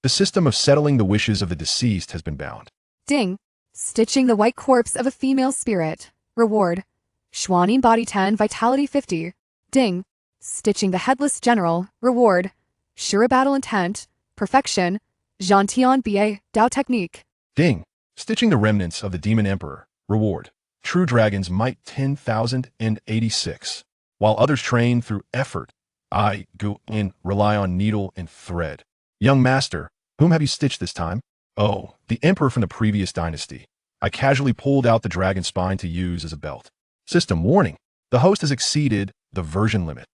The system of settling the wishes of the deceased has been bound. Ding. Stitching the white corpse of a female spirit. Reward. Xuanin body 10, vitality 50. Ding. Stitching the headless general. Reward. Shura battle intent. Perfection. Xianxia ba Dao technique. Ding. Stitching the remnants of the demon emperor. Reward. True dragon's might 10,086. While others train through effort, I go in rely on needle and thread. Young master, whom have you stitched this time? Oh, the emperor from the previous dynasty. I casually pulled out the dragon spine to use as a belt. System warning. The host has exceeded the version limit.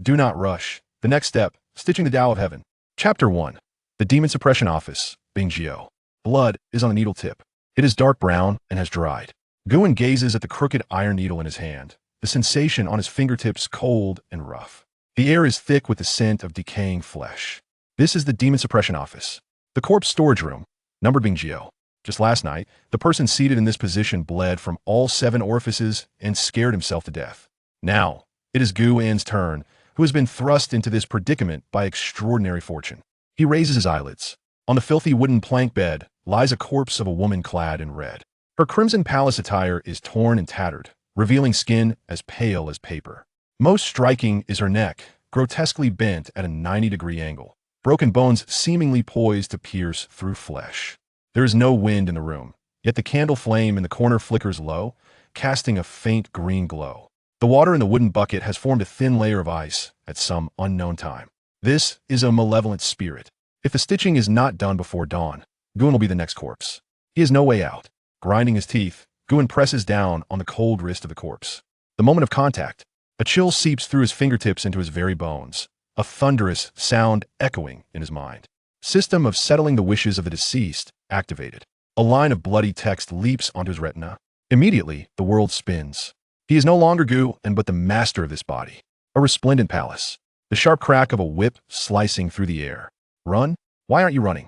Do not rush. The next step, stitching the Tao of Heaven. Chapter 1. The Demon Suppression Office, Bingjiu. Blood is on the needle tip. It is dark brown and has dried. Guin gazes at the crooked iron needle in his hand, the sensation on his fingertips cold and rough. The air is thick with the scent of decaying flesh. This is the Demon Suppression Office. The corpse storage room, numbered Bingjiu. Just last night, the person seated in this position bled from all 7 orifices and scared himself to death. Now, it is Guin's turn, who has been thrust into this predicament by extraordinary fortune. He raises his eyelids. On the filthy wooden plank bed lies a corpse of a woman clad in red. Her crimson palace attire is torn and tattered, revealing skin as pale as paper. Most striking is her neck, grotesquely bent at a 90-degree angle, broken bones seemingly poised to pierce through flesh. There is no wind in the room, yet the candle flame in the corner flickers low, casting a faint green glow. The water in the wooden bucket has formed a thin layer of ice at some unknown time. This is a malevolent spirit. If the stitching is not done before dawn, Guin will be the next corpse. He has no way out. Grinding his teeth, Guin presses down on the cold wrist of the corpse. The moment of contact, a chill seeps through his fingertips into his very bones, a thunderous sound echoing in his mind. System of settling the wishes of the deceased activated. A line of bloody text leaps onto his retina. Immediately, the world spins. He is no longer Guin, but the master of this body. A resplendent palace. The sharp crack of a whip slicing through the air. Run? Why aren't you running?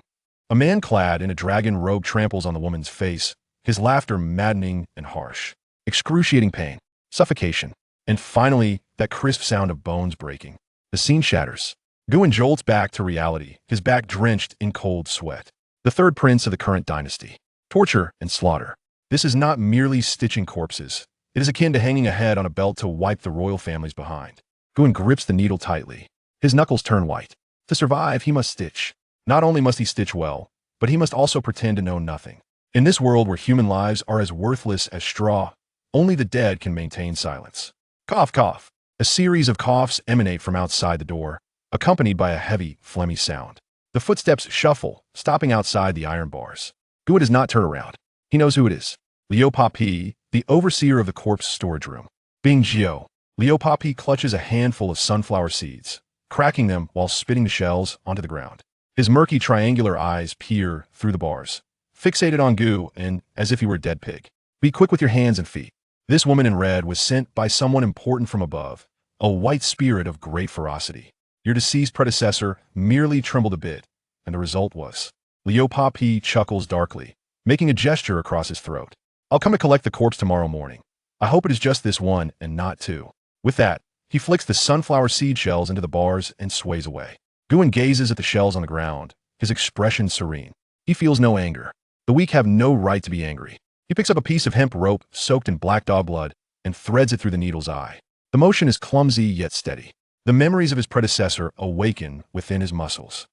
A man clad in a dragon robe tramples on the woman's face, his laughter maddening and harsh. Excruciating pain, suffocation, and finally, that crisp sound of bones breaking. The scene shatters. Guin jolts back to reality, his back drenched in cold sweat. The third prince of the current dynasty. Torture and slaughter. This is not merely stitching corpses. It is akin to hanging a head on a belt to wipe the royal families behind. Guin grips the needle tightly. His knuckles turn white. To survive, he must stitch. Not only must he stitch well, but he must also pretend to know nothing. In this world where human lives are as worthless as straw, only the dead can maintain silence. Cough, cough. A series of coughs emanate from outside the door, accompanied by a heavy, phlegmy sound. The footsteps shuffle, stopping outside the iron bars. Guin does not turn around. He knows who it is. Liu Papi, the overseer of the corpse storage room. Bingjiu. Liu Papi clutches a handful of sunflower seeds, cracking them while spitting the shells onto the ground. His murky triangular eyes peer through the bars, fixated on Guin as if he were a dead pig. Be quick with your hands and feet. This woman in red was sent by someone important from above, a white spirit of great ferocity. Your deceased predecessor merely trembled a bit, and the result was. Liu Papi chuckles darkly, making a gesture across his throat. I'll come to collect the corpse tomorrow morning. I hope it is just this one and not 2. With that, he flicks the sunflower seed shells into the bars and sways away. Guin gazes at the shells on the ground, his expression serene. He feels no anger. The weak have no right to be angry. He picks up a piece of hemp rope soaked in black dog blood and threads it through the needle's eye. The motion is clumsy yet steady. The memories of his predecessor awaken within his muscles.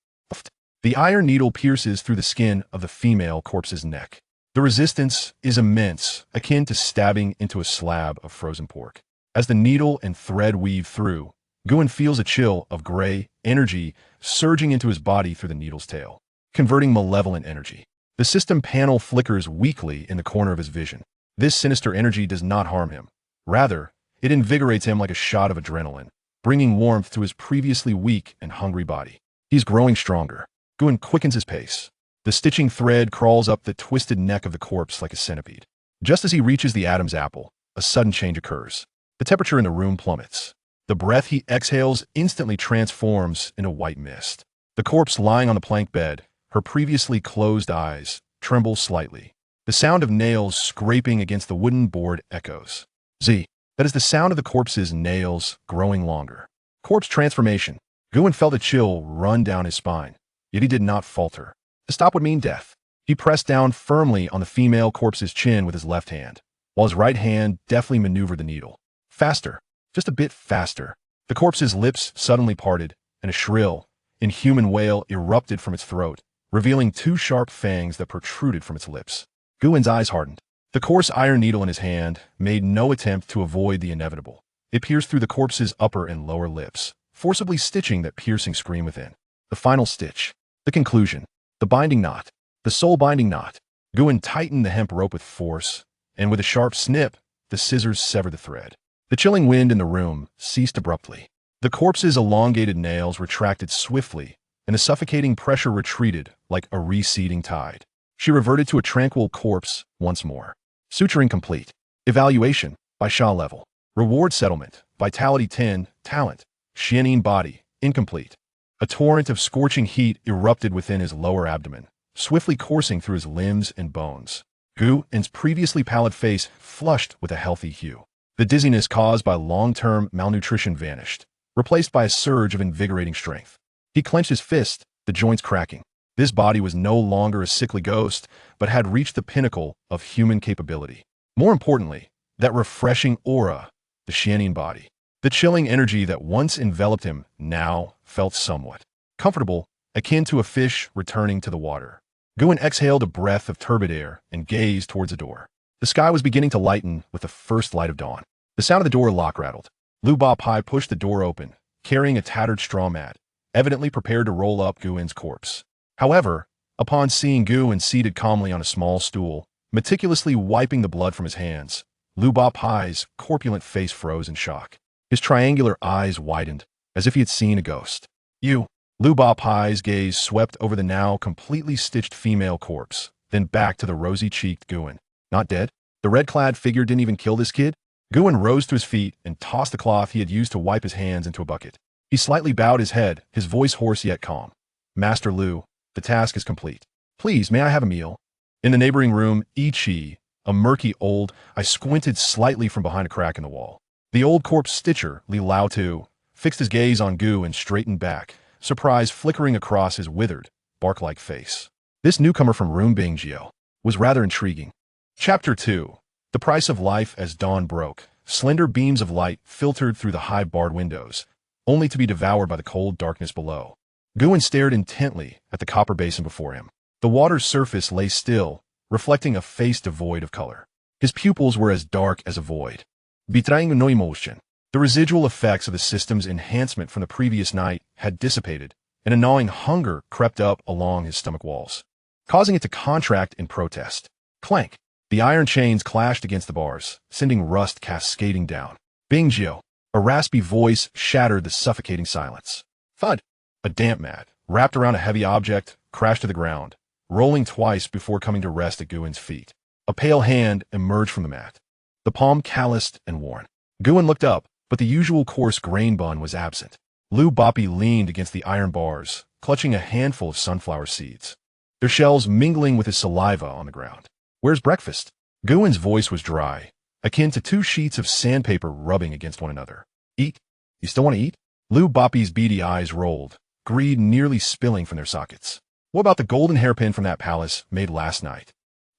The iron needle pierces through the skin of the female corpse's neck. The resistance is immense, akin to stabbing into a slab of frozen pork. As the needle and thread weave through, Guin feels a chill of gray energy surging into his body through the needle's tail, converting malevolent energy. The system panel flickers weakly in the corner of his vision. This sinister energy does not harm him. Rather, it invigorates him like a shot of adrenaline, bringing warmth to his previously weak and hungry body. He's growing stronger. Guin quickens his pace. The stitching thread crawls up the twisted neck of the corpse like a centipede. Just as he reaches the Adam's apple, a sudden change occurs. The temperature in the room plummets. The breath he exhales instantly transforms into white mist. The corpse lying on the plank bed, her previously closed eyes, trembles slightly. The sound of nails scraping against the wooden board echoes. That is the sound of the corpse's nails growing longer. Corpse transformation. Guin felt a chill run down his spine. Yet he did not falter. To stop would mean death. He pressed down firmly on the female corpse's chin with his left hand, while his right hand deftly maneuvered the needle. Faster, just a bit faster. The corpse's lips suddenly parted, and a shrill, inhuman wail erupted from its throat, revealing two sharp fangs that protruded from its lips. Guin's eyes hardened. The coarse iron needle in his hand made no attempt to avoid the inevitable. It pierced through the corpse's upper and lower lips, forcibly stitching that piercing scream within. The final stitch. The conclusion. The binding knot. The soul-binding knot. Guin tightened the hemp rope with force, and with a sharp snip, the scissors severed the thread. The chilling wind in the room ceased abruptly. The corpse's elongated nails retracted swiftly, and the suffocating pressure retreated like a receding tide. She reverted to a tranquil corpse once more. Suturing complete. Evaluation, by Sha level. Reward settlement, Vitality 10, Talent. Xianxia body, incomplete. A torrent of scorching heat erupted within his lower abdomen, swiftly coursing through his limbs and bones. Guin's previously pallid face flushed with a healthy hue. The dizziness caused by long-term malnutrition vanished, replaced by a surge of invigorating strength. He clenched his fist, the joints cracking. This body was no longer a sickly ghost, but had reached the pinnacle of human capability. More importantly, that refreshing aura, the Xianxia body. The chilling energy that once enveloped him now felt somewhat comfortable, akin to a fish returning to the water. Guin exhaled a breath of turbid air and gazed towards the door. The sky was beginning to lighten with the first light of dawn. The sound of the door lock rattled. Lu Ba Pai pushed the door open, carrying a tattered straw mat, evidently prepared to roll up Guin's corpse. However, upon seeing Guin seated calmly on a small stool, meticulously wiping the blood from his hands, Lu Ba Pai's corpulent face froze in shock. His triangular eyes widened, as if he had seen a ghost. You! Lu Ba Pai's gaze swept over the now completely stitched female corpse, then back to the rosy-cheeked Guin. Not dead? The red-clad figure didn't even kill this kid? Guin rose to his feet and tossed the cloth he had used to wipe his hands into a bucket. He slightly bowed his head, his voice hoarse yet calm. Master Lu, the task is complete. Please, may I have a meal? In the neighboring room, Ichi, a murky old, I squinted slightly from behind a crack in the wall. The old corpse stitcher, Li Lao Tu, fixed his gaze on Guin and straightened back, surprise flickering across his withered, bark-like face. This newcomer from room Bingjiao was rather intriguing. Chapter 2. The Price of Life as Dawn broke. Slender beams of light filtered through the high barred windows, only to be devoured by the cold darkness below. Guin stared intently at the copper basin before him. The water's surface lay still, reflecting a face devoid of color. His pupils were as dark as a void, betraying no emotion. The residual effects of the system's enhancement from the previous night had dissipated, and a gnawing hunger crept up along his stomach walls, causing it to contract in protest. Clank! The iron chains clashed against the bars, sending rust cascading down. Bingjiao! A raspy voice shattered the suffocating silence. Thud! A damp mat, wrapped around a heavy object, crashed to the ground, rolling twice before coming to rest at Guin's feet. A pale hand emerged from the mat, the palm calloused and worn. Guin looked up, but the usual coarse grain bun was absent. Lu Bapi leaned against the iron bars, clutching a handful of sunflower seeds, their shells mingling with his saliva on the ground. Where's breakfast? Guin's voice was dry, akin to two sheets of sandpaper rubbing against one another. Eat? You still want to eat? Lu Bapi's beady eyes rolled, greed nearly spilling from their sockets. What about the golden hairpin from that palace made last night?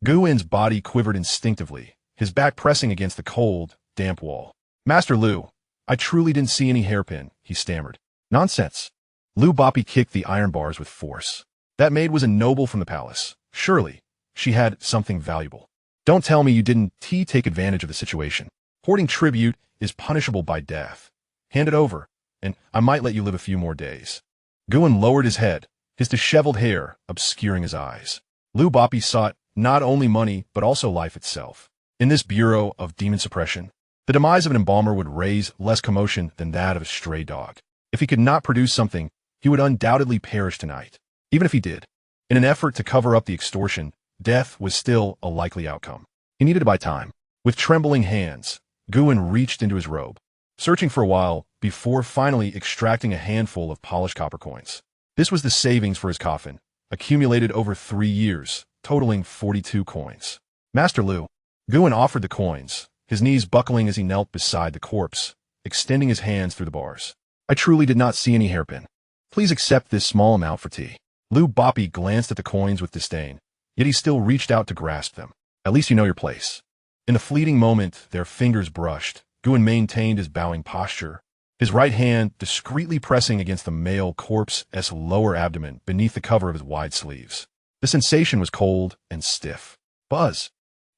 Guin's body quivered instinctively, his back pressing against the cold, damp wall. Master Lu, I truly didn't see any hairpin, he stammered. Nonsense. Lu Bapi kicked the iron bars with force. That maid was a noble from the palace. Surely, she had something valuable. Don't tell me you didn't take advantage of the situation. Hoarding tribute is punishable by death. Hand it over, and I might let you live a few more days. Guin lowered his head, his disheveled hair obscuring his eyes. Lu Bapi sought not only money, but also life itself. In this bureau of demon suppression, the demise of an embalmer would raise less commotion than that of a stray dog. If he could not produce something, he would undoubtedly perish tonight. Even if he did, in an effort to cover up the extortion, death was still a likely outcome. He needed to buy time. With trembling hands, Guin reached into his robe, searching for a while before finally extracting a handful of polished copper coins. This was the savings for his coffin, accumulated over 3 years, totaling 42 coins. Master Lu. Guin offered the coins, his knees buckling as he knelt beside the corpse, extending his hands through the bars. I truly did not see any hairpin. Please accept this small amount for tea. Lu Boppy glanced at the coins with disdain, yet he still reached out to grasp them. At least you know your place. In the fleeting moment, their fingers brushed. Guan maintained his bowing posture, his right hand discreetly pressing against the male corpse's lower abdomen beneath the cover of his wide sleeves. The sensation was cold and stiff. Buzz.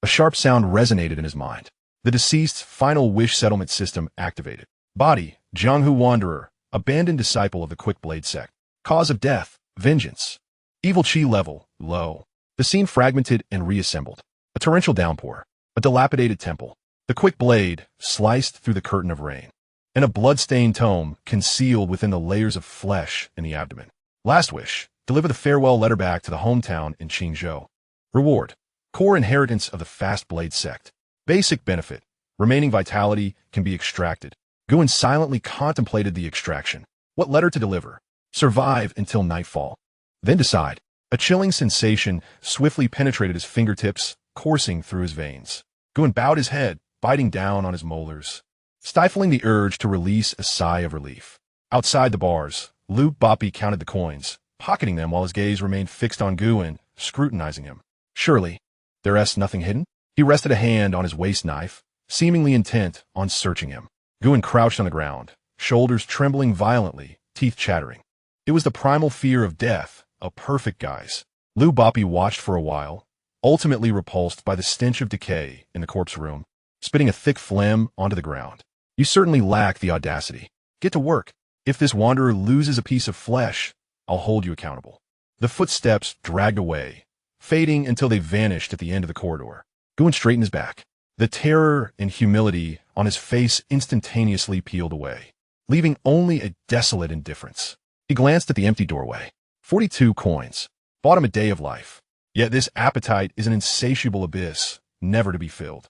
A sharp sound resonated in his mind. The deceased's final wish settlement system activated. Body, Jianghu Wanderer, abandoned disciple of the Quick Blade sect. Cause of death, vengeance. Evil chi level, low. The scene fragmented and reassembled. A torrential downpour. A dilapidated temple. The Quick Blade sliced through the curtain of rain. And a blood-stained tome concealed within the layers of flesh in the abdomen. Last wish. Deliver the farewell letter back to the hometown in Qingzhou. Reward. Core inheritance of the Fast Blade sect. Basic benefit. Remaining vitality can be extracted. Guan silently contemplated the extraction. What letter to deliver? Survive until nightfall. Then decide. A chilling sensation swiftly penetrated his fingertips, coursing through his veins. Guan bowed his head, biting down on his molars, stifling the urge to release a sigh of relief. Outside the bars, Lu Boppy counted the coins, pocketing them while his gaze remained fixed on Guan, scrutinizing him. Surely, there's nothing hidden? He rested a hand on his waist knife, seemingly intent on searching him. Guan crouched on the ground, shoulders trembling violently, teeth chattering. It was the primal fear of death, a perfect guise. Lu Boppy watched for a while, ultimately repulsed by the stench of decay in the corpse room, spitting a thick phlegm onto the ground. You certainly lack the audacity. Get to work. If this wanderer loses a piece of flesh, I'll hold you accountable. The footsteps dragged away, fading until they vanished at the end of the corridor. Guan straightened his back. The terror and humility on his face instantaneously peeled away, leaving only a desolate indifference. He glanced at the empty doorway. 42 coins. Bought him a day of life. Yet this appetite is an insatiable abyss, never to be filled.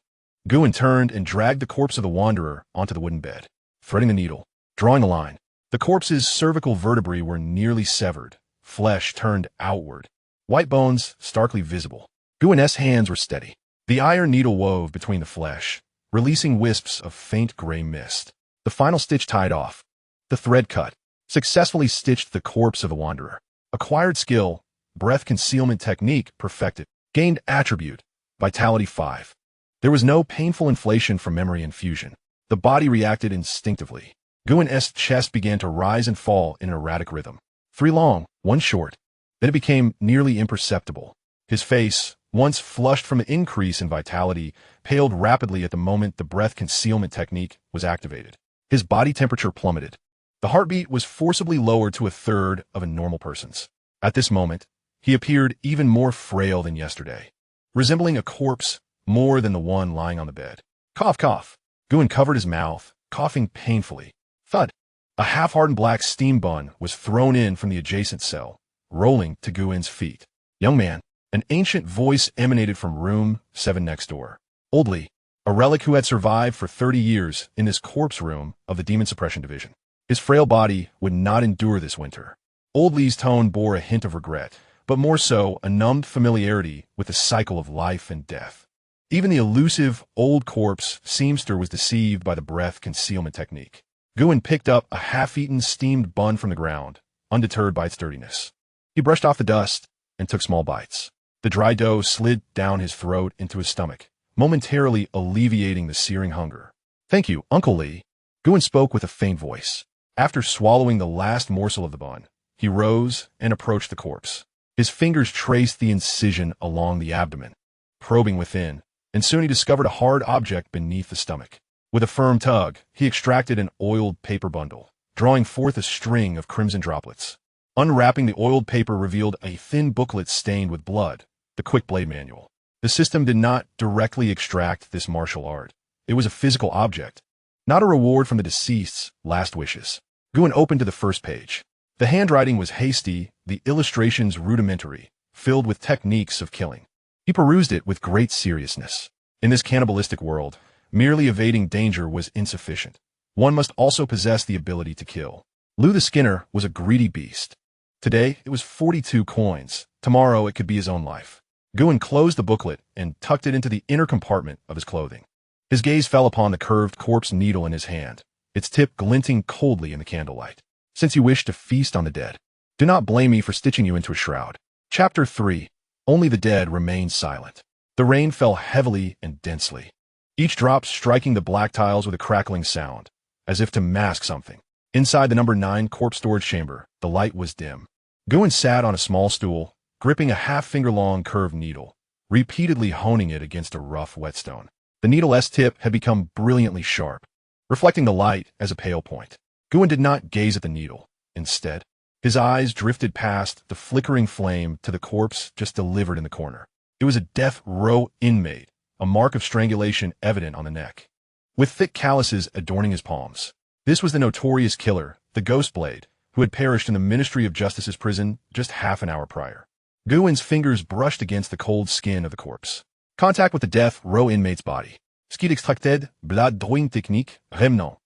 Guan turned and dragged the corpse of the wanderer onto the wooden bed, threading the needle, drawing a line. The corpse's cervical vertebrae were nearly severed, flesh turned outward, white bones starkly visible. Guan's hands were steady. The iron needle wove between the flesh, releasing wisps of faint gray mist. The final stitch tied off. The thread cut, successfully stitched the corpse of the wanderer. Acquired skill, breath concealment technique perfected. Gained attribute, vitality 5. There was no painful inflation from memory infusion. The body reacted instinctively. Guan's chest began to rise and fall in an erratic rhythm. 3 long, 1 short. Then it became nearly imperceptible. His face, once flushed from an increase in vitality, paled rapidly at the moment the breath concealment technique was activated. His body temperature plummeted. The heartbeat was forcibly lowered to a third of a normal person's. At this moment, he appeared even more frail than yesterday, resembling a corpse more than the one lying on the bed. Cough, cough. Guan covered his mouth, coughing painfully. Thud. A half-hardened black steam bun was thrown in from the adjacent cell, rolling to Guan's feet. Young man. An ancient voice emanated from room 7 next door. Old Li, a relic who had survived for 30 years in this corpse room of the Demon Suppression Division. His frail body would not endure this winter. Old Li's tone bore a hint of regret, but more so a numbed familiarity with the cycle of life and death. Even the elusive old corpse seamster was deceived by the breath concealment technique. Guan picked up a half-eaten steamed bun from the ground, undeterred by its dirtiness. He brushed off the dust and took small bites. The dry dough slid down his throat into his stomach, momentarily alleviating the searing hunger. Thank you, Uncle Li. Guan spoke with a faint voice. After swallowing the last morsel of the bun, he rose and approached the corpse. His fingers traced the incision along the abdomen, probing within, and soon he discovered a hard object beneath the stomach. With a firm tug, he extracted an oiled paper bundle, drawing forth a string of crimson droplets. Unwrapping the oiled paper revealed a thin booklet stained with blood, the Quick Blade Manual. The system did not directly extract this martial art. It was a physical object, not a reward from the deceased's last wishes. Guan opened to the first page. The handwriting was hasty, the illustrations rudimentary, filled with techniques of killing. He perused it with great seriousness. In this cannibalistic world, merely evading danger was insufficient. One must also possess the ability to kill. Lu the Skinner was a greedy beast. Today, it was 42 coins. Tomorrow, it could be his own life. Guan closed the booklet and tucked it into the inner compartment of his clothing. His gaze fell upon the curved corpse needle in his hand, its tip glinting coldly in the candlelight. Since you wish to feast on the dead, Do not blame me for stitching you into a shroud. Chapter 3. Only the dead remain silent. The rain fell heavily and densely, each drop striking the black tiles with a crackling sound, as if to mask something. Inside the number 9 corpse storage chamber, the light was dim. Guin sat on a small stool, gripping a half-finger-long curved needle, repeatedly honing it against a rough whetstone. The needle's tip had become brilliantly sharp, reflecting the light as a pale point. Guin did not gaze at the needle. Instead, his eyes drifted past the flickering flame to the corpse just delivered in the corner. It was a death row inmate, a mark of strangulation evident on the neck, with thick calluses adorning his palms. This was the notorious killer, the Ghost Blade, who had perished in the Ministry of Justice's prison just half an hour prior. Guin's fingers brushed against the cold skin of the corpse. Contact with the death row inmate's body. Ski extracted, blood drawing technique, remnant.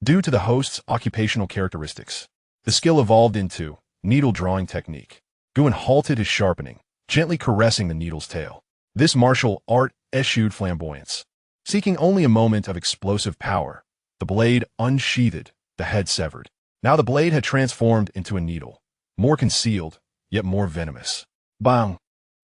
Due to the host's occupational characteristics, the skill evolved into needle drawing technique. Guin halted his sharpening, gently caressing the needle's tail. This martial art eschewed flamboyance. Seeking only a moment of explosive power, the blade unsheathed, the head severed. Now the blade had transformed into a needle, more concealed, yet more venomous. Bang!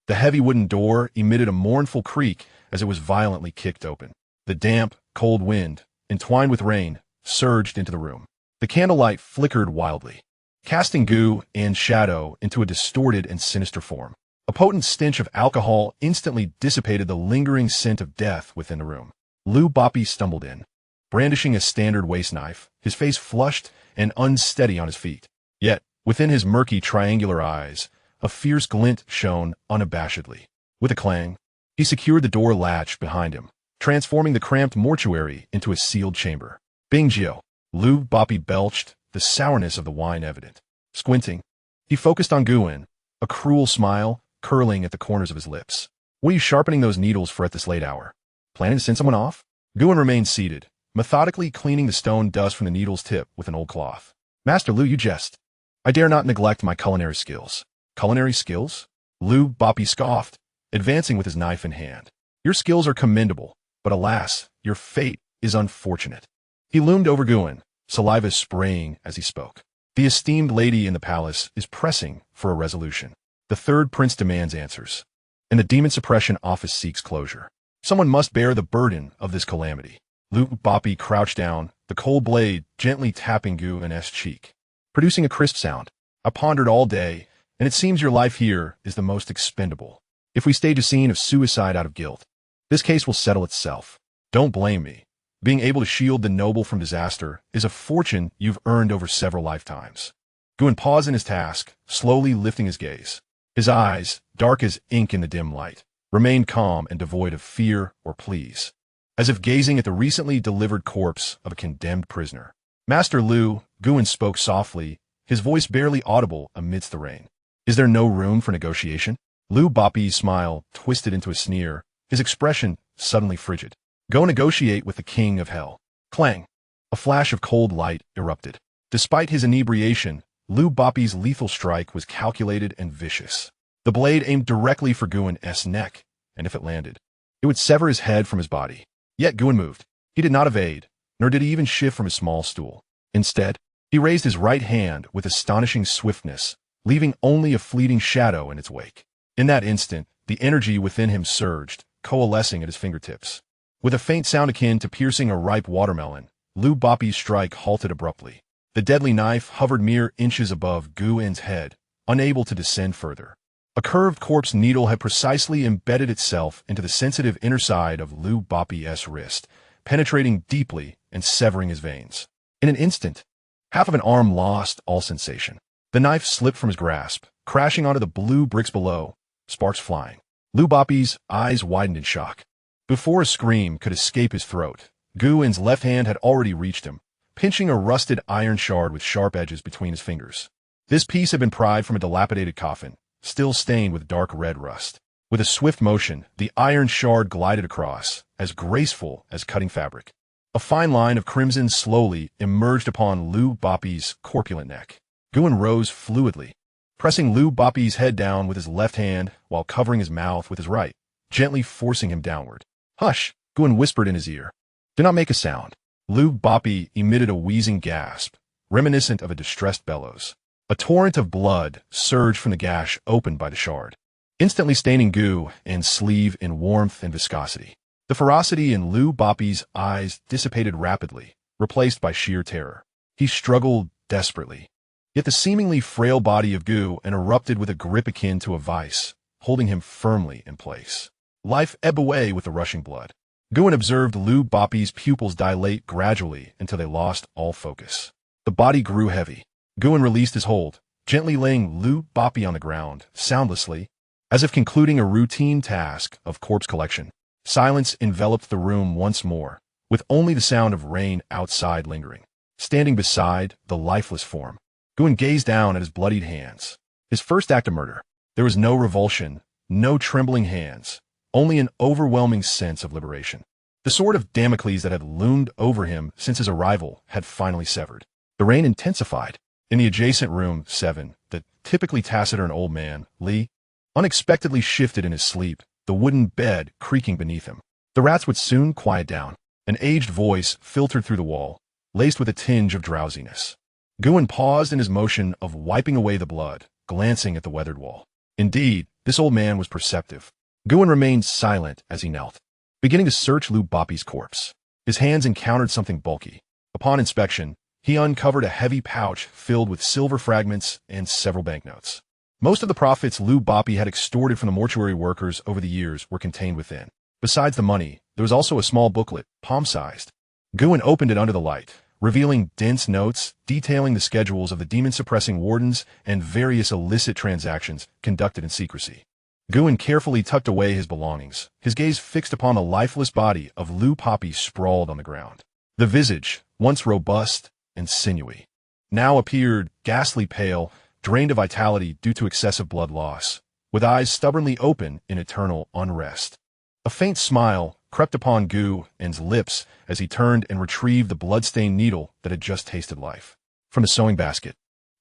The heavy wooden door emitted a mournful creak as it was violently kicked open. The damp, cold wind, entwined with rain, surged into the room. The candlelight flickered wildly, casting goo and shadow into a distorted and sinister form. A potent stench of alcohol instantly dissipated the lingering scent of death within the room. Lu Bapi stumbled in, brandishing a standard waist knife, his face flushed and unsteady on his feet. Yet, within his murky triangular eyes, a fierce glint shone unabashedly. With a clang, he secured the door latch behind him, transforming the cramped mortuary into a sealed chamber. Bingjio, Lu Bapi belched, the sourness of the wine evident. Squinting, he focused on Guin, a cruel smile curling at the corners of his lips. What are you sharpening those needles for at this late hour? Planning to send someone off? Guin remained seated, methodically cleaning the stone dust from the needle's tip with an old cloth. Master Lu, you jest. I dare not neglect my culinary skills. Culinary skills? Lu Bapi scoffed, advancing with his knife in hand. Your skills are commendable, but alas, your fate is unfortunate. He loomed over Guin, saliva spraying as he spoke. The esteemed lady in the palace is pressing for a resolution. The third prince demands answers, and the demon suppression office seeks closure. Someone must bear the burden of this calamity. Lu Bapi crouched down, the cold blade gently tapping Guin's cheek, producing a crisp sound. I pondered all day, and it seems your life here is the most expendable. If we stage a scene of suicide out of guilt, this case will settle itself. Don't blame me. Being able to shield the noble from disaster is a fortune you've earned over several lifetimes. Guin paused in his task, slowly lifting his gaze. His eyes, dark as ink in the dim light, remained calm and devoid of fear or pleas, as if gazing at the recently delivered corpse of a condemned prisoner. Master Lu, Guin spoke softly, his voice barely audible amidst the rain. Is there no room for negotiation? Lu Bapi's smile twisted into a sneer, his expression suddenly frigid. Go negotiate with the king of hell. Clang! A flash of cold light erupted. Despite his inebriation, Lu Bapi's lethal strike was calculated and vicious. The blade aimed directly for Guin's neck, and if it landed, it would sever his head from his body. Yet Guin moved. He did not evade, nor did he even shift from his small stool. Instead, he raised his right hand with astonishing swiftness, leaving only a fleeting shadow in its wake. In that instant, the energy within him surged, coalescing at his fingertips. With a faint sound akin to piercing a ripe watermelon, Lu Bapi's strike halted abruptly. The deadly knife hovered mere inches above Guin's head, unable to descend further. A curved corpse needle had precisely embedded itself into the sensitive inner side of Lu Bapi's wrist, penetrating deeply and severing his veins. In an instant, half of an arm lost all sensation. The knife slipped from his grasp, crashing onto the blue bricks below, sparks flying. Lu Bapi's eyes widened in shock. Before a scream could escape his throat, Guin's left hand had already reached him, pinching a rusted iron shard with sharp edges between his fingers. This piece had been pried from a dilapidated coffin, still stained with dark red rust. With a swift motion, the iron shard glided across, as graceful as cutting fabric. A fine line of crimson slowly emerged upon Lu Bapi's corpulent neck. Guin rose fluidly, pressing Lu Bapi's head down with his left hand while covering his mouth with his right, gently forcing him downward. Hush, Guin whispered in his ear. Do not make a sound. Lu Bapi emitted a wheezing gasp, reminiscent of a distressed bellows. A torrent of blood surged from the gash opened by the shard, instantly staining Gu and sleeve in warmth and viscosity. The ferocity in Lu Bapi's eyes dissipated rapidly, replaced by sheer terror. He struggled desperately. Yet the seemingly frail body of Gu erupted with a grip akin to a vice, holding him firmly in place. Life ebbed away with the rushing blood. Guin observed Lu Bapi's pupils dilate gradually until they lost all focus. The body grew heavy. Guin released his hold, gently laying Lu Bapi on the ground, soundlessly, as if concluding a routine task of corpse collection. Silence enveloped the room once more, with only the sound of rain outside lingering. Standing beside the lifeless form, Guin gazed down at his bloodied hands. His first act of murder. There was no revulsion, no trembling hands, only an overwhelming sense of liberation. The sword of Damocles that had loomed over him since his arrival had finally severed. The rain intensified. In the adjacent room, 7, the typically taciturn old man, Li, unexpectedly shifted in his sleep, the wooden bed creaking beneath him. The rats would soon quiet down. An aged voice filtered through the wall, laced with a tinge of drowsiness. Guin paused in his motion of wiping away the blood, glancing at the weathered wall. Indeed, this old man was perceptive. Guin remained silent as he knelt, beginning to search Lu Bapi's corpse. His hands encountered something bulky. Upon inspection, he uncovered a heavy pouch filled with silver fragments and several banknotes. Most of the profits Lu Bapi had extorted from the mortuary workers over the years were contained within. Besides the money, there was also a small booklet, palm-sized. Guin opened it under the light, revealing dense notes detailing the schedules of the demon-suppressing wardens and various illicit transactions conducted in secrecy. Guin carefully tucked away his belongings, his gaze fixed upon the lifeless body of Lu Bapi sprawled on the ground. The visage, once robust and sinewy, now appeared ghastly pale, drained of vitality due to excessive blood loss, with eyes stubbornly open in eternal unrest. A faint smile crept upon Guin's lips as he turned and retrieved the blood-stained needle that had just tasted life. From the sewing basket,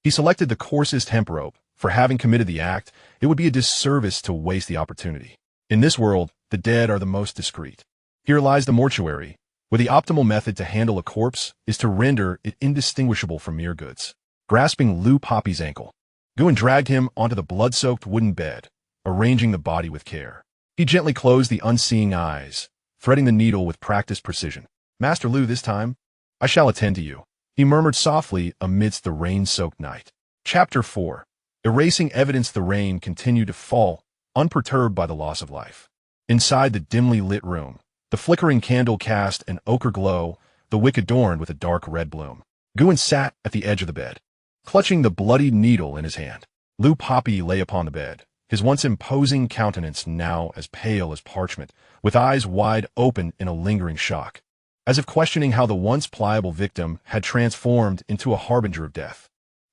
he selected the coarsest hemp rope. For having committed the act, it would be a disservice to waste the opportunity. In this world, the dead are the most discreet. Here lies the mortuary, where the optimal method to handle a corpse is to render it indistinguishable from mere goods. Grasping Lu Bapi's ankle, Guin dragged him onto the blood-soaked wooden bed, arranging the body with care. He gently closed the unseeing eyes, threading the needle with practiced precision. "Master Lu, this time, I shall attend to you," he murmured softly amidst the rain-soaked night. Chapter 4. Erasing evidence. The rain continued to fall, unperturbed by the loss of life. Inside the dimly lit room, the flickering candle cast an ochre glow, the wick adorned with a dark red bloom. Guin sat at the edge of the bed, clutching the bloodied needle in his hand. Lu Bapi lay upon the bed, his once imposing countenance now as pale as parchment, with eyes wide open in a lingering shock, as if questioning how the once pliable victim had transformed into a harbinger of death.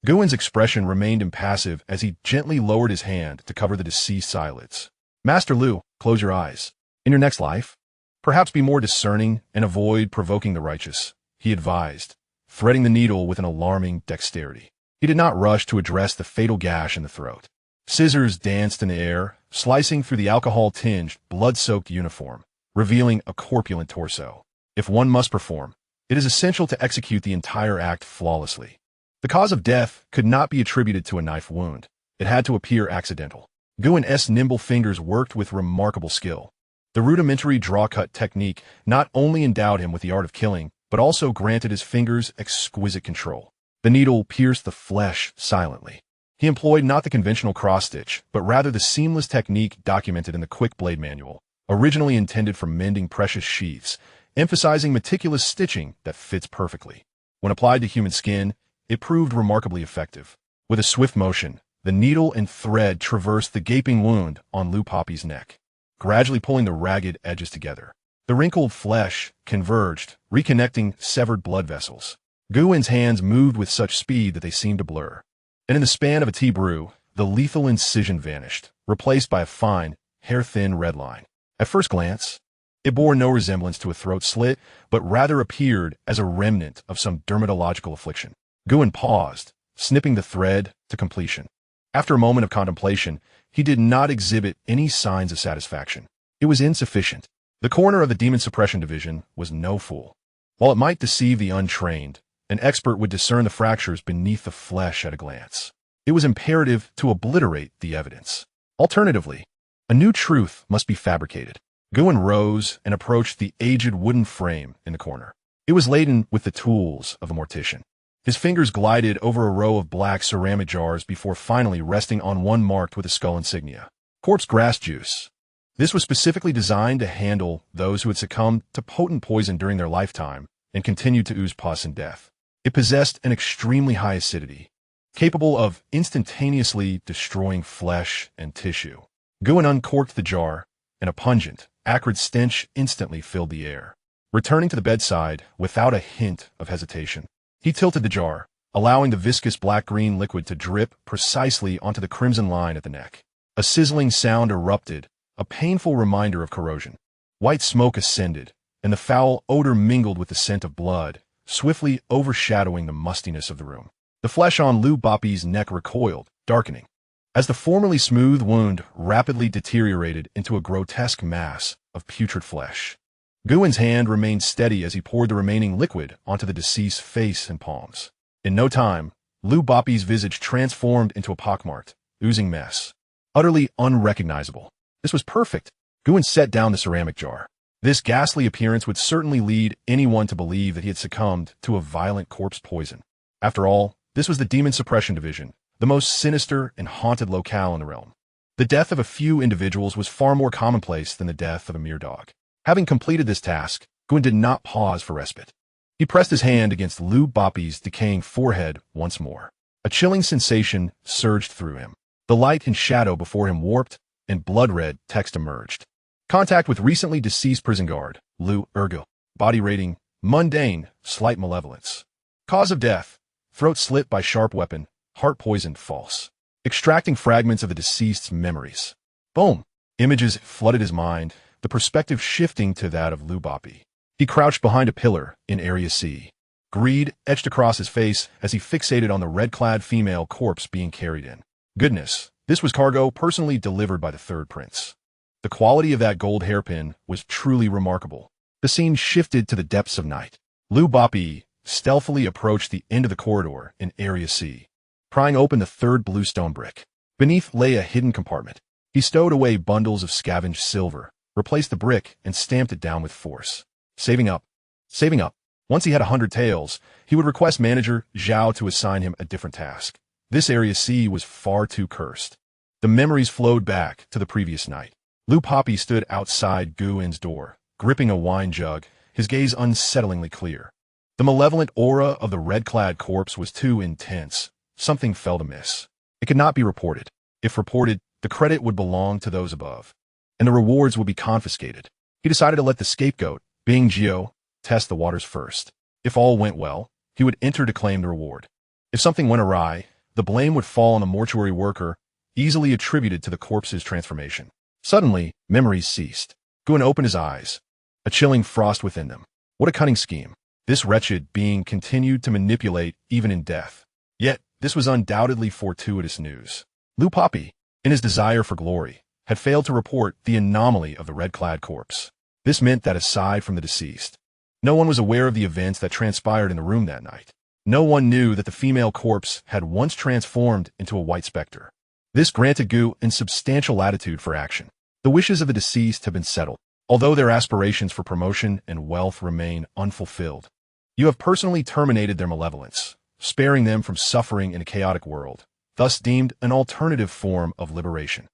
Guin's expression remained impassive as he gently lowered his hand to cover the deceased's eyelids. "Master Lu, close your eyes. In your next life, perhaps be more discerning and avoid provoking the righteous," he advised, threading the needle with an alarming dexterity. He did not rush to address the fatal gash in the throat. Scissors danced in the air, slicing through the alcohol-tinged, blood-soaked uniform, revealing a corpulent torso. If one must perform, it is essential to execute the entire act flawlessly. The cause of death could not be attributed to a knife wound. It had to appear accidental. Guin's nimble fingers worked with remarkable skill. The rudimentary draw-cut technique not only endowed him with the art of killing, but also granted his fingers exquisite control. The needle pierced the flesh silently. He employed not the conventional cross-stitch, but rather the seamless technique documented in the Quick Blade Manual, originally intended for mending precious sheaths, emphasizing meticulous stitching that fits perfectly. When applied to human skin, it proved remarkably effective. With a swift motion, the needle and thread traversed the gaping wound on Lu Bapi's neck, gradually pulling the ragged edges together. The wrinkled flesh converged, reconnecting severed blood vessels. Guin's hands moved with such speed that they seemed to blur. And in the span of a tea brew, the lethal incision vanished, replaced by a fine, hair-thin red line. At first glance, it bore no resemblance to a throat slit, but rather appeared as a remnant of some dermatological affliction. Guin paused, snipping the thread to completion. After a moment of contemplation, he did not exhibit any signs of satisfaction. It was insufficient. The coroner of the Demon Suppression Division was no fool. While it might deceive the untrained, an expert would discern the fractures beneath the flesh at a glance. It was imperative to obliterate the evidence. Alternatively, a new truth must be fabricated. Guin rose and approached the aged wooden frame in the corner. It was laden with the tools of a mortician. His fingers glided over a row of black ceramic jars before finally resting on one marked with a skull insignia. Corpse grass juice. This was specifically designed to handle those who had succumbed to potent poison during their lifetime and continued to ooze pus and death. It possessed an extremely high acidity, capable of instantaneously destroying flesh and tissue. Guin uncorked the jar, and a pungent, acrid stench instantly filled the air. Returning to the bedside without a hint of hesitation, he tilted the jar, allowing the viscous black-green liquid to drip precisely onto the crimson line at the neck. A sizzling sound erupted, a painful reminder of corrosion. White smoke ascended, and the foul odor mingled with the scent of blood, swiftly overshadowing the mustiness of the room. The flesh on Lu Bapi's neck recoiled, darkening, as the formerly smooth wound rapidly deteriorated into a grotesque mass of putrid flesh. Guin's hand remained steady as he poured the remaining liquid onto the deceased's face and palms. In no time, Lu Bapi's visage transformed into a pockmarked, oozing mess, utterly unrecognizable. This was perfect. Guin set down the ceramic jar. This ghastly appearance would certainly lead anyone to believe that he had succumbed to a violent corpse poison. After all, this was the Demon Suppression Division, the most sinister and haunted locale in the realm. The death of a few individuals was far more commonplace than the death of a mere dog. Having completed this task, Guin did not pause for respite. He pressed his hand against Lu Bapi's decaying forehead once more. A chilling sensation surged through him. The light and shadow before him warped, and blood-red text emerged. Contact with recently deceased prison guard, Lu Ergil. Body rating, mundane, slight malevolence. Cause of death, throat slit by sharp weapon, heart poisoned, false. Extracting fragments of the deceased's memories. Boom! Images flooded his mind, the perspective shifting to that of Lu Bapi. He crouched behind a pillar in Area C. Greed etched across his face as he fixated on the red-clad female corpse being carried in. Goodness, this was cargo personally delivered by the Third Prince. The quality of that gold hairpin was truly remarkable. The scene shifted to the depths of night. Lu Bapi stealthily approached the end of the corridor in Area C, prying open the third bluestone brick. Beneath lay a hidden compartment. He stowed away bundles of scavenged silver, replaced the brick, and stamped it down with force. Saving up. Saving up. Once he had 100 taels, he would request manager Zhao to assign him a different task. This Area C was far too cursed. The memories flowed back to the previous night. Lu Bapi stood outside Guin's door, gripping a wine jug, his gaze unsettlingly clear. The malevolent aura of the red-clad corpse was too intense. Something felt amiss. It could not be reported. If reported, the credit would belong to those above, and the rewards would be confiscated. He decided to let the scapegoat, Bing Jiao, test the waters first. If all went well, he would enter to claim the reward. If something went awry, the blame would fall on the mortuary worker, easily attributed to the corpse's transformation. Suddenly, memories ceased. Guin opened his eyes, a chilling frost within them. What a cunning scheme. This wretched being continued to manipulate even in death. Yet, this was undoubtedly fortuitous news. Lu Bapi, in his desire for glory, had failed to report the anomaly of the red-clad corpse. This meant that aside from the deceased, no one was aware of the events that transpired in the room that night. No one knew that the female corpse had once transformed into a white specter. This granted Guin substantial latitude for action. The wishes of the deceased have been settled, although their aspirations for promotion and wealth remain unfulfilled. You have personally terminated their malevolence, sparing them from suffering in a chaotic world, thus deemed an alternative form of liberation.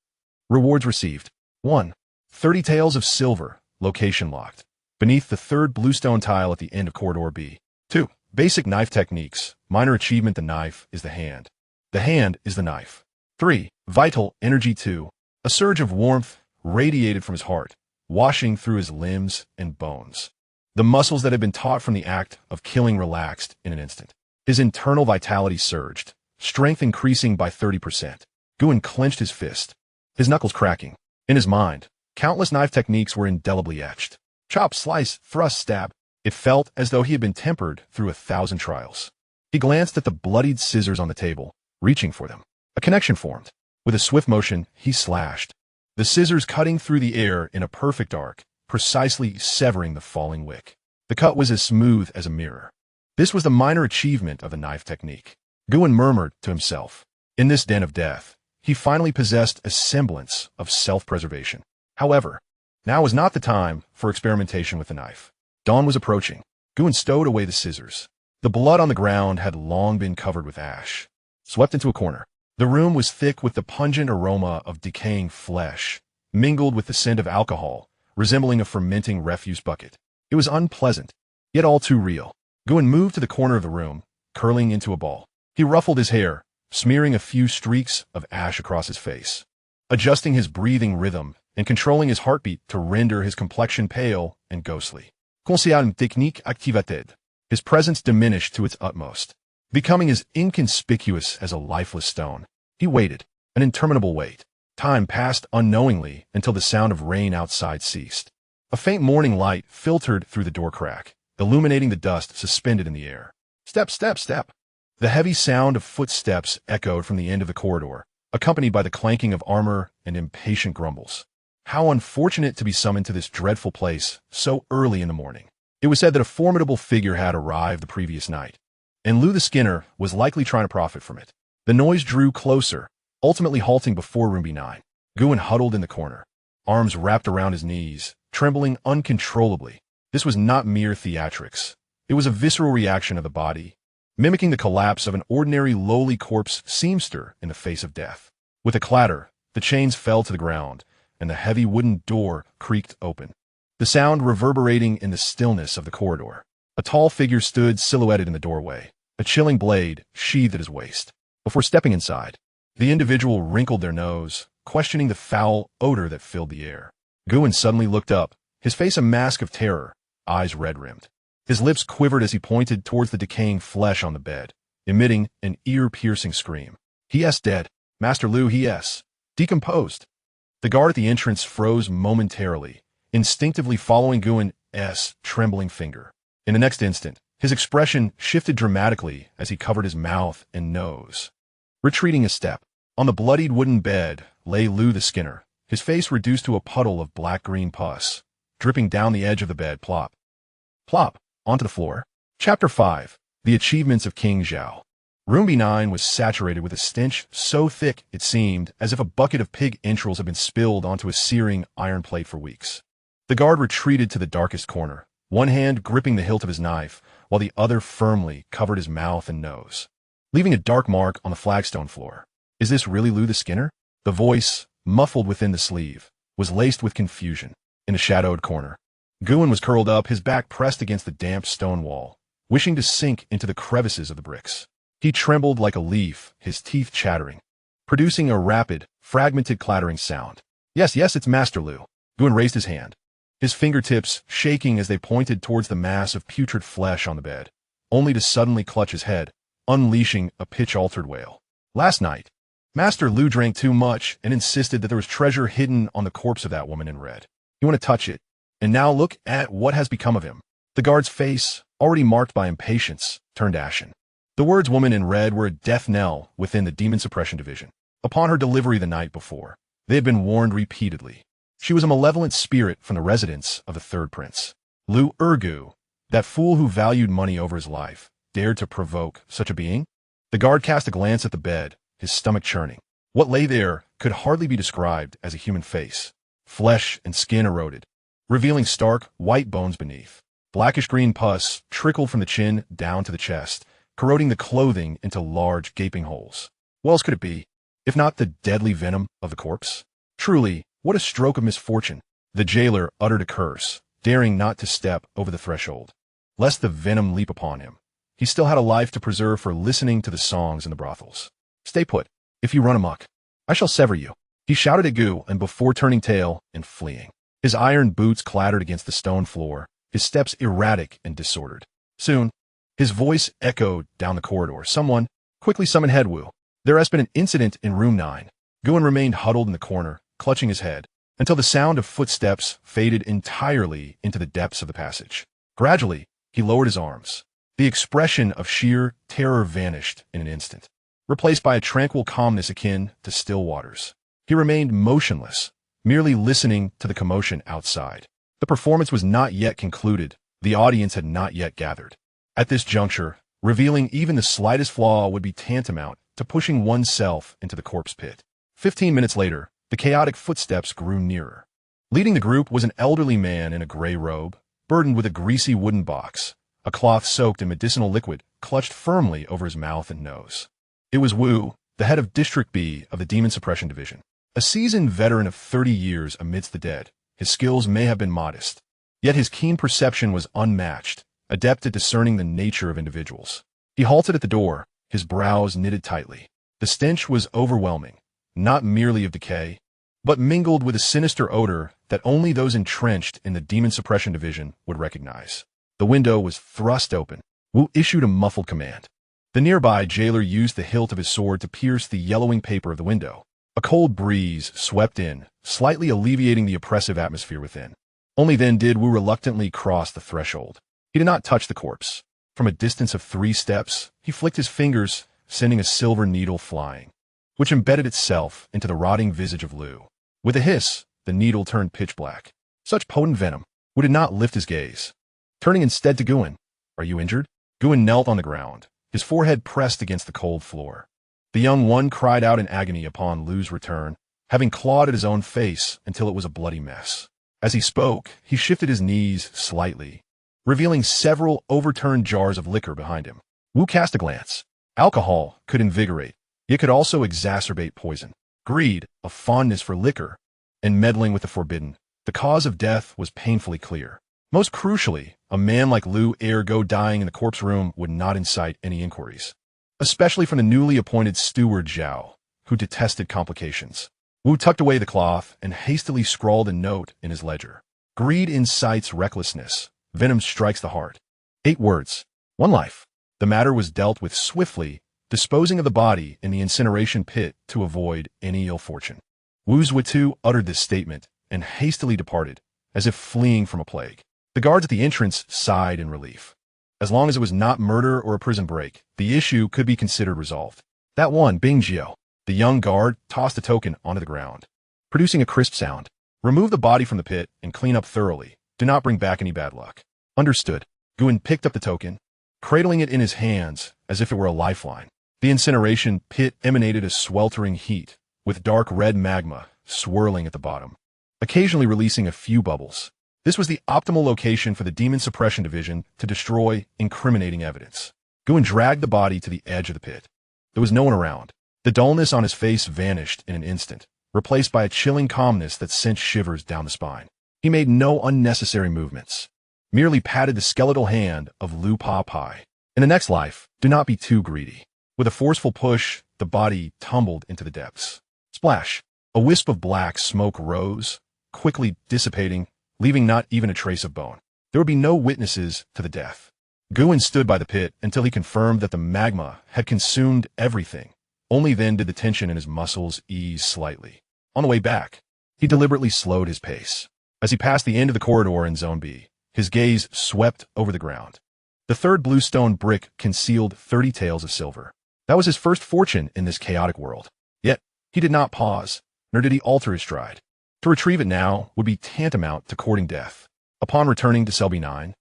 Rewards received. 1. 30 taels of silver, location locked, beneath the third bluestone tile at the end of Corridor B. 2. Basic knife techniques. Minor achievement: the knife is the hand. The hand is the knife. 3. Vital energy 2. A surge of warmth radiated from his heart, washing through his limbs and bones. The muscles that had been taut from the act of killing relaxed in an instant. His internal vitality surged, strength increasing by 30%. Guin clenched his fist, his knuckles cracking. In his mind, countless knife techniques were indelibly etched. Chop, slice, thrust, stab. It felt as though he had been tempered through 1,000 trials. He glanced at the bloodied scissors on the table, reaching for them. A connection formed. With a swift motion, he slashed, the scissors cutting through the air in a perfect arc, precisely severing the falling wick. The cut was as smooth as a mirror. This was the minor achievement of the knife technique. Guin murmured to himself, In this den of death, he finally possessed a semblance of self-preservation. However, now was not the time for experimentation with the knife. Dawn was approaching. Guin stowed away the scissors. The blood on the ground had long been covered with ash. Swept into a corner. The room was thick with the pungent aroma of decaying flesh, mingled with the scent of alcohol, resembling a fermenting refuse bucket. It was unpleasant, yet all too real. Guin moved to the corner of the room, curling into a ball. He ruffled his hair, smearing a few streaks of ash across his face, adjusting his breathing rhythm and controlling his heartbeat to render his complexion pale and ghostly. Conscience technique activated. His presence diminished to its utmost, becoming as inconspicuous as a lifeless stone. He waited, an interminable wait. Time passed unknowingly until the sound of rain outside ceased. A faint morning light filtered through the door crack, illuminating the dust suspended in the air. Step, step, step. The heavy sound of footsteps echoed from the end of the corridor, accompanied by the clanking of armor and impatient grumbles. How unfortunate to be summoned to this dreadful place so early in the morning. It was said that a formidable figure had arrived the previous night, and Lou the Skinner was likely trying to profit from it. The noise drew closer, ultimately halting before room B9. Guin huddled in the corner, arms wrapped around his knees, trembling uncontrollably. This was not mere theatrics. It was a visceral reaction of the body, mimicking the collapse of an ordinary lowly corpse seamster in the face of death. With a clatter, the chains fell to the ground, and the heavy wooden door creaked open, the sound reverberating in the stillness of the corridor. A tall figure stood silhouetted in the doorway, a chilling blade sheathed at his waist. Before stepping inside, the individual wrinkled their nose, questioning the foul odor that filled the air. Guin suddenly looked up, his face a mask of terror, eyes red-rimmed. His lips quivered as he pointed towards the decaying flesh on the bed, emitting an ear-piercing scream. "He is dead. Master Lu, he is decomposed." The guard at the entrance froze momentarily, instinctively following Guin's trembling finger. In the next instant, his expression shifted dramatically as he covered his mouth and nose. Retreating a step, on the bloodied wooden bed lay Lou the Skinner, his face reduced to a puddle of black-green pus, dripping down the edge of the bed. Plop. Plop. Onto the floor. Chapter 5. The Achievements of King Zhao. Room B9 was saturated with a stench so thick it seemed as if a bucket of pig entrails had been spilled onto a searing iron plate for weeks. The guard retreated to the darkest corner, one hand gripping the hilt of his knife, while the other firmly covered his mouth and nose, leaving a dark mark on the flagstone floor. "Is this really Lou the Skinner?" The voice, muffled within the sleeve, was laced with confusion. In the shadowed corner, Guin was curled up, his back pressed against the damp stone wall, wishing to sink into the crevices of the bricks. He trembled like a leaf, his teeth chattering, producing a rapid, fragmented clattering sound. Yes, it's Master Lu." Guin raised his hand, his fingertips shaking as they pointed towards the mass of putrid flesh on the bed, only to suddenly clutch his head, unleashing a pitch-altered wail. "Last night, Master Lu drank too much and insisted that there was treasure hidden on the corpse of that woman in red. He wanted to touch it, and now look at what has become of him." The guard's face, already marked by impatience, turned ashen. The words "woman in red" were a death knell within the Demon Suppression Division. Upon her delivery the night before, they had been warned repeatedly. She was a malevolent spirit from the residence of the Third Prince. Lu Urgu, that fool who valued money over his life, dared to provoke such a being? The guard cast a glance at the bed, his stomach churning. What lay there could hardly be described as a human face. Flesh and skin eroded, revealing stark, white bones beneath. Blackish-green pus trickled from the chin down to the chest, corroding the clothing into large, gaping holes. What else could it be, if not the deadly venom of the corpse? Truly, what a stroke of misfortune. The jailer uttered a curse, daring not to step over the threshold, lest the venom leap upon him. He still had a life to preserve for listening to the songs in the brothels. "Stay put. If you run amok, I shall sever you," he shouted at Gu, and before turning tail and fleeing, his iron boots clattered against the stone floor, his steps erratic and disordered. Soon, his voice echoed down the corridor. "Someone, quickly summon Headwu. There has been an incident in room 9. Guin remained huddled in the corner, clutching his head, until the sound of footsteps faded entirely into the depths of the passage. Gradually, he lowered his arms. The expression of sheer terror vanished in an instant, replaced by a tranquil calmness akin to still waters. He remained motionless, merely listening to the commotion outside. The performance was not yet concluded. The audience had not yet gathered. At this juncture, revealing even the slightest flaw would be tantamount to pushing oneself into the corpse pit. 15 minutes later, the chaotic footsteps grew nearer. Leading the group was an elderly man in a gray robe, burdened with a greasy wooden box, a cloth soaked in medicinal liquid clutched firmly over his mouth and nose. It was Wu, the head of District B of the Demon Suppression Division. A seasoned veteran of 30 years amidst the dead, his skills may have been modest, yet his keen perception was unmatched, adept at discerning the nature of individuals. He halted at the door, his brows knitted tightly. The stench was overwhelming, not merely of decay, but mingled with a sinister odor that only those entrenched in the Demon Suppression Division would recognize. The window was thrust open. Wu issued a muffled command. The nearby jailer used the hilt of his sword to pierce the yellowing paper of the window. A cold breeze swept in, slightly alleviating the oppressive atmosphere within. Only then did Wu reluctantly cross the threshold. He did not touch the corpse. From a distance of 3 steps, he flicked his fingers, sending a silver needle flying, which embedded itself into the rotting visage of Lu. With a hiss, the needle turned pitch black. Such potent venom. Wu did not lift his gaze. Turning instead to Guan. "Are you injured?" Guan knelt on the ground, his forehead pressed against the cold floor. The young one cried out in agony upon Lu's return, having clawed at his own face until it was a bloody mess. As he spoke, he shifted his knees slightly, revealing several overturned jars of liquor behind him. Wu cast a glance. Alcohol could invigorate, yet could also exacerbate poison. Greed, a fondness for liquor, and meddling with the forbidden. The cause of death was painfully clear. Most crucially, a man like Lu ergo dying in the corpse room would not incite any inquiries, especially from the newly appointed steward Zhao, who detested complications. Wu tucked away the cloth and hastily scrawled a note in his ledger. Greed incites recklessness. Venom strikes the heart. 8 words. 1 life. The matter was dealt with swiftly, disposing of the body in the incineration pit to avoid any ill fortune. Wu Zhuitu uttered this statement and hastily departed, as if fleeing from a plague. The guards at the entrance sighed in relief. As long as it was not murder or a prison break, the issue could be considered resolved. That one, Bingjiao. The young guard tossed the token onto the ground, producing a crisp sound. Remove the body from the pit and clean up thoroughly. Do not bring back any bad luck. Understood. Guan picked up the token, cradling it in his hands as if it were a lifeline. The incineration pit emanated a sweltering heat, with dark red magma swirling at the bottom, occasionally releasing a few bubbles. This was the optimal location for the Demon Suppression Division to destroy incriminating evidence. Guan dragged the body to the edge of the pit. There was no one around. The dullness on his face vanished in an instant, replaced by a chilling calmness that sent shivers down the spine. He made no unnecessary movements, merely patted the skeletal hand of Lu Pa Pai. In the next life, do not be too greedy. With a forceful push, the body tumbled into the depths. Splash! A wisp of black smoke rose, quickly dissipating, leaving not even a trace of bone. There would be no witnesses to the death. Guan stood by the pit until he confirmed that the magma had consumed everything. Only then did the tension in his muscles ease slightly. On the way back, he deliberately slowed his pace. As he passed the end of the corridor in Zone B, his gaze swept over the ground. The 3rd bluestone brick concealed 30 taels of silver. That was his first fortune in this chaotic world. Yet, he did not pause, nor did he alter his stride. To retrieve it now would be tantamount to courting death. Upon returning to cell B9,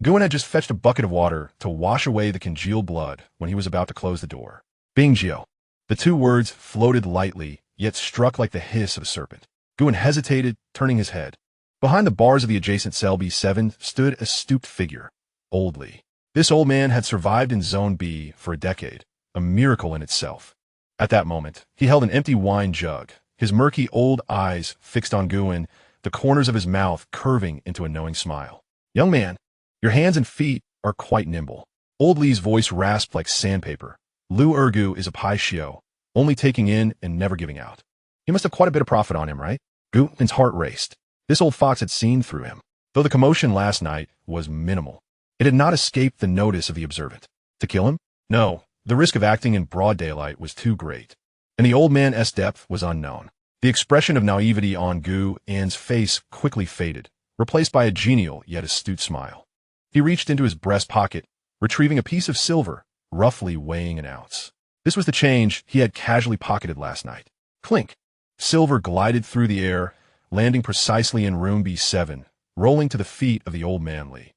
Guan had just fetched a bucket of water to wash away the congealed blood when he was about to close the door. Bingjiao. The 2 words floated lightly, yet struck like the hiss of a serpent. Guan hesitated, turning his head. Behind the bars of the adjacent cell B7 stood a stooped figure, Old Li. This old man had survived in Zone B for a decade, a miracle in itself. At that moment, he held an empty wine jug, his murky old eyes fixed on Guan, the corners of his mouth curving into a knowing smile. "Young man, your hands and feet are quite nimble." Old Li's voice rasped like sandpaper. "Lu Ergu is a Pai Xiao, only taking in and never giving out. He must have quite a bit of profit on him, right?" Guan's heart raced. This old fox had seen through him. Though the commotion last night was minimal, it had not escaped the notice of the observant. To kill him? No, the risk of acting in broad daylight was too great, and the old man's depth was unknown. The expression of naivety on Guan's face quickly faded, replaced by a genial yet astute smile. He reached into his breast pocket, retrieving a piece of silver, roughly weighing an ounce. This was the change he had casually pocketed last night. Clink! Silver glided through the air, landing precisely in room B7, rolling to the feet of the old man Li.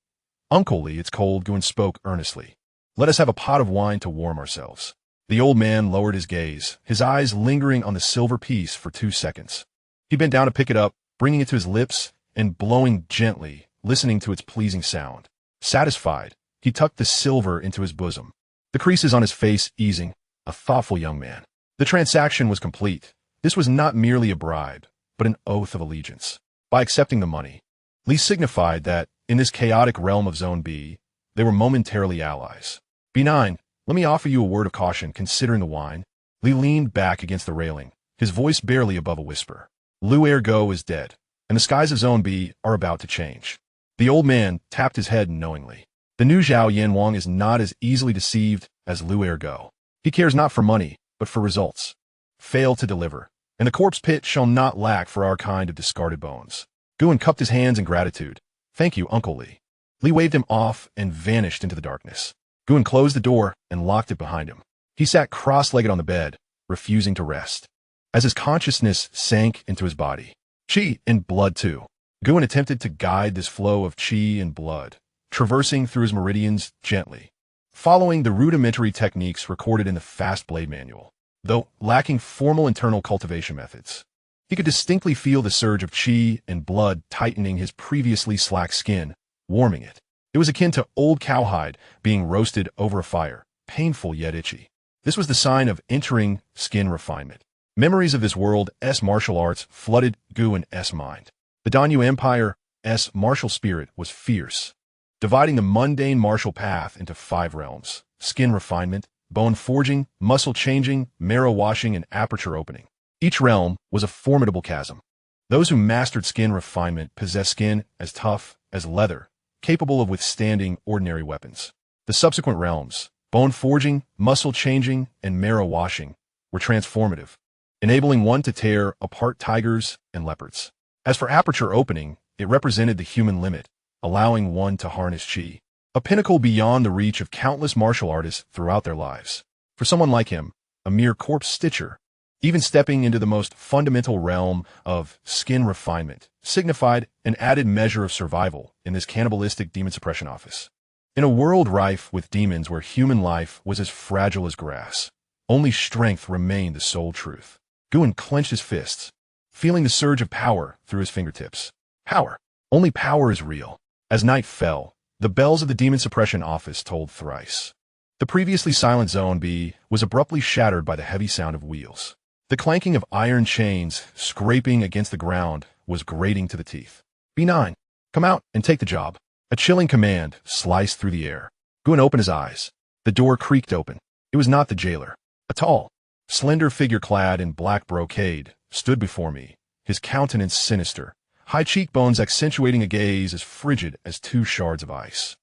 "Uncle Li, it's cold," Guan spoke earnestly. "Let us have a pot of wine to warm ourselves." The old man lowered his gaze, his eyes lingering on the silver piece for 2 seconds. He bent down to pick it up, bringing it to his lips and blowing gently, listening to its pleasing sound. Satisfied, he tucked the silver into his bosom, the creases on his face easing, a thoughtful young man. The transaction was complete. This was not merely a bribe, but an oath of allegiance. By accepting the money, Li signified that, in this chaotic realm of Zone B, they were momentarily allies. B9, let me offer you a word of caution considering the wine. Li leaned back against the railing, his voice barely above a whisper. Lu Ergo is dead, and the skies of Zone B are about to change. The old man tapped his head knowingly. The new Zhao Yanwang is not as easily deceived as Lu Ergo. He cares not for money, but for results. Fail to deliver, and the corpse pit shall not lack for our kind of discarded bones. Guan cupped his hands in gratitude. Thank you, Uncle Li. Li waved him off and vanished into the darkness. Guan closed the door and locked it behind him. He sat cross-legged on the bed, refusing to rest. As his consciousness sank into his body, qi and blood too, Guan attempted to guide this flow of qi and blood, traversing through his meridians gently, following the rudimentary techniques recorded in the Fast Blade Manual. Though lacking formal internal cultivation methods, he could distinctly feel the surge of qi and blood tightening his previously slack skin, warming it. It was akin to old cowhide being roasted over a fire, painful yet itchy. This was the sign of entering skin refinement. Memories of this world's martial arts flooded Guan's mind. The Danyu Empire's martial spirit was fierce, dividing the mundane martial path into 5 realms: skin refinement, bone forging, muscle changing, marrow washing, and aperture opening. Each realm was a formidable chasm. Those who mastered skin refinement possessed skin as tough as leather, capable of withstanding ordinary weapons. The subsequent realms, bone forging, muscle changing, and marrow washing, were transformative, enabling one to tear apart tigers and leopards. As for aperture opening, it represented the human limit, allowing one to harness qi, a pinnacle beyond the reach of countless martial artists throughout their lives. For someone like him, a mere corpse stitcher, even stepping into the most fundamental realm of skin refinement signified an added measure of survival in this cannibalistic demon suppression office. In a world rife with demons where human life was as fragile as grass, only strength remained the sole truth. Guan clenched his fists, feeling the surge of power through his fingertips. Power. Only power is real. As night fell, the bells of the demon suppression office tolled thrice. The previously silent Zone B was abruptly shattered by the heavy sound of wheels. The clanking of iron chains scraping against the ground was grating to the teeth. B9, come out and take the job. A chilling command sliced through the air. Guan opened his eyes. The door creaked open. It was not the jailer. A tall, slender figure clad in black brocade stood before me, his countenance sinister, high cheekbones accentuating a gaze as frigid as 2 shards of ice.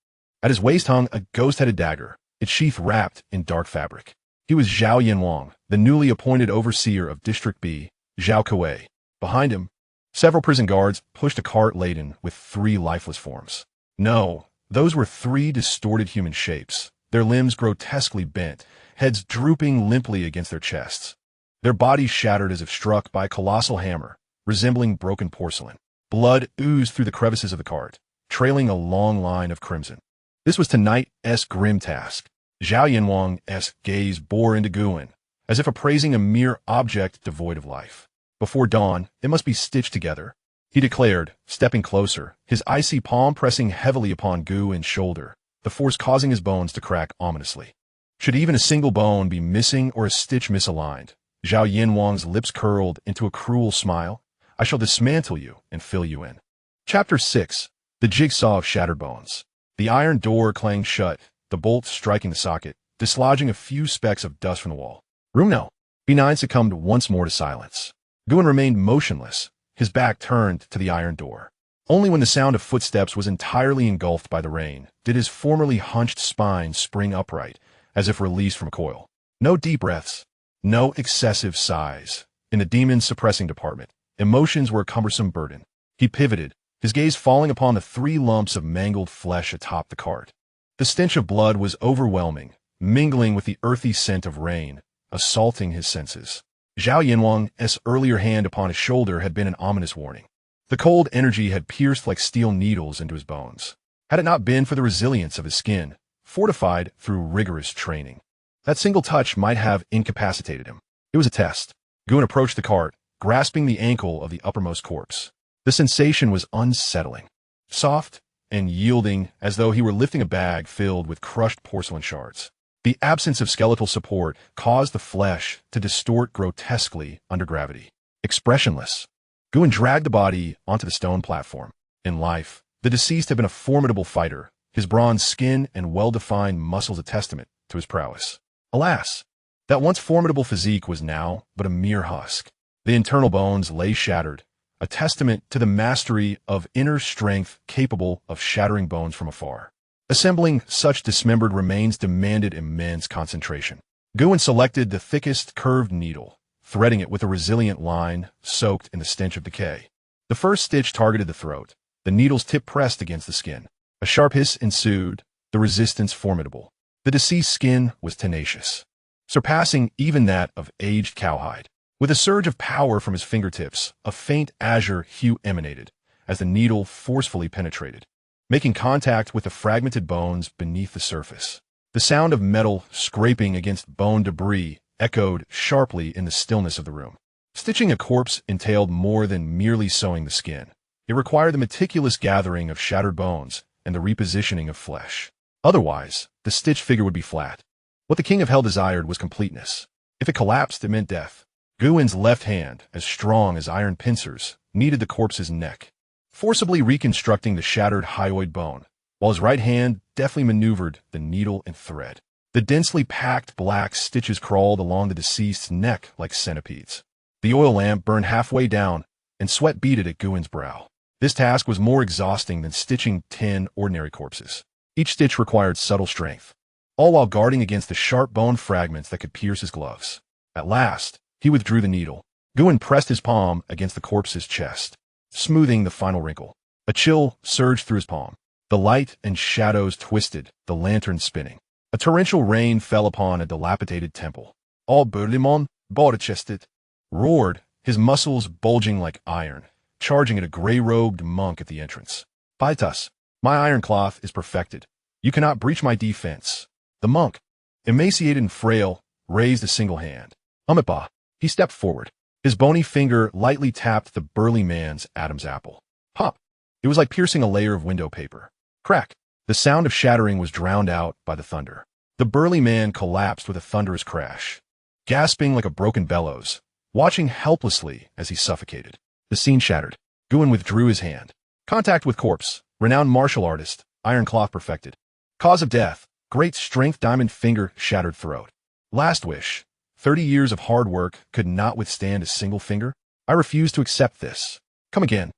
At his waist hung a ghost-headed dagger, its sheath wrapped in dark fabric. He was Zhao Yanwang, the newly appointed overseer of District B, Zhao Kuei. Behind him, several prison guards pushed a cart laden with 3 lifeless forms. No, those were 3 distorted human shapes, their limbs grotesquely bent, heads drooping limply against their chests. Their bodies shattered as if struck by a colossal hammer, resembling broken porcelain. Blood oozed through the crevices of the cart, trailing a long line of crimson. This was tonight's grim task. Zhao Yanwang's gaze bore into Guan, as if appraising a mere object devoid of life. Before dawn, it must be stitched together, he declared, stepping closer, his icy palm pressing heavily upon Guan's shoulder, the force causing his bones to crack ominously. Should even a single bone be missing or a stitch misaligned, Zhao Yanwang's lips curled into a cruel smile. I shall dismantle you and fill you in. Chapter 6. The Jigsaw of Shattered Bones. The iron door clanged shut, the bolt striking the socket, dislodging a few specks of dust from the wall. Room no. B9 succumbed once more to silence. Guan remained motionless, his back turned to the iron door. Only when the sound of footsteps was entirely engulfed by the rain did his formerly hunched spine spring upright, as if released from a coil. No deep breaths, no excessive sighs. In the demon suppressing department, emotions were a cumbersome burden. He pivoted, his gaze falling upon the 3 lumps of mangled flesh atop the cart. The stench of blood was overwhelming, mingling with the earthy scent of rain, assaulting his senses. Zhao Yanwang's earlier hand upon his shoulder had been an ominous warning. The cold energy had pierced like steel needles into his bones. Had it not been for the resilience of his skin, fortified through rigorous training, That single touch might have incapacitated him. It was a test. Guin approached the cart, grasping the ankle of the uppermost corpse. The sensation was unsettling, soft and yielding, as though he were lifting a bag filled with crushed porcelain shards. The absence of skeletal support caused the flesh to distort grotesquely under gravity. Expressionless, Guin dragged the body onto the stone platform. In life, the deceased had been a formidable fighter, his bronze skin and well-defined muscles a testament to his prowess. Alas, that once formidable physique was now but a mere husk. The internal bones lay shattered, a testament to the mastery of inner strength capable of shattering bones from afar. Assembling such dismembered remains demanded immense concentration. Guin selected the thickest curved needle, threading it with a resilient line soaked in the stench of decay. The first stitch targeted the throat, the needle's tip pressed against the skin. A sharp hiss ensued, the resistance formidable. The deceased's skin was tenacious, surpassing even that of aged cowhide. With a surge of power from his fingertips, a faint azure hue emanated as the needle forcefully penetrated, making contact with the fragmented bones beneath the surface. The sound of metal scraping against bone debris echoed sharply in the stillness of the room. Stitching a corpse entailed more than merely sewing the skin. It required the meticulous gathering of shattered bones and the repositioning of flesh. Otherwise, the stitched figure would be flat. What the king of hell desired was completeness. If it collapsed, it meant death. Guin's left hand, as strong as iron pincers, kneaded the corpse's neck, forcibly reconstructing the shattered hyoid bone, while his right hand deftly maneuvered the needle and thread. The densely packed black stitches crawled along the deceased's neck like centipedes. The oil lamp burned halfway down, and sweat beaded at Guin's brow. This task was more exhausting than stitching 10 ordinary corpses. Each stitch required subtle strength, all while guarding against the sharp bone fragments that could pierce his gloves. At last, he withdrew the needle. Guin pressed his palm against the corpse's chest, smoothing the final wrinkle. A chill surged through his palm. The light and shadows twisted, the lantern spinning. A torrential rain fell upon a dilapidated temple. All Burlimon, bare-chested, roared, his muscles bulging like iron, charging at a gray-robed monk at the entrance. Paitas, my iron cloth is perfected. You cannot breach my defense. The monk, emaciated and frail, raised a single hand. Umipa. He stepped forward. His bony finger lightly tapped the burly man's Adam's apple. Pop! It was like piercing a layer of window paper. Crack! The sound of shattering was drowned out by the thunder. The burly man collapsed with a thunderous crash, gasping like a broken bellows, watching helplessly as he suffocated. The scene shattered. Guin withdrew his hand. Contact with corpse. Renowned martial artist. Iron cloth perfected. Cause of death. Great strength diamond finger shattered throat. Last wish. 30 years of hard work could not withstand a single finger. I refuse to accept this. Come again.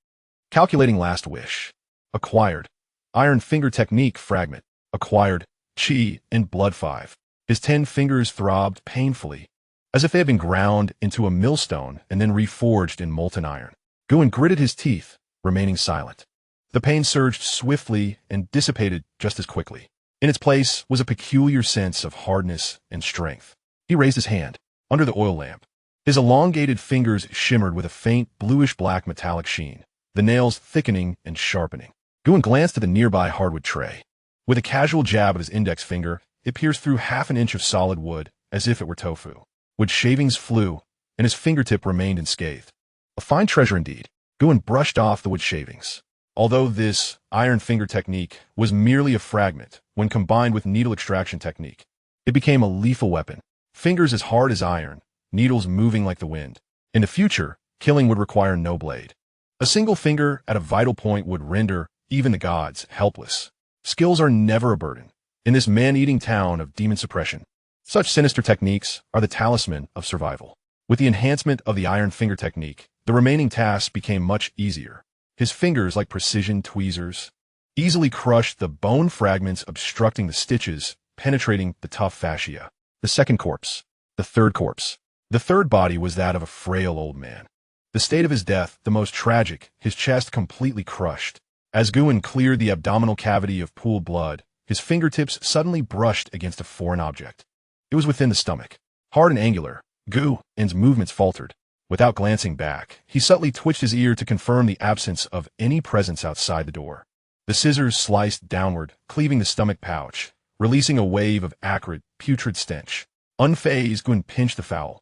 Calculating last wish. Acquired. Iron finger technique fragment. Acquired. Chi and blood 5. His 10 fingers throbbed painfully, as if they had been ground into a millstone and then reforged in molten iron. Guin gritted his teeth, remaining silent. The pain surged swiftly and dissipated just as quickly. In its place was a peculiar sense of hardness and strength. He raised his hand, under the oil lamp. His elongated fingers shimmered with a faint bluish-black metallic sheen, the nails thickening and sharpening. Guin glanced at the nearby hardwood tray. With a casual jab of his index finger, it pierced through half an inch of solid wood, as if it were tofu. Wood shavings flew, and his fingertip remained unscathed. A fine treasure indeed. Guin brushed off the wood shavings. Although this iron finger technique was merely a fragment, when combined with needle extraction technique, it became a lethal weapon. Fingers as hard as iron, needles moving like the wind. In the future, killing would require no blade. A single finger at a vital point would render even the gods helpless. Skills are never a burden. In this man-eating town of demon suppression, such sinister techniques are the talisman of survival. With the enhancement of the iron finger technique, the remaining tasks became much easier. His fingers, like precision tweezers, easily crushed the bone fragments obstructing the stitches, penetrating the tough fascia. The second corpse. The third corpse. The third body was that of a frail old man. The state of his death, the most tragic, his chest completely crushed. As Guin cleared the abdominal cavity of pooled blood, his fingertips suddenly brushed against a foreign object. It was within the stomach. Hard and angular, Guin's movements faltered. Without glancing back, he subtly twitched his ear to confirm the absence of any presence outside the door. The scissors sliced downward, cleaving the stomach pouch, releasing a wave of acrid, putrid stench. Unfazed, Gwyn pinched the fowl,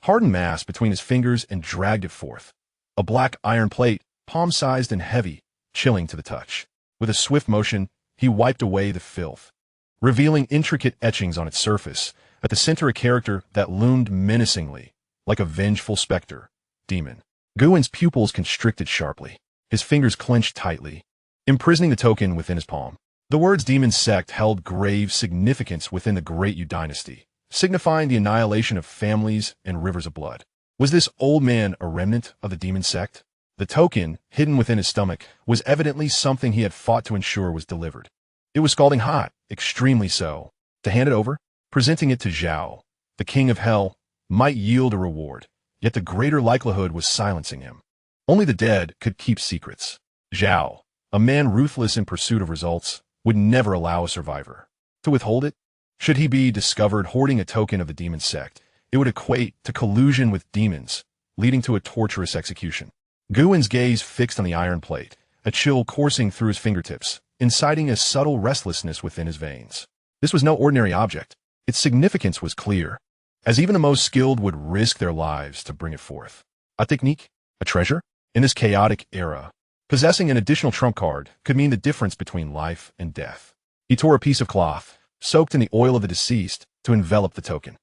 hardened mass between his fingers and dragged it forth. A black iron plate, palm-sized and heavy, chilling to the touch. With a swift motion, he wiped away the filth, revealing intricate etchings on its surface. At the center, a character that loomed menacingly, like a vengeful specter, demon. Gwyn's pupils constricted sharply, his fingers clenched tightly, imprisoning the token within his palm. The words demon sect held grave significance within the Great Yu dynasty, signifying the annihilation of families and rivers of blood. Was this old man a remnant of the demon sect? The token, hidden within his stomach, was evidently something he had fought to ensure was delivered. It was scalding hot, extremely so. To hand it over, presenting it to Xiao, the king of hell, might yield a reward, yet the greater likelihood was silencing him. Only the dead could keep secrets. Xiao, a man ruthless in pursuit of results, would never allow a survivor to withhold it. Should he be discovered hoarding a token of the demon sect, it would equate to collusion with demons, leading to a torturous execution. Gwyn's gaze fixed on the iron plate, a chill coursing through his fingertips, inciting a subtle restlessness within his veins. This was no ordinary object. Its significance was clear, as even the most skilled would risk their lives to bring it forth. A technique? A treasure? In this chaotic era, possessing an additional trump card could mean the difference between life and death. He tore a piece of cloth, soaked in the oil of the deceased, to envelop the token.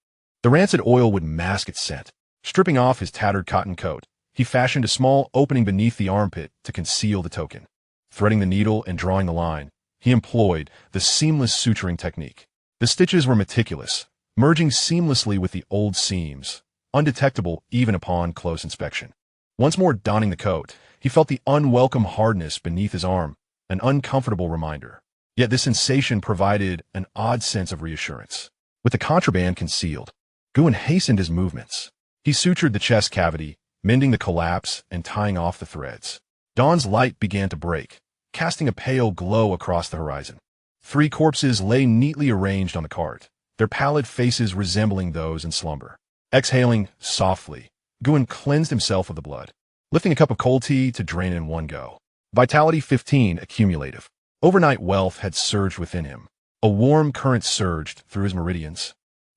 The rancid oil would mask its scent. Stripping off his tattered cotton coat, he fashioned a small opening beneath the armpit to conceal the token. Threading the needle and drawing the line, he employed the seamless suturing technique. The stitches were meticulous, merging seamlessly with the old seams, undetectable even upon close inspection. Once more donning the coat, he felt the unwelcome hardness beneath his arm, an uncomfortable reminder. Yet this sensation provided an odd sense of reassurance. With the contraband concealed, Gwyn hastened his movements. He sutured the chest cavity, mending the collapse and tying off the threads. Dawn's light began to break, casting a pale glow across the horizon. 3 corpses lay neatly arranged on the cart, their pallid faces resembling those in slumber. Exhaling softly, Gwyn cleansed himself of the blood, lifting a cup of cold tea to drain in one go. Vitality 15 accumulative. Overnight wealth had surged within him. A warm current surged through his meridians,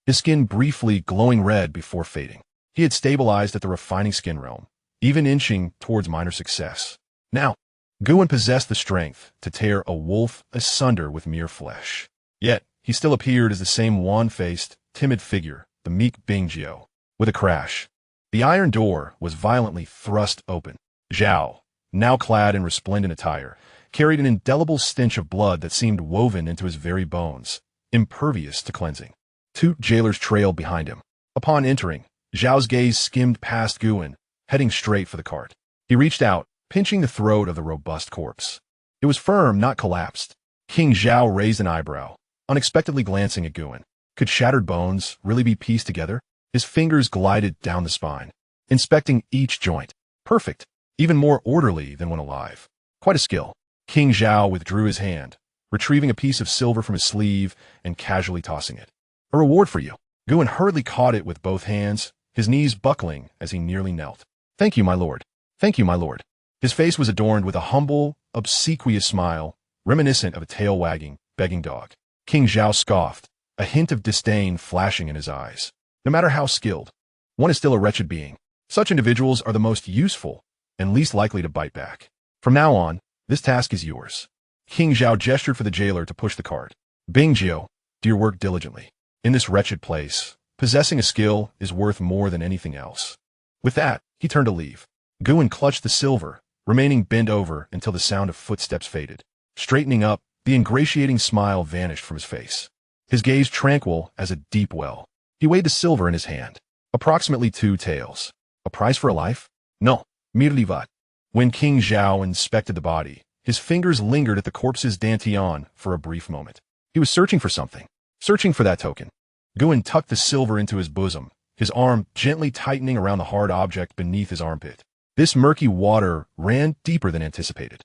his skin briefly glowing red before fading. He had stabilized at the refining skin realm, even inching towards minor success. Now, Gwyn possessed the strength to tear a wolf asunder with mere flesh. Yet, he still appeared as the same wan-faced, timid figure, the meek Bingjio. With a crash, the iron door was violently thrust open. Xiao, now clad in resplendent attire, carried an indelible stench of blood that seemed woven into his very bones, impervious to cleansing. 2 jailers trailed behind him. Upon entering, Xiao's gaze skimmed past Gwyn, heading straight for the cart. He reached out, pinching the throat of the robust corpse. It was firm, not collapsed. King Xiao raised an eyebrow, unexpectedly glancing at Gwyn. Could shattered bones really be pieced together? His fingers glided down the spine, inspecting each joint. Perfect, even more orderly than when alive. Quite a skill. King Xiao withdrew his hand, retrieving a piece of silver from his sleeve and casually tossing it. A reward for you. Gwyn hurriedly caught it with both hands, his knees buckling as he nearly knelt. Thank you, my lord. Thank you, my lord. His face was adorned with a humble, obsequious smile, reminiscent of a tail-wagging, begging dog. King Xiao scoffed, a hint of disdain flashing in his eyes. No matter how skilled, one is still a wretched being. Such individuals are the most useful and least likely to bite back. From now on, this task is yours. King Xiao gestured for the jailer to push the cart. Bingjio, do your work diligently. In this wretched place, possessing a skill is worth more than anything else. With that, he turned to leave. Gwyn clutched the silver, remaining bent over until the sound of footsteps faded. Straightening up, the ingratiating smile vanished from his face. His gaze tranquil as a deep well. He weighed the silver in his hand. Approximately 2 taels. A price for a life? No, mirlivat. When King Xiao inspected the body, his fingers lingered at the corpse's dantian for a brief moment. He was searching for something. Searching for that token. Gwyn tucked the silver into his bosom, his arm gently tightening around the hard object beneath his armpit. This murky water ran deeper than anticipated.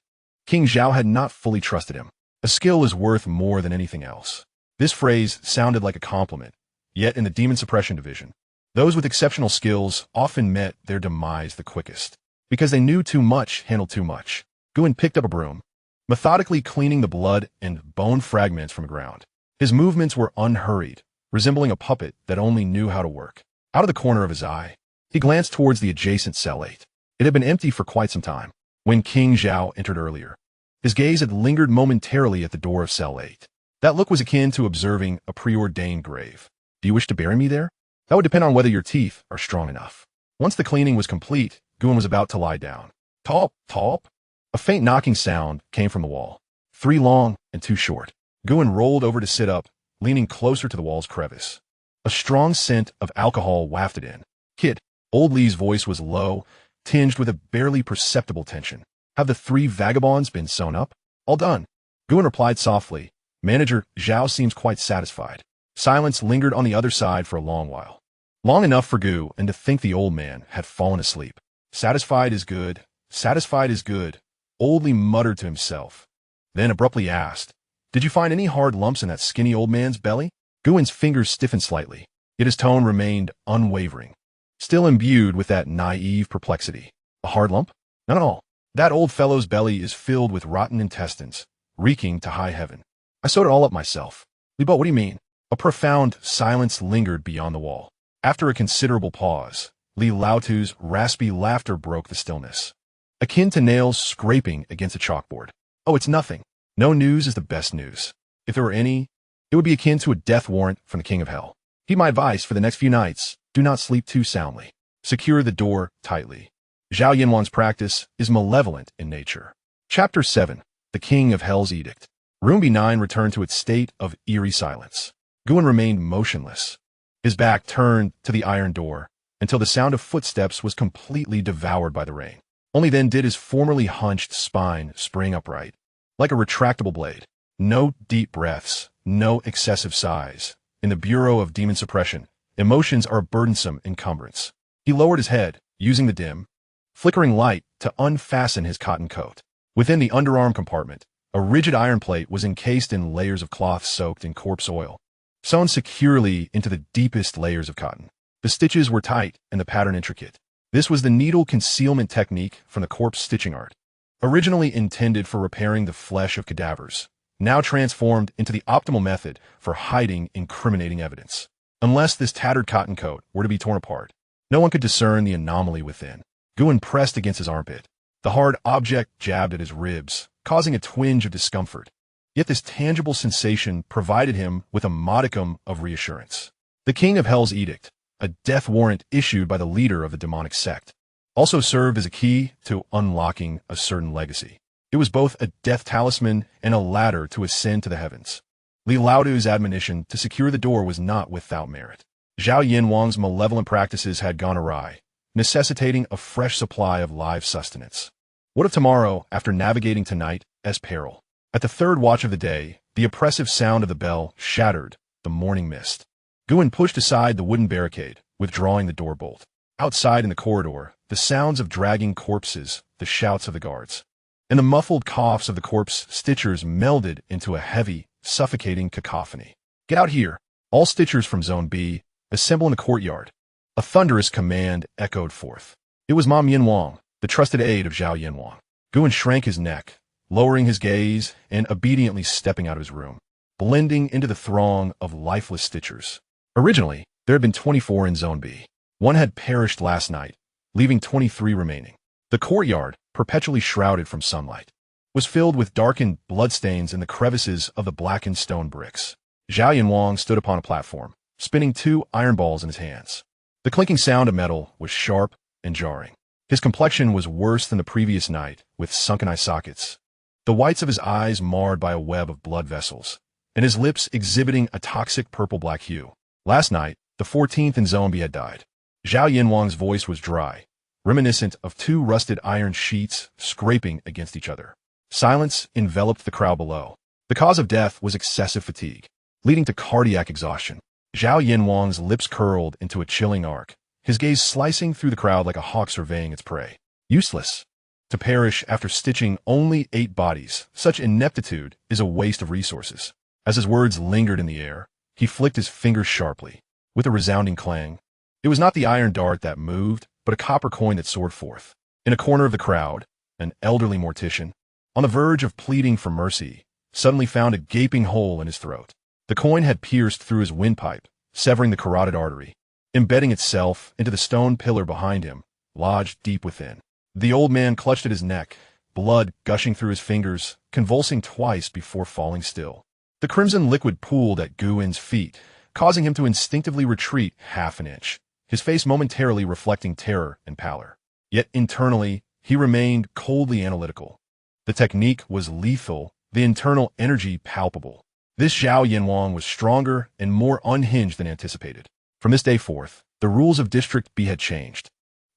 King Xiao had not fully trusted him. A skill is worth more than anything else. This phrase sounded like a compliment, yet in the Demon Suppression Division, those with exceptional skills often met their demise the quickest. Because they knew too much handled too much. Gwyn picked up a broom, methodically cleaning the blood and bone fragments from the ground. His movements were unhurried, resembling a puppet that only knew how to work. Out of the corner of his eye, he glanced towards the adjacent cell 8. It had been empty for quite some time. When King Zhao entered earlier, his gaze had lingered momentarily at the door of cell 8. That look was akin to observing a preordained grave. Do you wish to bury me there? That would depend on whether your teeth are strong enough. Once the cleaning was complete, Guan was about to lie down. Top, top. A faint knocking sound came from the wall. 3 long and 2 short. Guan rolled over to sit up, leaning closer to the wall's crevice. A strong scent of alcohol wafted in. Kid, old Li's voice was low, tinged with a barely perceptible tension. Have the 3 vagabonds been sewn up? All done. Guan replied softly. Manager Zhao seems quite satisfied. Silence lingered on the other side for a long while. Long enough for Gu and to think the old man had fallen asleep. Satisfied is good. Satisfied is good. Old Li muttered to himself. Then abruptly asked, Did you find any hard lumps in that skinny old man's belly? Guan's fingers stiffened slightly, yet his tone remained unwavering, still imbued with that naive perplexity. A hard lump? None at all. That old fellow's belly is filled with rotten intestines, reeking to high heaven. I sewed it all up myself. Li Bo, what do you mean? A profound silence lingered beyond the wall. After a considerable pause, Li Laotu's raspy laughter broke the stillness, akin to nails scraping against a chalkboard. Oh, it's nothing. No news is the best news. If there were any, it would be akin to a death warrant from the King of Hell. Heed my advice for the next few nights. Do not sleep too soundly. Secure the door tightly. Zhao Yanwan's practice is malevolent in nature. Chapter 7. The King of Hell's Edict. Room B9 returned to its state of eerie silence. Guan remained motionless, his back turned to the iron door, until the sound of footsteps was completely devoured by the rain. Only then did his formerly hunched spine spring upright, like a retractable blade. No deep breaths, no excessive sighs. In the Bureau of Demon Suppression, emotions are a burdensome encumbrance. He lowered his head, using the dim, flickering light to unfasten his cotton coat. Within the underarm compartment, a rigid iron plate was encased in layers of cloth soaked in corpse oil, sewn securely into the deepest layers of cotton. The stitches were tight and the pattern intricate. This was the needle concealment technique from the corpse stitching art, originally intended for repairing the flesh of cadavers, now transformed into the optimal method for hiding incriminating evidence. Unless this tattered cotton coat were to be torn apart, no one could discern the anomaly within. Guan pressed against his armpit. The hard object jabbed at his ribs, causing a twinge of discomfort. Yet this tangible sensation provided him with a modicum of reassurance. The King of Hell's Edict, a death warrant issued by the leader of the demonic sect, also served as a key to unlocking a certain legacy. It was both a death talisman and a ladder to ascend to the heavens. Li Laodu's admonition to secure the door was not without merit. Zhao Yanwang's malevolent practices had gone awry, necessitating a fresh supply of live sustenance. What of tomorrow after navigating tonight as peril? At the third watch of the day, the oppressive sound of the bell shattered the morning mist. Guan pushed aside the wooden barricade, withdrawing the door bolt. Outside in the corridor, the sounds of dragging corpses, the shouts of the guards, and the muffled coughs of the corpse stitchers melded into a heavy, suffocating cacophony. Get out here! All stitchers from Zone B, assemble in the courtyard. A thunderous command echoed forth. It was Mom Yanwang, the trusted aide of Zhao Yanwang. Guan shrank his neck, lowering his gaze and obediently stepping out of his room, blending into the throng of lifeless stitchers. Originally, there had been 24 in Zone B. One had perished last night, leaving 23 remaining. The courtyard, perpetually shrouded from sunlight, was filled with darkened bloodstains in the crevices of the blackened stone bricks. Zhao Yanwang stood upon a platform, spinning 2 iron balls in his hands. The clinking sound of metal was sharp and jarring. His complexion was worse than the previous night, with sunken eye sockets, the whites of his eyes marred by a web of blood vessels, and his lips exhibiting a toxic purple-black hue. Last night, the 14th in Zone B had died. Zhao Yanwang's voice was dry, reminiscent of 2 rusted iron sheets scraping against each other. Silence enveloped the crowd below. The cause of death was excessive fatigue, leading to cardiac exhaustion. Zhao Yanwang's lips curled into a chilling arc, his gaze slicing through the crowd like a hawk surveying its prey. Useless. To perish after stitching only 8 bodies, such ineptitude is a waste of resources. As his words lingered in the air, he flicked his fingers sharply, with a resounding clang. It was not the iron dart that moved, but a copper coin that soared forth. In a corner of the crowd, an elderly mortician, on the verge of pleading for mercy, suddenly found a gaping hole in his throat. The coin had pierced through his windpipe, severing the carotid artery, embedding itself into the stone pillar behind him, lodged deep within. The old man clutched at his neck, blood gushing through his fingers, convulsing twice before falling still. The crimson liquid pooled at Guin's feet, causing him to instinctively retreat half an inch, his face momentarily reflecting terror and pallor. Yet internally, he remained coldly analytical. The technique was lethal, the internal energy palpable. This Zhao Yanwang was stronger and more unhinged than anticipated. From this day forth, the rules of District B had changed.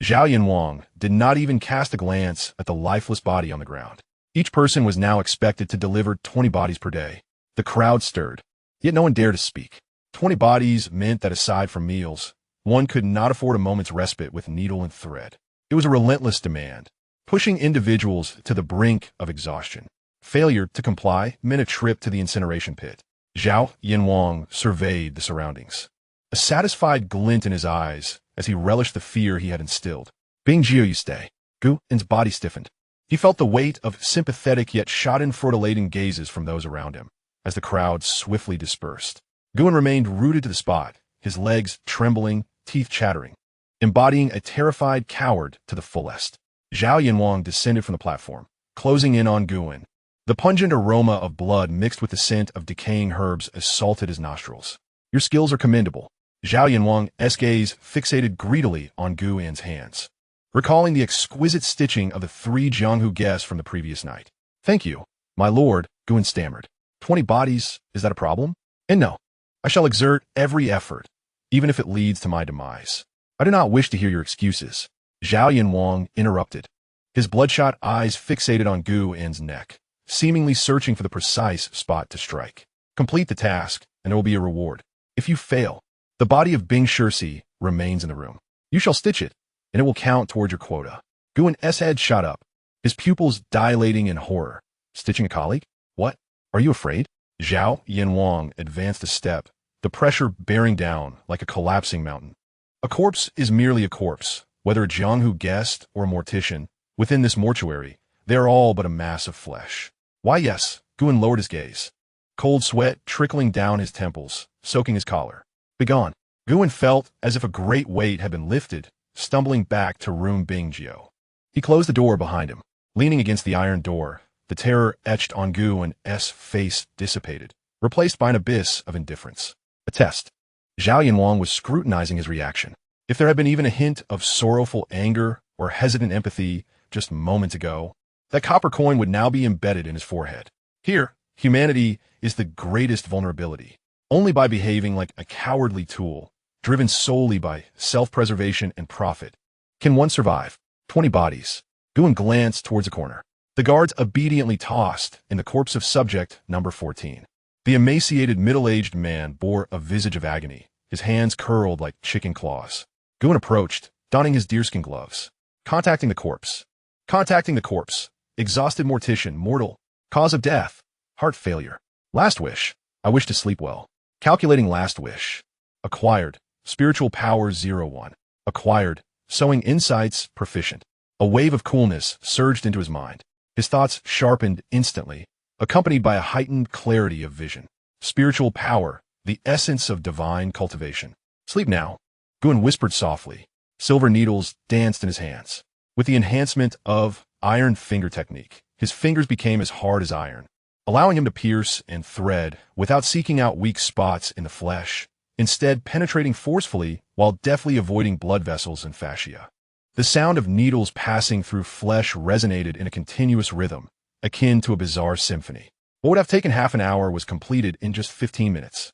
Zhao Yanwang did not even cast a glance at the lifeless body on the ground. Each person was now expected to deliver 20 bodies per day. The crowd stirred, yet no one dared to speak. 20 bodies meant that aside from meals, one could not afford a moment's respite with needle and thread. It was a relentless demand, pushing individuals to the brink of exhaustion. Failure to comply meant a trip to the incineration pit. Zhao Yanwang surveyed the surroundings, a satisfied glint in his eyes as he relished the fear he had instilled. Bing Jiu, you stay. Gu's body stiffened. He felt the weight of sympathetic yet schadenfreude-laden gazes from those around him as the crowd swiftly dispersed. Guin remained rooted to the spot, his legs trembling, teeth chattering, embodying a terrified coward to the fullest. Zhao Yanwang descended from the platform, closing in on Guin. The pungent aroma of blood mixed with the scent of decaying herbs assaulted his nostrils. Your skills are commendable. Zhao Yanwang's gaze fixated greedily on Guin's hands, recalling the exquisite stitching of the 3 Jianghu guests from the previous night. Thank you, my lord, Guin stammered. 20 bodies, is that a problem? And no, I shall exert every effort, even if it leads to my demise. I do not wish to hear your excuses. Zhao Yanwang interrupted, his bloodshot eyes fixated on Guin's neck, seemingly searching for the precise spot to strike. Complete the task, and there will be a reward. If you fail, the body of Bing Shirsi remains in the room. You shall stitch it, and it will count toward your quota. Guin's head shot up, his pupils dilating in horror. Stitching a colleague? What? Are you afraid? Zhao Yanwang advanced a step, the pressure bearing down like a collapsing mountain. A corpse is merely a corpse, whether a Jianghu guest or a mortician. Within this mortuary, they are all but a mass of flesh. Why, yes, Guin lowered his gaze, cold sweat trickling down his temples, soaking his collar. Begone. Guin felt as if a great weight had been lifted, stumbling back to room Bingjiu. He closed the door behind him. Leaning against the iron door, the terror etched on Guin's face dissipated, replaced by an abyss of indifference. A test. Zhao Yanwang was scrutinizing his reaction. If there had been even a hint of sorrowful anger or hesitant empathy just moments ago, that copper coin would now be embedded in his forehead. Here, humanity is the greatest vulnerability. Only by behaving like a cowardly tool, driven solely by self-preservation and profit, can one survive. 20 bodies. Guin glanced towards a corner. The guards obediently tossed in the corpse of subject number 14. The emaciated middle-aged man bore a visage of agony, his hands curled like chicken claws. Guin approached, donning his deerskin gloves. Contacting the corpse. Exhausted mortician, mortal. Cause of death. Heart failure. Last wish. I wish to sleep well. Calculating last wish. Acquired. Spiritual power 01. Acquired. Sowing insights proficient. A wave of coolness surged into his mind. His thoughts sharpened instantly, accompanied by a heightened clarity of vision. Spiritual power, the essence of divine cultivation. Sleep now. Guin whispered softly. Silver needles danced in his hands. With the enhancement of iron finger technique, his fingers became as hard as iron, allowing him to pierce and thread without seeking out weak spots in the flesh, instead penetrating forcefully while deftly avoiding blood vessels and fascia. The sound of needles passing through flesh resonated in a continuous rhythm, akin to a bizarre symphony. What would have taken half an hour was completed in just 15 minutes.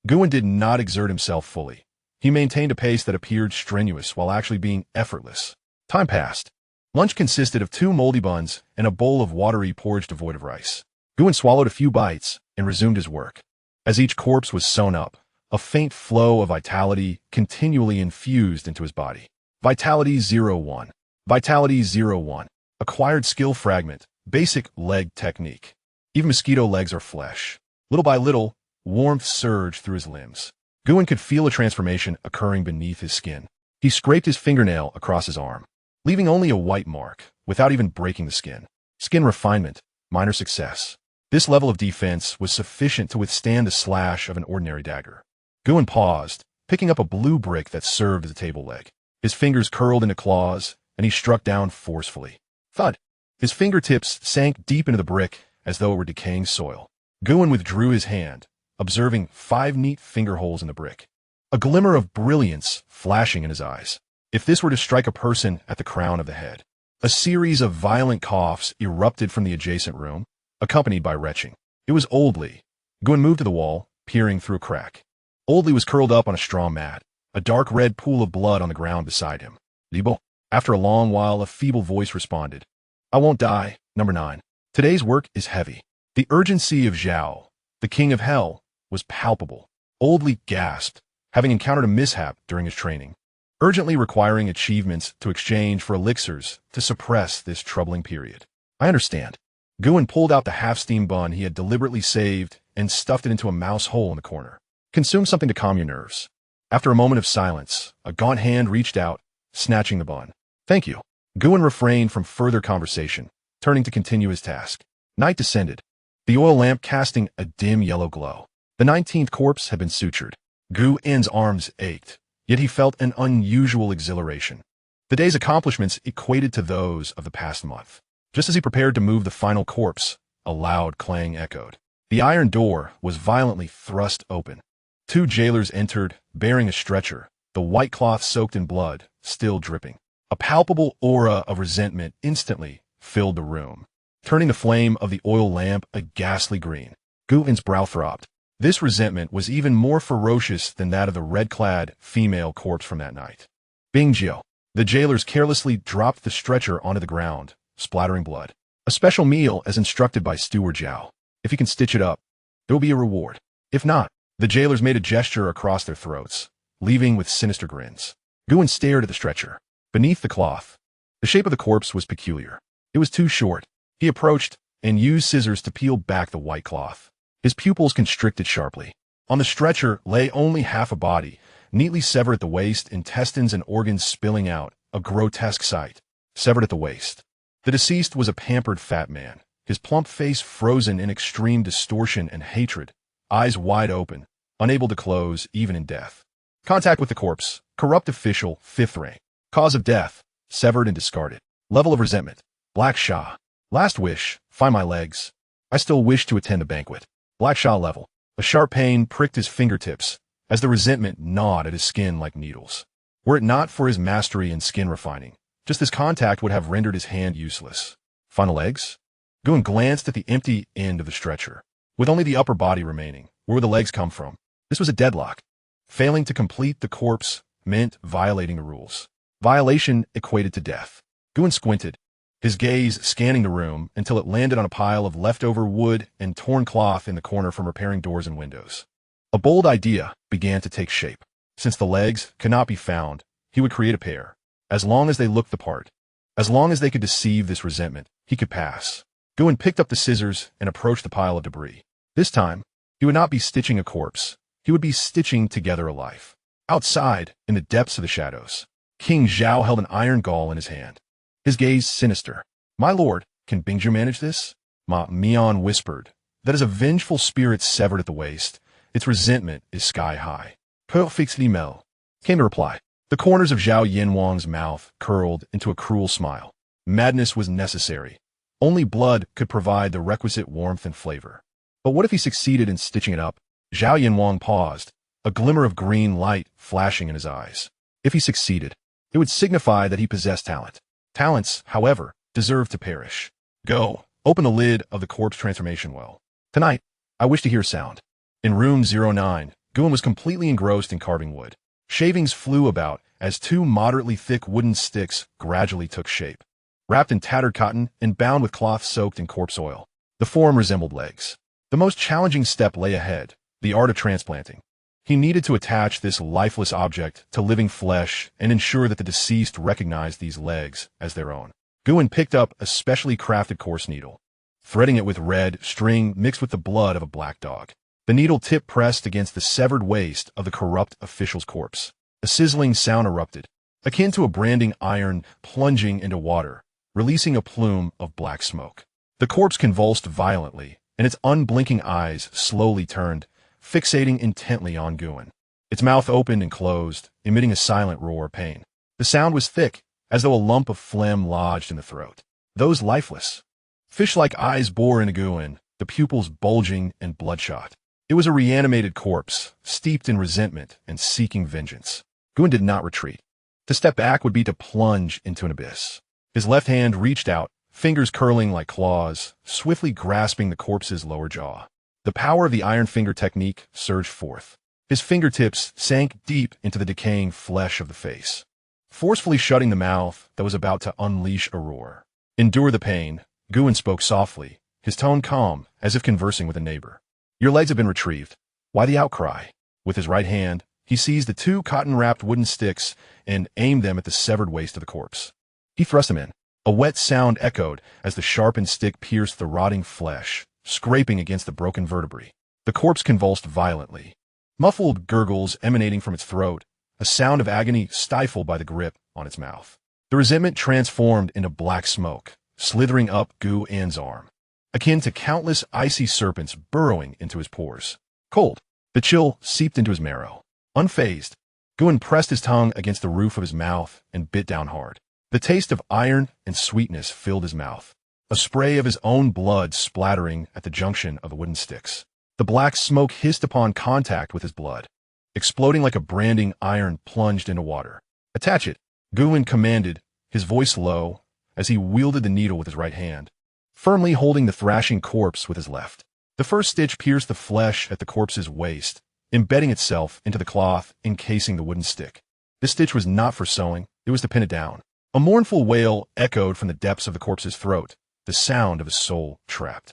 Guin did not exert himself fully. He maintained a pace that appeared strenuous while actually being effortless. Time passed. Lunch consisted of 2 moldy buns and a bowl of watery porridge devoid of rice. Guin swallowed a few bites and resumed his work. As each corpse was sewn up, a faint flow of vitality continually infused into his body. Vitality 01. Vitality 01. Acquired skill fragment. Basic leg technique. Even mosquito legs are flesh. Little by little, warmth surged through his limbs. Guin could feel a transformation occurring beneath his skin. He scraped his fingernail across his arm, leaving only a white mark, without even breaking the skin. Skin refinement. Minor success. This level of defense was sufficient to withstand the slash of an ordinary dagger. Guin paused, picking up a blue brick that served as a table leg. His fingers curled into claws, and he struck down forcefully. Thud! His fingertips sank deep into the brick as though it were decaying soil. Guin withdrew his hand, observing 5 neat finger holes in the brick. A glimmer of brilliance flashing in his eyes. If this were to strike a person at the crown of the head. A series of violent coughs erupted from the adjacent room, accompanied by retching. It was Oldly. Guin moved to the wall, peering through a crack. Oldly was curled up on a straw mat, a dark red pool of blood on the ground beside him. Libo. After a long while, a feeble voice responded. I won't die, number 9. Today's work is heavy. The urgency of Zhao, the king of hell, was palpable. Oldly gasped, having encountered a mishap during his training, urgently requiring achievements to exchange for elixirs to suppress this troubling period. I understand. Guin pulled out the half-steam bun he had deliberately saved and stuffed it into a mouse hole in the corner. Consume something to calm your nerves. After a moment of silence, a gaunt hand reached out, snatching the bun. Thank you. Guin refrained from further conversation, turning to continue his task. Night descended, the oil lamp casting a dim yellow glow. The 19th corpse had been sutured. Guin's arms ached, yet he felt an unusual exhilaration. The day's accomplishments equated to those of the past month. Just as he prepared to move the final corpse, a loud clang echoed. The iron door was violently thrust open. 2 jailers entered, bearing a stretcher, the white cloth soaked in blood, still dripping. A palpable aura of resentment instantly filled the room, turning the flame of the oil lamp a ghastly green. Guin's brow throbbed. This resentment was even more ferocious than that of the red-clad female corpse from that night. Bingjiu. The jailers carelessly dropped the stretcher onto the ground, splattering blood. A special meal as instructed by Steward Zhao. If you can stitch it up, there will be a reward. If not, the jailers made a gesture across their throats, leaving with sinister grins. Guin stared at the stretcher. Beneath the cloth, the shape of the corpse was peculiar. It was too short. He approached and used scissors to peel back the white cloth. His pupils constricted sharply. On the stretcher lay only half a body, neatly severed at the waist, intestines and organs spilling out, a grotesque sight. Severed at the waist. The deceased was a pampered fat man, his plump face frozen in extreme distortion and hatred, eyes wide open, unable to close even in death. Contact with the corpse, corrupt official, 5th rank. Cause of death, severed and discarded. Level of resentment, Black Sha. Last wish, find my legs. I still wish to attend the banquet. Black Sha level. A sharp pain pricked his fingertips as the resentment gnawed at his skin like needles. Were it not for his mastery in skin refining, just this contact would have rendered his hand useless. Final legs? Guin glanced at the empty end of the stretcher. With only the upper body remaining, where would the legs come from? This was a deadlock. Failing to complete the corpse meant violating the rules. Violation equated to death. Guin squinted, his gaze scanning the room until it landed on a pile of leftover wood and torn cloth in the corner from repairing doors and windows. A bold idea began to take shape. Since the legs could not be found, he would create a pair. As long as they looked the part, as long as they could deceive this resentment, he could pass. Guin picked up the scissors and approached the pile of debris. This time, he would not be stitching a corpse. He would be stitching together a life. Outside, in the depths of the shadows, King Zhao held an iron gall in his hand, his gaze sinister. My lord, can Bingjiu manage this? Ma Mian whispered. That is a vengeful spirit severed at the waist. Its resentment is sky high. Perfectly Mel came the reply. The corners of Zhao Yanwang's mouth curled into a cruel smile. Madness was necessary. Only blood could provide the requisite warmth and flavor. But what if he succeeded in stitching it up? Zhao Yanwang paused, a glimmer of green light flashing in his eyes. If he succeeded, it would signify that he possessed talent. Talents, however, deserve to perish. Go, open the lid of the corpse transformation well. Tonight, I wish to hear sound. In room 09, Guin was completely engrossed in carving wood. Shavings flew about as 2 moderately thick wooden sticks gradually took shape. Wrapped in tattered cotton and bound with cloth soaked in corpse oil, the form resembled legs. The most challenging step lay ahead, the art of transplanting. He needed to attach this lifeless object to living flesh and ensure that the deceased recognized these legs as their own. Guin picked up a specially crafted coarse needle, threading it with red string mixed with the blood of a black dog. The needle tip pressed against the severed waist of the corrupt official's corpse. A sizzling sound erupted, akin to a branding iron plunging into water, releasing a plume of black smoke. The corpse convulsed violently, and its unblinking eyes slowly turned, fixating intently on Guin. Its mouth opened and closed, emitting a silent roar of pain. The sound was thick, as though a lump of phlegm lodged in the throat. Those lifeless, fish-like eyes bore into Guin, the pupils bulging and bloodshot. It was a reanimated corpse, steeped in resentment and seeking vengeance. Guin did not retreat. To step back would be to plunge into an abyss. His left hand reached out, fingers curling like claws, swiftly grasping the corpse's lower jaw. The power of the iron finger technique surged forth. His fingertips sank deep into the decaying flesh of the face, forcefully shutting the mouth that was about to unleash a roar. Endure the pain, Guin spoke softly, his tone calm, as if conversing with a neighbor. Your legs have been retrieved. Why the outcry? With his right hand, he seized the 2 cotton-wrapped wooden sticks and aimed them at the severed waist of the corpse. He thrust them in. A wet sound echoed as the sharpened stick pierced the rotting flesh, scraping against the broken vertebrae. The corpse convulsed violently. Muffled gurgles emanating from its throat, a sound of agony stifled by the grip on its mouth. The resentment transformed into black smoke, slithering up Guin's arm, akin to countless icy serpents burrowing into his pores. Cold, the chill seeped into his marrow. Unfazed, Guin pressed his tongue against the roof of his mouth and bit down hard. The taste of iron and sweetness filled his mouth, a spray of his own blood splattering at the junction of the wooden sticks. The black smoke hissed upon contact with his blood, exploding like a branding iron plunged into water. Attach it, Guin commanded, his voice low, as he wielded the needle with his right hand, firmly holding the thrashing corpse with his left. The first stitch pierced the flesh at the corpse's waist, embedding itself into the cloth encasing the wooden stick. This stitch was not for sewing, it was to pin it down. A mournful wail echoed from the depths of the corpse's throat, the sound of his soul trapped.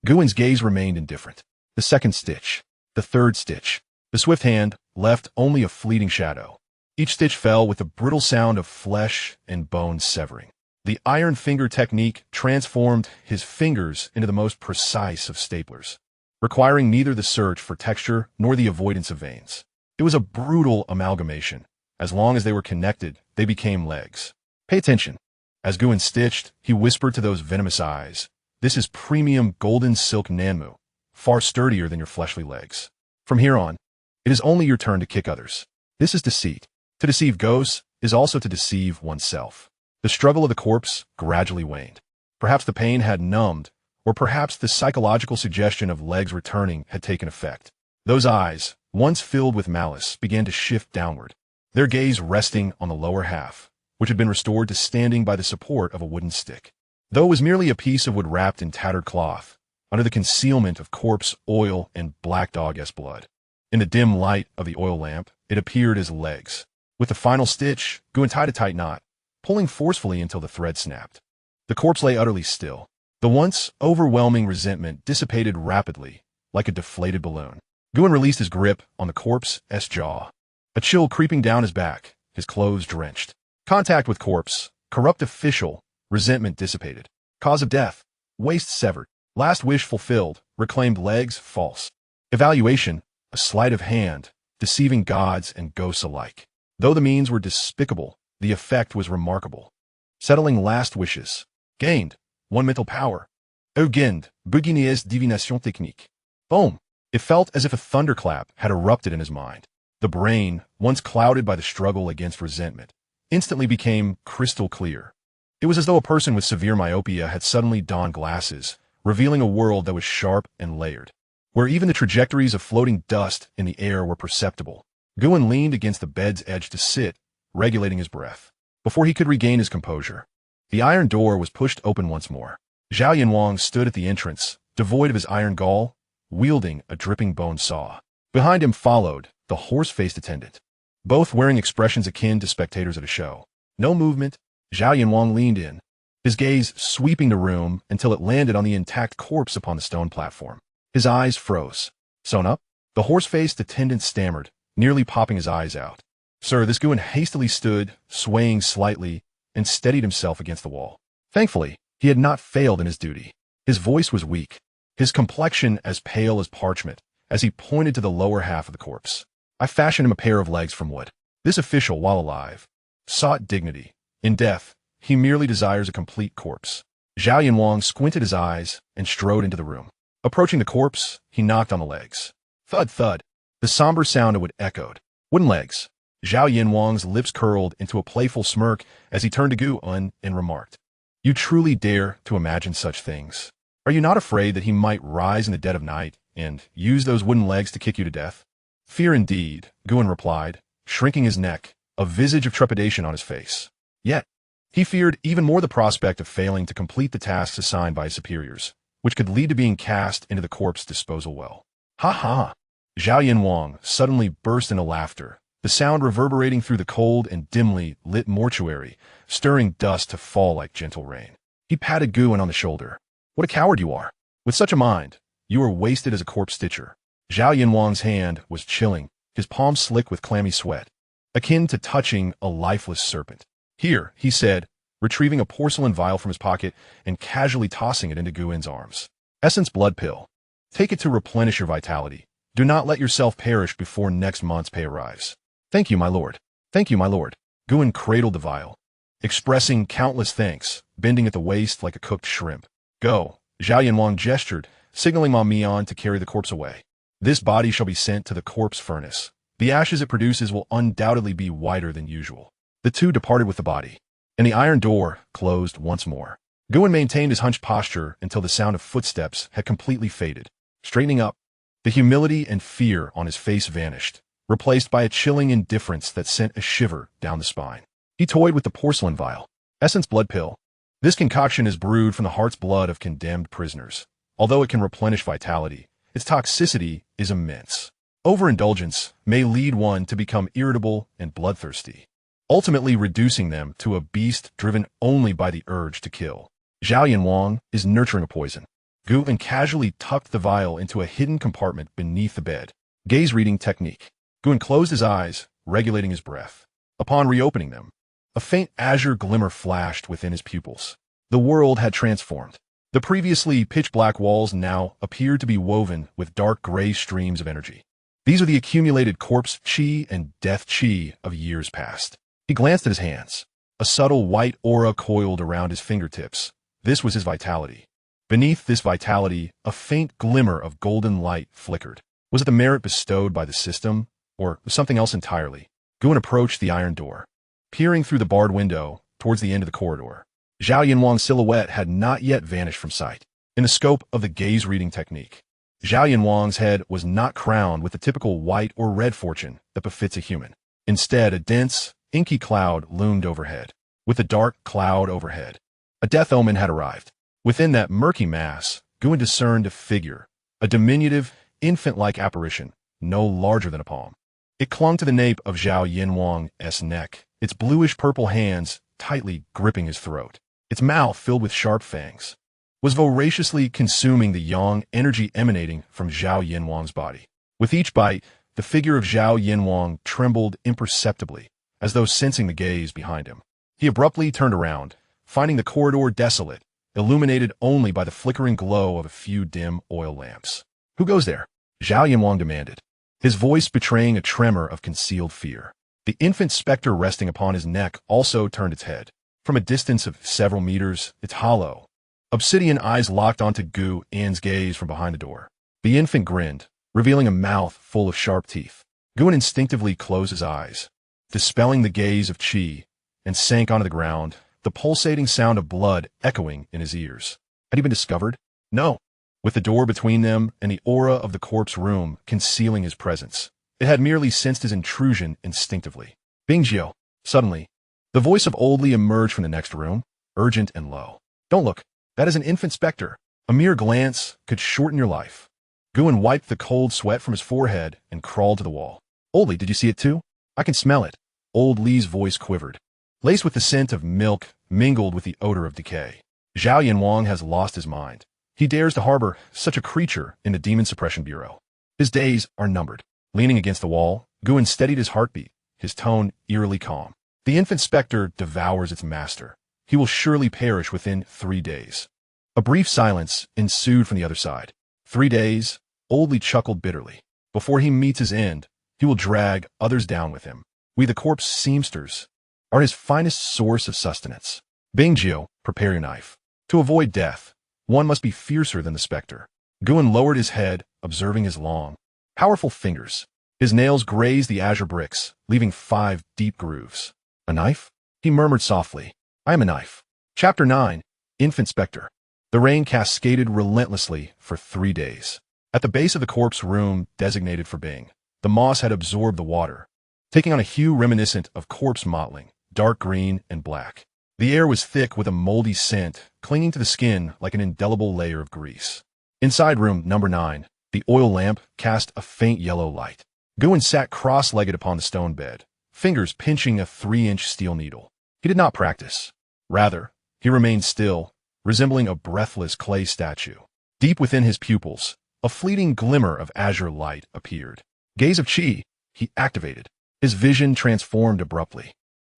Guin's gaze remained indifferent. The second stitch, the third stitch. The swift hand left only a fleeting shadow. Each stitch fell with the brittle sound of flesh and bone severing. The iron finger technique transformed his fingers into the most precise of staplers, requiring neither the search for texture nor the avoidance of veins. It was a brutal amalgamation. As long as they were connected, they became legs. Pay attention. As Guin stitched, he whispered to those venomous eyes, "This is premium golden silk Nanmu, far sturdier than your fleshly legs. From here on, it is only your turn to kick others. This is deceit. To deceive ghosts is also to deceive oneself." The struggle of the corpse gradually waned. Perhaps the pain had numbed, or perhaps the psychological suggestion of legs returning had taken effect. Those eyes, once filled with malice, began to shift downward, their gaze resting on the lower half, which had been restored to standing by the support of a wooden stick. Though it was merely a piece of wood wrapped in tattered cloth, under the concealment of corpse oil and black dog-esque blood. In the dim light of the oil lamp, it appeared as legs. With the final stitch, Guin tied a tight knot, pulling forcefully until the thread snapped. The corpse lay utterly still. The once overwhelming resentment dissipated rapidly, like a deflated balloon. Guin released his grip on the corpse's jaw, a chill creeping down his back, his clothes drenched. Contact with corpse, corrupt official, resentment dissipated. Cause of death, waist severed. Last wish fulfilled, reclaimed legs false. Evaluation, a sleight of hand, deceiving gods and ghosts alike. Though the means were despicable, the effect was remarkable. Settling last wishes. Gained, 1 mental power. Gained, Buginiers divination technique. Boom. It felt as if a thunderclap had erupted in his mind. The brain, once clouded by the struggle against resentment, instantly became crystal clear. It was as though a person with severe myopia had suddenly donned glasses, revealing a world that was sharp and layered, where even the trajectories of floating dust in the air were perceptible. Guin leaned against the bed's edge to sit, regulating his breath. Before he could regain his composure, the iron door was pushed open once more. Xianxia stood at the entrance, devoid of his iron gall, wielding a dripping bone saw. Behind him followed the horse-faced attendant, both wearing expressions akin to spectators at a show. No movement, Xianxia leaned in, his gaze sweeping the room until it landed on the intact corpse upon the stone platform. His eyes froze. Sewn up? The horse-faced attendant stammered, nearly popping his eyes out. Sir, this Guin hastily stood, swaying slightly, and steadied himself against the wall. Thankfully, he had not failed in his duty. His voice was weak, his complexion as pale as parchment, as he pointed to the lower half of the corpse. I fashioned him a pair of legs from wood. This official, while alive, sought dignity. In death, he merely desires a complete corpse. Xianxia squinted his eyes and strode into the room. Approaching the corpse, he knocked on the legs. Thud, thud. The somber sound of wood echoed. Wooden legs. Zhao Yinwang's lips curled into a playful smirk as he turned to Gu Un and remarked, "You truly dare to imagine such things. Are you not afraid that he might rise in the dead of night and use those wooden legs to kick you to death?" "Fear indeed," Guan replied, shrinking his neck, a visage of trepidation on his face. Yet, he feared even more the prospect of failing to complete the tasks assigned by his superiors, which could lead to being cast into the corpse disposal well. "Ha ha!" Zhao Yinwang suddenly burst into laughter, the sound reverberating through the cold and dimly lit mortuary, stirring dust to fall like gentle rain. He patted Guan on the shoulder. "What a coward you are! With such a mind, you are wasted as a corpse stitcher." Zhao Yinwang's hand was chilling, his palm slick with clammy sweat, akin to touching a lifeless serpent. "Here," he said, retrieving a porcelain vial from his pocket and casually tossing it into Guan's arms. "Essence blood pill. Take it to replenish your vitality. Do not let yourself perish before next month's pay arrives." "Thank you, my lord. Thank you, my lord." Guan cradled the vial, expressing countless thanks, bending at the waist like a cooked shrimp. "Go." Zhao Yinwang gestured, signaling Ma Mian to carry the corpse away. "This body shall be sent to the corpse furnace. The ashes it produces will undoubtedly be whiter than usual." The two departed with the body, and the iron door closed once more. Guan maintained his hunched posture until the sound of footsteps had completely faded. Straightening up, the humility and fear on his face vanished, replaced by a chilling indifference that sent a shiver down the spine. He toyed with the porcelain vial. "Essence blood pill. This concoction is brewed from the heart's blood of condemned prisoners. Although it can replenish vitality, its toxicity is immense. Overindulgence may lead one to become irritable and bloodthirsty, ultimately reducing them to a beast driven only by the urge to kill. Zhao Yinwang is nurturing a poison." Gu Un casually tucked the vial into a hidden compartment beneath the bed. Gaze reading technique. Gu Un closed his eyes, regulating his breath. Upon reopening them, a faint azure glimmer flashed within his pupils. The world had transformed. The previously pitch-black walls now appeared to be woven with dark gray streams of energy. These are the accumulated corpse chi and death chi of years past. He glanced at his hands. A subtle white aura coiled around his fingertips. This was his vitality. Beneath this vitality, a faint glimmer of golden light flickered. Was it the merit bestowed by the system, or something else entirely? Guan approached the iron door, peering through the barred window towards the end of the corridor. Zhao Yinwang's silhouette had not yet vanished from sight. In the scope of the gaze-reading technique, Zhao Yinwang's head was not crowned with the typical white or red fortune that befits a human. Instead, a dense, inky cloud loomed overhead. With a dark cloud overhead, a death omen had arrived. Within that murky mass, Guan discerned a figure, a diminutive, infant-like apparition, no larger than a palm. It clung to the nape of Zhao Yinwang's neck, its bluish-purple hands tightly gripping his throat. Its mouth, filled with sharp fangs, was voraciously consuming the yang energy emanating from Zhao Yinwang's body. With each bite, the figure of Zhao Yinwang trembled imperceptibly, as though sensing the gaze behind him. He abruptly turned around, finding the corridor desolate, illuminated only by the flickering glow of a few dim oil lamps. "Who goes there?" Zhao Yinwang demanded, his voice betraying a tremor of concealed fear. The infant specter resting upon his neck also turned its head. From a distance of several meters, its hollow, obsidian eyes locked onto Gu An's gaze from behind the door. The infant grinned, revealing a mouth full of sharp teeth. Guan instinctively closed his eyes, dispelling the gaze of Qi, and sank onto the ground, the pulsating sound of blood echoing in his ears. Had he been discovered? No. With the door between them and the aura of the corpse room concealing his presence, it had merely sensed his intrusion instinctively. "Bingjiu." Suddenly, the voice of Old Li emerged from the next room, urgent and low. "Don't look. That is an infant specter. A mere glance could shorten your life." Guan wiped the cold sweat from his forehead and crawled to the wall. "Old Li, did you see it too?" "I can smell it." Old Li's voice quivered, laced with the scent of milk mingled with the odor of decay. "Zhao Yinwang has lost his mind. He dares to harbor such a creature in the Demon Suppression Bureau. His days are numbered." Leaning against the wall, Guan steadied his heartbeat, his tone eerily calm. "The infant specter devours its master. He will surely perish within 3 days." A brief silence ensued from the other side. 3 days, Old Li chuckled bitterly. Before he meets his end, he will drag others down with him. We, the corpse seamsters, are his finest source of sustenance. "Bingjiu, prepare your knife. To avoid death, one must be fiercer than the specter." Guan lowered his head, observing his long, powerful fingers. His nails grazed the azure bricks, leaving 5 deep grooves. A knife? He murmured softly. I am a knife. Chapter 9. Infant Spectre. The rain cascaded relentlessly for 3 days. At the base of the corpse room designated for Bing, the moss had absorbed the water, taking on a hue reminiscent of corpse mottling, dark green and black. The air was thick with a moldy scent, clinging to the skin like an indelible layer of grease. Inside room number 9, the oil lamp cast a faint yellow light. Guin sat cross-legged upon the stone bed, fingers pinching a 3-inch steel needle. He did not practice. Rather, he remained still, resembling a breathless clay statue. Deep within his pupils, a fleeting glimmer of azure light appeared. Gaze of Qi, he activated. His vision transformed abruptly.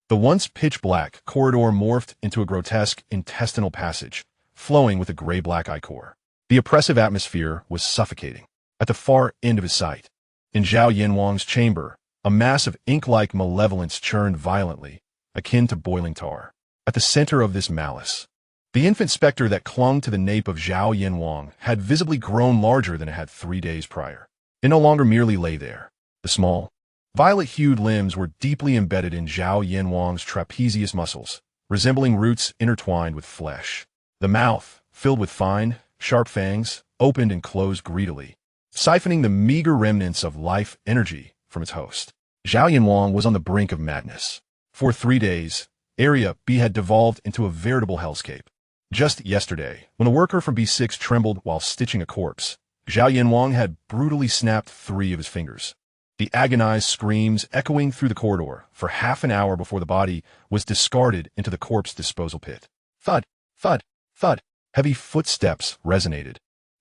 The once pitch-black corridor morphed into a grotesque intestinal passage, flowing with a gray-black ichor. The oppressive atmosphere was suffocating. At the far end of his sight, in Zhao Yanwang's chamber, a mass of ink-like malevolence churned violently, akin to boiling tar. At the center of this malice, the infant spectre that clung to the nape of Zhao Yanwang had visibly grown larger than it had 3 days prior. It no longer merely lay there. The small, violet-hued limbs were deeply embedded in Zhao Yanwang's trapezius muscles, resembling roots intertwined with flesh. The mouth, filled with fine, sharp fangs, opened and closed greedily, siphoning the meager remnants of life energy from its host. Zhao Yanwang was on the brink of madness. For 3 days, Area B had devolved into a veritable hellscape. Just yesterday, when a worker from B6 trembled while stitching a corpse, Zhao Yanwang had brutally snapped 3 of his fingers. The agonized screams echoing through the corridor for half an hour before the body was discarded into the corpse disposal pit. Thud, thud, thud. Heavy footsteps resonated,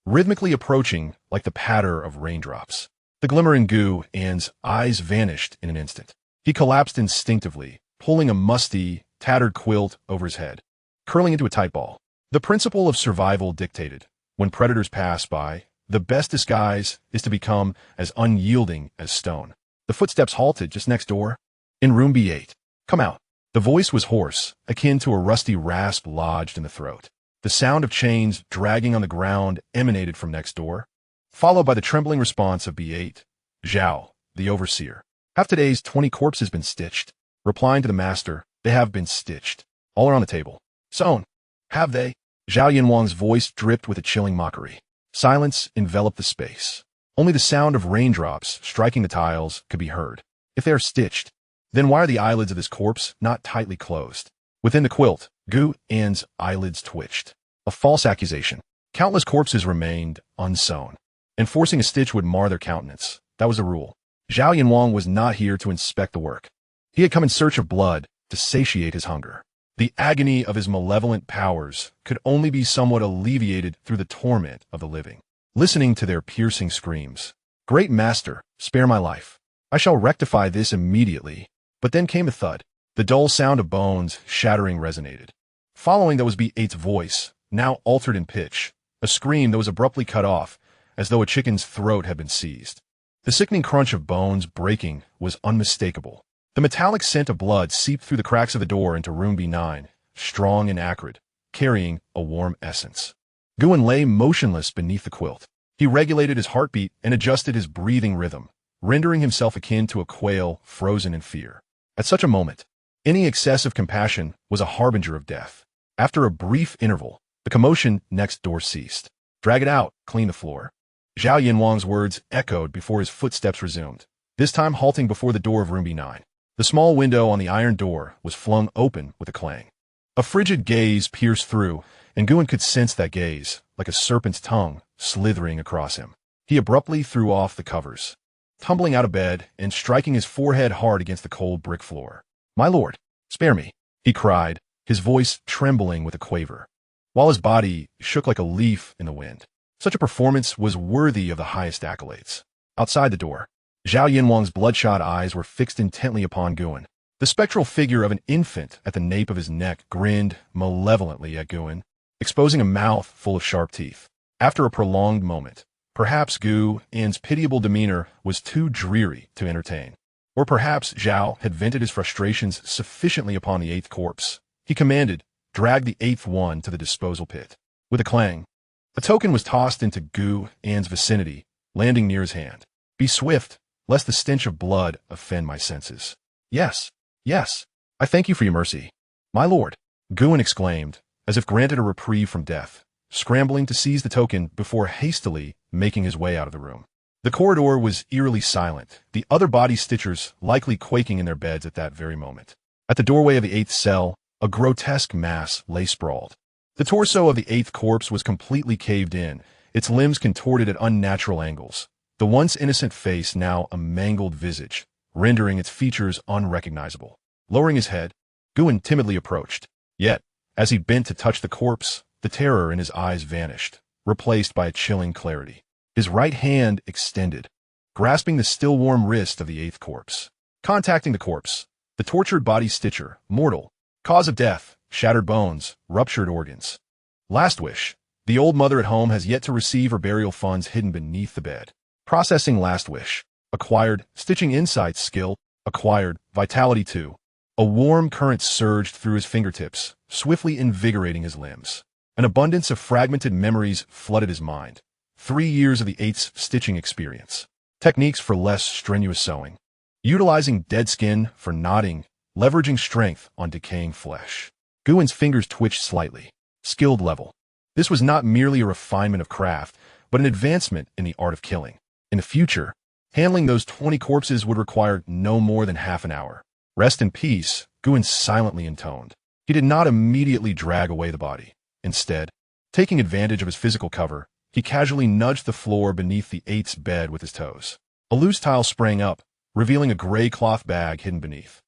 rhythmically approaching like the patter of raindrops. The glimmer in Gu An's eyes vanished in an instant. He collapsed instinctively, pulling a musty, tattered quilt over his head, curling into a tight ball. The principle of survival dictated, when predators pass by, the best disguise is to become as unyielding as stone. The footsteps halted just next door. In room B8. Come out. The voice was hoarse, akin to a rusty rasp lodged in the throat. The sound of chains dragging on the ground emanated from next door, followed by the trembling response of B8. Zhao, the overseer. Have today's 20 corpses been stitched? Replying to the master, they have been stitched. All are on the table. Sewn. Have they? Zhao Yanwang's voice dripped with a chilling mockery. Silence enveloped the space. Only the sound of raindrops striking the tiles could be heard. If they are stitched, then why are the eyelids of this corpse not tightly closed? Within the quilt, Gu An's eyelids twitched. A false accusation. Countless corpses remained unsewn. Enforcing a stitch would mar their countenance. That was a rule. Zhao Yanwang was not here to inspect the work. He had come in search of blood to satiate his hunger. The agony of his malevolent powers could only be somewhat alleviated through the torment of the living. Listening to their piercing screams. Great master, spare my life. I shall rectify this immediately. But then came a thud. The dull sound of bones shattering resonated. Following that was B8's voice, now altered in pitch, a scream that was abruptly cut off, as though a chicken's throat had been seized. The sickening crunch of bones breaking was unmistakable. The metallic scent of blood seeped through the cracks of the door into room B9, strong and acrid, carrying a warm essence. Guin lay motionless beneath the quilt. He regulated his heartbeat and adjusted his breathing rhythm, rendering himself akin to a quail frozen in fear. At such a moment, any excess of compassion was a harbinger of death. After a brief interval, the commotion next door ceased. Drag it out, clean the floor. Zhao Yanwang's words echoed before his footsteps resumed, this time halting before the door of room B9. The small window on the iron door was flung open with a clang. A frigid gaze pierced through, and Guin could sense that gaze, like a serpent's tongue, slithering across him. He abruptly threw off the covers, tumbling out of bed and striking his forehead hard against the cold brick floor. My lord, spare me, he cried, his voice trembling with a quaver, while his body shook like a leaf in the wind. Such a performance was worthy of the highest accolades. Outside the door, Zhao Yanwang's bloodshot eyes were fixed intently upon Guin. The spectral figure of an infant at the nape of his neck grinned malevolently at Guin, exposing a mouth full of sharp teeth. After a prolonged moment, perhaps Gu An's pitiable demeanor was too dreary to entertain. Or perhaps Zhao had vented his frustrations sufficiently upon the 8th corpse. He commanded, drag the 8th one to the disposal pit. With a clang, a token was tossed into Gu An's vicinity, landing near his hand. Be swift, lest the stench of blood offend my senses. Yes, yes, I thank you for your mercy. My lord, Guin exclaimed, as if granted a reprieve from death, scrambling to seize the token before hastily making his way out of the room. The corridor was eerily silent, the other body stitchers likely quaking in their beds at that very moment. At the doorway of the 8th cell, a grotesque mass lay sprawled. The torso of the 8th corpse was completely caved in, its limbs contorted at unnatural angles, the once innocent face now a mangled visage, rendering its features unrecognizable. Lowering his head, Guin timidly approached. Yet, as he bent to touch the corpse, the terror in his eyes vanished, replaced by a chilling clarity. His right hand extended, grasping the still warm wrist of the 8th corpse. Contacting the corpse, the tortured body stitcher, mortal, cause of death, shattered bones, ruptured organs. Last wish. The old mother at home has yet to receive her burial funds hidden beneath the bed. Processing last wish. Acquired, stitching insights skill, acquired, vitality 2. A warm current surged through his fingertips, swiftly invigorating his limbs. An abundance of fragmented memories flooded his mind. 3 years of the 8th's stitching experience. Techniques for less strenuous sewing. Utilizing dead skin for knotting, leveraging strength on decaying flesh. Guin's fingers twitched slightly. Skilled level. This was not merely a refinement of craft, but an advancement in the art of killing. In the future, handling those 20 corpses would require no more than half an hour. Rest in peace, Guin silently intoned. He did not immediately drag away the body. Instead, taking advantage of his physical cover, he casually nudged the floor beneath the 8th's bed with his toes. A loose tile sprang up, revealing a gray cloth bag hidden beneath.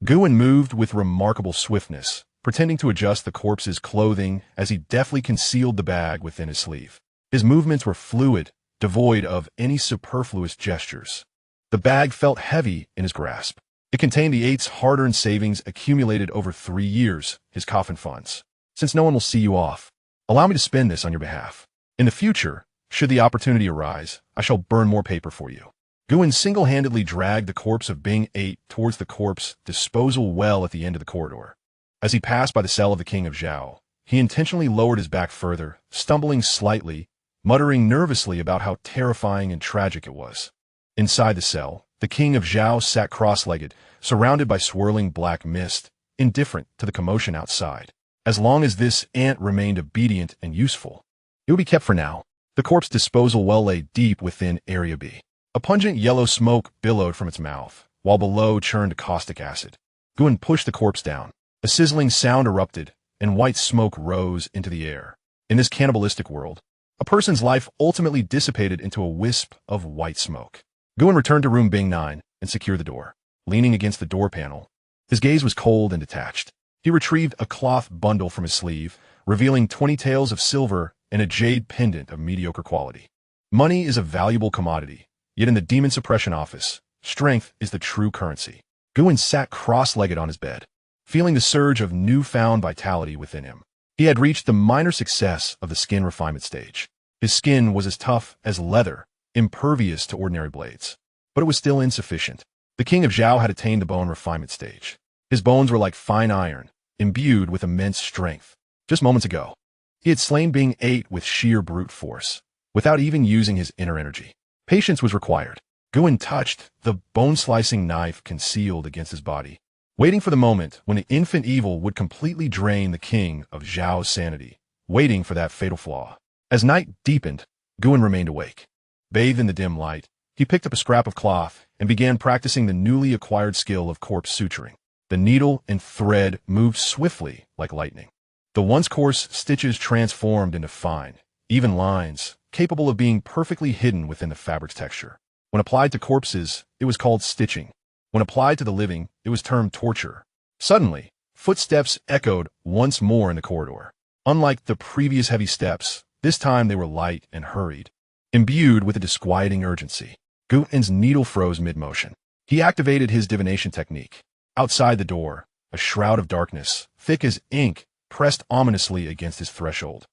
Guin moved with remarkable swiftness, pretending to adjust the corpse's clothing as he deftly concealed the bag within his sleeve. His movements were fluid, devoid of any superfluous gestures. The bag felt heavy in his grasp. It contained the 8th's hard-earned savings accumulated over 3 years, his coffin funds. Since no one will see you off, allow me to spend this on your behalf. In the future, should the opportunity arise, I shall burn more paper for you. Guin single-handedly dragged the corpse of Bing 8 towards the corpse disposal well at the end of the corridor. As he passed by the cell of the King of Zhao, he intentionally lowered his back further, stumbling slightly, muttering nervously about how terrifying and tragic it was. Inside the cell, the King of Zhao sat cross-legged, surrounded by swirling black mist, indifferent to the commotion outside. As long as this ant remained obedient and useful, it would be kept for now. The corpse disposal well lay deep within Area B. A pungent yellow smoke billowed from its mouth, while below churned caustic acid. Guin pushed the corpse down. A sizzling sound erupted, and white smoke rose into the air. In this cannibalistic world, a person's life ultimately dissipated into a wisp of white smoke. Guin returned to room Bing 9 and secured the door. Leaning against the door panel, his gaze was cold and detached. He retrieved a cloth bundle from his sleeve, revealing 20 taels of silver and a jade pendant of mediocre quality. Money is a valuable commodity, yet in the demon suppression office, strength is the true currency. Guin sat cross-legged on his bed, feeling the surge of newfound vitality within him. He had reached the minor success of the skin refinement stage. His skin was as tough as leather, impervious to ordinary blades. But it was still insufficient. The King of Zhao had attained the bone refinement stage. His bones were like fine iron, imbued with immense strength. Just moments ago, he had slain Bing 8 with sheer brute force, without even using his inner energy. Patience was required. Guin touched the bone-slicing knife concealed against his body, waiting for the moment when the infant evil would completely drain the King of Zhao's sanity, waiting for that fatal flaw. As night deepened, Guin remained awake. Bathed in the dim light, he picked up a scrap of cloth and began practicing the newly acquired skill of corpse suturing. The needle and thread moved swiftly like lightning. The once coarse stitches transformed into fine, even lines, capable of being perfectly hidden within the fabric's texture. When applied to corpses, it was called stitching. When applied to the living, it was termed torture. Suddenly, footsteps echoed once more in the corridor. Unlike the previous heavy steps, this time they were light and hurried, imbued with a disquieting urgency. Guin's needle froze mid-motion. He activated his divination technique. Outside the door, a shroud of darkness, thick as ink, pressed ominously against his threshold.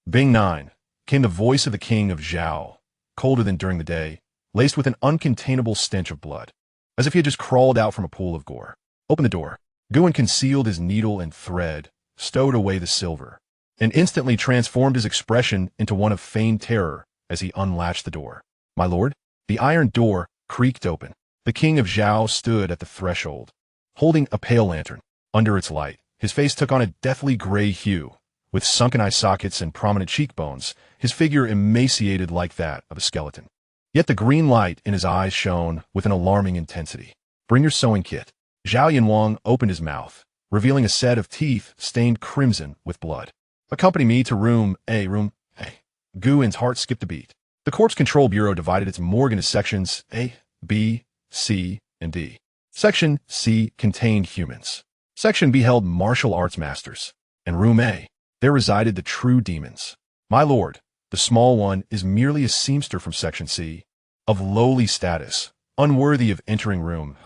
Bing 9, came the voice of the King of Zhao, colder than during the day, laced with an uncontainable stench of blood, as if he had just crawled out from a pool of gore. Open the door. Guin concealed his needle and thread, stowed away the silver, and instantly transformed his expression into one of feigned terror as he unlatched the door. My lord, the iron door, creaked open. The king of Zhao stood at the threshold, holding a pale lantern. Under its light, his face took on a deathly gray hue. With sunken eye sockets and prominent cheekbones, his figure emaciated like that of a skeleton. Yet the green light in his eyes shone with an alarming intensity. "Bring your sewing kit." Zhao Yanwang opened his mouth, revealing a set of teeth stained crimson with blood. "Accompany me to room A. Guin's heart skipped a beat. The Corpse Control Bureau divided its morgue into sections A, B, C, and D. Section C contained humans. Section B held martial arts masters. In room A, there resided the true demons. My lord, the small one is merely a seamster from Section C, of lowly status, unworthy of entering room.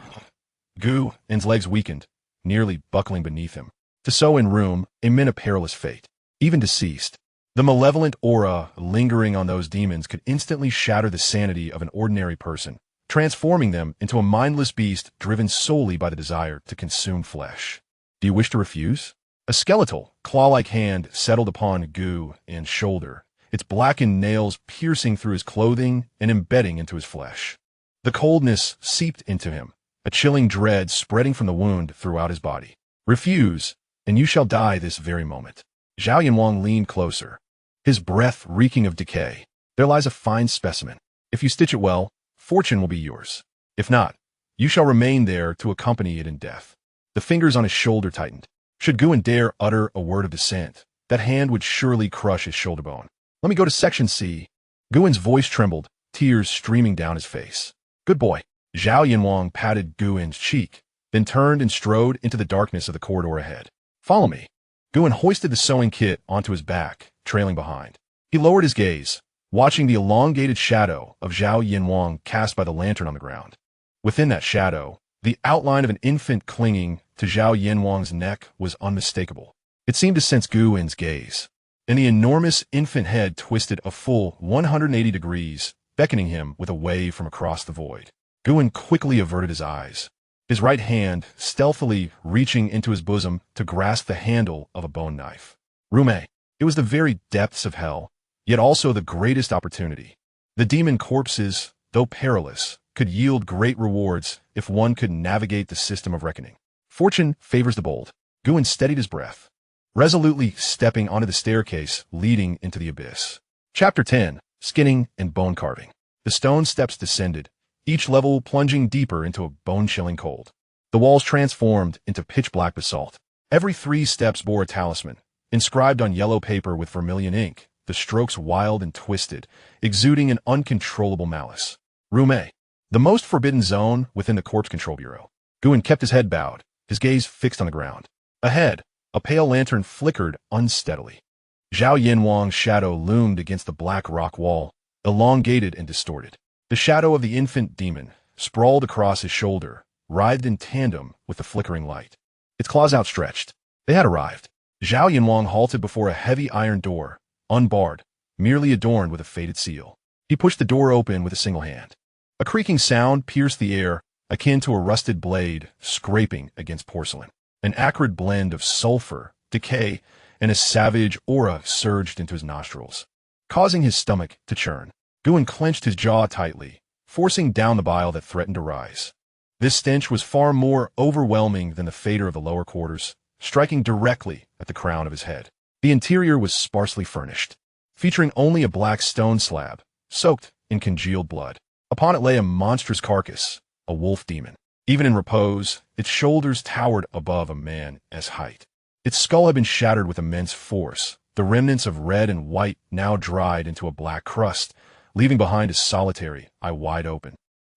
Guin's legs weakened, nearly buckling beneath him. To sew in room A meant a perilous fate, even deceased. The malevolent aura lingering on those demons could instantly shatter the sanity of an ordinary person, transforming them into a mindless beast driven solely by the desire to consume flesh. Do you wish to refuse? A skeletal, claw-like hand settled upon Guin's shoulder, its blackened nails piercing through his clothing and embedding into his flesh. The coldness seeped into him, a chilling dread spreading from the wound throughout his body. "Refuse, and you shall die this very moment." Zhao Yanwang leaned closer, his breath reeking of decay. "There lies a fine specimen. If you stitch it well, fortune will be yours. If not, you shall remain there to accompany it in death." The fingers on his shoulder tightened. Should Guin dare utter a word of dissent, that hand would surely crush his shoulder bone. "Let me go to Section C." Guin's voice trembled, tears streaming down his face. "Good boy." Zhao Yanwang patted Guin's cheek, then turned and strode into the darkness of the corridor ahead. "Follow me." Guin hoisted the sewing kit onto his back, trailing behind. He lowered his gaze, watching the elongated shadow of Zhao Yanwang cast by the lantern on the ground. Within that shadow, the outline of an infant clinging to Zhao Yanwang's neck was unmistakable. It seemed to sense Guin's gaze, and the enormous infant head twisted a full 180 degrees, beckoning him with a wave from across the void. Guin quickly averted his eyes, his right hand stealthily reaching into his bosom to grasp the handle of a bone knife. Room A. It was the very depths of hell, yet also the greatest opportunity. The demon corpses, though perilous, could yield great rewards if one could navigate the system of reckoning. Fortune favors the bold. Guin steadied his breath, resolutely stepping onto the staircase leading into the abyss. Chapter 10. Skinning and Bone Carving. The stone steps descended, each level plunging deeper into a bone-chilling cold. The walls transformed into pitch-black basalt. Every 3 steps bore a talisman, inscribed on yellow paper with vermilion ink, the strokes wild and twisted, exuding an uncontrollable malice. Room A. The most forbidden zone within the Corpse Control Bureau. Guin kept his head bowed, his gaze fixed on the ground. Ahead, a pale lantern flickered unsteadily. Zhao Yanwang's shadow loomed against the black rock wall, elongated and distorted. The shadow of the infant demon, sprawled across his shoulder, writhed in tandem with the flickering light. Its claws outstretched. They had arrived. Zhao Yanwang halted before a heavy iron door, unbarred, merely adorned with a faded seal. He pushed the door open with a single hand. A creaking sound pierced the air, akin to a rusted blade scraping against porcelain. An acrid blend of sulfur, decay, and a savage aura surged into his nostrils, causing his stomach to churn. Guin clenched his jaw tightly, forcing down the bile that threatened to rise. This stench was far more overwhelming than the fader of the lower quarters, striking directly at the crown of his head. The interior was sparsely furnished, featuring only a black stone slab, soaked in congealed blood. Upon it lay a monstrous carcass, a wolf demon. Even in repose, its shoulders towered above a man's height. Its skull had been shattered with immense force, the remnants of red and white now dried into a black crust, leaving behind a solitary eye wide open.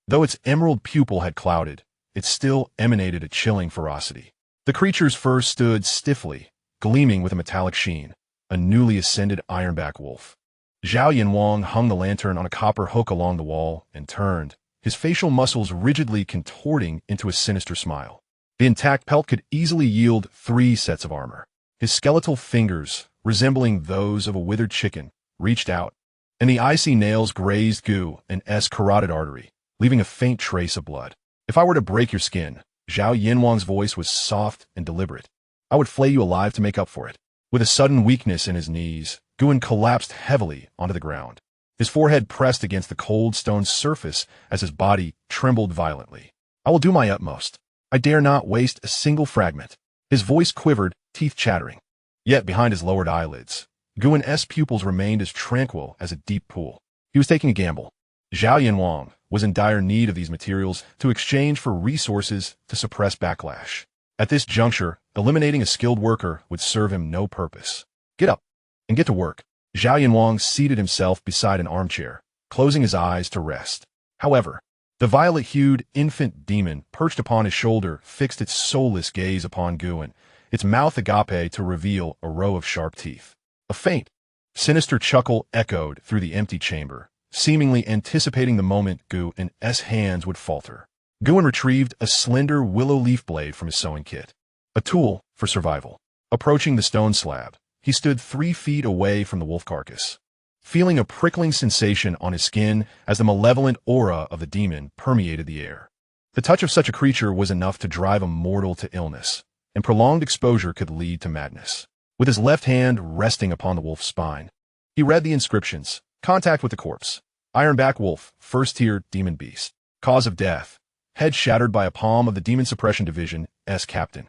Though its emerald pupil had clouded, it still emanated a chilling ferocity. The creature's fur stood stiffly, gleaming with a metallic sheen, a newly ascended ironback wolf. Zhao Yanwang hung the lantern on a copper hook along the wall and turned, his facial muscles rigidly contorting into a sinister smile. The intact pelt could easily yield 3 sets of armor. His skeletal fingers, resembling those of a withered chicken, reached out, and the icy nails grazed Guin's carotid artery, leaving a faint trace of blood. "If I were to break your skin," Zhao Yanwang's voice was soft and deliberate, "I would flay you alive to make up for it." With a sudden weakness in his knees, Guin collapsed heavily onto the ground. His forehead pressed against the cold stone surface as his body trembled violently. I will do my utmost. I dare not waste a single fragment. His voice quivered, teeth chattering. Yet behind his lowered eyelids, Guan's pupils remained as tranquil as a deep pool. He was taking a gamble. Zhao Yanwang was in dire need of these materials to exchange for resources to suppress backlash. At this juncture, eliminating a skilled worker would serve him no purpose. Get up and get to work. Zhao Yanwang seated himself beside an armchair, closing his eyes to rest. However, the violet-hued infant demon perched upon his shoulder fixed its soulless gaze upon Guan, its mouth agape to reveal a row of sharp teeth. A faint, sinister chuckle echoed through the empty chamber, seemingly anticipating the moment Guan's hands would falter. Guan retrieved a slender willow leaf blade from his sewing kit, a tool for survival. Approaching the stone slab, he stood 3 feet away from the wolf carcass, feeling a prickling sensation on his skin as the malevolent aura of the demon permeated the air. The touch of such a creature was enough to drive a mortal to illness, and prolonged exposure could lead to madness. With his left hand resting upon the wolf's spine, he read the inscriptions: contact with the corpse, Ironback Wolf, first tier demon beast, cause of death, head shattered by a palm of the Demon Suppression Division's captain.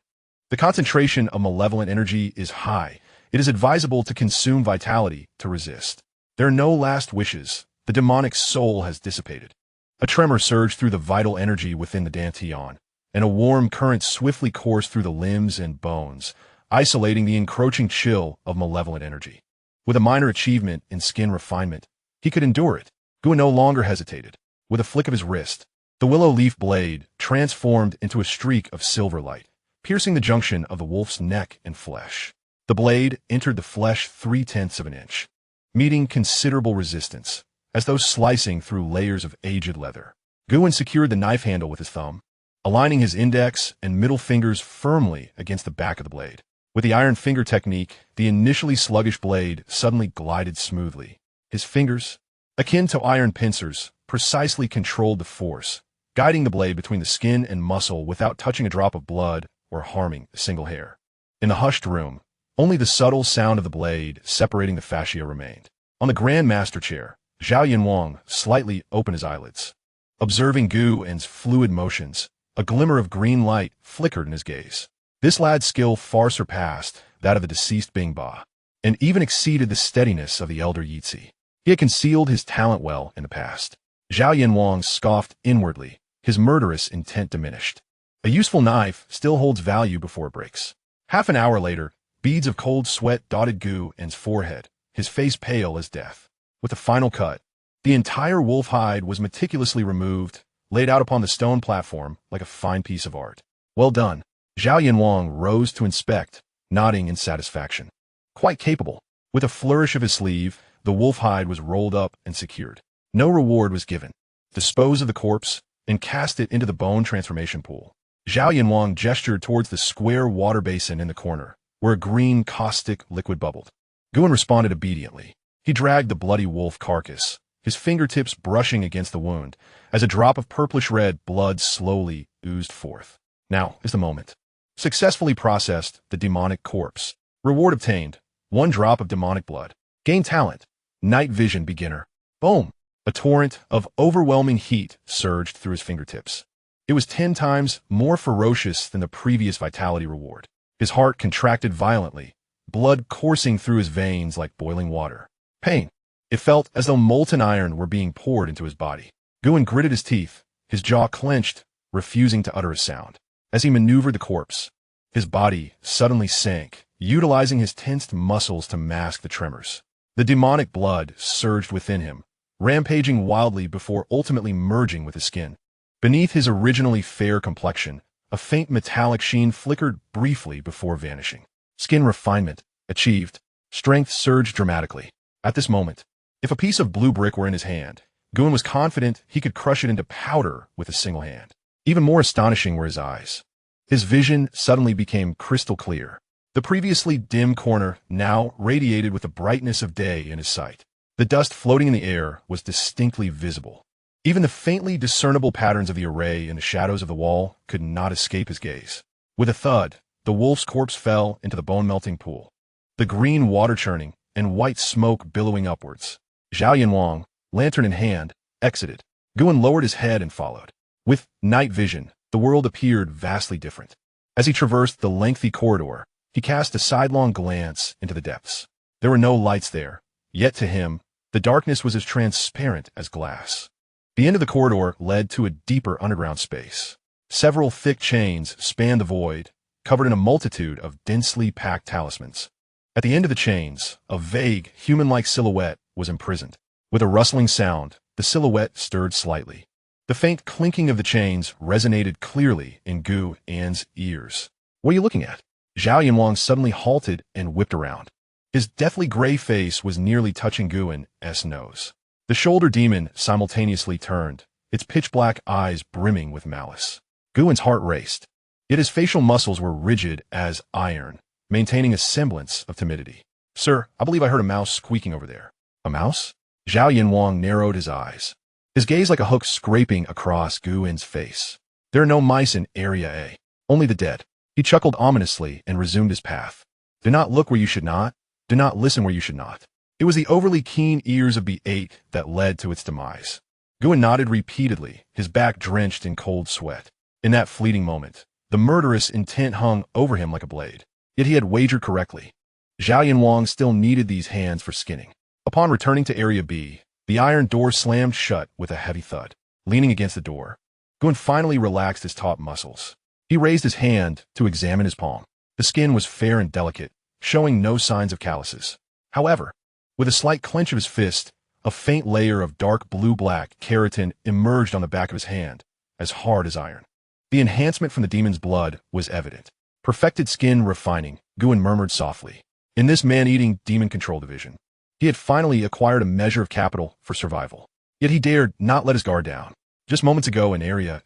The concentration of malevolent energy is high. It is advisable to consume vitality to resist. There are no last wishes. The demonic soul has dissipated. A tremor surged through the vital energy within the Dantian, and a warm current swiftly coursed through the limbs and bones, isolating the encroaching chill of malevolent energy. With a minor achievement in skin refinement, he could endure it. Guan no longer hesitated. With a flick of his wrist, the willow leaf blade transformed into a streak of silver light, piercing the junction of the wolf's neck and flesh. The blade entered the flesh 3/10 of an inch, meeting considerable resistance, as though slicing through layers of aged leather. Guan secured the knife handle with his thumb, aligning his index and middle fingers firmly against the back of the blade. With the iron finger technique, the initially sluggish blade suddenly glided smoothly. His fingers, akin to iron pincers, precisely controlled the force, guiding the blade between the skin and muscle without touching a drop of blood or harming a single hair. In the hushed room, only the subtle sound of the blade separating the fascia remained. On the Grand Master chair, Zhao Yanwang slightly opened his eyelids. Observing Guan's fluid motions, a glimmer of green light flickered in his gaze. This lad's skill far surpassed that of the deceased Bingba, and even exceeded the steadiness of the elder Yitzi. He had concealed his talent well in the past. Zhao Yanwang scoffed inwardly, his murderous intent diminished. A useful knife still holds value before it breaks. Half an hour later, beads of cold sweat dotted Guan's forehead, his face pale as death. With the final cut, the entire wolf hide was meticulously removed, laid out upon the stone platform like a fine piece of art. Well done. Zhao Yanwang rose to inspect, nodding in satisfaction. Quite capable. With a flourish of his sleeve, the wolf hide was rolled up and secured. No reward was given. Dispose of the corpse and cast it into the bone transformation pool. Zhao Yanwang gestured towards the square water basin in the corner, where a green caustic liquid bubbled. Guan responded obediently. He dragged the bloody wolf carcass, his fingertips brushing against the wound, as a drop of purplish-red blood slowly oozed forth. Now is the moment. Successfully processed the demonic corpse. Reward obtained: 1 drop of demonic blood. Gain talent: night vision beginner. Boom! A torrent of overwhelming heat surged through his fingertips. It was 10 times more ferocious than the previous vitality reward. His heart contracted violently, blood coursing through his veins like boiling water. Pain. It felt as though molten iron were being poured into his body. Guan gritted his teeth, his jaw clenched, refusing to utter a sound. As he maneuvered the corpse, his body suddenly sank, utilizing his tensed muscles to mask the tremors. The demonic blood surged within him, rampaging wildly before ultimately merging with his skin. Beneath his originally fair complexion, a faint metallic sheen flickered briefly before vanishing. Skin refinement achieved. Strength surged dramatically. At this moment, if a piece of blue brick were in his hand, Guan was confident he could crush it into powder with a single hand. Even more astonishing were his eyes. His vision suddenly became crystal clear. The previously dim corner now radiated with the brightness of day in his sight. The dust floating in the air was distinctly visible. Even the faintly discernible patterns of the array in the shadows of the wall could not escape his gaze. With a thud, the wolf's corpse fell into the bone-melting pool, the green water churning and white smoke billowing upwards. Zhao Yanwang, lantern in hand, exited. Guin lowered his head and followed. With night vision, the world appeared vastly different. As he traversed the lengthy corridor, he cast a sidelong glance into the depths. There were no lights there, yet to him, the darkness was as transparent as glass. The end of the corridor led to a deeper underground space. Several thick chains spanned the void, covered in a multitude of densely packed talismans. At the end of the chains, a vague, human-like silhouette was imprisoned. With a rustling sound, the silhouette stirred slightly. The faint clinking of the chains resonated clearly in Gu An's ears. "What are you looking at?" Zhao Yanwang suddenly halted and whipped around. His deathly gray face was nearly touching Guin's nose. The shoulder demon simultaneously turned, its pitch-black eyes brimming with malice. Guin's heart raced, yet his facial muscles were rigid as iron, maintaining a semblance of timidity. "Sir, I believe I heard a mouse squeaking over there." "A mouse?" Zhao Yanwang narrowed his eyes, his gaze like a hook scraping across Guin's face. "There are no mice in Area A, only the dead." He chuckled ominously and resumed his path. "Do not look where you should not. Do not listen where you should not." It was the overly keen ears of B8 that led to its demise. Guin nodded repeatedly, his back drenched in cold sweat. In that fleeting moment, the murderous intent hung over him like a blade. Yet he had wagered correctly. Zhao Yanwang still needed these hands for skinning. Upon returning to Area B, the iron door slammed shut with a heavy thud. Leaning against the door, Guin finally relaxed his taut muscles. He raised his hand to examine his palm. The skin was fair and delicate, showing no signs of calluses. However, with a slight clench of his fist, a faint layer of dark blue-black keratin emerged on the back of his hand, as hard as iron. The enhancement from the demon's blood was evident. Perfected skin refining, Guin murmured softly. In this man-eating demon control division, he had finally acquired a measure of capital for survival. Yet he dared not let his guard down. Just moments ago in Area,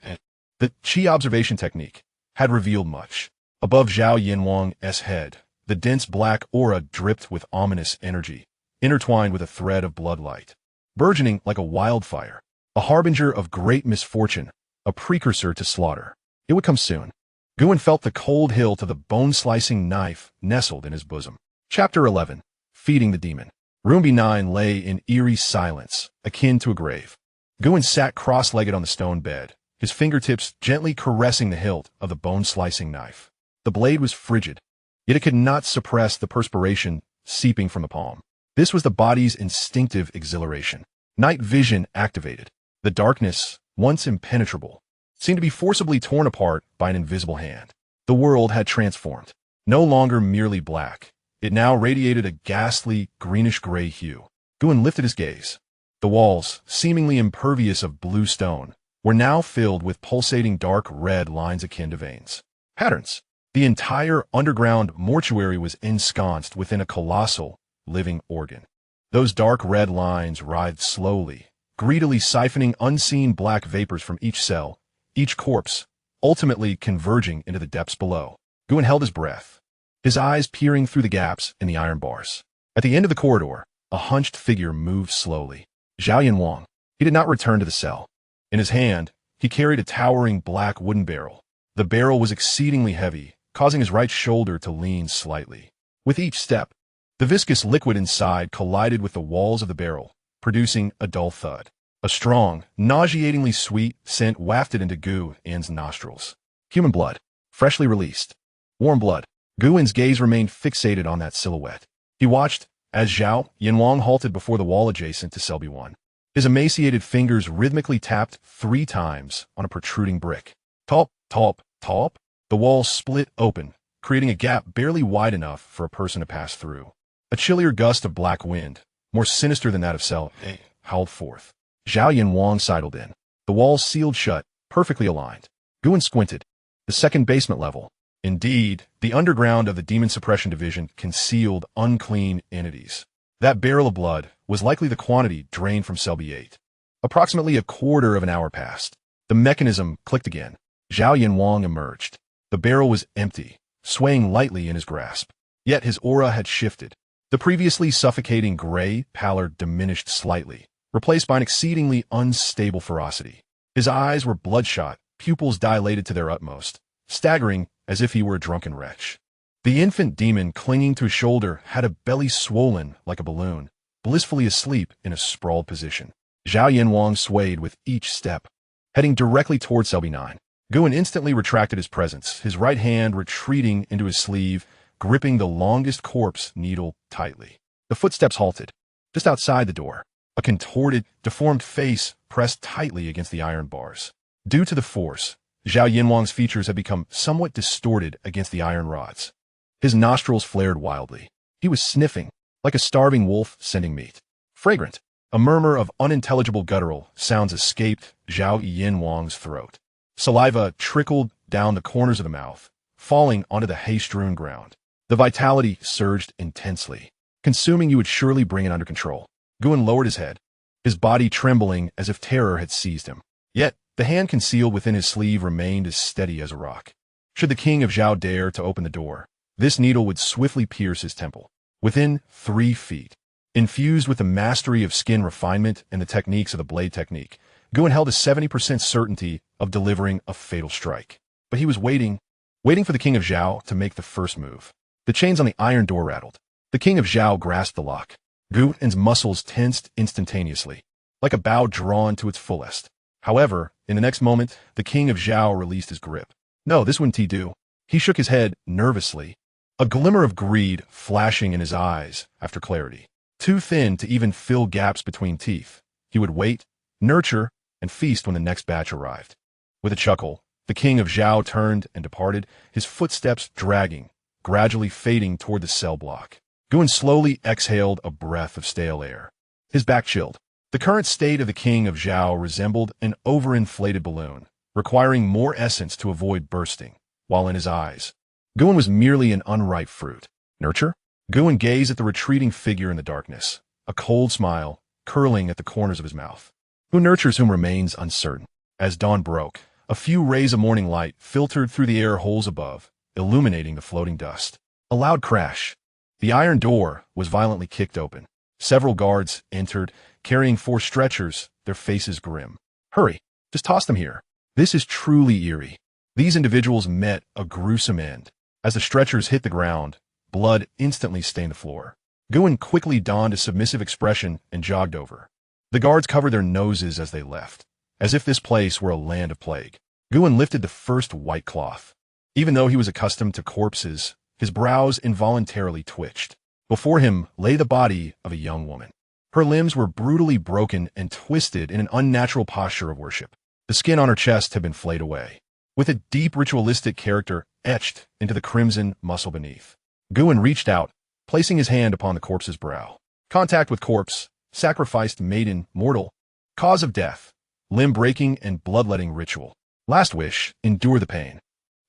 the Qi observation technique had revealed much. Above Zhao Yanwang's head, the dense black aura dripped with ominous energy, intertwined with a thread of bloodlight, burgeoning like a wildfire, a harbinger of great misfortune, a precursor to slaughter. It would come soon. Guin felt the cold hilt of the bone-slicing knife nestled in his bosom. Chapter 11. Feeding the Demon. Room B9 lay in eerie silence, akin to a grave. Guin sat cross-legged on the stone bed, his fingertips gently caressing the hilt of the bone-slicing knife. The blade was frigid, yet it could not suppress the perspiration seeping from the palm. This was the body's instinctive exhilaration. Night vision activated. The darkness, once impenetrable, seemed to be forcibly torn apart by an invisible hand. The world had transformed. No longer merely black, it now radiated a ghastly, greenish-gray hue. Guin lifted his gaze. The walls, seemingly impervious of blue stone, were now filled with pulsating dark red lines akin to veins. Patterns. The entire underground mortuary was ensconced within a colossal, living organ. Those dark red lines writhed slowly, greedily siphoning unseen black vapors from each cell, each corpse, ultimately converging into the depths below. Guin held his breath, his eyes peering through the gaps in the iron bars. At the end of the corridor, a hunched figure moved slowly. Zhao Yanwang. He did not return to the cell. In his hand, he carried a towering black wooden barrel. The barrel was exceedingly heavy, causing his right shoulder to lean slightly. With each step, the viscous liquid inside collided with the walls of the barrel, producing a dull thud. A strong, nauseatingly sweet scent wafted into Guin's nostrils. Human blood, freshly released. Warm blood. Guin's gaze remained fixated on that silhouette. He watched as Zhao Yanwang halted before the wall adjacent to cell B1. His emaciated fingers rhythmically tapped 3 times on a protruding brick. Top, top, top. The wall split open, creating a gap barely wide enough for a person to pass through. A chillier gust of black wind, more sinister than that of cell A, howled forth. Zhao Yanwang sidled in. The walls sealed shut, perfectly aligned. Guin squinted. The second basement level. Indeed, the underground of the Demon Suppression Division concealed unclean entities. That barrel of blood was likely the quantity drained from cell B8. Approximately a quarter of an hour passed. The mechanism clicked again. Zhao Yanwang emerged. The barrel was empty, swaying lightly in his grasp. Yet his aura had shifted. The previously suffocating gray pallor diminished slightly, replaced by an exceedingly unstable ferocity. His eyes were bloodshot, pupils dilated to their utmost, staggering as if he were a drunken wretch. The infant demon clinging to his shoulder had a belly swollen like a balloon, blissfully asleep in a sprawled position. Zhao Yanwang swayed with each step, heading directly towards LB9. Guan instantly retracted his presence, his right hand retreating into his sleeve, gripping the longest corpse needle tightly. The footsteps halted. Just outside the door, a contorted, deformed face pressed tightly against the iron bars. Due to the force, Zhao Yanwang's features had become somewhat distorted against the iron rods. His nostrils flared wildly. He was sniffing, like a starving wolf scenting meat. Fragrant. A murmur of unintelligible guttural sounds escaped Zhao Yanwang's throat. Saliva trickled down the corners of the mouth, falling onto the hay-strewn ground. The vitality surged intensely. Consuming you would surely bring it under control. Guan lowered his head, his body trembling as if terror had seized him. Yet, the hand concealed within his sleeve remained as steady as a rock. Should the king of Zhao dare to open the door, this needle would swiftly pierce his temple. Within 3 feet, infused with the mastery of skin refinement and the techniques of the blade technique, Guan held a 70% certainty of delivering a fatal strike. But he was waiting for the king of Zhao to make the first move. The chains on the iron door rattled. The king of Zhao grasped the lock. Guan's muscles tensed instantaneously, like a bow drawn to its fullest. However, in the next moment, the king of Zhao released his grip. No, this wouldn't he do. He shook his head nervously, a glimmer of greed flashing in his eyes after clarity. Too thin to even fill gaps between teeth, he would wait, nurture, and feast when the next batch arrived. With a chuckle, the king of Zhao turned and departed, his footsteps dragging, gradually fading toward the cell block. Guan slowly exhaled a breath of stale air. His back chilled. The current state of the king of Zhao resembled an overinflated balloon, requiring more essence to avoid bursting, while in his eyes, Guan was merely an unripe fruit. Nurture? Guan gazed at the retreating figure in the darkness, a cold smile curling at the corners of his mouth. Who nurtures whom remains uncertain. As dawn broke, a few rays of morning light filtered through the air holes above, illuminating the floating dust. A loud crash. The iron door was violently kicked open. Several guards entered, carrying 4 stretchers, their faces grim. Hurry, just toss them here. This is truly eerie. These individuals met a gruesome end. As the stretchers hit the ground, blood instantly stained the floor. Guan quickly donned a submissive expression and jogged over. The guards covered their noses as they left, as if this place were a land of plague. Guan lifted the first white cloth. Even though he was accustomed to corpses, his brows involuntarily twitched. Before him lay the body of a young woman. Her limbs were brutally broken and twisted in an unnatural posture of worship. The skin on her chest had been flayed away, with a deep ritualistic character etched into the crimson muscle beneath. Guan reached out, placing his hand upon the corpse's brow. Contact with corpse, sacrificed maiden, mortal. Cause of death, limb breaking and bloodletting ritual. Last wish, endure the pain.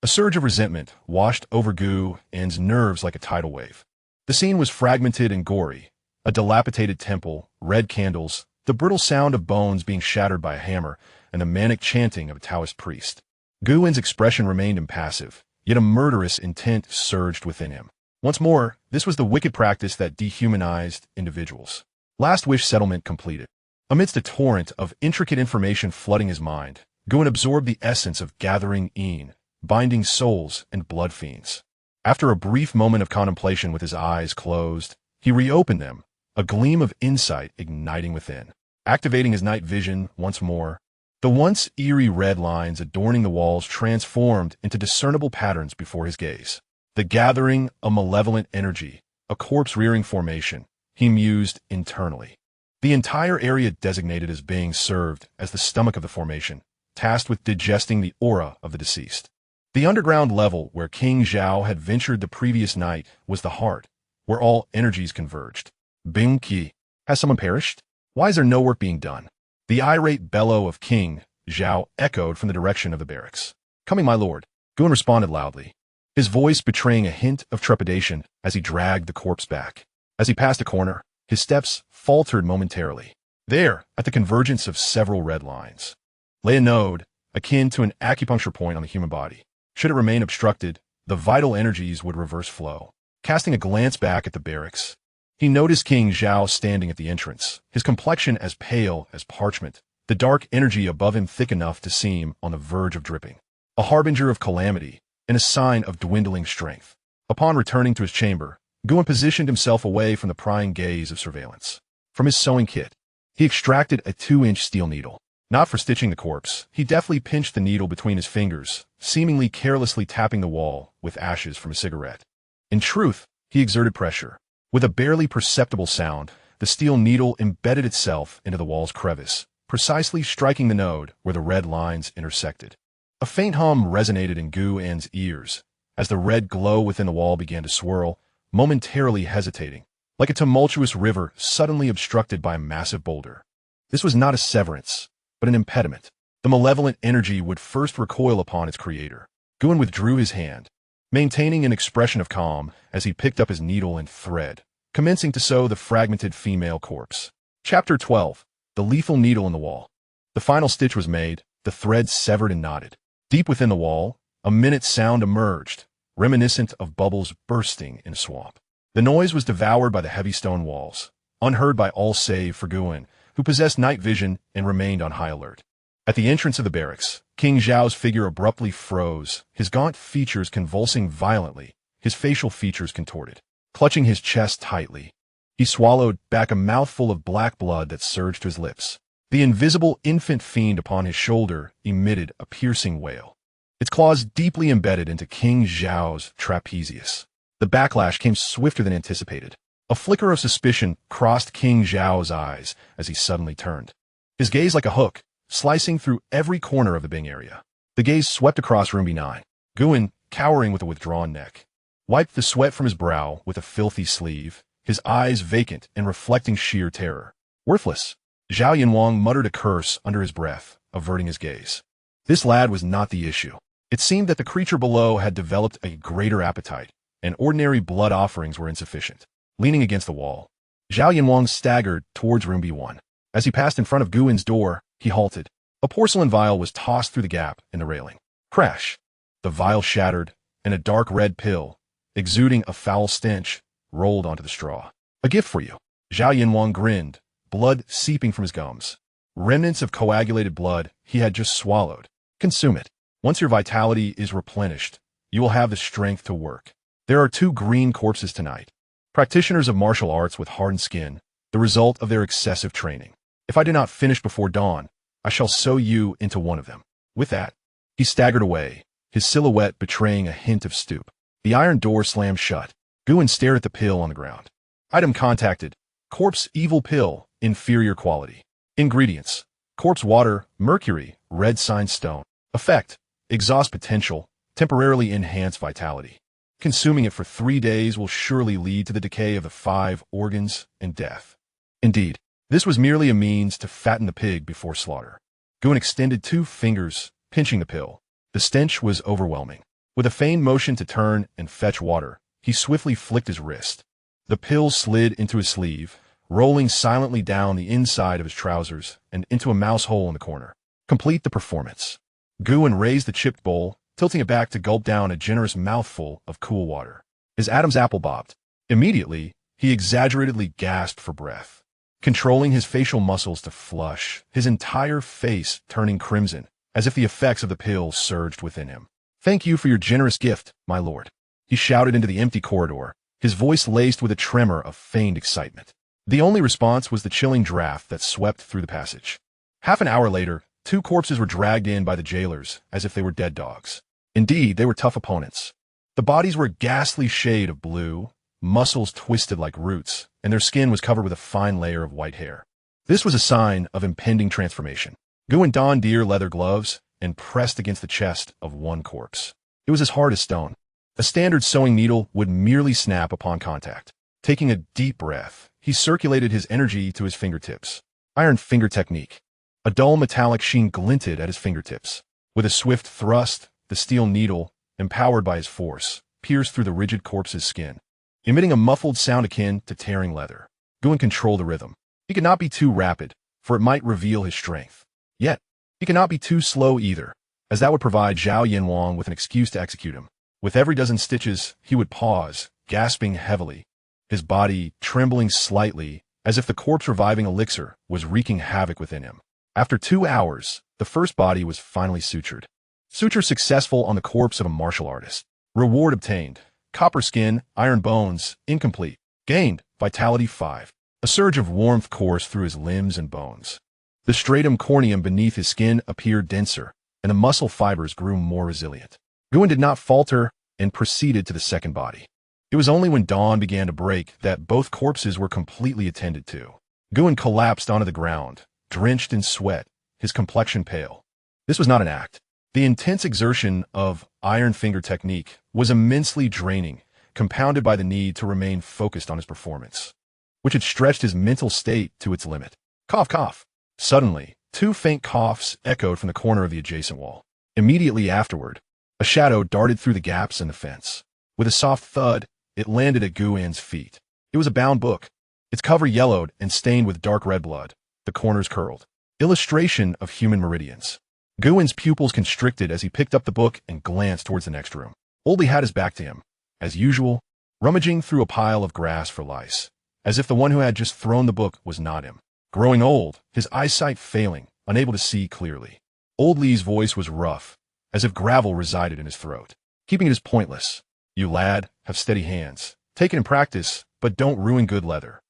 A surge of resentment washed over Guan's nerves like a tidal wave. The scene was fragmented and gory. A dilapidated temple, red candles, the brittle sound of bones being shattered by a hammer, and the manic chanting of a Taoist priest. Guan's expression remained impassive, yet a murderous intent surged within him. Once more, this was the wicked practice that dehumanized individuals. Last wish settlement completed. Amidst a torrent of intricate information flooding his mind, Guan absorbed the essence of gathering een, binding souls and blood fiends. After a brief moment of contemplation with his eyes closed, he reopened them, a gleam of insight igniting within. Activating his night vision once more, the once eerie red lines adorning the walls transformed into discernible patterns before his gaze. The gathering, a malevolent energy, a corpse-rearing formation, he mused internally. The entire area designated as being served as the stomach of the formation, tasked with digesting the aura of the deceased. The underground level where King Zhao had ventured the previous night was the heart, where all energies converged. Bing Qi, has someone perished? Why is there no work being done? The irate bellow of King Zhao echoed from the direction of the barracks. Coming, my lord, Guan responded loudly, his voice betraying a hint of trepidation as he dragged the corpse back. As he passed a corner, his steps faltered momentarily. There, at the convergence of several red lines, lay a node akin to an acupuncture point on the human body. Should it remain obstructed, the vital energies would reverse flow. Casting a glance back at the barracks, he noticed King Zhao standing at the entrance, his complexion as pale as parchment, the dark energy above him thick enough to seem on the verge of dripping. A harbinger of calamity and a sign of dwindling strength. Upon returning to his chamber, Guan positioned himself away from the prying gaze of surveillance. From his sewing kit, He extracted a 2-inch steel needle. Not for stitching the corpse, he deftly pinched the needle between his fingers, seemingly carelessly tapping the wall with ashes from a cigarette. In truth, he exerted pressure. With a barely perceptible sound, the steel needle embedded itself into the wall's crevice, precisely striking the node where the red lines intersected. A faint hum resonated in Gu-en's ears as the red glow within the wall began to swirl, momentarily hesitating, like a tumultuous river suddenly obstructed by a massive boulder. This was not a severance, but an impediment. The malevolent energy would first recoil upon its creator. Gu-en withdrew his hand, maintaining an expression of calm as he picked up his needle and thread, commencing to sew the fragmented female corpse. Chapter 12. The Lethal Needle in the Wall. The final stitch was made, the thread severed and knotted. Deep within the wall, a minute sound emerged, reminiscent of bubbles bursting in a swamp. The noise was devoured by the heavy stone walls, unheard by all save for Gu-en, who possessed night vision and remained on high alert. At the entrance of the barracks, King Zhao's figure abruptly froze, his gaunt features convulsing violently, his facial features contorted. Clutching his chest tightly, he swallowed back a mouthful of black blood that surged to his lips. The invisible infant fiend upon his shoulder emitted a piercing wail, its claws deeply embedded into King Zhao's trapezius. The backlash came swifter than anticipated. A flicker of suspicion crossed King Zhao's eyes as he suddenly turned, his gaze like a hook, slicing through every corner of the Bing area. The gaze swept across room B9. Gu-en, cowering with a withdrawn neck, wiped the sweat from his brow with a filthy sleeve, his eyes vacant and reflecting sheer terror. Worthless. Zhao Yanwang muttered a curse under his breath, averting his gaze. This lad was not the issue. It seemed that the creature below had developed a greater appetite, and ordinary blood offerings were insufficient. Leaning against the wall, Zhao Yanwang staggered towards room B1. As he passed in front of Gu-en's door, he halted. A porcelain vial was tossed through the gap in the railing. Crash! The vial shattered, and a dark red pill, exuding a foul stench, rolled onto the straw. A gift for you. Zhao Yanwang grinned, blood seeping from his gums. Remnants of coagulated blood he had just swallowed. Consume it. Once your vitality is replenished, you will have the strength to work. There are 2 green corpses tonight. Practitioners of martial arts with hardened skin, the result of their excessive training. If I do not finish before dawn, I shall sew you into one of them. With that, he staggered away, his silhouette betraying a hint of stoop. The iron door slammed shut. Gu-en stared at the pill on the ground. Item contacted. Corpse evil pill, inferior quality. Ingredients: corpse water, mercury, red sign stone. Effect: exhaust potential, temporarily enhance vitality. Consuming it for 3 days will surely lead to the decay of the 5 organs and death. Indeed, this was merely a means to fatten the pig before slaughter. Gu-en extended 2 fingers, pinching the pill. The stench was overwhelming. With a feigned motion to turn and fetch water, he swiftly flicked his wrist. The pill slid into his sleeve, rolling silently down the inside of his trousers and into a mouse hole in the corner. Complete the performance. Gu-en raised the chipped bowl, tilting it back to gulp down a generous mouthful of cool water. His Adam's apple bobbed. Immediately, he exaggeratedly gasped for breath, controlling his facial muscles to flush, his entire face turning crimson, as if the effects of the pill surged within him. Thank you for your generous gift, my lord. He shouted into the empty corridor, his voice laced with a tremor of feigned excitement. The only response was the chilling draft that swept through the passage. Half an hour later, 2 corpses were dragged in by the jailers as if they were dead dogs. Indeed, they were tough opponents. The bodies were a ghastly shade of blue, muscles twisted like roots, and their skin was covered with a fine layer of white hair. This was a sign of impending transformation. Gu-en donned deer leather gloves and pressed against the chest of one corpse. It was as hard as stone. A standard sewing needle would merely snap upon contact. Taking a deep breath, he circulated his energy to his fingertips. Iron finger technique. A dull metallic sheen glinted at his fingertips. With a swift thrust, the steel needle, empowered by his force, pierced through the rigid corpse's skin, emitting a muffled sound akin to tearing leather. Gu-en controlled the rhythm. He could not be too rapid, for it might reveal his strength. Yet, he could not be too slow either, as that would provide Zhao Yanwang with an excuse to execute him. With every dozen stitches, he would pause, gasping heavily, his body trembling slightly, as if the corpse-reviving elixir was wreaking havoc within him. After 2 hours, the first body was finally sutured. Suture successful on the corpse of a martial artist. Reward obtained: copper skin, iron bones, incomplete. Gained: vitality 5. A surge of warmth coursed through his limbs and bones. The stratum corneum beneath his skin appeared denser, and the muscle fibers grew more resilient. Guin did not falter and proceeded to the second body. It was only when dawn began to break that both corpses were completely attended to. Guin collapsed onto the ground, drenched in sweat, his complexion pale. This was not an act. The intense exertion of iron finger technique was immensely draining, compounded by the need to remain focused on his performance, which had stretched his mental state to its limit. Cough, cough. Suddenly, two faint coughs echoed from the corner of the adjacent wall. Immediately afterward, a shadow darted through the gaps in the fence. With a soft thud, it landed at Guin's feet. It was a bound book, its cover yellowed and stained with dark red blood, the corners curled. Illustration of human meridians. Guin's pupils constricted as he picked up the book and glanced towards the next room. Oldie had his back to him, as usual, rummaging through a pile of grass for lice, as if the one who had just thrown the book was not him. Growing old, his eyesight failing, unable to see clearly. Old Lee's voice was rough, as if gravel resided in his throat. Keeping it is pointless. You lad, have steady hands. Take it in practice, but don't ruin good leather.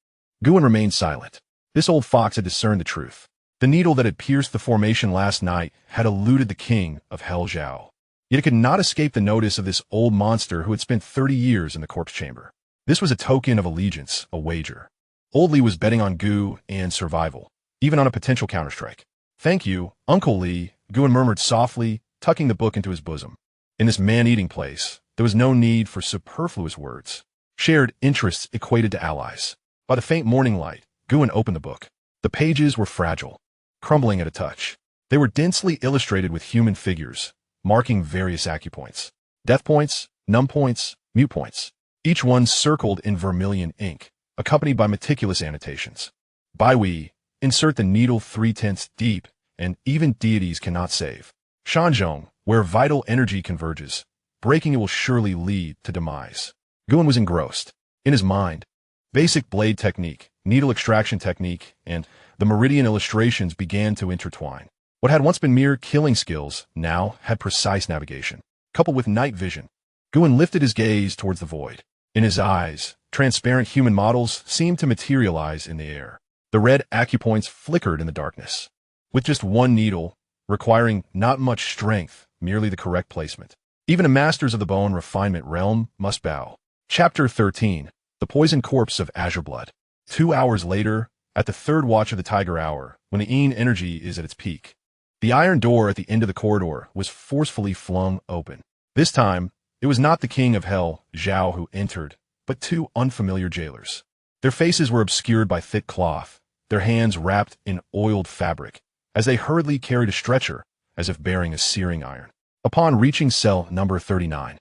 Guin remained silent. This old fox had discerned the truth. The needle that had pierced the formation last night had eluded the king of Hell Zhao. Yet it could not escape the notice of this old monster who had spent 30 years in the corpse chamber. This was a token of allegiance, a wager. Old Lee was betting on Gu and survival, even on a potential counterstrike. Thank you, Uncle Lee, Guin murmured softly, tucking the book into his bosom. In this man-eating place, there was no need for superfluous words. Shared interests equated to allies. By the faint morning light, Guin opened the book. The pages were fragile, crumbling at a touch. They were densely illustrated with human figures, marking various acupoints. Death points, numb points, mute points. Each one circled in vermilion ink, accompanied by meticulous annotations. By we, insert the needle 3/10 deep, and even deities cannot save. Shanzhong, where vital energy converges, breaking it will surely lead to demise. Guin was engrossed. In his mind, basic blade technique, needle extraction technique, and the meridian illustrations began to intertwine. What had once been mere killing skills now had precise navigation, coupled with night vision. Guin lifted his gaze towards the void. In his eyes, transparent human models seemed to materialize in the air. The red acupoints flickered in the darkness. With just one needle, requiring not much strength, merely the correct placement. Even the masters of the bone refinement realm must bow. Chapter 13. The Poisoned Corpse of Azure Blood. 2 hours later, at the third watch of the Tiger Hour, when the Yin energy is at its peak, the iron door at the end of the corridor was forcefully flung open. This time, it was not the king of hell, Zhao, who entered, but two unfamiliar jailers. Their faces were obscured by thick cloth, their hands wrapped in oiled fabric, as they hurriedly carried a stretcher, as if bearing a searing iron. Upon reaching cell number 39,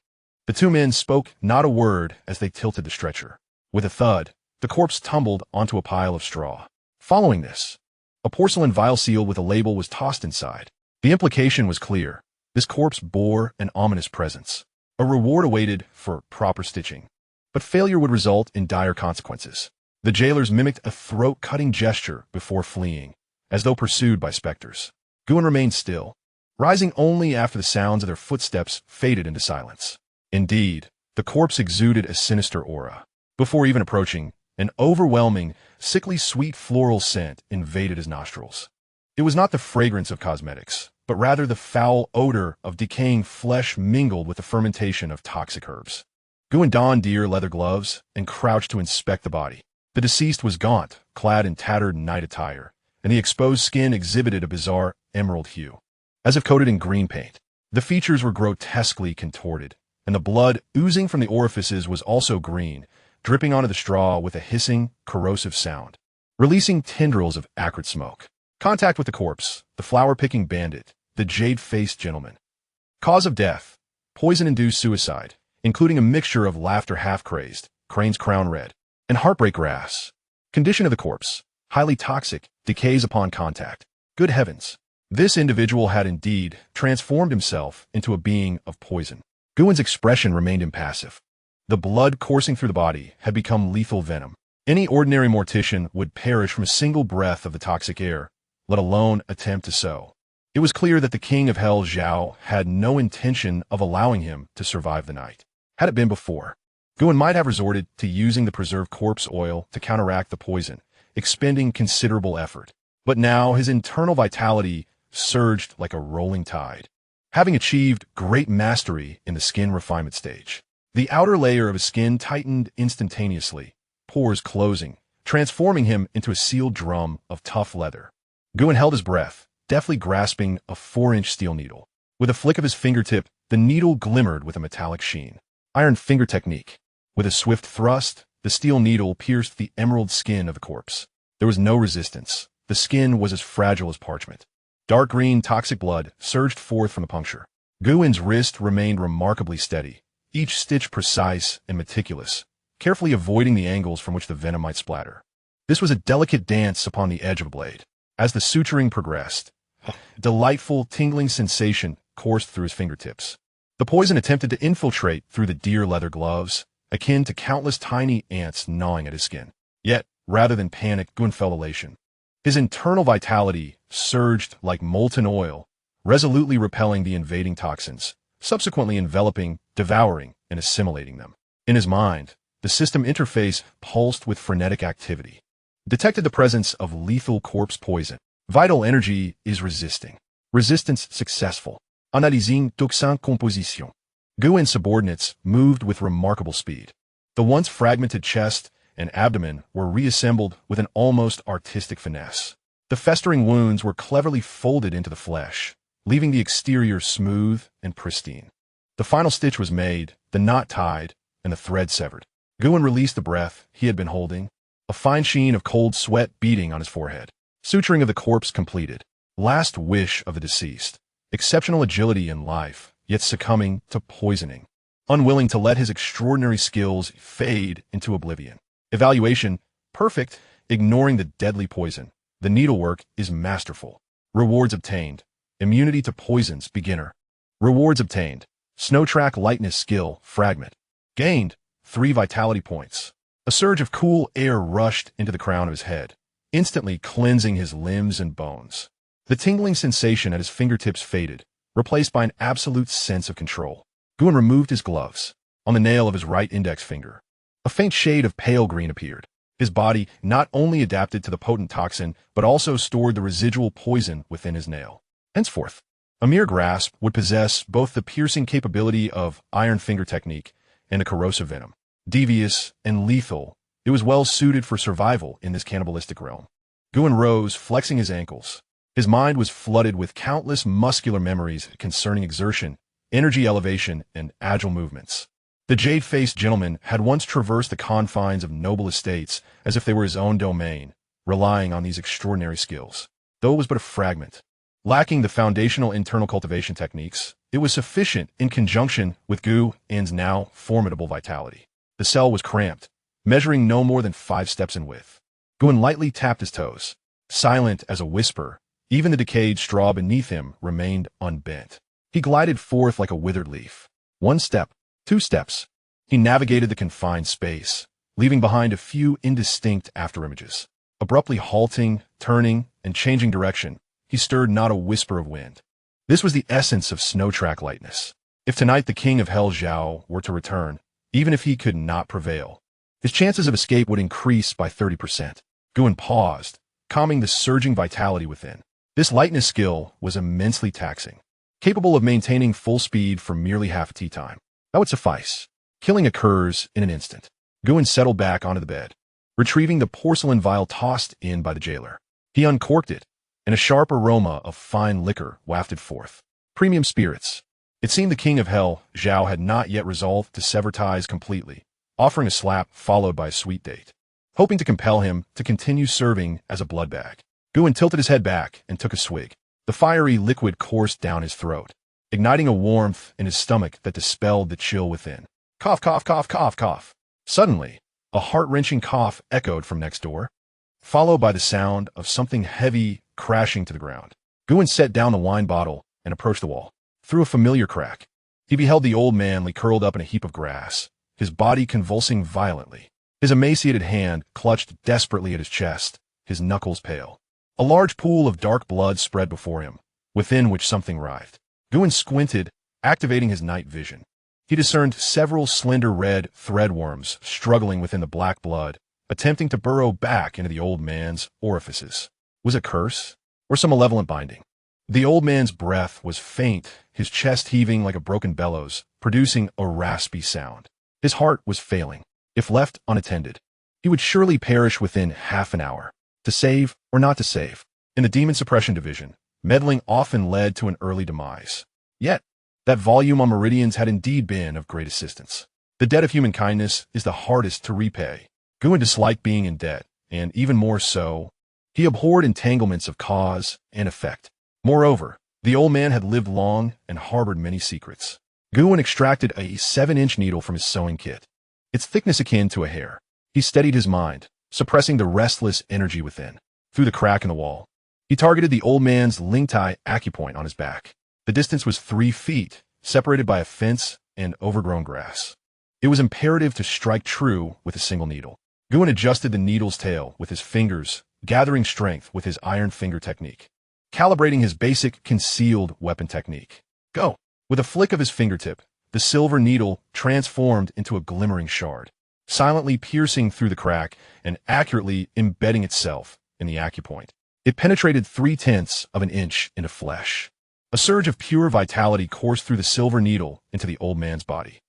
the two men spoke not a word as they tilted the stretcher. With a thud, the corpse tumbled onto a pile of straw. Following this, a porcelain vial sealed with a label was tossed inside. The implication was clear. This corpse bore an ominous presence. A reward awaited for proper stitching. But failure would result in dire consequences. The jailers mimicked a throat-cutting gesture before fleeing, as though pursued by specters. Guin remained still, rising only after the sounds of their footsteps faded into silence. Indeed, the corpse exuded a sinister aura. Before even approaching, an overwhelming, sickly sweet floral scent invaded his nostrils. It was not the fragrance of cosmetics, but rather the foul odor of decaying flesh mingled with the fermentation of toxic herbs. Guin donned deer leather gloves and crouched to inspect the body. The deceased was gaunt, clad in tattered night attire, and the exposed skin exhibited a bizarre emerald hue, as if coated in green paint. The features were grotesquely contorted, and the blood oozing from the orifices was also green, dripping onto the straw with a hissing, corrosive sound, releasing tendrils of acrid smoke. Contact with the corpse, the flower-picking bandit, the jade-faced gentleman. Cause of death, poison-induced suicide, including a mixture of laughter half-crazed, crane's crown red, and heartbreak grass. Condition of the corpse, highly toxic, decays upon contact. Good heavens! This individual had indeed transformed himself into a being of poison. Guin's expression remained impassive. The blood coursing through the body had become lethal venom. Any ordinary mortician would perish from a single breath of the toxic air, let alone attempt to sow. It was clear that the king of hell, Zhao, had no intention of allowing him to survive the night. Had it been before, Guin might have resorted to using the preserved corpse oil to counteract the poison, expending considerable effort. But now his internal vitality surged like a rolling tide. Having achieved great mastery in the skin refinement stage, the outer layer of his skin tightened instantaneously, pores closing, transforming him into a sealed drum of tough leather. Guin held his breath, deftly grasping a 4-inch steel needle. With a flick of his fingertip, the needle glimmered with a metallic sheen. Iron finger technique. With a swift thrust, the steel needle pierced the emerald skin of the corpse. There was no resistance. The skin was as fragile as parchment. Dark green toxic blood surged forth from the puncture. Guin's wrist remained remarkably steady, each stitch precise and meticulous, carefully avoiding the angles from which the venom might splatter. This was a delicate dance upon the edge of a blade. As the suturing progressed, a delightful, tingling sensation coursed through his fingertips. The poison attempted to infiltrate through the deer leather gloves, akin to countless tiny ants gnawing at his skin. Yet, rather than panic, Guin felt elation. His internal vitality surged like molten oil, resolutely repelling the invading toxins, subsequently enveloping, devouring, and assimilating them. In his mind, the system interface pulsed with frenetic activity. Detected the presence of lethal corpse poison. Vital energy is resisting. Resistance successful. Analysing toxin composition. Guin's subordinates moved with remarkable speed. The once fragmented chest and abdomen were reassembled with an almost artistic finesse. The festering wounds were cleverly folded into the flesh, leaving the exterior smooth and pristine. The final stitch was made, the knot tied, and the thread severed. Guin released the breath he had been holding, a fine sheen of cold sweat beading on his forehead. Suturing of the corpse completed. Last wish of the deceased. Exceptional agility in life, yet succumbing to poisoning. Unwilling to let his extraordinary skills fade into oblivion. Evaluation, perfect, ignoring the deadly poison. The needlework is masterful. Rewards obtained. Immunity to poisons, beginner. Rewards obtained. Snow track lightness skill, fragment. Gained, 3 vitality points. A surge of cool air rushed into the crown of his head, instantly cleansing his limbs and bones. The tingling sensation at his fingertips faded, replaced by an absolute sense of control. Guin removed his gloves. On the nail of his right index finger, a faint shade of pale green appeared. His body not only adapted to the potent toxin, but also stored the residual poison within his nail. Henceforth, a mere grasp would possess both the piercing capability of iron finger technique and the corrosive venom. Devious and lethal, it was well suited for survival in this cannibalistic realm. Guin rose, flexing his ankles. His mind was flooded with countless muscular memories concerning exertion, energy elevation, and agile movements. The jade-faced gentleman had once traversed the confines of noble estates as if they were his own domain, relying on these extraordinary skills. Though it was but a fragment, lacking the foundational internal cultivation techniques, it was sufficient in conjunction with Guin's now formidable vitality. The cell was cramped, measuring no more than 5 steps in width. Guin lightly tapped his toes. Silent as a whisper, even the decayed straw beneath him remained unbent. He glided forth like a withered leaf. 1 step, 2 steps. He navigated the confined space, leaving behind a few indistinct afterimages. Abruptly halting, turning, and changing direction, he stirred not a whisper of wind. This was the essence of snow track lightness. If tonight the king of Hell Xiao were to return, even if he could not prevail, his chances of escape would increase by 30%. Guin paused, calming the surging vitality within. This lightness skill was immensely taxing, capable of maintaining full speed for merely half tea time. That would suffice. Killing occurs in an instant. Guin settled back onto the bed, retrieving the porcelain vial tossed in by the jailer. He uncorked it, and a sharp aroma of fine liquor wafted forth. Premium spirits. It seemed the king of Hell Xiao had not yet resolved to sever ties completely, offering a slap followed by a sweet date, hoping to compel him to continue serving as a blood bag. Guin tilted his head back and took a swig. The fiery liquid coursed down his throat, igniting a warmth in his stomach that dispelled the chill within. Cough, cough, cough, cough, cough. Suddenly, a heart-wrenching cough echoed from next door, followed by the sound of something heavy crashing to the ground. Guin set down the wine bottle and approached the wall. Through a familiar crack, he beheld the old man curled up in a heap of grass, his body convulsing violently. His emaciated hand clutched desperately at his chest, his knuckles pale. A large pool of dark blood spread before him, within which something writhed. Guin squinted, activating his night vision. He discerned several slender red threadworms struggling within the black blood, attempting to burrow back into the old man's orifices. Was it a curse? Or some malevolent binding? The old man's breath was faint, his chest heaving like a broken bellows, producing a raspy sound. His heart was failing. If left unattended, he would surely perish within half an hour. To save or not to save? In the Demon Suppression Division, meddling often led to an early demise. Yet, that volume on meridians had indeed been of great assistance. The debt of human kindness is the hardest to repay. Guin disliked being in debt, and even more so, he abhorred entanglements of cause and effect. Moreover, the old man had lived long and harbored many secrets. Guin extracted a 7-inch needle from his sewing kit, its thickness akin to a hair. He steadied his mind, suppressing the restless energy within. Through the crack in the wall, he targeted the old man's Lingtai acupoint on his back. The distance was 3 feet, separated by a fence and overgrown grass. It was imperative to strike true with a single needle. Guin adjusted the needle's tail with his fingers, gathering strength with his iron finger technique, calibrating his basic concealed weapon technique. Go! With a flick of his fingertip, the silver needle transformed into a glimmering shard, silently piercing through the crack and accurately embedding itself in the acupoint. It penetrated 0.3 of an inch into flesh. A surge of pure vitality coursed through the silver needle into the old man's body.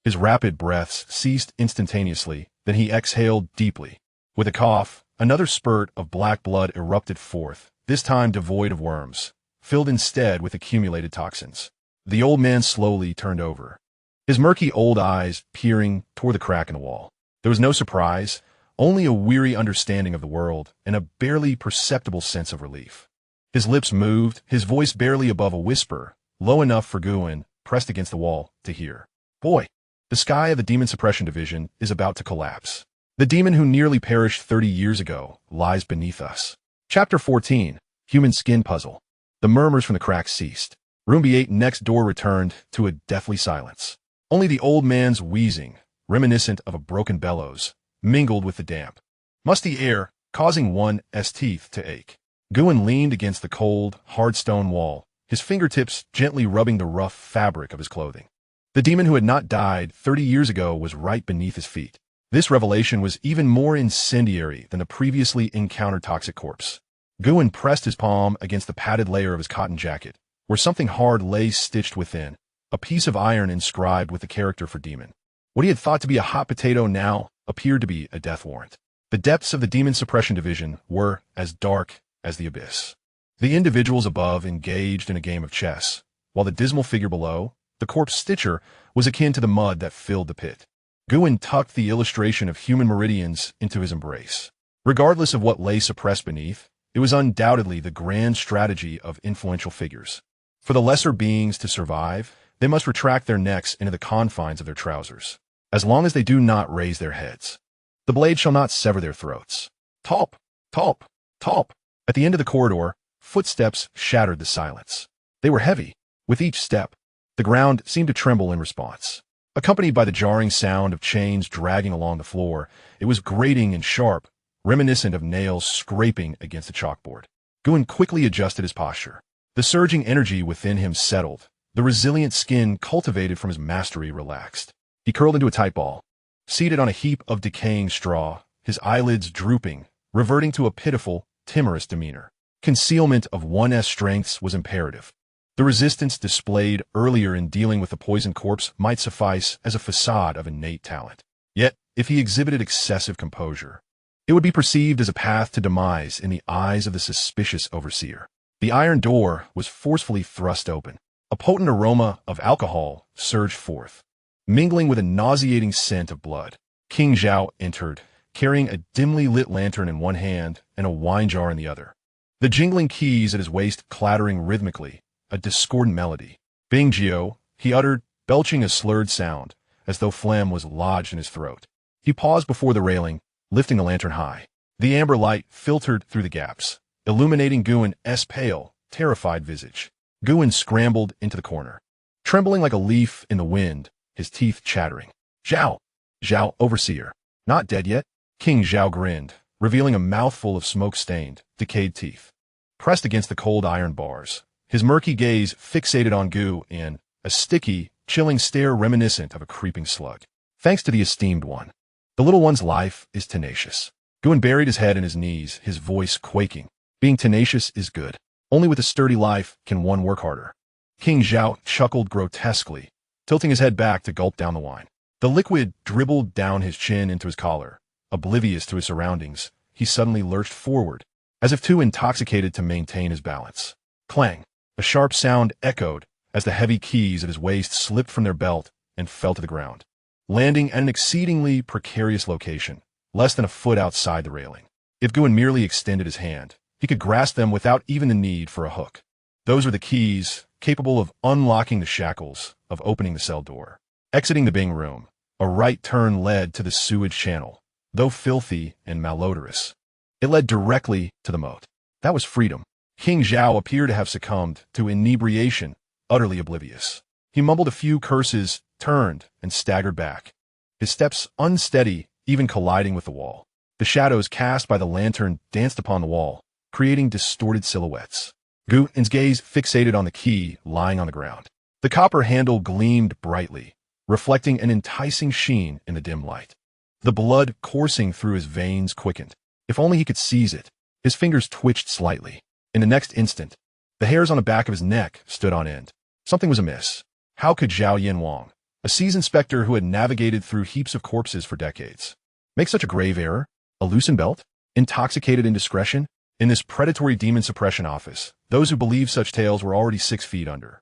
His rapid breaths ceased instantaneously, then he exhaled deeply. With a cough, another spurt of black blood erupted forth, this time devoid of worms, filled instead with accumulated toxins. The old man slowly turned over, his murky old eyes peering toward the crack in the wall. There was no surprise, only a weary understanding of the world and a barely perceptible sense of relief. His lips moved, his voice barely above a whisper, low enough for Guin, pressed against the wall, to hear. Boy, the sky of the Demon Suppression Division is about to collapse. The demon who nearly perished 30 years ago lies beneath us. Chapter 14, Human Skin Puzzle. The murmurs from the crack ceased. Room B8 next door returned to a deathly silence. Only the old man's wheezing, reminiscent of a broken bellows, mingled with the damp, musty air, causing one's teeth to ache. Guin leaned against the cold, hard stone wall, his fingertips gently rubbing the rough fabric of his clothing. The demon who had not died 30 years ago was right beneath his feet. This revelation was even more incendiary than the previously encountered toxic corpse. Guin pressed his palm against the padded layer of his cotton jacket, where something hard lay stitched within, a piece of iron inscribed with the character for demon. What he had thought to be a hot potato now appeared to be a death warrant. The depths of the Demon Suppression Division were as dark as the abyss. The individuals above engaged in a game of chess, while the dismal figure below, the corpse stitcher, was akin to the mud that filled the pit. Guin tucked the illustration of human meridians into his embrace. Regardless of what lay suppressed beneath, it was undoubtedly the grand strategy of influential figures. For the lesser beings to survive, they must retract their necks into the confines of their trousers. As long as they do not raise their heads, the blade shall not sever their throats. Talp, talp, talp. At the end of the corridor, footsteps shattered the silence. They were heavy. With each step, the ground seemed to tremble in response. Accompanied by the jarring sound of chains dragging along the floor, it was grating and sharp, reminiscent of nails scraping against a chalkboard. Guin quickly adjusted his posture. The surging energy within him settled. The resilient skin cultivated from his mastery relaxed. He curled into a tight ball, seated on a heap of decaying straw, his eyelids drooping, reverting to a pitiful, timorous demeanor. Concealment of one's strengths was imperative. The resistance displayed earlier in dealing with the poisoned corpse might suffice as a facade of innate talent. Yet, if he exhibited excessive composure, it would be perceived as a path to demise in the eyes of the suspicious overseer. The iron door was forcefully thrust open. A potent aroma of alcohol surged forth, mingling with a nauseating scent of blood. King Zhao entered, carrying a dimly lit lantern in one hand and a wine jar in the other. The jingling keys at his waist clattering rhythmically, a discordant melody. Bing Jiao, he uttered, belching a slurred sound, as though phlegm was lodged in his throat. He paused before the railing, lifting the lantern high. The amber light filtered through the gaps, illuminating Guin's pale, terrified visage. Guin scrambled into the corner, trembling like a leaf in the wind, his teeth chattering. Zhao! Zhao, overseer. Not dead yet? King Zhao grinned, revealing a mouthful of smoke-stained, decayed teeth. Pressed against the cold iron bars, his murky gaze fixated on Gu in a sticky, chilling stare reminiscent of a creeping slug. Thanks to the esteemed one. The little one's life is tenacious. Guan buried his head in his knees, his voice quaking. Being tenacious is good. Only with a sturdy life can one work harder. King Zhao chuckled grotesquely, tilting his head back to gulp down the wine. The liquid dribbled down his chin into his collar. Oblivious to his surroundings, he suddenly lurched forward, as if too intoxicated to maintain his balance. Clang! A sharp sound echoed as the heavy keys at his waist slipped from their belt and fell to the ground, landing at an exceedingly precarious location, less than a foot outside the railing. If Guan merely extended his hand, he could grasp them without even the need for a hook. Those were the keys, capable of unlocking the shackles, of opening the cell door. Exiting the Bing room, a right turn led to the sewage channel, though filthy and malodorous. It led directly to the moat. That was freedom. King Zhao appeared to have succumbed to inebriation, utterly oblivious. He mumbled a few curses, turned, and staggered back, his steps unsteady, even colliding with the wall. The shadows cast by the lantern danced upon the wall, creating distorted silhouettes. Guan's gaze fixated on the key lying on the ground. The copper handle gleamed brightly, reflecting an enticing sheen in the dim light. The blood coursing through his veins quickened. If only he could seize it. His fingers twitched slightly. In the next instant, the hairs on the back of his neck stood on end. Something was amiss. How could Zhao Yanwang, a seasoned specter who had navigated through heaps of corpses for decades, make such a grave error? A loosened belt? Intoxicated indiscretion? In this predatory demon suppression office, those who believed such tales were already 6 feet under.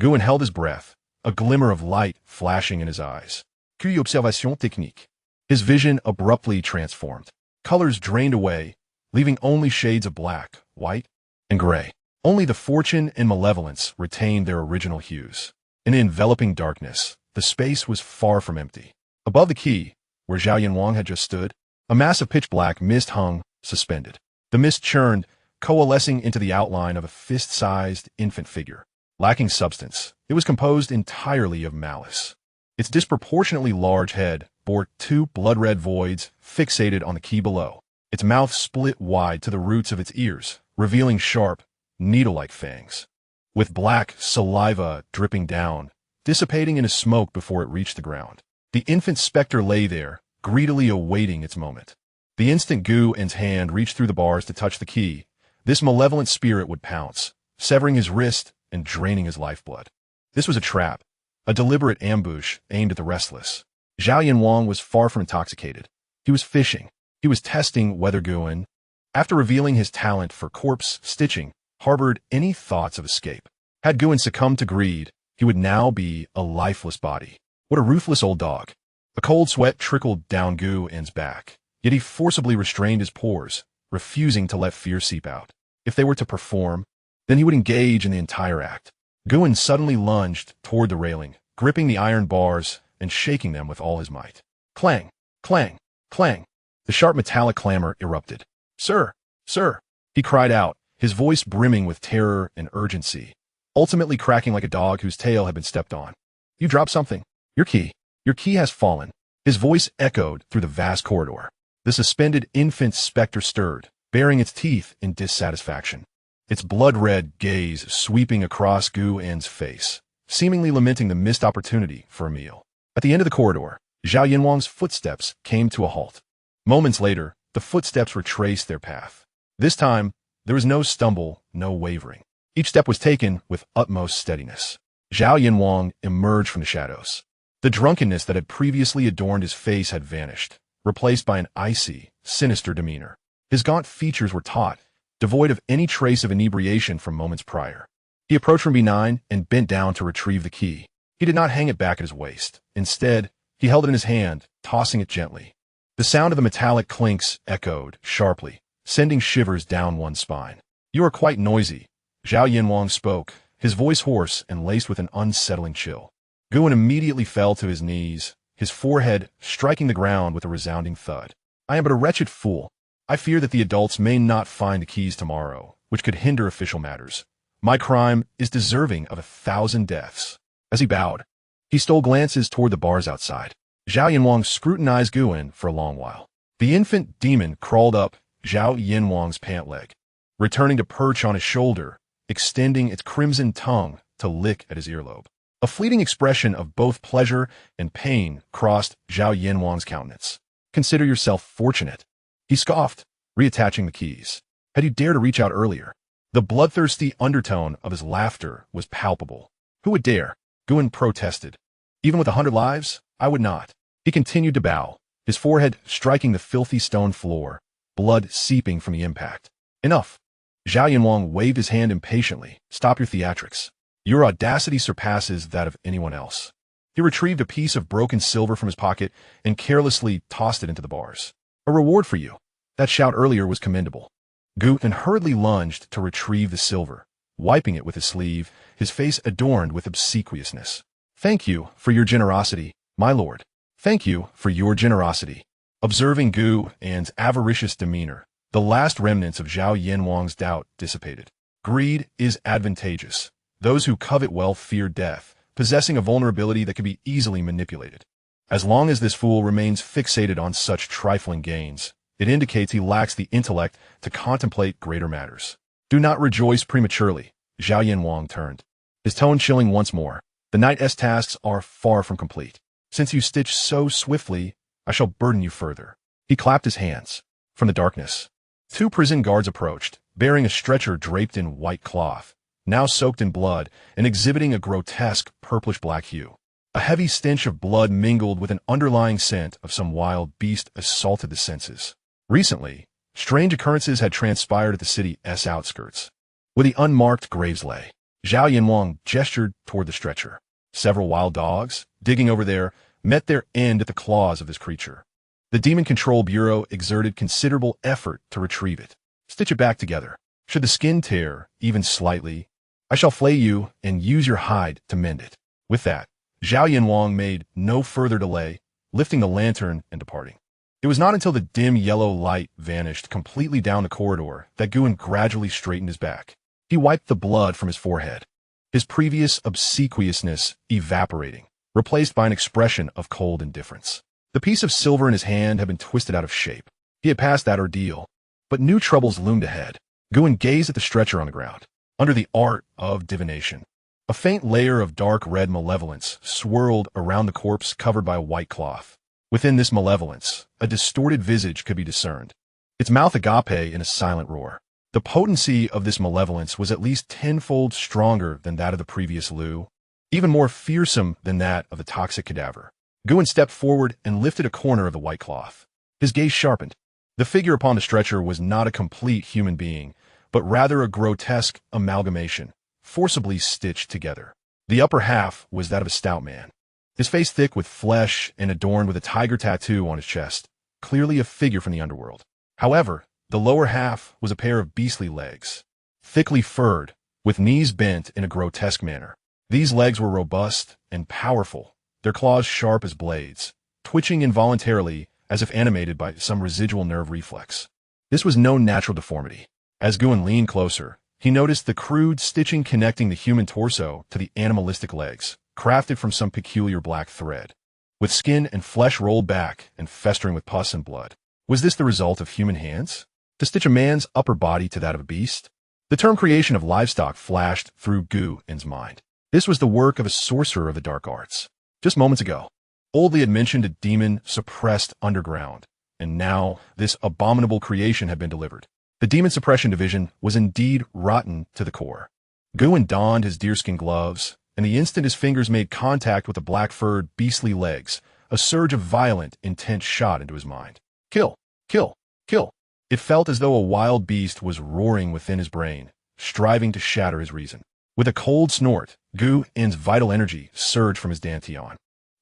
Guan held his breath, a glimmer of light flashing in his eyes. Curie observation technique. His vision abruptly transformed. Colors drained away, leaving only shades of black, white, and gray. Only the fortune and malevolence retained their original hues. In the enveloping darkness, the space was far from empty. Above the key, where Zhao Yanwang had just stood, a mass of pitch-black mist hung, suspended. The mist churned, coalescing into the outline of a fist-sized infant figure. Lacking substance, it was composed entirely of malice. Its disproportionately large head bore 2 blood-red voids fixated on the key below. Its mouth split wide to the roots of its ears, revealing sharp, needle-like fangs. With black saliva dripping down, dissipating into smoke before it reached the ground. The infant specter lay there, greedily awaiting its moment. The instant Guan's hand reached through the bars to touch the key, this malevolent spirit would pounce, severing his wrist and draining his lifeblood. This was a trap, a deliberate ambush aimed at the restless. Zhao Yanwang was far from intoxicated. He was fishing. He was testing whether Guan, after revealing his talent for corpse stitching, harbored any thoughts of escape. Had Guan succumbed to greed, he would now be a lifeless body. What a ruthless old dog. A cold sweat trickled down Guan's back, yet he forcibly restrained his pores, refusing to let fear seep out. If they were to perform, then he would engage in the entire act. Guan suddenly lunged toward the railing, gripping the iron bars and shaking them with all his might. Clang! Clang! Clang! The sharp metallic clamor erupted. Sir! Sir! He cried out, his voice brimming with terror and urgency, ultimately cracking like a dog whose tail had been stepped on. You dropped something. Your key. Your key has fallen. His voice echoed through the vast corridor. The suspended infant specter stirred, baring its teeth in dissatisfaction. Its blood-red gaze sweeping across Guan's face, seemingly lamenting the missed opportunity for a meal. At the end of the corridor, Zhao Yanwang's footsteps came to a halt. Moments later, the footsteps retraced their path. This time, there was no stumble, no wavering. Each step was taken with utmost steadiness. Zhao Yanwang emerged from the shadows. The drunkenness that had previously adorned his face had vanished, replaced by an icy, sinister demeanor. His gaunt features were taut, devoid of any trace of inebriation from moments prior. He approached from behind and bent down to retrieve the key. He did not hang it back at his waist. Instead, he held it in his hand, tossing it gently. The sound of the metallic clinks echoed sharply, sending shivers down one's spine. You are quite noisy, Zhao Yanwang spoke, his voice hoarse and laced with an unsettling chill. Guan immediately fell to his knees, his forehead striking the ground with a resounding thud. I am but a wretched fool. I fear that the adults may not find the keys tomorrow, which could hinder official matters. My crime is deserving of 1,000 deaths. As he bowed, he stole glances toward the bars outside. Zhao Yanwang scrutinized Guan for a long while. The infant demon crawled up Zhao Yanwang's pant leg, returning to perch on his shoulder, extending its crimson tongue to lick at his earlobe. A fleeting expression of both pleasure and pain crossed Zhao Yanwang's countenance. Consider yourself fortunate. He scoffed, reattaching the keys. Had you dared to reach out earlier? The bloodthirsty undertone of his laughter was palpable. Who would dare? Guin protested. Even with 100 lives, I would not. He continued to bow, his forehead striking the filthy stone floor, blood seeping from the impact. Enough. Zhao Yanwang waved his hand impatiently. Stop your theatrics. Your audacity surpasses that of anyone else. He retrieved a piece of broken silver from his pocket and carelessly tossed it into the bars. A reward for you. That shout earlier was commendable. Guin hurriedly lunged to retrieve the silver, wiping it with his sleeve, his face adorned with obsequiousness. Thank you for your generosity, my lord. Thank you for your generosity. Observing Guin's avaricious demeanor, the last remnants of Zhao Yanwang's doubt dissipated. Greed is advantageous. Those who covet wealth fear death, possessing a vulnerability that can be easily manipulated. As long as this fool remains fixated on such trifling gains, it indicates he lacks the intellect to contemplate greater matters. Do not rejoice prematurely. Zhao Yanwang turned, his tone chilling once more. The knight's tasks are far from complete. Since you stitch so swiftly, I shall burden you further. He clapped his hands. From the darkness, 2 prison guards approached, bearing a stretcher draped in white cloth, now soaked in blood and exhibiting a grotesque purplish-black hue. A heavy stench of blood mingled with an underlying scent of some wild beast assaulted the senses. Recently, strange occurrences had transpired at the city's outskirts. Where the unmarked graves lay, Zhao Yanwang gestured toward the stretcher. Several wild dogs, digging over there, met their end at the claws of this creature. The Demon Control Bureau exerted considerable effort to retrieve it. Stitch it back together. Should the skin tear, even slightly, I shall flay you and use your hide to mend it. With that, Zhao Yanwang made no further delay, lifting the lantern and departing. It was not until the dim yellow light vanished completely down the corridor that Guin gradually straightened his back. He wiped the blood from his forehead, his previous obsequiousness evaporating, replaced by an expression of cold indifference. The piece of silver in his hand had been twisted out of shape. He had passed that ordeal, but new troubles loomed ahead. Guin gazed at the stretcher on the ground. Under the art of divination, a faint layer of dark red malevolence swirled around the corpse covered by a white cloth. Within this malevolence, a distorted visage could be discerned, its mouth agape in a silent roar. The potency of this malevolence was at least tenfold stronger than that of the previous Lu, even more fearsome than that of the toxic cadaver. Guin stepped forward and lifted a corner of the white cloth. His gaze sharpened. The figure upon the stretcher was not a complete human being, but rather a grotesque amalgamation, forcibly stitched together. The upper half was that of a stout man, his face thick with flesh and adorned with a tiger tattoo on his chest, clearly a figure from the underworld. However, the lower half was a pair of beastly legs, thickly furred, with knees bent in a grotesque manner. These legs were robust and powerful, their claws sharp as blades, twitching involuntarily as if animated by some residual nerve reflex. This was no natural deformity. As Guin leaned closer, he noticed the crude stitching connecting the human torso to the animalistic legs, crafted from some peculiar black thread, with skin and flesh rolled back and festering with pus and blood. Was this the result of human hands? To stitch a man's upper body to that of a beast? The term creation of livestock flashed through Guin's mind. This was the work of a sorcerer of the dark arts. Just moments ago, Oldley had mentioned a demon suppressed underground, and now this abominable creation had been delivered. The Demon Suppression Division was indeed rotten to the core. Guin donned his deerskin gloves, and the instant his fingers made contact with the black-furred, beastly legs, a surge of violent, intense shot into his mind. Kill! Kill! Kill! It felt as though a wild beast was roaring within his brain, striving to shatter his reason. With a cold snort, Guin's vital energy surged from his dantian.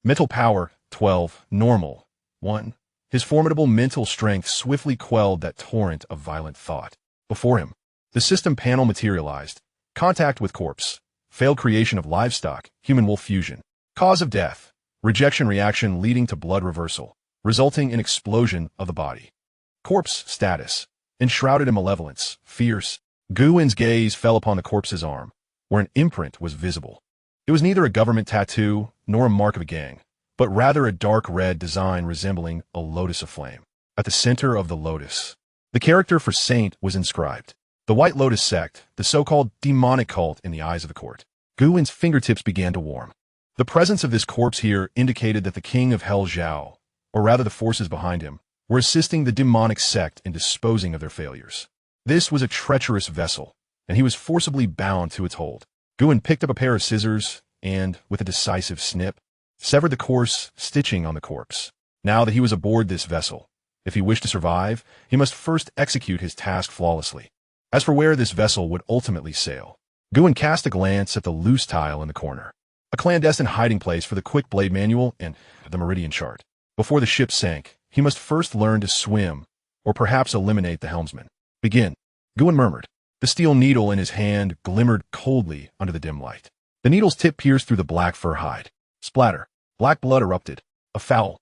Mental power, 12, normal, 1. His formidable mental strength swiftly quelled that torrent of violent thought. Before him, the system panel materialized. Contact with corpse. Failed creation of livestock, human-wolf fusion. Cause of death. Rejection reaction leading to blood reversal, resulting in explosion of the body. Corpse status. Enshrouded in malevolence, fierce. Guin's gaze fell upon the corpse's arm, where an imprint was visible. It was neither a government tattoo nor a mark of a gang, but rather a dark red design resembling a lotus aflame. At the center of the lotus, the character for saint was inscribed. The White Lotus sect, the so-called demonic cult in the eyes of the court. Guin's fingertips began to warm. The presence of this corpse here indicated that the king of Hell Zhao or rather the forces behind him, were assisting the demonic sect in disposing of their failures. This was a treacherous vessel, and he was forcibly bound to its hold. Guin picked up a pair of scissors and, with a decisive snip, severed the coarse stitching on the corpse. Now that he was aboard this vessel, if he wished to survive, he must first execute his task flawlessly. As for where this vessel would ultimately sail, Guin cast a glance at the loose tile in the corner, a clandestine hiding place for the quick blade manual and the meridian chart. Before the ship sank, he must first learn to swim, or perhaps eliminate the helmsman. Begin, Guin murmured. The steel needle in his hand glimmered coldly under the dim light. The needle's tip pierced through the black fur hide. Splatter. Black blood erupted. A foul,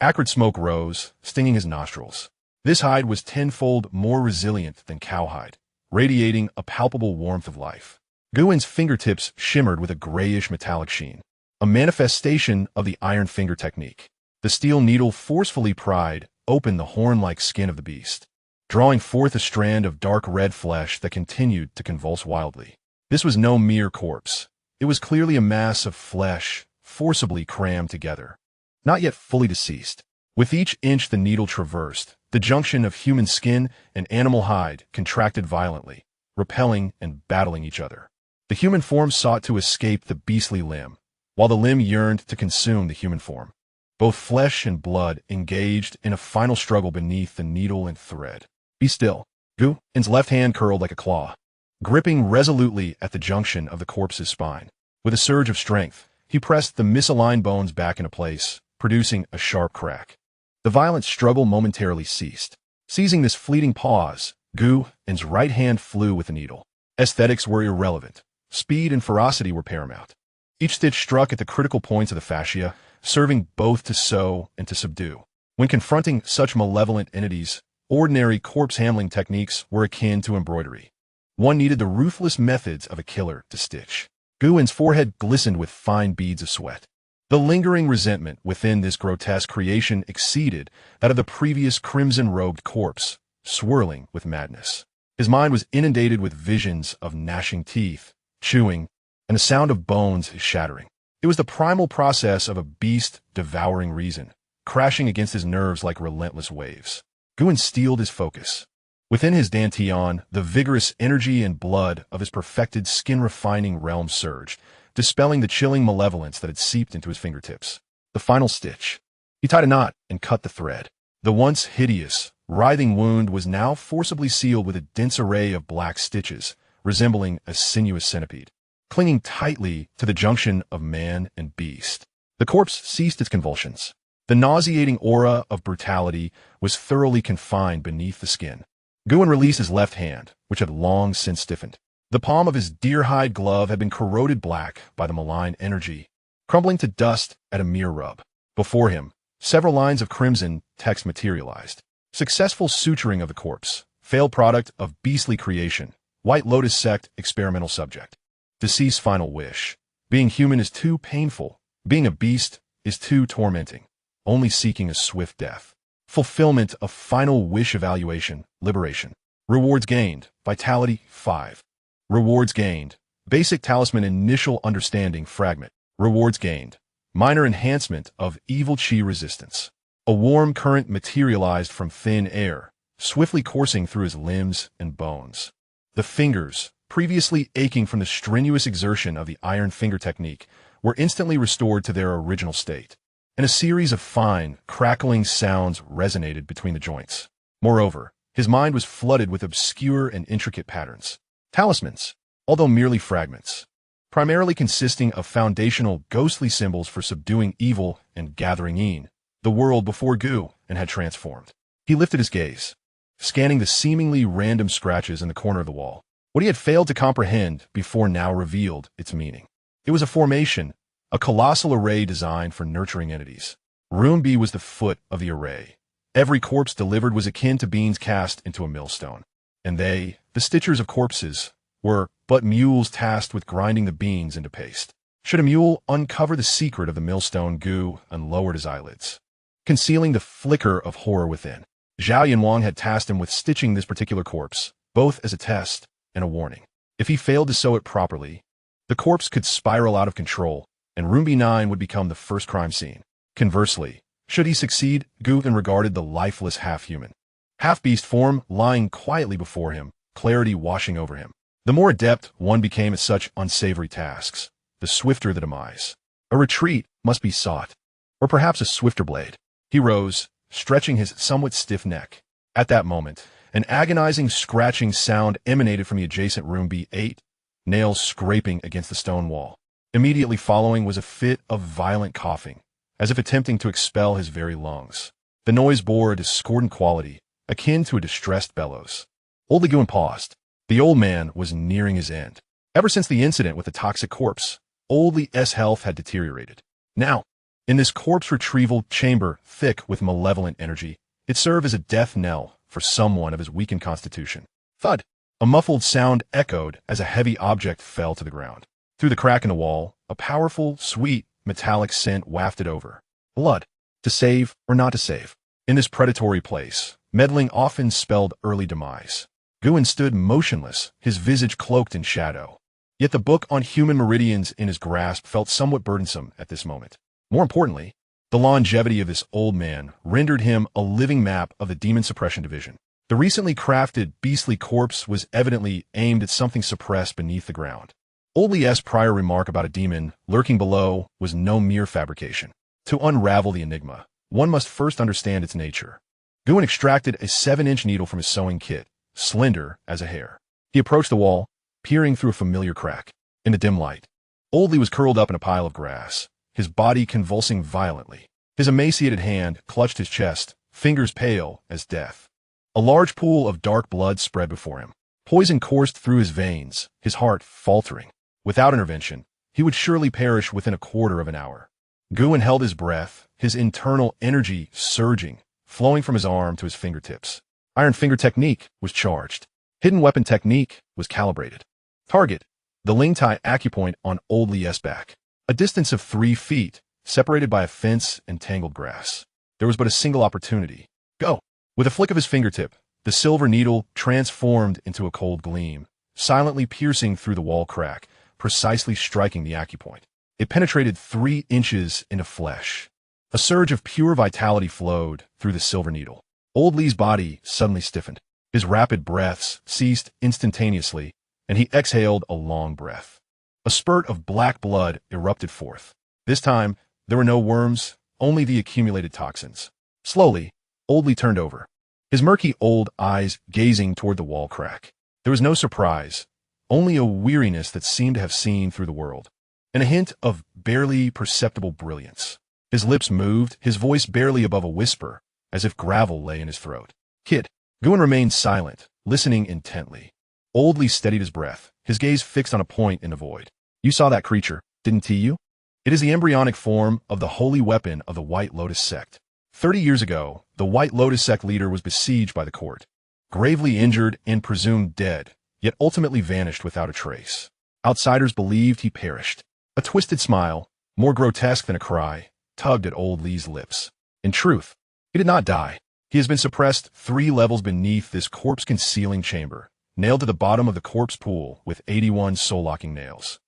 acrid smoke rose, stinging his nostrils. This hide was tenfold more resilient than cowhide, radiating a palpable warmth of life. Guin's fingertips shimmered with a grayish metallic sheen, a manifestation of the iron finger technique. The steel needle forcefully pried open the horn-like skin of the beast, drawing forth a strand of dark red flesh that continued to convulse wildly. This was no mere corpse. It was clearly a mass of flesh, forcibly crammed together, not yet fully deceased. With each inch the needle traversed, the junction of human skin and animal hide contracted violently, repelling and battling each other. The human form sought to escape the beastly limb, while the limb yearned to consume the human form. Both flesh and blood engaged in a final struggle beneath the needle and thread. Be still. Guin's left hand curled like a claw, gripping resolutely at the junction of the corpse's spine. With a surge of strength, he pressed the misaligned bones back into place, producing a sharp crack. The violent struggle momentarily ceased. Seizing this fleeting pause, Guin's right hand flew with the needle. Aesthetics were irrelevant. Speed and ferocity were paramount. Each stitch struck at the critical points of the fascia, serving both to sew and to subdue. When confronting such malevolent entities, ordinary corpse-handling techniques were akin to embroidery. One needed the ruthless methods of a killer to stitch. Guin's forehead glistened with fine beads of sweat. The lingering resentment within this grotesque creation exceeded that of the previous crimson-robed corpse, swirling with madness. His mind was inundated with visions of gnashing teeth, chewing, and the sound of bones shattering. It was the primal process of a beast devouring reason, crashing against his nerves like relentless waves. Guin steeled his focus. Within his dantian, the vigorous energy and blood of his perfected skin-refining realm surged, dispelling the chilling malevolence that had seeped into his fingertips. The final stitch. He tied a knot and cut the thread. The once hideous, writhing wound was now forcibly sealed with a dense array of black stitches, resembling a sinuous centipede, clinging tightly to the junction of man and beast. The corpse ceased its convulsions. The nauseating aura of brutality was thoroughly confined beneath the skin. Guin released his left hand, which had long since stiffened. The palm of his deer-hide glove had been corroded black by the malign energy, crumbling to dust at a mere rub. Before him, several lines of crimson text materialized. Successful suturing of the corpse. Failed product of beastly creation. White Lotus sect experimental subject. Deceased final wish. Being human is too painful. Being a beast is too tormenting. Only seeking a swift death. Fulfillment of final wish evaluation, liberation. Rewards gained, vitality 5. Rewards gained, basic talisman initial understanding fragment. Rewards gained, minor enhancement of evil chi resistance. A warm current materialized from thin air, swiftly coursing through his limbs and bones. The fingers, previously aching from the strenuous exertion of the iron finger technique, were instantly restored to their original state, and a series of fine, crackling sounds resonated between the joints. Moreover, his mind was flooded with obscure and intricate patterns. Talismans, although merely fragments, primarily consisting of foundational ghostly symbols for subduing evil and gathering in, the world before Guin had transformed. He lifted his gaze, scanning the seemingly random scratches in the corner of the wall. What he had failed to comprehend before now revealed its meaning. It was a formation, a colossal array designed for nurturing entities. Room B was the foot of the array. Every corpse delivered was akin to beans cast into a millstone. And they, the stitchers of corpses, were but mules tasked with grinding the beans into paste. Should a mule uncover the secret of the millstone, Guin unlowered his eyelids, concealing the flicker of horror within. Xianxia had tasked him with stitching this particular corpse, both as a test and a warning. If he failed to sew it properly, the corpse could spiral out of control, and Room B9 would become the first crime scene. Conversely, Should he succeed, Guvin regarded the lifeless half-human, half-beast form lying quietly before him, clarity washing over him. The more adept one became at such unsavory tasks, the swifter the demise. A retreat must be sought, or perhaps a swifter blade. He rose, stretching his somewhat stiff neck. At that moment, an agonizing scratching sound emanated from the adjacent room B8, nails scraping against the stone wall. Immediately following was a fit of violent coughing, as if attempting to expel his very lungs. The noise bore a discordant quality, akin to a distressed bellows. Old Leguin paused. The old man was nearing his end. Ever since the incident with the toxic corpse, Old Lee's health had deteriorated. Now, in this corpse retrieval chamber thick with malevolent energy, it served as a death knell for someone of his weakened constitution. Thud! A muffled sound echoed as a heavy object fell to the ground. Through the crack in the wall, a powerful, sweet, metallic scent wafted over. Blood. To save or not to save. In this predatory place, meddling often spelled early demise. Guvin stood motionless, his visage cloaked in shadow. Yet the book on human meridians in his grasp felt somewhat burdensome at this moment. More importantly, the longevity of this old man rendered him a living map of the Demon Suppression Division. The recently crafted beastly corpse was evidently aimed at something suppressed beneath the ground. Old Lee's prior remark about a demon lurking below was no mere fabrication. To unravel the enigma, one must first understand its nature. Guvin extracted a 7-inch needle from his sewing kit, slender as a hair. He approached the wall, peering through a familiar crack. In the dim light, Old Lee was curled up in a pile of grass, his body convulsing violently. His emaciated hand clutched his chest, fingers pale as death. A large pool of dark blood spread before him. Poison coursed through his veins, his heart faltering. Without intervention, he would surely perish within a quarter of an hour. Guvin held his breath, his internal energy surging, flowing from his arm to his fingertips. Iron finger technique was charged. Hidden weapon technique was calibrated. Target: the Lingtai acupoint on Old Lee's back. A distance of 3 feet, separated by a fence and tangled grass. There was but a single opportunity. Go! With a flick of his fingertip, the silver needle transformed into a cold gleam, silently piercing through the wall crack, precisely striking the acupoint. It penetrated 3 inches into flesh. A surge of pure vitality flowed through the silver needle. Old Lee's body suddenly stiffened. His rapid breaths ceased instantaneously, and he exhaled a long breath. A spurt of black blood erupted forth. This time, there were no worms, only the accumulated toxins. Slowly, Old Lee turned over, his murky old eyes gazing toward the wall crack. There was no surprise, only a weariness that seemed to have seen through the world, and a hint of barely perceptible brilliance. His lips moved, his voice barely above a whisper, as if gravel lay in his throat. Kid. Guvin remained silent, listening intently. Old Lee steadied his breath, his gaze fixed on a point in the void. You saw that creature, didn't you? It is the embryonic form of the holy weapon of the White Lotus sect. 30 years ago, the White Lotus sect leader was besieged by the court, gravely injured and presumed dead, yet ultimately vanished without a trace. Outsiders believed he perished. A twisted smile, more grotesque than a cry, tugged at Old Lee's lips. In truth, he did not die. He has been suppressed 3 levels beneath this corpse-concealing chamber, nailed to the bottom of the corpse pool with 81 soul-locking nails.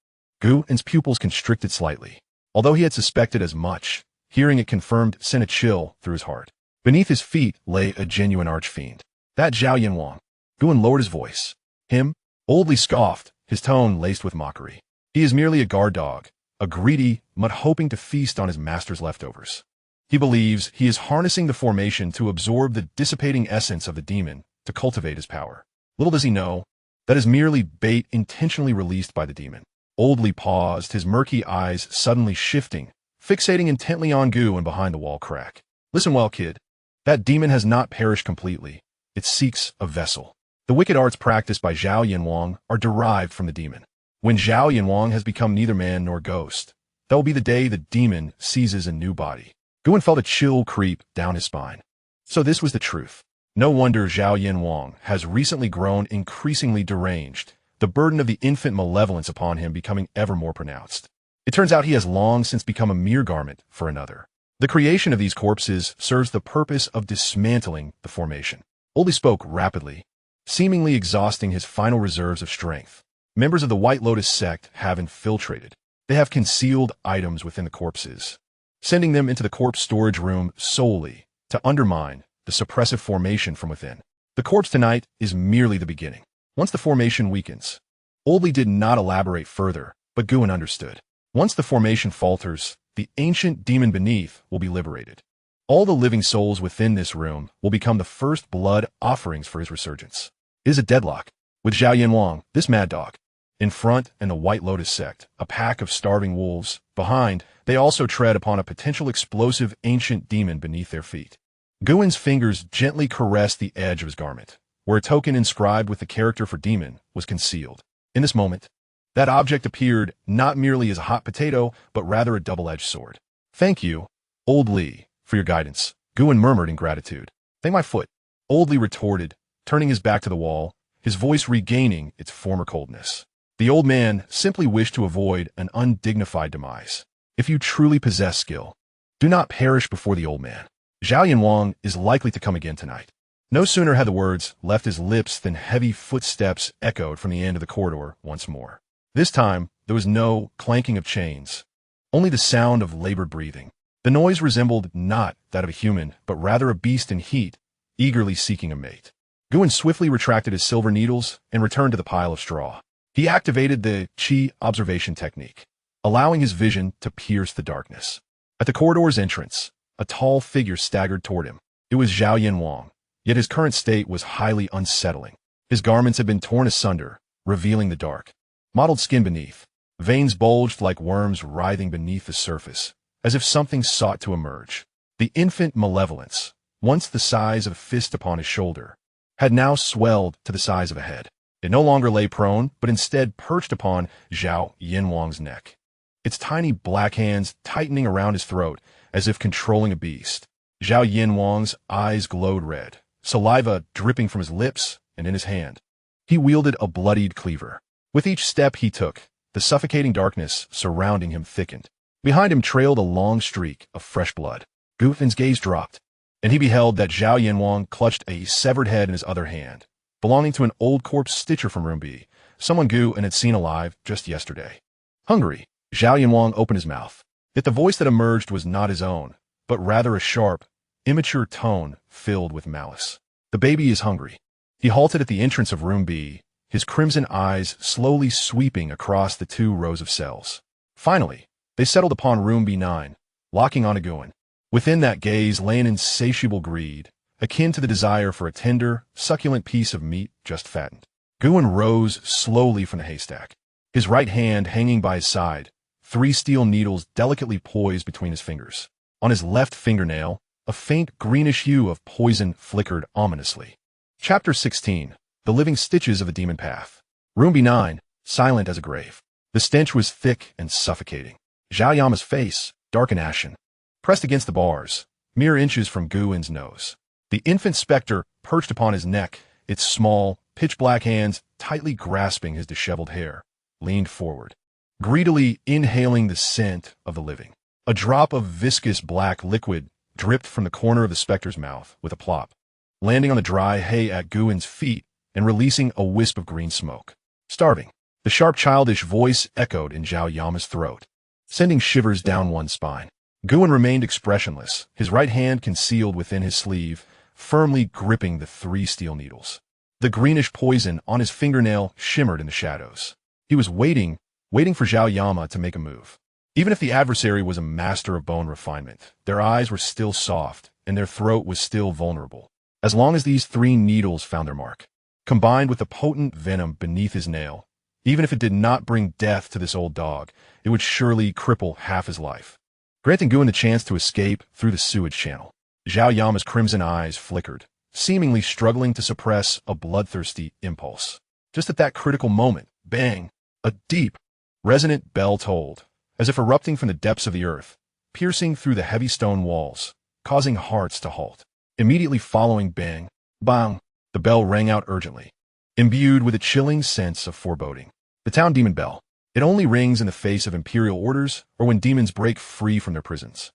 Guvin's pupils constricted slightly. Although he had suspected as much, hearing it confirmed sent a chill through his heart. Beneath his feet lay a genuine archfiend. That Xianxia. Guvin lowered his voice. Him? Old Lee scoffed, his tone laced with mockery. He is merely a guard dog, a greedy mutt hoping to feast on his master's leftovers. He believes he is harnessing the formation to absorb the dissipating essence of the demon to cultivate his power. Little does he know, that is merely bait intentionally released by the demon. Old Lee paused, his murky eyes suddenly shifting, fixating intently on Guvin behind the wall crack. Listen well, kid. That demon has not perished completely. It seeks a vessel. The wicked arts practiced by Zhao Yanwang are derived from the demon. When Zhao Yanwang has become neither man nor ghost, that will be the day the demon seizes a new body. Guvin felt a chill creep down his spine. So this was the truth. No wonder Zhao Yanwang has recently grown increasingly deranged, the burden of the infant malevolence upon him becoming ever more pronounced. It turns out he has long since become a mere garment for another. The creation of these corpses serves the purpose of dismantling the formation. Old Lee spoke rapidly, seemingly exhausting his final reserves of strength. Members of the White Lotus sect have infiltrated. They have concealed items within the corpses. sending them into the corpse storage room solely to undermine the suppressive formation from within. The corpse tonight is merely the beginning. Once the formation weakens, Oldley did not elaborate further, but Guin understood. Once the formation falters, the ancient demon beneath will be liberated. All the living souls within this room will become the first blood offerings for his resurgence. It is a deadlock, with Zhao Yanwang, this mad dog, in front, and the White Lotus sect, a pack of starving wolves. Behind, they also tread upon a potential explosive ancient demon beneath their feet. Guin's fingers gently caressed the edge of his garment, where a token inscribed with the character for demon was concealed. In this moment, that object appeared not merely as a hot potato, but rather a double-edged sword. "Thank you, Old Li, for your guidance," Guin murmured in gratitude. "Thank my foot," Old Li retorted, turning his back to the wall, his voice regaining its former coldness. The old man simply wished to avoid an undignified demise. If you truly possess skill, do not perish before the old man. Zhao Yanwang is likely to come again tonight. No sooner had the words left his lips than heavy footsteps echoed from the end of the corridor once more. This time, there was no clanking of chains, only the sound of labored breathing. The noise resembled not that of a human, but rather a beast in heat, eagerly seeking a mate. Guin swiftly retracted his silver needles and returned to the pile of straw. He activated the Qi observation technique, allowing his vision to pierce the darkness. At the corridor's entrance, a tall figure staggered toward him. It was Zhao Yanwang, yet his current state was highly unsettling. His garments had been torn asunder, revealing the dark, mottled skin beneath. Veins bulged like worms writhing beneath the surface, as if something sought to emerge. The infant malevolence, once the size of a fist upon his shoulder, had now swelled to the size of a head. It no longer lay prone, but instead perched upon Zhao Yanwang's neck, its tiny black hands tightening around his throat as if controlling a beast. Zhao Yanwang's eyes glowed red, saliva dripping from his lips and in his hand. He wielded a bloodied cleaver. With each step he took, the suffocating darkness surrounding him thickened. Behind him trailed a long streak of fresh blood. Gufin's gaze dropped, and he beheld that Zhao Yanwang clutched a severed head in his other hand, belonging to an old corpse stitcher from Room B, someone Guin had seen alive just yesterday. Hungry, Zhao Yanwang opened his mouth. Yet the voice that emerged was not his own, but rather a sharp, immature tone filled with malice. "The baby is hungry." He halted at the entrance of Room B, his crimson eyes slowly sweeping across the 2 rows of cells. Finally, they settled upon Room B9, locking onto Guin. Within that gaze lay an insatiable greed, akin to the desire for a tender, succulent piece of meat just fattened. Guin rose slowly from the haystack, his right hand hanging by his side, 3 steel needles delicately poised between his fingers. On his left fingernail, a faint greenish hue of poison flickered ominously. Chapter 16. The Living Stitches of the Demon Path. Room B9, silent as a grave. The stench was thick and suffocating. Zhao Yama's face, dark and ashen, pressed against the bars, mere inches from Guin's nose. The infant specter perched upon his neck, its small, pitch-black hands tightly grasping his disheveled hair, leaned forward, greedily inhaling the scent of the living. A drop of viscous black liquid dripped from the corner of the specter's mouth with a plop, landing on the dry hay at Guin's feet and releasing a wisp of green smoke. "Starving," the sharp childish voice echoed in Zhao Yama's throat, sending shivers down one's spine. Guin remained expressionless, his right hand concealed within his sleeve, firmly gripping the 3 steel needles. The greenish poison on his fingernail shimmered in the shadows. He was waiting for Zhao Yama to make a move. Even if the adversary was a master of bone refinement, their eyes were still soft, and their throat was still vulnerable. As long as these 3 needles found their mark, combined with the potent venom beneath his nail, even if it did not bring death to this old dog, it would surely cripple half his life, granting Guin the chance to escape through the sewage channel. Zhao Yama's crimson eyes flickered, seemingly struggling to suppress a bloodthirsty impulse. Just at that critical moment, bang, a deep, resonant bell tolled, as if erupting from the depths of the earth, piercing through the heavy stone walls, causing hearts to halt. Immediately following bang, bang, the bell rang out urgently, imbued with a chilling sense of foreboding. The town demon bell. It only rings in the face of imperial orders or when demons break free from their prisons.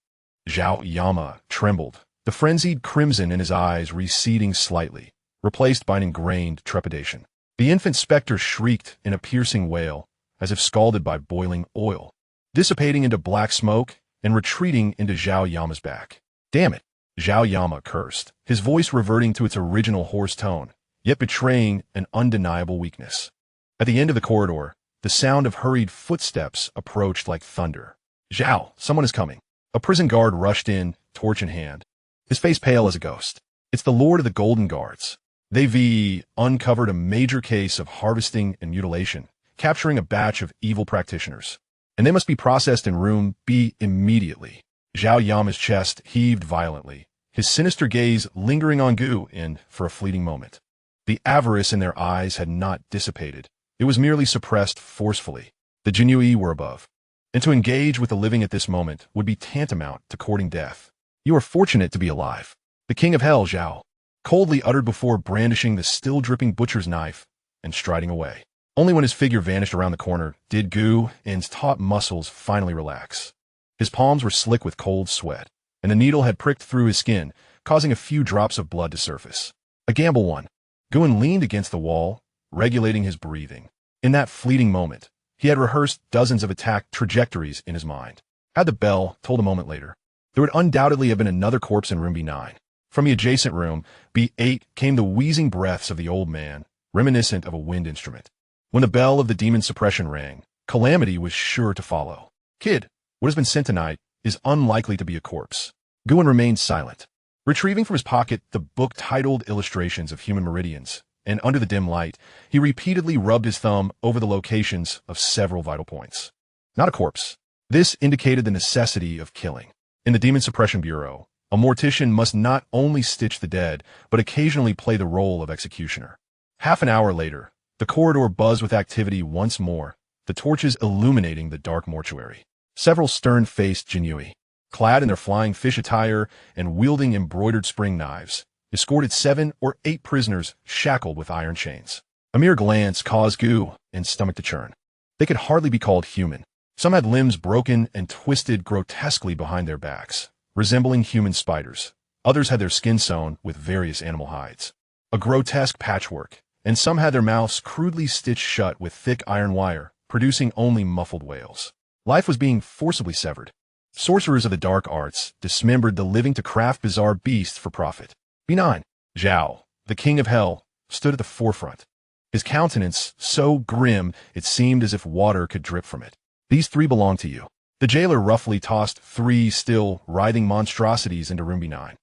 Zhao Yama trembled, the frenzied crimson in his eyes receding slightly, replaced by an ingrained trepidation. The infant specter shrieked in a piercing wail, as if scalded by boiling oil, dissipating into black smoke and retreating into Zhao Yama's back. Damn it, Zhao Yama cursed, his voice reverting to its original hoarse tone, yet betraying an undeniable weakness. At the end of the corridor, the sound of hurried footsteps approached like thunder. Zhao, someone is coming. A prison guard rushed in, torch in hand, his face pale as a ghost. It's the Lord of the Golden Guards. They uncovered a major case of harvesting and mutilation, capturing a batch of evil practitioners. And they must be processed in room B immediately. Zhao Yama's chest heaved violently, his sinister gaze lingering on Gu in for a fleeting moment. The avarice in their eyes had not dissipated. It was merely suppressed forcefully. The Jinui were above. And to engage with the living at this moment would be tantamount to courting death. You are fortunate to be alive. The king of hell, Zhao, coldly uttered before brandishing the still-dripping butcher's knife and striding away. Only when his figure vanished around the corner did Gu In's taut muscles finally relax. His palms were slick with cold sweat, and the needle had pricked through his skin, causing a few drops of blood to surface. A gamble won. Guin leaned against the wall, regulating his breathing. In that fleeting moment, he had rehearsed dozens of attack trajectories in his mind. Had the bell tolled a moment later, there would undoubtedly have been another corpse in room B9. From the adjacent room, B8, came the wheezing breaths of the old man, reminiscent of a wind instrument. When the bell of the demon suppression rang, calamity was sure to follow. Kid, what has been sent tonight is unlikely to be a corpse. Guin remained silent, retrieving from his pocket the book titled Illustrations of Human Meridians, and under the dim light, he repeatedly rubbed his thumb over the locations of several vital points. Not a corpse. This indicated the necessity of killing. In the Demon Suppression Bureau, a mortician must not only stitch the dead, but occasionally play the role of executioner. Half an hour later, the corridor buzzed with activity once more, the torches illuminating the dark mortuary. Several stern-faced Jinui, clad in their flying fish attire and wielding embroidered spring knives, escorted 7 or 8 prisoners shackled with iron chains. A mere glance caused Gu In's stomach to churn. They could hardly be called human. Some had limbs broken and twisted grotesquely behind their backs, resembling human spiders. Others had their skin sewn with various animal hides. A grotesque patchwork, and some had their mouths crudely stitched shut with thick iron wire, producing only muffled wails. Life was being forcibly severed. Sorcerers of the dark arts dismembered the living to craft bizarre beasts for profit. B9, Zhao, the king of hell, stood at the forefront. His countenance so grim it seemed as if water could drip from it. These 3 belong to you. The jailer roughly tossed 3 still writhing monstrosities into room B9.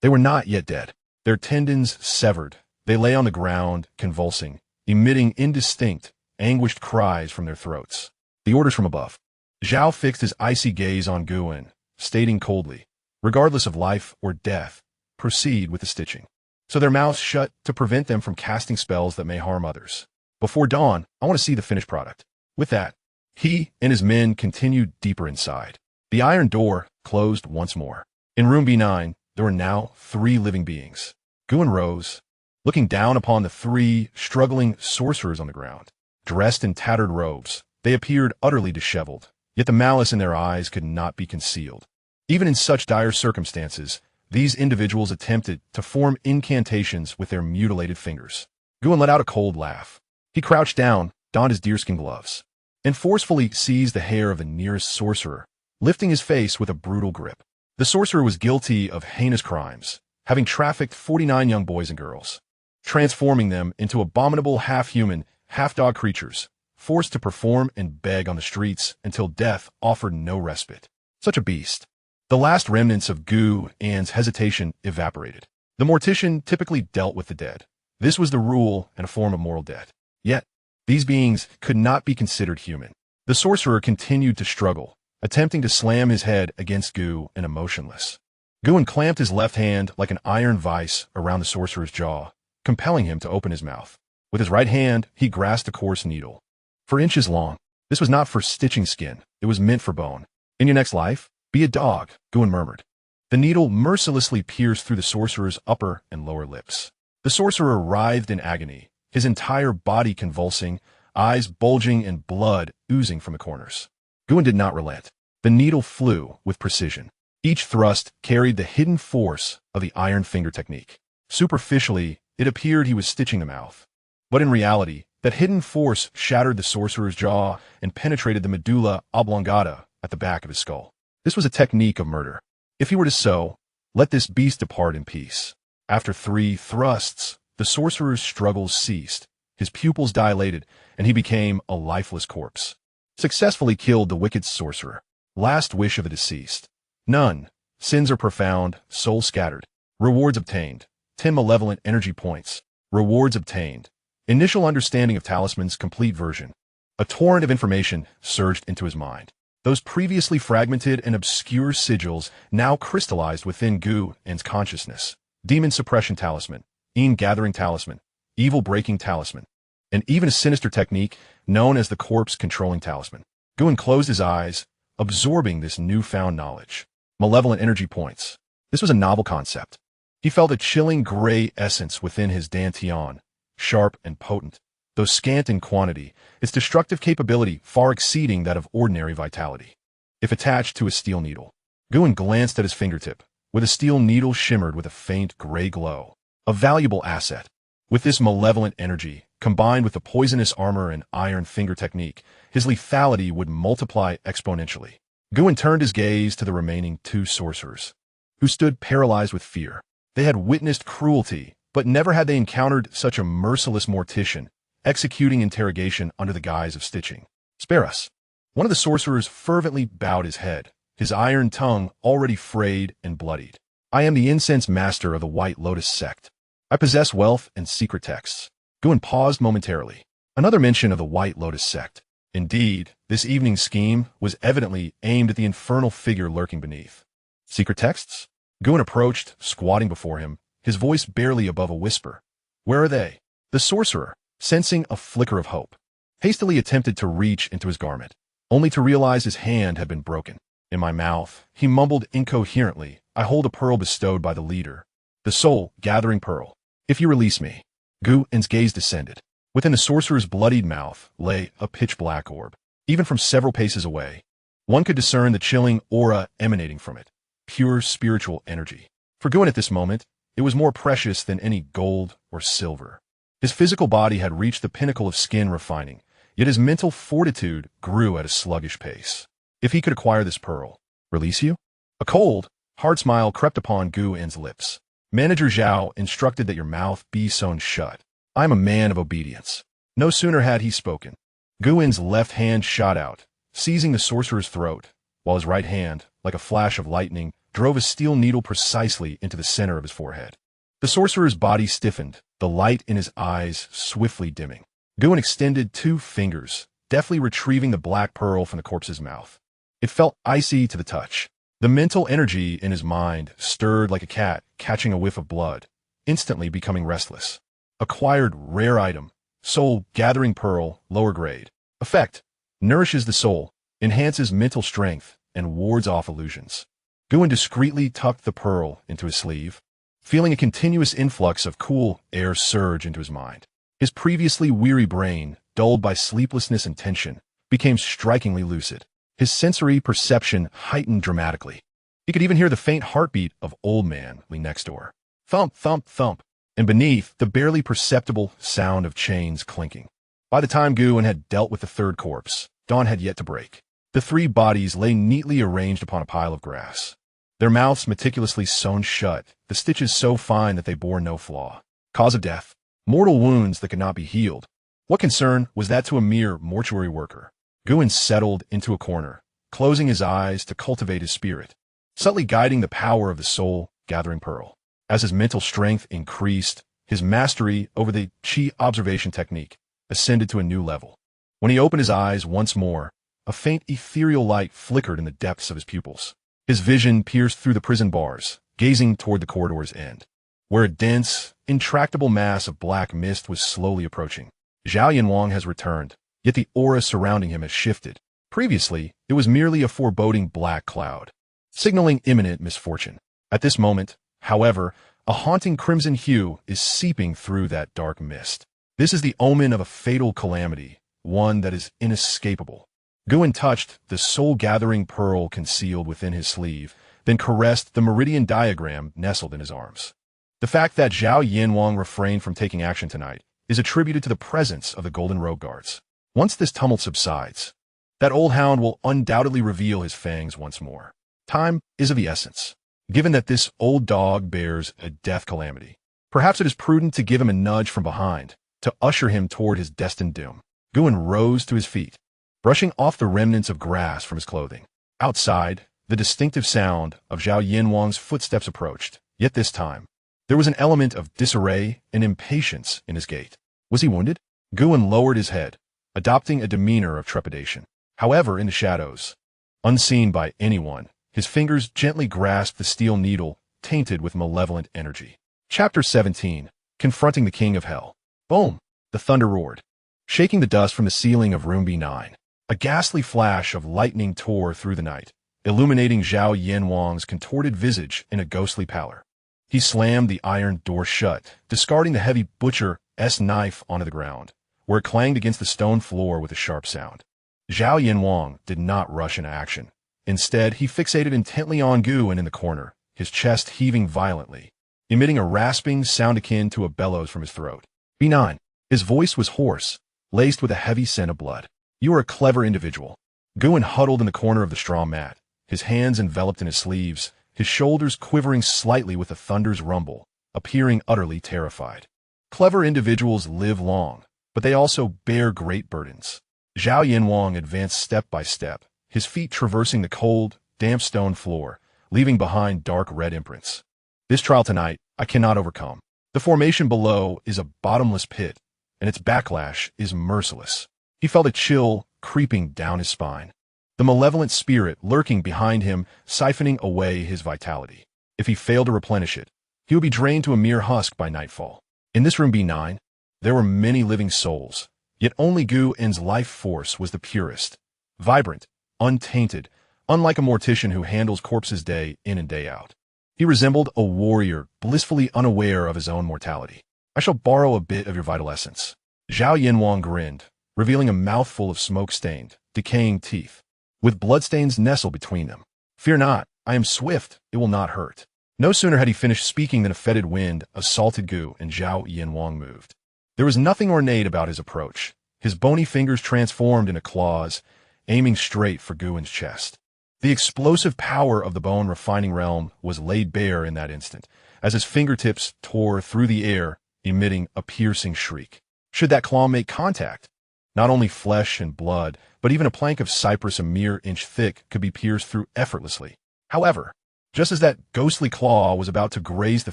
They were not yet dead. Their tendons severed. They lay on the ground, convulsing, emitting indistinct, anguished cries from their throats. The orders from above. Zhao fixed his icy gaze on Guin, stating coldly, regardless of life or death, proceed with the stitching. So their mouths shut to prevent them from casting spells that may harm others. Before dawn, I want to see the finished product. With that, he and his men continued deeper inside. The iron door closed once more. In room B9, there were now 3 living beings. Guin rose, looking down upon the 3 struggling sorcerers on the ground. Dressed in tattered robes, they appeared utterly disheveled, yet the malice in their eyes could not be concealed. Even in such dire circumstances, these individuals attempted to form incantations with their mutilated fingers. Guin let out a cold laugh. He crouched down, donned his deerskin gloves, and forcefully seized the hair of the nearest sorcerer, lifting his face with a brutal grip. The sorcerer was guilty of heinous crimes, having trafficked 49 young boys and girls, transforming them into abominable half-human, half-dog creatures, forced to perform and beg on the streets until death offered no respite. Such a beast. The last remnants of Gu In's hesitation evaporated. The mortician typically dealt with the dead. This was the rule and a form of moral debt. Yet, these beings could not be considered human. The sorcerer continued to struggle, attempting to slam his head against Gu In motionless. Guin clamped his left hand like an iron vice around the sorcerer's jaw, compelling him to open his mouth. With his right hand, he grasped a coarse needle. For inches long. This was not for stitching skin. It was meant for bone. In your next life, be a dog, Guin murmured. The needle mercilessly pierced through the sorcerer's upper and lower lips. The sorcerer writhed in agony, his entire body convulsing, eyes bulging and blood oozing from the corners. Guin did not relent. The needle flew with precision. Each thrust carried the hidden force of the iron finger technique. Superficially, it appeared he was stitching the mouth. But in reality, that hidden force shattered the sorcerer's jaw and penetrated the medulla oblongata at the back of his skull. This was a technique of murder. If he were to so, let this beast depart in peace. After 3 thrusts, the sorcerer's struggles ceased, his pupils dilated, and he became a lifeless corpse. Successfully killed the wicked sorcerer. Last wish of the deceased. None. Sins are profound, soul scattered. Rewards obtained. 10 malevolent energy points. Rewards obtained. Initial understanding of talisman's complete version. A torrent of information surged into his mind. Those previously fragmented and obscure sigils now crystallized within Gu's consciousness. Demon suppression talisman, Fiend gathering talisman, evil breaking talisman, and even a sinister technique known as the corpse controlling talisman. Gu closed his eyes, absorbing this newfound knowledge. Malevolent energy points. This was a novel concept. He felt a chilling gray essence within his dantian, sharp and potent. Though scant in quantity, its destructive capability far exceeding that of ordinary vitality. If attached to a steel needle. Gu glanced at his fingertip, where the steel needle shimmered with a faint gray glow. A valuable asset. With this malevolent energy, combined with the poisonous armor and iron finger technique, his lethality would multiply exponentially. Gu turned his gaze to the remaining 2 sorcerers, who stood paralyzed with fear. They had witnessed cruelty, but never had they encountered such a merciless mortician, executing interrogation under the guise of stitching. Spare us. One of the sorcerers fervently bowed his head, his iron tongue already frayed and bloodied. I am the incense master of the White Lotus sect. I possess wealth and secret texts. Gu paused momentarily. Another mention of the White Lotus sect. Indeed, this evening's scheme was evidently aimed at the infernal figure lurking beneath. Secret texts? Gu approached, squatting before him, his voice barely above a whisper. Where are they? The sorcerer, sensing a flicker of hope, hastily attempted to reach into his garment, only to realize his hand had been broken. In my mouth, he mumbled incoherently, I hold a pearl bestowed by the leader. The soul-gathering pearl. If you release me. Gu's gaze descended. Within the sorcerer's bloodied mouth lay a pitch-black orb. Even from several paces away, one could discern the chilling aura emanating from it. Pure spiritual energy. For Gu at this moment, it was more precious than any gold or silver. His physical body had reached the pinnacle of skin refining, yet his mental fortitude grew at a sluggish pace. If he could acquire this pearl, release you? A cold, hard smile crept upon Gu's lips. Manager Zhao instructed that your mouth be sewn shut. I am a man of obedience. No sooner had he spoken. Gu's left hand shot out, seizing the sorcerer's throat, while his right hand, like a flash of lightning, drove a steel needle precisely into the center of his forehead. The sorcerer's body stiffened, the light in his eyes swiftly dimming. Gu extended 2 fingers, deftly retrieving the black pearl from the corpse's mouth. It felt icy to the touch. The mental energy in his mind stirred like a cat catching a whiff of blood, instantly becoming restless. Acquired rare item, soul-gathering pearl, lower grade. Effect, nourishes the soul, enhances mental strength, and wards off illusions. Gu discreetly tucked the pearl into his sleeve, feeling a continuous influx of cool air surge into his mind. His previously weary brain, dulled by sleeplessness and tension, became strikingly lucid. His sensory perception heightened dramatically. He could even hear the faint heartbeat of Old Man Lee next door. Thump, thump, thump, and beneath, the barely perceptible sound of chains clinking. By the time Gu had dealt with the 3rd corpse, dawn had yet to break. The 3 bodies lay neatly arranged upon a pile of grass. Their mouths meticulously sewn shut, the stitches so fine that they bore no flaw. Cause of death, mortal wounds that could not be healed. What concern was that to a mere mortuary worker? Gu settled into a corner, closing his eyes to cultivate his spirit, subtly guiding the power of the soul-gathering pearl. As his mental strength increased, his mastery over the Qi observation technique ascended to a new level. When he opened his eyes once more, a faint ethereal light flickered in the depths of his pupils. His vision pierced through the prison bars, gazing toward the corridor's end, where a dense, intractable mass of black mist was slowly approaching. Zhao Yanwang has returned, yet the aura surrounding him has shifted. Previously, it was merely a foreboding black cloud, signaling imminent misfortune. At this moment, however, a haunting crimson hue is seeping through that dark mist. This is the omen of a fatal calamity, one that is inescapable. Gu touched the soul-gathering pearl concealed within his sleeve, then caressed the meridian diagram nestled in his arms. The fact that Zhao Yanwang refrained from taking action tonight is attributed to the presence of the Golden Robe Guards. Once this tumult subsides, that old hound will undoubtedly reveal his fangs once more. Time is of the essence. Given that this old dog bears a death calamity, perhaps it is prudent to give him a nudge from behind to usher him toward his destined doom. Guin rose to his feet, brushing off the remnants of grass from his clothing. Outside, the distinctive sound of Zhao Yanwang's footsteps approached, yet this time, there was an element of disarray and impatience in his gait. Was he wounded? Guin lowered his head, adopting a demeanor of trepidation. However, in the shadows, unseen by anyone, his fingers gently grasped the steel needle tainted with malevolent energy. Chapter 17. Confronting the King of Hell. Boom! The thunder roared, shaking the dust from the ceiling of room B9. A ghastly flash of lightning tore through the night, illuminating Zhao Yanwang's contorted visage in a ghostly pallor. He slammed the iron door shut, discarding the heavy butcher's knife onto the ground, where it clanged against the stone floor with a sharp sound. Zhao Yanwang did not rush into action. Instead, he fixated intently on Guin in the corner, his chest heaving violently, emitting a rasping sound akin to a bellows from his throat. B9. His voice was hoarse, laced with a heavy scent of blood. You are a clever individual. Guin huddled in the corner of the straw mat, his hands enveloped in his sleeves, his shoulders quivering slightly with the thunder's rumble, appearing utterly terrified. Clever individuals live long, but they also bear great burdens. Zhao Yanwang advanced step by step, his feet traversing the cold, damp stone floor, leaving behind dark red imprints. This trial tonight, I cannot overcome. The formation below is a bottomless pit, and its backlash is merciless. He felt a chill creeping down his spine, the malevolent spirit lurking behind him, siphoning away his vitality. If he failed to replenish it, he would be drained to a mere husk by nightfall. In this room B9, there were many living souls, yet only Guin's life force was the purest, vibrant, untainted, unlike a mortician who handles corpses day in and day out. He resembled a warrior blissfully unaware of his own mortality. I shall borrow a bit of your vital essence. Zhao Yanwang grinned, revealing a mouthful of smoke-stained, decaying teeth, with bloodstains nestled between them. Fear not, I am swift, it will not hurt. No sooner had he finished speaking than a fetid wind assaulted Gu and Zhao Yanwang moved. There was nothing ornate about his approach. His bony fingers transformed into claws, aiming straight for Guin's chest. The explosive power of the bone-refining realm was laid bare in that instant, as his fingertips tore through the air, emitting a piercing shriek. Should that claw make contact, not only flesh and blood, but even a plank of cypress a mere inch thick could be pierced through effortlessly. However, just as that ghostly claw was about to graze the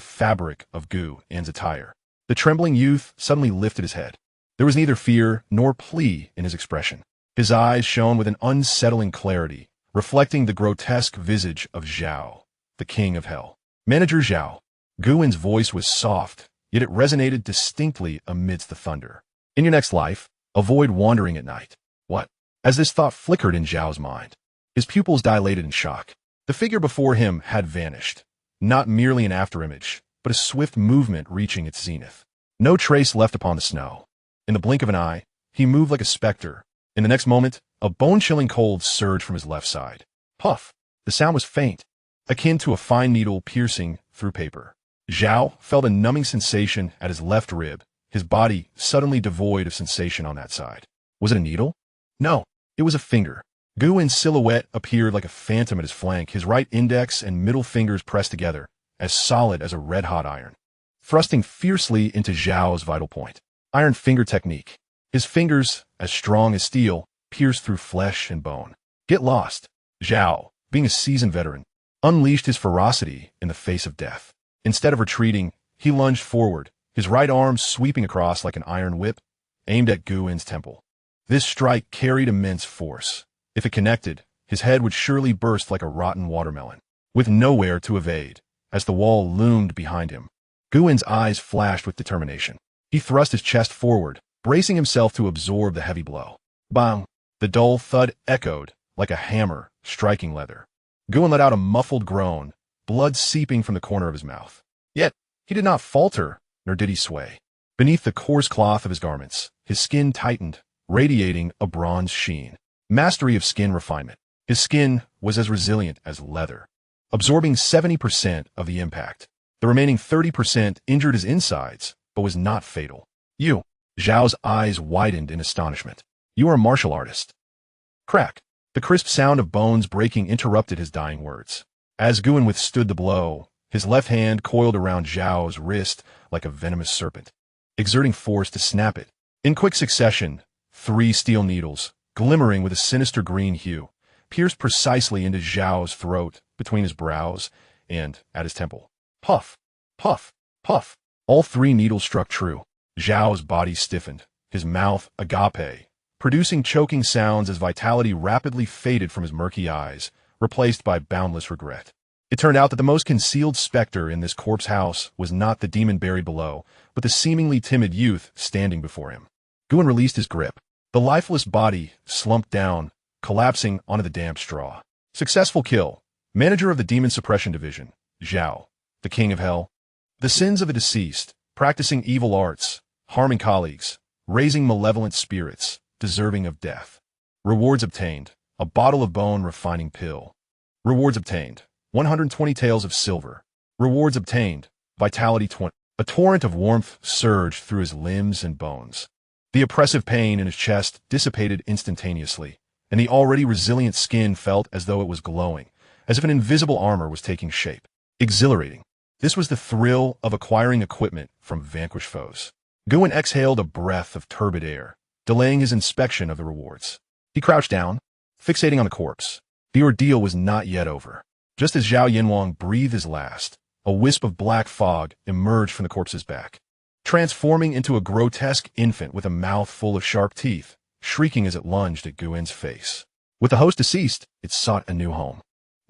fabric of Guin's attire, the trembling youth suddenly lifted his head. There was neither fear nor plea in his expression. His eyes shone with an unsettling clarity, reflecting the grotesque visage of Zhao, the King of Hell. Manager Zhao. Guin's voice was soft, yet it resonated distinctly amidst the thunder. In your next life, avoid wandering at night. What? As this thought flickered in Zhao's mind, his pupils dilated in shock. The figure before him had vanished, not merely an afterimage, but a swift movement reaching its zenith. No trace left upon the snow. In the blink of an eye, he moved like a specter. In the next moment, a bone-chilling cold surged from his left side. Puff! The sound was faint, akin to a fine needle piercing through paper. Zhao felt a numbing sensation at his left rib, his body suddenly devoid of sensation on that side. Was it a needle? No, it was a finger. Guin's silhouette appeared like a phantom at his flank, his right index and middle fingers pressed together, as solid as a red-hot iron, thrusting fiercely into Zhao's vital point. Iron finger technique. His fingers, as strong as steel, pierced through flesh and bone. Get lost. Zhao, being a seasoned veteran, unleashed his ferocity in the face of death. Instead of retreating, he lunged forward, his right arm sweeping across like an iron whip, aimed at Guin's temple. This strike carried immense force. If it connected, his head would surely burst like a rotten watermelon. With nowhere to evade, as the wall loomed behind him, Guin's eyes flashed with determination. He thrust his chest forward, bracing himself to absorb the heavy blow. Bang! The dull thud echoed like a hammer striking leather. Guin let out a muffled groan, blood seeping from the corner of his mouth. Yet, he did not falter, nor did he sway. Beneath the coarse cloth of his garments, his skin tightened, radiating a bronze sheen. Mastery of skin refinement. His skin was as resilient as leather, absorbing 70% of the impact. The remaining 30% injured his insides, but was not fatal. You. Zhao's eyes widened in astonishment. You are a martial artist. Crack. The crisp sound of bones breaking interrupted his dying words. As Guan withstood the blow, his left hand coiled around Zhao's wrist like a venomous serpent, exerting force to snap it. In quick succession, 3 steel needles, glimmering with a sinister green hue, pierced precisely into Zhao's throat, between his brows, and at his temple. Puff, puff, puff. All 3 needles struck true. Zhao's body stiffened, his mouth agape, producing choking sounds as vitality rapidly faded from his murky eyes, replaced by boundless regret. It turned out that the most concealed specter in this corpse house was not the demon buried below, but the seemingly timid youth standing before him. Guan released his grip. The lifeless body slumped down, collapsing onto the damp straw. Successful kill. Manager of the Demon Suppression Division, Zhao, the King of Hell. The sins of a deceased, practicing evil arts, harming colleagues, raising malevolent spirits, deserving of death. Rewards obtained: a bottle of bone refining pill. Rewards obtained: 120 taels of silver. Rewards obtained: vitality 20. A torrent of warmth surged through his limbs and bones. The oppressive pain in his chest dissipated instantaneously, and the already resilient skin felt as though it was glowing, as if an invisible armor was taking shape. Exhilarating. This was the thrill of acquiring equipment from vanquished foes. Guan exhaled a breath of turbid air, delaying his inspection of the rewards. He crouched down, fixating on the corpse. The ordeal was not yet over. Just as Zhao Yinwang breathed his last, a wisp of black fog emerged from the corpse's back, transforming into a grotesque infant with a mouth full of sharp teeth, shrieking as it lunged at Guan's face. With the host deceased, it sought a new home.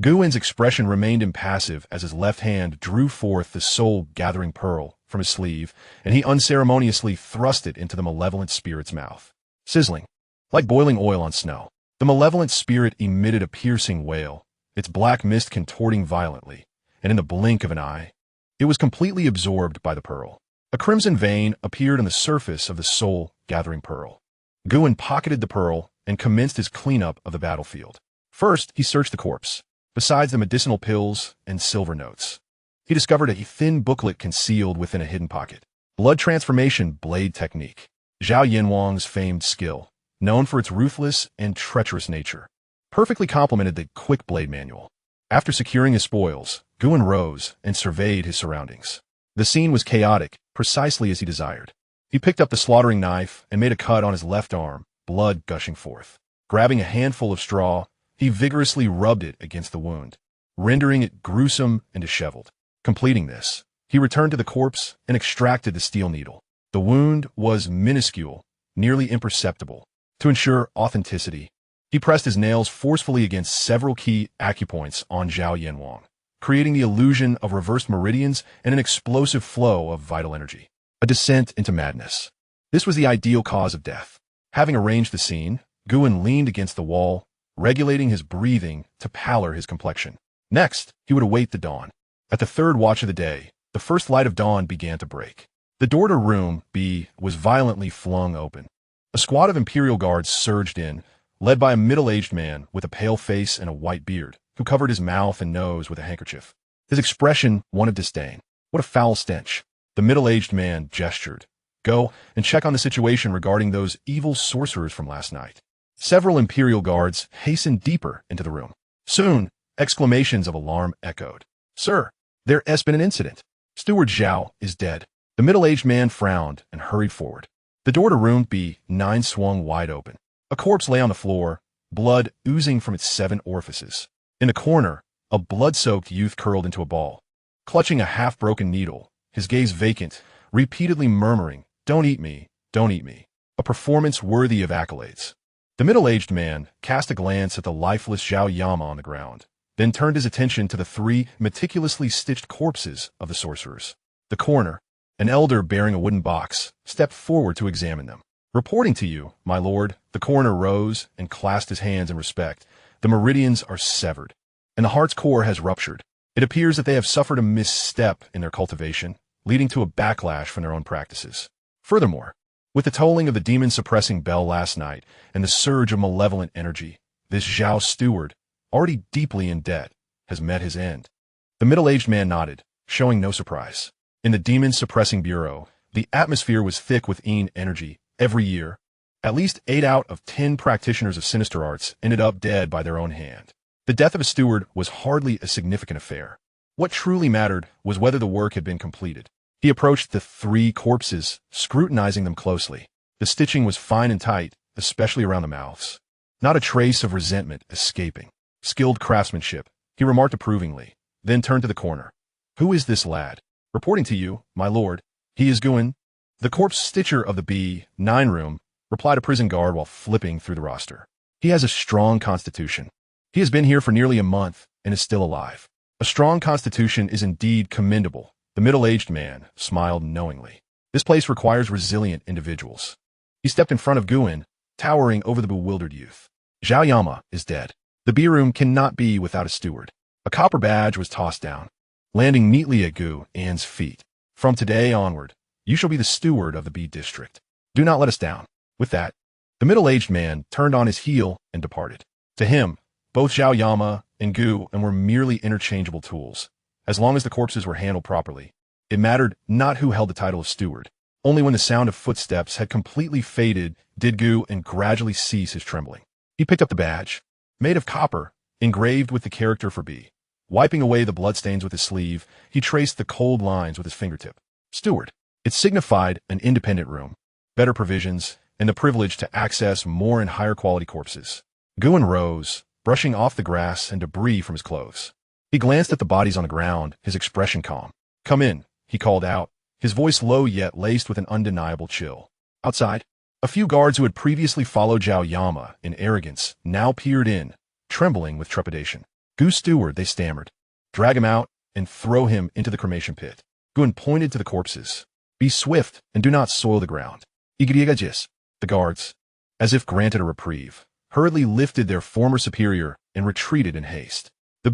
Guan's expression remained impassive as his left hand drew forth the soul-gathering pearl from his sleeve, and he unceremoniously thrust it into the malevolent spirit's mouth. Sizzling, like boiling oil on snow, the malevolent spirit emitted a piercing wail, its black mist contorting violently, and in the blink of an eye, it was completely absorbed by the pearl. A crimson vein appeared on the surface of the soul-gathering pearl. Guan pocketed the pearl and commenced his cleanup of the battlefield. First, he searched the corpse. Besides the medicinal pills and silver notes, he discovered a thin booklet concealed within a hidden pocket. Blood Transformation Blade Technique. Zhao Yinwang's famed skill, known for its ruthless and treacherous nature, perfectly complemented the quick blade manual. After securing his spoils, Guan rose and surveyed his surroundings. The scene was chaotic, precisely as he desired. He picked up the slaughtering knife and made a cut on his left arm, blood gushing forth. Grabbing a handful of straw, he vigorously rubbed it against the wound, rendering it gruesome and disheveled. Completing this, he returned to the corpse and extracted the steel needle. The wound was minuscule, nearly imperceptible. To ensure authenticity, he pressed his nails forcefully against several key acupoints on Zhao Yinwang, creating the illusion of reversed meridians and an explosive flow of vital energy. A descent into madness. This was the ideal cause of death. Having arranged the scene, Guan leaned against the wall, regulating his breathing to pallor his complexion. Next, he would await the dawn. At the third watch of the day, the first light of dawn began to break. The door to room B was violently flung open. A squad of Imperial guards surged in, led by a middle-aged man with a pale face and a white beard, who covered his mouth and nose with a handkerchief. His expression one of disdain. What a foul stench. The middle-aged man gestured. Go and check on the situation regarding those evil sorcerers from last night. Several Imperial guards hastened deeper into the room. Soon, exclamations of alarm echoed. Sir, there has been an incident. Steward Zhao is dead. The middle-aged man frowned and hurried forward. The door to room B9 swung wide open. A corpse lay on the floor, blood oozing from its 7 orifices. In a corner, a blood-soaked youth curled into a ball, clutching a half-broken needle, his gaze vacant, repeatedly murmuring, "Don't eat me, don't eat me." A performance worthy of accolades. The middle-aged man cast a glance at the lifeless Zhao Yama on the ground, then turned his attention to the 3 meticulously stitched corpses of the sorcerers. The coroner, an elder bearing a wooden box, stepped forward to examine them. Reporting to you, my lord, the coroner rose and clasped his hands in respect. The meridians are severed, and the heart's core has ruptured. It appears that they have suffered a misstep in their cultivation, leading to a backlash from their own practices. Furthermore, with the tolling of the demon-suppressing bell last night and the surge of malevolent energy, this Zhao steward, already deeply in debt, has met his end. The middle-aged man nodded, showing no surprise. In the demon-suppressing bureau, the atmosphere was thick with energy. Every year, At least 8 out of 10 practitioners of sinister arts ended up dead by their own hand. The death of a steward was hardly a significant affair. What truly mattered was whether the work had been completed. He approached the 3 corpses, scrutinizing them closely. The stitching was fine and tight, especially around the mouths. Not a trace of resentment escaping. Skilled craftsmanship, he remarked approvingly, then turned to the coroner. Who is this lad? Reporting to you, my lord. He is Guin. The corpse stitcher of the B9 room replied a prison guard while flipping through the roster. He has a strong constitution. He has been here for nearly a month and is still alive. A strong constitution is indeed commendable. The middle-aged man smiled knowingly. This place requires resilient individuals. He stepped in front of Guin, towering over the bewildered youth. Xianxia is dead. The B-room cannot be without a steward. A copper badge was tossed down, landing neatly at Guin's feet. From today onward, you shall be the steward of the B district. Do not let us down. With that, the middle-aged man turned on his heel and departed. To him, both Xianxia and Guin were merely interchangeable tools. As long as the corpses were handled properly, it mattered not who held the title of steward. Only when the sound of footsteps had completely faded did Guin gradually cease his trembling. He picked up the badge, made of copper, engraved with the character for B. Wiping away the bloodstains with his sleeve, he traced the cold lines with his fingertip. Steward. It signified an independent room, better provisions, and the privilege to access more and higher quality corpses. Guin rose, brushing off the grass and debris from his clothes. He glanced at the bodies on the ground, his expression calm. Come in, he called out, his voice low yet laced with an undeniable chill. Outside, a few guards who had previously followed Xianxia in arrogance now peered in, trembling with trepidation. Goose steward, they stammered. Drag him out and throw him into the cremation pit. Guin pointed to the corpses. Be swift and do not soil the ground. Igriagajis. The guards, as if granted a reprieve, hurriedly lifted their former superior and retreated in haste. The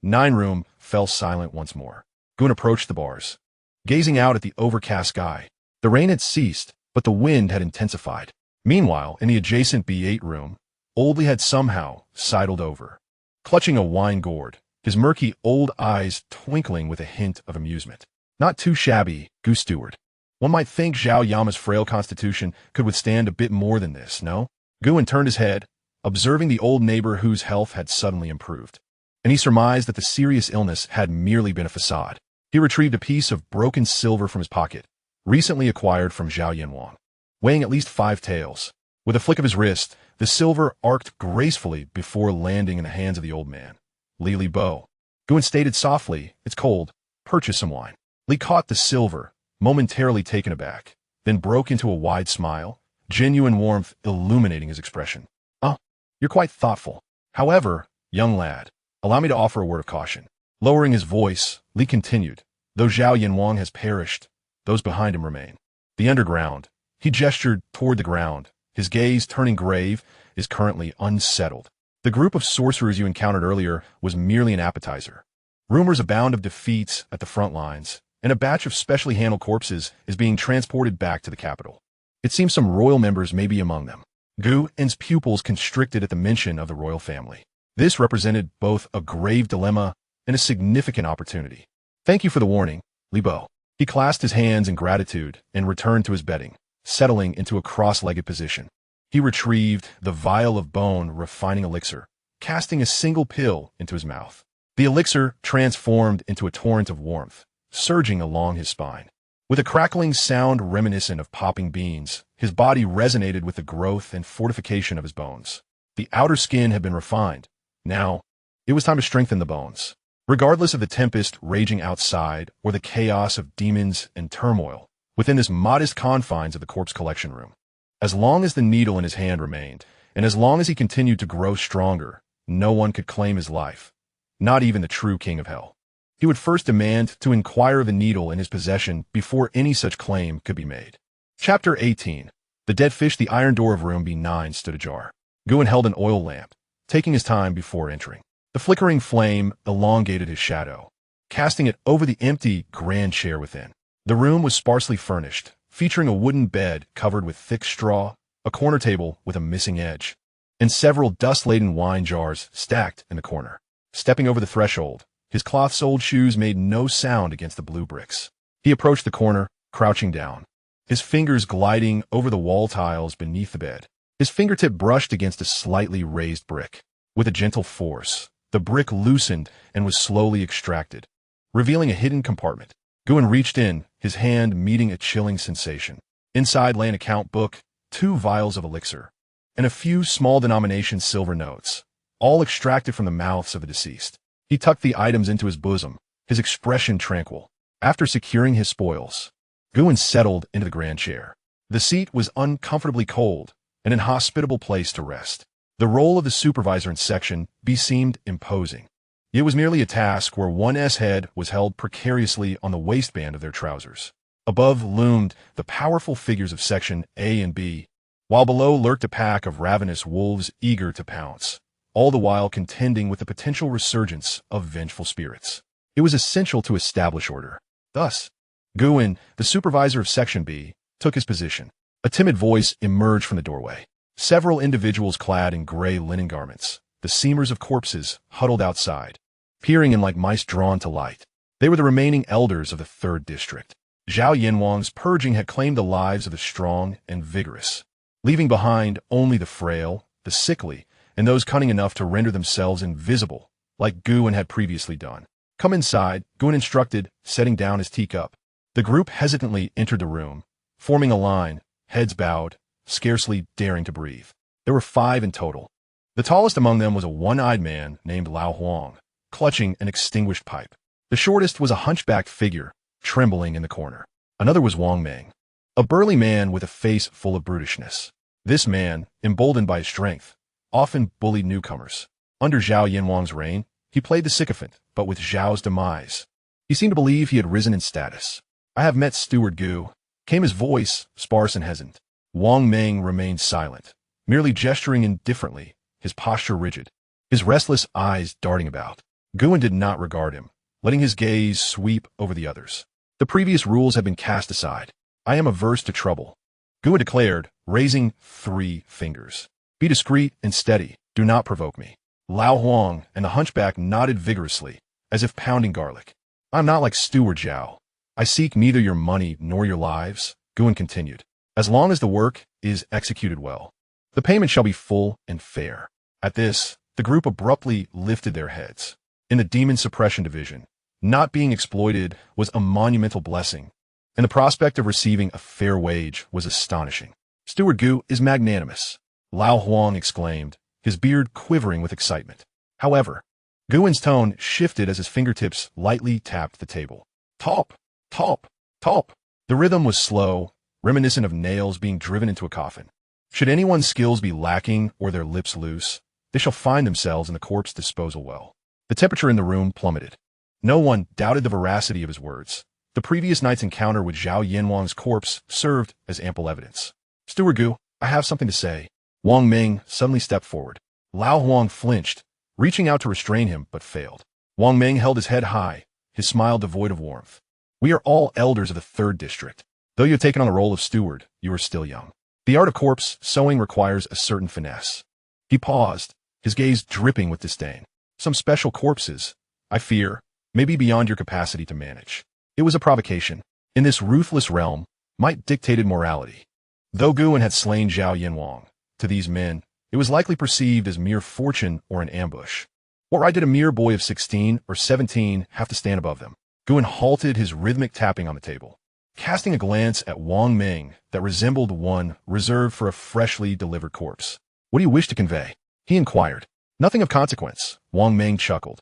B9 room fell silent once more. Guin approached the bars, gazing out at the overcast sky. The rain had ceased, but the wind had intensified. Meanwhile, in the adjacent B8 room, Oldley had somehow sidled over, clutching a wine gourd, his murky old eyes twinkling with a hint of amusement. Not too shabby, Goose Steward. One might think Xiaoyame's frail constitution could withstand a bit more than this, no? Guin turned his head, observing the old neighbor whose health had suddenly improved, and he surmised that the serious illness had merely been a facade. He retrieved a piece of broken silver from his pocket, recently acquired from Zhao Yanwang, weighing at least 5 taels. With a flick of his wrist, the silver arced gracefully before landing in the hands of the old man. Li Bo. Guin stated softly, "It's cold. Purchase some wine." Li caught the silver, momentarily taken aback, then broke into a wide smile, genuine warmth illuminating his expression. "Oh, you're quite thoughtful. However, young lad, allow me to offer a word of caution." Lowering his voice, Li continued, "Though Zhao Yanwang has perished, those behind him remain. The underground," he gestured toward the ground, his gaze turning grave, "is currently unsettled. The group of sorcerers you encountered earlier was merely an appetizer. Rumors abound of defeats at the front lines, and a batch of specially handled corpses is being transported back to the capital. It seems some royal members may be among them." Guin's pupils constricted at the mention of the royal family. This represented both a grave dilemma and a significant opportunity. "Thank you for the warning, Li Bo." He clasped his hands in gratitude and returned to his bedding, settling into a cross-legged position. He retrieved the vial of bone refining elixir, casting a single pill into his mouth. The elixir transformed into a torrent of warmth, surging along his spine. With a crackling sound reminiscent of popping beans, his body resonated with the growth and fortification of his bones. The outer skin had been refined. Now, it was time to strengthen the bones. Regardless of the tempest raging outside or the chaos of demons and turmoil within this modest confines of the corpse collection room, as long as the needle in his hand remained, and as long as he continued to grow stronger, no one could claim his life, not even the true king of hell. He would first demand to inquire the needle in his possession before any such claim could be made. Chapter 18. The dead fish. The iron door of room B9 stood ajar. Guin held an oil lamp, taking his time before entering. The flickering flame elongated his shadow, casting it over the empty grand chair within. The room was sparsely furnished, featuring a wooden bed covered with thick straw, a corner table with a missing edge, and several dust-laden wine jars stacked in the corner. Stepping over the threshold, his cloth-soled shoes made no sound against the blue bricks. He approached the corner, crouching down, his fingers gliding over the wall tiles beneath the bed. His fingertip brushed against a slightly raised brick. With a gentle force, the brick loosened and was slowly extracted, revealing a hidden compartment. Guin reached in, his hand meeting a chilling sensation. Inside lay an account book, 2 vials of elixir, and a few small-denomination silver notes, all extracted from the mouths of the deceased. He tucked the items into his bosom, his expression tranquil. After securing his spoils, Guin settled into the grand chair. The seat was uncomfortably cold, an inhospitable place to rest. The role of the supervisor in Section B seemed imposing. It was merely a task where one's head was held precariously on the waistband of their trousers. Above loomed the powerful figures of Section A and B, while below lurked a pack of ravenous wolves eager to pounce, all the while contending with the potential resurgence of vengeful spirits. It was essential to establish order. Thus, Guin, the supervisor of Section B, took his position. A timid voice emerged from the doorway. Several individuals clad in gray linen garments, the seamers of corpses, huddled outside, peering in like mice drawn to light. They were the remaining elders of the 3rd District. Zhao Yanwang's purging had claimed the lives of the strong and vigorous, leaving behind only the frail, the sickly, and those cunning enough to render themselves invisible, like Guin had previously done. Come inside, Guin instructed, setting down his teacup. The group hesitantly entered the room, forming a line, heads bowed, scarcely daring to breathe. There were 5 in total. The tallest among them was a one-eyed man named Lao Huang, clutching an extinguished pipe. The shortest was a hunchbacked figure, trembling in the corner. Another was Wang Meng, a burly man with a face full of brutishness. This man, emboldened by his strength, often bullied newcomers. Under Zhao Yanwang's reign, he played the sycophant, but with Zhao's demise, he seemed to believe he had risen in status. I have met Steward Gu, came his voice, sparse and hesitant. Wang Meng remained silent, merely gesturing indifferently, his posture rigid, his restless eyes darting about. Guin did not regard him, letting his gaze sweep over the others. The previous rules had been cast aside. I am averse to trouble, Guin declared, raising 3 fingers. Be discreet and steady. Do not provoke me. Lao Huang and the hunchback nodded vigorously, as if pounding garlic. I am not like Steward Zhao. I seek neither your money nor your lives, Guin continued. As long as the work is executed well, the payment shall be full and fair. At this, the group abruptly lifted their heads. In the Demon Suppression Division, not being exploited was a monumental blessing, and the prospect of receiving a fair wage was astonishing. Steward Gu is magnanimous, Lao Huang exclaimed, his beard quivering with excitement. However, Guin's tone shifted as his fingertips lightly tapped the table. Top, top, top. The rhythm was slow, reminiscent of nails being driven into a coffin. Should anyone's skills be lacking or their lips loose, they shall find themselves in the corpse disposal well. The temperature in the room plummeted. No one doubted the veracity of his words. The previous night's encounter with Zhao Yanwang's corpse served as ample evidence. Steward Gu, I have something to say. Wang Meng suddenly stepped forward. Lao Huang flinched, reaching out to restrain him, but failed. Wang Meng held his head high, his smile devoid of warmth. We are all elders of the 3rd District. Though you have taken on the role of steward, you are still young. The art of corpse sewing requires a certain finesse. He paused, his gaze dripping with disdain. Some special corpses, I fear, may be beyond your capacity to manage. It was a provocation. In this ruthless realm, might dictated morality. Though Guin had slain Zhao Yanwang, to these men, it was likely perceived as mere fortune or an ambush. What right did a mere boy of 16 or 17 have to stand above them? Guin halted his rhythmic tapping on the table, casting a glance at Wang Meng that resembled one reserved for a freshly delivered corpse. What do you wish to convey? He inquired. Nothing of consequence, Wang Meng chuckled,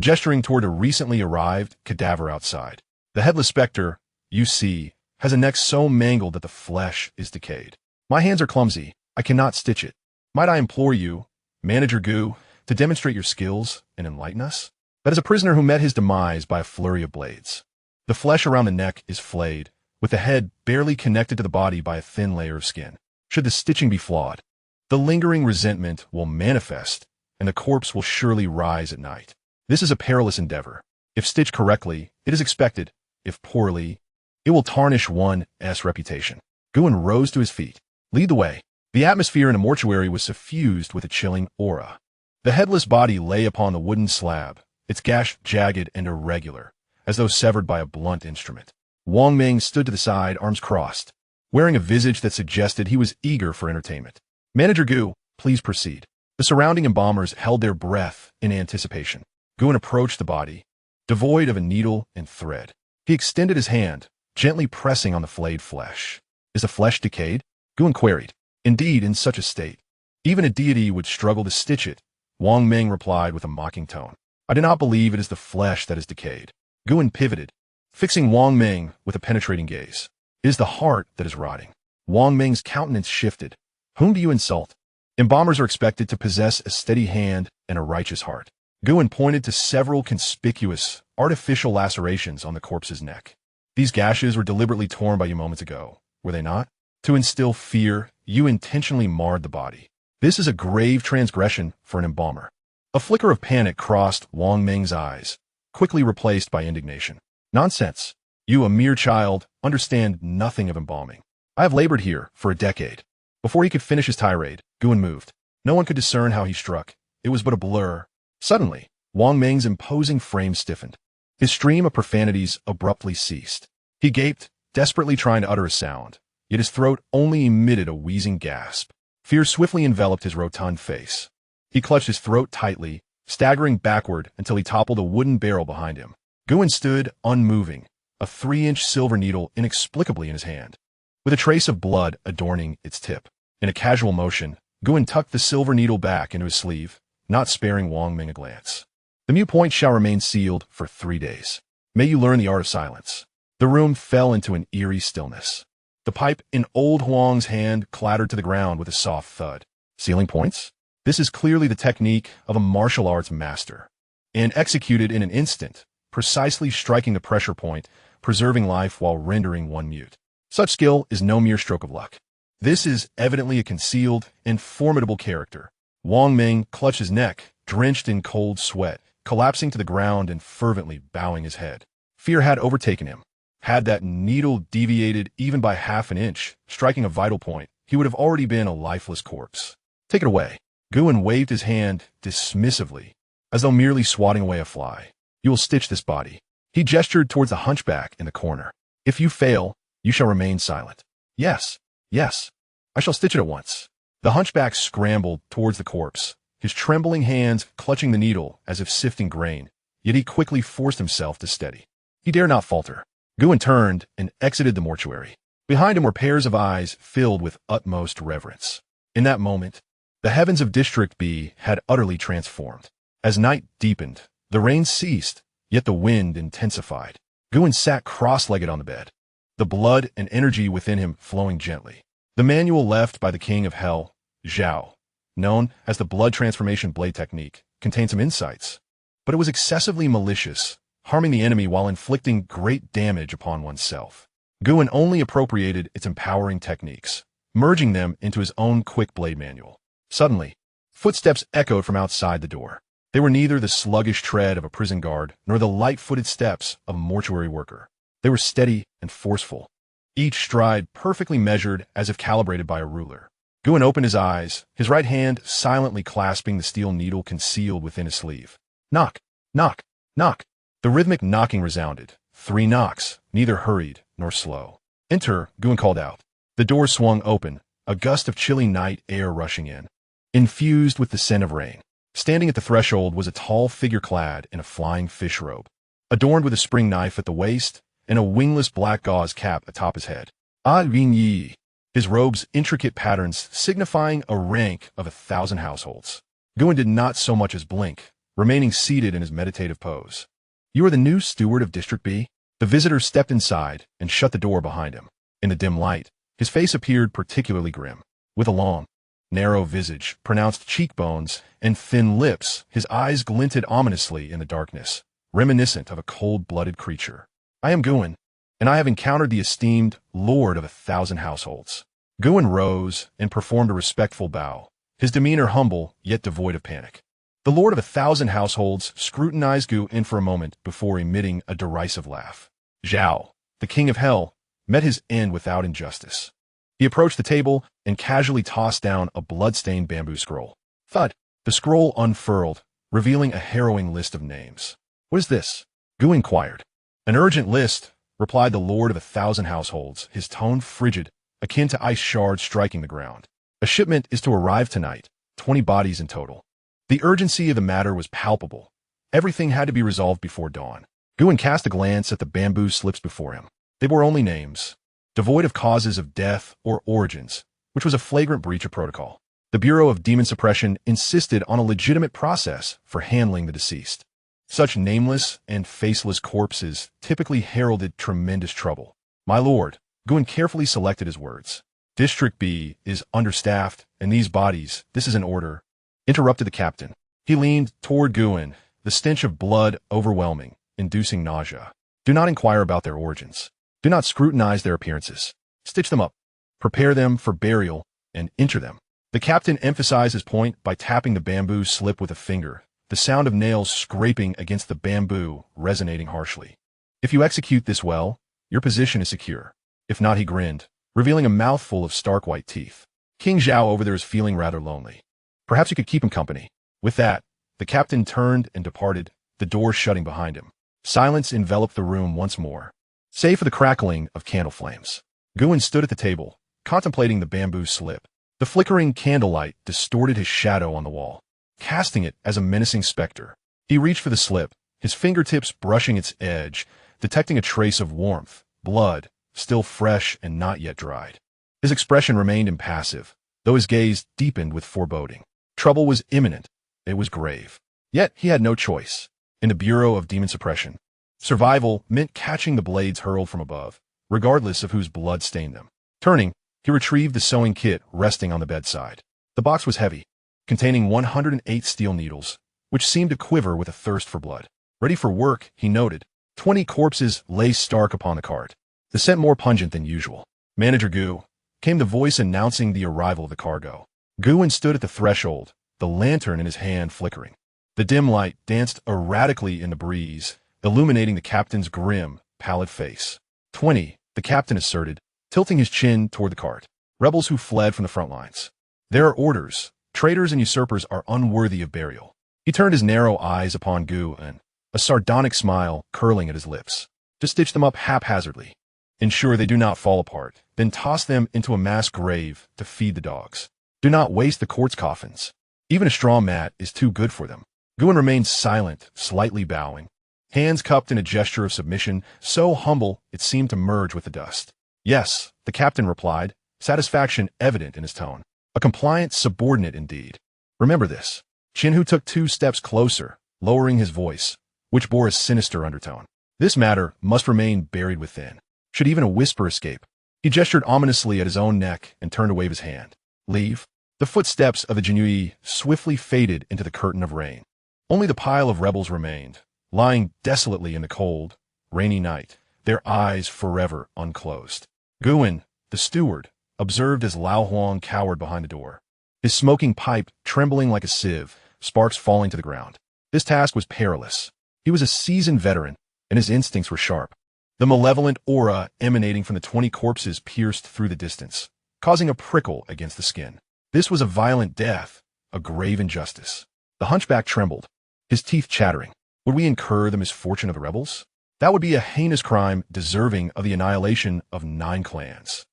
gesturing toward a recently arrived cadaver outside. The headless specter, you see, has a neck so mangled that the flesh is decayed. My hands are clumsy. I cannot stitch it. Might I implore you, Manager Gu, to demonstrate your skills and enlighten us? That is a prisoner who met his demise by a flurry of blades. The flesh around the neck is flayed, with the head barely connected to the body by a thin layer of skin. Should the stitching be flawed, the lingering resentment will manifest, and the corpse will surely rise at night. This is a perilous endeavor. If stitched correctly, it is expected. If poorly, it will tarnish one's reputation. Guin rose to his feet. Lead the way. The atmosphere in the mortuary was suffused with a chilling aura. The headless body lay upon the wooden slab, its gash jagged and irregular, as though severed by a blunt instrument. Wang Meng stood to the side, arms crossed. wearing a visage that suggested he was eager for entertainment. Manager Gu, please proceed. The surrounding embalmers held their breath in anticipation. Guin approached the body, devoid of a needle and thread. He extended his hand, gently pressing on the flayed flesh. Is the flesh decayed? Guin queried. Indeed, in such a state, even a deity would struggle to stitch it. Wang Ming replied with a mocking tone. I do not believe it is the flesh that is decayed. Guin pivoted, fixing Wang Ming with a penetrating gaze. It is the heart that is rotting. Wang Ming's countenance shifted. Whom do you insult? Embalmers are expected to possess a steady hand and a righteous heart. Guin pointed to several conspicuous, artificial lacerations on the corpse's neck. These gashes were deliberately torn by you moments ago, were they not? To instill fear, you intentionally marred the body. This is a grave transgression for an embalmer. A flicker of panic crossed Wang Ming's eyes, quickly replaced by indignation. Nonsense. You, a mere child, understand nothing of embalming. I have labored here for a decade. Before he could finish his tirade, Guin moved. No one could discern how he struck. It was but a blur. Suddenly, Wang Ming's imposing frame stiffened. His stream of profanities abruptly ceased. He gaped, desperately trying to utter a sound, yet his throat only emitted a wheezing gasp. Fear swiftly enveloped his rotund face. He clutched his throat tightly, staggering backward until he toppled a wooden barrel behind him. Guin stood, unmoving, a 3-inch silver needle inexplicably in his hand, with a trace of blood adorning its tip. In a casual motion, Guin tucked the silver needle back into his sleeve, not sparing Wang Ming a glance. The mute point shall remain sealed for 3 days. May you learn the art of silence. The room fell into an eerie stillness. The pipe in old Huang's hand clattered to the ground with a soft thud. Sealing points? This is clearly the technique of a martial arts master, and executed in an instant, precisely striking the pressure point, preserving life while rendering one mute. Such skill is no mere stroke of luck. This is evidently a concealed and formidable character. Wang Ming clutched his neck, drenched in cold sweat, collapsing to the ground and fervently bowing his head. Fear had overtaken him. Had that needle deviated even by half an inch, striking a vital point, he would have already been a lifeless corpse. Take it away. Guin waved his hand dismissively, as though merely swatting away a fly. You will stitch this body. He gestured towards the hunchback in the corner. If you fail, you shall remain silent. Yes, yes, I shall stitch it at once. The hunchback scrambled towards the corpse, his trembling hands clutching the needle as if sifting grain, yet he quickly forced himself to steady. He dared not falter. Guin turned and exited the mortuary. Behind him were pairs of eyes filled with utmost reverence. In that moment, the heavens of District B had utterly transformed. As night deepened, the rain ceased, yet the wind intensified. Guin sat cross-legged on the bed, the blood and energy within him flowing gently. The manual left by the King of Hell, Zhao, known as the Blood Transformation Blade Technique, contained some insights, but it was excessively malicious, harming the enemy while inflicting great damage upon oneself. Guin only appropriated its empowering techniques, merging them into his own quick blade manual. Suddenly, footsteps echoed from outside the door. They were neither the sluggish tread of a prison guard nor the light-footed steps of a mortuary worker. They were steady and forceful, each stride perfectly measured as if calibrated by a ruler. Guin opened his eyes, his right hand silently clasping the steel needle concealed within his sleeve. Knock, knock, knock. The rhythmic knocking resounded. 3 knocks, neither hurried nor slow. Enter, Guin called out. The door swung open, a gust of chilly night air rushing in, infused with the scent of rain. Standing at the threshold was a tall figure clad in a flying fish robe, adorned with a spring knife at the waist and a wingless black gauze cap atop his head. Ah Yin Yi, his robe's intricate patterns signifying a rank of 1,000 households. Guin did not so much as blink, remaining seated in his meditative pose. You are the new steward of District B? The visitor stepped inside and shut the door behind him. In the dim light, his face appeared particularly grim. With a long, narrow visage, pronounced cheekbones, and thin lips, his eyes glinted ominously in the darkness, reminiscent of a cold-blooded creature. I am Guin, and I have encountered the esteemed Lord of 1,000 households. Guin rose and performed a respectful bow, his demeanor humble yet devoid of panic. The Lord of 1,000 households scrutinized Guin for a moment before emitting a derisive laugh. Zhao, the King of Hell, met his end without injustice. He approached the table and casually tossed down a blood-stained bamboo scroll. Thud! The scroll unfurled, revealing a harrowing list of names. What is this? Guin inquired. An urgent list, replied the Lord of 1,000 households, his tone frigid, akin to ice shards striking the ground. A shipment is to arrive tonight, 20 bodies in total. The urgency of the matter was palpable. Everything had to be resolved before dawn. Guin cast a glance at the bamboo slips before him. They bore only names, devoid of causes of death or origins, which was a flagrant breach of protocol. The Bureau of Demon Suppression insisted on a legitimate process for handling the deceased. Such nameless and faceless corpses typically heralded tremendous trouble. My lord, Guin carefully selected his words. District B is understaffed, and these bodies, this is an order, interrupted the captain. He leaned toward Guin, the stench of blood overwhelming, inducing nausea. Do not inquire about their origins. Do not scrutinize their appearances. Stitch them up, prepare them for burial, and enter them. The captain emphasized his point by tapping the bamboo slip with a finger, the sound of nails scraping against the bamboo resonating harshly. If you execute this well, your position is secure. If not, he grinned, revealing a mouthful of stark white teeth. King Zhao over there is feeling rather lonely. Perhaps you could keep him company. With that, the captain turned and departed, the door shutting behind him. Silence enveloped the room once more, save for the crackling of candle flames. Guin stood at the table, contemplating the bamboo slip. The flickering candlelight distorted his shadow on the wall, casting it as a menacing specter. He reached for the slip, his fingertips brushing its edge, detecting a trace of warmth, blood, still fresh and not yet dried. His expression remained impassive, though his gaze deepened with foreboding. Trouble was imminent. It was grave. Yet he had no choice. In the Bureau of Demon Suppression, survival meant catching the blades hurled from above, regardless of whose blood stained them. Turning, he retrieved the sewing kit resting on the bedside. The box was heavy, containing 108 steel needles, which seemed to quiver with a thirst for blood. Ready for work, he noted. 20 corpses lay stark upon the cart, the scent more pungent than usual. Manager Gu, came the voice announcing the arrival of the cargo. Guin stood at the threshold, the lantern in his hand flickering. The dim light danced erratically in the breeze, illuminating the captain's grim, pallid face. 20, the captain asserted, tilting his chin toward the cart. Rebels who fled from the front lines. There are orders. Traitors and usurpers are unworthy of burial. He turned his narrow eyes upon Guin, a sardonic smile curling at his lips. To stitch them up haphazardly. Ensure they do not fall apart, then toss them into a mass grave to feed the dogs. Do not waste the corpse coffins. Even a straw mat is too good for them. Guin remained silent, slightly bowing, hands cupped in a gesture of submission, so humble it seemed to merge with the dust. Yes, the captain replied, satisfaction evident in his tone. A compliant subordinate indeed. Remember this. Qinhu took 2 steps closer, lowering his voice, which bore a sinister undertone. This matter must remain buried within. Should even a whisper escape? He gestured ominously at his own neck and turned to wave his hand. Leave. The footsteps of the Jinui swiftly faded into the curtain of rain. Only the pile of rebels remained, lying desolately in the cold, rainy night, their eyes forever unclosed. Guin, the steward, observed as Lao Huang cowered behind the door, his smoking pipe trembling like a sieve, sparks falling to the ground. This task was perilous. He was a seasoned veteran, and his instincts were sharp. The malevolent aura emanating from the 20 corpses pierced through the distance, causing a prickle against the skin. This was a violent death, a grave injustice. The hunchback trembled, his teeth chattering. Would we incur the misfortune of the rebels? That would be a heinous crime deserving of the annihilation of 9 clans.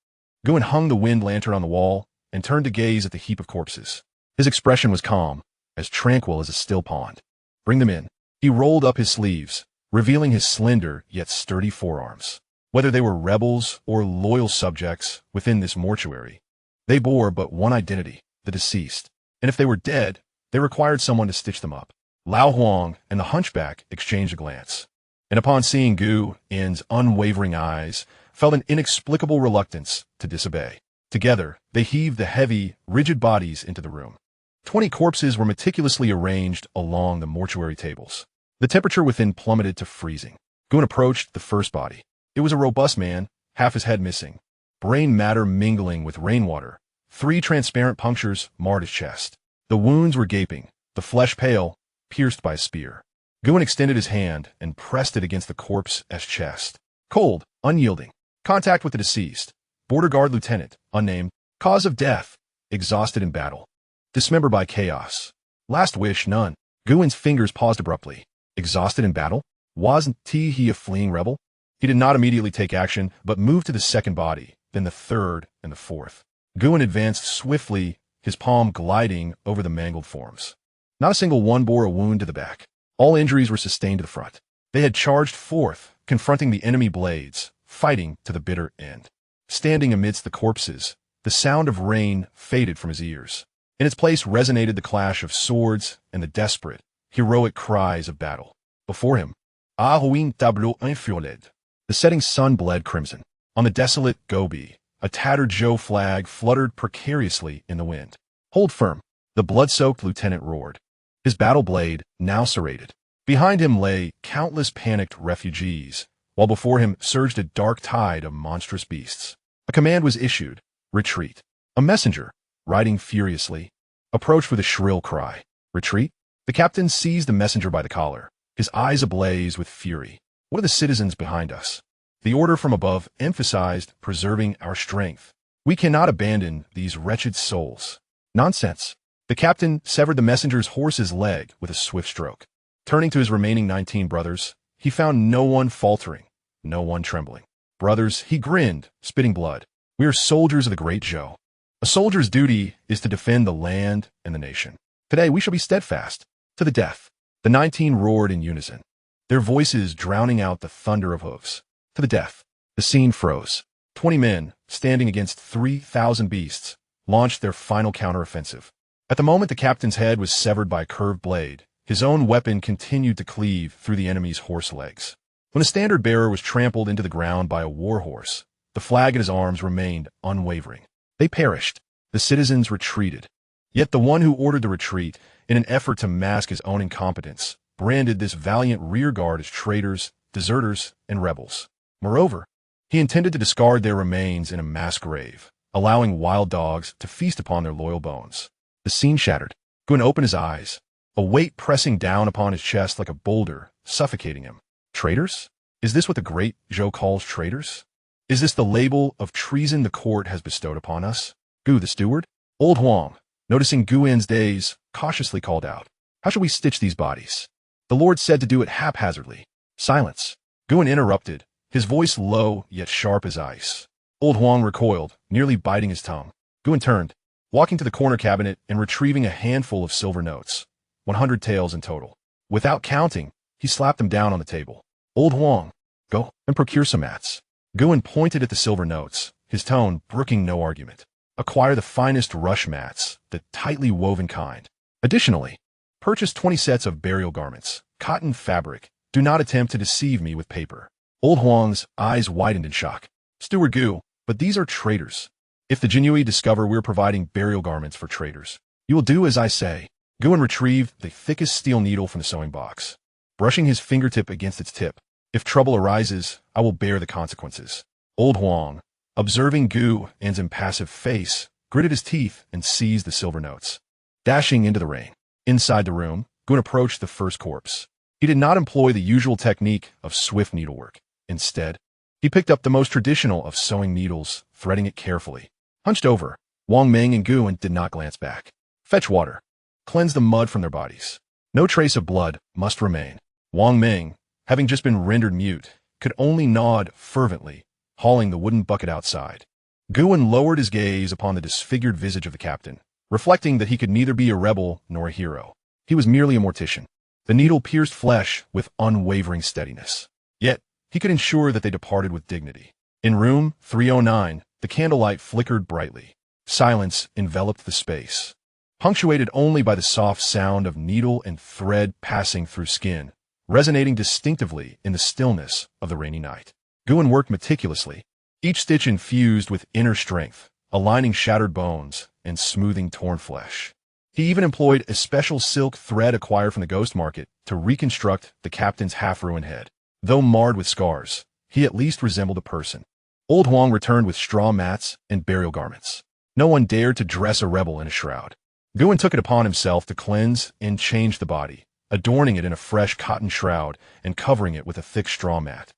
Guin hung the wind lantern on the wall and turned to gaze at the heap of corpses. His expression was calm, as tranquil as a still pond. Bring them in. He rolled up his sleeves, revealing his slender yet sturdy forearms. Whether they were rebels or loyal subjects within this mortuary, they bore but one identity, the deceased. And if they were dead, they required someone to stitch them up. Lao Huang and the hunchback exchanged a glance, and upon seeing Guin's unwavering eyes, felt an inexplicable reluctance to disobey. Together, they heaved the heavy, rigid bodies into the room. 20 corpses were meticulously arranged along the mortuary tables. The temperature within plummeted to freezing. Guin approached the first body. It was a robust man, half his head missing, brain matter mingling with rainwater. 3 transparent punctures marred his chest. The wounds were gaping, the flesh pale, pierced by a spear. Guin extended his hand and pressed it against the corpse's chest. Cold, unyielding. Contact with the deceased. Border Guard Lieutenant, unnamed. Cause of death. Exhausted in battle. Dismembered by chaos. Last wish, none. Guin's fingers paused abruptly. Exhausted in battle? Wasn't he a fleeing rebel? He did not immediately take action, but moved to the second body, then the third, and the fourth. Guin advanced swiftly, his palm gliding over the mangled forms. Not a single one bore a wound to the back. All injuries were sustained to the front. They had charged forth, confronting the enemy blades, fighting to the bitter end. Standing amidst the corpses, the sound of rain faded from his ears. In its place resonated the clash of swords and the desperate, heroic cries of battle. Before him, un tableau infiolet. The setting sun bled crimson. On the desolate Gobi, a tattered Zhou flag fluttered precariously in the wind. Hold firm, the blood-soaked lieutenant roared. His battle blade now serrated. Behind him lay countless panicked refugees, while before him surged a dark tide of monstrous beasts. A command was issued, retreat. A messenger, riding furiously, approached with a shrill cry. Retreat? The captain seized the messenger by the collar, his eyes ablaze with fury. What are the citizens behind us? The order from above emphasized preserving our strength. We cannot abandon these wretched souls. Nonsense. The captain severed the messenger's horse's leg with a swift stroke. Turning to his remaining 19 brothers, he found no one faltering, no one trembling. Brothers, he grinned, spitting blood. We are soldiers of the great Zhou. A soldier's duty is to defend the land and the nation. Today we shall be steadfast, to the death. The 19 roared in unison, their voices drowning out the thunder of hooves. To the death. The scene froze. 20 men, standing against 3,000 beasts, launched their final counteroffensive. At the moment the captain's head was severed by a curved blade, his own weapon continued to cleave through the enemy's horse legs. When a standard bearer was trampled into the ground by a war horse, the flag in his arms remained unwavering. They perished. The citizens retreated. Yet the one who ordered the retreat, in an effort to mask his own incompetence, branded this valiant rearguard as traitors, deserters, and rebels. Moreover, he intended to discard their remains in a mass grave, allowing wild dogs to feast upon their loyal bones. The scene shattered. Guin opened his eyes, a weight pressing down upon his chest like a boulder, suffocating him. Traitors? Is this what the great Zhou calls traitors? Is this the label of treason the court has bestowed upon us? Gu, the steward? Old Huang, noticing Guin's daze, cautiously called out, how shall we stitch these bodies? The Lord said to do it haphazardly. Silence. Guin interrupted, his voice low yet sharp as ice. Old Huang recoiled, nearly biting his tongue. Guin turned, walking to the corner cabinet and retrieving a handful of silver notes. 100 taels in total. Without counting, he slapped them down on the table. Old Huang, go and procure some mats. Guin pointed at the silver notes, his tone brooking no argument. Acquire the finest rush mats, the tightly woven kind. Additionally, purchase 20 sets of burial garments, cotton fabric. Do not attempt to deceive me with paper. Old Huang's eyes widened in shock. Steward Gu, but these are traitors. If the Jinui discover we're providing burial garments for traitors, you will do as I say. Guin retrieved the thickest steel needle from the sewing box, brushing his fingertip against its tip. If trouble arises, I will bear the consequences. Old Huang, observing Guin's impassive face, gritted his teeth and seized the silver notes. Dashing into the rain. Inside the room, Guin approached the first corpse. He did not employ the usual technique of swift needlework. Instead, he picked up the most traditional of sewing needles, threading it carefully. Hunched over, Wang Ming and Guin did not glance back. Fetch water. Cleanse the mud from their bodies. No trace of blood must remain. Wang Ming, having just been rendered mute, could only nod fervently, hauling the wooden bucket outside. Guin lowered his gaze upon the disfigured visage of the captain, reflecting that he could neither be a rebel nor a hero. He was merely a mortician. The needle pierced flesh with unwavering steadiness. Yet, he could ensure that they departed with dignity. In room 309, the candlelight flickered brightly. Silence enveloped the space, punctuated only by the soft sound of needle and thread passing through skin, resonating distinctively in the stillness of the rainy night. Guin worked meticulously, each stitch infused with inner strength, aligning shattered bones and smoothing torn flesh. He even employed a special silk thread acquired from the ghost market to reconstruct the captain's half-ruined head. Though marred with scars, he at least resembled a person. Old Huang returned with straw mats and burial garments. No one dared to dress a rebel in a shroud. Guin took it upon himself to cleanse and change the body, adorning it in a fresh cotton shroud and covering it with a thick straw mat.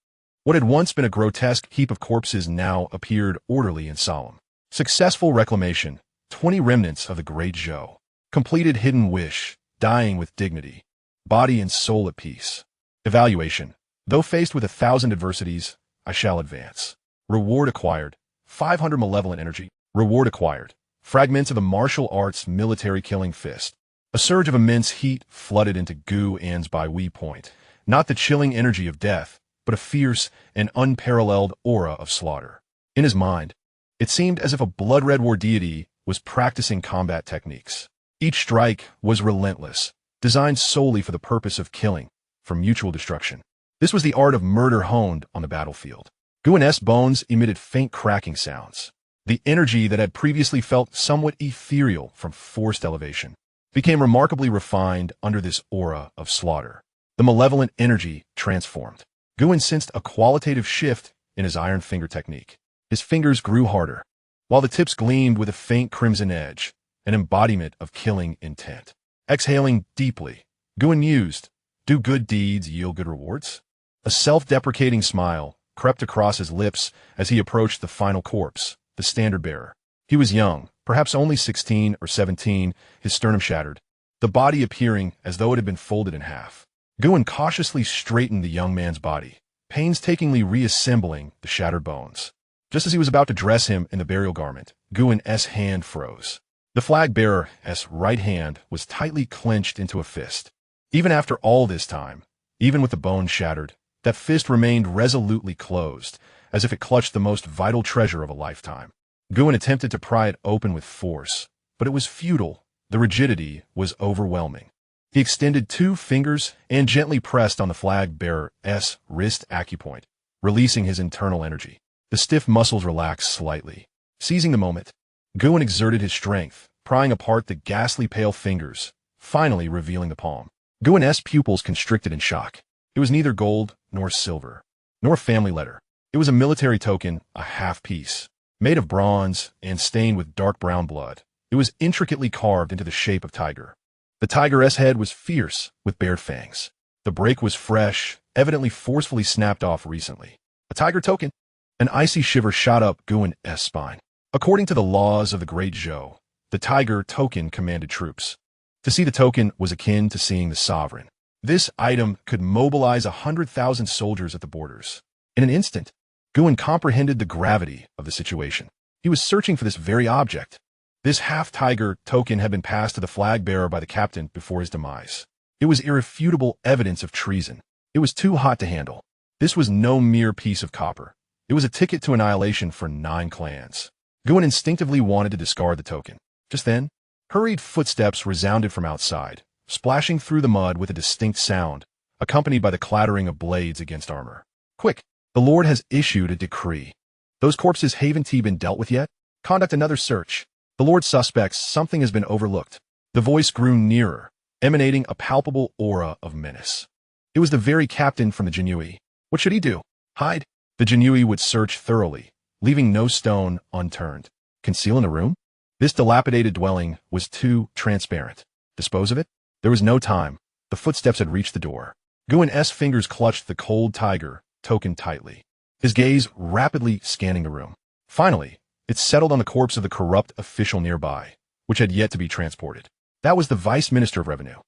What had once been a grotesque heap of corpses now appeared orderly and solemn. Successful reclamation, 20 remnants of the great Zhou. Completed hidden wish, dying with dignity, body and soul at peace. Evaluation. Though faced with 1,000 adversities, I shall advance. Reward acquired, 500 malevolent energy. Reward acquired. Fragments of the martial arts military killing fist. A surge of immense heat flooded into Gu An's Bai Wei point. Not the chilling energy of death, but a fierce and unparalleled aura of slaughter. In his mind, it seemed as if a blood-red war deity was practicing combat techniques. Each strike was relentless, designed solely for the purpose of killing, for mutual destruction. This was the art of murder honed on the battlefield. Guan's bones emitted faint cracking sounds. The energy that had previously felt somewhat ethereal from forced elevation became remarkably refined under this aura of slaughter. The malevolent energy transformed. Guan sensed a qualitative shift in his iron finger technique. His fingers grew harder, while the tips gleamed with a faint crimson edge, an embodiment of killing intent. Exhaling deeply, Guan mused, "Do good deeds yield good rewards?" A self-deprecating smile crept across his lips as he approached the final corpse, the standard bearer. He was young, perhaps only 16 or 17, his sternum shattered, the body appearing as though it had been folded in half. Guan cautiously straightened the young man's body, painstakingly reassembling the shattered bones. Just as he was about to dress him in the burial garment, Guan's hand froze. The flag bearer's right hand was tightly clenched into a fist. Even after all this time, even with the bones shattered, that fist remained resolutely closed, as if it clutched the most vital treasure of a lifetime. Guan attempted to pry it open with force, but it was futile. The rigidity was overwhelming. He extended 2 fingers and gently pressed on the flag bearer's wrist acupoint, releasing his internal energy. The stiff muscles relaxed slightly. Seizing the moment, Guan exerted his strength, prying apart the ghastly pale fingers, finally revealing the palm. Guan's pupils constricted in shock. It was neither gold nor silver, nor family letter. It was a military token, a half-piece, made of bronze and stained with dark brown blood. It was intricately carved into the shape of tiger. The tiger's head was fierce, with bared fangs. The break was fresh, evidently forcefully snapped off recently. A tiger token? An icy shiver shot up Guan's spine. According to the laws of the Great Zhou, the tiger token commanded troops. To see the token was akin to seeing the sovereign. This item could mobilize 100,000 soldiers at the borders. In an instant, Guan comprehended the gravity of the situation. He was searching for this very object. This half-tiger token had been passed to the flag bearer by the captain before his demise. It was irrefutable evidence of treason. It was too hot to handle. This was no mere piece of copper. It was a ticket to annihilation for 9 clans. Guan instinctively wanted to discard the token. Just then, hurried footsteps resounded from outside, splashing through the mud with a distinct sound, accompanied by the clattering of blades against armor. "Quick! The Lord has issued a decree. Those corpses haven't been dealt with yet? Conduct another search. The Lord suspects something has been overlooked." The voice grew nearer, emanating a palpable aura of menace. It was the very captain from the Jinyui. What should he do? Hide? The Jinyui would search thoroughly, leaving no stone unturned. Conceal in a room? This dilapidated dwelling was too transparent. Dispose of it? There was no time. The footsteps had reached the door. Guan's fingers clutched the cold tiger token tightly, his gaze rapidly scanning the room. Finally, it settled on the corpse of the corrupt official nearby, which had yet to be transported. That was the Vice Minister of Revenue,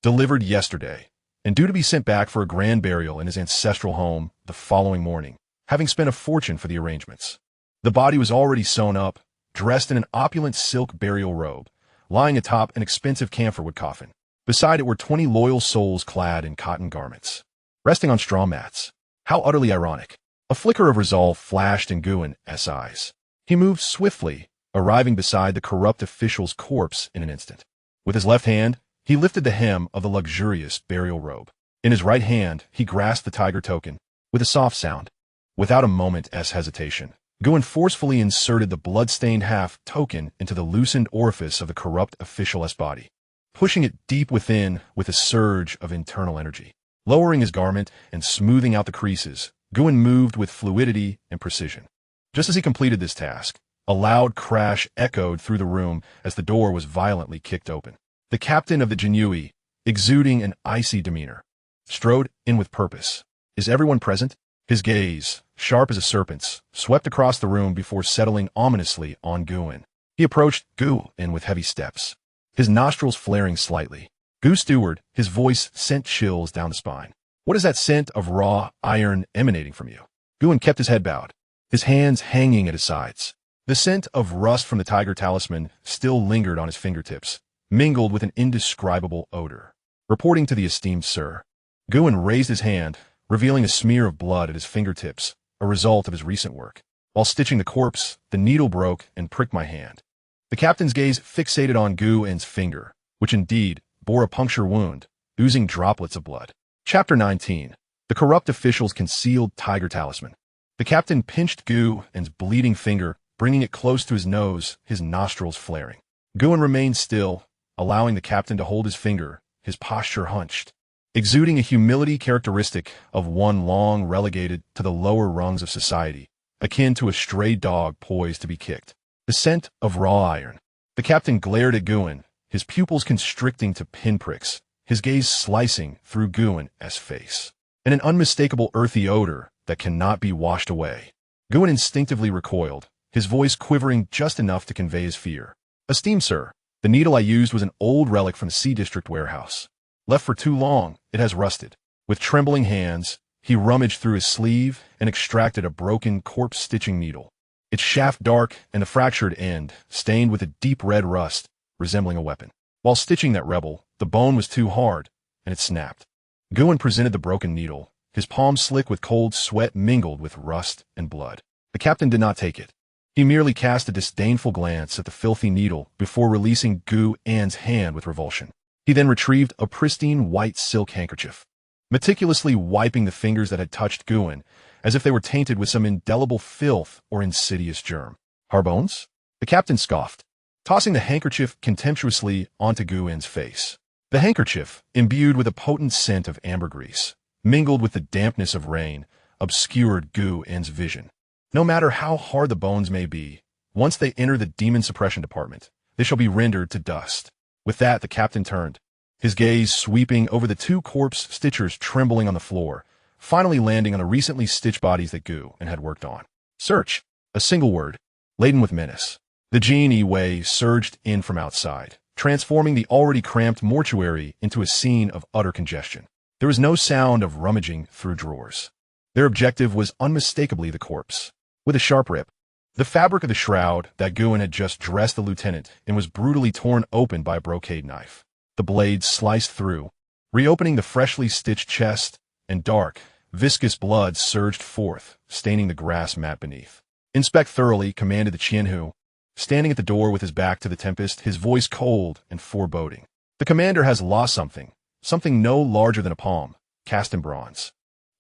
delivered yesterday, and due to be sent back for a grand burial in his ancestral home the following morning, having spent a fortune for the arrangements. The body was already sewn up, dressed in an opulent silk burial robe, lying atop an expensive camphorwood coffin. Beside it were 20 loyal souls clad in cotton garments, resting on straw mats. How utterly ironic. A flicker of resolve flashed in Guan's eyes. He moved swiftly, arriving beside the corrupt official's corpse in an instant. With his left hand, he lifted the hem of the luxurious burial robe. In his right hand, he grasped the tiger token, with a soft sound. Without a moment's hesitation, Guan forcefully inserted the blood-stained half token into the loosened orifice of the corrupt official's body, pushing it deep within with a surge of internal energy. Lowering his garment and smoothing out the creases, Guan moved with fluidity and precision. Just as he completed this task, a loud crash echoed through the room as the door was violently kicked open. The captain of the Jinyui, exuding an icy demeanor, strode in with purpose. "Is everyone present?" His gaze, sharp as a serpent's, swept across the room before settling ominously on Guan. He approached Guan with heavy steps, his nostrils flaring slightly. Gu Steward, his voice sent chills down the spine. "What is that scent of raw iron emanating from you?" Guan kept his head bowed. his hands hanging at his sides. The scent of rust from the tiger talisman still lingered on his fingertips, mingled with an indescribable odor. Reporting to the esteemed sir. Guin raised his hand, revealing a smear of blood at his fingertips, a result of his recent work. While stitching the corpse, the needle broke and pricked my hand. The captain's gaze fixated on Guin's finger, which indeed bore a puncture wound, oozing droplets of blood. Chapter 19. The corrupt official's concealed tiger talisman. The captain pinched Guin's bleeding finger, bringing it close to his nose, his nostrils flaring. Guin remained still, allowing the captain to hold his finger, his posture hunched, exuding a humility characteristic of one long relegated to the lower rungs of society, akin to a stray dog poised to be kicked. The scent of raw iron. The captain glared at Guin, his pupils constricting to pinpricks, his gaze slicing through Guin's face. And an unmistakable earthy odor that cannot be washed away. Guin instinctively recoiled, his voice quivering just enough to convey his fear. Esteemed sir, the needle I used was an old relic from the Sea District warehouse. Left for too long, it has rusted. With trembling hands, he rummaged through his sleeve and extracted a broken corpse-stitching needle. Its shaft dark and the fractured end, stained with a deep red rust, resembling a weapon. While stitching that rebel, the bone was too hard, and it snapped. Guin presented the broken needle, his palm slick with cold sweat mingled with rust and blood. The captain did not take it. He merely cast a disdainful glance at the filthy needle before releasing Guin's hand with revulsion. He then retrieved a pristine white silk handkerchief, meticulously wiping the fingers that had touched Guin, as if they were tainted with some indelible filth or insidious germ. Harbones? The captain scoffed, tossing the handkerchief contemptuously onto Guin's face. The handkerchief, imbued with a potent scent of ambergris, mingled with the dampness of rain, obscured Guin's vision. No matter how hard the bones may be, once they enter the demon suppression department, they shall be rendered to dust. With that, the captain turned, his gaze sweeping over the two corpse stitchers trembling on the floor, finally landing on the recently stitched bodies that Guin had worked on. Search. A single word, laden with menace. The genie Wei surged in from outside, transforming the already cramped mortuary into a scene of utter congestion. There was no sound of rummaging through drawers. Their objective was unmistakably the corpse. With a sharp rip, the fabric of the shroud that Guin had just dressed the lieutenant in was brutally torn open by a brocade knife. The blade sliced through, reopening the freshly stitched chest, and dark, viscous blood surged forth, staining the grass mat beneath. Inspect thoroughly, commanded the Qianhu, standing at the door with his back to the tempest, his voice cold and foreboding. The commander has lost something no larger than a palm, cast in bronze.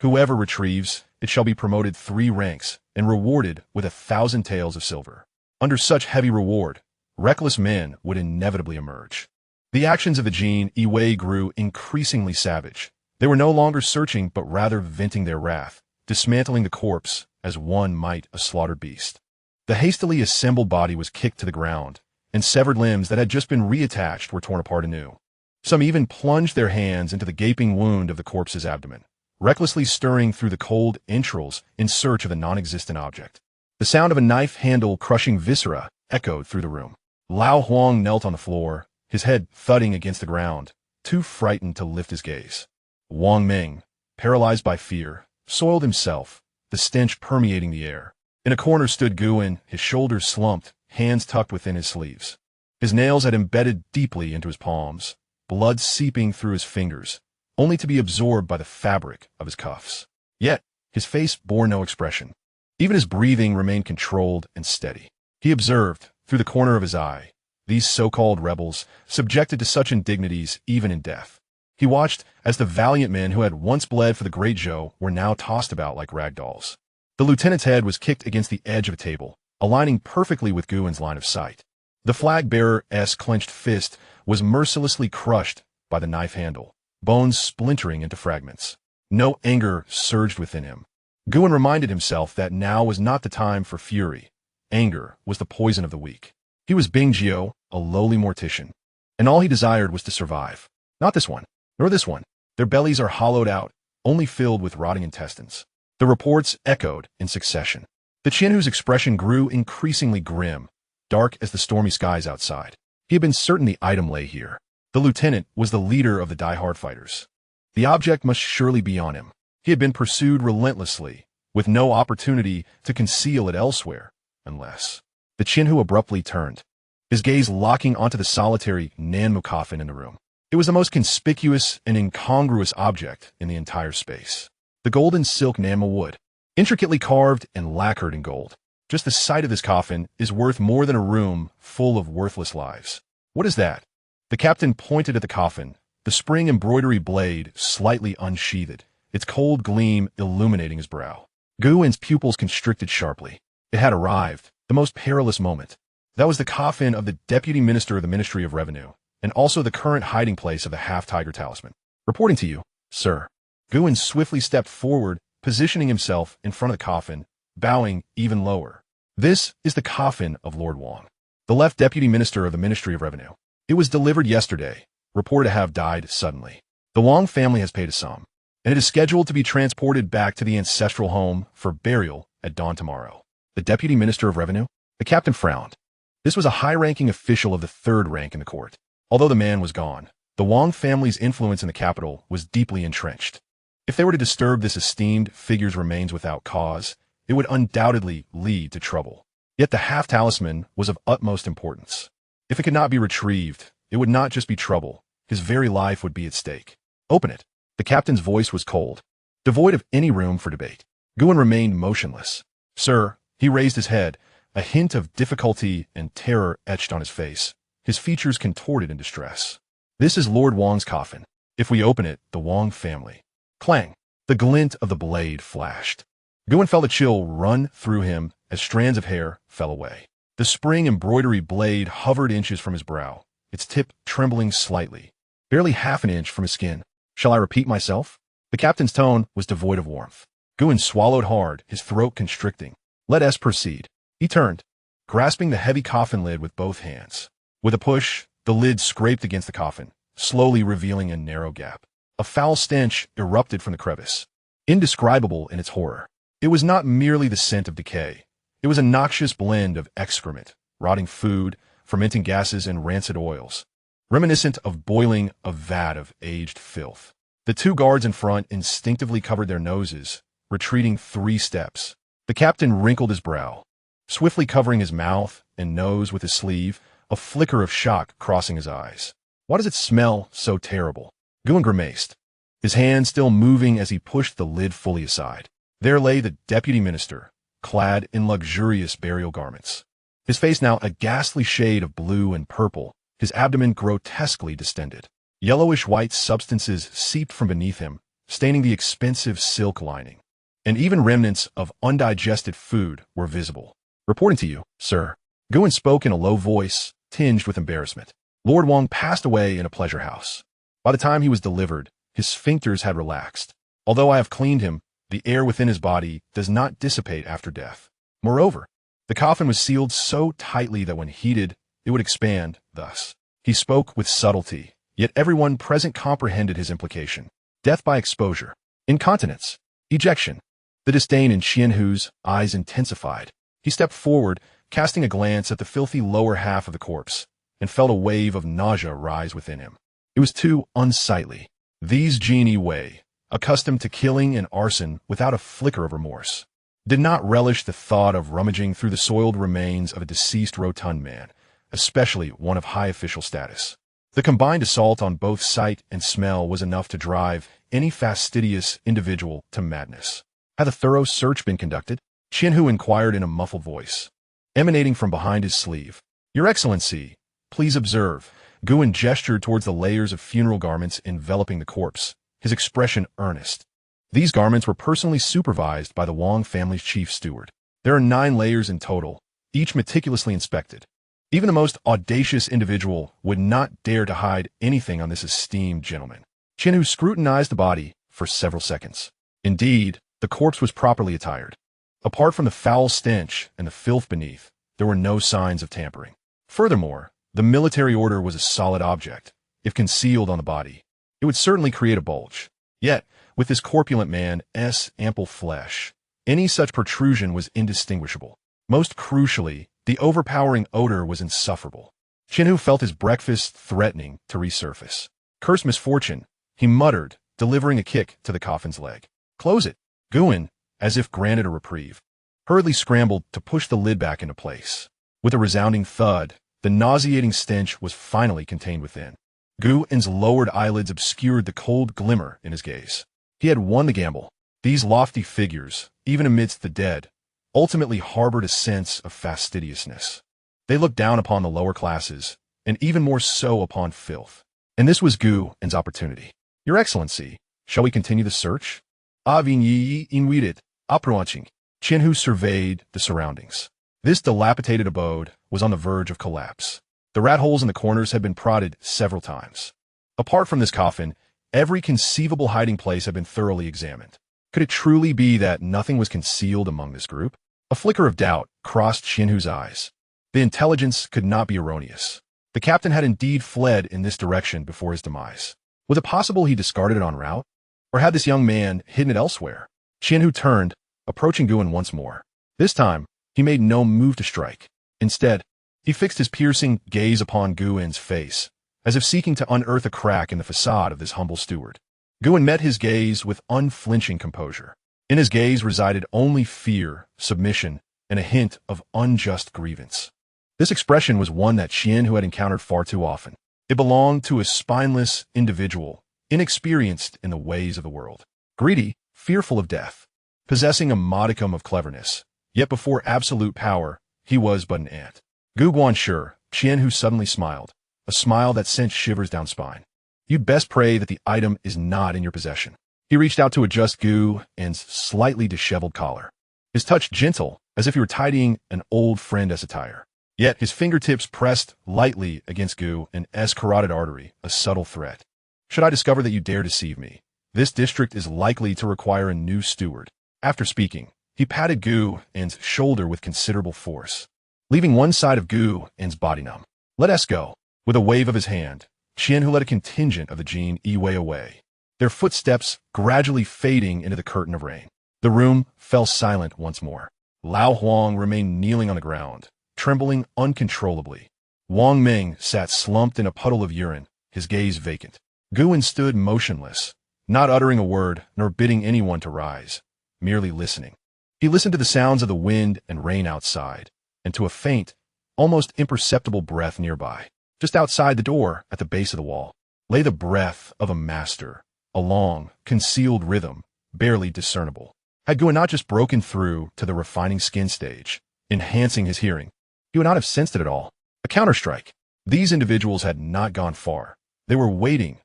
Whoever retrieves, it shall be promoted 3 ranks and rewarded with 1,000 taels of silver. Under such heavy reward, reckless men would inevitably emerge. The actions of the Jin Wei grew increasingly savage. They were no longer searching but rather venting their wrath, dismantling the corpse as one might a slaughtered beast. The hastily assembled body was kicked to the ground, and severed limbs that had just been reattached were torn apart anew. Some even plunged their hands into the gaping wound of the corpse's abdomen, recklessly stirring through the cold entrails in search of a non-existent object. The sound of a knife handle crushing viscera echoed through the room. Lao Huang knelt on the floor, his head thudding against the ground, too frightened to lift his gaze. Wang Ming, paralyzed by fear, soiled himself, the stench permeating the air. In a corner stood Guin, his shoulders slumped, hands tucked within his sleeves. His nails had embedded deeply into his palms, blood seeping through his fingers, only to be absorbed by the fabric of his cuffs. Yet, his face bore no expression. Even his breathing remained controlled and steady. He observed, through the corner of his eye, these so-called rebels, subjected to such indignities even in death. He watched as the valiant men who had once bled for the Great Zhou were now tossed about like rag dolls. The lieutenant's head was kicked against the edge of a table, aligning perfectly with Guin's line of sight. The flag-bearer's clenched fist was mercilessly crushed by the knife handle, bones splintering into fragments. No anger surged within him. Guin reminded himself that now was not the time for fury. Anger was the poison of the weak. He was Bingjiu, a lowly mortician, and all he desired was to survive. Not this one, nor this one. Their bellies are hollowed out, only filled with rotting intestines. The reports echoed in succession. The Qianhu's expression grew increasingly grim, dark as the stormy skies outside. He had been certain the item lay here. The lieutenant was the leader of the die-hard fighters. The object must surely be on him. He had been pursued relentlessly, with no opportunity to conceal it elsewhere, unless the Qianhu abruptly turned, his gaze locking onto the solitary Nanmu coffin in the room. It was the most conspicuous and incongruous object in the entire space. The golden silk Nanmu wood, intricately carved and lacquered in gold. Just the sight of this coffin is worth more than a room full of worthless lives. What is that? The captain pointed at the coffin, the spring embroidery blade slightly unsheathed, its cold gleam illuminating his brow. Guwen's pupils constricted sharply. It had arrived, the most perilous moment. That was the coffin of the Deputy Minister of the Ministry of Revenue, and also the current hiding place of the half-tiger talisman. Reporting to you, sir. Guwen swiftly stepped forward, positioning himself in front of the coffin, bowing even lower. This is the coffin of Lord Wang, the left Deputy Minister of the Ministry of Revenue. It was delivered yesterday, reported to have died suddenly. The Wang family has paid a sum, and it is scheduled to be transported back to the ancestral home for burial at dawn tomorrow. The Deputy Minister of Revenue? The captain frowned. This was a high-ranking official of the third rank in the court. Although the man was gone, the Wang family's influence in the capital was deeply entrenched. If they were to disturb this esteemed figure's remains without cause, it would undoubtedly lead to trouble. Yet the half-talisman was of utmost importance. If it could not be retrieved, it would not just be trouble, his very life would be at stake. Open it. The captain's voice was cold, devoid of any room for debate. Guwen remained motionless. Sir, he raised his head, a hint of difficulty and terror etched on his face, his features contorted in distress. This is Lord Wang's coffin. If we open it, the Wang family. Clang! The glint of the blade flashed. Guwen felt a chill run through him as strands of hair fell away. The spring embroidery blade hovered inches from his brow, its tip trembling slightly, barely half an inch from his skin. Shall I repeat myself? The captain's tone was devoid of warmth. Guwen swallowed hard, his throat constricting. Let us proceed. He turned, grasping the heavy coffin lid with both hands. With a push, the lid scraped against the coffin, slowly revealing a narrow gap. A foul stench erupted from the crevice, indescribable in its horror. It was not merely the scent of decay. It was a noxious blend of excrement, rotting food, fermenting gases, and rancid oils, reminiscent of boiling a vat of aged filth. The two guards in front instinctively covered their noses, retreating 3 steps. The captain wrinkled his brow, swiftly covering his mouth and nose with his sleeve, a flicker of shock crossing his eyes. Why does it smell so terrible? Guwen grimaced, his hand still moving as he pushed the lid fully aside. There lay the deputy minister, clad in luxurious burial garments. His face now a ghastly shade of blue and purple, his abdomen grotesquely distended. Yellowish-white substances seeped from beneath him, staining the expensive silk lining. And even remnants of undigested food were visible. Reporting to you, sir. Guwen spoke in a low voice, tinged with embarrassment. Lord Wang passed away in a pleasure house. By the time he was delivered, his sphincters had relaxed. Although I have cleaned him, the air within his body does not dissipate after death. Moreover, the coffin was sealed so tightly that when heated, it would expand, thus. He spoke with subtlety, yet everyone present comprehended his implication. Death by exposure. Incontinence. Ejection. The disdain in Xianhu's eyes intensified. He stepped forward, casting a glance at the filthy lower half of the corpse, and felt a wave of nausea rise within him. It was too unsightly. These genii Wei, accustomed to killing and arson without a flicker of remorse, did not relish the thought of rummaging through the soiled remains of a deceased rotund man, especially one of high official status. The combined assault on both sight and smell was enough to drive any fastidious individual to madness. Had a thorough search been conducted? Qianhu inquired in a muffled voice, emanating from behind his sleeve. Your Excellency, please observe. Guwen gestured towards the layers of funeral garments enveloping the corpse, his expression earnest. These garments were personally supervised by the Wang family's chief steward. There are 9 layers in total, each meticulously inspected. Even the most audacious individual would not dare to hide anything on this esteemed gentleman. Qianhu scrutinized the body for several seconds. Indeed, the corpse was properly attired. Apart from the foul stench and the filth beneath, there were no signs of tampering. Furthermore, the military order was a solid object. If concealed on the body, it would certainly create a bulge. Yet, with this corpulent man's ample flesh, any such protrusion was indistinguishable. Most crucially, the overpowering odor was insufferable. Qianhu felt his breakfast threatening to resurface. Curse misfortune, he muttered, delivering a kick to the coffin's leg. Close it. Guwen, as if granted a reprieve, hurriedly scrambled to push the lid back into place. With a resounding thud, the nauseating stench was finally contained within. Gu-en's lowered eyelids obscured the cold glimmer in his gaze. He had won the gamble. These lofty figures, even amidst the dead, ultimately harbored a sense of fastidiousness. They looked down upon the lower classes, and even more so upon filth. And this was Gu-en's opportunity. Your Excellency, shall we continue the search? Avigny invited, approaching. Qianhu surveyed the surroundings. This dilapidated abode was on the verge of collapse. The rat holes in the corners had been prodded several times. Apart from this coffin, every conceivable hiding place had been thoroughly examined. Could it truly be that nothing was concealed among this group? A flicker of doubt crossed Qianhu's eyes. The intelligence could not be erroneous. The captain had indeed fled in this direction before his demise. Was it possible he discarded it en route? Or had this young man hidden it elsewhere? Qianhu turned, approaching Gu-en once more. This time, he made no move to strike. Instead, he fixed his piercing gaze upon Gu-en's face, as if seeking to unearth a crack in the facade of this humble steward. Gu-en met his gaze with unflinching composure. In his gaze resided only fear, submission, and a hint of unjust grievance. This expression was one that Qianhu had encountered far too often. It belonged to a spineless individual, inexperienced in the ways of the world. Greedy, fearful of death, possessing a modicum of cleverness, yet before absolute power, he was but an ant. Gu Guanshi, Qianhu suddenly smiled, a smile that sent shivers down spine. You'd best pray that the item is not in your possession. He reached out to adjust Gu-en's slightly disheveled collar. His touch gentle, as if he were tidying an old friend as attire. Yet his fingertips pressed lightly against Gu-en's carotid artery, a subtle threat. Should I discover that you dare deceive me, this district is likely to require a new steward. After speaking, he patted Gu-en's shoulder with considerable force, leaving one side of Gu-en's body numb. Let us go. With a wave of his hand, Qianhu led a contingent of the Jin Yi away, their footsteps gradually fading into the curtain of rain. The room fell silent once more. Lao Huang remained kneeling on the ground, trembling uncontrollably. Wang Ming sat slumped in a puddle of urine, his gaze vacant. Gu-en stood motionless, not uttering a word nor bidding anyone to rise, merely listening. He listened to the sounds of the wind and rain outside, and to a faint, almost imperceptible breath nearby. Just outside the door, at the base of the wall, lay the breath of a master, a long, concealed rhythm, barely discernible. Had Gu-en not just broken through to the refining skin stage, enhancing his hearing, he would not have sensed it at all. A counterstrike. These individuals had not gone far. They were waiting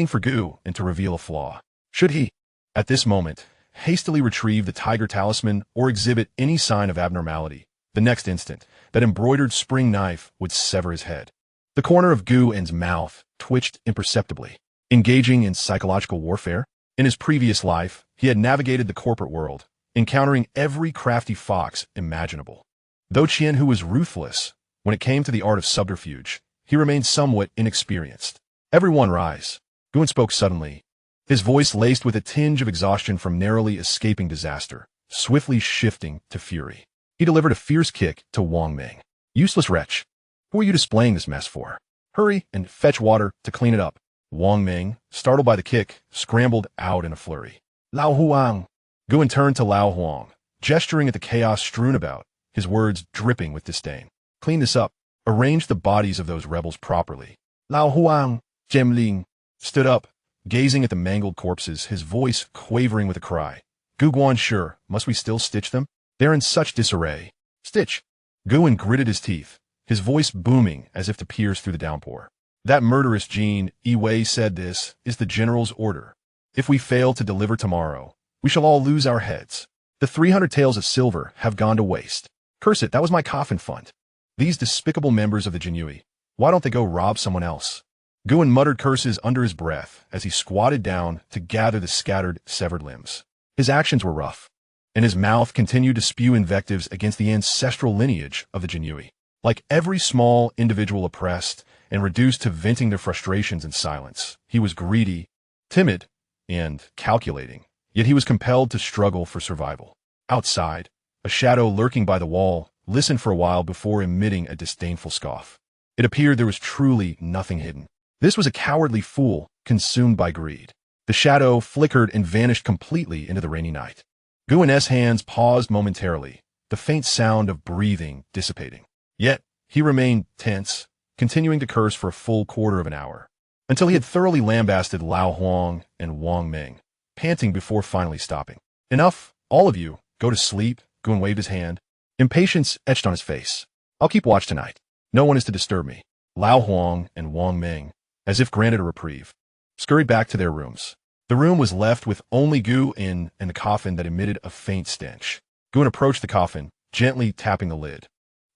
for Gu-en to reveal a flaw. Should he, at this moment, hastily retrieve the tiger talisman or exhibit any sign of abnormality, the next instant, that embroidered spring knife would sever his head. The corner of Gu-en's mouth twitched imperceptibly. Engaging in psychological warfare? In his previous life, he had navigated the corporate world, encountering every crafty fox imaginable. Though Qianhu was ruthless, when it came to the art of subterfuge, he remained somewhat inexperienced. Everyone rise. Gu-en spoke suddenly, his voice laced with a tinge of exhaustion from narrowly escaping disaster, swiftly shifting to fury. He delivered a fierce kick to Wang Ming. Useless wretch. Who are you displaying this mess for? Hurry and fetch water to clean it up. Wang Ming, startled by the kick, scrambled out in a flurry. Lao Huang. Gu-en turned to Lao Huang, gesturing at the chaos strewn about, his words dripping with disdain. Clean this up. Arrange the bodies of those rebels properly. Lao Huang, Jianling, stood up, gazing at the mangled corpses, his voice quavering with a cry. Gu Guanshi, must we still stitch them? They're in such disarray. Stitch. Gu-en gritted his teeth, his voice booming as if to pierce through the downpour. That murderous Jin Yi said this is the general's order. If we fail to deliver tomorrow, we shall all lose our heads. The 300 taels of silver have gone to waste. Curse it, that was my coffin fund. These despicable members of the Jinyui, why don't they go rob someone else? Gu-en muttered curses under his breath as he squatted down to gather the scattered, severed limbs. His actions were rough, and his mouth continued to spew invectives against the ancestral lineage of the Jinyui. Like every small individual oppressed and reduced to venting their frustrations in silence, he was greedy, timid, and calculating, yet he was compelled to struggle for survival. Outside, a shadow lurking by the wall listened for a while before emitting a disdainful scoff. It appeared there was truly nothing hidden. This was a cowardly fool, consumed by greed. The shadow flickered and vanished completely into the rainy night. Guin's hands paused momentarily, the faint sound of breathing dissipating. Yet, he remained tense, continuing to curse for a full quarter of an hour, until he had thoroughly lambasted Lao Huang and Wang Ming, panting before finally stopping. Enough, all of you, go to sleep, Guin waved his hand. Impatience etched on his face. I'll keep watch tonight. No one is to disturb me. Lao Huang and Wang Ming, as if granted a reprieve, scurried back to their rooms. The room was left with only Guin and the coffin that emitted a faint stench. Guin approached the coffin, gently tapping the lid.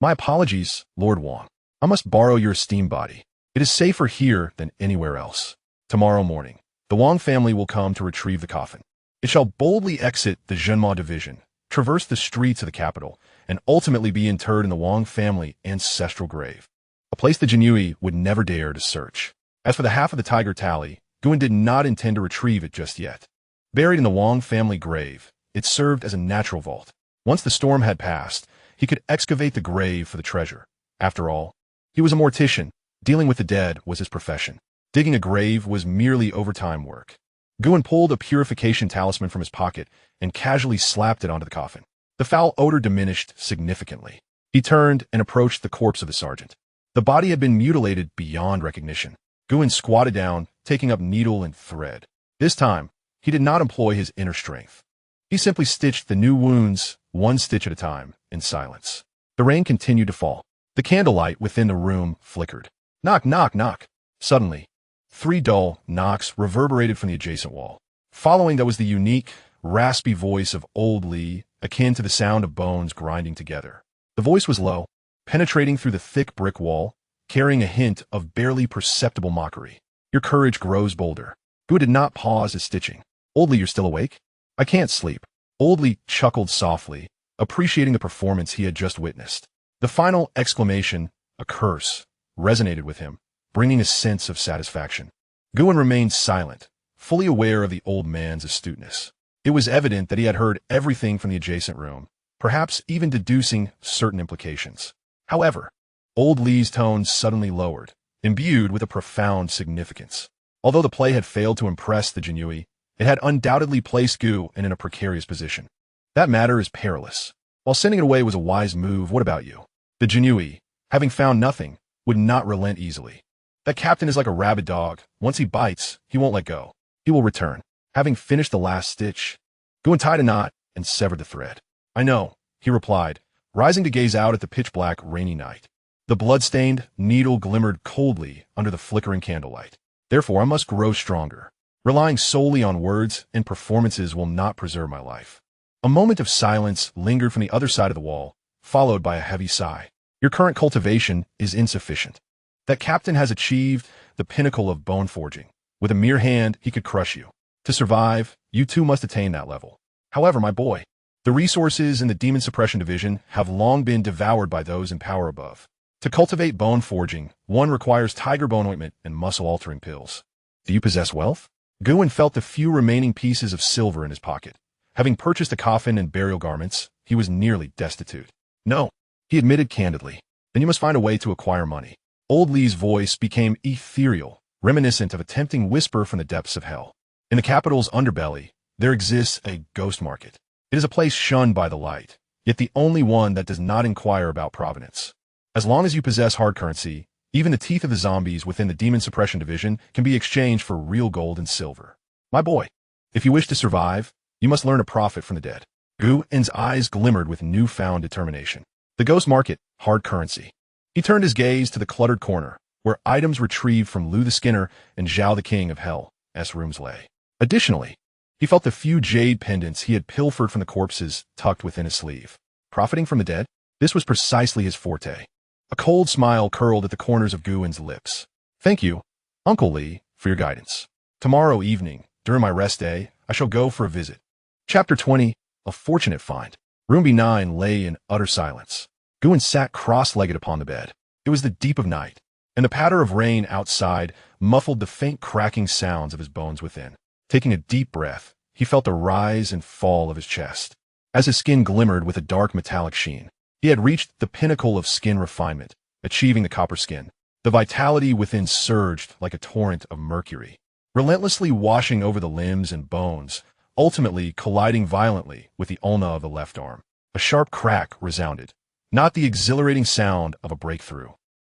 My apologies, Lord Wang. I must borrow your esteemed body. It is safer here than anywhere else. Tomorrow morning, the Wang family will come to retrieve the coffin. It shall boldly exit the Zhenma division, traverse the streets of the capital, and ultimately be interred in the Wang family ancestral grave, a place the Jinyui would never dare to search. As for the half of the tiger tally, Guin did not intend to retrieve it just yet. Buried in the Wang family grave, it served as a natural vault. Once the storm had passed, he could excavate the grave for the treasure. After all, he was a mortician. Dealing with the dead was his profession. Digging a grave was merely overtime work. Guin pulled a purification talisman from his pocket and casually slapped it onto the coffin. The foul odor diminished significantly. He turned and approached the corpse of the sergeant. The body had been mutilated beyond recognition. Guin squatted down, taking up needle and thread. This time, he did not employ his inner strength. He simply stitched the new wounds, one stitch at a time, in silence. The rain continued to fall. The candlelight within the room flickered. Knock, knock, knock. Suddenly, 3 dull knocks reverberated from the adjacent wall. Following that was the unique, raspy voice of old Li, akin to the sound of bones grinding together. The voice was low, penetrating through the thick brick wall, carrying a hint of barely perceptible mockery. Your courage grows bolder. Gu did not pause his stitching. Old Li, you're still awake? I can't sleep. Old Li chuckled softly, appreciating the performance he had just witnessed. The final exclamation, a curse, resonated with him, bringing a sense of satisfaction. Guin remained silent, fully aware of the old man's astuteness. It was evident that he had heard everything from the adjacent room, perhaps even deducing certain implications. However, old Li's tone suddenly lowered, imbued with a profound significance. Although the play had failed to impress the Jinyui, it had undoubtedly placed Gu in a precarious position. That matter is perilous. While sending it away was a wise move, what about you? The Jinyui, having found nothing, would not relent easily. That captain is like a rabid dog. Once he bites, he won't let go. He will return. Having finished the last stitch, Guin tied a knot and severed the thread. I know, he replied, rising to gaze out at the pitch-black, rainy night. The blood-stained needle glimmered coldly under the flickering candlelight. Therefore, I must grow stronger. Relying solely on words and performances will not preserve my life. A moment of silence lingered from the other side of the wall, followed by a heavy sigh. Your current cultivation is insufficient. That captain has achieved the pinnacle of bone forging. With a mere hand, he could crush you. To survive, you too must attain that level. However, my boy, the resources in the Demon Suppression Division have long been devoured by those in power above. To cultivate bone forging, one requires tiger bone ointment and muscle-altering pills. Do you possess wealth? Guin felt the few remaining pieces of silver in his pocket. Having purchased a coffin and burial garments, he was nearly destitute. No, he admitted candidly. Then you must find a way to acquire money. Old Li's voice became ethereal, reminiscent of a tempting whisper from the depths of hell. In the capital's underbelly, there exists a ghost market. It is a place shunned by the light, yet the only one that does not inquire about provenance. As long as you possess hard currency, even the teeth of the zombies within the Demon Suppression Division can be exchanged for real gold and silver. My boy, if you wish to survive, you must learn to profit from the dead. Guin's eyes glimmered with newfound determination. The ghost market, hard currency. He turned his gaze to the cluttered corner, where items retrieved from Lu the Skinner and Zhao the King of Hell's rooms lay. Additionally, he felt the few jade pendants he had pilfered from the corpses tucked within his sleeve. Profiting from the dead? This was precisely his forte. A cold smile curled at the corners of Guin's lips. Thank you, Uncle Li, for your guidance. Tomorrow evening, during my rest day, I shall go for a visit. Chapter 20, A Fortunate Find. Room B9 lay in utter silence. Guin sat cross-legged upon the bed. It was the deep of night, and the patter of rain outside muffled the faint cracking sounds of his bones within. Taking a deep breath, he felt the rise and fall of his chest. As his skin glimmered with a dark metallic sheen, he had reached the pinnacle of skin refinement, achieving the copper skin. The vitality within surged like a torrent of mercury, relentlessly washing over the limbs and bones, ultimately colliding violently with the ulna of the left arm. A sharp crack resounded, not the exhilarating sound of a breakthrough,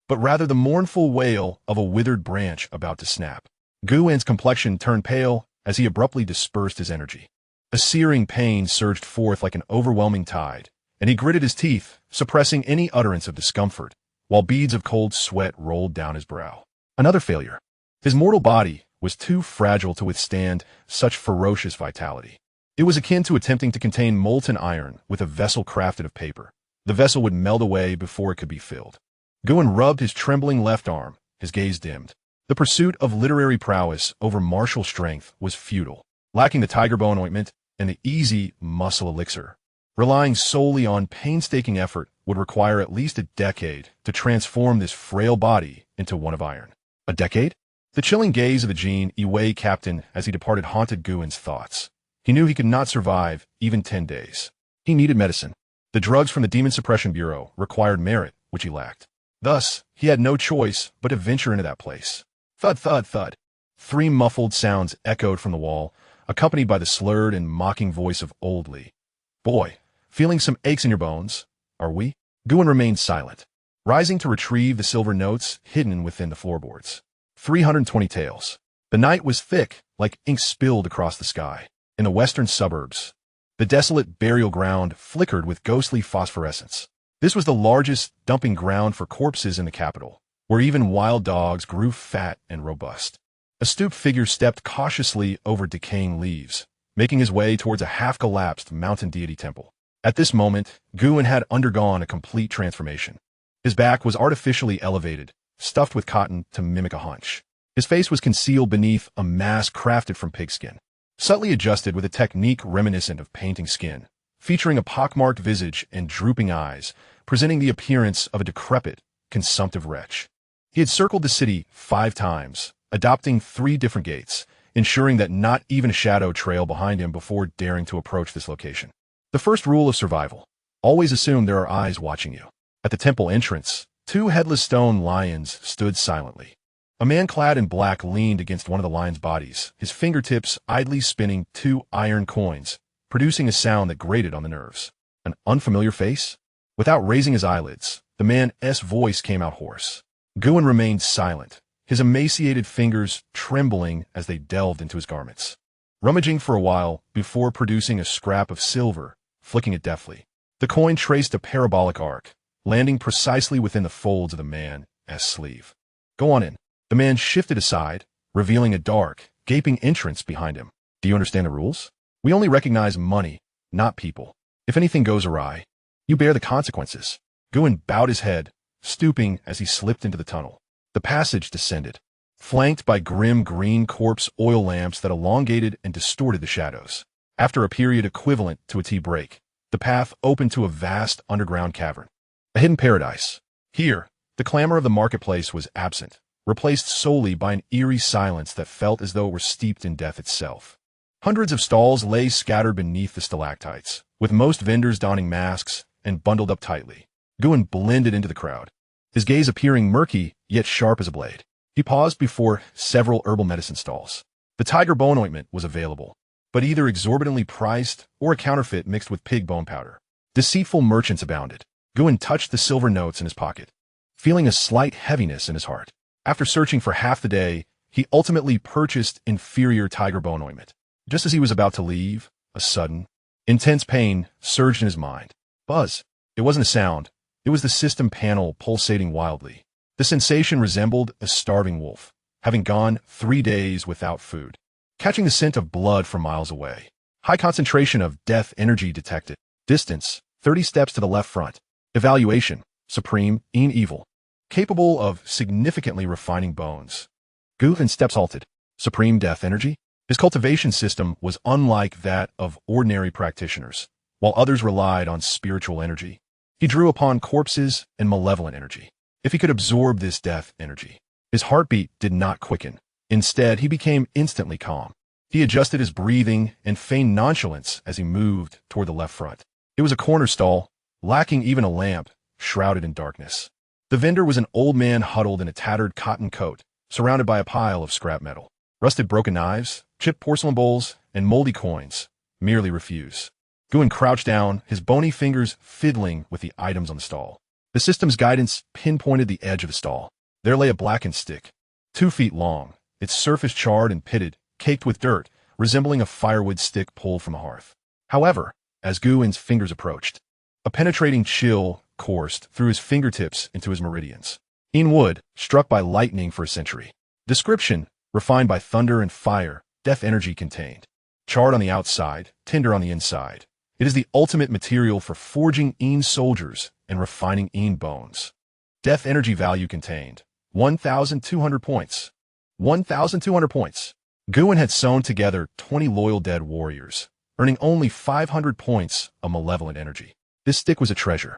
but rather the mournful wail of a withered branch about to snap. Guwen's complexion turned pale as he abruptly dispersed his energy. A searing pain surged forth like an overwhelming tide, and he gritted his teeth, suppressing any utterance of discomfort, while beads of cold sweat rolled down his brow. Another failure. His mortal body was too fragile to withstand such ferocious vitality. It was akin to attempting to contain molten iron with a vessel crafted of paper. The vessel would melt away before it could be filled. Guwen rubbed his trembling left arm, his gaze dimmed. The pursuit of literary prowess over martial strength was futile, lacking the tiger bone ointment and the easy muscle elixir. Relying solely on painstaking effort would require at least a decade to transform this frail body into one of iron. A decade? The chilling gaze of the Gene Iwei captain as he departed haunted Guwen's thoughts. He knew he could not survive even 10 days. He needed medicine. The drugs from the Demon Suppression Bureau required merit, which he lacked. Thus, he had no choice but to venture into that place. Thud, thud, thud. 3 muffled sounds echoed from the wall, accompanied by the slurred and mocking voice of Old Lee. Boy, feeling some aches in your bones, are we? Guwen remained silent, rising to retrieve the silver notes hidden within the floorboards. 320 taels. The night was thick, like ink spilled across the sky. In the western suburbs, the desolate burial ground flickered with ghostly phosphorescence. This was the largest dumping ground for corpses in the capital, where even wild dogs grew fat and robust. A stooped figure stepped cautiously over decaying leaves, making his way towards a half-collapsed mountain deity temple. At this moment, Guwen had undergone a complete transformation. His back was artificially elevated, stuffed with cotton to mimic a hunch. His face was concealed beneath a mask crafted from pigskin, subtly adjusted with a technique reminiscent of painting skin, featuring a pockmarked visage and drooping eyes, presenting the appearance of a decrepit, consumptive wretch. He had circled the city 5 times, adopting 3 different gates, ensuring that not even a shadow trailed behind him before daring to approach this location. The first rule of survival: always assume there are eyes watching you. At the temple entrance, 2 headless stone lions stood silently. A man clad in black leaned against one of the lions' bodies, his fingertips idly spinning 2 iron coins, producing a sound that grated on the nerves. An unfamiliar face? Without raising his eyelids, the man's voice came out hoarse. Guwen remained silent, his emaciated fingers trembling as they delved into his garments. Rummaging for a while before producing a scrap of silver, flicking it deftly. The coin traced a parabolic arc, landing precisely within the folds of the man's sleeve. Go on in. The man shifted aside, revealing a dark, gaping entrance behind him. Do you understand the rules? We only recognize money, not people. If anything goes awry, you bear the consequences. Guwen bowed his head, stooping as he slipped into the tunnel. The passage descended, flanked by grim green corpse oil lamps that elongated and distorted the shadows. After a period equivalent to a tea break, the path opened to a vast underground cavern. A hidden paradise. Here, the clamor of the marketplace was absent, replaced solely by an eerie silence that felt as though it were steeped in death itself. Hundreds of stalls lay scattered beneath the stalactites, with most vendors donning masks and bundled up tightly. Guwen blended into the crowd, his gaze appearing murky yet sharp as a blade. He paused before several herbal medicine stalls. The tiger bone ointment was available, but either exorbitantly priced or a counterfeit mixed with pig bone powder. Deceitful merchants abounded. Guwen touched the silver notes in his pocket, feeling a slight heaviness in his heart. After searching for half the day, he ultimately purchased inferior tiger bone ointment. Just as he was about to leave, a sudden, intense pain surged in his mind. Buzz. It wasn't a sound. It was the system panel pulsating wildly. The sensation resembled a starving wolf, having gone 3 days without food. Catching the scent of blood from miles away. High concentration of death energy detected. Distance, 30 steps to the left front. Evaluation, supreme, evil. Capable of significantly refining bones. Guwen's steps halted. Supreme death energy? His cultivation system was unlike that of ordinary practitioners. While others relied on spiritual energy, he drew upon corpses and malevolent energy. If he could absorb this death energy, his heartbeat did not quicken. Instead, he became instantly calm. He adjusted his breathing and feigned nonchalance as he moved toward the left front. It was a corner stall, lacking even a lamp, shrouded in darkness. The vendor was an old man huddled in a tattered cotton coat, surrounded by a pile of scrap metal. Rusted broken knives, chipped porcelain bowls, and moldy coins merely refuse. Guin crouched down, his bony fingers fiddling with the items on the stall. The system's guidance pinpointed the edge of the stall. There lay a blackened stick, 2 feet long, its surface charred and pitted, caked with dirt, resembling a firewood stick pulled from a hearth. However, as Guin's fingers approached, a penetrating chill coursed through his fingertips into his meridians. Wood, struck by lightning for a century. Description, refined by thunder and fire, death energy contained. Charred on the outside, tender on the inside. It is the ultimate material for forging soldiers and refining bones. Death energy value contained. 1,200 points. 1,200 points. Guin had sewn together 20 loyal dead warriors, earning only 500 points of malevolent energy. This stick was a treasure.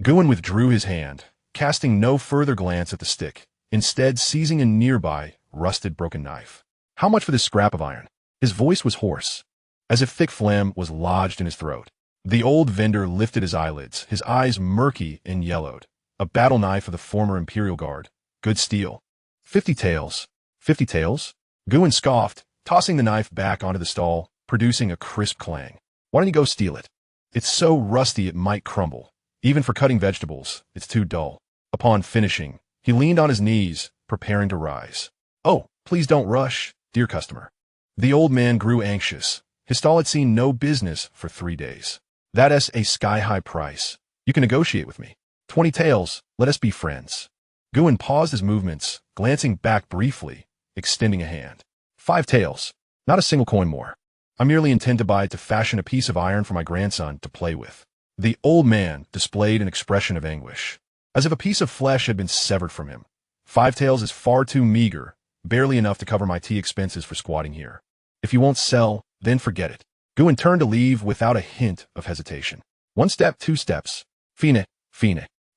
Guin withdrew his hand, casting no further glance at the stick, instead seizing a nearby, rusted broken knife. How much for this scrap of iron? His voice was hoarse, as if thick phlegm was lodged in his throat. The old vendor lifted his eyelids, his eyes murky and yellowed. A battle knife of the former Imperial Guard. Good steel. 50 taels. 50 taels? Guin scoffed, tossing the knife back onto the stall, producing a crisp clang. Why don't you go steal it? It's so rusty it might crumble. Even for cutting vegetables, it's too dull. Upon finishing, he leaned on his knees, preparing to rise. Oh, please don't rush, dear customer. The old man grew anxious. His stall had seen no business for 3 days. That's a sky-high price. You can negotiate with me. 20 taels, let us be friends. Guin paused his movements, glancing back briefly, extending a hand. 5 taels, not a single coin more. I merely intend to buy it to fashion a piece of iron for my grandson to play with. The old man displayed an expression of anguish, as if a piece of flesh had been severed from him. 5 taels is far too meager, barely enough to cover my tea expenses for squatting here. If you won't sell, then forget it. Guin turned to leave without a hint of hesitation. 1 step, 2 steps. Fiend,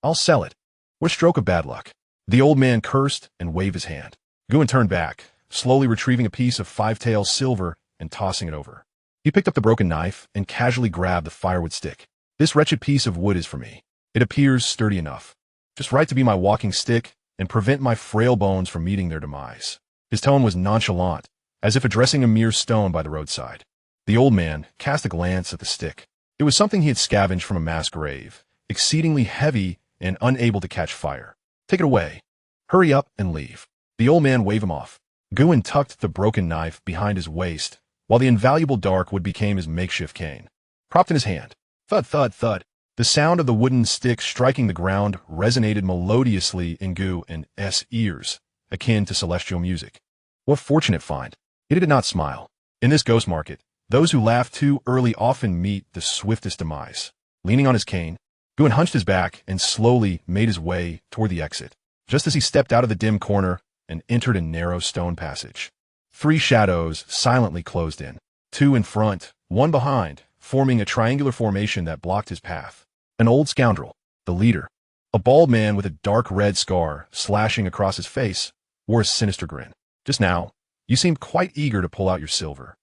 I'll sell it. What a stroke of bad luck. The old man cursed and waved his hand. Guin turned back, slowly retrieving a piece of 5 taels silver and tossing it over. He picked up the broken knife and casually grabbed the firewood stick. This wretched piece of wood is for me. It appears sturdy enough. Just right to be my walking stick and prevent my frail bones from meeting their demise. His tone was nonchalant, as if addressing a mere stone by the roadside. The old man cast a glance at the stick. It was something he had scavenged from a mass grave, exceedingly heavy and unable to catch fire. Take it away. Hurry up and leave. The old man waved him off. Guin tucked the broken knife behind his waist, while the invaluable dark wood became his makeshift cane. Propped in his hand. Thud, thud, thud. The sound of the wooden stick striking the ground resonated melodiously in Guin's ears, akin to celestial music. What fortunate find. Yet he did not smile. In this ghost market, those who laugh too early often meet the swiftest demise. Leaning on his cane, Guin hunched his back and slowly made his way toward the exit. Just as he stepped out of the dim corner and entered a narrow stone passage, 3 shadows silently closed in. 2 in front, 1 behind, forming a triangular formation that blocked his path. An old scoundrel, the leader, a bald man with a dark red scar slashing across his face, wore a sinister grin. Just now, you seemed quite eager to pull out your silver.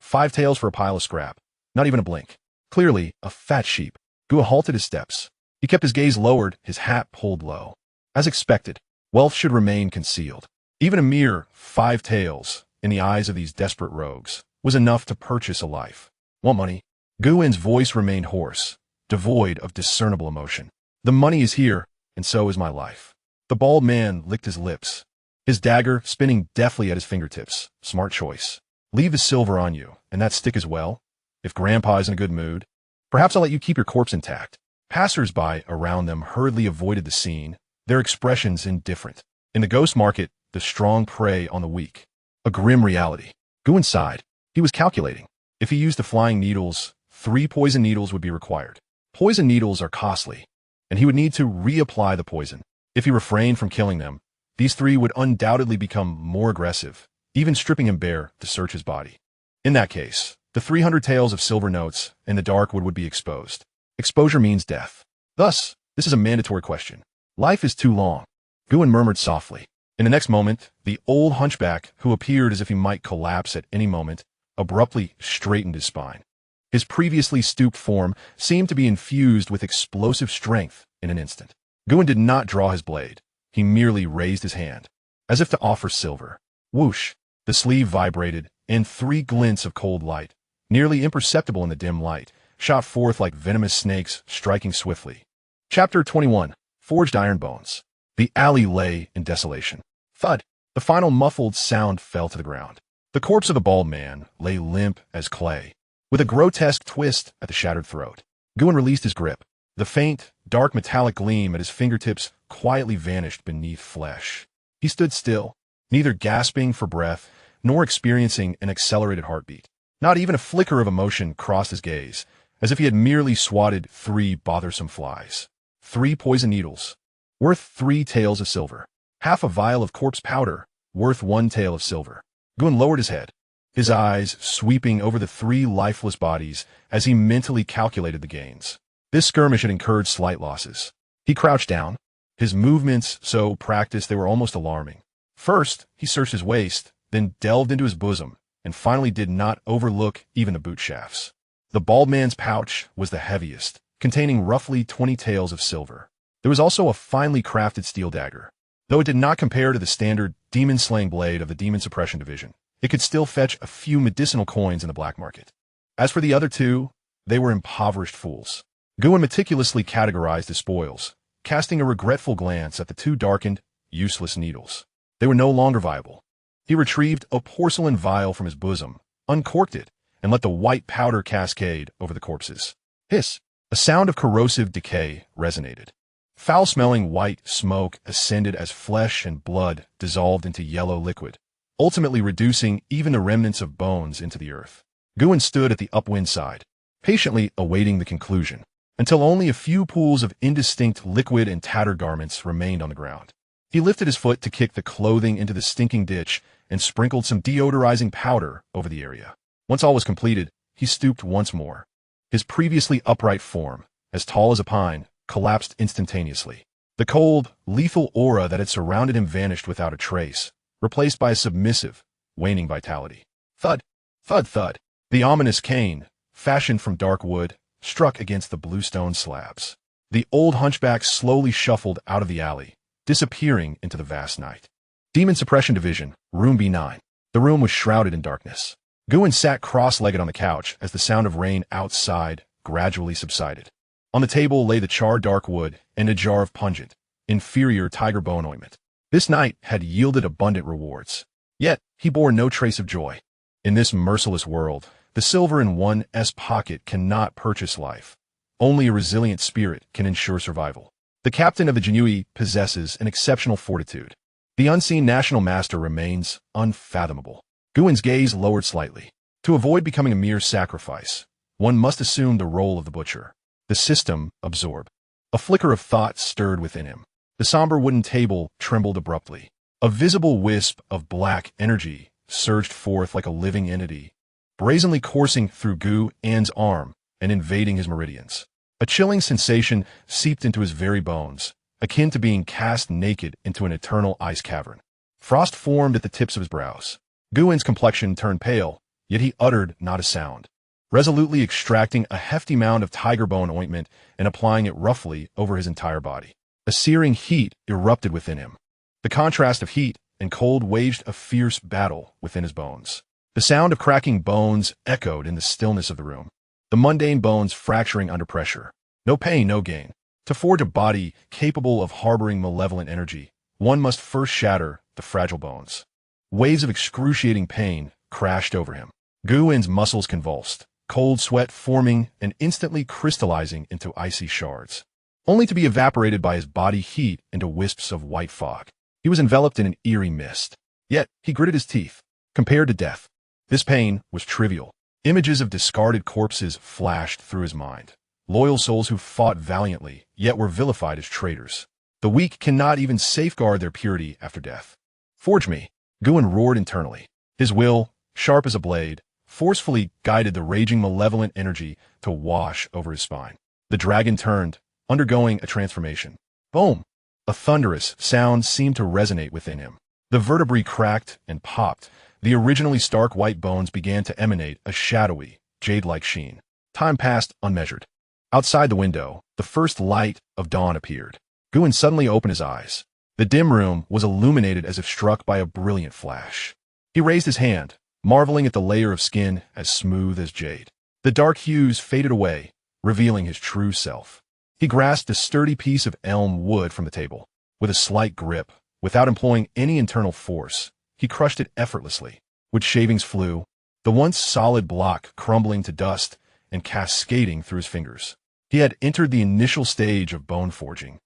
5 taels for a pile of scrap. Not even a blink. Clearly, a fat sheep. Guin halted his steps. He kept his gaze lowered, his hat pulled low. As expected, wealth should remain concealed. Even a mere 5 taels, in the eyes of these desperate rogues, was enough to purchase a life. Want money? Guin's voice remained hoarse, devoid of discernible emotion. The money is here, and so is my life. The bald man licked his lips, his dagger spinning deftly at his fingertips. Smart choice. Leave the silver on you, and that stick as well. If Grandpa is in a good mood, perhaps I'll let you keep your corpse intact. Passers-by around them hurriedly avoided the scene, their expressions indifferent. In the ghost market, the strong prey on the weak. A grim reality. Guin sighed. He was calculating. If he used the flying needles, 3 poison needles would be required. Poison needles are costly, and he would need to reapply the poison. If he refrained from killing them, these 3 would undoubtedly become more aggressive, even stripping him bare to search his body. In that case, the 300 taels of silver notes and the dark wood be exposed. Exposure means death. Thus, this is a mandatory question. Life is too long. Guin murmured softly. In the next moment, the old hunchback, who appeared as if he might collapse at any moment, abruptly straightened his spine. His previously stooped form seemed to be infused with explosive strength in an instant. Guin did not draw his blade. He merely raised his hand, as if to offer silver. Whoosh! The sleeve vibrated, and 3 glints of cold light, nearly imperceptible in the dim light, shot forth like venomous snakes, striking swiftly. Chapter 21. Forged Iron Bones. The alley lay in desolation. Thud. The final muffled sound fell to the ground. The corpse of the bald man lay limp as clay, with a grotesque twist at the shattered throat. Guin released his grip. The faint, dark metallic gleam at his fingertips quietly vanished beneath flesh. He stood still, neither gasping for breath nor experiencing an accelerated heartbeat. Not even a flicker of emotion crossed his gaze, as if he had merely swatted 3 bothersome flies. 3 poison needles, worth 3 taels of silver. Half a vial of corpse powder, worth 1 tael of silver. Guin lowered his head, his eyes sweeping over the 3 lifeless bodies as he mentally calculated the gains. This skirmish had incurred slight losses. He crouched down, his movements so practiced they were almost alarming. First, he searched his waist, then delved into his bosom, and finally did not overlook even the boot shafts. The bald man's pouch was the heaviest, containing roughly 20 taels of silver. There was also a finely crafted steel dagger. Though it did not compare to the standard demon-slaying blade of the Demon Suppression Division, it could still fetch a few medicinal coins in the black market. As for the other 2, they were impoverished fools. Guin meticulously categorized his spoils, casting a regretful glance at the 2 darkened, useless needles. They were no longer viable. He retrieved a porcelain vial from his bosom, uncorked it, and let the white powder cascade over the corpses. Hiss! A sound of corrosive decay resonated. Foul-smelling white smoke ascended as flesh and blood dissolved into yellow liquid, ultimately reducing even the remnants of bones into the earth. Guin stood at the upwind side, patiently awaiting the conclusion, until only a few pools of indistinct liquid and tattered garments remained on the ground. He lifted his foot to kick the clothing into the stinking ditch and sprinkled some deodorizing powder over the area. Once all was completed, he stooped once more. His previously upright form, as tall as a pine, collapsed instantaneously. The cold, lethal aura that had surrounded him vanished without a trace, replaced by a submissive, waning vitality. Thud! Thud! Thud! The ominous cane, fashioned from dark wood, struck against the bluestone slabs. The old hunchback slowly shuffled out of the alley, disappearing into the vast night. Demon Suppression Division, Room B9. The room was shrouded in darkness. Guin sat cross-legged on the couch as the sound of rain outside gradually subsided. On the table lay the charred dark wood and a jar of pungent, inferior tiger bone ointment. This night had yielded abundant rewards. Yet he bore no trace of joy. In this merciless world, the silver in one's pocket cannot purchase life. Only a resilient spirit can ensure survival. The captain of the Jinui possesses an exceptional fortitude. The unseen national master remains unfathomable. Guin's gaze lowered slightly. To avoid becoming a mere sacrifice, one must assume the role of the butcher. The system absorbed. A flicker of thought stirred within him. The somber wooden table trembled abruptly. A visible wisp of black energy surged forth like a living entity, brazenly coursing through Guin's arm and invading his meridians. A chilling sensation seeped into his very bones, akin to being cast naked into an eternal ice cavern. Frost formed at the tips of his brows. Guin's complexion turned pale, yet he uttered not a sound, resolutely extracting a hefty mound of tiger bone ointment and applying it roughly over his entire body. A searing heat erupted within him. The contrast of heat and cold waged a fierce battle within his bones. The sound of cracking bones echoed in the stillness of the room, the mundane bones fracturing under pressure. No pain, no gain. To forge a body capable of harboring malevolent energy, one must first shatter the fragile bones. Waves of excruciating pain crashed over him. Guin's muscles convulsed, cold sweat forming and instantly crystallizing into icy shards, only to be evaporated by his body heat into wisps of white fog. He was enveloped in an eerie mist. Yet he gritted his teeth. Compared to death, this pain was trivial. Images of discarded corpses flashed through his mind. Loyal souls who fought valiantly, yet were vilified as traitors. The weak cannot even safeguard their purity after death. Forge me, Guin roared internally. His will, sharp as a blade, forcefully guided the raging malevolent energy to wash over his spine. The dragon turned, undergoing a transformation. Boom! A thunderous sound seemed to resonate within him. The vertebrae cracked and popped. The originally stark white bones began to emanate a shadowy, jade-like sheen. Time passed unmeasured. Outside the window, the first light of dawn appeared. Guin suddenly opened his eyes. The dim room was illuminated as if struck by a brilliant flash. He raised his hand, marveling at the layer of skin as smooth as jade. The dark hues faded away, revealing his true self. He grasped a sturdy piece of elm wood from the table. With a slight grip, without employing any internal force, he crushed it effortlessly. Wood shavings flew, the once solid block crumbling to dust and cascading through his fingers. He had entered the initial stage of bone forging,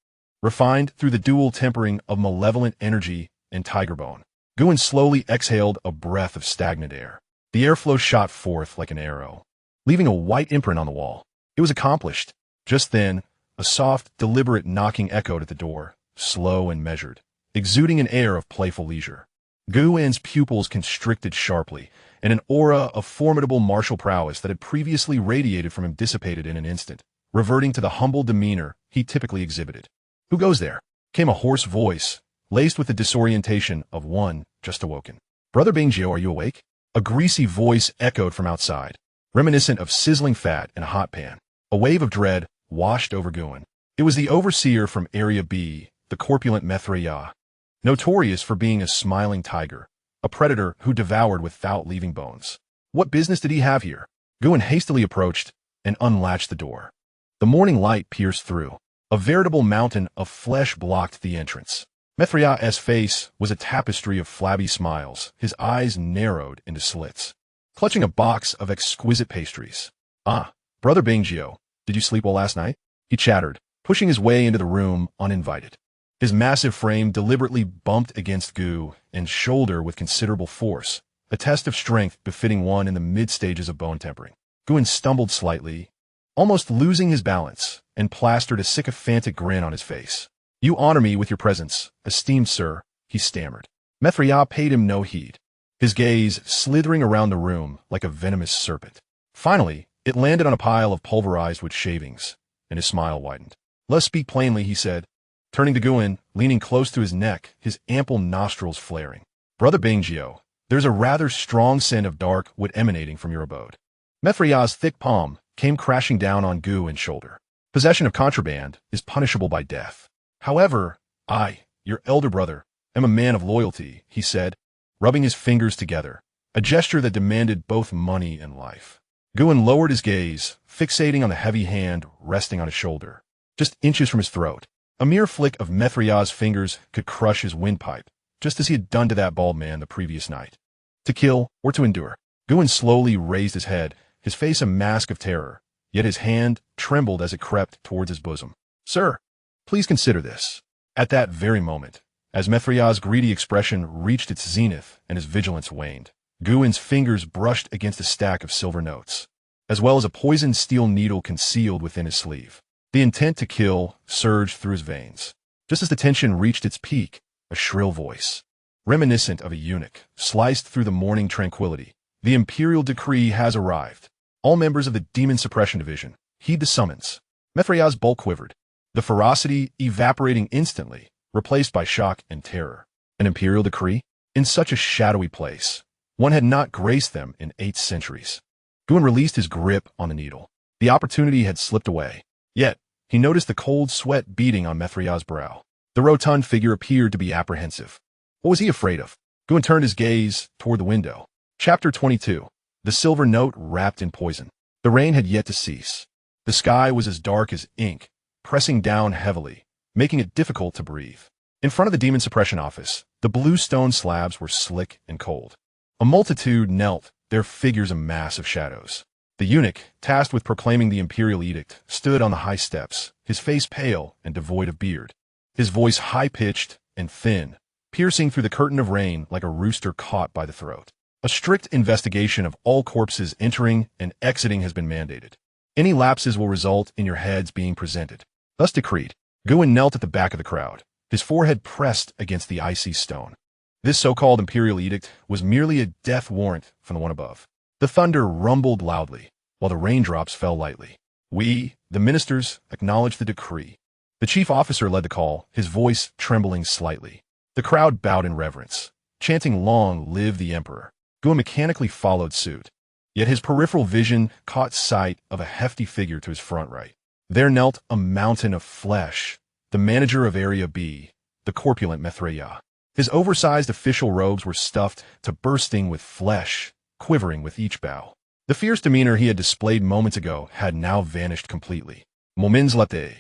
refined through the dual tempering of malevolent energy and tiger bone. Guin slowly exhaled a breath of stagnant air. The airflow shot forth like an arrow, leaving a white imprint on the wall. It was accomplished. Just then, a soft, deliberate knocking echoed at the door, slow and measured, exuding an air of playful leisure. Guin's pupils constricted sharply, and an aura of formidable martial prowess that had previously radiated from him dissipated in an instant, reverting to the humble demeanor he typically exhibited. "Who goes there?" came a hoarse voice, laced with the disorientation of one just awoken. "Brother Bingio, are you awake?" A greasy voice echoed from outside, reminiscent of sizzling fat in a hot pan. A wave of dread washed over Guin. It was the overseer from Area B, the corpulent Mithra, notorious for being a smiling tiger, a predator who devoured without leaving bones. What business did he have here? Guin hastily approached and unlatched the door. The morning light pierced through. A veritable mountain of flesh blocked the entrance. Mithra's face was a tapestry of flabby smiles, his eyes narrowed into slits. Clutching a box of exquisite pastries. "Ah, Brother Bingio, did you sleep well last night?" he chattered, pushing his way into the room uninvited. His massive frame deliberately bumped against Guin's shoulder with considerable force, a test of strength befitting one in the mid-stages of bone tempering. Guin stumbled slightly, almost losing his balance, and plastered a sycophantic grin on his face. "You honor me with your presence, esteemed sir," he stammered. Mithra paid him no heed, his gaze slithering around the room like a venomous serpent. Finally, it landed on a pile of pulverized wood shavings, and his smile widened. "Let's speak plainly," he said, turning to Guin, leaning close to his neck, his ample nostrils flaring. "Brother Bingio, there's a rather strong scent of dark wood emanating from your abode." Mithra's thick palm came crashing down on Guin's shoulder. "Possession of contraband is punishable by death. However, I, your elder brother, am a man of loyalty," he said, rubbing his fingers together, a gesture that demanded both money and life. Guin lowered his gaze, fixating on the heavy hand resting on his shoulder, just inches from his throat. A mere flick of Mithra's fingers could crush his windpipe, just as he had done to that bald man the previous night. To kill or to endure. Guin slowly raised his head, his face a mask of terror, yet his hand trembled as it crept towards his bosom. "Sir, please consider this." At that very moment, as Mithra's greedy expression reached its zenith and his vigilance waned, Guin's fingers brushed against a stack of silver notes, as well as a poisoned steel needle concealed within his sleeve. The intent to kill surged through his veins. Just as the tension reached its peak, a shrill voice, reminiscent of a eunuch, sliced through the morning tranquility. "The imperial decree has arrived. All members of the Demon Suppression Division, heed the summons." Mithra's bulk quivered, the ferocity evaporating instantly, replaced by shock and terror. An imperial decree? In such a shadowy place. One had not graced them in 8 centuries. Guin released his grip on the needle. The opportunity had slipped away. Yet, he noticed the cold sweat beading on Mithra's brow. The rotund figure appeared to be apprehensive. What was he afraid of? Guin turned his gaze toward the window. Chapter 22. The silver note wrapped in poison. The rain had yet to cease. The sky was as dark as ink, pressing down heavily, making it difficult to breathe. In front of the demon suppression office, the blue stone slabs were slick and cold. A multitude knelt, their figures a mass of shadows. The eunuch, tasked with proclaiming the imperial edict, stood on the high steps, his face pale and devoid of beard, his voice high-pitched and thin, piercing through the curtain of rain like a rooster caught by the throat. "A strict investigation of all corpses entering and exiting has been mandated. Any lapses will result in your heads being presented. Thus decreed." Guin knelt at the back of the crowd, his forehead pressed against the icy stone. This so-called imperial edict was merely a death warrant from the one above. The thunder rumbled loudly, while the raindrops fell lightly. "We, the ministers, acknowledge the decree." The chief officer led the call, his voice trembling slightly. The crowd bowed in reverence, chanting "Long live the Emperor." Guin mechanically followed suit. Yet his peripheral vision caught sight of a hefty figure to his front right. There knelt a mountain of flesh, the manager of Area B, the corpulent Mithra. His oversized official robes were stuffed to bursting with flesh, quivering with each bow. The fierce demeanor he had displayed moments ago had now vanished completely. Moments later,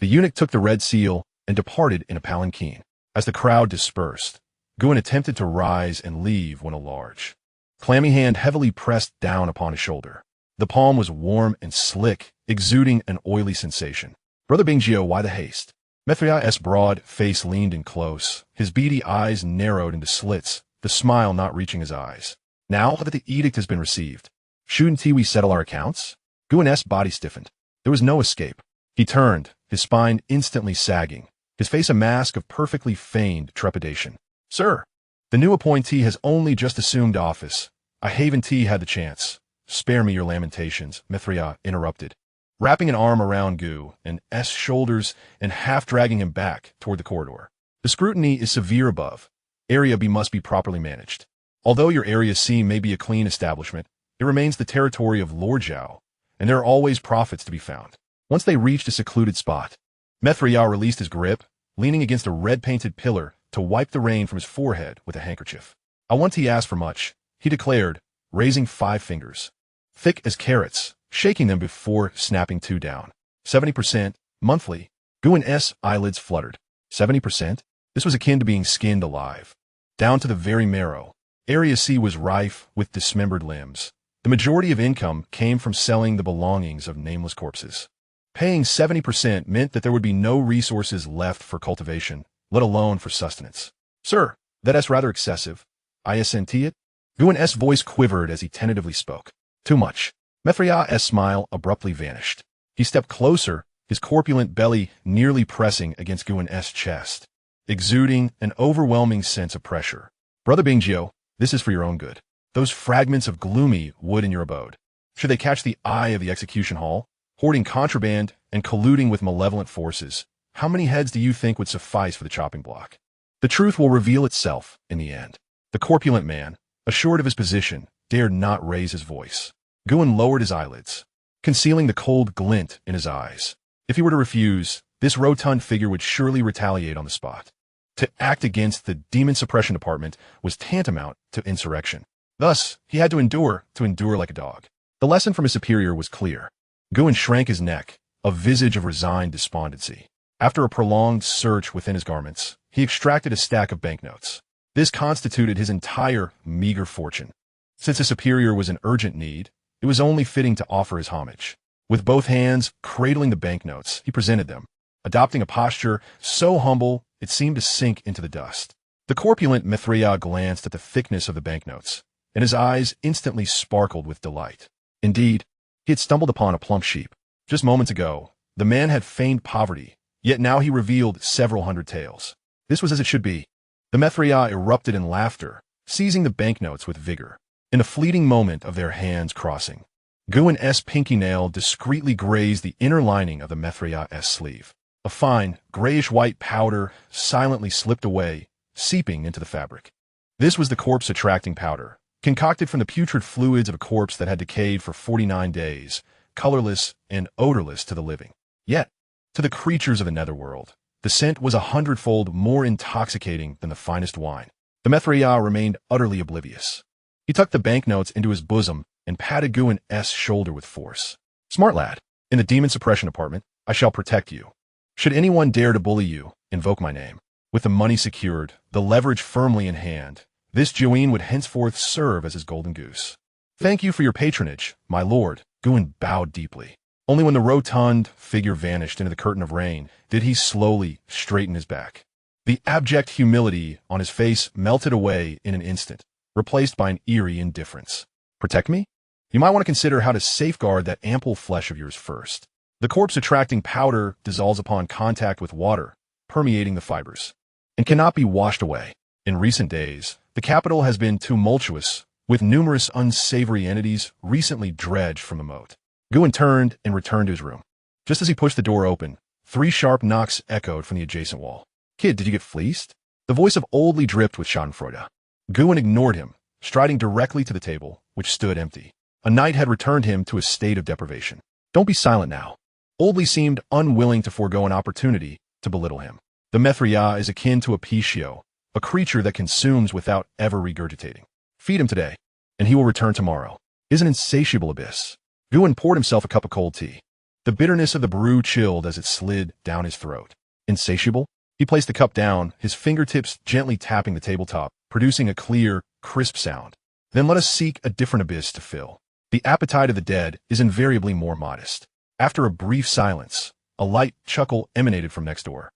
the eunuch took the red seal and departed in a palanquin. As the crowd dispersed, Guin attempted to rise and leave when a large, clammy hand heavily pressed down upon his shoulder. The palm was warm and slick, exuding an oily sensation. Brother Bingjio, why the haste? Mithria's broad face leaned in close, his beady eyes narrowed into slits, the smile not reaching his eyes. Now that the edict has been received, shouldn't we settle our accounts? Guin's body stiffened. There was no escape. He turned, his spine instantly sagging, his face a mask of perfectly feigned trepidation. Sir, the new appointee has only just assumed office. I haven't had the chance. Spare me your lamentations, Mithria interrupted, wrapping an arm around Gu and S shoulders and half dragging him back toward the corridor. The scrutiny is severe above. Area B must be properly managed. Although your Area C may be a clean establishment, it remains the territory of Lord Zhao, and there are always profits to be found. Once they reached a secluded spot, Mithria released his grip, leaning against a red-painted pillar to wipe the rain from his forehead with a handkerchief. I want to ask for much, he declared, raising 5 fingers, thick as carrots, shaking them before snapping 2 down. 70%, monthly. Guin's eyelids fluttered. 70%? This was akin to being skinned alive. Down to the very marrow. Area C was rife with dismembered limbs. The majority of income came from selling the belongings of nameless corpses. Paying 70% meant that there would be no resources left for cultivation, let alone for sustenance. Sir, that is rather excessive. I assent it. Guin's voice quivered as he tentatively spoke. Too much. Mithria's smile abruptly vanished. He stepped closer, his corpulent belly nearly pressing against Guin's chest, exuding an overwhelming sense of pressure. Brother Bingjio, this is for your own good. Those fragments of gloomy wood in your abode, should they catch the eye of the execution hall, hoarding contraband and colluding with malevolent forces, how many heads do you think would suffice for the chopping block? The truth will reveal itself in the end. The corpulent man, assured of his position, dared not raise his voice. Guin lowered his eyelids, concealing the cold glint in his eyes. If he were to refuse, this rotund figure would surely retaliate on the spot. To act against the Demon Suppression Department was tantamount to insurrection. Thus, he had to endure like a dog. The lesson from his superior was clear. Guin shrank his neck, a visage of resigned despondency. After a prolonged search within his garments, he extracted a stack of banknotes. This constituted his entire meager fortune. Since his superior was in urgent need, it was only fitting to offer his homage. With both hands cradling the banknotes, he presented them, adopting a posture so humble it seemed to sink into the dust. The corpulent Mithria glanced at the thickness of the banknotes, and his eyes instantly sparkled with delight. Indeed, he had stumbled upon a plump sheep. Just moments ago, the man had feigned poverty, yet now he revealed several hundred taels. This was as it should be. The Mithria erupted in laughter, seizing the banknotes with vigor. In a fleeting moment of their hands crossing, Guin's pinky nail discreetly grazed the inner lining of the Mithria's sleeve. A fine, grayish-white powder silently slipped away, seeping into the fabric. This was the corpse-attracting powder, concocted from the putrid fluids of a corpse that had decayed for 49 days, colorless and odorless to the living. Yet, to the creatures of the netherworld, the scent was 100-fold more intoxicating than the finest wine. The Mithria remained utterly oblivious. He tucked the banknotes into his bosom and patted Guin's shoulder with force. Smart lad, in the Demon Suppression Department, I shall protect you. Should anyone dare to bully you, invoke my name. With the money secured, the leverage firmly in hand, this Joeen would henceforth serve as his golden goose. Thank you for your patronage, my lord. Guin bowed deeply. Only when the rotund figure vanished into the curtain of rain did he slowly straighten his back. The abject humility on his face melted away in an instant, replaced by an eerie indifference. Protect me? You might want to consider how to safeguard that ample flesh of yours first. The corpse-attracting powder dissolves upon contact with water, permeating the fibers, and cannot be washed away. In recent days, the capital has been tumultuous, with numerous unsavory entities recently dredged from the moat. Guin turned and returned to his room. Just as he pushed the door open, 3 sharp knocks echoed from the adjacent wall. Kid, did you get fleeced? The voice of Oldly dripped with schadenfreude. Guin ignored him, striding directly to the table, which stood empty. A night had returned him to a state of deprivation. Don't be silent now. Oldly seemed unwilling to forego an opportunity to belittle him. The Mithria is akin to a Pishio, a creature that consumes without ever regurgitating. Feed him today. and he will return tomorrow, is an insatiable abyss. Guan poured himself a cup of cold tea. The bitterness of the brew chilled as it slid down his throat. Insatiable? He placed the cup down, his fingertips gently tapping the tabletop, producing a clear, crisp sound. Then let us seek a different abyss to fill. The appetite of the dead is invariably more modest. After a brief silence, a light chuckle emanated from next door.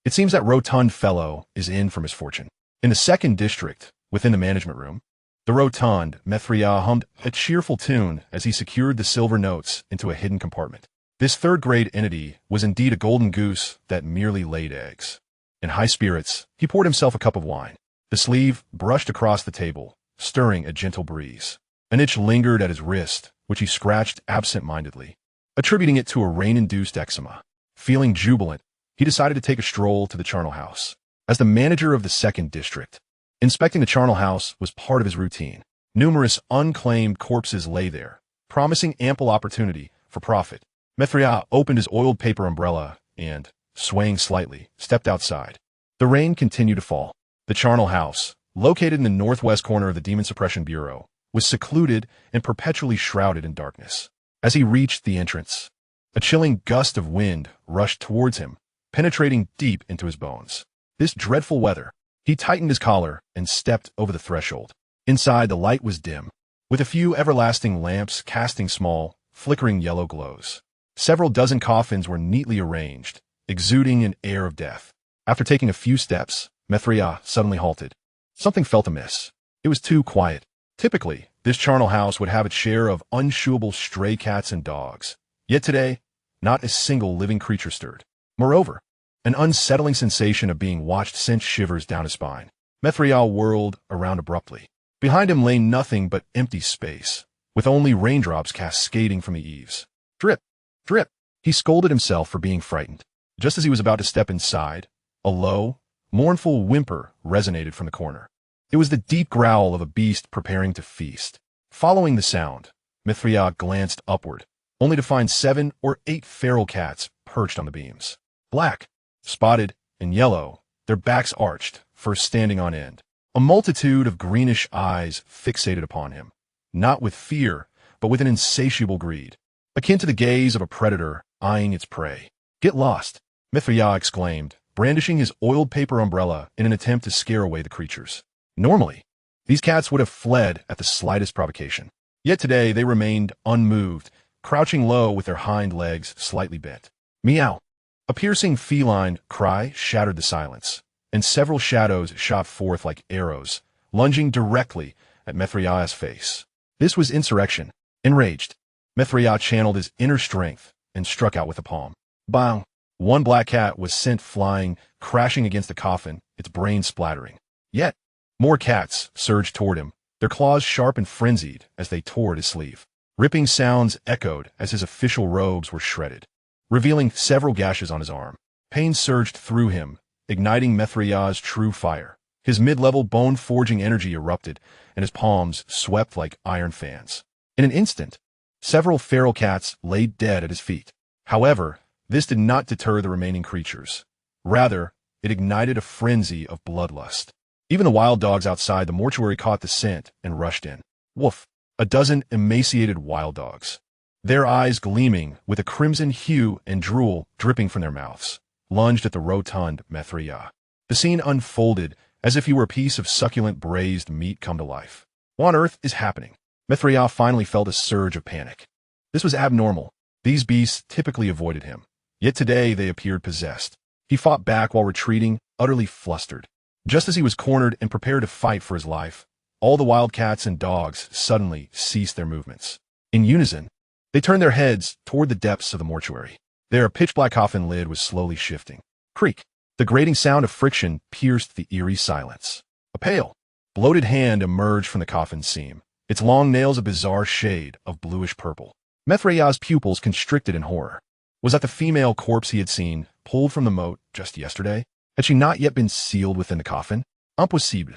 It seems that rotund fellow is in for misfortune. In the second district, within the management room, the rotund Mithria hummed a cheerful tune as he secured the silver notes into a hidden compartment. This third-grade entity was indeed a golden goose that merely laid eggs. In high spirits, he poured himself a cup of wine. The sleeve brushed across the table, stirring a gentle breeze. An itch lingered at his wrist, which he scratched absent-mindedly, attributing it to a rain-induced eczema. Feeling jubilant, he decided to take a stroll to the charnel house. As the manager of the second district, inspecting the charnel house was part of his routine. Numerous unclaimed corpses lay there, promising ample opportunity for profit. Mithria opened his oiled paper umbrella and, swaying slightly, stepped outside. The rain continued to fall. The charnel house, located in the northwest corner of the Demon Suppression Bureau, was secluded and perpetually shrouded in darkness. As he reached the entrance, a chilling gust of wind rushed towards him, penetrating deep into his bones. This dreadful weather. He tightened his collar and stepped over the threshold. Inside, the light was dim, with a few everlasting lamps casting small, flickering yellow glows. Several dozen coffins were neatly arranged, exuding an air of death. After taking a few steps, Mithria suddenly halted. Something felt amiss. It was too quiet. Typically, this charnel house would have its share of unshooable stray cats and dogs. Yet today, not a single living creature stirred. Moreover, an unsettling sensation of being watched sent shivers down his spine. Mithria whirled around abruptly. Behind him lay nothing but empty space, with only raindrops cascading from the eaves. Drip, drip. He scolded himself for being frightened. Just as he was about to step inside, a low, mournful whimper resonated from the corner. It was the deep growl of a beast preparing to feast. Following the sound, Mithria glanced upward, only to find 7 or 8 feral cats perched on the beams. Black, spotted, and yellow, their backs arched, first standing on end. A multitude of greenish eyes fixated upon him, not with fear, but with an insatiable greed, akin to the gaze of a predator eyeing its prey. Get lost, Mithria exclaimed, brandishing his oiled paper umbrella in an attempt to scare away the creatures. Normally, these cats would have fled at the slightest provocation. Yet today they remained unmoved, crouching low with their hind legs slightly bent. Meow. A piercing feline cry shattered the silence, and several shadows shot forth like arrows, lunging directly at Mithria's face. This was insurrection. Enraged, Mithria channeled his inner strength and struck out with a palm. Bang! One black cat was sent flying, crashing against the coffin, its brain splattering. Yet, more cats surged toward him, their claws sharp and frenzied as they tore at his sleeve. Ripping sounds echoed as his official robes were shredded, revealing several gashes on his arm. Pain surged through him, igniting Mithria's true fire. His mid-level bone-forging energy erupted, and his palms swept like iron fans. In an instant, several feral cats lay dead at his feet. However, this did not deter the remaining creatures. Rather, it ignited a frenzy of bloodlust. Even the wild dogs outside the mortuary caught the scent and rushed in. Woof! A dozen emaciated wild dogs, their eyes gleaming with a crimson hue and drool dripping from their mouths, lunged at the rotund Mithria. The scene unfolded as if he were a piece of succulent braised meat come to life. What on earth is happening? Mithria finally felt a surge of panic. This was abnormal. These beasts typically avoided him, yet today they appeared possessed. He fought back while retreating, utterly flustered. Just as he was cornered and prepared to fight for his life, all the wild cats and dogs suddenly ceased their movements. In unison, they turned their heads toward the depths of the mortuary. Their pitch-black coffin lid was slowly shifting. Creak! The grating sound of friction pierced the eerie silence. A pale, bloated hand emerged from the coffin's seam, its long nails a bizarre shade of bluish-purple. Mithria's pupils constricted in horror. Was that the female corpse he had seen, pulled from the moat just yesterday? Had she not yet been sealed within the coffin? Impossible.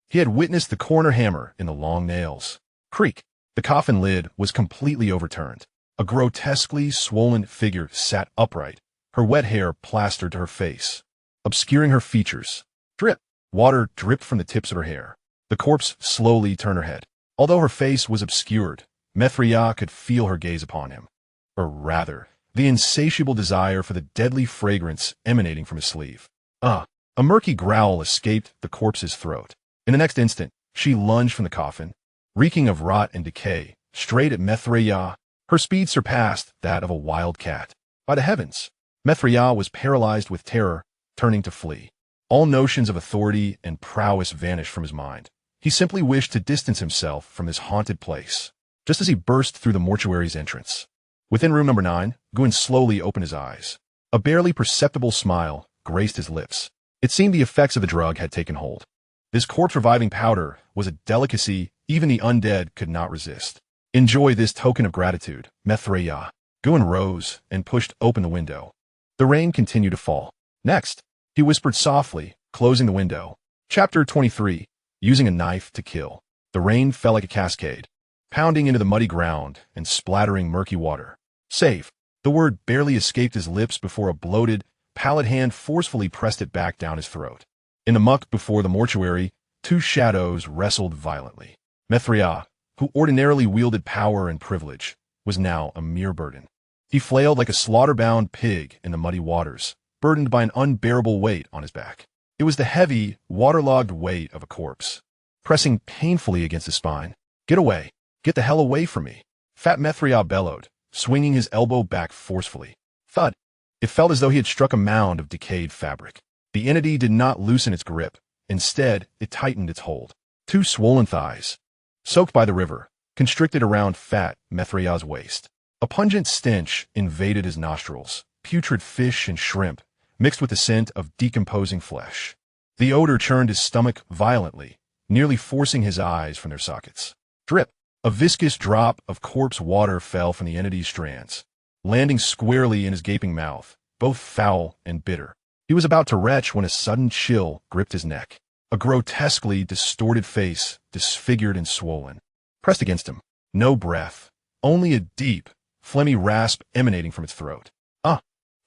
He had witnessed the corner hammer in the long nails. Creak! The coffin lid was completely overturned. A grotesquely swollen figure sat upright, her wet hair plastered to her face, obscuring her features. Drip! Water dripped from the tips of her hair. The corpse slowly turned her head. Although her face was obscured, Mithria could feel her gaze upon him. Or rather, the insatiable desire for the deadly fragrance emanating from his sleeve. A murky growl escaped the corpse's throat. In the next instant, she lunged from the coffin, reeking of rot and decay, straight at Mithria. Her speed surpassed that of a wild cat. By the heavens, Mithria was paralyzed with terror, turning to flee. All notions of authority and prowess vanished from his mind. He simply wished to distance himself from this haunted place, just as he burst through the mortuary's entrance. Within room number 9, Gwyn slowly opened his eyes. A barely perceptible smile graced his lips. It seemed the effects of the drug had taken hold. This corpse-reviving powder was a delicacy even the undead could not resist. Enjoy this token of gratitude, Mithria. Gwyn rose and pushed open the window. The rain continued to fall. Next, he whispered softly, closing the window. Chapter 23. Using a knife to kill. The rain fell like a cascade, pounding into the muddy ground and splattering murky water. Save. The word barely escaped his lips before a bloated, pallid hand forcefully pressed it back down his throat. In the muck before the mortuary, two shadows wrestled violently. Mithria, who ordinarily wielded power and privilege, was now a mere burden. He flailed like a slaughter-bound pig in the muddy waters, burdened by an unbearable weight on his back. It was the heavy, waterlogged weight of a corpse, pressing painfully against his spine. Get away! Get the hell away from me! Fat Mithria bellowed, swinging his elbow back forcefully. Thud! It felt as though he had struck a mound of decayed fabric. The entity did not loosen its grip. Instead, it tightened its hold. Two swollen thighs, soaked by the river, constricted around fat Mithria's waist. A pungent stench invaded his nostrils, putrid fish and shrimp, mixed with the scent of decomposing flesh. The odor churned his stomach violently, nearly forcing his eyes from their sockets. Drip! A viscous drop of corpse water fell from the entity's strands, landing squarely in his gaping mouth, both foul and bitter. He was about to retch when a sudden chill gripped his neck. A grotesquely distorted face, disfigured and swollen, pressed against him. No breath, only a deep, phlegmy rasp emanating from its throat.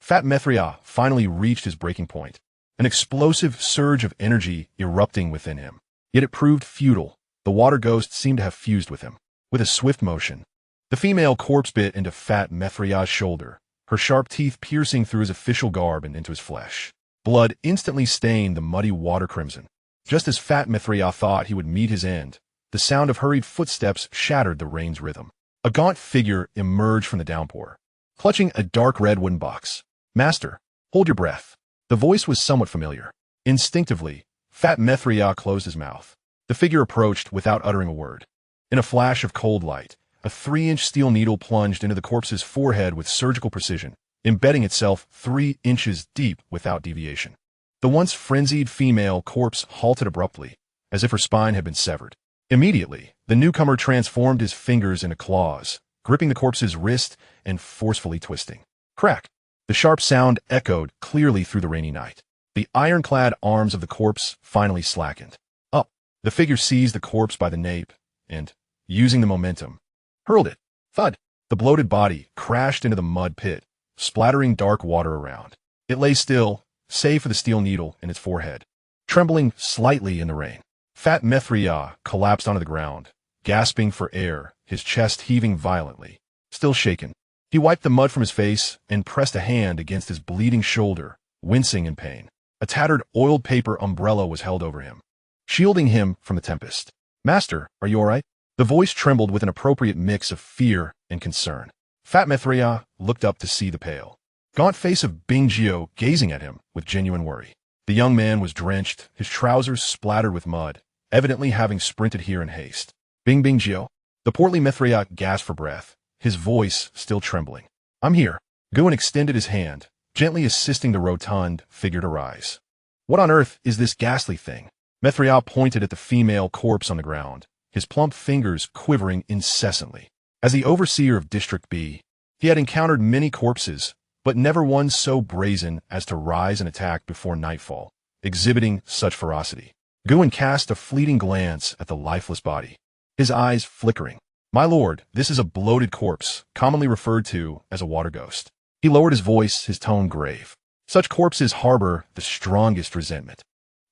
Fat Mithria finally reached his breaking point, an explosive surge of energy erupting within him. Yet it proved futile. The water ghost seemed to have fused with him. With a swift motion, the female corpse bit into Fat Mithria's shoulder, her sharp teeth piercing through his official garb and into his flesh. Blood instantly stained the muddy water crimson. Just as Fat Mithria thought he would meet his end, the sound of hurried footsteps shattered the rain's rhythm. A gaunt figure emerged from the downpour, clutching a dark red wooden box. Master, hold your breath. The voice was somewhat familiar. Instinctively, Fat Mithria closed his mouth. The figure approached without uttering a word. In a flash of cold light, a 3-inch steel needle plunged into the corpse's forehead with surgical precision, embedding itself 3 inches deep without deviation. The once frenzied female corpse halted abruptly, as if her spine had been severed. Immediately, the newcomer transformed his fingers into claws, gripping the corpse's wrist and forcefully twisting. Crack! The sharp sound echoed clearly through the rainy night. The ironclad arms of the corpse finally slackened. Up! The figure seized the corpse by the nape and, using the momentum, hurled it. Thud! The bloated body crashed into the mud pit, splattering dark water around. It lay still, save for the steel needle in its forehead, trembling slightly in the rain. Fat Mithria collapsed onto the ground, gasping for air, his chest heaving violently. Still shaken, he wiped the mud from his face and pressed a hand against his bleeding shoulder, wincing in pain. A tattered oiled paper umbrella was held over him, shielding him from the tempest. Master, are you all right? The voice trembled with an appropriate mix of fear and concern. Fat Mithria looked up to see the pale, gaunt face of Bingjio gazing at him with genuine worry. The young man was drenched, his trousers splattered with mud, evidently having sprinted here in haste. Bingjio? The portly Mithria gasped for breath, his voice still trembling. I'm here. Gwyn extended his hand, gently assisting the rotund figure to rise. What on earth is this ghastly thing? Mithria pointed at the female corpse on the ground, his plump fingers quivering incessantly. As the overseer of District B, he had encountered many corpses, but never one so brazen as to rise and attack before nightfall, exhibiting such ferocity. Gwyn cast a fleeting glance at the lifeless body, his eyes flickering. My lord, this is a bloated corpse, commonly referred to as a water ghost. He lowered his voice, his tone grave. Such corpses harbor the strongest resentment.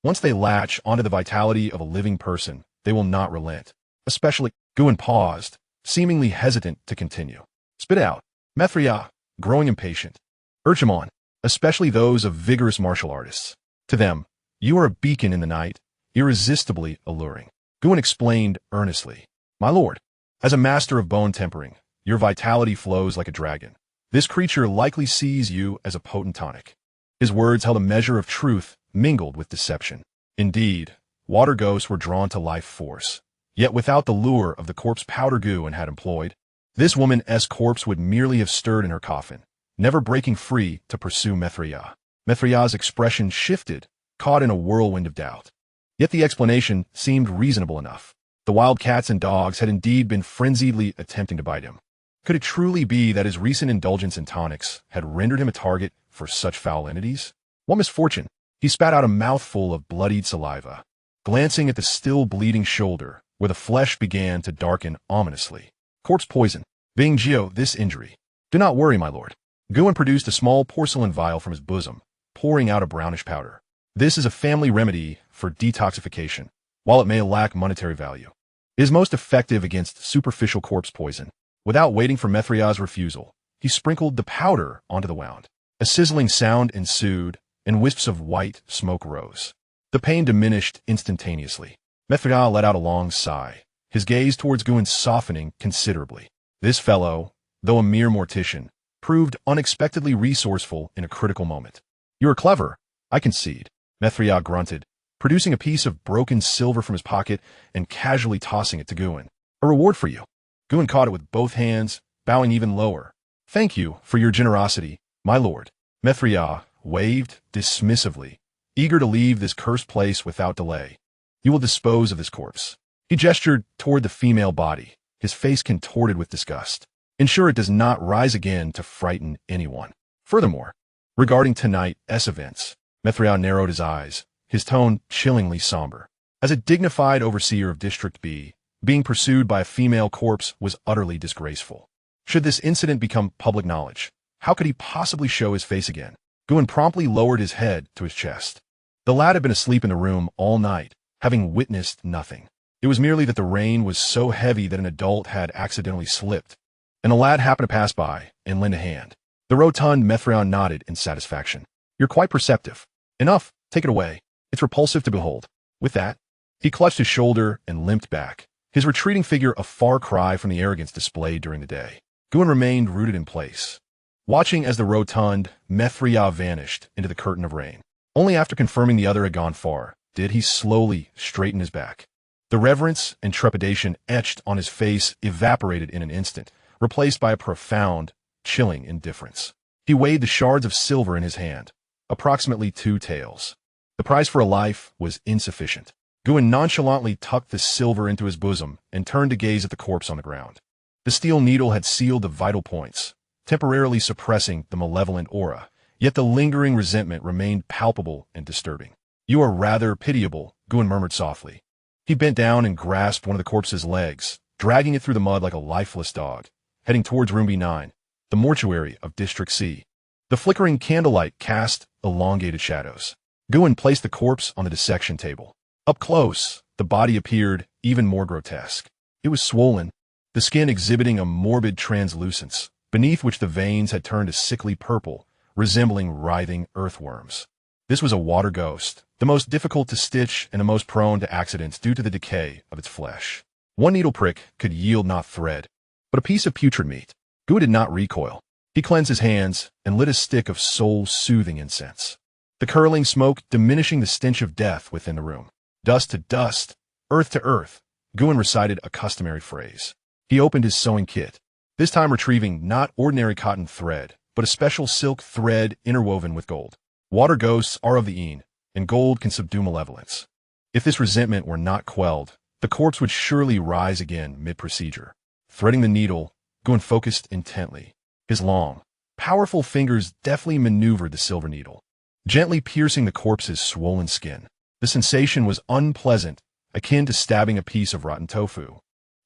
Once they latch onto the vitality of a living person, they will not relent. Especially, Guin paused, seemingly hesitant to continue. Spit out. Mithria, growing impatient. Urge him on, especially those of vigorous martial artists. To them, you are a beacon in the night, irresistibly alluring. Guin explained earnestly. My lord, as a master of bone tempering, your vitality flows like a dragon. This creature likely sees you as a potent tonic. His words held a measure of truth mingled with deception. Indeed, water ghosts were drawn to life force, yet without the lure of the corpse powder Guin had employed. This woman's corpse would merely have stirred in her coffin, never breaking free to pursue Mithria. Mithria's expression shifted, caught in a whirlwind of doubt. Yet the explanation seemed reasonable enough. The wild cats and dogs had indeed been frenziedly attempting to bite him. Could it truly be that his recent indulgence in tonics had rendered him a target for such foul entities? What misfortune! He spat out a mouthful of bloodied saliva, glancing at the still bleeding shoulder, where the flesh began to darken ominously. Corpse poison. Being Geo, this injury. Do not worry, my lord. Guin produced a small porcelain vial from his bosom, pouring out a brownish powder. This is a family remedy for detoxification, while it may lack monetary value. It is most effective against superficial corpse poison. Without waiting for Mithria's refusal, he sprinkled the powder onto the wound. A sizzling sound ensued, and wisps of white smoke rose. The pain diminished instantaneously. Mithria let out a long sigh, his gaze towards Guin softening considerably. This fellow, though a mere mortician, proved unexpectedly resourceful in a critical moment. You are clever, I concede, Mithria grunted, producing a piece of broken silver from his pocket and casually tossing it to Guin. A reward for you. Guin caught it with both hands, bowing even lower. Thank you for your generosity, my lord. Mithria waved dismissively, eager to leave this cursed place without delay. You will dispose of this corpse. He gestured toward the female body, his face contorted with disgust. Ensure it does not rise again to frighten anyone. Furthermore, regarding tonight's events, Mithria narrowed his eyes, his tone chillingly somber. As a dignified overseer of District B, being pursued by a female corpse was utterly disgraceful. Should this incident become public knowledge, how could he possibly show his face again? Guin promptly lowered his head to his chest. The lad had been asleep in the room all night, having witnessed nothing. It was merely that the rain was so heavy that an adult had accidentally slipped, and the lad happened to pass by and lend a hand. The rotund Mithria nodded in satisfaction. You're quite perceptive. Enough, take it away. It's repulsive to behold. With that, he clutched his shoulder and limped back, his retreating figure a far cry from the arrogance displayed during the day. Guin remained rooted in place, watching as the rotund Mithria vanished into the curtain of rain. Only after confirming the other had gone far did he slowly straighten his back. The reverence and trepidation etched on his face evaporated in an instant, replaced by a profound, chilling indifference. He weighed the shards of silver in his hand, approximately 2 taels. The price for a life was insufficient. Guin nonchalantly tucked the silver into his bosom and turned to gaze at the corpse on the ground. The steel needle had sealed the vital points, temporarily suppressing the malevolent aura, yet the lingering resentment remained palpable and disturbing. You are rather pitiable, Guin murmured softly. He bent down and grasped one of the corpse's legs, dragging it through the mud like a lifeless dog, heading towards room B9, the mortuary of District C. The flickering candlelight cast elongated shadows. Guin placed the corpse on the dissection table. Up close, the body appeared even more grotesque. It was swollen, the skin exhibiting a morbid translucence, beneath which the veins had turned a sickly purple, resembling writhing earthworms. This was a water ghost, the most difficult to stitch and the most prone to accidents due to the decay of its flesh. One needle prick could yield not thread, but a piece of putrid meat. Guin did not recoil. He cleansed his hands and lit a stick of soul-soothing incense, the curling smoke diminishing the stench of death within the room. Dust to dust, earth to earth, Guin recited a customary phrase. He opened his sewing kit, this time retrieving not ordinary cotton thread, but a special silk thread interwoven with gold. Water ghosts are of the Een, and gold can subdue malevolence. If this resentment were not quelled, the corpse would surely rise again mid-procedure. Threading the needle, Guin focused intently. His long, powerful fingers deftly maneuvered the silver needle, gently piercing the corpse's swollen skin. The sensation was unpleasant, akin to stabbing a piece of rotten tofu.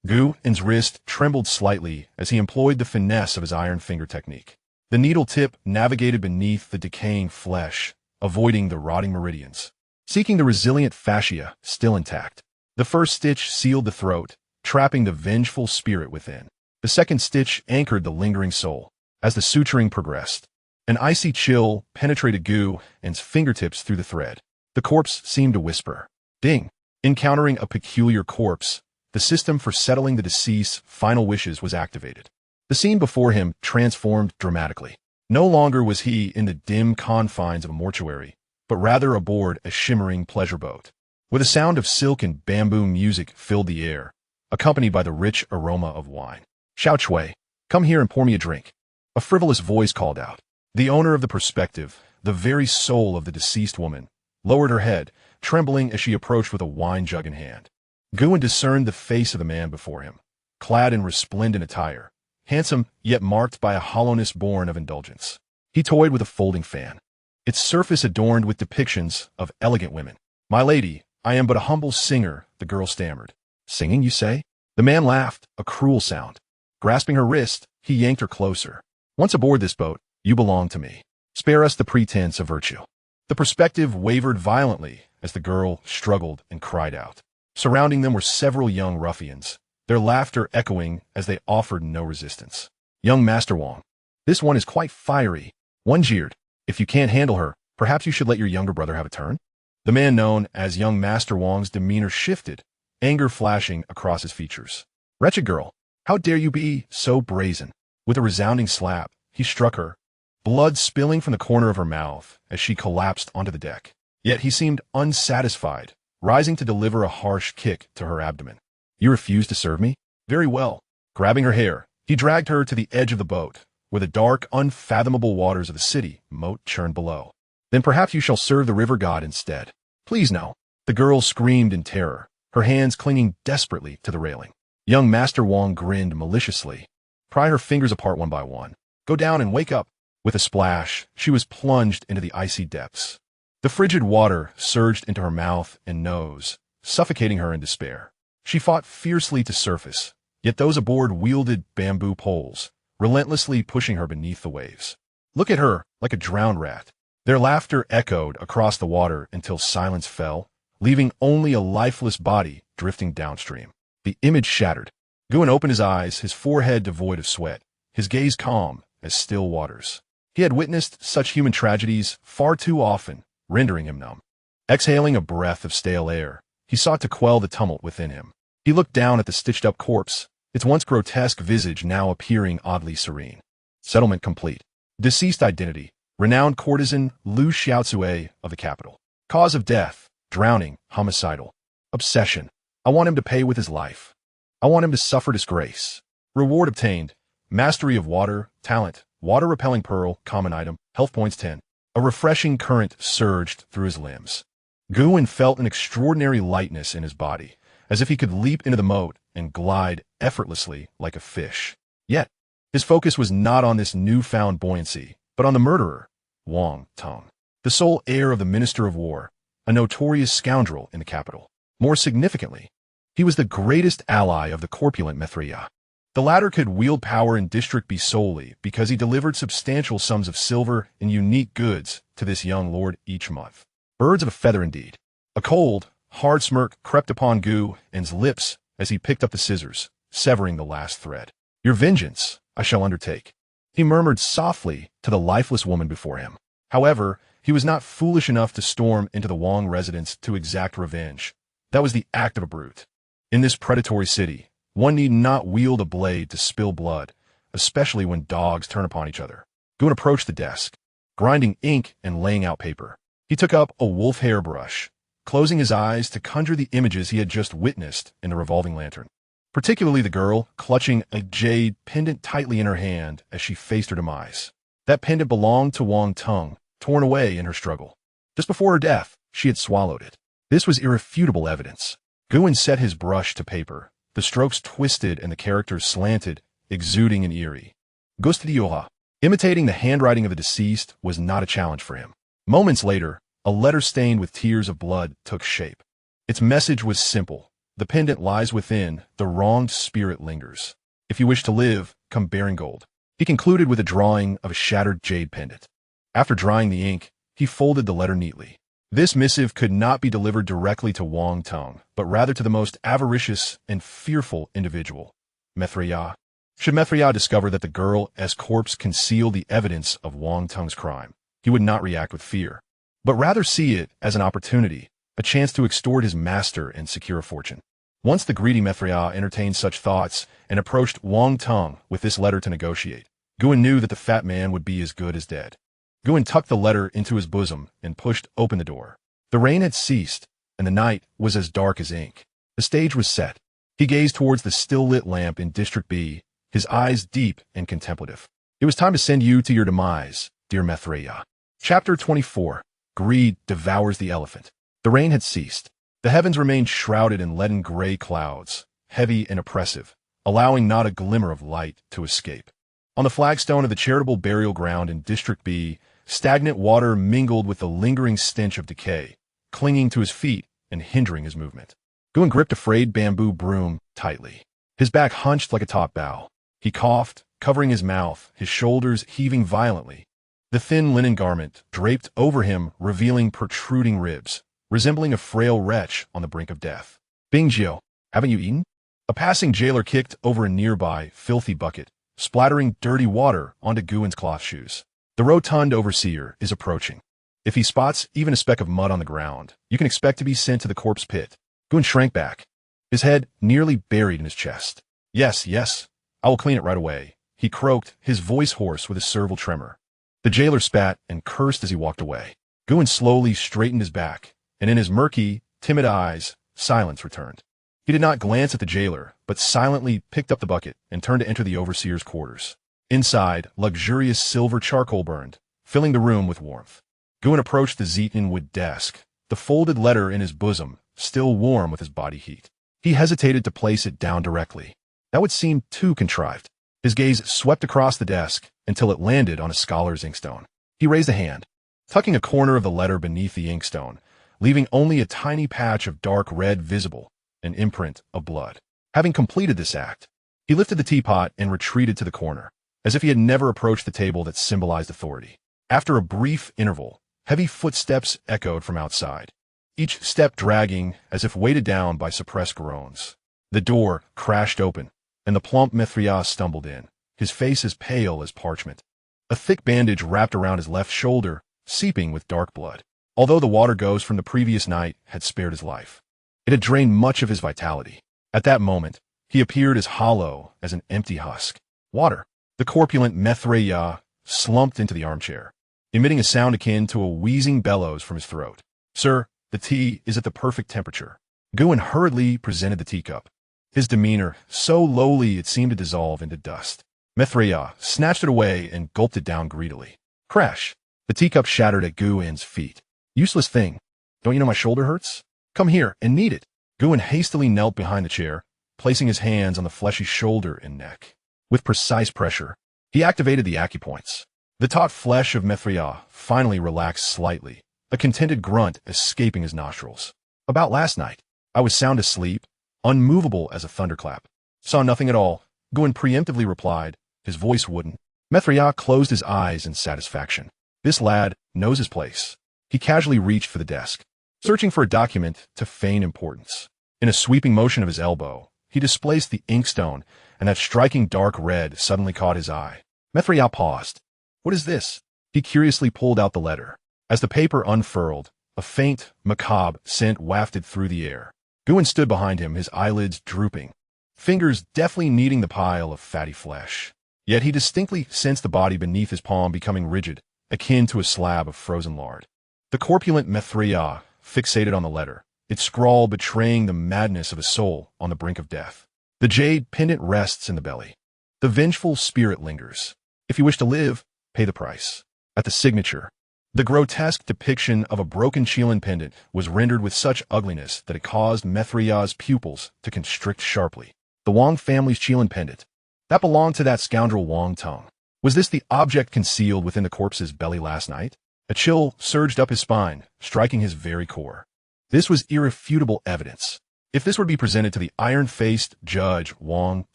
Guin's wrist trembled slightly as he employed the finesse of his iron finger technique. The needle tip navigated beneath the decaying flesh, avoiding the rotting meridians, seeking the resilient fascia still intact. The first stitch sealed the throat, trapping the vengeful spirit within. The second stitch anchored the lingering soul. As the suturing progressed, an icy chill penetrated Gu's fingertips through the thread. The corpse seemed to whisper. Ding! Encountering a peculiar corpse, the system for settling the deceased's final wishes was activated. The scene before him transformed dramatically. No longer was he in the dim confines of a mortuary, but rather aboard a shimmering pleasure boat. With a sound of silk and bamboo music filled the air, accompanied by the rich aroma of wine. Xiao Chui, come here and pour me a drink. A frivolous voice called out. The owner of the perspective, the very soul of the deceased woman, lowered her head, trembling as she approached with a wine jug in hand. Guan discerned the face of the man before him, clad in resplendent attire, handsome yet marked by a hollowness born of indulgence. He toyed with a folding fan, its surface adorned with depictions of elegant women. My lady, I am but a humble singer, the girl stammered. Singing, you say? The man laughed, a cruel sound. Grasping her wrist, he yanked her closer. Once aboard this boat, you belong to me. Spare us the pretense of virtue. The perspective wavered violently as the girl struggled and cried out. Surrounding them were several young ruffians, their laughter echoing as they offered no resistance. Young Master Wang. This one is quite fiery. One jeered. If you can't handle her, perhaps you should let your younger brother have a turn? The man known as young Master Wang's demeanor shifted, anger flashing across his features. Wretched girl, how dare you be so brazen? With a resounding slap, he struck her, blood spilling from the corner of her mouth as she collapsed onto the deck. Yet he seemed unsatisfied, rising to deliver a harsh kick to her abdomen. You refuse to serve me? Very well. Grabbing her hair, he dragged her to the edge of the boat, where the dark, unfathomable waters of the city moat churned below. Then perhaps you shall serve the river god instead. Please no. The girl screamed in terror, her hands clinging desperately to the railing. Young Master Wang grinned maliciously. Pry her fingers apart one by one. Go down and wake up. With a splash, she was plunged into the icy depths. The frigid water surged into her mouth and nose, suffocating her in despair. She fought fiercely to surface, yet those aboard wielded bamboo poles, relentlessly pushing her beneath the waves. Look at her, like a drowned rat. Their laughter echoed across the water until silence fell, leaving only a lifeless body drifting downstream. The image shattered. Guan opened his eyes, his forehead devoid of sweat, his gaze calm as still waters. He had witnessed such human tragedies far too often, rendering him numb. Exhaling a breath of stale air, he sought to quell the tumult within him. He looked down at the stitched-up corpse, its once grotesque visage now appearing oddly serene. Settlement complete. Deceased identity, renowned courtesan Liu Xiaozue of the capital. Cause of death, drowning, homicidal. Obsession. I want him to pay with his life. I want him to suffer disgrace. Reward obtained. Mastery of water, talent, water-repelling pearl, common item, health points 10. A refreshing current surged through his limbs. Guan felt an extraordinary lightness in his body, as if he could leap into the moat and glide effortlessly like a fish. Yet, his focus was not on this newfound buoyancy, but on the murderer, Wang Tong, the sole heir of the Minister of War, a notorious scoundrel in the capital. More significantly, he was the greatest ally of the corpulent Mithria. The latter could wield power in District B solely because he delivered substantial sums of silver and unique goods to this young lord each month. Birds of a feather indeed. A cold, hard smirk crept upon Gu's lips as he picked up the scissors, severing the last thread. Your vengeance I shall undertake, he murmured softly to the lifeless woman before him. However, he was not foolish enough to storm into the Wang residence to exact revenge. That was the act of a brute. In this predatory city, one need not wield a blade to spill blood, especially when dogs turn upon each other. Guan approached the desk, grinding ink and laying out paper. He took up a wolf hair brush, closing his eyes to conjure the images he had just witnessed in the revolving lantern. Particularly the girl clutching a jade pendant tightly in her hand as she faced her demise. That pendant belonged to Wang Tong, torn away in her struggle. Just before her death, she had swallowed it. This was irrefutable evidence. Guan set his brush to paper. The strokes twisted and the characters slanted, exuding and eerie. Gustidioha, imitating the handwriting of the deceased, was not a challenge for him. Moments later, a letter stained with tears of blood took shape. Its message was simple. The pendant lies within, the wronged spirit lingers. If you wish to live, come bearing gold. He concluded with a drawing of a shattered jade pendant. After drying the ink, he folded the letter neatly. This missive could not be delivered directly to Wang Teng, but rather to the most avaricious and fearful individual, Mithriya. Should Mithriya discover that the girl's corpse concealed the evidence of Wang Teng's crime, he would not react with fear, but rather see it as an opportunity, a chance to extort his master and secure a fortune. Once the greedy Mithriya entertained such thoughts and approached Wang Teng with this letter to negotiate, Guan knew that the fat man would be as good as dead. Guan tucked the letter into his bosom and pushed open the door. The rain had ceased, and the night was as dark as ink. The stage was set. He gazed towards the still-lit lamp in District B, his eyes deep and contemplative. It was time to send you to your demise, dear Mithriya. Chapter 24. Greed devours the elephant. The rain had ceased. The heavens remained shrouded in leaden gray clouds, heavy and oppressive, allowing not a glimmer of light to escape. On the flagstone of the charitable burial ground in District B, stagnant water mingled with the lingering stench of decay, clinging to his feet and hindering his movement. Guan gripped a frayed bamboo broom tightly. His back hunched like a top bough. He coughed, covering his mouth, his shoulders heaving violently. The thin linen garment draped over him, revealing protruding ribs, resembling a frail wretch on the brink of death. Bingjiu, haven't you eaten? A passing jailer kicked over a nearby, filthy bucket, splattering dirty water onto Guan's cloth shoes. The rotund overseer is approaching. If he spots even a speck of mud on the ground, you can expect to be sent to the corpse pit. Guan shrank back, his head nearly buried in his chest. Yes, yes, I will clean it right away, he croaked, his voice hoarse with a serval tremor. The jailer spat and cursed as he walked away. Guan slowly straightened his back, and in his murky, timid eyes, silence returned. He did not glance at the jailer, but silently picked up the bucket and turned to enter the overseer's quarters. Inside, luxurious silver charcoal burned, filling the room with warmth. Guan approached the zeaten wood desk, the folded letter in his bosom, still warm with his body heat. He hesitated to place it down directly. That would seem too contrived. His gaze swept across the desk until it landed on a scholar's inkstone. He raised a hand, tucking a corner of the letter beneath the inkstone, leaving only a tiny patch of dark red visible, an imprint of blood. Having completed this act, he lifted the teapot and retreated to the corner, as if he had never approached the table that symbolized authority. After a brief interval, heavy footsteps echoed from outside, each step dragging as if weighted down by suppressed groans. The door crashed open, and the plump Mithriya stumbled in, his face as pale as parchment. A thick bandage wrapped around his left shoulder, seeping with dark blood. Although the water ghost from the previous night had spared his life, it had drained much of his vitality. At that moment, he appeared as hollow as an empty husk. Water. The corpulent Mithriya slumped into the armchair, emitting a sound akin to a wheezing bellows from his throat. Sir, the tea is at the perfect temperature. Guan hurriedly presented the teacup, his demeanor so lowly it seemed to dissolve into dust. Mithriya snatched it away and gulped it down greedily. Crash! The teacup shattered at Guan's feet. Useless thing. Don't you know my shoulder hurts? Come here and knead it. Guan hastily knelt behind the chair, placing his hands on the fleshy shoulder and neck. With precise pressure, he activated the acupoints. The taut flesh of Mithriya finally relaxed slightly, a contented grunt escaping his nostrils. About last night, I was sound asleep, unmovable as a thunderclap. Saw nothing at all, Guan preemptively replied, his voice wooden. Mithriya closed his eyes in satisfaction. This lad knows his place. He casually reached for the desk, searching for a document to feign importance. In a sweeping motion of his elbow, he displaced the inkstone, and that striking dark red suddenly caught his eye. Mithriya paused. What is this? He curiously pulled out the letter. As the paper unfurled, a faint, macabre scent wafted through the air. Guan stood behind him, his eyelids drooping, fingers deftly kneading the pile of fatty flesh. Yet he distinctly sensed the body beneath his palm becoming rigid, akin to a slab of frozen lard. The corpulent Mithriya fixated on the letter, its scrawl betraying the madness of a soul on the brink of death. The jade pendant rests in the belly. The vengeful spirit lingers. If you wish to live, pay the price. At the signature, the grotesque depiction of a broken Qilin pendant was rendered with such ugliness that it caused Mithriya's pupils to constrict sharply. The Wang family's Qilin pendant. That belonged to that scoundrel Wang Teng. Was this the object concealed within the corpse's belly last night? A chill surged up his spine, striking his very core. This was irrefutable evidence. If this were to be presented to the iron-faced judge Wang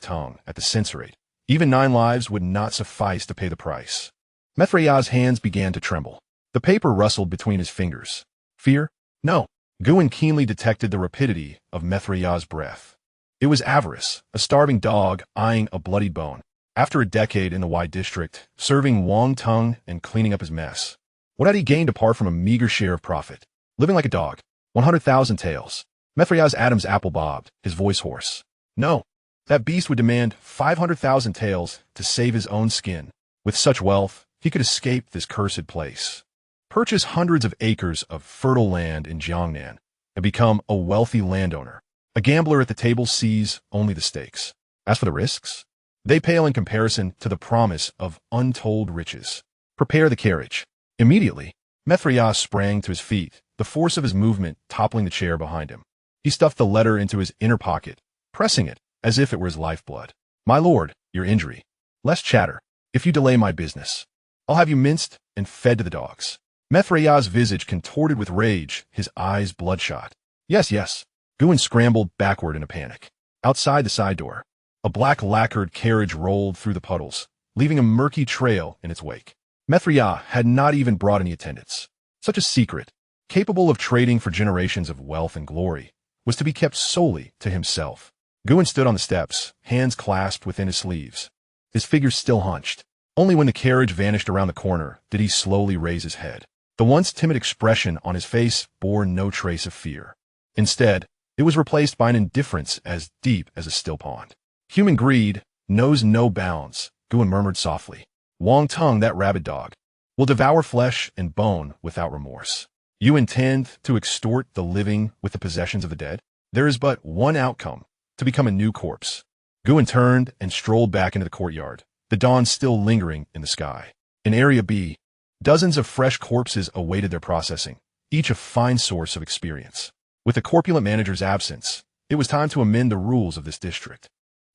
Teng at the censorate, even 9 lives would not suffice to pay the price. Mithriya's hands began to tremble. The paper rustled between his fingers, Fear? No. Guin keenly detected the rapidity of Mithraya's breath. It was avarice, a starving dog eyeing a bloodied bone. After a decade in the wide district, serving Wang Tung and cleaning up his mess, what had he gained apart from a meager share of profit? Living like a dog. 100,000 taels. Mithraya's Adam's apple bobbed, his voice hoarse. No. That beast would demand 500,000 taels to save his own skin. With such wealth, he could escape this cursed place, purchase hundreds of acres of fertile land in Jiangnan, and become a wealthy landowner. A gambler at the table sees only the stakes. As for the risks, they pale in comparison to the promise of untold riches. Prepare the carriage. Immediately, Mithraya sprang to his feet, the force of his movement toppling the chair behind him. He stuffed the letter into his inner pocket, pressing it as if it were his lifeblood. My lord, your injury. Less chatter. If you delay my business, I'll have you minced and fed to the dogs. Mithraya's visage contorted with rage, his eyes bloodshot. Yes, yes. Guin scrambled backward in a panic. Outside the side door, a black lacquered carriage rolled through the puddles, leaving a murky trail in its wake. Mithraya had not even brought any attendants. Such a secret, capable of trading for generations of wealth and glory, was to be kept solely to himself. Guin stood on the steps, hands clasped within his sleeves, his figure still hunched. Only when the carriage vanished around the corner did he slowly raise his head. The once timid expression on his face bore no trace of fear. Instead, it was replaced by an indifference as deep as a still pond. Human greed knows no bounds, Guin murmured softly. Wang Tung, that rabid dog, will devour flesh and bone without remorse. You intend to extort the living with the possessions of the dead? There is but one outcome, to become a new corpse. Guin turned and strolled back into the courtyard, the dawn still lingering in the sky. In Area B, dozens of fresh corpses awaited their processing, each a fine source of experience. With the corpulent manager's absence, it was time to amend the rules of this district.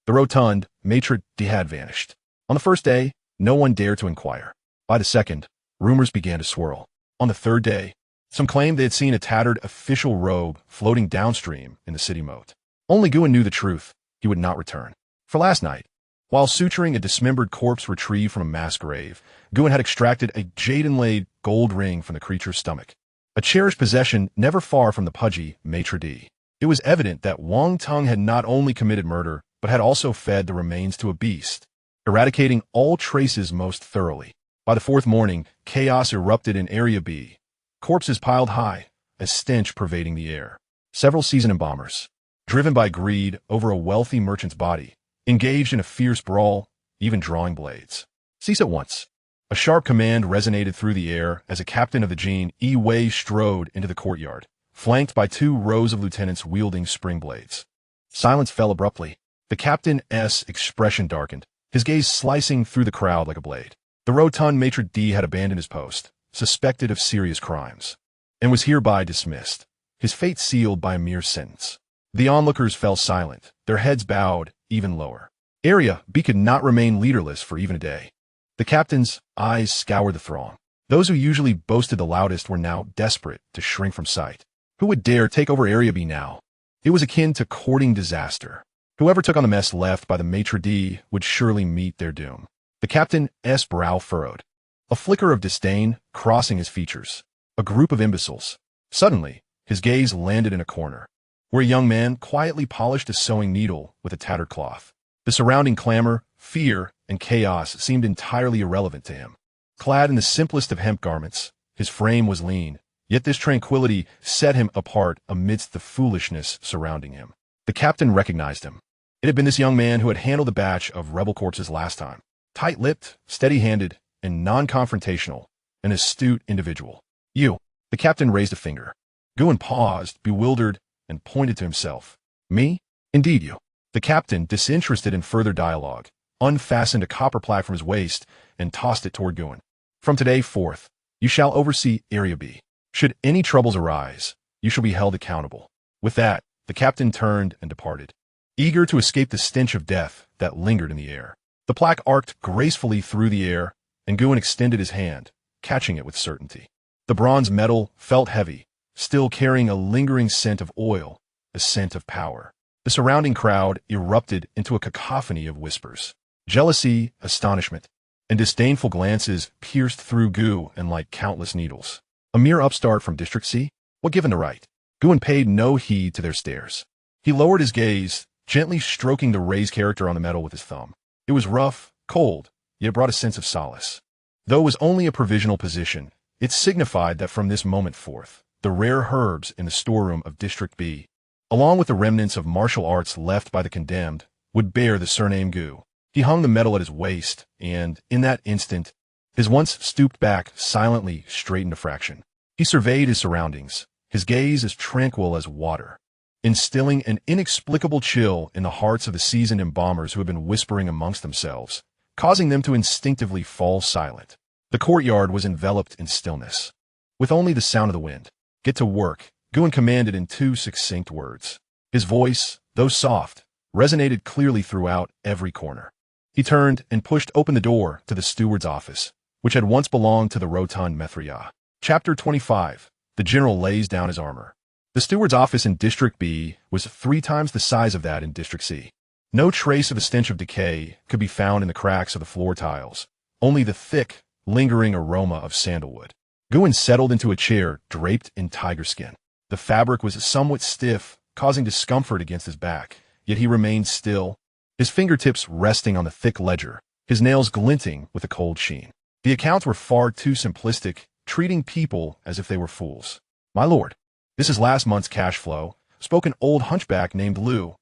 The rotund maitre d' had vanished. On the first day, no one dared to inquire. By the second, rumors began to swirl. On the third day, some claimed they had seen a tattered official robe floating downstream in the city moat. Only Guin knew the truth. He would not return. For last night, while suturing a dismembered corpse retrieved from a mass grave, Guin had extracted a jade-inlaid gold ring from the creature's stomach, a cherished possession never far from the pudgy maitre d'. It was evident that Wang Tung had not only committed murder, but had also fed the remains to a beast, eradicating all traces most thoroughly. By the fourth morning, chaos erupted in Area B. Corpses piled high, a stench pervading the air. Several seasoned embalmers, driven by greed over a wealthy merchant's body, engaged in a fierce brawl, even drawing blades. Cease at once. A sharp command resonated through the air as a captain of the Jin Wei strode into the courtyard, flanked by 2 rows of lieutenants wielding spring blades. Silence fell abruptly. The captain's expression darkened, his gaze slicing through the crowd like a blade. The rotund maitre d' had abandoned his post, suspected of serious crimes, and was hereby dismissed, his fate sealed by a mere sentence. The onlookers fell silent, their heads bowed even lower. Area B could not remain leaderless for even a day. The captain's eyes scoured the throng. Those who usually boasted the loudest were now desperate to shrink from sight. Who would dare take over Area B now? It was akin to courting disaster. Whoever took on the mess left by the maitre d' would surely meet their doom. The captain's brow furrowed, a flicker of disdain crossing his features. A group of imbeciles. Suddenly, his gaze landed in a corner, where a young man quietly polished a sewing needle with a tattered cloth. The surrounding clamor, fear, and chaos seemed entirely irrelevant to him. Clad in the simplest of hemp garments, his frame was lean, yet this tranquility set him apart amidst the foolishness surrounding him. The captain recognized him. It had been this young man who had handled the batch of rebel corpses last time. Tight-lipped, steady-handed, and non-confrontational, an astute individual. You. The captain raised a finger. Guin paused, bewildered, and pointed to himself. Me? Indeed you. The captain, disinterested in further dialogue, unfastened a copper plaque from his waist and tossed it toward Guin. From today forth, you shall oversee Area B. Should any troubles arise, you shall be held accountable. With that, the captain turned and departed, eager to escape the stench of death that lingered in the air. The plaque arced gracefully through the air, and Guin extended his hand, catching it with certainty. The bronze metal felt heavy, still carrying a lingering scent of oil, a scent of power. The surrounding crowd erupted into a cacophony of whispers. Jealousy, astonishment, and disdainful glances pierced through Guin like countless needles. A mere upstart from District C? What given the right? Guin paid no heed to their stares. He lowered his gaze, gently stroking the raised character on the metal with his thumb. It was rough, cold, yet it brought a sense of solace. Though it was only a provisional position, it signified that from this moment forth, the rare herbs in the storeroom of District B, along with the remnants of martial arts left by the condemned, would bear the surname Gu. He hung the metal at his waist, and, in that instant, his once stooped back silently straightened a fraction. He surveyed his surroundings, his gaze as tranquil as water, instilling an inexplicable chill in the hearts of the seasoned embalmers who had been whispering amongst themselves, causing them to instinctively fall silent. The courtyard was enveloped in stillness, with only the sound of the wind. Get to work, Guin commanded in 2 succinct words. His voice, though soft, resonated clearly throughout every corner. He turned and pushed open the door to the steward's office, which had once belonged to the rotund Mithriya. Chapter 25. The General lays down his armor. The steward's office in District B was 3 times the size of that in District C. No trace of a stench of decay could be found in the cracks of the floor tiles, only the thick, lingering aroma of sandalwood. Guin settled into a chair draped in tiger skin. The fabric was somewhat stiff, causing discomfort against his back, yet he remained still, his fingertips resting on the thick ledger, his nails glinting with a cold sheen. The accounts were far too simplistic, treating people as if they were fools. "My lord, this is last month's cash flow," spoke an old hunchback named Lu,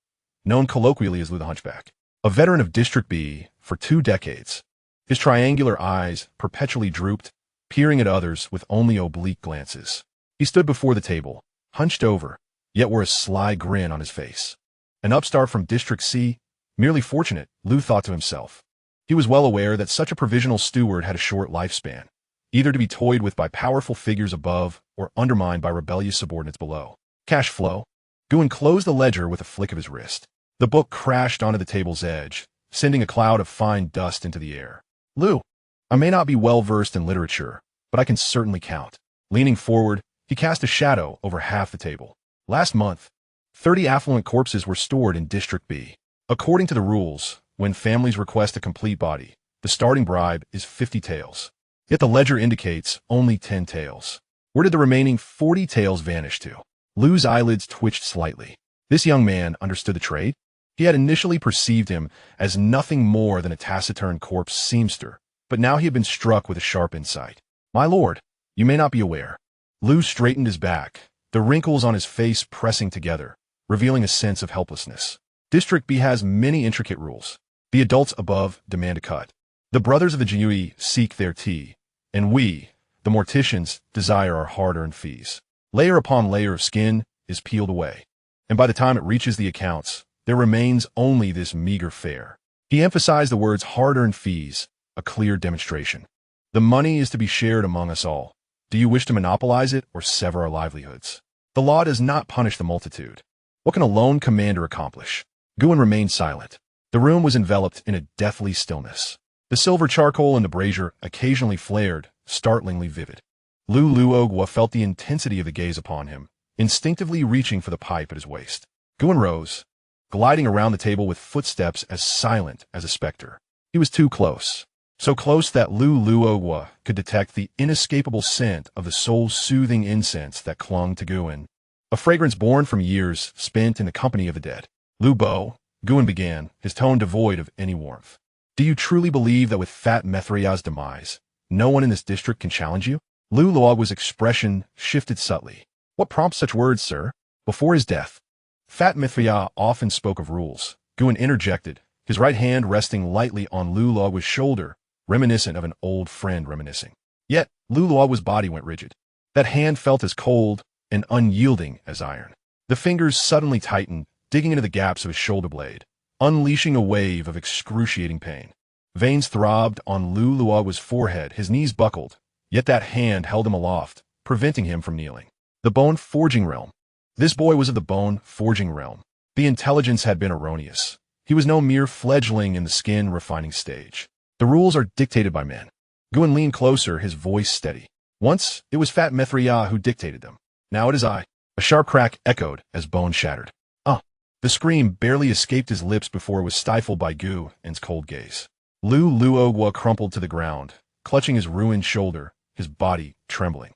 known colloquially as Lu the Hunchback, a veteran of District B for 2 decades. His triangular eyes perpetually drooped, peering at others with only oblique glances. He stood before the table, hunched over, yet wore a sly grin on his face. An upstart from District C, merely fortunate, Lu thought to himself. He was well aware that such a provisional steward had a short lifespan, either to be toyed with by powerful figures above or undermined by rebellious subordinates below. Cash flow. Guin closed the ledger with a flick of his wrist. The book crashed onto the table's edge, sending a cloud of fine dust into the air. "Lu, I may not be well-versed in literature, but I can certainly count." Leaning forward, he cast a shadow over half the table. Last month, 30 affluent corpses were stored in District B. According to the rules, when families request a complete body, the starting bribe is 50 taels. Yet the ledger indicates only 10 taels. Where did the remaining 40 taels vanish to? Lu's eyelids twitched slightly. This young man understood the trade. He had initially perceived him as nothing more than a taciturn corpse seamster, but now he had been struck with a sharp insight. "My lord, you may not be aware." Lu straightened his back, the wrinkles on his face pressing together, revealing a sense of helplessness. District B has many intricate rules. The adults above demand a cut. The brothers of the Jiui seek their tea, and we, the morticians, desire our hard-earned fees. Layer upon layer of skin is peeled away, and by the time it reaches the accounts, there remains only this meager fare. He emphasized the words hard-earned fees, a clear demonstration. The money is to be shared among us all. Do you wish to monopolize it or sever our livelihoods? The law does not punish the multitude. What can a lone commander accomplish? Guin remained silent. The room was enveloped in a deathly stillness. The silver charcoal in the brazier occasionally flared, startlingly vivid. Lu Luogwa felt the intensity of the gaze upon him, instinctively reaching for the pipe at his waist. Guin rose, gliding around the table with footsteps as silent as a specter. He was too close. So close that Lu Luogwa could detect the inescapable scent of the soul-soothing incense that clung to Guin, a fragrance born from years spent in the company of the dead. "Lu Bo," Guin began, his tone devoid of any warmth. "Do you truly believe that with Fat Mithriya's demise, no one in this district can challenge you?" Lu Luogwa's expression shifted subtly. "What prompts such words, sir?" Before his death, Fat Mithriya often spoke of rules. Guin interjected, his right hand resting lightly on Lu Luogwa's shoulder, reminiscent of an old friend reminiscing. Yet, Lu Luogwa's body went rigid. That hand felt as cold and unyielding as iron. The fingers suddenly tightened, digging into the gaps of his shoulder blade, unleashing a wave of excruciating pain. Veins throbbed on Lu Luogwa's forehead, his knees buckled, yet that hand held him aloft, preventing him from kneeling. The bone forging realm. This boy was of the bone forging realm. The intelligence had been erroneous. He was no mere fledgling in the skin refining stage. The rules are dictated by men. Guin leaned closer, his voice steady. Once, it was Fat Mithriya who dictated them. Now it is I. A sharp crack echoed as bone shattered. The scream barely escaped his lips before it was stifled by Guin's cold gaze. Lu Luogwa crumpled to the ground, clutching his ruined shoulder, his body trembling.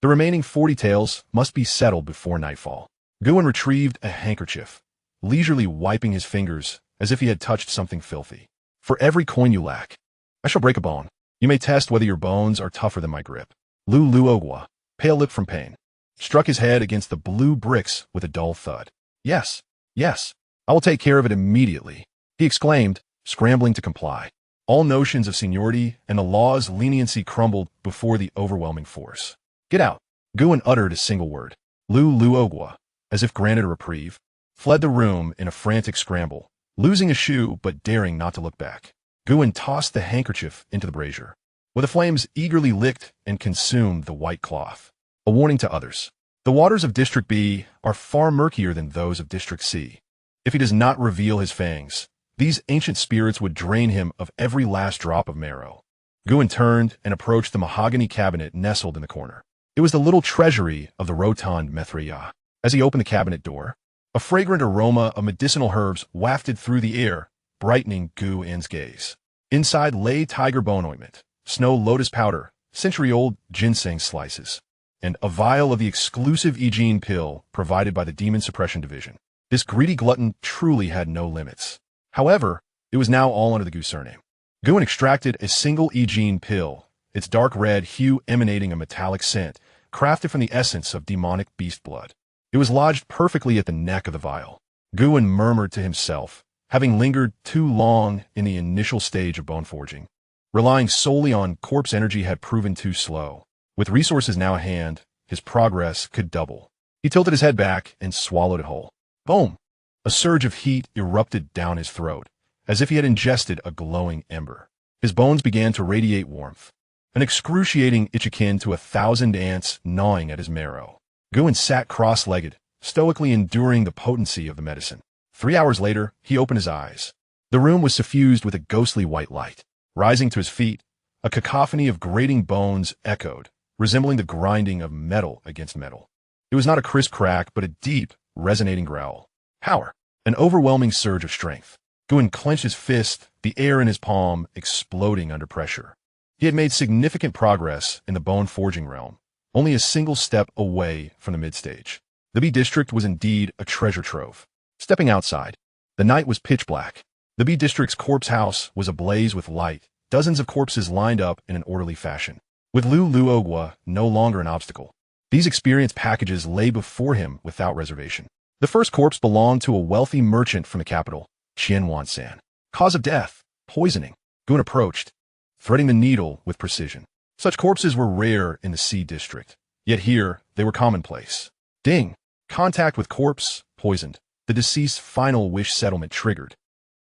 The remaining 40 tails must be settled before nightfall. Guin retrieved a handkerchief, leisurely wiping his fingers as if he had touched something filthy. For every coin you lack, I shall break a bone. You may test whether your bones are tougher than my grip. Lu Luogwa, pale lipped from pain, struck his head against the blue bricks with a dull thud. Yes, yes, I will take care of it immediately, he exclaimed, scrambling to comply. All notions of seniority and the law's leniency crumbled before the overwhelming force. Get out. Guin uttered a single word. Lu Luogwa, as if granted a reprieve, fled the room in a frantic scramble, losing a shoe but daring not to look back. Guin tossed the handkerchief into the brazier, where the flames eagerly licked and consumed the white cloth. A warning to others. The waters of District B are far murkier than those of District C. If he does not reveal his fangs, these ancient spirits would drain him of every last drop of marrow. Guin turned and approached the mahogany cabinet nestled in the corner. It was the little treasury of the rotund Mithriya. As he opened the cabinet door, a fragrant aroma of medicinal herbs wafted through the air, brightening Guin's gaze. Inside lay tiger bone ointment, snow lotus powder, century-old ginseng slices, and a vial of the exclusive Egene pill provided by the Demon Suppression Division. This greedy glutton truly had no limits. However, it was now all under the Gu surname. Guin extracted a single Egene pill, its dark red hue emanating a metallic scent, crafted from the essence of demonic beast blood. It was lodged perfectly at the neck of the vial. Guin murmured to himself, having lingered too long in the initial stage of bone forging. Relying solely on corpse energy had proven too slow. With resources now at hand, his progress could double. He tilted his head back and swallowed it whole. Boom! A surge of heat erupted down his throat, as if he had ingested a glowing ember. His bones began to radiate warmth, an excruciating itch akin to 1,000 ants gnawing at his marrow. Guin sat cross-legged, stoically enduring the potency of the medicine. 3 hours later, he opened his eyes. The room was suffused with a ghostly white light. Rising to his feet, a cacophony of grating bones echoed, resembling the grinding of metal against metal. It was not a crisp crack, but a deep, resonating growl. Power! An overwhelming surge of strength. Guin clenched his fist, the air in his palm exploding under pressure. He had made significant progress in the bone forging realm, only a single step away from the mid-stage. The B District was indeed a treasure trove. Stepping outside, the night was pitch black. The B District's corpse house was ablaze with light, dozens of corpses lined up in an orderly fashion. With Lu Luogwa no longer an obstacle, these experience packages lay before him without reservation. The first corpse belonged to a wealthy merchant from the capital, Xianxia. Cause of death, poisoning. Guin approached, threading the needle with precision. Such corpses were rare in the C District, yet here they were commonplace. Ding! Contact with corpse, poisoned. The deceased's final wish settlement triggered.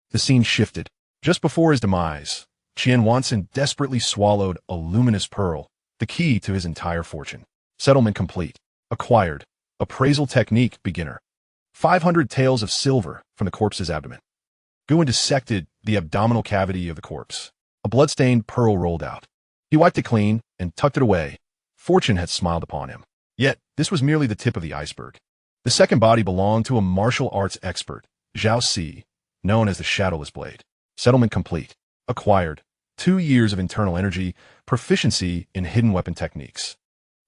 The scene shifted. Just before his demise, Xianxia desperately swallowed a luminous pearl, the key to his entire fortune. Settlement complete. Acquired. Appraisal technique beginner. 500 taels of silver from the corpse's abdomen. Guin dissected the abdominal cavity of the corpse. A blood-stained pearl rolled out. He wiped it clean and tucked it away. Fortune had smiled upon him. Yet, this was merely the tip of the iceberg. The second body belonged to a martial arts expert, Xianxia, known as the Shadowless Blade. Settlement complete. Acquired. 2 years of internal energy, proficiency in hidden weapon techniques.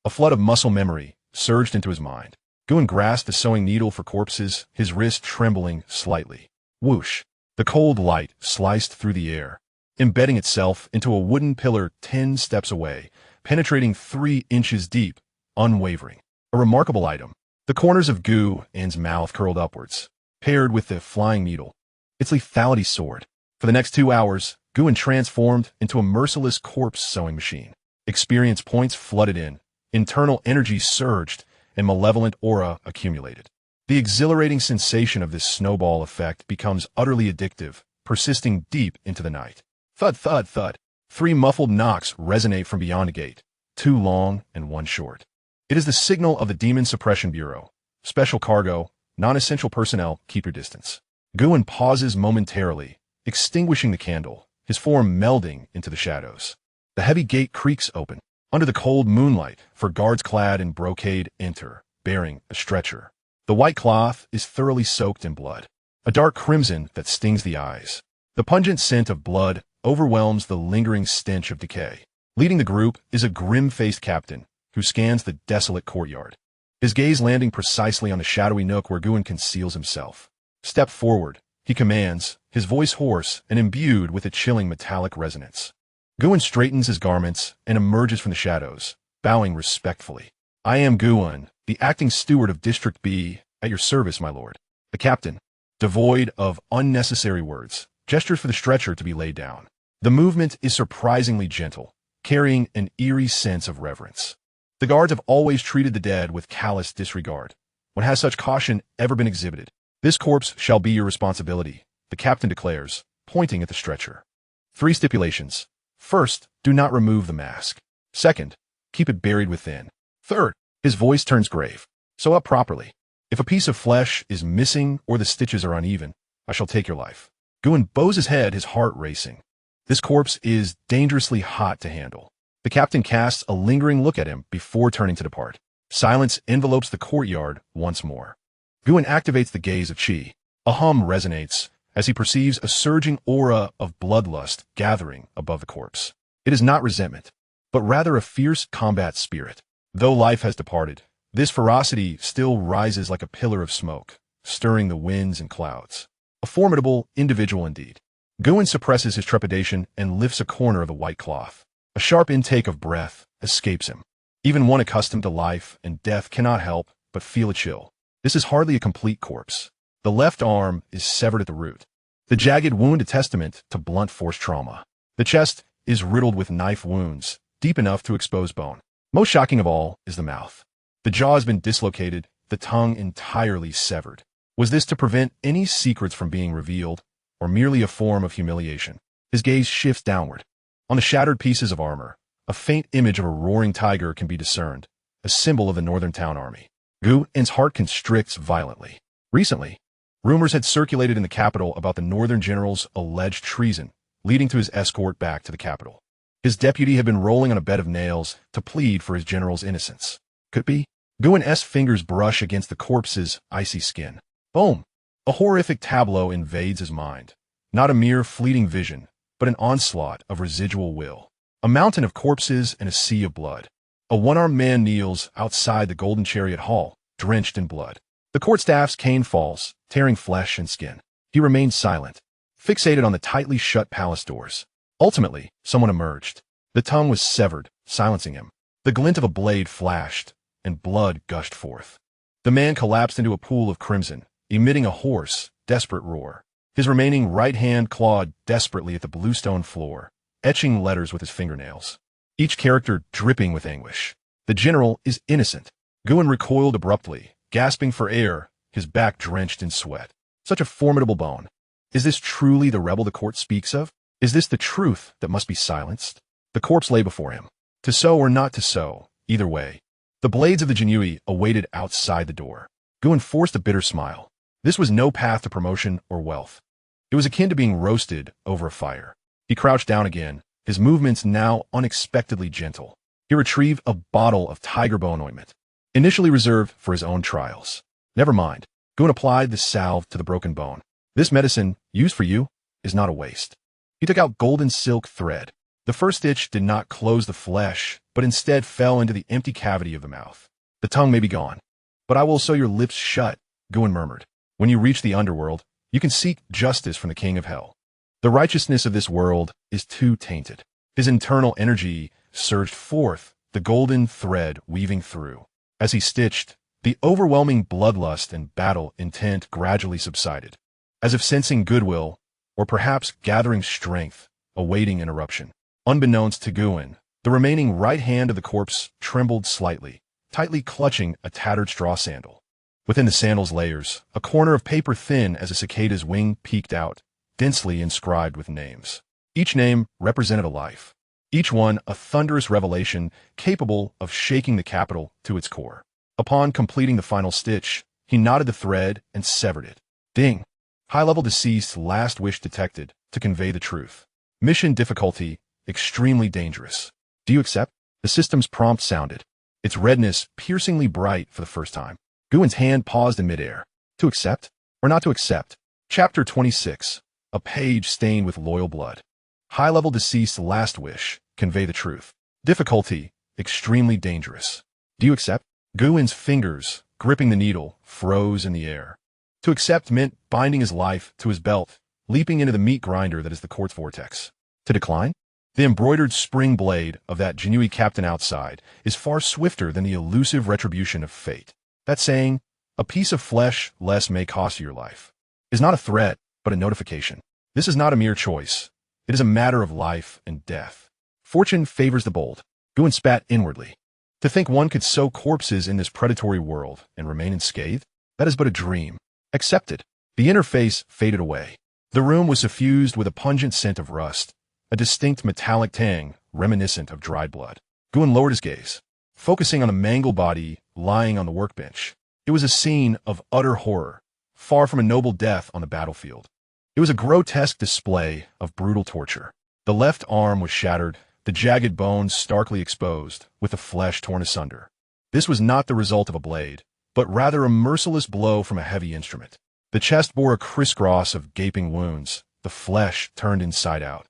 A flood of muscle memory surged into his mind. Guin grasped the sewing needle for corpses, his wrist trembling slightly. Whoosh! The cold light sliced through the air, embedding itself into a wooden pillar 10 steps away, penetrating 3 inches deep, unwavering. A remarkable item. The corners of Guin's mouth curled upwards, paired with the flying needle. Its lethality soared. For the next 2 hours, Guin transformed into a merciless corpse sewing machine. Experience points flooded in, internal energy surged, and malevolent aura accumulated. The exhilarating sensation of this snowball effect becomes utterly addictive, persisting deep into the night. Thud, thud, thud. 3 muffled knocks resonate from beyond the gate, 2 long and 1 short. It is the signal of the Demon Suppression Bureau. Special cargo, non-essential personnel, keep your distance. Guin pauses momentarily, extinguishing the candle, his form melding into the shadows. The heavy gate creaks open. Under the cold moonlight, for guards clad in brocade enter, bearing a stretcher. The white cloth is thoroughly soaked in blood, a dark crimson that stings the eyes. The pungent scent of blood overwhelms the lingering stench of decay. Leading the group is a grim-faced captain, who scans the desolate courtyard. His gaze landing precisely on the shadowy nook where Guin conceals himself. Step forward, he commands, his voice hoarse and imbued with a chilling metallic resonance. Guin straightens his garments and emerges from the shadows, bowing respectfully. I am Guin, the acting steward of District B, at your service, my lord. The captain, devoid of unnecessary words, gestures for the stretcher to be laid down. The movement is surprisingly gentle, carrying an eerie sense of reverence. The guards have always treated the dead with callous disregard. When has such caution ever been exhibited? This corpse shall be your responsibility, the captain declares, pointing at the stretcher. 3 stipulations. First, do not remove the mask. Second, keep it buried within. Third, his voice turns grave. Sew up properly. If a piece of flesh is missing or the stitches are uneven, I shall take your life. Guin bows his head, his heart racing. This corpse is dangerously hot to handle. The captain casts a lingering look at him before turning to depart. Silence envelopes the courtyard once more. Guin activates the gaze of Qi. A hum resonates as he perceives a surging aura of bloodlust gathering above the corpse. It is not resentment, but rather a fierce combat spirit. Though life has departed, this ferocity still rises like a pillar of smoke, stirring the winds and clouds. A formidable individual indeed. Guin suppresses his trepidation and lifts a corner of the white cloth. A sharp intake of breath escapes him. Even one accustomed to life and death cannot help but feel a chill. This is hardly a complete corpse. The left arm is severed at the root. The jagged wound a testament to blunt force trauma. The chest is riddled with knife wounds, deep enough to expose bone. Most shocking of all is the mouth. The jaw has been dislocated, the tongue entirely severed. Was this to prevent any secrets from being revealed, or merely a form of humiliation? His gaze shifts downward. On the shattered pieces of armor, a faint image of a roaring tiger can be discerned, a symbol of the Northern Town Army. Guin's heart constricts violently. Recently, rumors had circulated in the capital about the Northern General's alleged treason, leading to his escort back to the capital. His deputy had been rolling on a bed of nails to plead for his general's innocence. Could it be? Guin's fingers brush against the corpse's icy skin. Boom! A horrific tableau invades his mind. Not a mere fleeting vision, but an onslaught of residual will. A mountain of corpses and a sea of blood. A one-armed man kneels outside the Golden Chariot Hall, drenched in blood. The court staff's cane falls, tearing flesh and skin. He remains silent, fixated on the tightly shut palace doors. Ultimately, someone emerged. The tongue was severed, silencing him. The glint of a blade flashed, and blood gushed forth. The man collapsed into a pool of crimson, emitting a hoarse, desperate roar. His remaining right hand clawed desperately at the bluestone floor, etching letters with his fingernails. Each character dripping with anguish. The general is innocent. Guin recoiled abruptly, gasping for air, his back drenched in sweat. Such a formidable bone. Is this truly the rebel the court speaks of? Is this the truth that must be silenced? The corpse lay before him. To sow or not to sow, either way. The blades of the Jinui awaited outside the door. Guin forced a bitter smile. This was no path to promotion or wealth. It was akin to being roasted over a fire. He crouched down again, his movements now unexpectedly gentle. He retrieved a bottle of tiger bone ointment, initially reserved for his own trials. Never mind. Guin applied the salve to the broken bone. This medicine, used for you, is not a waste. He took out golden silk thread. The first stitch did not close the flesh, but instead fell into the empty cavity of the mouth. The tongue may be gone, but I will sew your lips shut, Guin murmured. When you reach the underworld, you can seek justice from the king of hell. The righteousness of this world is too tainted. His internal energy surged forth, the golden thread weaving through. As he stitched, the overwhelming bloodlust and battle intent gradually subsided, as if sensing goodwill, or perhaps gathering strength, awaiting an eruption. Unbeknownst to Guin, the remaining right hand of the corpse trembled slightly, tightly clutching a tattered straw sandal. Within the sandal's layers, a corner of paper thin as a cicada's wing peeked out, densely inscribed with names. Each name represented a life. Each one a thunderous revelation capable of shaking the capital to its core. Upon completing the final stitch, he knotted the thread and severed it. Ding! High-level deceased last wish detected to convey the truth. Mission difficulty, extremely dangerous. Do you accept? The system's prompt sounded, its redness piercingly bright for the first time. Guin's hand paused in midair. To accept or not to accept? Chapter 26. A page stained with loyal blood. High-level deceased last wish, convey the truth. Difficulty, extremely dangerous. Do you accept? Guin's fingers, gripping the needle, froze in the air. To accept meant binding his life to his belt, leaping into the meat grinder that is the quartz vortex. To decline? The embroidered spring blade of that Jinui captain outside is far swifter than the elusive retribution of fate. That saying, a piece of flesh less may cost you your life, is not a threat, but a notification. This is not a mere choice. It is a matter of life and death. Fortune favors the bold. Guin spat inwardly. To think one could sow corpses in this predatory world and remain unscathed? That is but a dream. Accepted. The interface faded away. The room was suffused with a pungent scent of rust, a distinct metallic tang reminiscent of dried blood. Guin lowered his gaze, focusing on a mangled body lying on the workbench. It was a scene of utter horror, far from a noble death on the battlefield. It was a grotesque display of brutal torture. The left arm was shattered, the jagged bones starkly exposed, with the flesh torn asunder. This was not the result of a blade, but rather a merciless blow from a heavy instrument. The chest bore a crisscross of gaping wounds, the flesh turned inside out,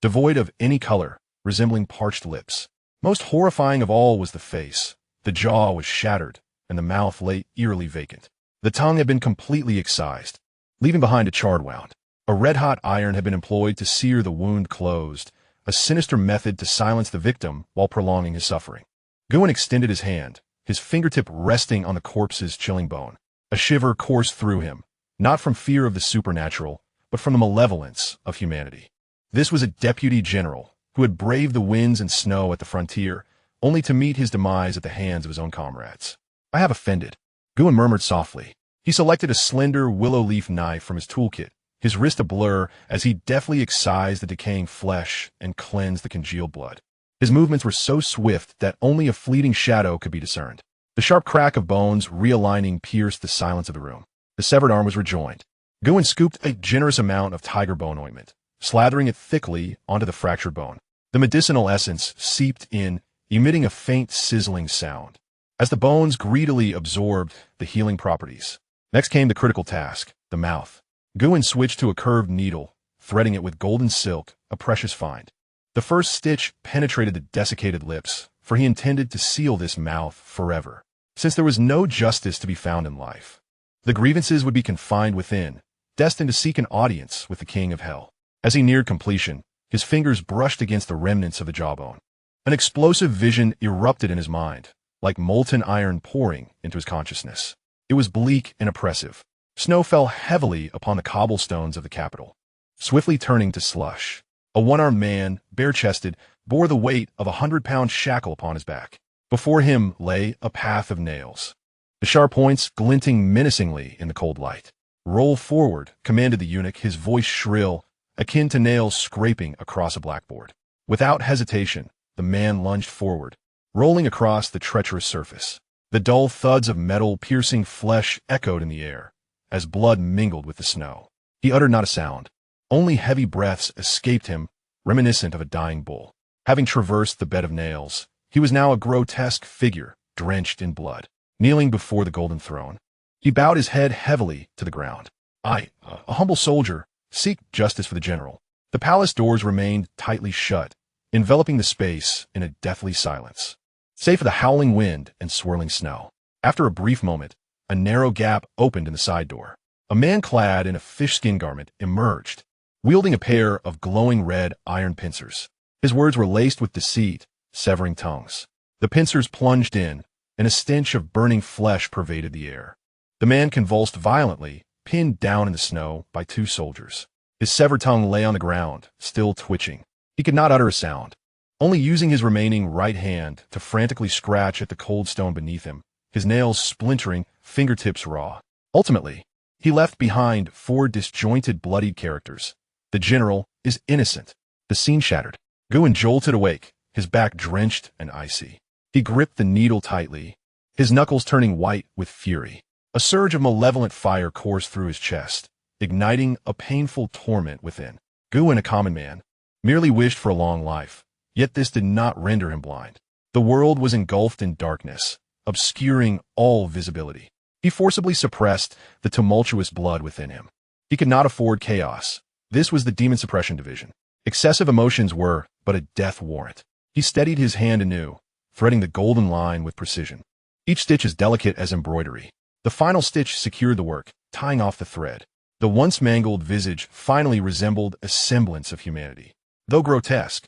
devoid of any color, resembling parched lips. Most horrifying of all was the face. The jaw was shattered, and the mouth lay eerily vacant. The tongue had been completely excised, leaving behind a charred wound. A red-hot iron had been employed to sear the wound closed, a sinister method to silence the victim while prolonging his suffering. Guin extended his hand, his fingertip resting on the corpse's chilling bone. A shiver coursed through him, not from fear of the supernatural, but from the malevolence of humanity. This was a deputy general who had braved the winds and snow at the frontier, only to meet his demise at the hands of his own comrades. I have offended. Guin murmured softly. He selected a slender willow leaf knife from his toolkit, his wrist a blur as he deftly excised the decaying flesh and cleansed the congealed blood. His movements were so swift that only a fleeting shadow could be discerned. The sharp crack of bones realigning pierced the silence of the room. The severed arm was rejoined. Guin scooped a generous amount of tiger bone ointment, slathering it thickly onto the fractured bone. The medicinal essence seeped in, emitting a faint sizzling sound, as the bones greedily absorbed the healing properties. Next came the critical task, the mouth. Guin switched to a curved needle, threading it with golden silk, a precious find. The first stitch penetrated the desiccated lips, for he intended to seal this mouth forever. Since there was no justice to be found in life, the grievances would be confined within, destined to seek an audience with the king of hell. As he neared completion, his fingers brushed against the remnants of the jawbone. An explosive vision erupted in his mind, like molten iron pouring into his consciousness. It was bleak and oppressive. Snow fell heavily upon the cobblestones of the capital, swiftly turning to slush. A one-armed man, bare-chested, bore the weight of 100-pound shackle upon his back. Before him lay a path of nails, the sharp points glinting menacingly in the cold light. Roll forward, commanded the eunuch, his voice shrill, akin to nails scraping across a blackboard. Without hesitation, the man lunged forward, rolling across the treacherous surface. The dull thuds of metal piercing flesh echoed in the air, as blood mingled with the snow. He uttered not a sound. Only heavy breaths escaped him, reminiscent of a dying bull. Having traversed the bed of nails, he was now a grotesque figure, drenched in blood. Kneeling before the golden throne, he bowed his head heavily to the ground. I, a humble soldier, seek justice for the general. The palace doors remained tightly shut, enveloping the space in a deathly silence, save for the howling wind and swirling snow. After a brief moment, a narrow gap opened in the side door. A man clad in a fish-skin garment emerged, wielding a pair of glowing red iron pincers. His words were laced with deceit, severing tongues. The pincers plunged in, and a stench of burning flesh pervaded the air. The man convulsed violently, pinned down in the snow by two soldiers. His severed tongue lay on the ground, still twitching. He could not utter a sound, only using his remaining right hand to frantically scratch at the cold stone beneath him, his nails splintering, fingertips raw. Ultimately, he left behind 4 disjointed, bloodied characters. The general is innocent. The scene shattered. Guin jolted awake, his back drenched and icy. He gripped the needle tightly, his knuckles turning white with fury. A surge of malevolent fire coursed through his chest, igniting a painful torment within. Guin, a common man, merely wished for a long life, yet this did not render him blind. The world was engulfed in darkness, obscuring all visibility. He forcibly suppressed the tumultuous blood within him. He could not afford chaos. This was the Demon Suppression Division. Excessive emotions were but a death warrant. He steadied his hand anew, threading the golden line with precision. Each stitch as delicate as embroidery. The final stitch secured the work, tying off the thread. The once mangled visage finally resembled a semblance of humanity. Though grotesque,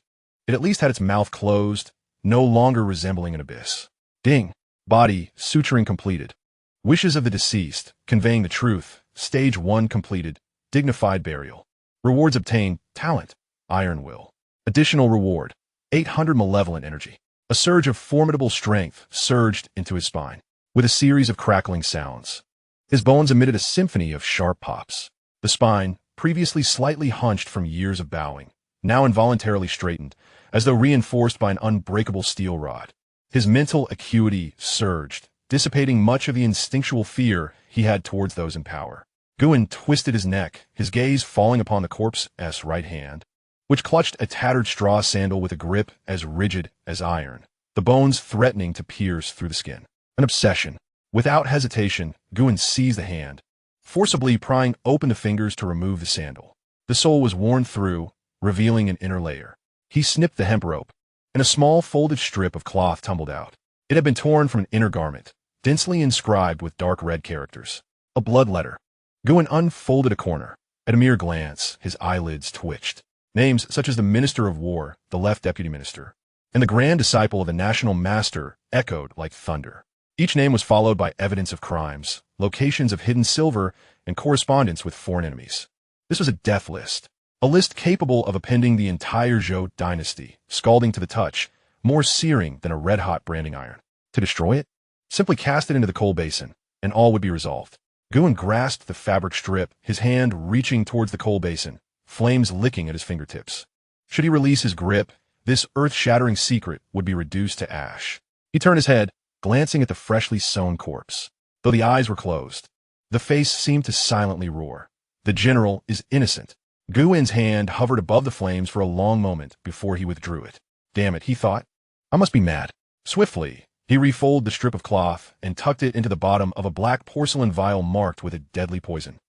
it at least had its mouth closed, no longer resembling an abyss. Ding. Body, suturing completed. Wishes of the deceased, conveying the truth. Stage 1 completed. Dignified burial. Rewards obtained. Talent. Iron will. Additional reward. 800 malevolent energy. A surge of formidable strength surged into his spine, with a series of crackling sounds. His bones emitted a symphony of sharp pops. The spine, previously slightly hunched from years of bowing, now involuntarily straightened, as though reinforced by an unbreakable steel rod. His mental acuity surged, dissipating much of the instinctual fear he had towards those in power. Guin twisted his neck, his gaze falling upon the corpse's right hand, which clutched a tattered straw sandal with a grip as rigid as iron, the bones threatening to pierce through the skin. An obsession. Without hesitation, Guin seized the hand, forcibly prying open the fingers to remove the sandal. The sole was worn through, revealing an inner layer. He snipped the hemp rope, and a small folded strip of cloth tumbled out. It had been torn from an inner garment, densely inscribed with dark red characters. A blood letter. Guin unfolded a corner. At a mere glance, his eyelids twitched. Names such as the Minister of War, the Left Deputy Minister, and the Grand Disciple of the National Master echoed like thunder. Each name was followed by evidence of crimes, locations of hidden silver, and correspondence with foreign enemies. This was a death list. A list capable of appending the entire Zhou dynasty, scalding to the touch, more searing than a red-hot branding iron. To destroy it? Simply cast it into the coal basin, and all would be resolved. Guin grasped the fabric strip, his hand reaching towards the coal basin, flames licking at his fingertips. Should he release his grip, this earth-shattering secret would be reduced to ash. He turned his head, glancing at the freshly sewn corpse. Though the eyes were closed, the face seemed to silently roar. The general is innocent. Guin's hand hovered above the flames for a long moment before he withdrew it. Damn it, he thought. I must be mad. Swiftly, he refolded the strip of cloth and tucked it into the bottom of a black porcelain vial marked with a deadly poison,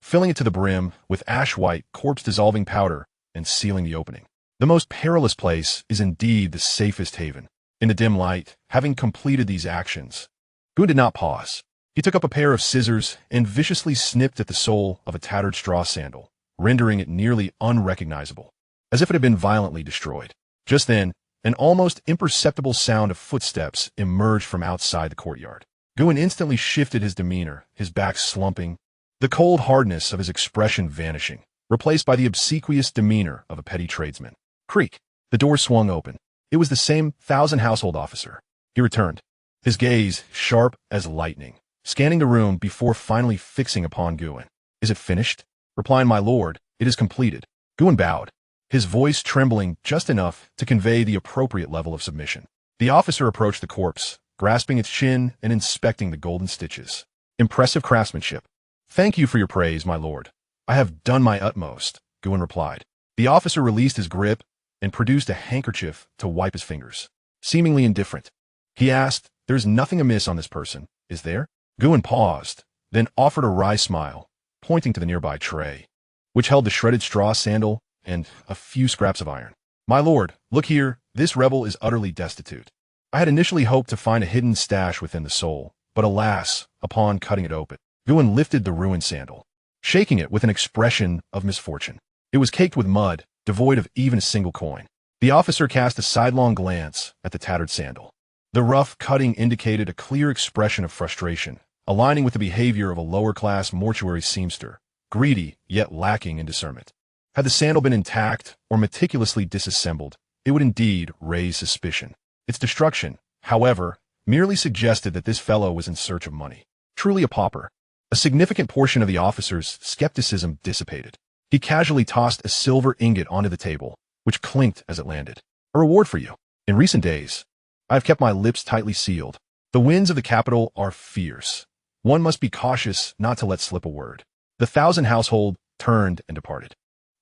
filling it to the brim with ash-white, corpse-dissolving powder and sealing the opening. The most perilous place is indeed the safest haven. In the dim light, having completed these actions, Guin did not pause. He took up a pair of scissors and viciously snipped at the sole of a tattered straw sandal, rendering it nearly unrecognizable, as if it had been violently destroyed. Just then, an almost imperceptible sound of footsteps emerged from outside the courtyard. Guin instantly shifted his demeanor, his back slumping, the cold hardness of his expression vanishing, replaced by the obsequious demeanor of a petty tradesman. Creak. The door swung open. It was the same Thousand Household officer. He returned, his gaze sharp as lightning, scanning the room before finally fixing upon Guin. Is it finished? Replying, my lord, it is completed. Guin bowed, his voice trembling just enough to convey the appropriate level of submission. The officer approached the corpse, grasping its chin and inspecting the golden stitches. Impressive craftsmanship. Thank you for your praise, my lord. I have done my utmost, Guin replied. The officer released his grip and produced a handkerchief to wipe his fingers. Seemingly indifferent, he asked, there's nothing amiss on this person, is there? Guin paused, then offered a wry smile, pointing to the nearby tray, which held the shredded straw sandal and a few scraps of iron. My lord, look here, this rebel is utterly destitute. I had initially hoped to find a hidden stash within the soul, but alas, upon cutting it open, Guin lifted the ruined sandal, shaking it with an expression of misfortune. It was caked with mud, devoid of even a single coin. The officer cast a sidelong glance at the tattered sandal. The rough cutting indicated a clear expression of frustration, aligning with the behavior of a lower-class mortuary seamster, greedy yet lacking in discernment. Had the sandal been intact or meticulously disassembled, it would indeed raise suspicion. Its destruction, however, merely suggested that this fellow was in search of money. Truly a pauper. A significant portion of the officer's skepticism dissipated. He casually tossed a silver ingot onto the table, which clinked as it landed. A reward for you. In recent days, I have kept my lips tightly sealed. The winds of the capital are fierce. One must be cautious not to let slip a word. The Thousand Household turned and departed.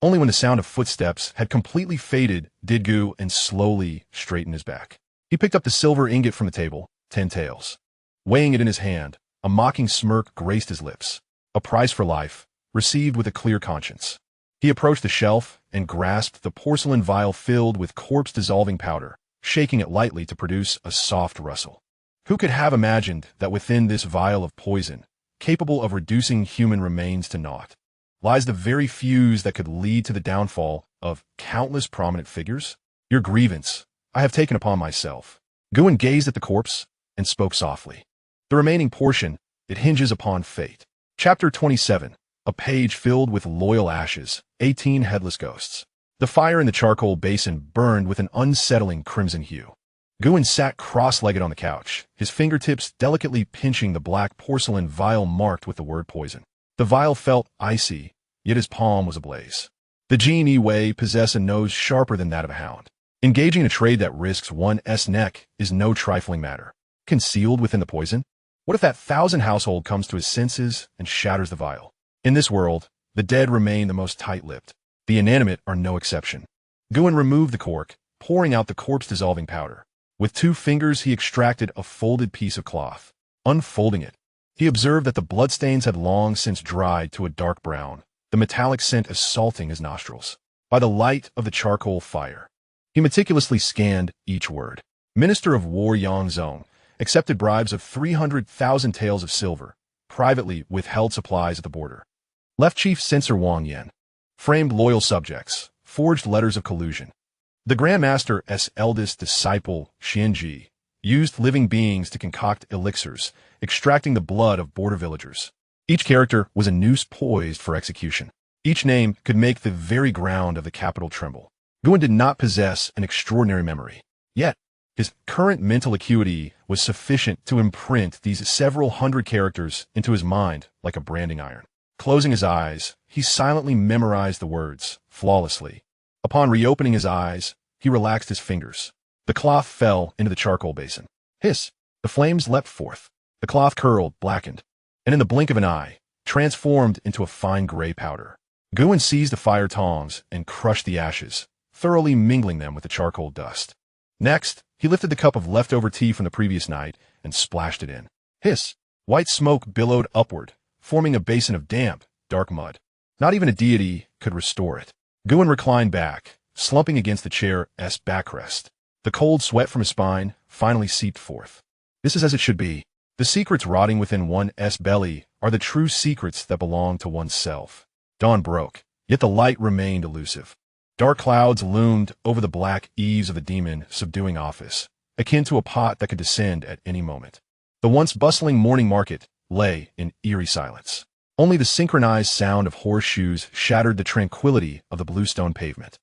Only when the sound of footsteps had completely faded did Guin slowly straighten his back. He picked up the silver ingot from the table, 10 taels. Weighing it in his hand, a mocking smirk graced his lips. A prize for life, received with a clear conscience. He approached the shelf and grasped the porcelain vial filled with corpse-dissolving powder, shaking it lightly to produce a soft rustle. Who could have imagined that within this vial of poison, capable of reducing human remains to naught, lies the very fuse that could lead to the downfall of countless prominent figures? Your grievance I have taken upon myself. Guin gazed at the corpse and spoke softly. The remaining portion, it hinges upon fate. Chapter 27. A page filled with loyal ashes, 18 headless ghosts. The fire in the charcoal basin burned with an unsettling crimson hue. Guin sat cross-legged on the couch, his fingertips delicately pinching the black porcelain vial marked with the word poison. The vial felt icy, yet his palm was ablaze. The Genie Wei possess a nose sharper than that of a hound. Engaging in a trade that risks one's neck is no trifling matter. Concealed within the poison? What if that 1,000 household comes to his senses and shatters the vial? In this world, the dead remain the most tight-lipped. The inanimate are no exception. Guin removed the cork, pouring out the corpse-dissolving powder. With 2 fingers he extracted a folded piece of cloth. Unfolding it, he observed that the bloodstains had long since dried to a dark brown, the metallic scent assaulting his nostrils. By the light of the charcoal fire, he meticulously scanned each word. Minister of War Yang Zong accepted bribes of 300,000 taels of silver, privately withheld supplies at the border. Left Chief Censor Wang Yan framed loyal subjects, forged letters of collusion. The Grand Master's eldest disciple, Xianxia, used living beings to concoct elixirs, extracting the blood of border villagers. Each character was a noose poised for execution. Each name could make the very ground of the capital tremble. Guin did not possess an extraordinary memory. Yet, his current mental acuity was sufficient to imprint these several hundred characters into his mind like a branding iron. Closing his eyes, he silently memorized the words, flawlessly. Upon reopening his eyes, he relaxed his fingers. The cloth fell into the charcoal basin. Hiss! The flames leapt forth. The cloth curled, blackened, and in the blink of an eye, transformed into a fine gray powder. Guin seized the fire tongs and crushed the ashes, thoroughly mingling them with the charcoal dust. Next, he lifted the cup of leftover tea from the previous night and splashed it in. Hiss! White smoke billowed upward, forming a basin of damp, dark mud. Not even a deity could restore it. Guin reclined back, slumping against the chair's backrest. The cold sweat from his spine finally seeped forth. This is as it should be. The secrets rotting within one's belly are the true secrets that belong to oneself. Dawn broke, yet the light remained elusive. Dark clouds loomed over the black eaves of the demon-subduing office, akin to a pot that could descend at any moment. The once bustling morning market lay in eerie silence. Only the synchronized sound of horseshoes shattered the tranquility of the bluestone pavement.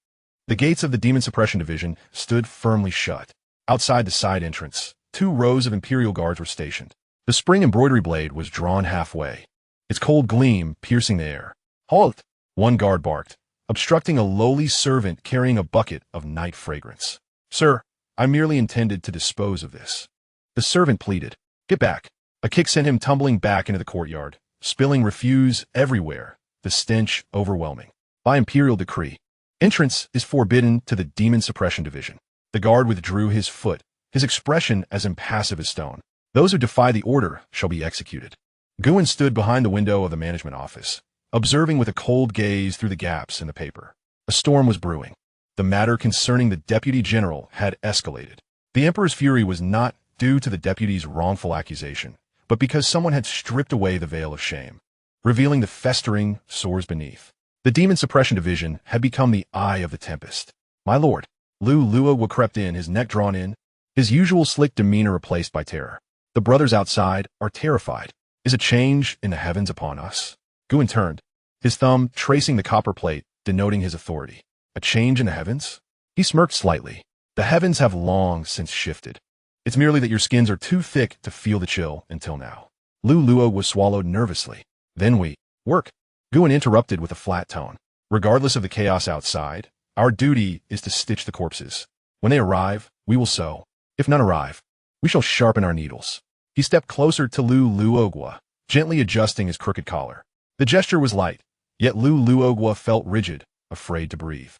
The gates of the Demon Suppression Division stood firmly shut. Outside the side entrance, 2 rows of Imperial Guards were stationed. The spring embroidery blade was drawn halfway, its cold gleam piercing the air. Halt! One guard barked, obstructing a lowly servant carrying a bucket of night fragrance. Sir, I merely intended to dispose of this. The servant pleaded. Get back. A kick sent him tumbling back into the courtyard, spilling refuse everywhere, the stench overwhelming. By Imperial decree, entrance is forbidden to the Demon Suppression Division. The guard withdrew his foot, his expression as impassive as stone. Those who defy the order shall be executed. Guin stood behind the window of the management office, observing with a cold gaze through the gaps in the paper. A storm was brewing. The matter concerning the deputy general had escalated. The emperor's fury was not due to the deputy's wrongful accusation, but because someone had stripped away the veil of shame, revealing the festering sores beneath. The Demon Suppression Division had become the eye of the tempest. My lord, Lu Luo crept in, his neck drawn in, his usual slick demeanor replaced by terror. The brothers outside are terrified. Is a change in the heavens upon us? Guin turned, his thumb tracing the copper plate, denoting his authority. A change in the heavens? He smirked slightly. The heavens have long since shifted. It's merely that your skins are too thick to feel the chill until now. Lu Luo was swallowed nervously. Then we work. Guin interrupted with a flat tone. Regardless of the chaos outside, our duty is to stitch the corpses. When they arrive, we will sew. If none arrive, we shall sharpen our needles. He stepped closer to Lu Luogwa, gently adjusting his crooked collar. The gesture was light, yet Lu Luogwa felt rigid, afraid to breathe.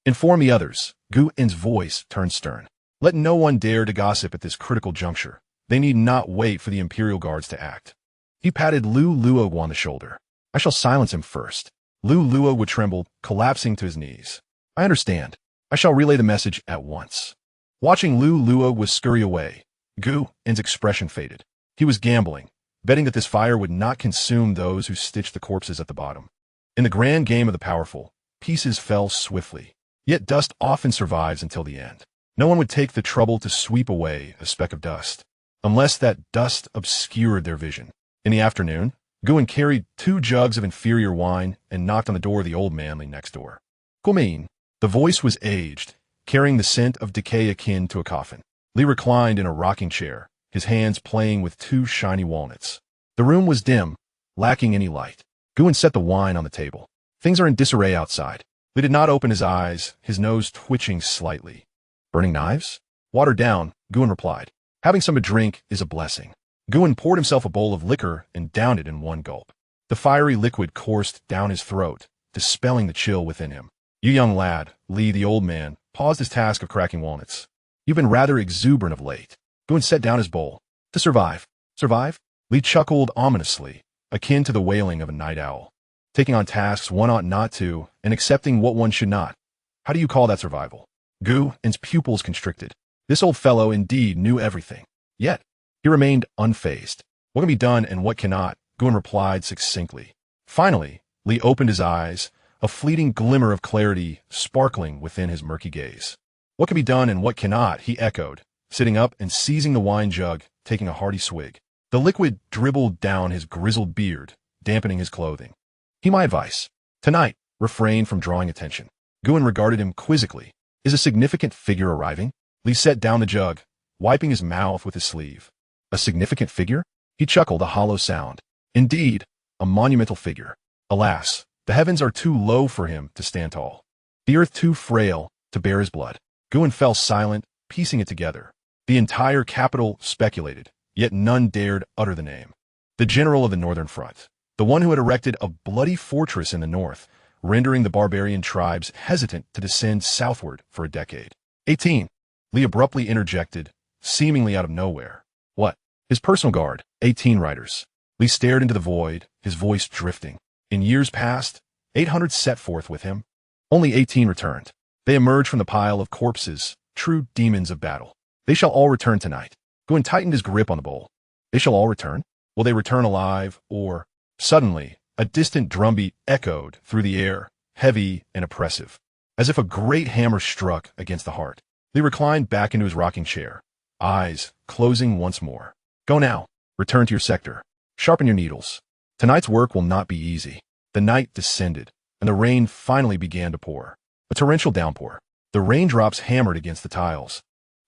Inform the others. Guin's voice turned stern. Let no one dare to gossip at this critical juncture. They need not wait for the Imperial Guards to act. He patted Lu Luogwa on the shoulder. I shall silence him first. Lu Luogwa trembled, collapsing to his knees. I understand. I shall relay the message at once. Watching Lu Lua was scurry away, Gu's expression faded. He was gambling, betting that this fire would not consume those who stitched the corpses at the bottom. In the grand game of the powerful, pieces fell swiftly, yet dust often survives until the end. No one would take the trouble to sweep away a speck of dust, unless that dust obscured their vision. In the afternoon, Guin carried 2 jugs of inferior wine and knocked on the door of the old man next door. Gumin. The voice was aged, carrying the scent of decay akin to a coffin. Li reclined in a rocking chair, his hands playing with 2 shiny walnuts. The room was dim, lacking any light. Guin set the wine on the table. Things are in disarray outside. Li did not open his eyes, his nose twitching slightly. Burning knives? Water down, Guin replied. Having some to drink is a blessing. Guin poured himself a bowl of liquor and downed it in one gulp. The fiery liquid coursed down his throat, dispelling the chill within him. You young lad, Li the old man, paused his task of cracking walnuts. You've been rather exuberant of late. Guin set down his bowl. To survive. Survive? Li chuckled ominously, akin to the wailing of a night owl. Taking on tasks one ought not to, and accepting what one should not. How do you call that survival? Gu's pupils constricted. This old fellow indeed knew everything. Yet, he remained unfazed. What can be done and what cannot, Guin replied succinctly. Finally, Li opened his eyes, a fleeting glimmer of clarity sparkling within his murky gaze. What can be done and what cannot, he echoed, sitting up and seizing the wine jug, taking a hearty swig. The liquid dribbled down his grizzled beard, dampening his clothing. Heed my advice. Tonight, refrain from drawing attention. Guin regarded him quizzically. Is a significant figure arriving? Li set down the jug, wiping his mouth with his sleeve. A significant figure? He chuckled, a hollow sound. Indeed, a monumental figure. Alas, the heavens are too low for him to stand tall. The earth too frail to bear his blood. Guin fell silent, piecing it together. The entire capital speculated, yet none dared utter the name. The general of the northern front, the one who had erected a bloody fortress in the north, rendering the barbarian tribes hesitant to descend southward for a decade. 18. Li abruptly interjected, seemingly out of nowhere. What? His personal guard, 18 riders. Li stared into the void, his voice drifting. In years past, 800 set forth with him. Only 18 returned. They emerged from the pile of corpses, true demons of battle. They shall all return tonight. Guin tightened his grip on the bowl. They shall all return? Will they return alive, or... Suddenly, a distant drumbeat echoed through the air, heavy and oppressive, as if a great hammer struck against the heart. Li reclined back into his rocking chair, eyes closing once more. Go now. Return to your sector. Sharpen your needles. Tonight's work will not be easy. The night descended, and the rain finally began to pour. A torrential downpour. The raindrops hammered against the tiles,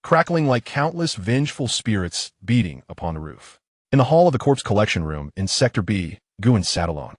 crackling like countless vengeful spirits beating upon the roof. In the hall of the corpse collection room in Sector B, Guin sat alone.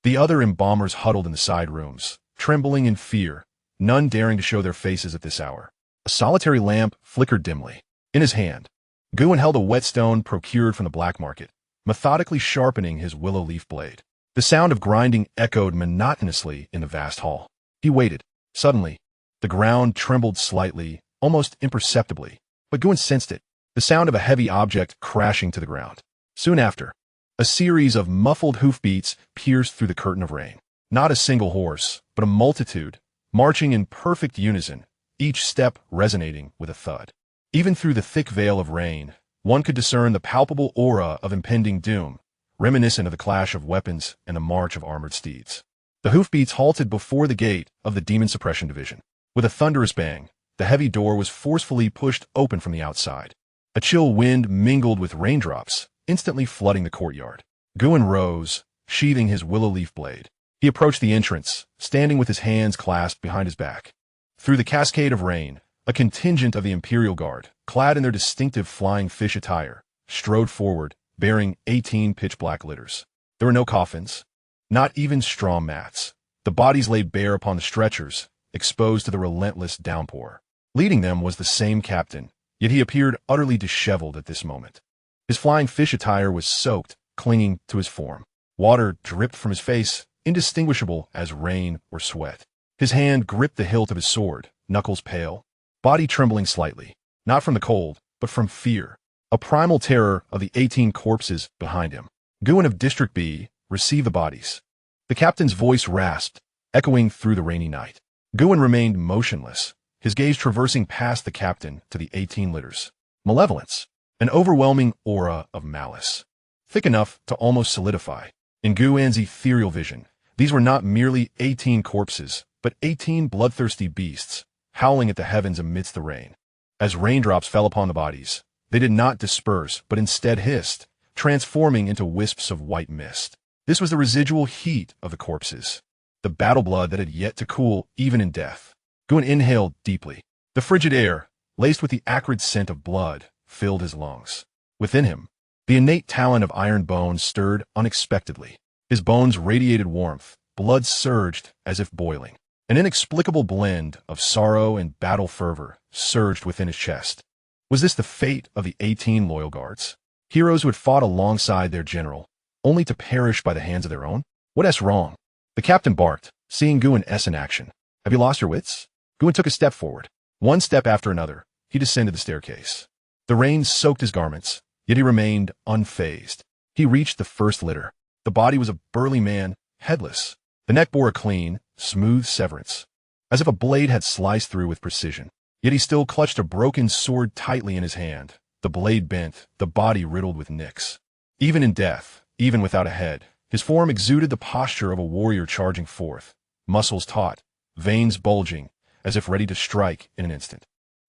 The other embalmers huddled in the side rooms, trembling in fear, none daring to show their faces at this hour. A solitary lamp flickered dimly. In his hand, Guin held a whetstone procured from the black market, methodically sharpening his willow leaf blade. The sound of grinding echoed monotonously in the vast hall. He waited. Suddenly, the ground trembled slightly, almost imperceptibly, but Guin sensed it, the sound of a heavy object crashing to the ground. Soon after, a series of muffled hoofbeats pierced through the curtain of rain. Not a single horse, but a multitude, marching in perfect unison, each step resonating with a thud. Even through the thick veil of rain, one could discern the palpable aura of impending doom, reminiscent of the clash of weapons and the march of armored steeds. The hoofbeats halted before the gate of the Demon Suppression Division. With a thunderous bang, the heavy door was forcefully pushed open from the outside. A chill wind mingled with raindrops, instantly flooding the courtyard. Guin rose, sheathing his willow leaf blade. He approached the entrance, standing with his hands clasped behind his back. Through the cascade of rain, a contingent of the Imperial Guard, clad in their distinctive flying fish attire, strode forward, bearing 18 pitch-black litters. There were no coffins, not even straw mats. The bodies lay bare upon the stretchers, exposed to the relentless downpour. Leading them was the same captain, yet he appeared utterly disheveled at this moment. His flying fish attire was soaked, clinging to his form. Water dripped from his face, indistinguishable as rain or sweat. His hand gripped the hilt of his sword, knuckles pale, body trembling slightly, not from the cold, but from fear, a primal terror of the 18 corpses behind him. Guin of District B, receive the bodies. The captain's voice rasped, echoing through the rainy night. Guin remained motionless, his gaze traversing past the captain to the 18 litters. Malevolence. An overwhelming aura of malice. Thick enough to almost solidify. In Guan's ethereal vision, these were not merely 18 corpses, but 18 bloodthirsty beasts, howling at the heavens amidst the rain. As raindrops fell upon the bodies, they did not disperse, but instead hissed, transforming into wisps of white mist. This was the residual heat of the corpses, the battle blood that had yet to cool even in death. Guan inhaled deeply. The frigid air, laced with the acrid scent of blood, filled his lungs. Within him, the innate talent of iron bones stirred unexpectedly. His bones radiated warmth, blood surged as if boiling. An inexplicable blend of sorrow and battle fervor surged within his chest. Was this the fate of the 18 loyal guards? Heroes who had fought alongside their general, only to perish by the hands of their own? What's wrong? The captain barked, seeing Guan in action. Have you lost your wits? Guan took a step forward. One step after another, he descended the staircase. The rain soaked his garments, yet he remained unfazed. He reached the first litter. The body was a burly man, headless. The neck bore a clean, smooth severance, as if a blade had sliced through with precision. Yet he still clutched a broken sword tightly in his hand, the blade bent, the body riddled with nicks. Even in death, even without a head, his form exuded the posture of a warrior charging forth, muscles taut, veins bulging, as if ready to strike in an instant.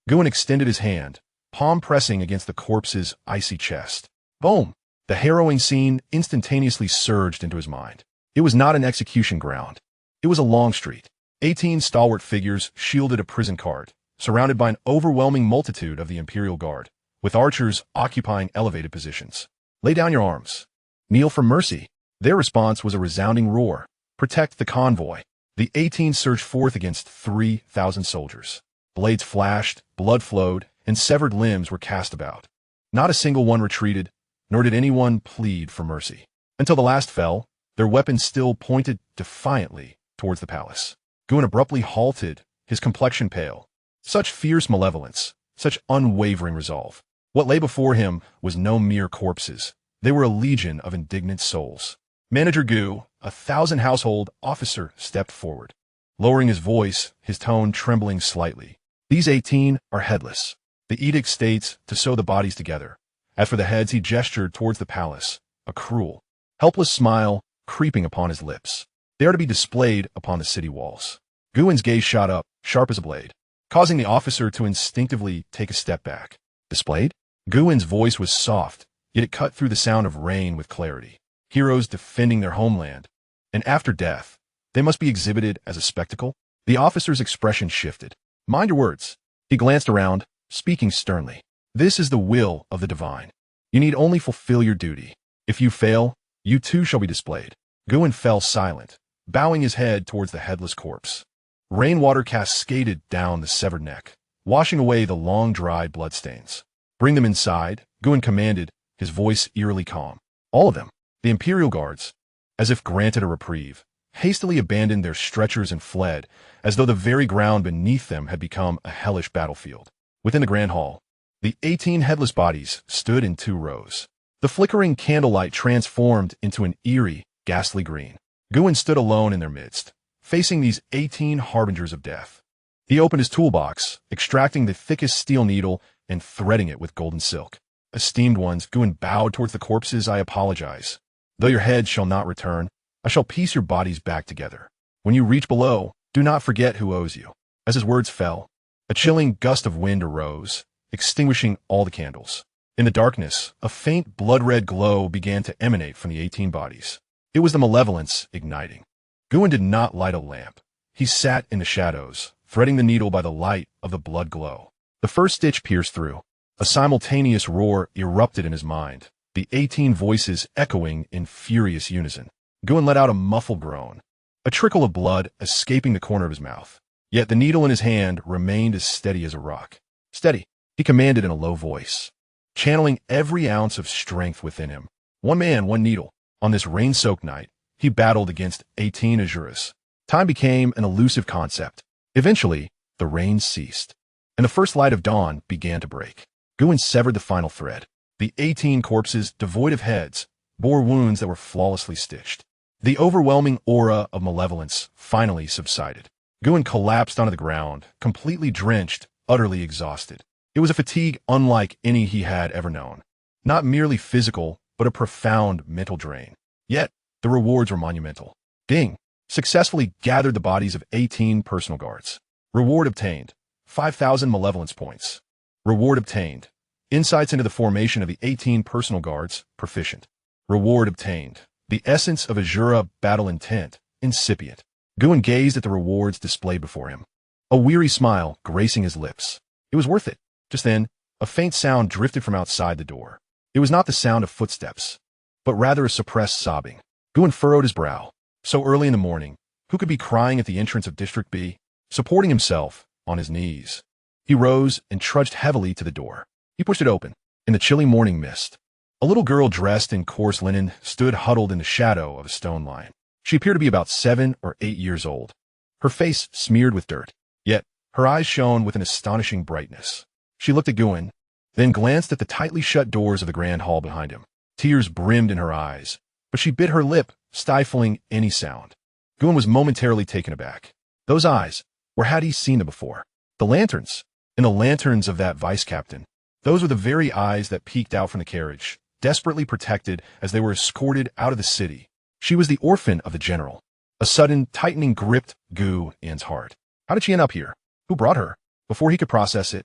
Guan extended his hand, palm pressing against the corpse's icy chest. Boom! The harrowing scene instantaneously surged into his mind. It was not an execution ground. It was a long street. 18 stalwart figures shielded a prison guard, surrounded by an overwhelming multitude of the Imperial Guard, with archers occupying elevated positions. Lay down your arms. Kneel for mercy. Their response was a resounding roar. Protect the convoy. The 18 surged forth against 3,000 soldiers. Blades flashed, blood flowed, and severed limbs were cast about. Not a single one retreated, nor did anyone plead for mercy. Until the last fell, their weapons still pointed defiantly towards the palace. Guan abruptly halted, his complexion pale. Such fierce malevolence, such unwavering resolve. What lay before him was no mere corpses. They were a legion of indignant souls. Manager Gu, a 1,000 household officer, stepped forward. Lowering his voice, his tone trembling slightly. These 18 are headless. The edict states to sew the bodies together. As for the heads, he gestured towards the palace, a cruel, helpless smile creeping upon his lips. They are to be displayed upon the city walls. Guan's gaze shot up, sharp as a blade, causing the officer to instinctively take a step back. Displayed? Guan's voice was soft, yet it cut through the sound of rain with clarity. Heroes defending their homeland, and after death, they must be exhibited as a spectacle? The officer's expression shifted. Mind your words. He glanced around, speaking sternly. This is the will of the divine. You need only fulfill your duty. If you fail, you too shall be displayed. Guan fell silent, bowing his head towards the headless corpse. Rainwater cascaded down the severed neck, washing away the long-dried bloodstains. Bring them inside, Guan commanded, his voice eerily calm. All of them, the Imperial Guards, as if granted a reprieve, hastily abandoned their stretchers and fled, as though the very ground beneath them had become a hellish battlefield. Within the grand hall, the 18 headless bodies stood in 2 rows. The flickering candlelight transformed into an eerie, ghastly green. Guan stood alone in their midst, facing these 18 harbingers of death. He opened his toolbox, extracting the thickest steel needle and threading it with golden silk. Esteemed ones, Guan bowed towards the corpses. I apologize. Though your heads shall not return, I shall piece your bodies back together. When you reach below, do not forget who owes you. As his words fell, a chilling gust of wind arose, extinguishing all the candles. In the darkness, a faint blood-red glow began to emanate from the 18 bodies. It was the malevolence igniting. Guan did not light a lamp. He sat in the shadows, threading the needle by the light of the blood glow. The first stitch pierced through. A simultaneous roar erupted in his mind, the 18 voices echoing in furious unison. Guan let out a muffled groan, a trickle of blood escaping the corner of his mouth. Yet the needle in his hand remained as steady as a rock. Steady, he commanded in a low voice, channeling every ounce of strength within him. One man, one needle. On this rain-soaked night, he battled against 18 Asuras. Time became an elusive concept. Eventually, the rain ceased, and the first light of dawn began to break. Guan severed the final thread. The 18 corpses, devoid of heads, bore wounds that were flawlessly stitched. The overwhelming aura of malevolence finally subsided. Guin collapsed onto the ground, completely drenched, utterly exhausted. It was a fatigue unlike any he had ever known. Not merely physical, but a profound mental drain. Yet, the rewards were monumental. Ding successfully gathered the bodies of 18 personal guards. Reward obtained, 5,000 malevolence points. Reward obtained, insights into the formation of the 18 personal guards, proficient. Reward obtained, the essence of Asura battle intent, incipient. Guin gazed at the rewards displayed before him. A weary smile gracing his lips. It was worth it. Just then, a faint sound drifted from outside the door. It was not the sound of footsteps, but rather a suppressed sobbing. Guin furrowed his brow. So early in the morning, who could be crying at the entrance of District B? Supporting himself on his knees, he rose and trudged heavily to the door. He pushed it open. In the chilly morning mist, a little girl dressed in coarse linen stood huddled in the shadow of a stone lion. She appeared to be about 7 or 8 years old, her face smeared with dirt, yet her eyes shone with an astonishing brightness. She looked at Guin, then glanced at the tightly shut doors of the grand hall behind him. Tears brimmed in her eyes, but she bit her lip, stifling any sound. Guin was momentarily taken aback. Those eyes, where had he seen them before? The lanterns, and the lanterns of that vice-captain. Those were the very eyes that peeked out from the carriage, desperately protected as they were escorted out of the city. She was the orphan of the general. A sudden tightening gripped Guin's heart. How did she end up here? Who brought her? Before he could process it,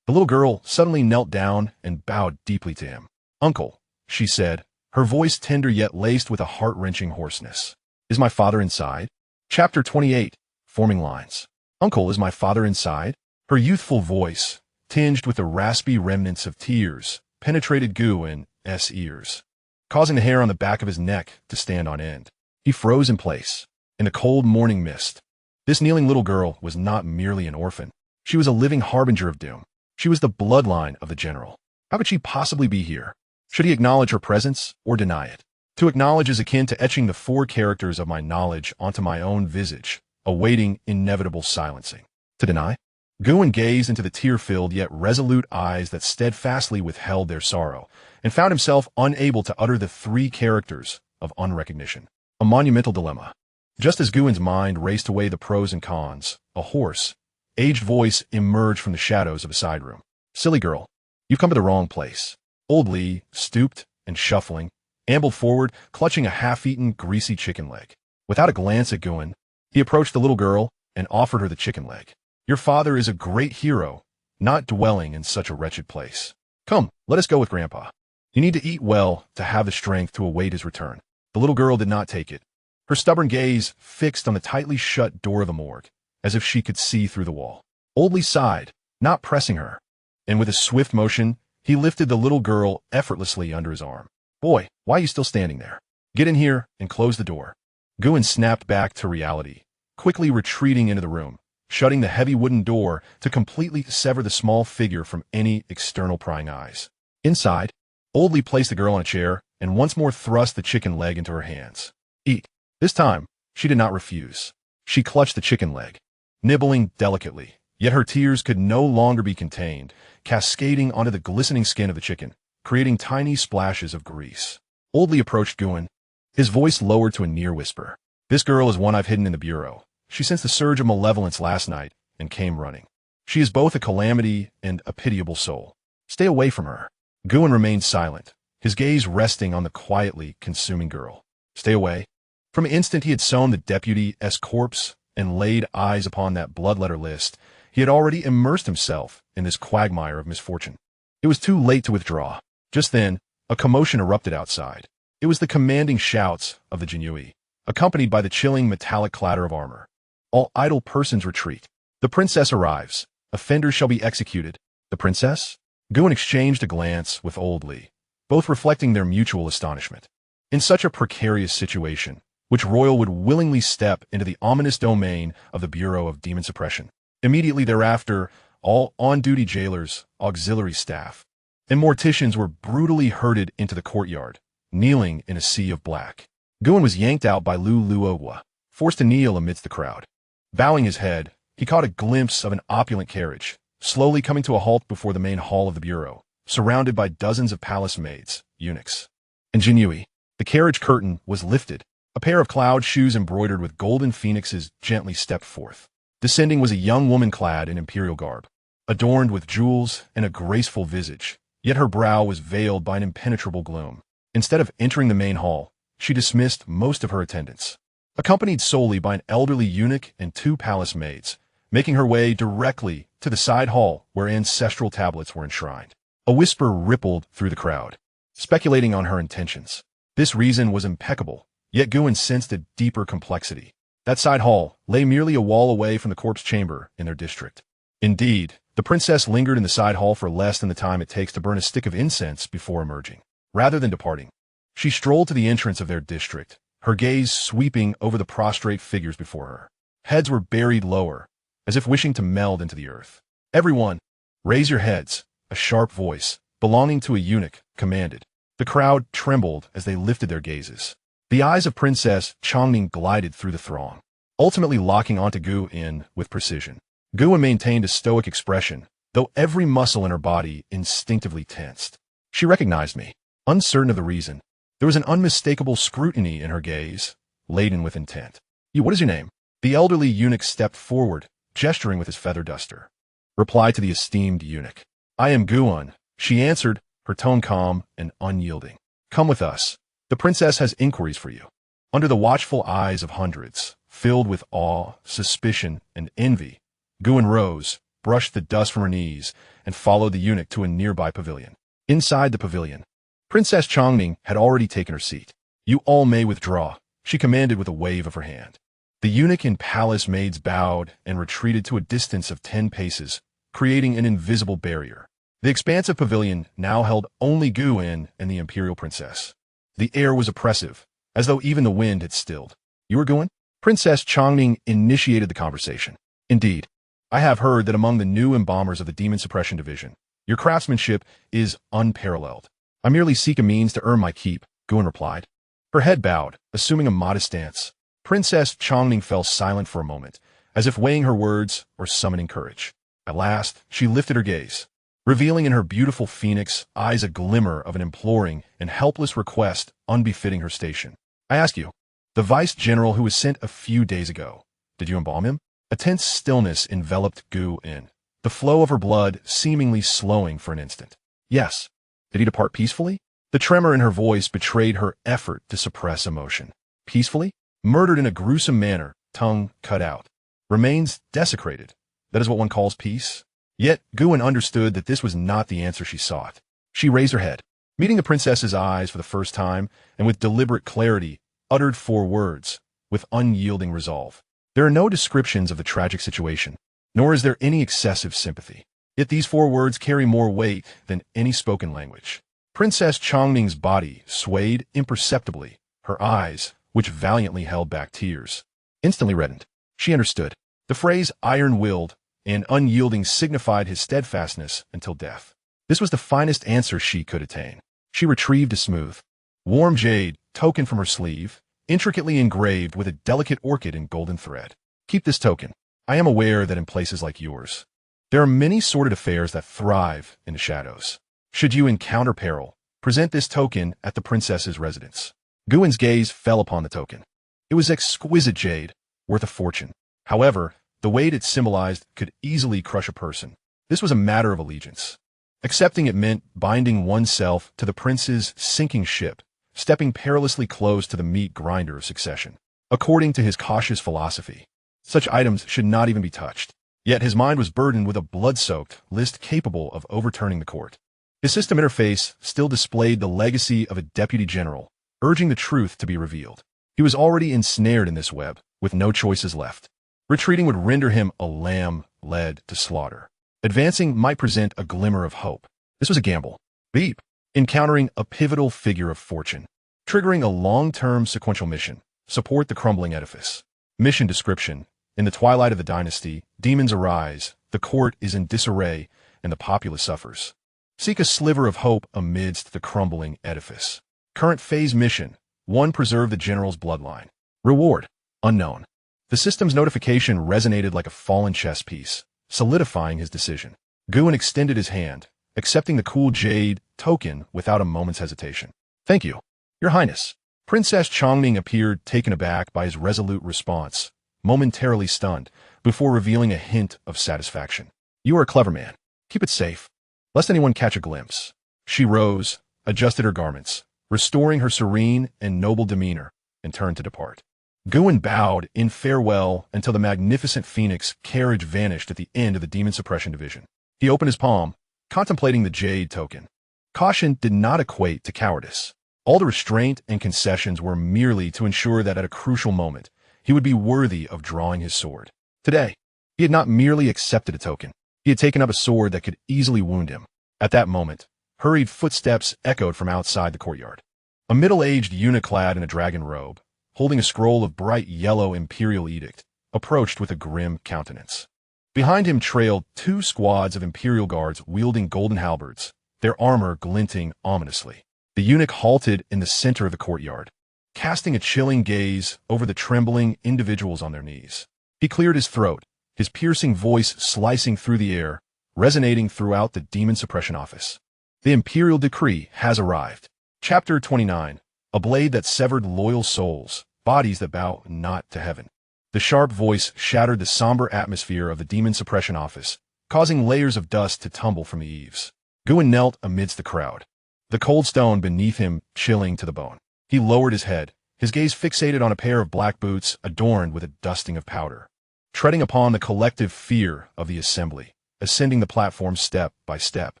the little girl suddenly knelt down and bowed deeply to him. Uncle, she said, her voice tender yet laced with a heart-wrenching hoarseness. Is my father inside? Chapter 28, Forming Lines. Uncle, is my father inside? Her youthful voice, tinged with the raspy remnants of tears, penetrated Guin's ears, causing the hair on the back of his neck to stand on end. He froze in place, in the cold morning mist. This kneeling little girl was not merely an orphan. She was a living harbinger of doom. She was the bloodline of the general. How could she possibly be here? Should he acknowledge her presence or deny it? To acknowledge is akin to etching the 4 characters of my knowledge onto my own visage, awaiting inevitable silencing. To deny? Guin gazed into the tear-filled yet resolute eyes that steadfastly withheld their sorrow, and found himself unable to utter the 3 characters of unrecognition. A monumental dilemma. Just as Guin's mind raced away the pros and cons, a hoarse, aged voice emerged from the shadows of a side room. Silly girl, you've come to the wrong place. Old Lee, stooped and shuffling, ambled forward, clutching a half-eaten, greasy chicken leg. Without a glance at Guin, he approached the little girl and offered her the chicken leg. Your father is a great hero, not dwelling in such a wretched place. Come, let us go with Grandpa. You need to eat well to have the strength to await his return. The little girl did not take it, her stubborn gaze fixed on the tightly shut door of the morgue, as if she could see through the wall. Old Lee sighed, not pressing her, and with a swift motion, he lifted the little girl effortlessly under his arm. Boy, why are you still standing there? Get in here and close the door. Guin snapped back to reality, quickly retreating into the room, shutting the heavy wooden door to completely sever the small figure from any external prying eyes. Inside, Old Lee placed the girl on a chair and once more thrust the chicken leg into her hands. Eat. This time, she did not refuse. She clutched the chicken leg, nibbling delicately, yet her tears could no longer be contained, cascading onto the glistening skin of the chicken, creating tiny splashes of grease. Old Lee approached Guin, his voice lowered to a near whisper. This girl is one I've hidden in the bureau. She sensed the surge of malevolence last night and came running. She is both a calamity and a pitiable soul. Stay away from her. Guin remained silent, his gaze resting on the quietly consuming girl. Stay away. From the instant he had sewn the deputy's corpse and laid eyes upon that blood-letter list, he had already immersed himself in this quagmire of misfortune. It was too late to withdraw. Just then, a commotion erupted outside. It was the commanding shouts of the Jinui, accompanied by the chilling metallic clatter of armor. All idle persons retreat. The princess arrives. Offenders shall be executed. The princess? Guin exchanged a glance with Old Lee, both reflecting their mutual astonishment. In such a precarious situation, which royal would willingly step into the ominous domain of the Bureau of Demon Suppression. Immediately thereafter, all on-duty jailers, auxiliary staff, and morticians were brutally herded into the courtyard, kneeling in a sea of black. Guin was yanked out by Lu Luowa, forced to kneel amidst the crowd. Bowing his head, he caught a glimpse of an opulent carriage, slowly coming to a halt before the main hall of the Bureau, surrounded by dozens of palace maids, eunuchs, and Jinui. The carriage curtain was lifted. A pair of cloud shoes embroidered with golden phoenixes gently stepped forth. Descending was a young woman clad in imperial garb, adorned with jewels and a graceful visage, yet her brow was veiled by an impenetrable gloom. Instead of entering the main hall, she dismissed most of her attendants. Accompanied solely by an elderly eunuch and 2 palace maids, making her way directly to the side hall where ancestral tablets were enshrined. A whisper rippled through the crowd, speculating on her intentions. This reason was impeccable, yet Guin sensed a deeper complexity. That side hall lay merely a wall away from the corpse chamber in their district. Indeed, the princess lingered in the side hall for less than the time it takes to burn a stick of incense before emerging. Rather than departing, she strolled to the entrance of their district, her gaze sweeping over the prostrate figures before her. Heads were buried lower, as if wishing to meld into the earth. "Everyone, raise your heads," a sharp voice, belonging to a eunuch, commanded. The crowd trembled as they lifted their gazes. The eyes of Princess Changning glided through the throng, ultimately locking onto Guin with precision. Guin maintained a stoic expression, though every muscle in her body instinctively tensed. She recognized me, uncertain of the reason. There was an unmistakable scrutiny in her gaze, laden with intent. "What is your name?" The elderly eunuch stepped forward, gesturing with his feather duster. Reply to the esteemed eunuch. "I am Guin," she answered, her tone calm and unyielding. "Come with us. The princess has inquiries for you." Under the watchful eyes of hundreds, filled with awe, suspicion, and envy, Guin rose, brushed the dust from her knees, and followed the eunuch to a nearby pavilion. Inside the pavilion, Princess Changning had already taken her seat. "You all may withdraw," she commanded with a wave of her hand. The eunuch and palace maids bowed and retreated to a distance of 10 paces, creating an invisible barrier. The expansive pavilion now held only Guin and the imperial princess. The air was oppressive, as though even the wind had stilled. "You are Guin?" Princess Changning initiated the conversation. "Indeed. I have heard that among the new embalmers of the Demon Suppression Division, your craftsmanship is unparalleled." "I merely seek a means to earn my keep," Guin replied. Her head bowed, assuming a modest stance. Princess Changning fell silent for a moment, as if weighing her words or summoning courage. At last, she lifted her gaze, revealing in her beautiful phoenix eyes a glimmer of an imploring and helpless request unbefitting her station. "I ask you, the vice-general who was sent a few days ago, did you embalm him?" A tense stillness enveloped Guin, the flow of her blood seemingly slowing for an instant. "Yes." "Did he depart peacefully?" The tremor in her voice betrayed her effort to suppress emotion. "Peacefully? Murdered in a gruesome manner, tongue cut out. Remains desecrated. That is what one calls peace?" Yet Guin understood that this was not the answer she sought. She raised her head, meeting the princess's eyes for the first time, and with deliberate clarity, uttered 4 words, with unyielding resolve. There are no descriptions of the tragic situation, nor is there any excessive sympathy. Yet these 4 words carry more weight than any spoken language. Princess Changning's body swayed imperceptibly, her eyes, which valiantly held back tears, instantly reddened. She understood. The phrase iron-willed and unyielding signified his steadfastness until death. This was the finest answer she could attain. She retrieved a smooth, warm jade token from her sleeve, intricately engraved with a delicate orchid in golden thread. "Keep this token. I am aware that in places like yours, there are many sordid affairs that thrive in the shadows. Should you encounter peril, present this token at the princess's residence." Guin's gaze fell upon the token. It was exquisite jade, worth a fortune. However, the weight it symbolized could easily crush a person. This was a matter of allegiance. Accepting it meant binding oneself to the prince's sinking ship, stepping perilously close to the meat grinder of succession. According to his cautious philosophy, such items should not even be touched. Yet his mind was burdened with a blood-soaked list capable of overturning the court. His system interface still displayed the legacy of a deputy general, urging the truth to be revealed. He was already ensnared in this web, with no choices left. Retreating would render him a lamb led to slaughter. Advancing might present a glimmer of hope. This was a gamble. Beep. Encountering a pivotal figure of fortune. Triggering a long-term sequential mission. Support the crumbling edifice. Mission description. In the twilight of the dynasty, demons arise, the court is in disarray, and the populace suffers. Seek a sliver of hope amidst the crumbling edifice. Current phase mission. 1. Preserve the general's bloodline. Reward. Unknown. The system's notification resonated like a fallen chess piece, solidifying his decision. Guin extended his hand, accepting the cool jade token without a moment's hesitation. "Thank you, Your Highness." Princess Changning appeared taken aback by his resolute response, momentarily stunned, before revealing a hint of satisfaction. "You are a clever man. Keep it safe, lest anyone catch a glimpse." She rose, adjusted her garments, restoring her serene and noble demeanor, and turned to depart. Guin bowed in farewell until the magnificent phoenix carriage vanished at the end of the demon suppression division. He opened his palm, contemplating the jade token. Caution did not equate to cowardice. All the restraint and concessions were merely to ensure that at a crucial moment, he would be worthy of drawing his sword. Today, he had not merely accepted a token. He had taken up a sword that could easily wound him. At that moment, hurried footsteps echoed from outside the courtyard. A middle-aged eunuch clad in a dragon robe, holding a scroll of bright yellow imperial edict, approached with a grim countenance. Behind him trailed 2 squads of imperial guards wielding golden halberds, their armor glinting ominously. The eunuch halted in the center of the courtyard, casting a chilling gaze over the trembling individuals on their knees. He cleared his throat, his piercing voice slicing through the air, resonating throughout the demon suppression office. "The imperial decree has arrived." Chapter 29. A blade that severed loyal souls, bodies that bow not to heaven. The sharp voice shattered the somber atmosphere of the demon suppression office, causing layers of dust to tumble from the eaves. Guin knelt amidst the crowd, the cold stone beneath him chilling to the bone. He lowered his head, his gaze fixated on a pair of black boots adorned with a dusting of powder. Treading upon the collective fear of the assembly, ascending the platform step by step,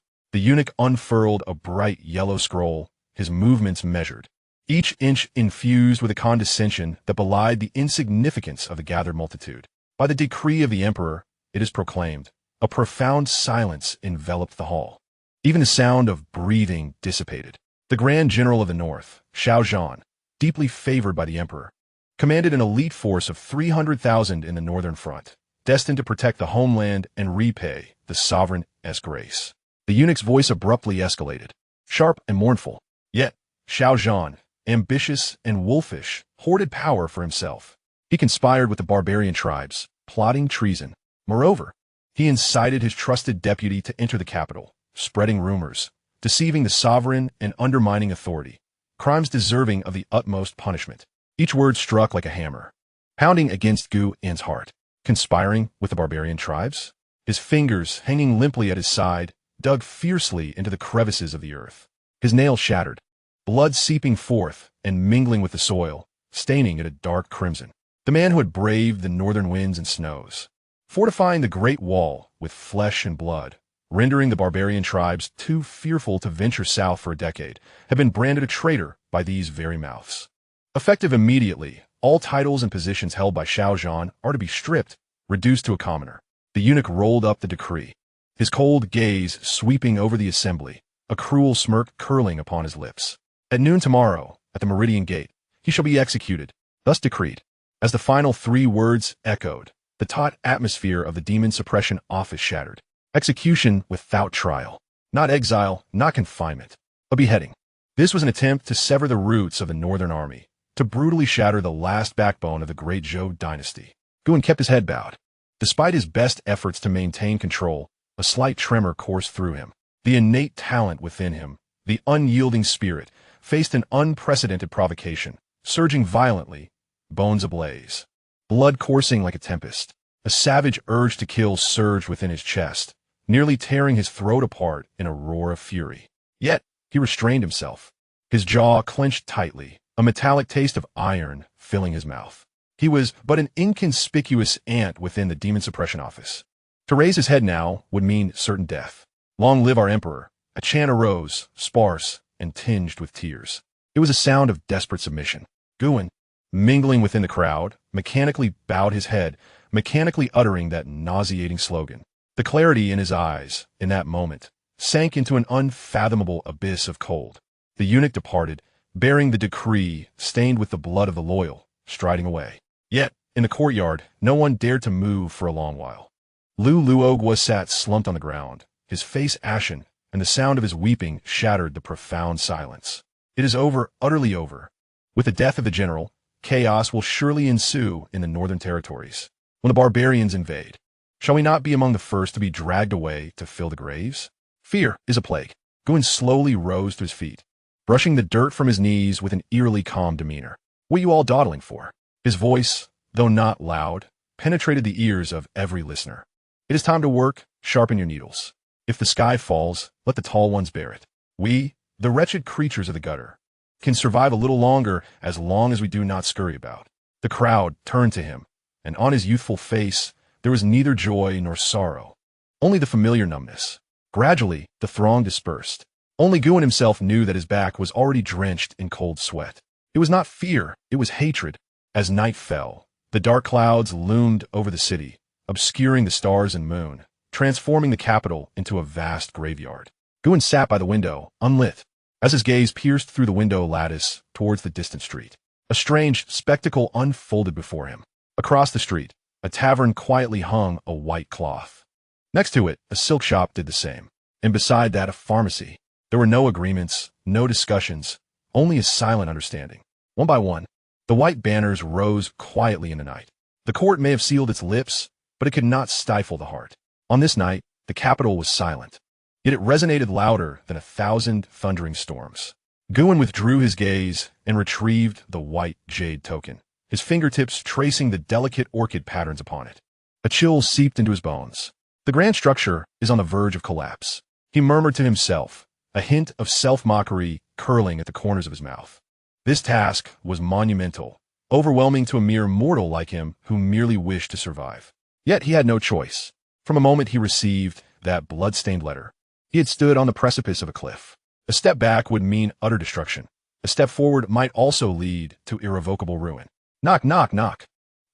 the eunuch unfurled a bright yellow scroll, his movements measured, each inch infused with a condescension that belied the insignificance of the gathered multitude. By the decree of the emperor, it is proclaimed. A profound silence enveloped the hall. Even the sound of breathing dissipated. The Grand General of the North, Xianxia, deeply favored by the emperor, commanded an elite force of 300,000 in the northern front, destined to protect the homeland and repay the sovereign's grace. The eunuch's voice abruptly escalated, sharp and mournful. Yet, Xianxia, ambitious and wolfish, hoarded power for himself. He conspired with the barbarian tribes, plotting treason. Moreover, he incited his trusted deputy to enter the capital, spreading rumors, deceiving the sovereign and undermining authority, crimes deserving of the utmost punishment. Each word struck like a hammer, pounding against Guin's heart. Conspiring with the barbarian tribes? His fingers, hanging limply at his side, dug fiercely into the crevices of the earth. His nails shattered, blood seeping forth and mingling with the soil, staining it a dark crimson. The man who had braved the northern winds and snows, fortifying the Great Wall with flesh and blood, rendering the barbarian tribes too fearful to venture south for a decade, had been branded a traitor by these very mouths. Effective immediately, all titles and positions held by Xianxia are to be stripped, reduced to a commoner. The eunuch rolled up the decree, his cold gaze sweeping over the assembly, a cruel smirk curling upon his lips. At noon tomorrow, at the Meridian Gate, he shall be executed, thus decreed. As the final 3 words echoed, the taut atmosphere of the demon suppression office shattered. Execution without trial. Not exile, not confinement. A beheading. This was an attempt to sever the roots of the Northern Army, to brutally shatter the last backbone of the great Zhou dynasty. Guin kept his head bowed. Despite his best efforts to maintain control, a slight tremor coursed through him. The innate talent within him, the unyielding spirit, faced an unprecedented provocation, surging violently, bones ablaze, blood coursing like a tempest. A savage urge to kill surged within his chest, nearly tearing his throat apart in a roar of fury. Yet, he restrained himself. His jaw clenched tightly, a metallic taste of iron filling his mouth. He was but an inconspicuous ant within the demon suppression office. To raise his head now would mean certain death. Long live our emperor. A chant arose, sparse and tinged with tears. It was a sound of desperate submission. Guin, mingling within the crowd, mechanically bowed his head, mechanically uttering that nauseating slogan. The clarity in his eyes, in that moment, sank into an unfathomable abyss of cold. The eunuch departed, bearing the decree stained with the blood of the loyal, striding away. Yet, in the courtyard, no one dared to move for a long while. Lu Luogwa sat slumped on the ground, his face ashen, and the sound of his weeping shattered the profound silence. It is over, utterly over. With the death of the general, chaos will surely ensue in the northern territories. When the barbarians invade, shall we not be among the first to be dragged away to fill the graves? Fear is a plague. Guin slowly rose to his feet, brushing the dirt from his knees with an eerily calm demeanor. What are you all dawdling for? His voice, though not loud, penetrated the ears of every listener. It is time to work, sharpen your needles. If the sky falls, let the tall ones bear it. We, the wretched creatures of the gutter, can survive a little longer as long as we do not scurry about. The crowd turned to him, and on his youthful face there was neither joy nor sorrow, only the familiar numbness. Gradually, the throng dispersed. Only Guin himself knew that his back was already drenched in cold sweat. It was not fear, it was hatred. As night fell, the dark clouds loomed over the city, obscuring the stars and moon, transforming the capital into a vast graveyard. Guin sat by the window, unlit, as his gaze pierced through the window lattice towards the distant street. A strange spectacle unfolded before him. Across the street, a tavern quietly hung a white cloth. Next to it, a silk shop did the same, and beside that, a pharmacy. There were no agreements, no discussions, only a silent understanding. One by one, the white banners rose quietly in the night. The court may have sealed its lips, but it could not stifle the heart. On this night, the capital was silent, yet it resonated louder than 1,000 thundering storms. Guin withdrew his gaze and retrieved the white jade token, his fingertips tracing the delicate orchid patterns upon it. A chill seeped into his bones. The grand structure is on the verge of collapse. He murmured to himself, a hint of self-mockery curling at the corners of his mouth. This task was monumental, overwhelming to a mere mortal like him who merely wished to survive. Yet he had no choice. From a moment he received that blood-stained letter, he had stood on the precipice of a cliff. A step back would mean utter destruction. A step forward might also lead to irrevocable ruin. Knock, knock, knock.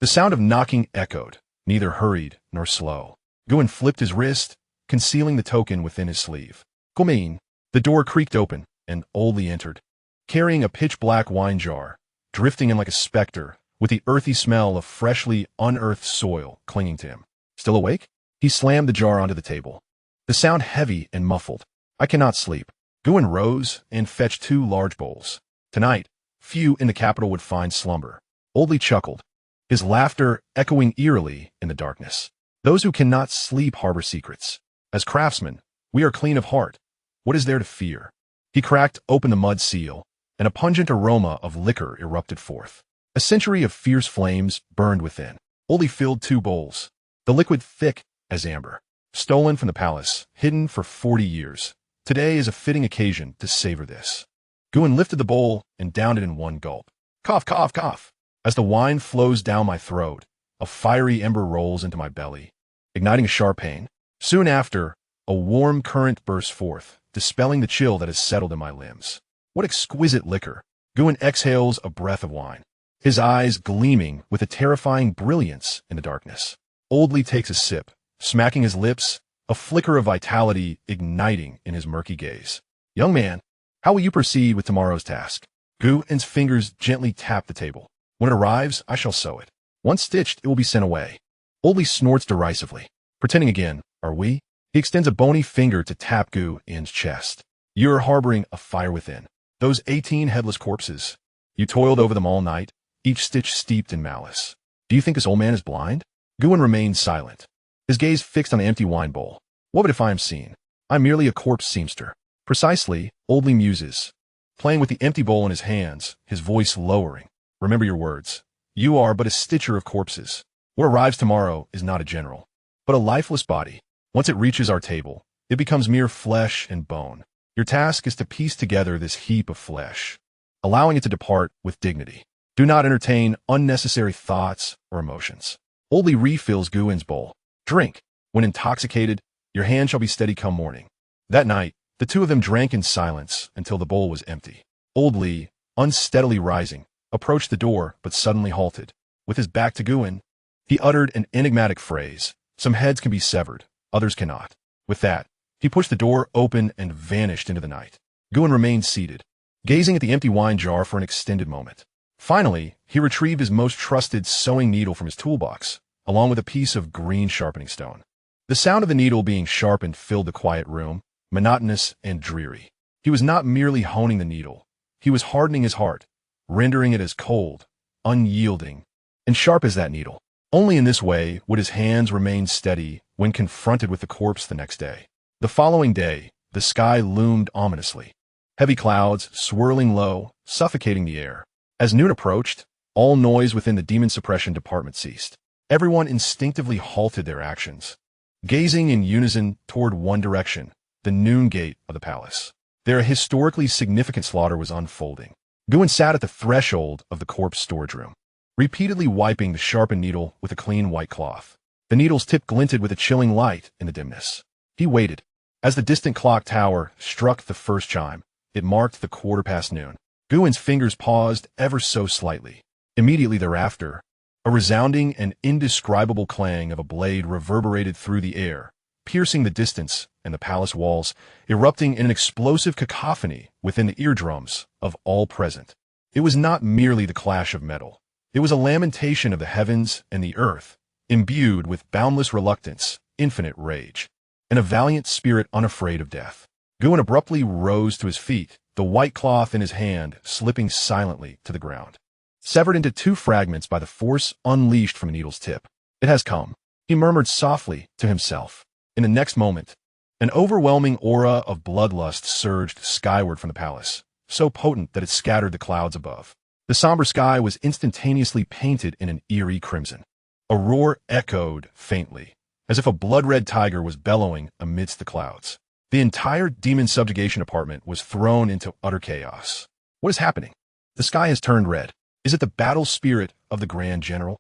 The sound of knocking echoed, neither hurried nor slow. Guin flipped his wrist, concealing the token within his sleeve. Gumin. The door creaked open, and Oldly entered, carrying a pitch-black wine jar, drifting in like a specter, with the earthy smell of freshly unearthed soil clinging to him. Still awake? He slammed the jar onto the table, the sound heavy and muffled. I cannot sleep. Guin rose and fetched 2 large bowls. Tonight, few in the capital would find slumber. Oldly chuckled, his laughter echoing eerily in the darkness. Those who cannot sleep harbor secrets. As craftsmen, we are clean of heart. What is there to fear? He cracked open the mud seal, and a pungent aroma of liquor erupted forth. A century of fierce flames burned within. Oldly filled 2 bowls, the liquid thick as amber. Stolen from the palace, hidden for 40 years. Today is a fitting occasion to savor this. Guin lifted the bowl and downed it in one gulp. Cough, cough, cough. As the wine flows down my throat, a fiery ember rolls into my belly, igniting a sharp pain. Soon after, a warm current bursts forth, dispelling the chill that has settled in my limbs. What exquisite liquor! Guin exhales a breath of wine, his eyes gleaming with a terrifying brilliance in the darkness. Oldly takes a sip, smacking his lips, a flicker of vitality igniting in his murky gaze. Young man, how will you proceed with tomorrow's task? Guin's fingers gently tap the table. When it arrives, I shall sew it. Once stitched, it will be sent away. Oldly snorts derisively. Pretending again, are we? He extends a bony finger to tap Guin's chest. You're harboring a fire within. Those 18 headless corpses. You toiled over them all night, each stitch steeped in malice. Do you think this old man is blind? Guin remained silent, his gaze fixed on the empty wine bowl. What if I am seen? I'm merely a corpse seamster. Precisely, Oldly muses, playing with the empty bowl in his hands, his voice lowering. Remember your words. You are but a stitcher of corpses. What arrives tomorrow is not a general, but a lifeless body. Once it reaches our table, it becomes mere flesh and bone. Your task is to piece together this heap of flesh, allowing it to depart with dignity. Do not entertain unnecessary thoughts or emotions. Oldly refills Guin's bowl. Drink. When intoxicated, your hand shall be steady come morning. That night, the 2 of them drank in silence until the bowl was empty. Oldly, unsteadily rising, approached the door but suddenly halted. With his back to Guin, he uttered an enigmatic phrase. Some heads can be severed, others cannot. With that, he pushed the door open and vanished into the night. Guin remained seated, gazing at the empty wine jar for an extended moment. Finally, he retrieved his most trusted sewing needle from his toolbox, along with a piece of green sharpening stone. The sound of the needle being sharpened filled the quiet room, monotonous and dreary. He was not merely honing the needle. He was hardening his heart, rendering it as cold, unyielding, and sharp as that needle. Only in this way would his hands remain steady when confronted with the corpse the next day. The following day, the sky loomed ominously. Heavy clouds swirling low, suffocating the air. As noon approached, all noise within the demon suppression department ceased. Everyone instinctively halted their actions, gazing in unison toward one direction, the noon gate of the palace. Their historically significant slaughter was unfolding. Guin sat at the threshold of the corpse storage room, repeatedly wiping the sharpened needle with a clean white cloth. The needle's tip glinted with a chilling light in the dimness. He waited. As the distant clock tower struck the first chime, it marked the noon. Guin's fingers paused ever so slightly. Immediately thereafter, a resounding and indescribable clang of a blade reverberated through the air, piercing the distance and the palace walls, erupting in an explosive cacophony within the eardrums of all present. It was not merely the clash of metal. It was a lamentation of the heavens and the earth, imbued with boundless reluctance, infinite rage, and a valiant spirit unafraid of death. Guin abruptly rose to his feet, the white cloth in his hand slipping silently to the ground. Severed into two fragments by the force unleashed from a needle's tip. It has come, he murmured softly to himself. In the next moment, an overwhelming aura of bloodlust surged skyward from the palace, so potent that it scattered the clouds above. The somber sky was instantaneously painted in an eerie crimson. A roar echoed faintly, as if a blood-red tiger was bellowing amidst the clouds. The entire demon subjugation apartment was thrown into utter chaos. What is happening? The sky has turned red. Is it the battle spirit of the Grand General?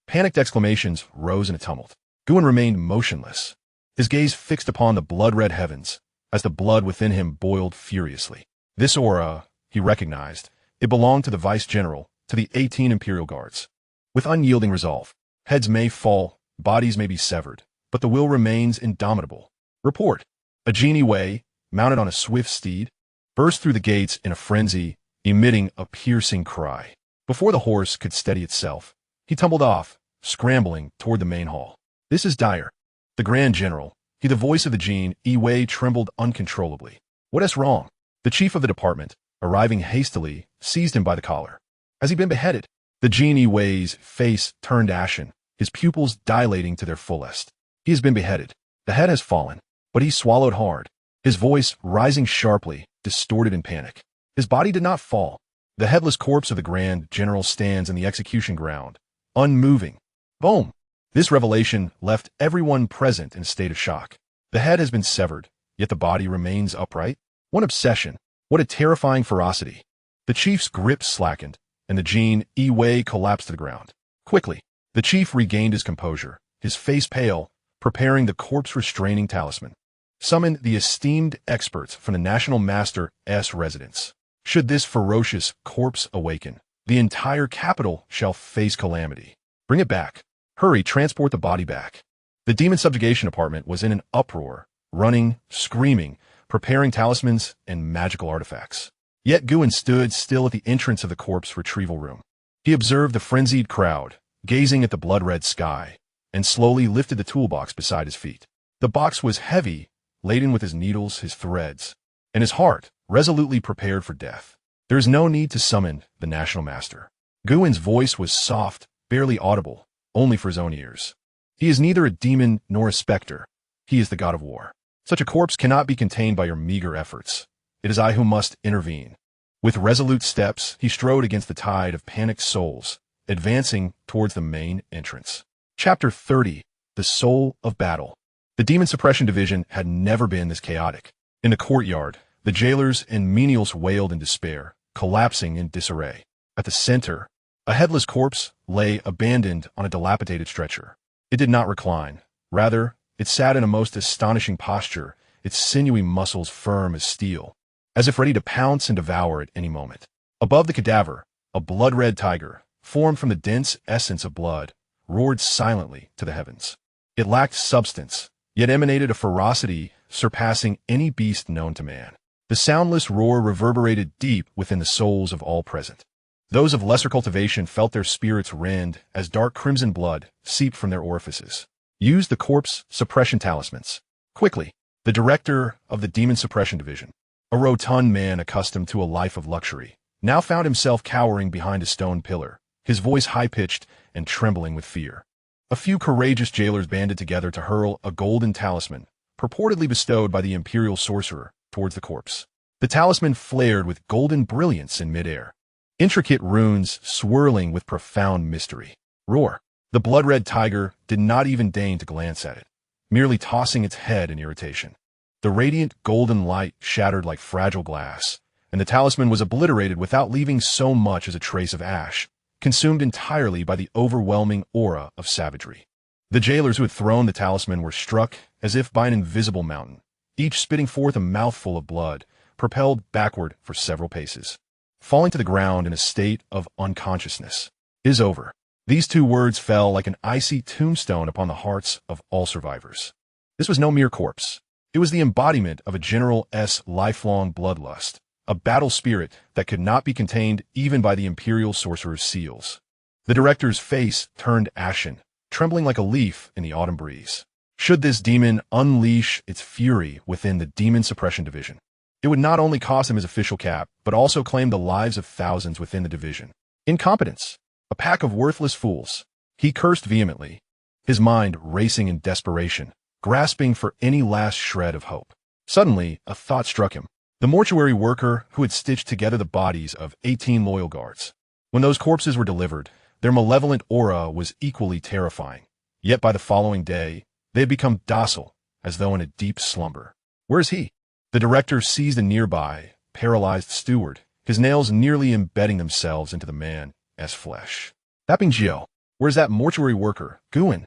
Panicked exclamations rose in a tumult. Guin remained motionless, his gaze fixed upon the blood-red heavens, as the blood within him boiled furiously. This aura, he recognized, it belonged to the Vice-General, to the 18 Imperial Guards. With unyielding resolve, heads may fall, bodies may be severed, but the will remains indomitable. Report. A genie Wei, mounted on a swift steed, burst through the gates in a frenzy, emitting a piercing cry. Before the horse could steady itself, he tumbled off, scrambling toward the main hall. This is dire. The Grand General, the voice of the genie Wei trembled uncontrollably. What is wrong? The chief of the department, arriving hastily, seized him by the collar. Has he been beheaded? The genie Wei's face turned ashen, his pupils dilating to their fullest. He has been beheaded. The head has fallen, but he swallowed hard, his voice rising sharply, distorted in panic. His body did not fall. The headless corpse of the Grand General stands in the execution ground, unmoving. Boom! This revelation left everyone present in a state of shock. The head has been severed, yet the body remains upright. What obsession! What a terrifying ferocity! The chief's grip slackened, and the genie Wei collapsed to the ground. Quickly, the chief regained his composure, his face pale, preparing the corpse-restraining talisman. Summon the esteemed experts from the National Master's residence. Should this ferocious corpse awaken, the entire capital shall face calamity. Bring it back. Hurry, transport the body back. The demon subjugation apartment was in an uproar, running, screaming, preparing talismans and magical artifacts. Yet Guin stood still at the entrance of the corpse retrieval room. He observed the frenzied crowd, gazing at the blood-red sky, and slowly lifted the toolbox beside his feet. The box was heavy, laden with his needles, his threads, and his heart resolutely prepared for death. There is no need to summon the National Master. Guin's voice was soft, barely audible, only for his own ears. He is neither a demon nor a specter. He is the god of war. Such a corpse cannot be contained by your meager efforts. It is I who must intervene. With resolute steps, he strode against the tide of panicked souls, advancing towards the main entrance. Chapter 30. The Soul of Battle. The Demon Suppression Division had never been this chaotic. In the courtyard, the jailers and menials wailed in despair, collapsing in disarray. At the center, a headless corpse lay abandoned on a dilapidated stretcher. It did not recline. Rather, it sat in a most astonishing posture, its sinewy muscles firm as steel, as if ready to pounce and devour at any moment. Above the cadaver, a blood-red tiger, formed from the dense essence of blood, roared silently to the heavens. It lacked substance, yet emanated a ferocity surpassing any beast known to man. The soundless roar reverberated deep within the souls of all present. Those of lesser cultivation felt their spirits rend as dark crimson blood seeped from their orifices. Use the corpse suppression talismans. Quickly, the director of the Demon Suppression Division, a rotund man accustomed to a life of luxury, now found himself cowering behind a stone pillar, his voice high-pitched and trembling with fear. A few courageous jailers banded together to hurl a golden talisman, purportedly bestowed by the imperial sorcerer, towards the corpse. The talisman flared with golden brilliance in midair, intricate runes swirling with profound mystery. Roar! The blood-red tiger did not even deign to glance at it, merely tossing its head in irritation. The radiant golden light shattered like fragile glass, and the talisman was obliterated without leaving so much as a trace of ash, consumed entirely by the overwhelming aura of savagery. The jailers who had thrown the talisman were struck as if by an invisible mountain, each spitting forth a mouthful of blood, propelled backward for several paces, falling to the ground in a state of unconsciousness. "It is over." These two words fell like an icy tombstone upon the hearts of all survivors. This was no mere corpse. It was the embodiment of a general's lifelong bloodlust, a battle spirit that could not be contained even by the Imperial Sorcerer's seals. The director's face turned ashen, trembling like a leaf in the autumn breeze. Should this demon unleash its fury within the Demon Suppression Division, it would not only cost him his official cap, but also claim the lives of thousands within the division. Incompetence. A pack of worthless fools. He cursed vehemently, his mind racing in desperation, grasping for any last shred of hope. Suddenly, a thought struck him. The mortuary worker who had stitched together the bodies of 18 loyal guards. When those corpses were delivered, their malevolent aura was equally terrifying. Yet by the following day, they had become docile, as though in a deep slumber. Where is he? The director seized a nearby, paralyzed steward, his nails nearly embedding themselves into the man's flesh. "That being Gio, where's that mortuary worker, Guin?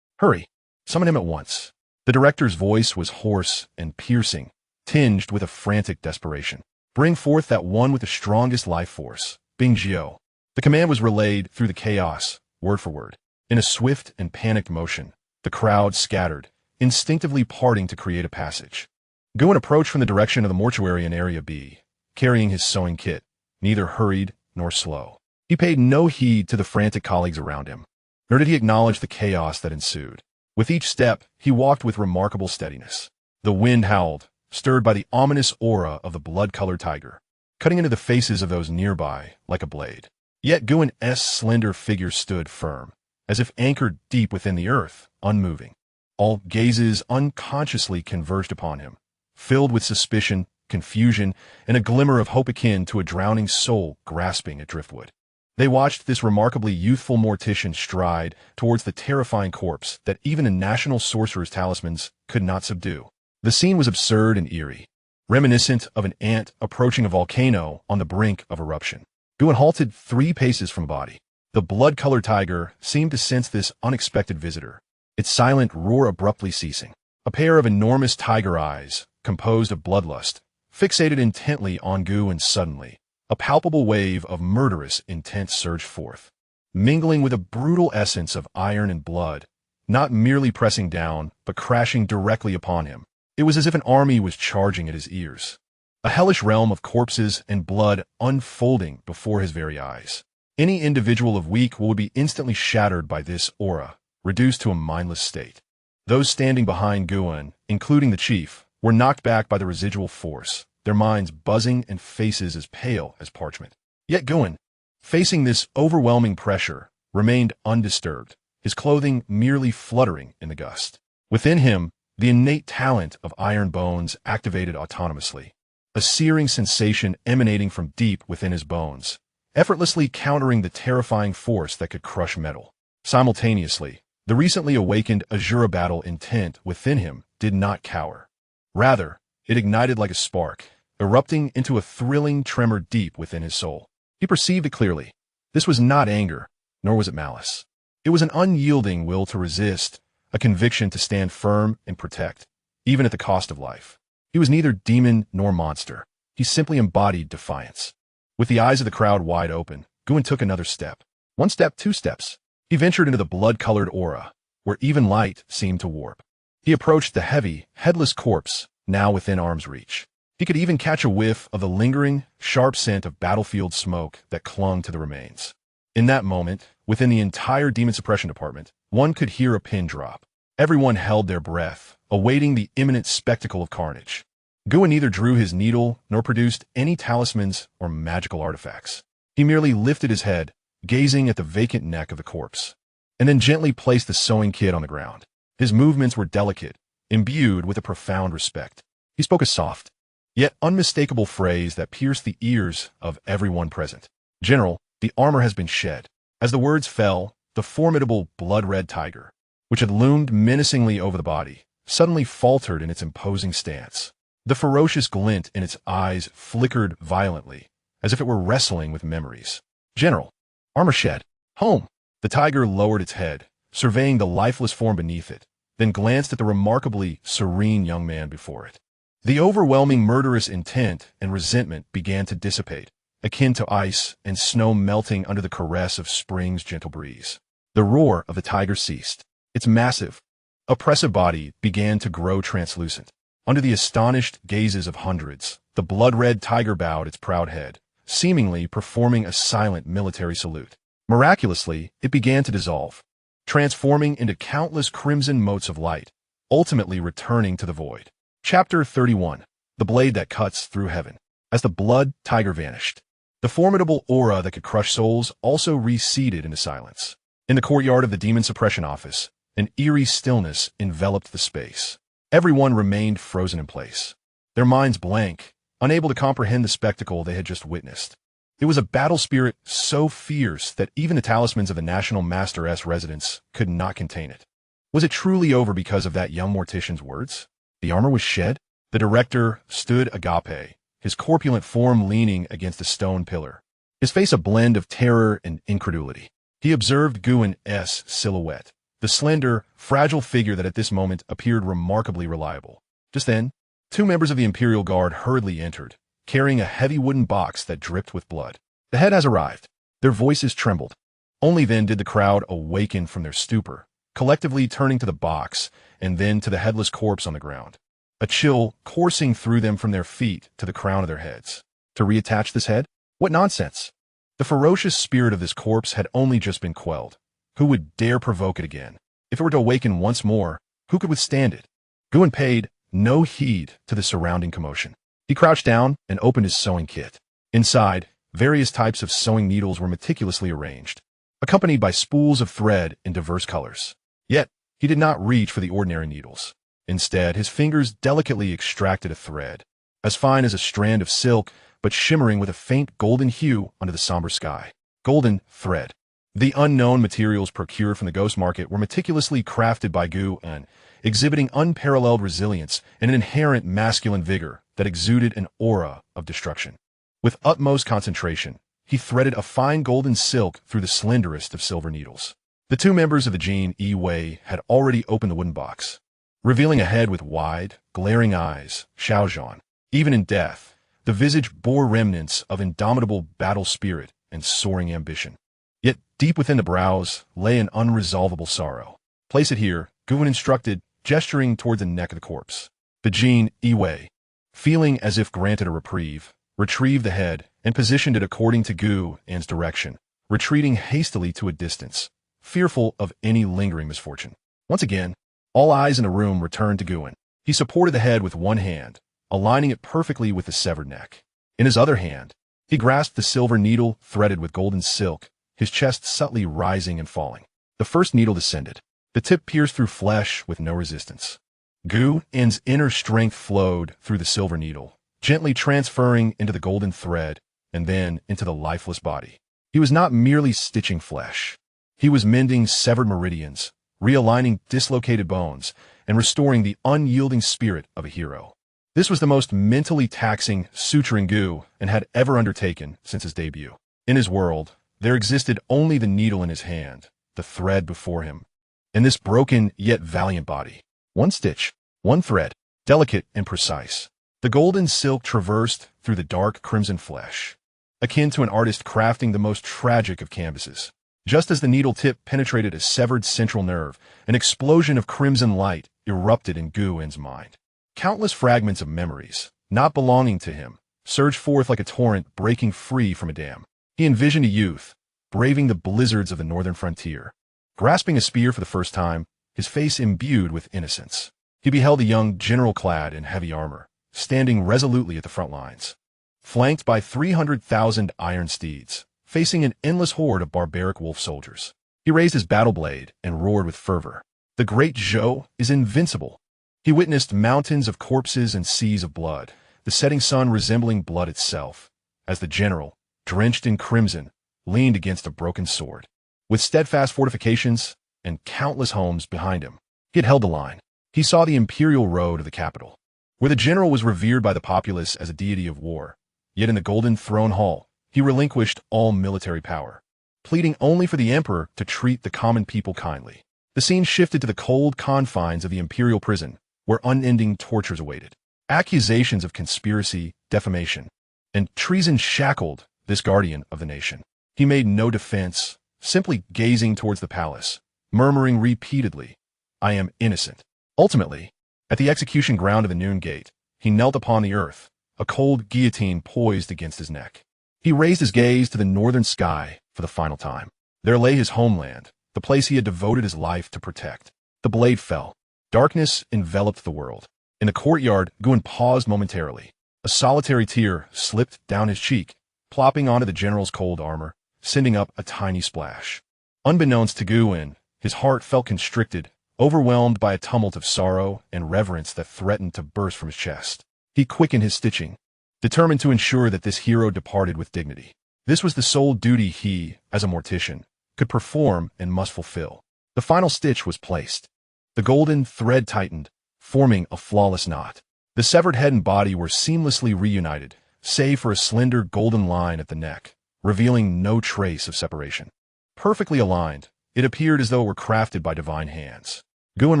Hurry, summon him at once." The director's voice was hoarse and piercing, tinged with a frantic desperation. "Bring forth that one with the strongest life force, Bing Gio." The command was relayed through the chaos, word for word. In a swift and panicked motion, the crowd scattered, instinctively parting to create a passage. Guin approached from the direction of the mortuary in Area B, carrying his sewing kit, neither hurried nor slow. He paid no heed to the frantic colleagues around him, nor did he acknowledge the chaos that ensued. With each step, he walked with remarkable steadiness. The wind howled, stirred by the ominous aura of the blood-colored tiger, cutting into the faces of those nearby like a blade. Yet Guin's slender figure stood firm, as if anchored deep within the earth, unmoving. All gazes unconsciously converged upon him, filled with suspicion, confusion, and a glimmer of hope akin to a drowning soul grasping at driftwood. They watched this remarkably youthful mortician stride towards the terrifying corpse that even a national sorcerer's talismans could not subdue. The scene was absurd and eerie, reminiscent of an ant approaching a volcano on the brink of eruption. Guin halted 3 paces from the body. The blood-colored tiger seemed to sense this unexpected visitor, its silent roar abruptly ceasing. A pair of enormous tiger eyes, composed of bloodlust, fixated intently on Guin, and suddenly, a palpable wave of murderous intent surged forth, mingling with a brutal essence of iron and blood, not merely pressing down, but crashing directly upon him. It was as if an army was charging at his ears, a hellish realm of corpses and blood unfolding before his very eyes. Any individual of weak will would be instantly shattered by this aura, reduced to a mindless state. Those standing behind Guin, including the chief, were knocked back by the residual force, their minds buzzing and faces as pale as parchment. Yet Guin, facing this overwhelming pressure, remained undisturbed, his clothing merely fluttering in the gust. Within him, the innate talent of iron bones activated autonomously, a searing sensation emanating from deep within his bones, effortlessly countering the terrifying force that could crush metal. Simultaneously, the recently awakened Asura battle intent within him did not cower. Rather, it ignited like a spark, erupting into a thrilling tremor deep within his soul. He perceived it clearly. This was not anger, nor was it malice. It was an unyielding will to resist, a conviction to stand firm and protect, even at the cost of life. He was neither demon nor monster. He simply embodied defiance. With the eyes of the crowd wide open, Guin took another step. 1 step, 2 steps. He ventured into the blood-colored aura, where even light seemed to warp. He approached the heavy, headless corpse, now within arm's reach. He could even catch a whiff of the lingering, sharp scent of battlefield smoke that clung to the remains. In that moment, within the entire Demon Suppression Department, one could hear a pin drop. Everyone held their breath, awaiting the imminent spectacle of carnage. Guin neither drew his needle nor produced any talismans or magical artifacts. He merely lifted his head, gazing at the vacant neck of the corpse, and then gently placed the sewing kit on the ground. His movements were delicate, imbued with a profound respect. He spoke a soft, yet unmistakable phrase that pierced the ears of everyone present. "General, the armor has been shed." As the words fell, the formidable blood-red tiger, which had loomed menacingly over the body, suddenly faltered in its imposing stance. The ferocious glint in its eyes flickered violently, as if it were wrestling with memories. "General, armor shed, home." The tiger lowered its head, surveying the lifeless form beneath it, then glanced at the remarkably serene young man before it. The overwhelming murderous intent and resentment began to dissipate, akin to ice and snow melting under the caress of spring's gentle breeze. The roar of the tiger ceased. Its massive, oppressive body began to grow translucent. Under the astonished gazes of hundreds, the blood-red tiger bowed its proud head, seemingly performing a silent military salute. Miraculously, it began to dissolve, transforming into countless crimson motes of light, ultimately returning to the void. Chapter 31. The Blade That Cuts Through Heaven. As the blood tiger vanished, the formidable aura that could crush souls also receded into silence. In the courtyard of the Demon Suppression Office, an eerie stillness enveloped the space. Everyone remained frozen in place, their minds blank, unable to comprehend the spectacle they had just witnessed. It was a battle spirit so fierce that even the talismans of the National Master S residence could not contain it. Was it truly over because of that young mortician's words? The armor was shed. The director stood agape, his corpulent form leaning against a stone pillar, his face a blend of terror and incredulity. He observed Guin's silhouette, the slender, fragile figure that at this moment appeared remarkably reliable. Just then, two members of the Imperial Guard hurriedly entered, carrying a heavy wooden box that dripped with blood. "The head has arrived." Their voices trembled. Only then did the crowd awaken from their stupor, collectively turning to the box and then to the headless corpse on the ground, a chill coursing through them from their feet to the crown of their heads. To reattach this head? What nonsense! The ferocious spirit of this corpse had only just been quelled. Who would dare provoke it again? If it were to awaken once more, who could withstand it? Guin paid no heed to the surrounding commotion. He crouched down and opened his sewing kit. Inside, various types of sewing needles were meticulously arranged, accompanied by spools of thread in diverse colors. Yet, he did not reach for the ordinary needles. Instead, his fingers delicately extracted a thread, as fine as a strand of silk, but shimmering with a faint golden hue under the somber sky. Golden thread. The unknown materials procured from the ghost market were meticulously crafted by Guin, exhibiting unparalleled resilience and an inherent masculine vigor that exuded an aura of destruction. With utmost concentration, he threaded a fine golden silk through the slenderest of silver needles. The two members of the Jin Yi had already opened the wooden box, revealing a head with wide, glaring eyes. Xiaozhan. Even in death, the visage bore remnants of indomitable battle spirit and soaring ambition. Yet deep within the brows lay an unresolvable sorrow. "Place it here," Guin instructed, gesturing toward the neck of the corpse. The Jin Yi, feeling as if granted a reprieve, retrieved the head and positioned it according to Guin's direction, retreating hastily to a distance, fearful of any lingering misfortune. Once again, all eyes in the room returned to Guin. He supported the head with one hand, aligning it perfectly with the severed neck. In his other hand, he grasped the silver needle threaded with golden silk, his chest subtly rising and falling. The first needle descended. The tip pierced through flesh with no resistance. Guin's inner strength flowed through the silver needle, gently transferring into the golden thread and then into the lifeless body. He was not merely stitching flesh. He was mending severed meridians, realigning dislocated bones, and restoring the unyielding spirit of a hero. This was the most mentally taxing suturing Guin had ever undertaken since his debut. In his world, there existed only the needle in his hand, the thread before him, and this broken yet valiant body. One stitch, one thread, delicate and precise. The golden silk traversed through the dark crimson flesh, akin to an artist crafting the most tragic of canvases. Just as the needle tip penetrated a severed central nerve, an explosion of crimson light erupted in Guin's mind. Countless fragments of memories, not belonging to him, surged forth like a torrent breaking free from a dam. He envisioned a youth, braving the blizzards of the northern frontier, grasping a spear for the first time, his face imbued with innocence. He beheld a young general clad in heavy armor, standing resolutely at the front lines, flanked by 300,000 iron steeds, facing an endless horde of barbaric wolf soldiers. He raised his battle blade and roared with fervor. "The great Zhou is invincible." He witnessed mountains of corpses and seas of blood, the setting sun resembling blood itself, as the general, drenched in crimson, leaned against a broken sword. with steadfast fortifications and countless homes behind him. He had held the line. He saw the imperial road of the capital, where the general was revered by the populace as a deity of war. Yet in the Golden Throne Hall, he relinquished all military power, pleading only for the emperor to treat the common people kindly. The scene shifted to the cold confines of the imperial prison, where unending tortures awaited. Accusations of conspiracy, defamation, and treason shackled this guardian of the nation. He made no defense, simply gazing towards the palace, murmuring repeatedly, "I am innocent." Ultimately, at the execution ground of the Noon Gate, he knelt upon the earth, a cold guillotine poised against his neck. He raised his gaze to the northern sky for the final time. There lay his homeland, the place he had devoted his life to protect. The blade fell. Darkness enveloped the world. In the courtyard, Guin paused momentarily. A solitary tear slipped down his cheek, plopping onto the general's cold armor, sending up a tiny splash. Unbeknownst to Guin, his heart felt constricted, overwhelmed by a tumult of sorrow and reverence that threatened to burst from his chest. He quickened his stitching, determined to ensure that this hero departed with dignity. This was the sole duty he, as a mortician, could perform and must fulfill. The final stitch was placed. The golden thread tightened, forming a flawless knot. The severed head and body were seamlessly reunited, save for a slender golden line at the neck, revealing no trace of separation. Perfectly aligned, it appeared as though it were crafted by divine hands. Guin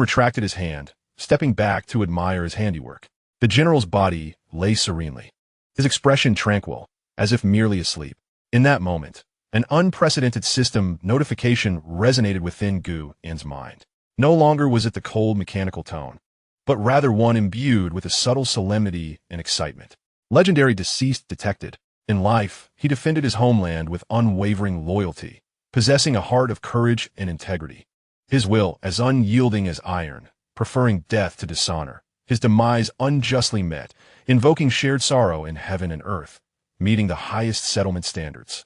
retracted his hand, stepping back to admire his handiwork. The general's body lay serenely, his expression tranquil, as if merely asleep. In that moment, an unprecedented system notification resonated within Guin's mind. No longer was it the cold mechanical tone, but rather one imbued with a subtle solemnity and excitement. Legendary deceased detected. In life, he defended his homeland with unwavering loyalty, possessing a heart of courage and integrity. His will as unyielding as iron, preferring death to dishonor. His demise unjustly met, invoking shared sorrow in heaven and earth, meeting the highest settlement standards.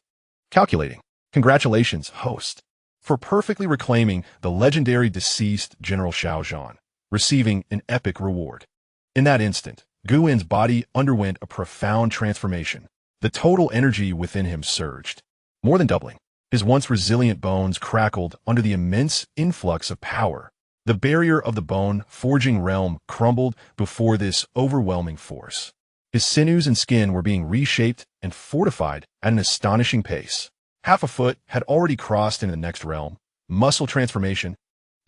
Calculating. Congratulations, host, for perfectly reclaiming the legendary deceased General Xiaozhan, receiving an epic reward. In that instant, Guin's body underwent a profound transformation. The total energy within him surged, more than doubling. His once resilient bones crackled under the immense influx of power. The barrier of the bone-forging realm crumbled before this overwhelming force. His sinews and skin were being reshaped and fortified at an astonishing pace. Half a foot had already crossed into the next realm. Muscle transformation,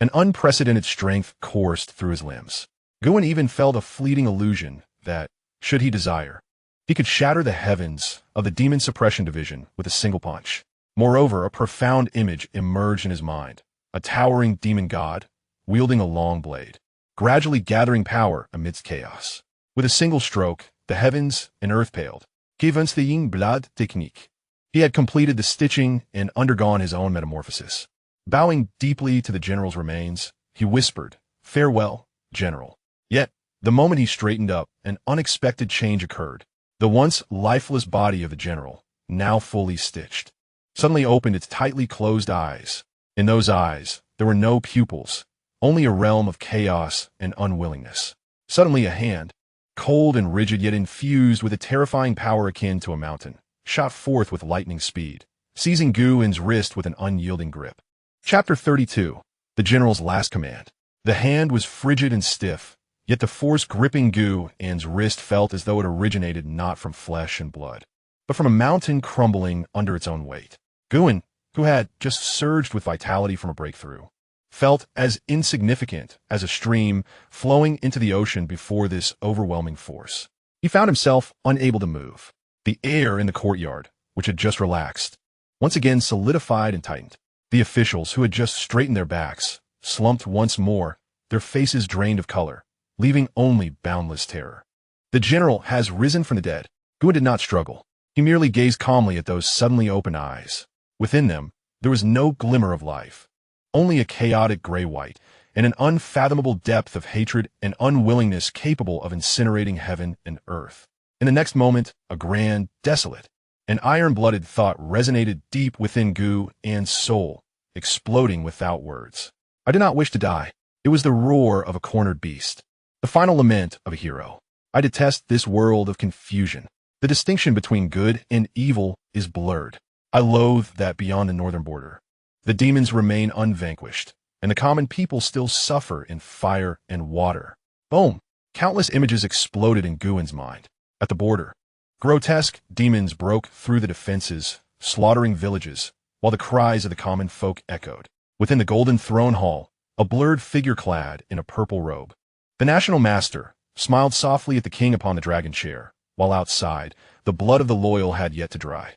an unprecedented strength coursed through his limbs. Guin even felt a fleeting illusion that, should he desire, he could shatter the heavens of the Demon Suppression Division with a single punch. Moreover, a profound image emerged in his mind, a towering demon god, wielding a long blade, gradually gathering power amidst chaos. With a single stroke, the heavens and earth paled. Givens the Ying Blad Technique. He had completed the stitching and undergone his own metamorphosis. Bowing deeply to the general's remains, he whispered, "Farewell, General." Yet, the moment he straightened up, an unexpected change occurred. The once lifeless body of the general, now fully stitched, suddenly opened its tightly closed eyes. In those eyes, there were no pupils, only a realm of chaos and unwillingness. Suddenly a hand, cold and rigid yet infused with a terrifying power akin to a mountain, shot forth with lightning speed, seizing Guin's wrist with an unyielding grip. Chapter 32. The General's Last Command. The hand was frigid and stiff, yet the force gripping Guin's wrist felt as though it originated not from flesh and blood, but from a mountain crumbling under its own weight. Guin, who had just surged with vitality from a breakthrough, felt as insignificant as a stream flowing into the ocean before this overwhelming force. He found himself unable to move. The air in the courtyard, which had just relaxed, once again solidified and tightened. The officials, who had just straightened their backs, slumped once more, their faces drained of color, leaving only boundless terror. The general has risen from the dead. Guin did not struggle. He merely gazed calmly at those suddenly open eyes. Within them, there was no glimmer of life, only a chaotic gray-white and an unfathomable depth of hatred and unwillingness capable of incinerating heaven and earth. In the next moment, a grand, desolate, and iron-blooded thought resonated deep within Guin's soul, exploding without words. I did not wish to die. It was the roar of a cornered beast, the final lament of a hero. I detest this world of confusion. The distinction between good and evil is blurred. I loathe that beyond the northern border, The demons remain unvanquished, and the common people still suffer in fire and water. Boom! Countless images exploded in Guin's mind. At the border, grotesque demons broke through the defenses, slaughtering villages, while the cries of the common folk echoed. Within the golden throne hall, a blurred figure clad in a purple robe, the national master, smiled softly at the king upon the dragon chair, while outside, the blood of the loyal had yet to dry.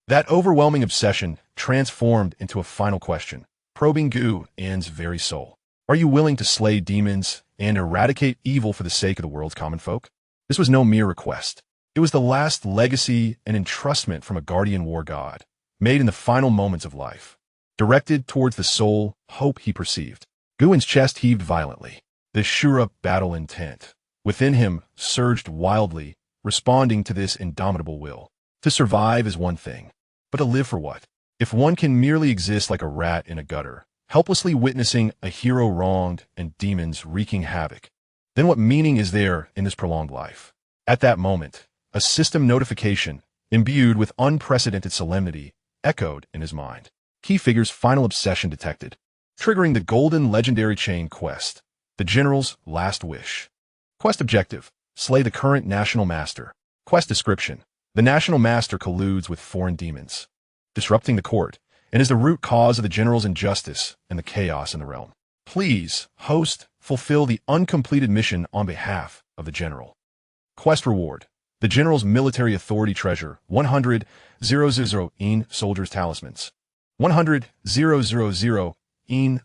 That overwhelming obsession transformed into a final question, probing Guin's very soul. Are you willing to slay demons and eradicate evil for the sake of the world's common folk? This was no mere request. It was the last legacy and entrustment from a guardian war god, made in the final moments of life. Directed towards the soul hope he perceived, Guin's chest heaved violently. The Asura battle intent within him surged wildly, responding to this indomitable will. To survive is one thing, but to live for what? If one can merely exist like a rat in a gutter, helplessly witnessing a hero wronged and demons wreaking havoc, then what meaning is there in this prolonged life? At that moment, a system notification, imbued with unprecedented solemnity, echoed in his mind. Key figure's final obsession detected, triggering the golden legendary chain quest, the general's last wish. Quest objective, slay the current national master. Quest description, the national master colludes with foreign demons, disrupting the court, and is the root cause of the general's injustice and the chaos in the realm. Please, host, fulfill the uncompleted mission on behalf of the general. Quest reward, the general's military authority treasure, 100,000 soldiers' talismans. 100,000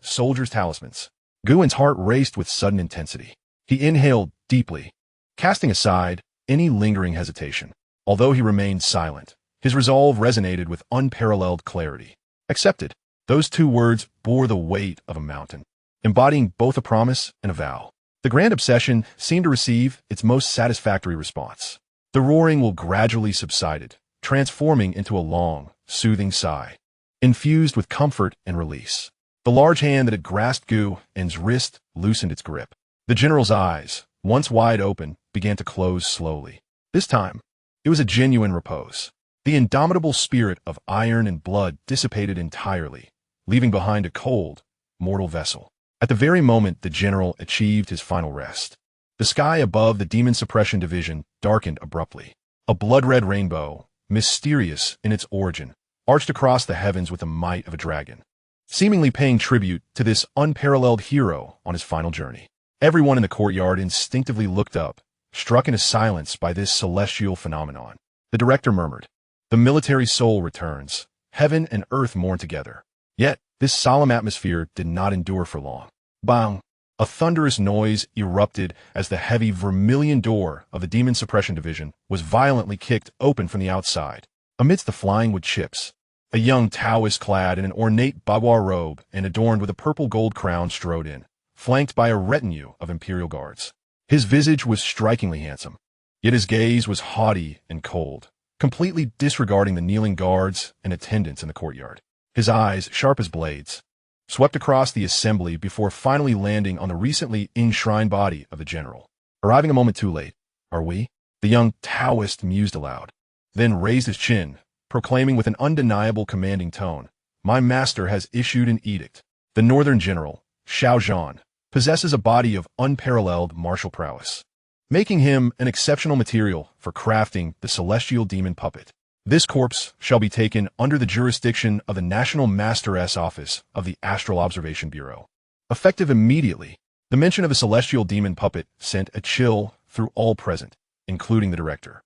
soldiers' talismans. Guin's heart raced with sudden intensity. He inhaled deeply, casting aside any lingering hesitation. Although he remained silent, his resolve resonated with unparalleled clarity. Accepted. Those two words bore the weight of a mountain, embodying both a promise and a vow. The grand obsession seemed to receive its most satisfactory response. The roaring will gradually subsided, transforming into a long, soothing sigh, infused with comfort and release. The large hand that had grasped Guin's wrist loosened its grip. The general's eyes, once wide open, began to close slowly. This time, it was a genuine repose. The indomitable spirit of iron and blood dissipated entirely, leaving behind a cold, mortal vessel. At the very moment the general achieved his final rest, the sky above the demon suppression division darkened abruptly. A blood-red rainbow, mysterious in its origin, arched across the heavens with the might of a dragon, seemingly paying tribute to this unparalleled hero on his final journey. Everyone in the courtyard instinctively looked up, struck into silence by this celestial phenomenon. The director murmured, "The military soul returns. Heaven and earth mourn together." Yet, this solemn atmosphere did not endure for long. Bang! A thunderous noise erupted as the heavy vermilion door of the demon suppression division was violently kicked open from the outside. Amidst the flying wood chips, a young Taoist clad in an ornate bagua robe and adorned with a purple gold crown strode in, flanked by a retinue of imperial guards. His visage was strikingly handsome, yet his gaze was haughty and cold, completely disregarding the kneeling guards and attendants in the courtyard. His eyes, sharp as blades, swept across the assembly before finally landing on the recently enshrined body of the general. Arriving a moment too late, are we? The young Taoist mused aloud, then raised his chin, proclaiming with an undeniable commanding tone, "My master has issued an edict. The northern general, Xianxia, possesses a body of unparalleled martial prowess, making him an exceptional material for crafting the celestial demon puppet. This corpse shall be taken under the jurisdiction of the National Master-S Office of the Astral Observation Bureau. Effective immediately." The mention of a celestial demon puppet sent a chill through all present, including the director.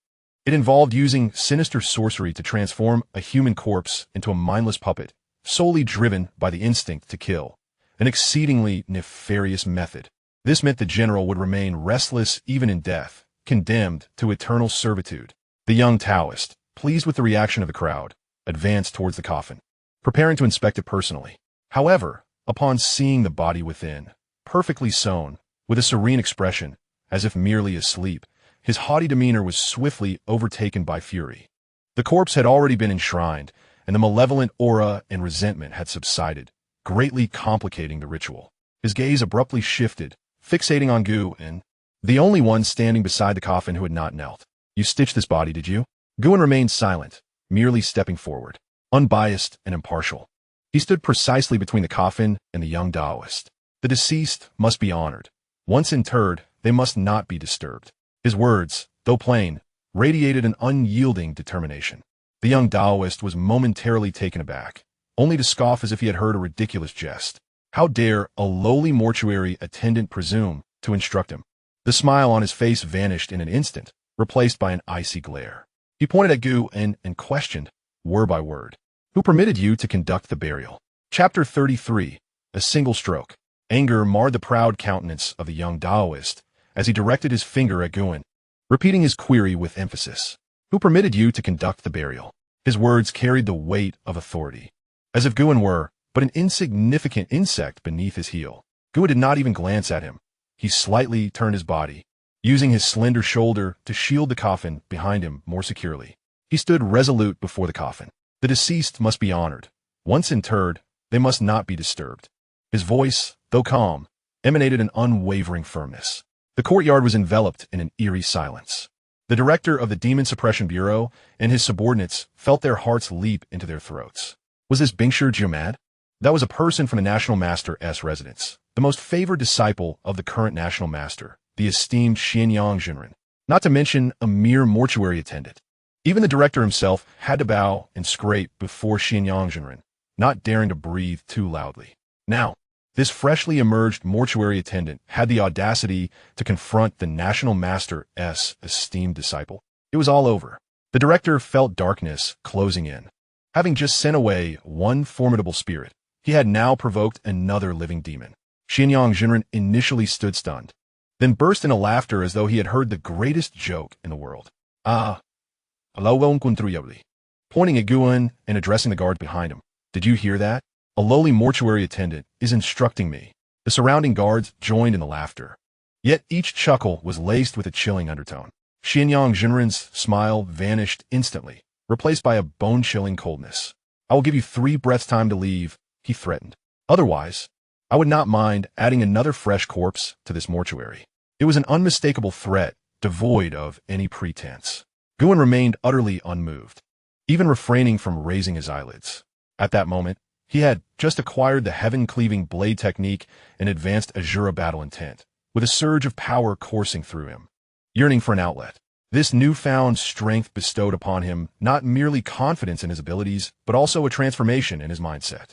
It involved using sinister sorcery to transform a human corpse into a mindless puppet, solely driven by the instinct to kill, an exceedingly nefarious method. This meant the general would remain restless even in death, condemned to eternal servitude. The young Taoist, pleased with the reaction of the crowd, advanced towards the coffin, preparing to inspect it personally. However, upon seeing the body within, perfectly sewn, with a serene expression, as if merely asleep, his haughty demeanor was swiftly overtaken by fury. The corpse had already been enshrined, and the malevolent aura and resentment had subsided, greatly complicating the ritual. His gaze abruptly shifted, fixating on Guin, the only one standing beside the coffin who had not knelt. "You stitched this body, did you?" Guin remained silent, merely stepping forward, unbiased and impartial. He stood precisely between the coffin and the young Taoist. The deceased must be honored. Once interred, they must not be disturbed. His words, though plain, radiated an unyielding determination. The young Taoist was momentarily taken aback, only to scoff as if he had heard a ridiculous jest. How dare a lowly mortuary attendant presume to instruct him? The smile on his face vanished in an instant, replaced by an icy glare. He pointed at Gu and questioned, word by word. Who permitted you to conduct the burial? Chapter 33. A single stroke. Anger marred the proud countenance of the young Taoist as he directed his finger at Guin, repeating his query with emphasis. Who permitted you to conduct the burial? His words carried the weight of authority, as if Guin were but an insignificant insect beneath his heel. Guin did not even glance at him. He slightly turned his body, using his slender shoulder to shield the coffin behind him more securely. He stood resolute before the coffin. The deceased must be honored. Once interred, they must not be disturbed. His voice, though calm, emanated an unwavering firmness. The courtyard was enveloped in an eerie silence. The director of the Demon Suppression Bureau and his subordinates felt their hearts leap into their throats. Was this Bingshir Jiumad? That was a person from the National Master's residence, the most favored disciple of the current National Master, the esteemed Xianxia, not to mention a mere mortuary attendant. Even the director himself had to bow and scrape before Xianxia, not daring to breathe too loudly. Now, this freshly emerged mortuary attendant had the audacity to confront the National Master's esteemed disciple. It was all over. The director felt darkness closing in. Having just sent away one formidable spirit, he had now provoked another living demon. Xianxia initially stood stunned, then burst into laughter as though he had heard the greatest joke in the world. Pointing at Guin and addressing the guard behind him. Did you hear that? A lowly mortuary attendant is instructing me. The surrounding guards joined in the laughter. Yet each chuckle was laced with a chilling undertone. Xianxia smile vanished instantly, replaced by a bone-chilling coldness. I will give you 3 breaths' time to leave, he threatened. Otherwise, I would not mind adding another fresh corpse to this mortuary. It was an unmistakable threat, devoid of any pretense. Guin remained utterly unmoved, even refraining from raising his eyelids. At that moment, he had just acquired the heaven-cleaving blade technique and advanced Asura battle intent, with a surge of power coursing through him. Yearning for an outlet, this newfound strength bestowed upon him not merely confidence in his abilities, but also a transformation in his mindset.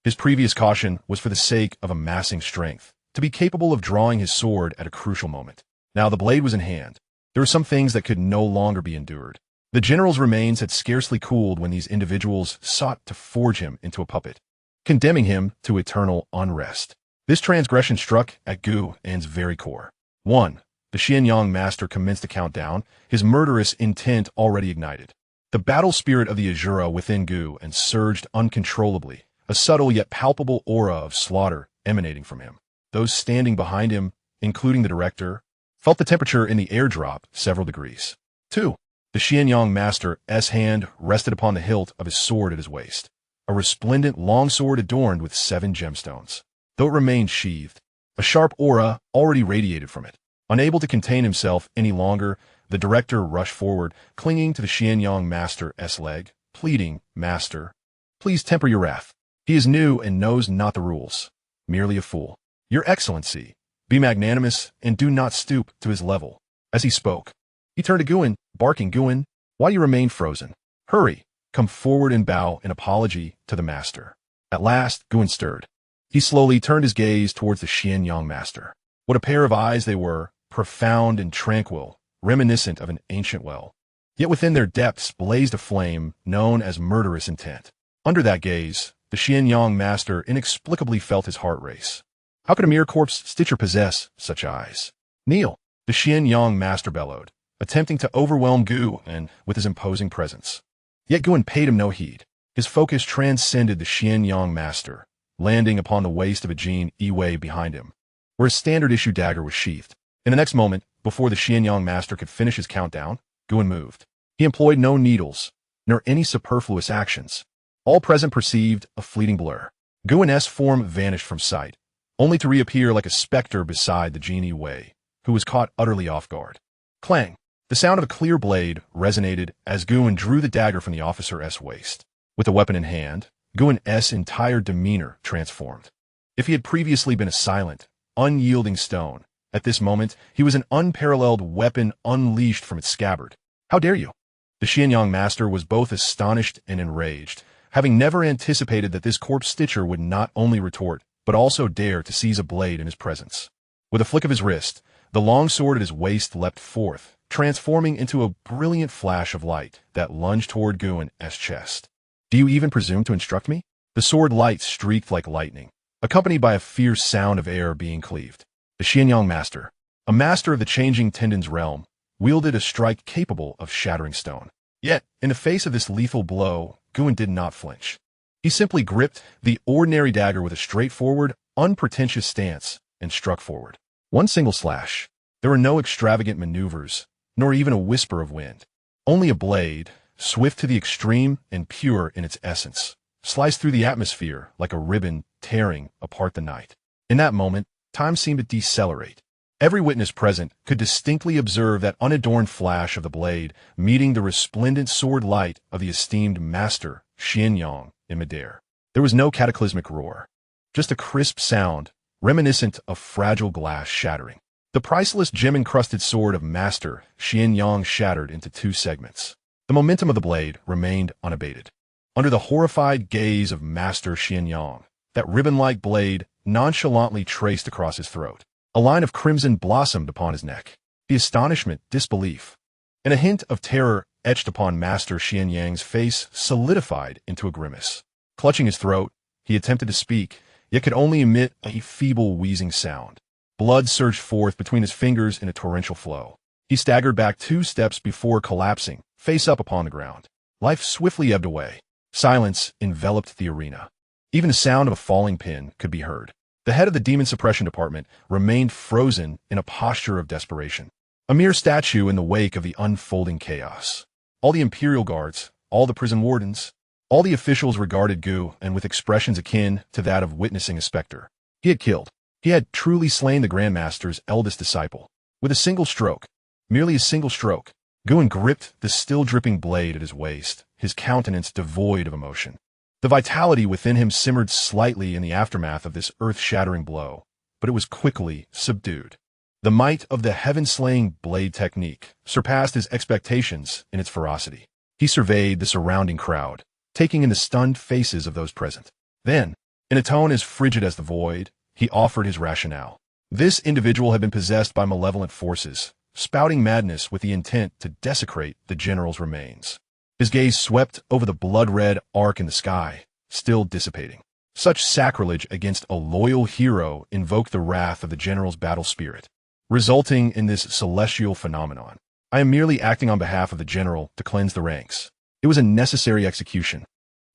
His previous caution was for the sake of amassing strength, to be capable of drawing his sword at a crucial moment. Now the blade was in hand. There were some things that could no longer be endured. The general's remains had scarcely cooled when these individuals sought to forge him into a puppet, condemning him to eternal unrest. This transgression struck at Guin's very core. 1. The Xianxia master commenced the countdown, his murderous intent already ignited. The battle spirit of the Asura within Guin surged uncontrollably, a subtle yet palpable aura of slaughter emanating from him. Those standing behind him, including the director, felt the temperature in the air drop several degrees. 2. The Xianxia master's hand rested upon the hilt of his sword at his waist, a resplendent longsword adorned with 7 gemstones. Though it remained sheathed, a sharp aura already radiated from it. Unable to contain himself any longer, the director rushed forward, clinging to the Xianxia master's leg, pleading, Master, please temper your wrath. He is new and knows not the rules. Merely a fool. Your Excellency, be magnanimous and do not stoop to his level. As he spoke, he turned to Guin, barking, Guin, why do you remain frozen? Hurry, come forward and bow in apology to the master. At last, Guin stirred. He slowly turned his gaze towards the Xianxia master. What a pair of eyes they were, profound and tranquil, reminiscent of an ancient well. Yet within their depths blazed a flame known as murderous intent. Under that gaze, the Xianxia master inexplicably felt his heart race. How could a mere corpse stitch or possess such eyes? Kneel, the Xianxia master bellowed, attempting to overwhelm Guin with his imposing presence. Yet Guin paid him no heed. His focus transcended the Xianxia master, landing upon the waist of a Jin Iwei behind him, where his standard-issue dagger was sheathed. In the next moment, before the Xianxia master could finish his countdown, Guin moved. He employed no needles, nor any superfluous actions. All present perceived a fleeting blur. Guin's form vanished from sight, only to reappear like a specter beside the Jin Iwei, who was caught utterly off guard. Clang! The sound of a clear blade resonated as Guin drew the dagger from the officer's waist. With the weapon in hand, Guan's entire demeanor transformed. If he had previously been a silent, unyielding stone, at this moment he was an unparalleled weapon unleashed from its scabbard. How dare you? The Xianxia master was both astonished and enraged, having never anticipated that this corpse stitcher would not only retort, but also dare to seize a blade in his presence. With a flick of his wrist, the long sword at his waist leapt forth, transforming into a brilliant flash of light that lunged toward Guan's chest. Do you even presume to instruct me? The sword light streaked like lightning, accompanied by a fierce sound of air being cleaved. The Xianxia master, a master of the changing tendons realm, wielded a strike capable of shattering stone. Yet, in the face of this lethal blow, Guan did not flinch. He simply gripped the ordinary dagger with a straightforward, unpretentious stance and struck forward. One single slash. There were no extravagant maneuvers, nor even a whisper of wind. Only a blade, swift to the extreme and pure in its essence, sliced through the atmosphere like a ribbon tearing apart the night. In that moment, time seemed to decelerate. Every witness present could distinctly observe that unadorned flash of the blade meeting the resplendent sword light of the esteemed master, Xianxia, in midair. There was no cataclysmic roar, just a crisp sound reminiscent of fragile glass shattering. The priceless gem-encrusted sword of Master Xianxia shattered into two segments. The momentum of the blade remained unabated. Under the horrified gaze of Master Xianxia, that ribbon-like blade nonchalantly traced across his throat. A line of crimson blossomed upon his neck. The astonishment, disbelief, and a hint of terror etched upon Master Xianxia's face solidified into a grimace. Clutching his throat, he attempted to speak, yet could only emit a feeble wheezing sound. Blood surged forth between his fingers in a torrential flow. He staggered back 2 steps before collapsing, face up upon the ground. Life swiftly ebbed away. Silence enveloped the arena. Even the sound of a falling pin could be heard. The head of the Demon Suppression Department remained frozen in a posture of desperation, a mere statue in the wake of the unfolding chaos. All the Imperial Guards, all the prison wardens, all the officials regarded Guan with expressions akin to that of witnessing a specter. He had killed. He had truly slain the Grand Master's eldest disciple. With a single stroke, merely a single stroke, Guan gripped the still-dripping blade at his waist, his countenance devoid of emotion. The vitality within him simmered slightly in the aftermath of this earth-shattering blow, but it was quickly subdued. The might of the heaven-slaying blade technique surpassed his expectations in its ferocity. He surveyed the surrounding crowd, taking in the stunned faces of those present. Then, in a tone as frigid as the void, he offered his rationale. This individual had been possessed by malevolent forces, spouting madness with the intent to desecrate the general's remains. His gaze swept over the blood-red arc in the sky, still dissipating. Such sacrilege against a loyal hero invoked the wrath of the general's battle spirit, resulting in this celestial phenomenon. I am merely acting on behalf of the general to cleanse the ranks. It was a necessary execution.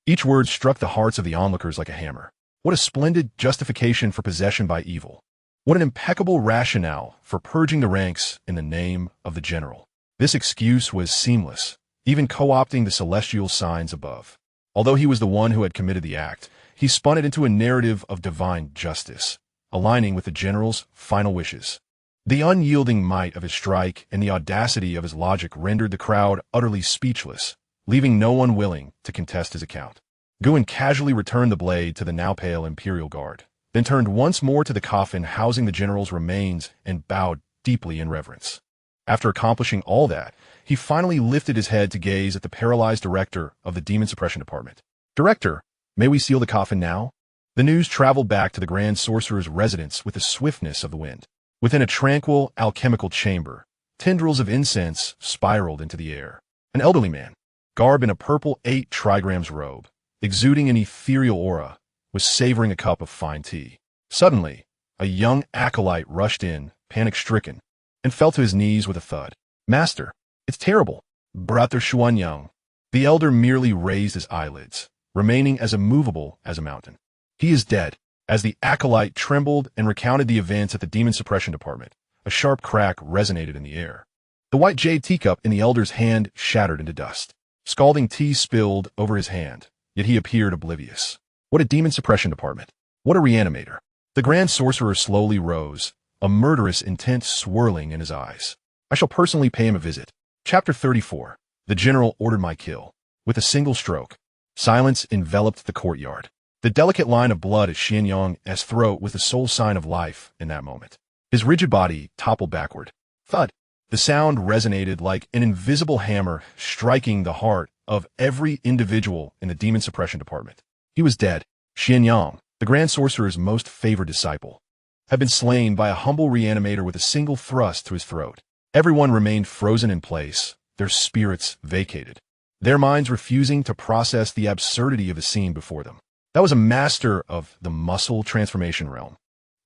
Each word struck the hearts of the onlookers like a hammer. What a splendid justification for possession by evil. What an impeccable rationale for purging the ranks in the name of the general. This excuse was seamless, even co-opting the celestial signs above. Although he was the one who had committed the act, he spun it into a narrative of divine justice, aligning with the general's final wishes. The unyielding might of his strike and the audacity of his logic rendered the crowd utterly speechless, leaving no one willing to contest his account. Guan casually returned the blade to the now pale Imperial Guard, then turned once more to the coffin housing the general's remains and bowed deeply in reverence. After accomplishing all that, he finally lifted his head to gaze at the paralyzed director of the Demon Suppression Department. "Director, may we seal the coffin now?" The news traveled back to the Grand Sorcerer's residence with the swiftness of the wind. Within a tranquil, alchemical chamber, tendrils of incense spiraled into the air. An elderly man, garbed in a purple 8 trigrams robe, exuding an ethereal aura, was savoring a cup of fine tea. Suddenly, a young acolyte rushed in, panic-stricken, and fell to his knees with a thud. "Master, it's terrible, Brother Xianxia." The elder merely raised his eyelids, remaining as immovable as a mountain. "He is dead." As the acolyte trembled and recounted the events at the Demon Suppression Department, a sharp crack resonated in the air. The white jade teacup in the elder's hand shattered into dust. Scalding tea spilled over his hand, yet he appeared oblivious. What a Demon Suppression Department! What a reanimator! The Grand Sorcerer slowly rose, a murderous intent swirling in his eyes. "I shall personally pay him a visit." Chapter 34. The General ordered my kill. With a single stroke, Silence enveloped the courtyard. The delicate line of blood at Xianxia's throat was the sole sign of life in that moment. His rigid body toppled backward. Thud! The sound resonated like an invisible hammer striking the heart of every individual in the demon suppression department. He was dead. Xianxia, the Grand Sorcerer's most favored disciple, had been slain by a humble reanimator with a single thrust to his throat. Everyone remained frozen in place, their spirits vacated, their minds refusing to process the absurdity of the scene before them. That was a master of the muscle transformation realm.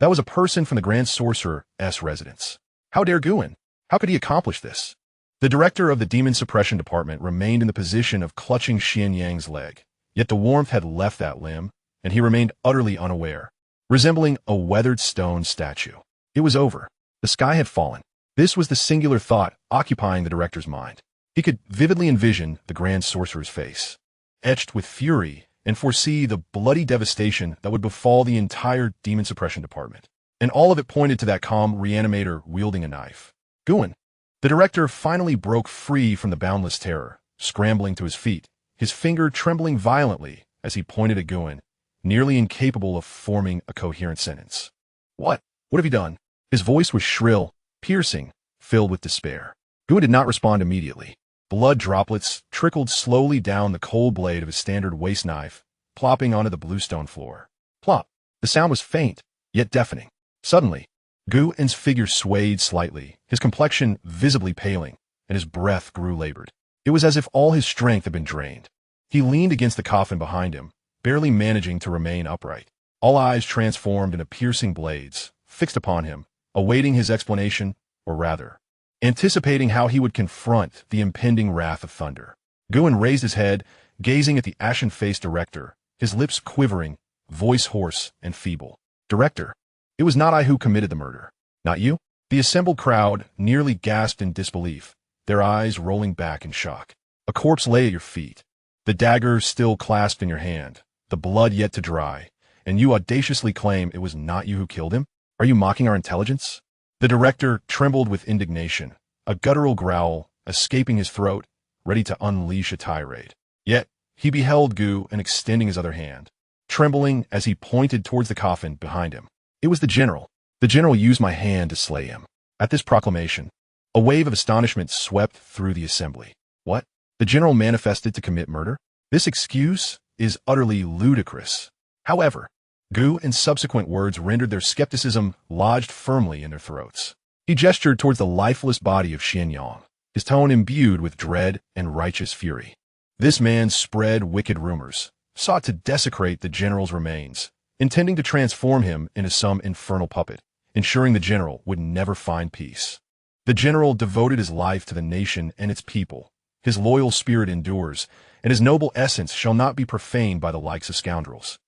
That was a person from the Grand Sorcerer's residence. How dare Guin? How could he accomplish this? The director of the Demon Suppression Department remained in the position of clutching Xianxia's leg, yet the warmth had left that limb, and he remained utterly unaware, resembling a weathered stone statue. It was over. The sky had fallen. This was the singular thought occupying the director's mind. He could vividly envision the Grand Sorcerer's face, etched with fury, and foresee the bloody devastation that would befall the entire Demon Suppression Department. And all of it pointed to that calm reanimator wielding a knife. Guin. The director finally broke free from the boundless terror, scrambling to his feet, his finger trembling violently as he pointed at Guin, nearly incapable of forming a coherent sentence. What? What have you done? His voice was shrill, piercing, filled with despair. Guin did not respond immediately. Blood droplets trickled slowly down the cold blade of his standard waist knife, plopping onto the bluestone floor. Plop! The sound was faint, yet deafening. Suddenly, Guin's figure swayed slightly, his complexion visibly paling, and his breath grew labored. It was as if all his strength had been drained. He leaned against the coffin behind him, barely managing to remain upright. All eyes transformed into piercing blades, fixed upon him, awaiting his explanation, or rather, anticipating how he would confront the impending wrath of thunder. Guin raised his head, gazing at the ashen-faced director, his lips quivering, voice hoarse and feeble. Director, it was not I who committed the murder. Not you? The assembled crowd nearly gasped in disbelief, their eyes rolling back in shock. A corpse lay at your feet, the dagger still clasped in your hand, the blood yet to dry, and you audaciously claim it was not you who killed him? Are you mocking our intelligence? The director trembled with indignation, a guttural growl escaping his throat, ready to unleash a tirade. Yet, he beheld Guin extending his other hand, trembling as he pointed towards the coffin behind him. It was the general. The general used my hand to slay him. At this proclamation, a wave of astonishment swept through the assembly. What? The general manifested to commit murder? This excuse is utterly ludicrous. However, Guin's subsequent words rendered their skepticism lodged firmly in their throats. He gestured towards the lifeless body of Xianxia, his tone imbued with dread and righteous fury. This man spread wicked rumors, sought to desecrate the general's remains, intending to transform him into some infernal puppet, ensuring the general would never find peace. The general devoted his life to the nation and its people. His loyal spirit endures, and his noble essence shall not be profaned by the likes of scoundrels.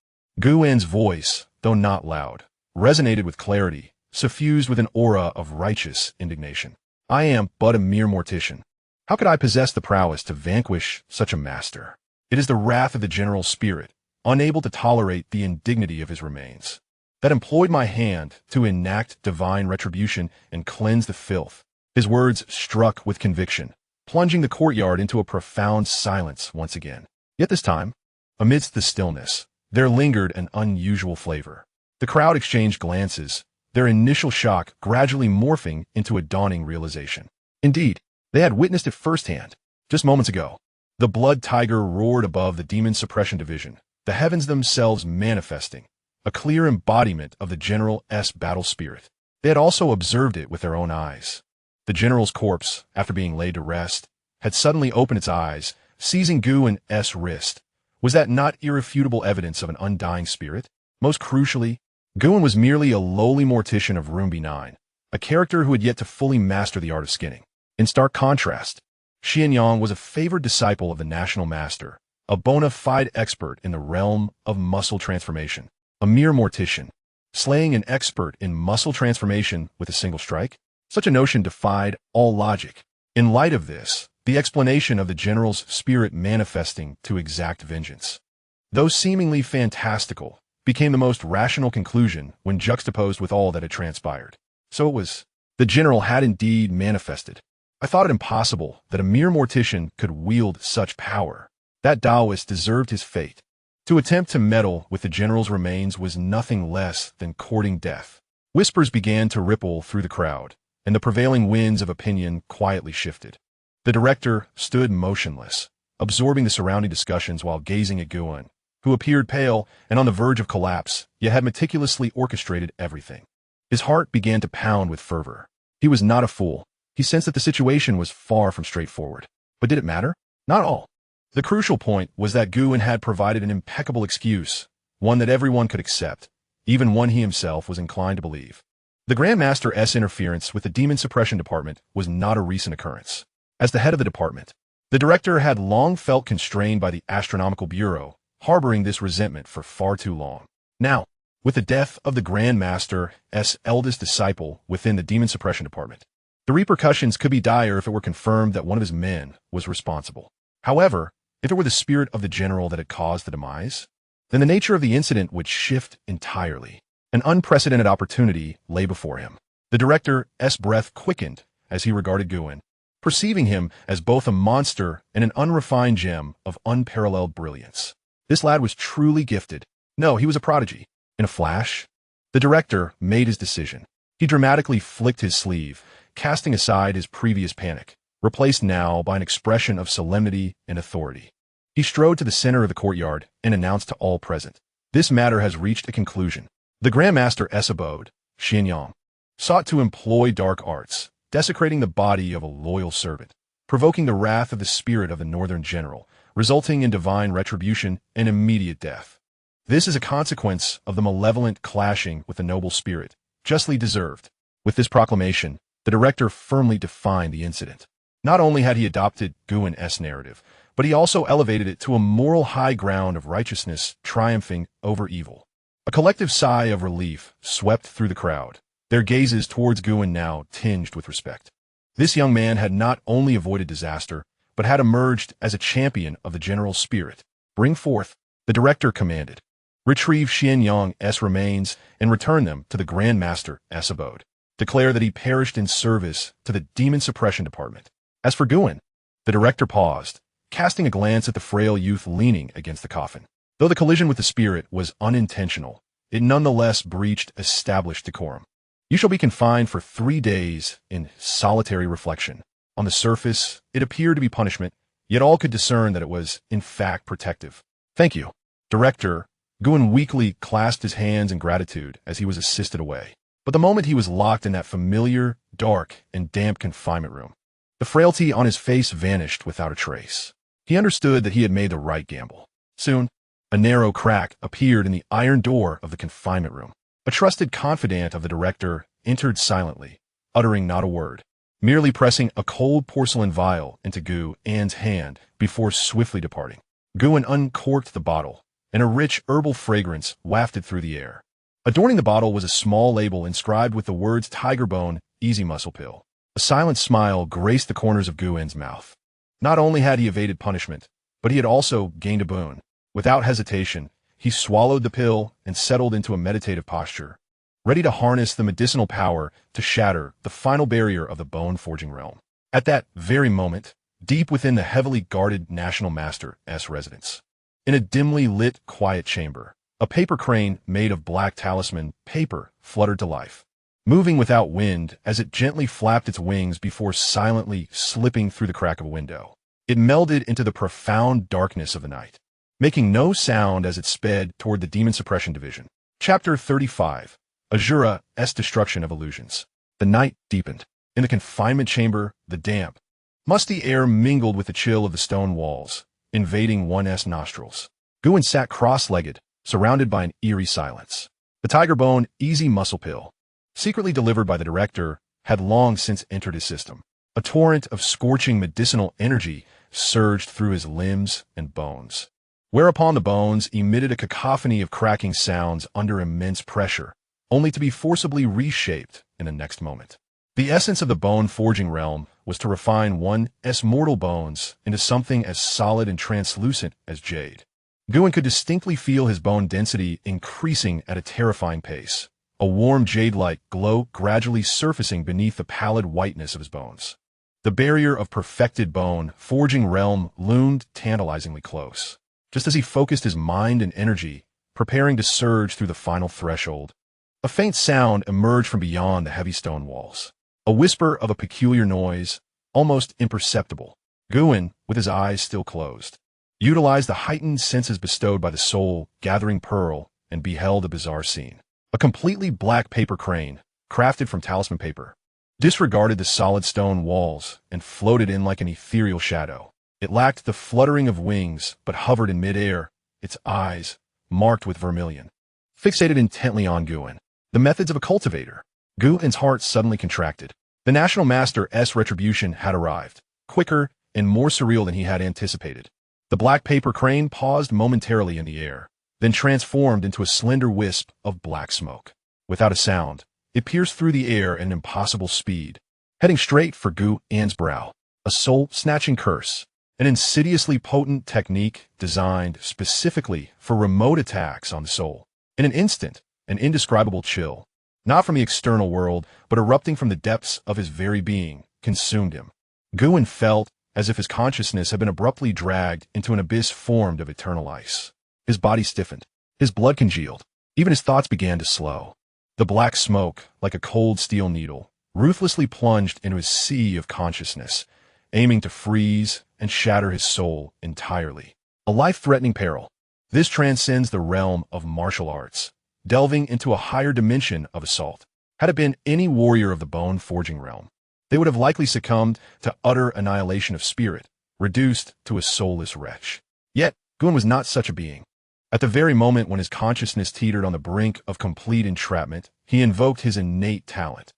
Guin's voice, though not loud, resonated with clarity, suffused with an aura of righteous indignation. I am but a mere mortician. How could I possess the prowess to vanquish such a master? It is the wrath of the general's spirit, unable to tolerate the indignity of his remains, that employed my hand to enact divine retribution and cleanse the filth. His words struck with conviction, plunging the courtyard into a profound silence once again. Yet this time, amidst the stillness, there lingered an unusual flavor. The crowd exchanged glances, their initial shock gradually morphing into a dawning realization. Indeed, they had witnessed it firsthand. Just moments ago, the blood tiger roared above the demon suppression division, the heavens themselves manifesting, a clear embodiment of the general's battle spirit. They had also observed it with their own eyes. The general's corpse, after being laid to rest, had suddenly opened its eyes, seizing Guin's wrist. Was that not irrefutable evidence of an undying spirit? Most crucially, Guin was merely a lowly mortician of Room B9, a character who had yet to fully master the art of skinning. In stark contrast, Xianxia was a favored disciple of the national master, a bona fide expert in the realm of muscle transformation. A mere mortician, slaying an expert in muscle transformation with a single strike? Such a notion defied all logic. In light of this, the explanation of the general's spirit manifesting to exact vengeance, though seemingly fantastical, became the most rational conclusion when juxtaposed with all that had transpired. So it was. The general had indeed manifested. I thought it impossible that a mere mortician could wield such power. That Taoist deserved his fate. To attempt to meddle with the general's remains was nothing less than courting death. Whispers began to ripple through the crowd, and the prevailing winds of opinion quietly shifted. The director stood motionless, absorbing the surrounding discussions while gazing at Guan, who appeared pale and on the verge of collapse, yet had meticulously orchestrated everything. His heart began to pound with fervor. He was not a fool. He sensed that the situation was far from straightforward. But did it matter? Not all. The crucial point was that Guan had provided an impeccable excuse, one that everyone could accept, even one he himself was inclined to believe. The Grand Master's interference with the Demon Suppression Department was not a recent occurrence. As the head of the department, the director had long felt constrained by the Astronomical Bureau, harboring this resentment for far too long. Now, with the death of the Grand Master's eldest disciple within the Demon Suppression Department, the repercussions could be dire if it were confirmed that one of his men was responsible. However, if it were the spirit of the general that had caused the demise, then the nature of the incident would shift entirely. An unprecedented opportunity lay before him. The director's breath quickened as he regarded Guan, perceiving him as both a monster and an unrefined gem of unparalleled brilliance. This lad was truly gifted. No, he was a prodigy. In a flash, the director made his decision. He dramatically flicked his sleeve, casting aside his previous panic, replaced now by an expression of solemnity and authority. He strode to the center of the courtyard and announced to all present, "This matter has reached a conclusion. The Grand Master's abode, Xianxia, sought to employ dark arts, desecrating the body of a loyal servant, provoking the wrath of the spirit of the Northern General, resulting in divine retribution and immediate death. This is a consequence of the malevolent clashing with the noble spirit, justly deserved." With this proclamation, the director firmly defined the incident. Not only had he adopted Guan's narrative, but he also elevated it to a moral high ground of righteousness triumphing over evil. A collective sigh of relief swept through the crowd, their gazes towards Guan now tinged with respect. This young man had not only avoided disaster, but had emerged as a champion of the general's spirit. "Bring forth," the director commanded. "Retrieve Xianxia's remains and return them to the Grand Master's abode. Declare that he perished in service to the Demon Suppression Department." As for Guan, the director paused, casting a glance at the frail youth leaning against the coffin. Though the collision with the spirit was unintentional, it nonetheless breached established decorum. "You shall be confined for 3 days in solitary reflection." On the surface, it appeared to be punishment, yet all could discern that it was, in fact, protective. "Thank you, Director." Guan weakly clasped his hands in gratitude as he was assisted away. But the moment he was locked in that familiar, dark, and damp confinement room, the frailty on his face vanished without a trace. He understood that he had made the right gamble. Soon, a narrow crack appeared in the iron door of the confinement room. A trusted confidant of the director entered silently, uttering not a word, merely pressing a cold porcelain vial into Guan's hand before swiftly departing. Guan uncorked the bottle, and a rich herbal fragrance wafted through the air. Adorning the bottle was a small label inscribed with the words "Tiger Bone, Easy Muscle Pill." A silent smile graced the corners of Guan's mouth. Not only had he evaded punishment, but he had also gained a boon. Without hesitation, he swallowed the pill and settled into a meditative posture, ready to harness the medicinal power to shatter the final barrier of the bone-forging realm. At that very moment, deep within the heavily guarded National Master's residence, in a dimly lit, quiet chamber, a paper crane made of black talisman paper fluttered to life, moving without wind as it gently flapped its wings before silently slipping through the crack of a window. It melded into the profound darkness of the night, making no sound as it sped toward the Demon Suppression Division. Chapter 35. Asura's Destruction of Illusions. The night deepened. In the confinement chamber, the damp, musty air mingled with the chill of the stone walls, invading one's nostrils. Guan sat cross-legged, surrounded by an eerie silence. The Tiger Bone Easy Muscle Pill, secretly delivered by the director, had long since entered his system. A torrent of scorching medicinal energy surged through his limbs and bones, whereupon the bones emitted a cacophony of cracking sounds under immense pressure, only to be forcibly reshaped in the next moment. The essence of the bone-forging realm was to refine one's mortal bones into something as solid and translucent as jade. Guan could distinctly feel his bone density increasing at a terrifying pace, a warm jade-like glow gradually surfacing beneath the pallid whiteness of his bones. The barrier of perfected bone, forging realm loomed tantalizingly close. Just as he focused his mind and energy, preparing to surge through the final threshold, a faint sound emerged from beyond the heavy stone walls. A whisper of a peculiar noise, almost imperceptible. Guin, with his eyes still closed, utilized the heightened senses bestowed by the soul, gathering pearl, and beheld a bizarre scene. A completely black paper crane, crafted from talisman paper, disregarded the solid stone walls and floated in like an ethereal shadow. It lacked the fluttering of wings, but hovered in midair, its eyes, marked with vermilion, fixated intently on Guin. The methods of a cultivator. Guin's heart suddenly contracted. The National Master's retribution had arrived, quicker and more surreal than he had anticipated. The black paper crane paused momentarily in the air, then transformed into a slender wisp of black smoke. Without a sound, it pierced through the air at an impossible speed, heading straight for Guin's brow. A soul-snatching curse, an insidiously potent technique designed specifically for remote attacks on the soul. In an instant, an indescribable chill, not from the external world, but erupting from the depths of his very being, consumed him. Guin felt as if his consciousness had been abruptly dragged into an abyss formed of eternal ice. His body stiffened, his blood congealed, even his thoughts began to slow. The black smoke, like a cold steel needle, ruthlessly plunged into his sea of consciousness, aiming to freeze and shatter his soul entirely. A life-threatening peril. This transcends the realm of martial arts, delving into a higher dimension of assault. Had it been any warrior of the bone-forging realm, they would have likely succumbed to utter annihilation of spirit, reduced to a soulless wretch. Yet, Guin was not such a being. At the very moment when his consciousness teetered on the brink of complete entrapment, he invoked his innate talent.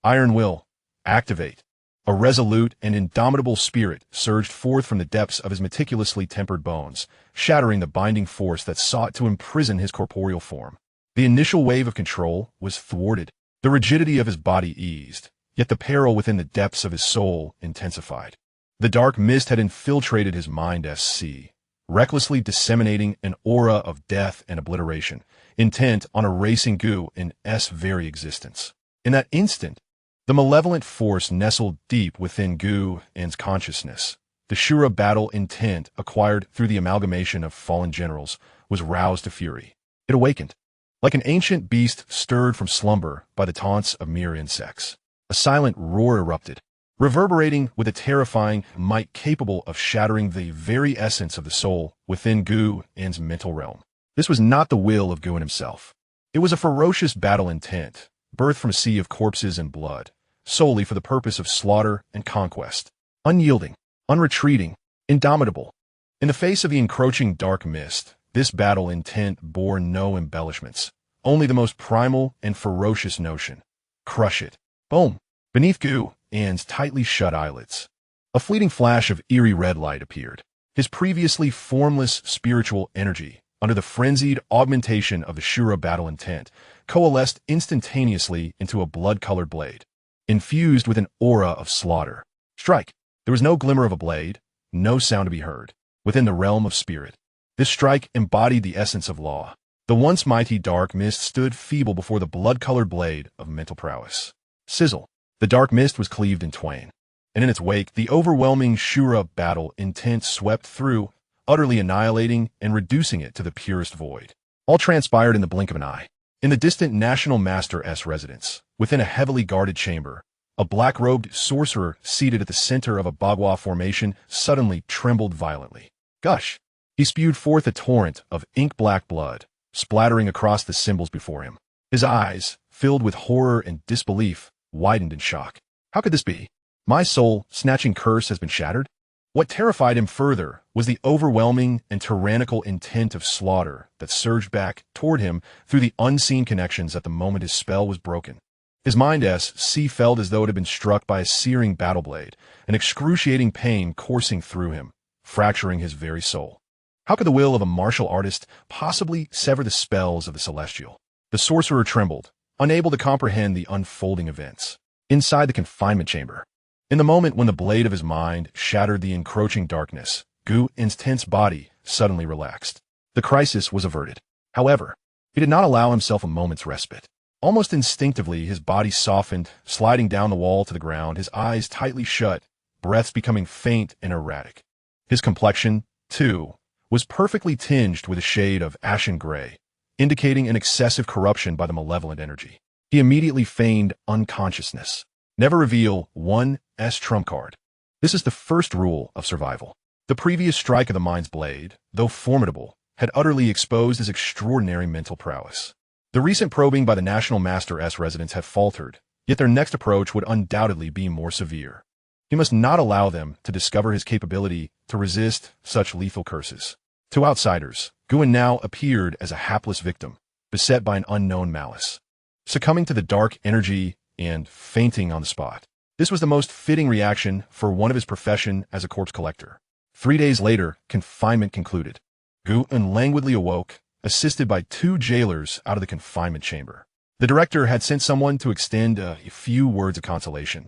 Iron will, activate. A resolute and indomitable spirit surged forth from the depths of his meticulously tempered bones, shattering the binding force that sought to imprison his corporeal form. The initial wave of control was thwarted. The rigidity of his body eased, yet the peril within the depths of his soul intensified. The dark mist had infiltrated his mind's sea, recklessly disseminating an aura of death and obliteration, intent on erasing Guin's very existence. In that instant, the malevolent force nestled deep within Guin's consciousness. The Asura battle intent acquired through the amalgamation of fallen generals was roused to fury. It awakened, like an ancient beast stirred from slumber by the taunts of mere insects. A silent roar erupted, reverberating with a terrifying might capable of shattering the very essence of the soul within Guin's mental realm. This was not the will of Guin himself. It was a ferocious battle intent, birthed from a sea of corpses and blood, solely for the purpose of slaughter and conquest. Unyielding, unretreating, indomitable. In the face of the encroaching dark mist, this battle intent bore no embellishments, only the most primal and ferocious notion. Crush it. Boom. Beneath Guin's tightly shut eyelids, a fleeting flash of eerie red light appeared. His previously formless spiritual energy, under the frenzied augmentation of the Asura battle intent, coalesced instantaneously into a blood-colored blade, infused with an aura of slaughter. Strike. There was no glimmer of a blade, no sound to be heard. Within the realm of spirit, this strike embodied the essence of law. The once mighty dark mist stood feeble before the blood-colored blade of mental prowess. Sizzle. The dark mist was cleaved in twain, and in its wake, the overwhelming Asura battle intent swept through, utterly annihilating and reducing it to the purest void. All transpired in the blink of an eye. In the distant National Master's residence, within a heavily guarded chamber, a black-robed sorcerer seated at the center of a bagua formation suddenly trembled violently. Gush! He spewed forth a torrent of ink-black blood, splattering across the symbols before him. His eyes, filled with horror and disbelief, widened in shock. How could this be? My soul-snatching curse has been shattered? What terrified him further was the overwhelming and tyrannical intent of slaughter that surged back toward him through the unseen connections at the moment his spell was broken. His mind's sea felt as though it had been struck by a searing battle blade, an excruciating pain coursing through him, fracturing his very soul. How could the will of a martial artist possibly sever the spells of the celestial? The sorcerer trembled, unable to comprehend the unfolding events. Inside the confinement chamber, in the moment when the blade of his mind shattered the encroaching darkness, Guin's tense body suddenly relaxed. The crisis was averted. However, he did not allow himself a moment's respite. Almost instinctively, his body softened, sliding down the wall to the ground, his eyes tightly shut breaths becoming faint and erratic. His complexion, too, was perfectly tinged with a shade of ashen gray, indicating an excessive corruption by the malevolent energy. He immediately feigned unconsciousness. Never reveal 1's trump card. This is the first rule of survival. The previous strike of the mind's blade, though formidable, had utterly exposed his extraordinary mental prowess. The recent probing by the National Master S residents had faltered, yet their next approach would undoubtedly be more severe. He must not allow them to discover his capability to resist such lethal curses. To outsiders, Guin now appeared as a hapless victim, beset by an unknown malice, succumbing to the dark energy and fainting on the spot. This was the most fitting reaction for one of his profession as a corpse collector. 3 days later, confinement concluded. Guin languidly awoke, assisted by 2 jailers out of the confinement chamber. The director had sent someone to extend a few words of consolation,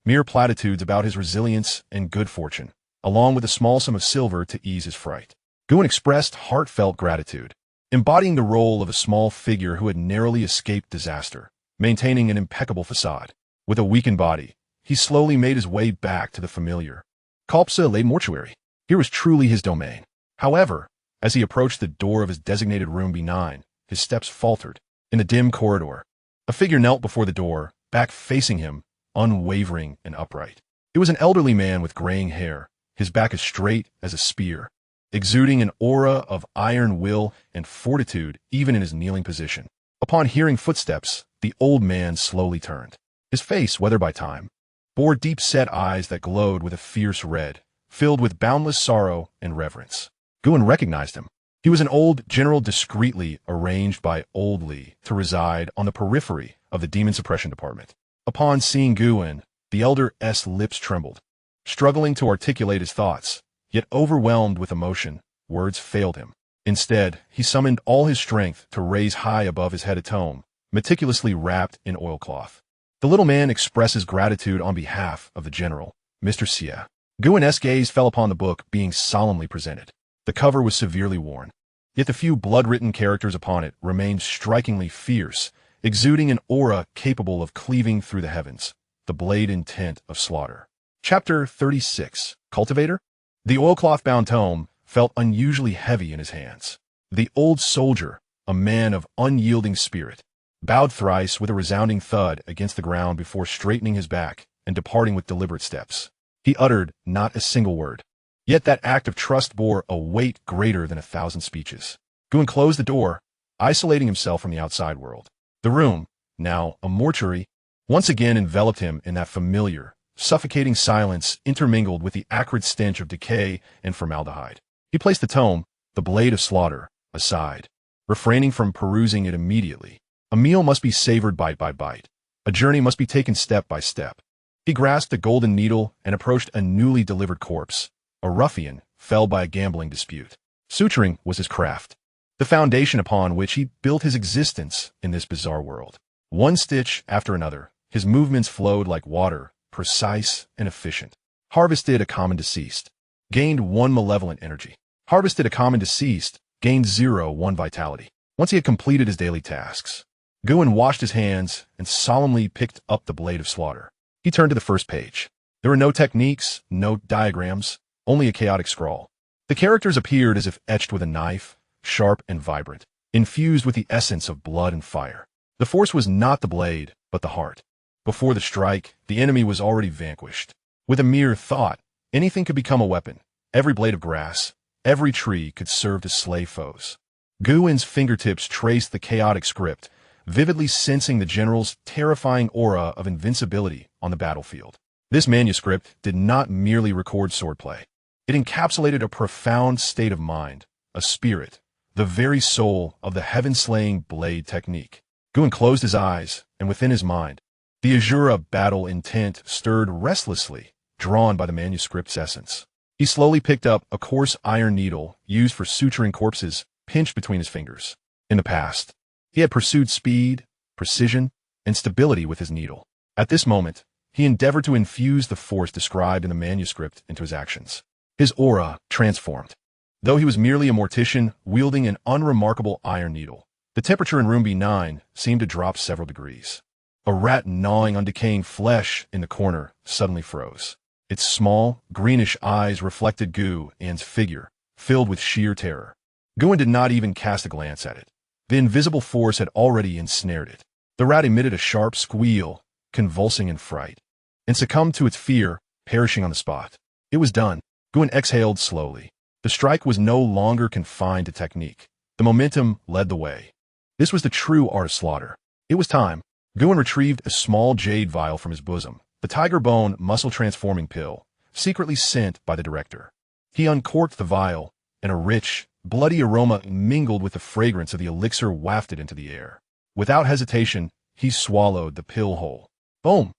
mere platitudes about his resilience and good fortune, along with a small sum of silver to ease his fright. Guin expressed heartfelt gratitude, embodying the role of a small figure who had narrowly escaped disaster, maintaining an impeccable facade. With a weakened body, he slowly made his way back to the familiar Culpsa mortuary. Here was truly his domain. However, as he approached the door of his designated room B9, his steps faltered. In the dim corridor, a figure knelt before the door, back facing him, unwavering and upright. It was an elderly man with graying hair, his back as straight as a spear, exuding an aura of iron will and fortitude even in his kneeling position. Upon hearing footsteps, the old man slowly turned. His face, weathered by time, bore deep-set eyes that glowed with a fierce red, filled with boundless sorrow and reverence. Guin recognized him. He was an old general discreetly arranged by Old Li to reside on the periphery of the Demon Suppression Department. Upon seeing Guin, the elder's lips trembled. Struggling to articulate his thoughts, yet overwhelmed with emotion, words failed him. Instead, he summoned all his strength to raise high above his head a tome, meticulously wrapped in oilcloth. The little man expresses gratitude on behalf of the general, Mr. Xia. Guin's gaze fell upon the book being solemnly presented. The cover was severely worn, yet the few blood-written characters upon it remained strikingly fierce, exuding an aura capable of cleaving through the heavens, the blade intent of slaughter. Chapter 36, Cultivator? The oilcloth-bound tome felt unusually heavy in his hands. The old soldier, a man of unyielding spirit, bowed thrice with a resounding thud against the ground before straightening his back and departing with deliberate steps. He uttered not a single word. Yet that act of trust bore a weight greater than 1,000 speeches. Guin closed the door, isolating himself from the outside world. The room, now a mortuary, once again enveloped him in that familiar, suffocating silence intermingled with the acrid stench of decay and formaldehyde. He placed the tome, the blade of slaughter, aside, refraining from perusing it immediately. A meal must be savored bite by bite. A journey must be taken step by step. He grasped a golden needle and approached a newly delivered corpse. A ruffian fell by a gambling dispute. Suturing was his craft, the foundation upon which he built his existence in this bizarre world. One stitch after another, his movements flowed like water, precise and efficient. Harvested a common deceased, gained 1 malevolent energy. Harvested a common deceased, gained 1 vitality. Once he had completed his daily tasks, Guin washed his hands and solemnly picked up the blade of slaughter. He turned to the first page. There were no techniques, no diagrams, only a chaotic scrawl. The characters appeared as if etched with a knife, sharp and vibrant, infused with the essence of blood and fire. The force was not the blade, but the heart. Before the strike, the enemy was already vanquished. With a mere thought, anything could become a weapon. Every blade of grass, every tree could serve to slay foes. Guin's fingertips traced the chaotic script, vividly sensing the general's terrifying aura of invincibility on the battlefield. This manuscript did not merely record swordplay. It encapsulated a profound state of mind, a spirit, the very soul of the heaven-slaying blade technique. Guin closed his eyes, and within his mind, the Asura battle intent stirred restlessly, drawn by the manuscript's essence. He slowly picked up a coarse iron needle used for suturing corpses, pinched between his fingers. In the past, he had pursued speed, precision, and stability with his needle. At this moment, he endeavored to infuse the force described in the manuscript into his actions. His aura transformed. Though he was merely a mortician wielding an unremarkable iron needle, the temperature in room B9 seemed to drop several degrees. A rat gnawing on decaying flesh in the corner suddenly froze. Its small, greenish eyes reflected Guin's figure, filled with sheer terror. Guin did not even cast a glance at it. The invisible force had already ensnared it. The rat emitted a sharp squeal, convulsing in fright, and succumbed to its fear, perishing on the spot. It was done. Guin exhaled slowly. The strike was no longer confined to technique. The momentum led the way. This was the true art of slaughter. It was time. Guin retrieved a small jade vial from his bosom, the tiger bone muscle-transforming pill, secretly sent by the director. He uncorked the vial, and a rich, bloody aroma mingled with the fragrance of the elixir wafted into the air. Without hesitation, he swallowed the pill whole. Boom!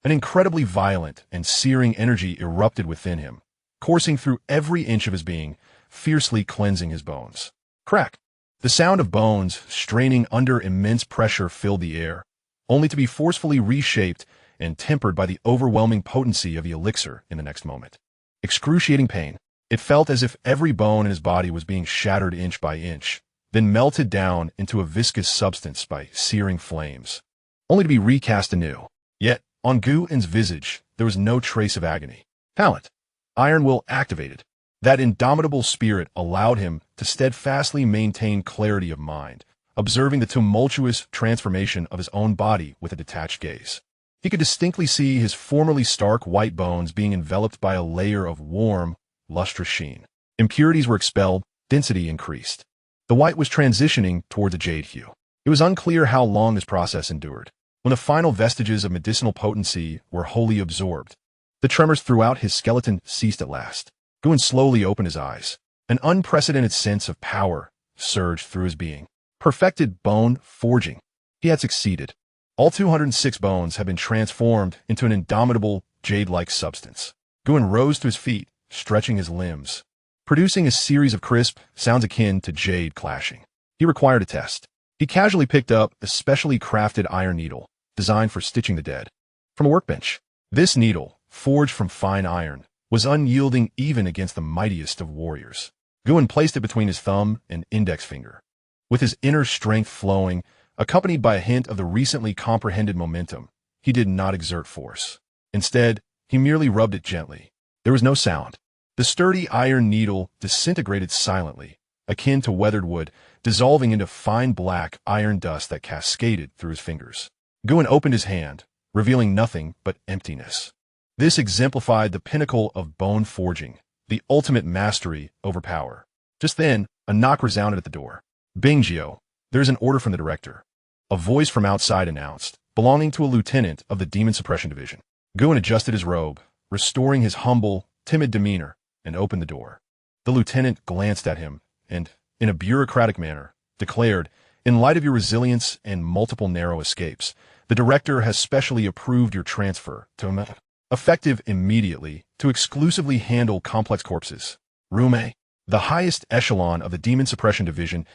An incredibly violent and searing energy erupted within him, coursing through every inch of his being, fiercely cleansing his bones. Crack! The sound of bones straining under immense pressure filled the air, only to be forcefully reshaped and tempered by the overwhelming potency of the elixir in the next moment. Excruciating pain. It felt as if every bone in his body was being shattered inch by inch, then melted down into a viscous substance by searing flames, only to be recast anew. Yet, on Guin's visage, there was no trace of agony. Talent. Iron will activated. That indomitable spirit allowed him to steadfastly maintain clarity of mind, observing the tumultuous transformation of his own body with a detached gaze. He could distinctly see his formerly stark white bones being enveloped by a layer of warm, lustrous sheen. Impurities were expelled, density increased. The white was transitioning towards a jade hue. It was unclear how long this process endured. When the final vestiges of medicinal potency were wholly absorbed, the tremors throughout his skeleton ceased at last. Guin slowly opened his eyes. An unprecedented sense of power surged through his being. Perfected bone forging. He had succeeded. All 206 bones had been transformed into an indomitable, jade-like substance. Guin rose to his feet, stretching his limbs, producing a series of crisp sounds akin to jade clashing. He required a test. He casually picked up a specially crafted iron needle, designed for stitching the dead, from a workbench. This needle, forged from fine iron, was unyielding even against the mightiest of warriors. Guin placed it between his thumb and index finger. With his inner strength flowing, accompanied by a hint of the recently comprehended momentum, he did not exert force. Instead, he merely rubbed it gently. There was no sound. The sturdy iron needle disintegrated silently, akin to weathered wood, dissolving into fine black iron dust that cascaded through his fingers. Guin opened his hand, revealing nothing but emptiness. This exemplified the pinnacle of bone forging, the ultimate mastery over power. Just then, a knock resounded at the door. Bingio, there's an order from the director. A voice from outside announced, belonging to a lieutenant of the Demon Suppression Division. Guin adjusted his robe, restoring his humble, timid demeanor, and opened the door. The lieutenant glanced at him and, in a bureaucratic manner, declared, "In light of your resilience and multiple narrow escapes, the director has specially approved your transfer to effective immediately to exclusively handle complex corpses. Room A, the highest echelon of the Demon Suppression Division's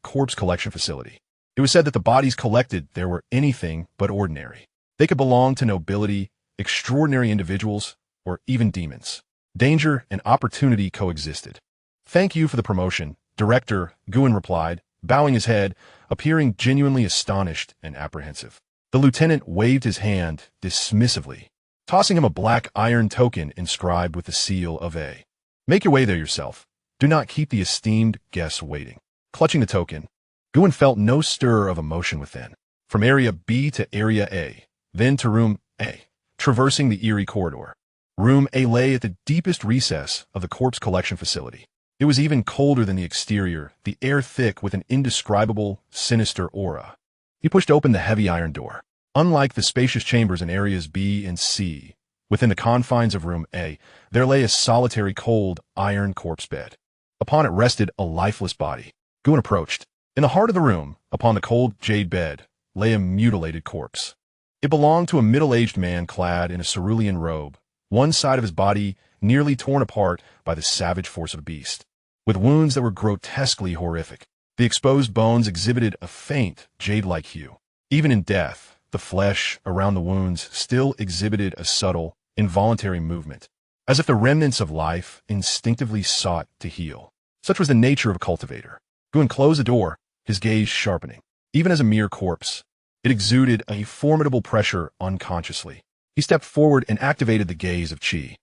corpse collection facility." It was said that the bodies collected there were anything but ordinary. They could belong to nobility, extraordinary individuals, or even demons. Danger and opportunity coexisted. "Thank you for the promotion, Director," Guin replied, bowing his head, appearing genuinely astonished and apprehensive. The lieutenant waved his hand dismissively, tossing him a black iron token inscribed with the seal of A. "Make your way there yourself. Do not keep the esteemed guests waiting." Clutching the token, Guin felt no stir of emotion within. From Area B to Area A, then to Room A, traversing the eerie corridor. Room A lay at the deepest recess of the corpse collection facility. It was even colder than the exterior, the air thick with an indescribable, sinister aura. He pushed open the heavy iron door. Unlike the spacious chambers in Areas B and C, within the confines of Room A, there lay a solitary cold iron corpse bed. Upon it rested a lifeless body. Guin approached. In the heart of the room, upon the cold jade bed, lay a mutilated corpse. It belonged to a middle-aged man clad in a cerulean robe, one side of his body nearly torn apart by the savage force of a beast, with wounds that were grotesquely horrific. The exposed bones exhibited a faint, jade-like hue. Even in death, the flesh around the wounds still exhibited a subtle, involuntary movement, as if the remnants of life instinctively sought to heal. Such was the nature of a cultivator. Guin closed the door, his gaze sharpening. Even as a mere corpse, it exuded a formidable pressure unconsciously. He stepped forward and activated the gaze of Qi.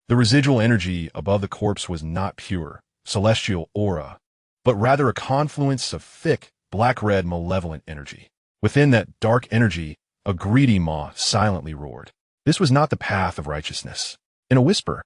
The residual energy above the corpse was not pure, celestial aura, but rather a confluence of thick, black-red malevolent energy. Within that dark energy, a greedy maw silently roared. This was not the path of righteousness. In a whisper,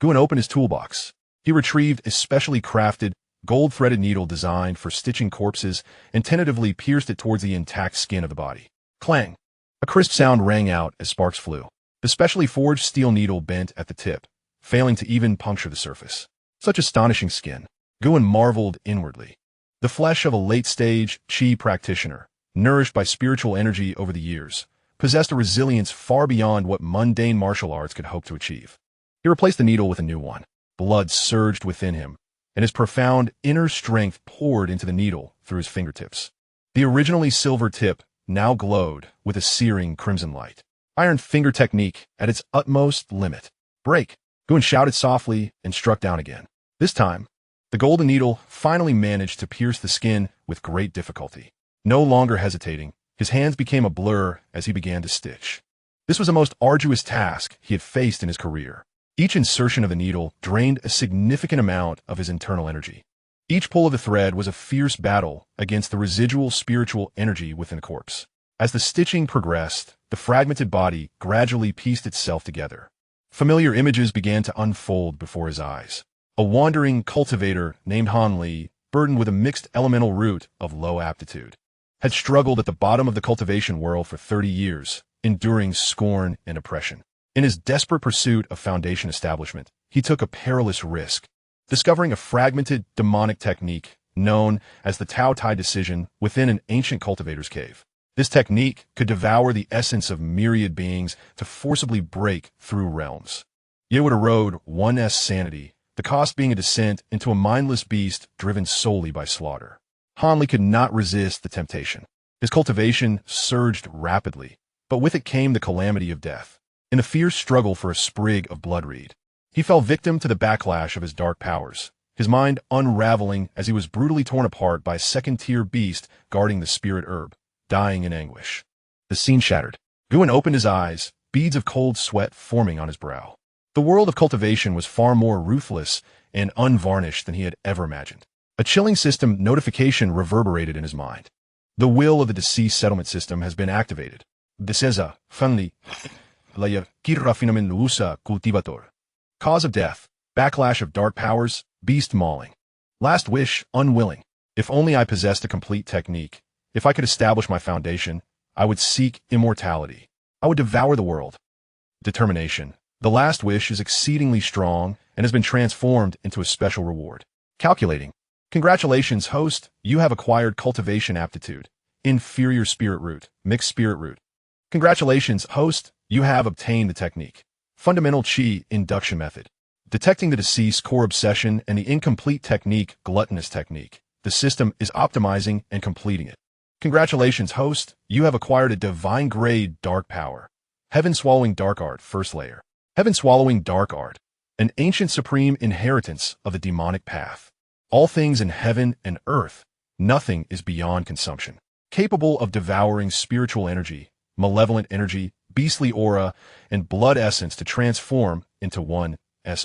Guan opened his toolbox. He retrieved a specially crafted, gold-threaded needle designed for stitching corpses and tentatively pierced it towards the intact skin of the body. Clang! A crisp sound rang out as sparks flew. The specially forged steel needle bent at the tip, failing to even puncture the surface. Such astonishing skin. Guan marveled inwardly. The flesh of a late-stage Qi practitioner, nourished by spiritual energy over the years, possessed a resilience far beyond what mundane martial arts could hope to achieve. He replaced the needle with a new one. Blood surged within him, and his profound inner strength poured into the needle through his fingertips. The originally silver tip now glowed with a searing crimson light. Iron finger technique at its utmost limit. Break! Guan shouted softly and struck down again. This time, the golden needle finally managed to pierce the skin with great difficulty. No longer hesitating, his hands became a blur as he began to stitch. This was the most arduous task he had faced in his career. Each insertion of the needle drained a significant amount of his internal energy. Each pull of the thread was a fierce battle against the residual spiritual energy within the corpse. As the stitching progressed, the fragmented body gradually pieced itself together. Familiar images began to unfold before his eyes. A wandering cultivator named Han Li, burdened with a mixed elemental root of low aptitude, had struggled at the bottom of the cultivation world for 30 years, enduring scorn and oppression. In his desperate pursuit of foundation establishment, he took a perilous risk, discovering a fragmented demonic technique known as the Tao Tai decision within an ancient cultivator's cave. This technique could devour the essence of myriad beings to forcibly break through realms. It would erode one's sanity, the cost being a descent into a mindless beast driven solely by slaughter. Han Li could not resist the temptation. His cultivation surged rapidly, but with it came the calamity of death. In the fierce struggle for a sprig of bloodreed, he fell victim to the backlash of his dark powers, his mind unraveling as he was brutally torn apart by a second-tier beast guarding the spirit herb, dying in anguish. The scene shattered. Guan opened his eyes, beads of cold sweat forming on his brow. The world of cultivation was far more ruthless and unvarnished than he had ever imagined. A chilling system notification reverberated in his mind. The will of the deceased settlement system has been activated. Deseza, Heavenly cultivator. Cause of death, backlash of dark powers, beast mauling. Last wish, unwilling. If only I possessed a complete technique. If I could establish my foundation, I would seek immortality. I would devour the world. Determination. The last wish is exceedingly strong and has been transformed into a special reward. Calculating. Congratulations, host. You have acquired cultivation aptitude. Inferior spirit root, mixed spirit root. Congratulations, host. You have obtained the technique. Fundamental Qi induction method. Detecting the deceased core obsession and the incomplete technique, gluttonous technique. The system is optimizing and completing it. Congratulations, host. You have acquired a divine grade dark power. Heaven swallowing dark art, first layer. Heaven swallowing dark art. An ancient supreme inheritance of the demonic path. All things in heaven and earth. Nothing is beyond consumption. Capable of devouring spiritual energy, malevolent energy, beastly aura, and blood essence to transform into one's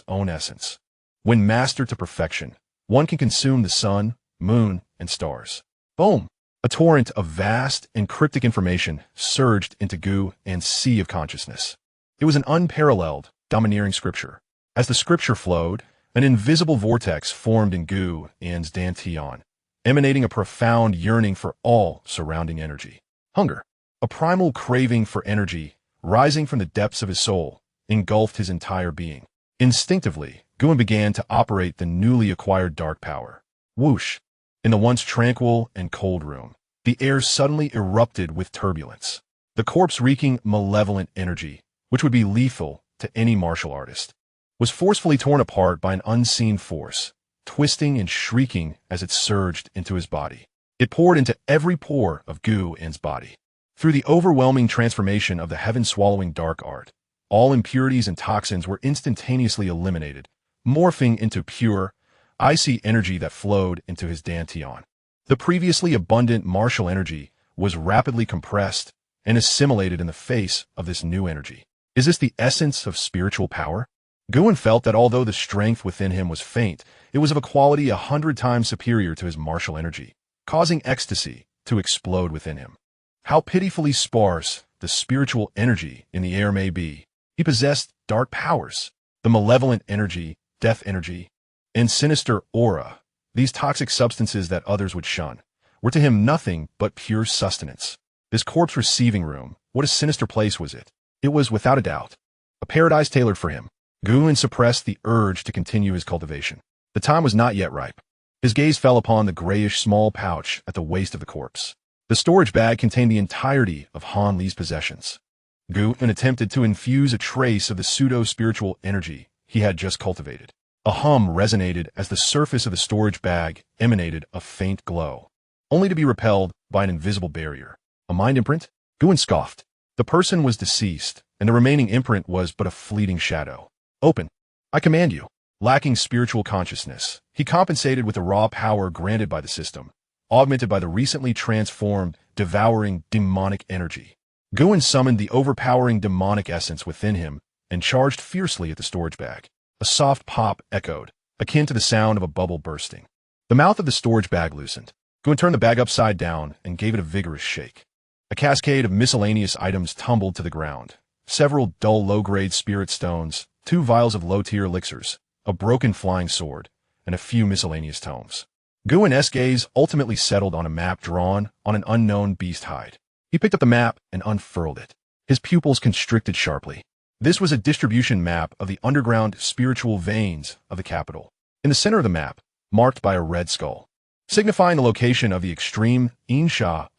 own essence. When mastered to perfection, one can consume the sun, moon, and stars. Boom! A torrent of vast and cryptic information surged into Gu and sea of consciousness. It was an unparalleled, domineering scripture. As the scripture flowed, an invisible vortex formed in Gu and's dantian, emanating a profound yearning for all surrounding energy. Hunger, a primal craving for energy, rising from the depths of his soul, engulfed his entire being. Instinctively, Guan began to operate the newly acquired dark power. Whoosh! In the once tranquil and cold room, the air suddenly erupted with turbulence. The corpse-reeking malevolent energy, which would be lethal to any martial artist, was forcefully torn apart by an unseen force, twisting and shrieking as it surged into his body. It poured into every pore of Gu An's body. Through the overwhelming transformation of the heaven-swallowing dark art, all impurities and toxins were instantaneously eliminated, morphing into pure, icy energy that flowed into his dantian. The previously abundant martial energy was rapidly compressed and assimilated in the face of this new energy. Is this the essence of spiritual power? Guin felt that although the strength within him was faint, it was of a quality 100 times superior to his martial energy, causing ecstasy to explode within him. How pitifully sparse the spiritual energy in the air may be. He possessed dark powers, the malevolent energy, death energy, and sinister aura. These toxic substances that others would shun were to him nothing but pure sustenance. This corpse receiving room, what a sinister place was it? It was, without a doubt, a paradise tailored for him. Guin suppressed the urge to continue his cultivation. The time was not yet ripe. His gaze fell upon the grayish small pouch at the waist of the corpse. The storage bag contained the entirety of Han Li's possessions. Guin attempted to infuse a trace of the pseudo-spiritual energy he had just cultivated. A hum resonated as the surface of the storage bag emanated a faint glow, only to be repelled by an invisible barrier. A mind imprint? Guin scoffed. The person was deceased, and the remaining imprint was but a fleeting shadow. Open. I command you. Lacking spiritual consciousness, he compensated with the raw power granted by the system, augmented by the recently transformed, devouring demonic energy. Guin summoned the overpowering demonic essence within him and charged fiercely at the storage bag. A soft pop echoed, akin to the sound of a bubble bursting. The mouth of the storage bag loosened. Guin turned the bag upside down and gave it a vigorous shake. A cascade of miscellaneous items tumbled to the ground. Several dull low-grade spirit stones, 2 vials of low-tier elixirs, a broken flying sword, and a few miscellaneous tomes. Guin's gaze ultimately settled on a map drawn on an unknown beast hide. He picked up the map and unfurled it. His pupils constricted sharply. This was a distribution map of the underground spiritual veins of the capital. In the center of the map, marked by a red skull, signifying the location of the extreme Xianxia,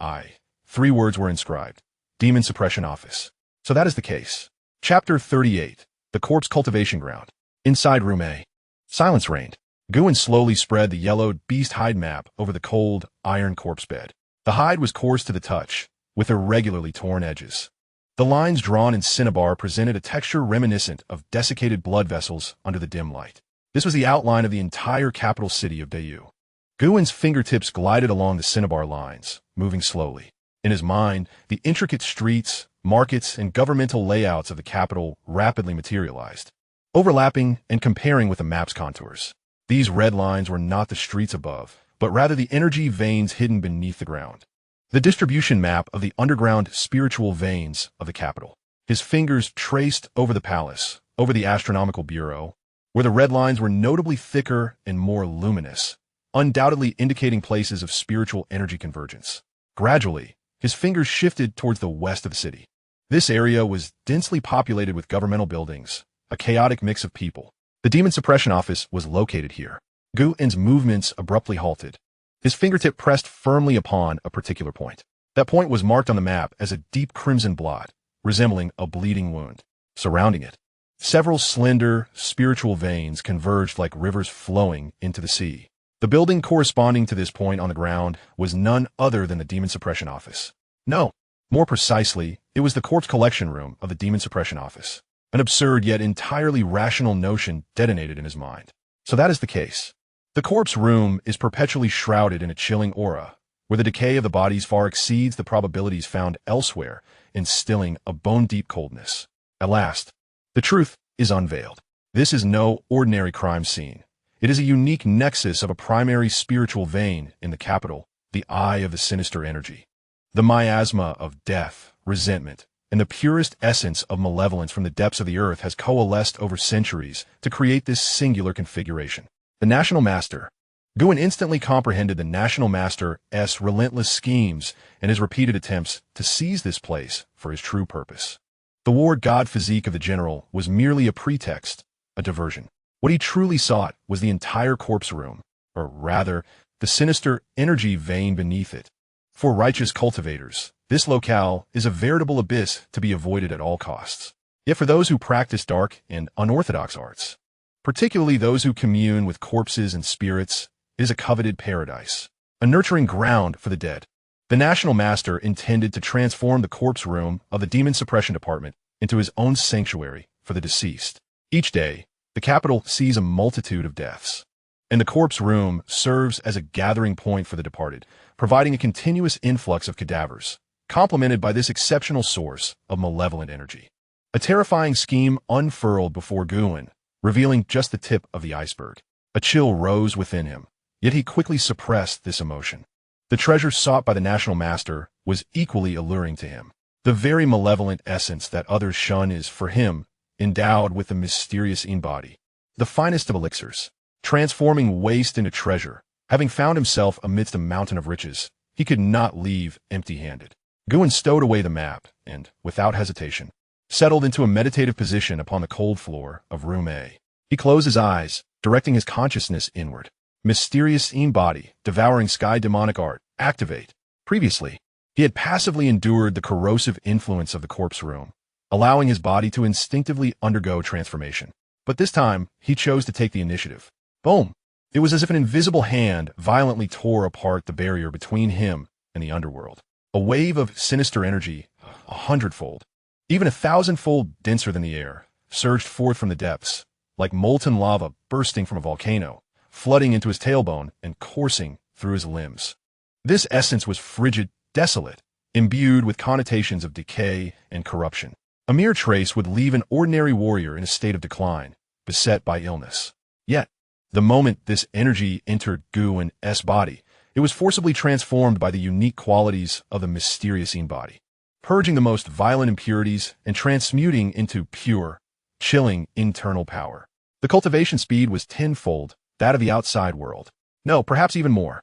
3 words were inscribed: Demon Suppression Office. So that is the case. Chapter 38. The Corpse Cultivation Ground. Inside Room A. Silence reigned. Guin slowly spread the yellowed beast hide map over the cold, iron corpse bed. The hide was coarse to the touch, with irregularly torn edges. The lines drawn in cinnabar presented a texture reminiscent of desiccated blood vessels under the dim light. This was the outline of the entire capital city of Dayu. Guin's fingertips glided along the cinnabar lines, moving slowly. In his mind, the intricate streets, markets, and governmental layouts of the capital rapidly materialized, overlapping and comparing with the map's contours. These red lines were not the streets above, but rather the energy veins hidden beneath the ground. The distribution map of the underground spiritual veins of the capital. His fingers traced over the palace, over the astronomical bureau, where the red lines were notably thicker and more luminous, undoubtedly indicating places of spiritual energy convergence. Gradually, his fingers shifted towards the west of the city. This area was densely populated with governmental buildings, a chaotic mix of people. The Demon Suppression Office was located here. Guin's movements abruptly halted. His fingertip pressed firmly upon a particular point. That point was marked on the map as a deep crimson blot, resembling a bleeding wound. Surrounding it, several slender, spiritual veins converged like rivers flowing into the sea. The building corresponding to this point on the ground was none other than the Demon Suppression Office. No, more precisely, it was the corpse collection room of the Demon Suppression Office. An absurd yet entirely rational notion detonated in his mind. So that is the case. The corpse room is perpetually shrouded in a chilling aura, where the decay of the bodies far exceeds the probabilities found elsewhere, instilling a bone-deep coldness. At last, the truth is unveiled. This is no ordinary crime scene. It is a unique nexus of a primary spiritual vein in the capital, the eye of the sinister energy. The miasma of death, resentment, and the purest essence of malevolence from the depths of the earth has coalesced over centuries to create this singular configuration. The National Master. Guin instantly comprehended the National Master's relentless schemes and his repeated attempts to seize this place for his true purpose. The war god physique of the general was merely a pretext, a diversion. What he truly sought was the entire corpse room, or rather, the sinister energy vein beneath it. For righteous cultivators, this locale is a veritable abyss to be avoided at all costs. Yet for those who practice dark and unorthodox arts, particularly those who commune with corpses and spirits, it is a coveted paradise, a nurturing ground for the dead. The National Master intended to transform the corpse room of the Demon Suppression Department into his own sanctuary for the deceased. Each day, the capital sees a multitude of deaths, and the corpse room serves as a gathering point for the departed, providing a continuous influx of cadavers, complemented by this exceptional source of malevolent energy. A terrifying scheme unfurled before Guin, revealing just the tip of the iceberg. A chill rose within him, yet he quickly suppressed this emotion. The treasure sought by the National Master was equally alluring to him. The very malevolent essence that others shun is, for him, endowed with the mysterious in-body, the finest of elixirs, transforming waste into treasure. Having found himself amidst a mountain of riches, he could not leave empty-handed. Guin stowed away the map and, without hesitation, settled into a meditative position upon the cold floor of room A. He closed his eyes, directing his consciousness inward. Mysterious in-body, devouring sky demonic art, activate. Previously, he had passively endured the corrosive influence of the corpse room, allowing his body to instinctively undergo transformation. But this time, he chose to take the initiative. Boom! It was as if an invisible hand violently tore apart the barrier between him and the underworld. A wave of sinister energy, 100-fold, even 1,000-fold denser than the air, surged forth from the depths, like molten lava bursting from a volcano, flooding into his tailbone and coursing through his limbs. This essence was frigid, desolate, imbued with connotations of decay and corruption. A mere trace would leave an ordinary warrior in a state of decline, beset by illness. Yet, the moment this energy entered Guin's body, it was forcibly transformed by the unique qualities of the mysterious in-body, purging the most violent impurities and transmuting into pure, chilling internal power. The cultivation speed was tenfold that of the outside world. No, perhaps even more.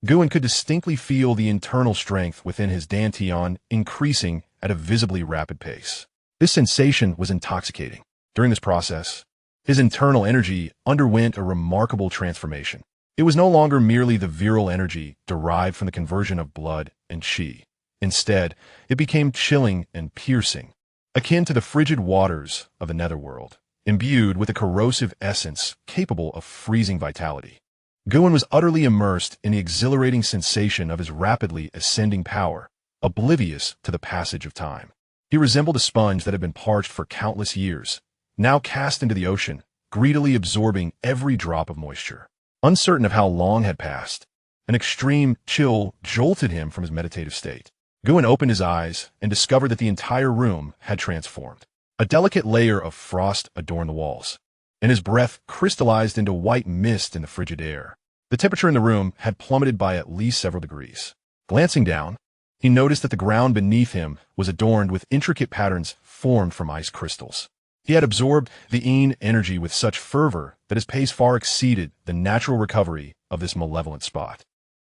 Guin could distinctly feel the internal strength within his dantian increasing at a visibly rapid pace. This sensation was intoxicating. During this process, his internal energy underwent a remarkable transformation. It was no longer merely the virile energy derived from the conversion of blood and chi. Instead, it became chilling and piercing, akin to the frigid waters of the netherworld, imbued with a corrosive essence capable of freezing vitality. Guin was utterly immersed in the exhilarating sensation of his rapidly ascending power, oblivious to the passage of time. He resembled a sponge that had been parched for countless years, now cast into the ocean, greedily absorbing every drop of moisture. Uncertain of how long had passed, an extreme chill jolted him from his meditative state. Guin opened his eyes and discovered that the entire room had transformed. A delicate layer of frost adorned the walls, and his breath crystallized into white mist in the frigid air. The temperature in the room had plummeted by at least several degrees. Glancing down, he noticed that the ground beneath him was adorned with intricate patterns formed from ice crystals. He had absorbed the Yin energy with such fervor that his pace far exceeded the natural recovery of this malevolent spot,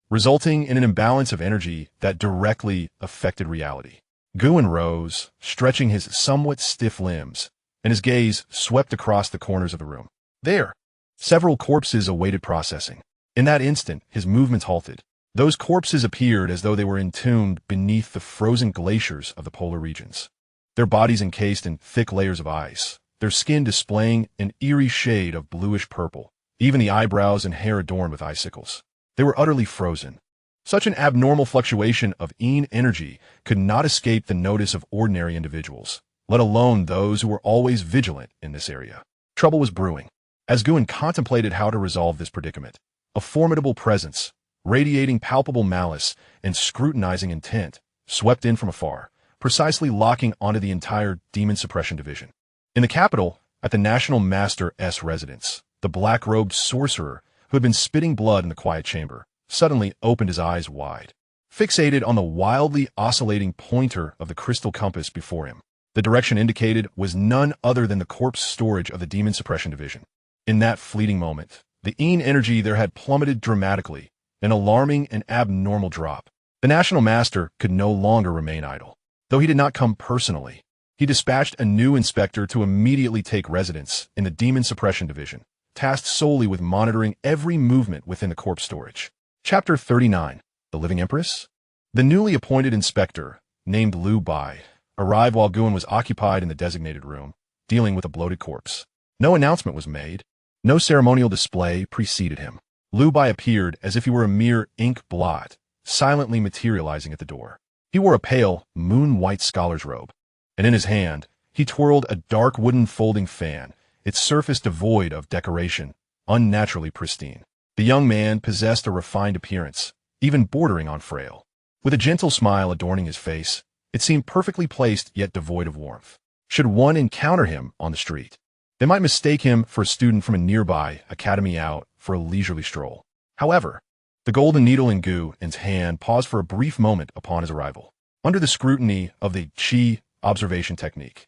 resulting in an imbalance of energy that directly affected reality. Guin rose, stretching his somewhat stiff limbs, and his gaze swept across the corners of the room. There, several corpses awaited processing. In that instant, his movements halted. Those corpses appeared as though they were entombed beneath the frozen glaciers of the polar regions, their bodies encased in thick layers of ice, their skin displaying an eerie shade of bluish purple, even the eyebrows and hair adorned with icicles. They were utterly frozen. Such an abnormal fluctuation of Yin energy could not escape the notice of ordinary individuals, let alone those who were always vigilant in this area. Trouble was brewing. As Guin contemplated how to resolve this predicament, a formidable presence, radiating palpable malice and scrutinizing intent, swept in from afar, precisely locking onto the entire Demon Suppression Division. In the capital, at the National Master's residence, the black-robed sorcerer, who had been spitting blood in the quiet chamber, suddenly opened his eyes wide, fixated on the wildly oscillating pointer of the crystal compass before him. The direction indicated was none other than the corpse storage of the Demon Suppression Division. In that fleeting moment, the Yin energy there had plummeted dramatically, an alarming and abnormal drop. The National Master could no longer remain idle. Though he did not come personally, he dispatched a new inspector to immediately take residence in the Demon Suppression Division, tasked solely with monitoring every movement within the corpse storage. Chapter 39. The Living Empress? The newly appointed inspector, named Liu Bai, arrived while Guin was occupied in the designated room, dealing with a bloated corpse. No announcement was made. No ceremonial display preceded him. Liu Bai appeared as if he were a mere ink blot, silently materializing at the door. He wore a pale, moon-white scholar's robe, and in his hand, he twirled a dark wooden folding fan, its surface devoid of decoration, unnaturally pristine. The young man possessed a refined appearance, even bordering on frail. With a gentle smile adorning his face, it seemed perfectly placed yet devoid of warmth. Should one encounter him on the street, They might mistake him for a student from a nearby academy out for a leisurely stroll. However, the golden needle in Gu's hand paused for a brief moment upon his arrival. Under the scrutiny of the Qi observation technique,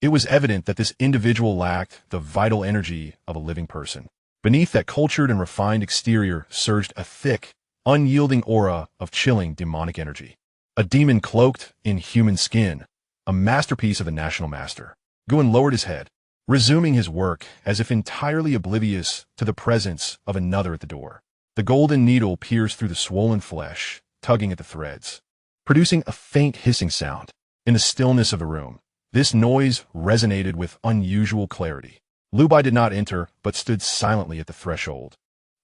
it was evident that this individual lacked the vital energy of a living person. Beneath that cultured and refined exterior surged a thick, unyielding aura of chilling demonic energy. A demon cloaked in human skin, a masterpiece of the national master. Gun lowered his head, resuming his work as if entirely oblivious to the presence of another at the door. The golden needle pierced through the swollen flesh, tugging at the threads, producing a faint hissing sound. In the stillness of the room, this noise resonated with unusual clarity. Lu Bai did not enter, but stood silently at the threshold,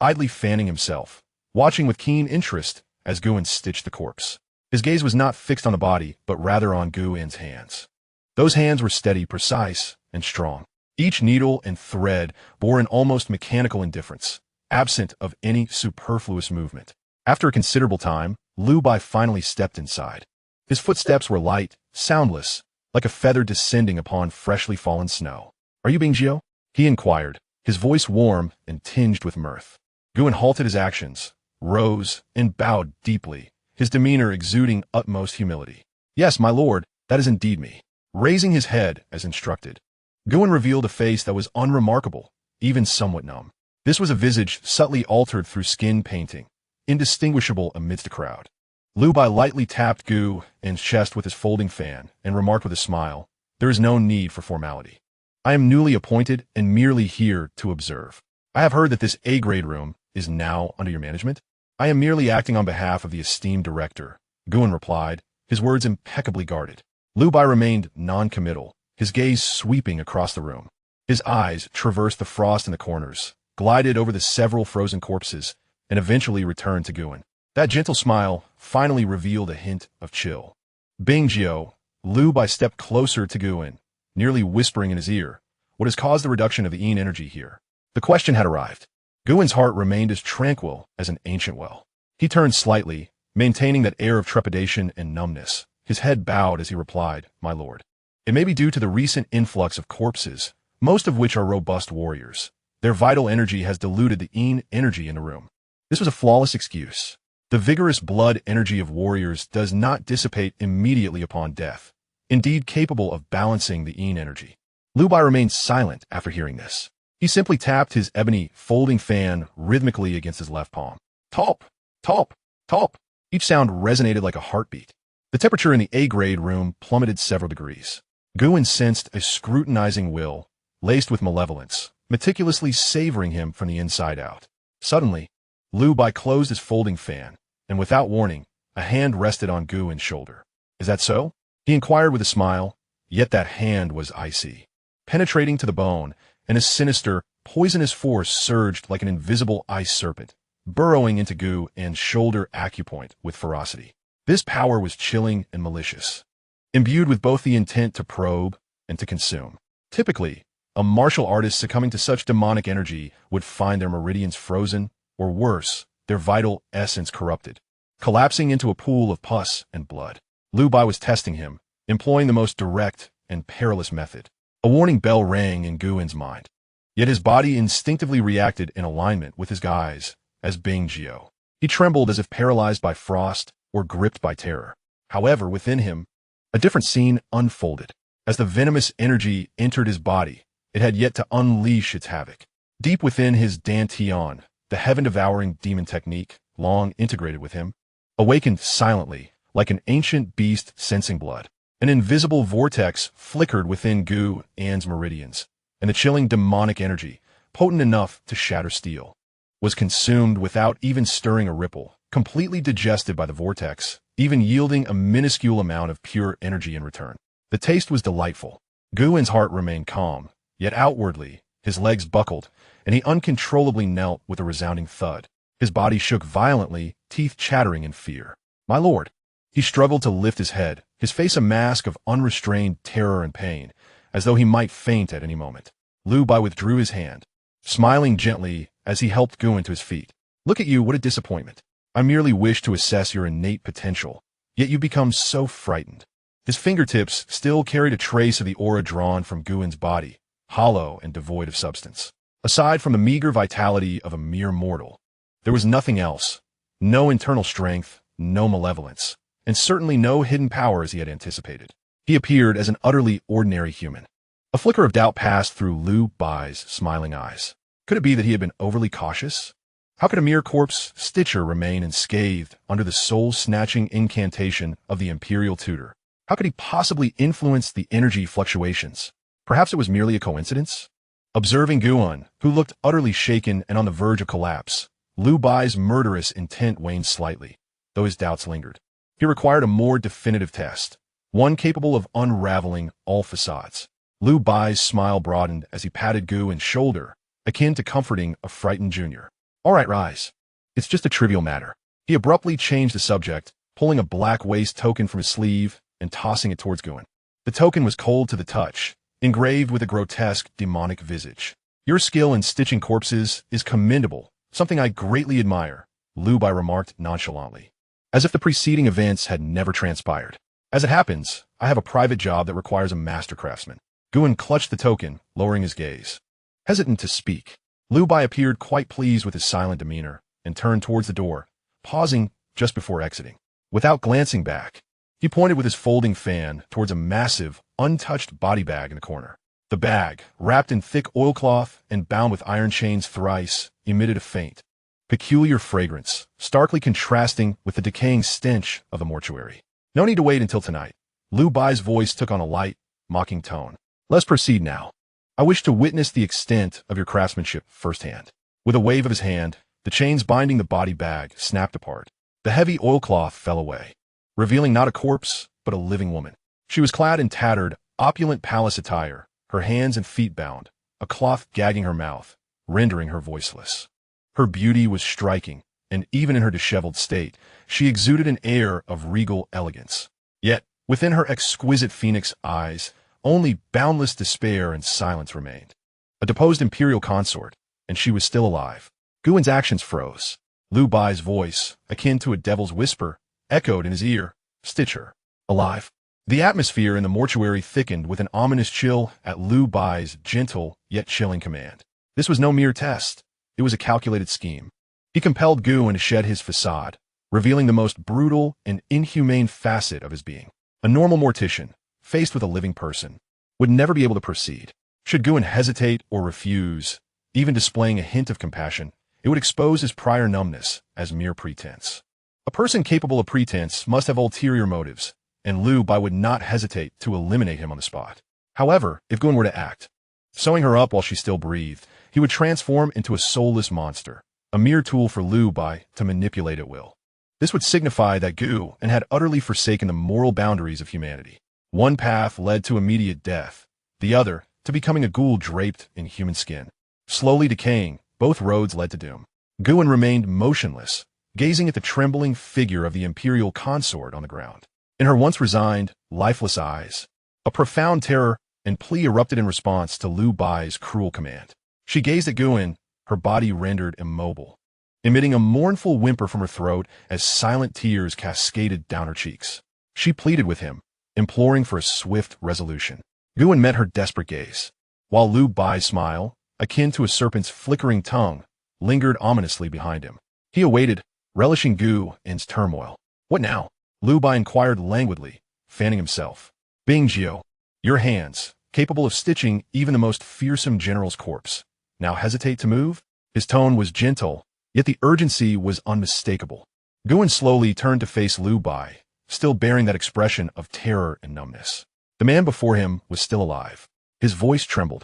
idly fanning himself, watching with keen interest as Guin stitched the corpse. His gaze was not fixed on the body, but rather on Guin's hands. Those hands were steady, precise, and strong. Each needle and thread bore an almost mechanical indifference, absent of any superfluous movement. After a considerable time, Lu Bai finally stepped inside. His footsteps were light, soundless, like a feather descending upon freshly fallen snow. "Are you Bingzhou?" he inquired, his voice warm and tinged with mirth. Guin halted his actions, rose, and bowed deeply, his demeanor exuding utmost humility. "Yes, my lord, that is indeed me." Raising his head as instructed, Guin revealed a face that was unremarkable, even somewhat numb. This was a visage subtly altered through skin painting, indistinguishable amidst a crowd. Lu Bai lightly tapped Gu's chest with his folding fan and remarked with a smile, "There is no need for formality. I am newly appointed and merely here to observe. I have heard that this A-grade room is now under your management." "I am merely acting on behalf of the esteemed director," Guin replied, his words impeccably guarded. Lu Bai remained non-committal, his gaze sweeping across the room. His eyes traversed the frost in the corners, glided over the several frozen corpses, and eventually returned to Guin. That gentle smile finally revealed a hint of chill. "Bingzhou," Lu Bai stepped closer to Guin, nearly whispering in his ear, "What has caused the reduction of the yin energy here?" The question had arrived. Guin's heart remained as tranquil as an ancient well. He turned slightly, maintaining that air of trepidation and numbness, his head bowed as he replied, "My lord. It may be due to the recent influx of corpses, most of which are robust warriors. Their vital energy has diluted the yin energy in the room." This was a flawless excuse. The vigorous blood energy of warriors does not dissipate immediately upon death, indeed capable of balancing the yin energy. Lu Bai remained silent after hearing this. He simply tapped his ebony folding fan rhythmically against his left palm. Top, top, top. Each sound resonated like a heartbeat. The temperature in the A-grade room plummeted several degrees. Guin sensed a scrutinizing will, laced with malevolence, meticulously savoring him from the inside out. Suddenly, Lu Bai closed his folding fan, and without warning, a hand rested on Guin's shoulder. "Is that so?" he inquired with a smile, yet that hand was icy, penetrating to the bone, and a sinister, poisonous force surged like an invisible ice serpent, burrowing into Gu's shoulder acupoint with ferocity. This power was chilling and malicious, imbued with both the intent to probe and to consume. Typically, a martial artist succumbing to such demonic energy would find their meridians frozen, or worse, their vital essence corrupted, collapsing into a pool of pus and blood. Lu Bai was testing him, employing the most direct and perilous method. A warning bell rang in Guin's mind, yet his body instinctively reacted in alignment with his guise as Bingzhou. He trembled as if paralyzed by frost or gripped by terror. However, within him, a different scene unfolded. As the venomous energy entered his body, it had yet to unleash its havoc. Deep within his dantian, the heaven-devouring demon technique, long integrated with him, awakened silently, like an ancient beast sensing blood. An invisible vortex flickered within Gu's meridians, and the chilling demonic energy, potent enough to shatter steel, was consumed without even stirring a ripple, completely digested by the vortex, even yielding a minuscule amount of pure energy in return. The taste was delightful. Guin's heart remained calm, yet outwardly, his legs buckled, and he uncontrollably knelt with a resounding thud. His body shook violently, teeth chattering in fear. "My lord." He struggled to lift his head, his face a mask of unrestrained terror and pain, as though he might faint at any moment. Lu Bai withdrew his hand, smiling gently as he helped Guin to his feet. "Look at you, what a disappointment. I merely wish to assess your innate potential, yet you become so frightened." His fingertips still carried a trace of the aura drawn from Guin's body, hollow and devoid of substance. Aside from the meager vitality of a mere mortal, there was nothing else. No internal strength, no malevolence, and certainly no hidden power as he had anticipated. He appeared as an utterly ordinary human. A flicker of doubt passed through Liu Bai's smiling eyes. Could it be that he had been overly cautious? How could a mere corpse stitcher remain unscathed under the soul-snatching incantation of the imperial tutor? How could he possibly influence the energy fluctuations? Perhaps it was merely a coincidence? Observing Guan, who looked utterly shaken and on the verge of collapse, Liu Bai's murderous intent waned slightly, though his doubts lingered. He required a more definitive test, one capable of unraveling all facades. Liu Bai's smile broadened as he patted Guan's shoulder, akin to comforting a frightened junior. All right, rise. It's just a trivial matter. He abruptly changed the subject, pulling a black waist token from his sleeve and tossing it towards Guan. The token was cold to the touch, engraved with a grotesque, demonic visage. Your skill in stitching corpses is commendable, something I greatly admire, Liu Bai remarked nonchalantly, as if the preceding events had never transpired. As it happens, I have a private job that requires a master craftsman. Guan clutched the token, lowering his gaze. Hesitant to speak, Liu Bai appeared quite pleased with his silent demeanor and turned towards the door, pausing just before exiting. Without glancing back, he pointed with his folding fan towards a massive, untouched body bag in the corner. The bag, wrapped in thick oilcloth and bound with iron chains thrice, emitted a faint, peculiar fragrance, starkly contrasting with the decaying stench of the mortuary. No need to wait until tonight. Liu Bai's voice took on a light, mocking tone. Let's proceed now. I wish to witness the extent of your craftsmanship firsthand. With a wave of his hand, the chains binding the body bag snapped apart. The heavy oilcloth fell away, revealing not a corpse, but a living woman. She was clad in tattered, opulent palace attire, her hands and feet bound, a cloth gagging her mouth, rendering her voiceless. Her beauty was striking, and even in her disheveled state, she exuded an air of regal elegance. Yet, within her exquisite phoenix eyes, only boundless despair and silence remained. A deposed imperial consort, and she was still alive. Guan's actions froze. Liu Bai's voice, akin to a devil's whisper, echoed in his ear. Stitcher. Alive. The atmosphere in the mortuary thickened with an ominous chill at Liu Bai's gentle yet chilling command. This was no mere test. It was a calculated scheme. He compelled Guan to shed his facade, revealing the most brutal and inhumane facet of his being. A normal mortician, faced with a living person, would never be able to proceed. Should Guan hesitate or refuse, even displaying a hint of compassion, it would expose his prior numbness as mere pretense. A person capable of pretense must have ulterior motives, and Liu Bai would not hesitate to eliminate him on the spot. However, if Guan were to act, sewing her up while she still breathed, he would transform into a soulless monster, a mere tool for Liu Bai to manipulate at will. This would signify that Guan had utterly forsaken the moral boundaries of humanity. One path led to immediate death, the other to becoming a ghoul draped in human skin. Slowly decaying, both roads led to doom. Guan remained motionless, gazing at the trembling figure of the imperial consort on the ground. In her once resigned, lifeless eyes, a profound terror and plea erupted in response to Liu Bai's cruel command. She gazed at Guan, her body rendered immobile, emitting a mournful whimper from her throat as silent tears cascaded down her cheeks. She pleaded with him, imploring for a swift resolution. Guan met her desperate gaze, while Liu Bai's smile, akin to a serpent's flickering tongue, lingered ominously behind him. He awaited, relishing Guan's turmoil. What now? Liu Bai inquired languidly, fanning himself. Bingjiu, your hands, capable of stitching even the most fearsome general's corpse, now hesitate to move? His tone was gentle, yet the urgency was unmistakable. Guan slowly turned to face Liu Bai, still bearing that expression of terror and numbness. The man before him was still alive. His voice trembled,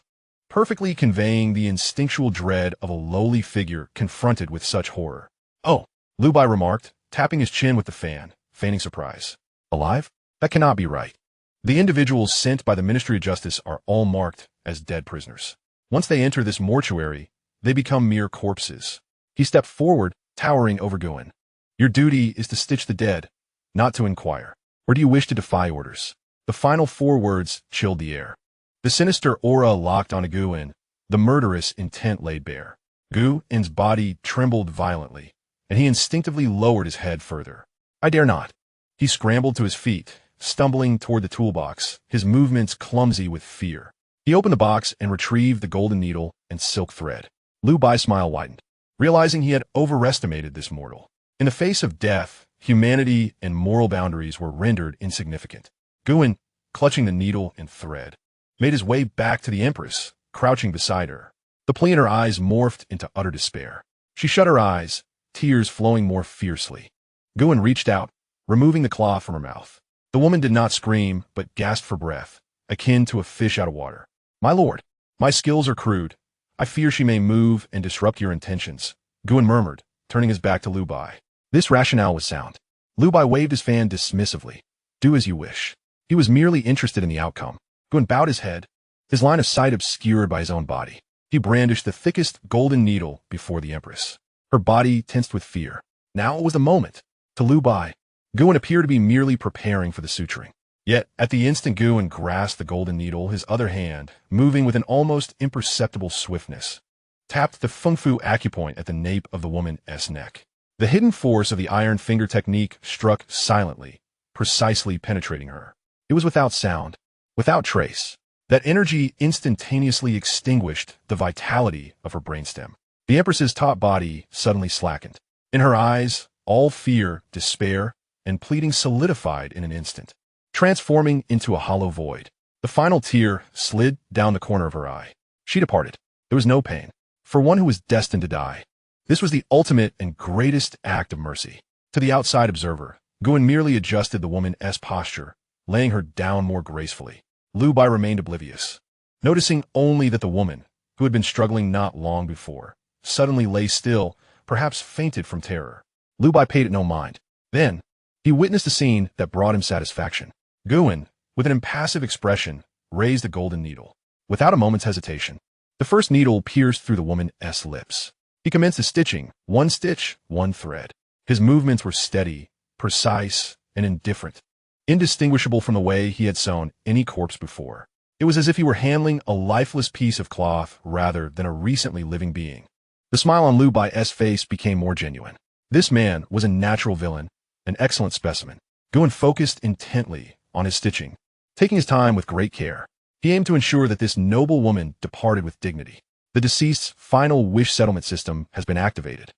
perfectly conveying the instinctual dread of a lowly figure confronted with such horror. Oh, Liu Bai remarked, tapping his chin with the fan, feigning surprise. Alive? That cannot be right. The individuals sent by the Ministry of Justice are all marked as dead prisoners. Once they enter this mortuary, they become mere corpses. He stepped forward, towering over Guan. Your duty is to stitch the dead, not to inquire. Or do you wish to defy orders? The final 4 words chilled the air. The sinister aura locked onto Guan, the murderous intent laid bare. Guan's body trembled violently, and he instinctively lowered his head further. I dare not. He scrambled to his feet, stumbling toward the toolbox, his movements clumsy with fear. He He opened the box and retrieved the golden needle and silk thread. Lu Bai's smile widened, realizing he had overestimated this mortal. In the face of death, humanity and moral boundaries were rendered insignificant. Guan, clutching the needle and thread, made his way back to the Empress, crouching beside her. The plea in her eyes morphed into utter despair. She shut her eyes, tears flowing more fiercely. Guan reached out, removing the cloth from her mouth. The woman did not scream, but gasped for breath, akin to a fish out of water. "My lord, my skills are crude. I fear she may move and disrupt your intentions," Guan murmured, turning his back to Lu Bai. This rationale was sound. Lu Bai waved his fan dismissively. "Do as you wish." He was merely interested in the outcome. Guan bowed his head, his line of sight obscured by his own body. He brandished the thickest golden needle before the Empress. Her body tensed with fear. Now was the moment. To Lu Bai, Guan appeared to be merely preparing for the suturing. Yet, at the instant Guan grasped the golden needle, his other hand, moving with an almost imperceptible swiftness, tapped the Feng Fu acupoint at the nape of the woman's neck. The hidden force of the iron finger technique struck silently, precisely penetrating her. It was without sound, without trace. That energy instantaneously extinguished the vitality of her brainstem. The Empress's top body suddenly slackened. In her eyes, all fear, despair, and pleading solidified in an instant, transforming into a hollow void. The final tear slid down the corner of her eye. She departed. There was no pain. For one who was destined to die, this was the ultimate and greatest act of mercy. To the outside observer, Guan merely adjusted the woman's posture, laying her down more gracefully. Lu Bai remained oblivious, noticing only that the woman, who had been struggling not long before, suddenly lay still, perhaps fainted from terror. Lu Bai paid it no mind. Then, he witnessed a scene that brought him satisfaction. Guan, with an impassive expression, raised the golden needle. Without a moment's hesitation, the first needle pierced through the woman's lips. He commenced the stitching, one stitch, one thread. His movements were steady, precise, and indifferent, indistinguishable from the way he had sewn any corpse before. It was as if he were handling a lifeless piece of cloth rather than a recently living being. The smile on Lu Bai's face became more genuine. This man was a natural villain, an excellent specimen. Guan focused intently on his stitching, taking his time with great care. He aimed to ensure that this noble woman departed with dignity. The deceased's final wish settlement system has been activated.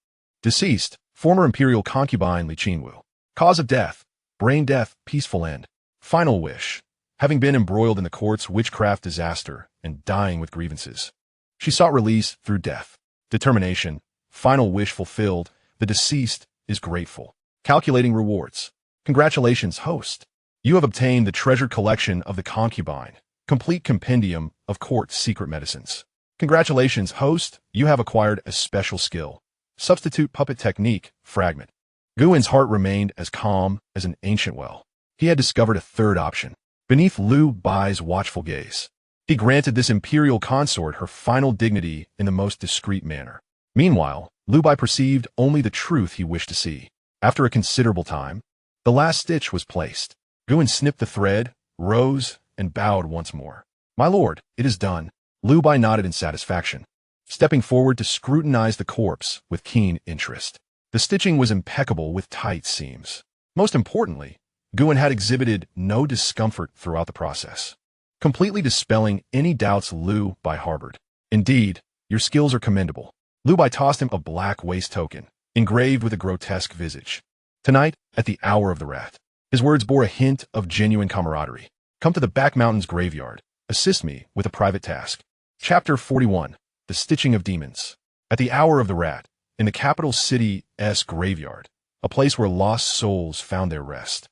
Deceased, former imperial concubine Li Qinwu. Cause of death, brain death, peaceful end. Final wish, having been embroiled in the court's witchcraft disaster and dying with grievances. She sought release through death. Determination, final wish fulfilled, the deceased is grateful. Calculating rewards. Congratulations, host. You have obtained the treasured collection of the concubine, complete compendium of court secret medicines. Congratulations, host, you have acquired a special skill. Substitute puppet technique, fragment. Guan's heart remained as calm as an ancient well. He had discovered a third option, beneath Lu Bai's watchful gaze. He granted this imperial consort her final dignity in the most discreet manner. Meanwhile, Lu Bai perceived only the truth he wished to see. After a considerable time, the last stitch was placed. Guan snipped the thread, rose, and bowed once more. "My lord, it is done." Lu Bai nodded in satisfaction, stepping forward to scrutinize the corpse with keen interest. The stitching was impeccable with tight seams. Most importantly, Guan had exhibited no discomfort throughout the process, completely dispelling any doubts Lu Bai harbored. "Indeed, your skills are commendable." Lu Bai tossed him a black waist token, engraved with a grotesque visage. "Tonight, at the hour of the rat." His words bore a hint of genuine camaraderie. "Come to the Back Mountains graveyard. Assist me with a private task." Chapter 41. The Stitching of Demons. At the hour of the rat, in the capital city's graveyard, a place where lost souls found their rest,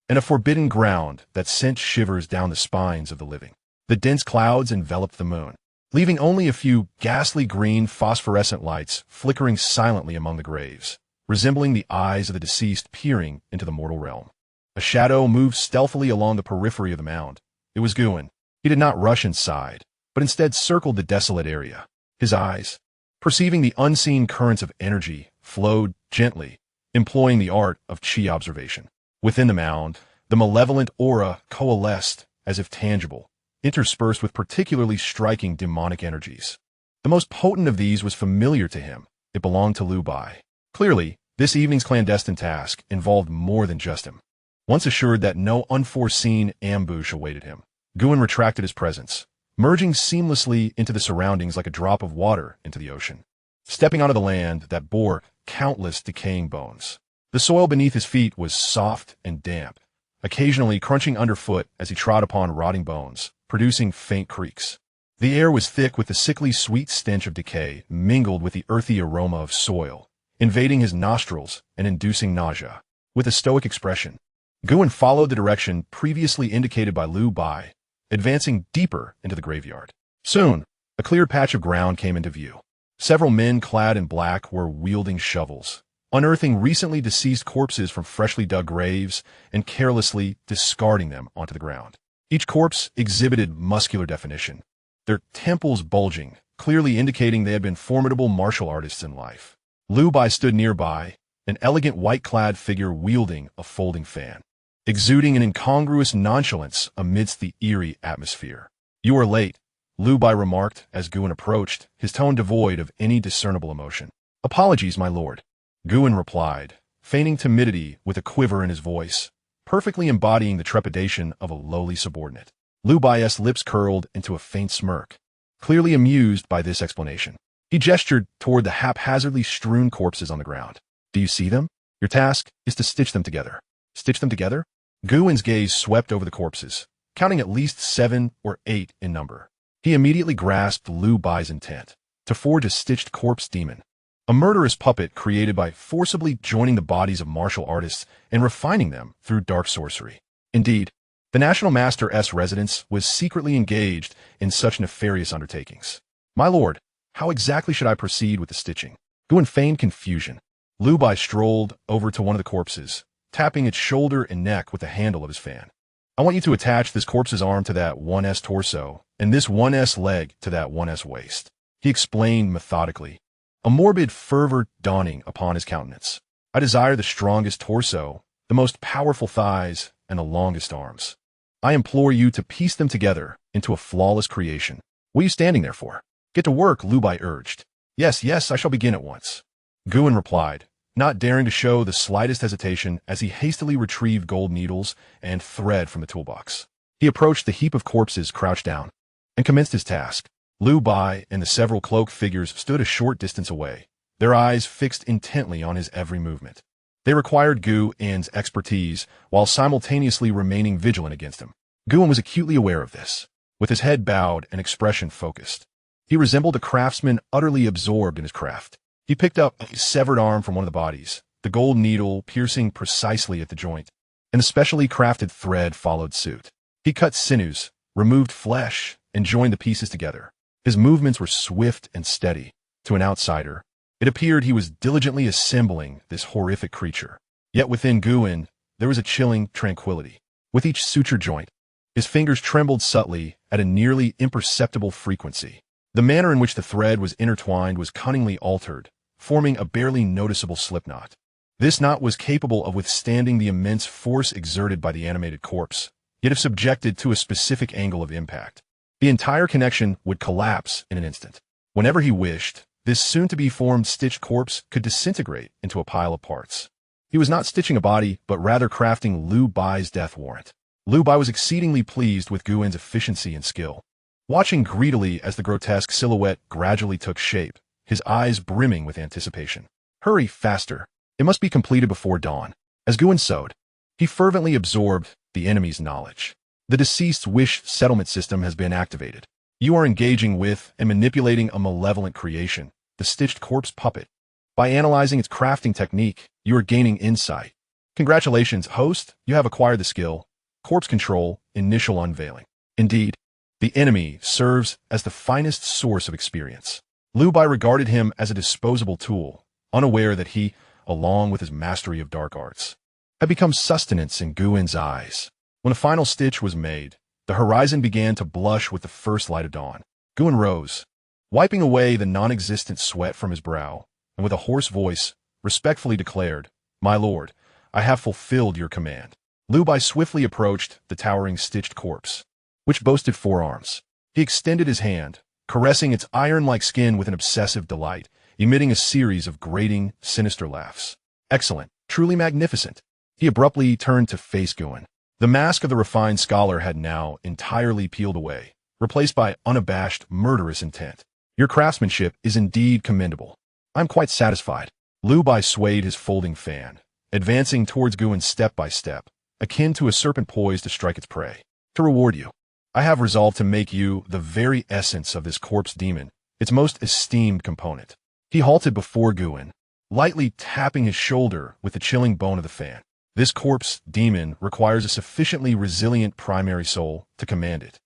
and a forbidden ground that sent shivers down the spines of the living. The dense clouds enveloped the moon, leaving only a few ghastly green phosphorescent lights flickering silently among the graves, resembling the eyes of the deceased peering into the mortal realm. A shadow moved stealthily along the periphery of the mound. It was Guan. He did not rush inside, but instead circled the desolate area. His eyes, perceiving the unseen currents of energy, flowed gently, employing the art of chi observation. Within the mound, the malevolent aura coalesced as if tangible, interspersed with particularly striking demonic energies. The most potent of these was familiar to him. It belonged to Lu Bai. Clearly, this evening's clandestine task involved more than just him. Once assured that no unforeseen ambush awaited him, Guan retracted his presence, merging seamlessly into the surroundings like a drop of water into the ocean. Stepping onto the land that bore countless decaying bones. The soil beneath his feet was soft and damp, occasionally crunching underfoot as he trod upon rotting bones, producing faint creaks. The air was thick with the sickly sweet stench of decay mingled with the earthy aroma of soil, invading his nostrils and inducing nausea. With a stoic expression, Guan followed the direction previously indicated by Liu Bai, advancing deeper into the graveyard. Soon, a cleared patch of ground came into view. Several men clad in black were wielding shovels, unearthing recently deceased corpses from freshly dug graves and carelessly discarding them onto the ground. Each corpse exhibited muscular definition, their temples bulging, clearly indicating they had been formidable martial artists in life. Liu Bai stood nearby, an elegant white-clad figure wielding a folding fan, exuding an incongruous nonchalance amidst the eerie atmosphere. "You are late," Liu Bai remarked as Guan approached, his tone devoid of any discernible emotion. "Apologies, my lord," Guan replied, feigning timidity with a quiver in his voice, perfectly embodying the trepidation of a lowly subordinate. Liu Bai's lips curled into a faint smirk, clearly amused by this explanation. He gestured toward the haphazardly strewn corpses on the ground. "Do you see them? Your task is to stitch them together." "Stitch them together?" Guan's gaze swept over the corpses, counting at least 7 or 8 in number. He immediately grasped Liu Bai's intent, to forge a stitched corpse demon, a murderous puppet created by forcibly joining the bodies of martial artists and refining them through dark sorcery. Indeed, the National Master's residence was secretly engaged in such nefarious undertakings. "My lord, how exactly should I proceed with the stitching?" Guan feigned confusion. Liu Bai strolled over to one of the corpses, tapping its shoulder and neck with the handle of his fan. "I want you to attach this corpse's arm to that one's torso, and this one's leg to that one's waist," he explained methodically, a morbid fervor dawning upon his countenance. "I desire the strongest torso, the most powerful thighs, and the longest arms. I implore you to piece them together into a flawless creation. What are you standing there for? Get to work," Liu Bai urged. Yes, I shall begin at once," Guan replied, not daring to show the slightest hesitation as he hastily retrieved gold needles and thread from the toolbox. He approached the heap of corpses crouched down and commenced his task. Liu Bai and the several cloaked figures stood a short distance away, their eyes fixed intently on his every movement. They required Guan's expertise while simultaneously remaining vigilant against him. Guan was acutely aware of this, with his head bowed and expression focused. He resembled a craftsman utterly absorbed in his craft. He picked up a severed arm from one of the bodies, the gold needle piercing precisely at the joint, and the specially crafted thread followed suit. He cut sinews, removed flesh, and joined the pieces together. His movements were swift and steady. To an outsider, it appeared he was diligently assembling this horrific creature. Yet within Guan, there was a chilling tranquility. With each suture joint, his fingers trembled subtly at a nearly imperceptible frequency. The manner in which the thread was intertwined was cunningly altered, forming a barely noticeable slipknot. This knot was capable of withstanding the immense force exerted by the animated corpse, yet if subjected to a specific angle of impact, the entire connection would collapse in an instant. Whenever he wished, this soon-to-be-formed stitched corpse could disintegrate into a pile of parts. He was not stitching a body, but rather crafting Liu Bai's death warrant. Liu Bai was exceedingly pleased with Guan's efficiency and skill. Watching greedily as the grotesque silhouette gradually took shape, his eyes brimming with anticipation. "Hurry, faster. It must be completed before dawn." As Guan sewed, he fervently absorbed the enemy's knowledge. "The deceased's wish settlement system has been activated. You are engaging with and manipulating a malevolent creation, the stitched corpse puppet. By analyzing its crafting technique, you are gaining insight. Congratulations, host, you have acquired the skill, Corpse Control, Initial Unveiling. Indeed, the enemy serves as the finest source of experience." Liu Bai regarded him as a disposable tool, unaware that he, along with his mastery of dark arts, had become sustenance in Guan's eyes. When a final stitch was made, the horizon began to blush with the first light of dawn. Guan rose, wiping away the non-existent sweat from his brow, and with a hoarse voice, respectfully declared, "My lord, I have fulfilled your command." Liu Bai swiftly approached the towering stitched corpse, which boasted 4 arms. He extended his hand, caressing its iron-like skin with an obsessive delight, emitting a series of grating, sinister laughs. "Excellent, truly magnificent." He abruptly turned to face Guan. The mask of the refined scholar had now entirely peeled away, replaced by unabashed, murderous intent. Your craftsmanship is indeed commendable. I'm quite satisfied. Lu Bai swayed his folding fan, advancing towards Guin step by step, akin to a serpent poised to strike its prey. To reward you, I have resolved to make you the very essence of this corpse demon, its most esteemed component. He halted before Guin, lightly tapping his shoulder with the chilling bone of the fan. This corpse demon requires a sufficiently resilient primary soul to command it.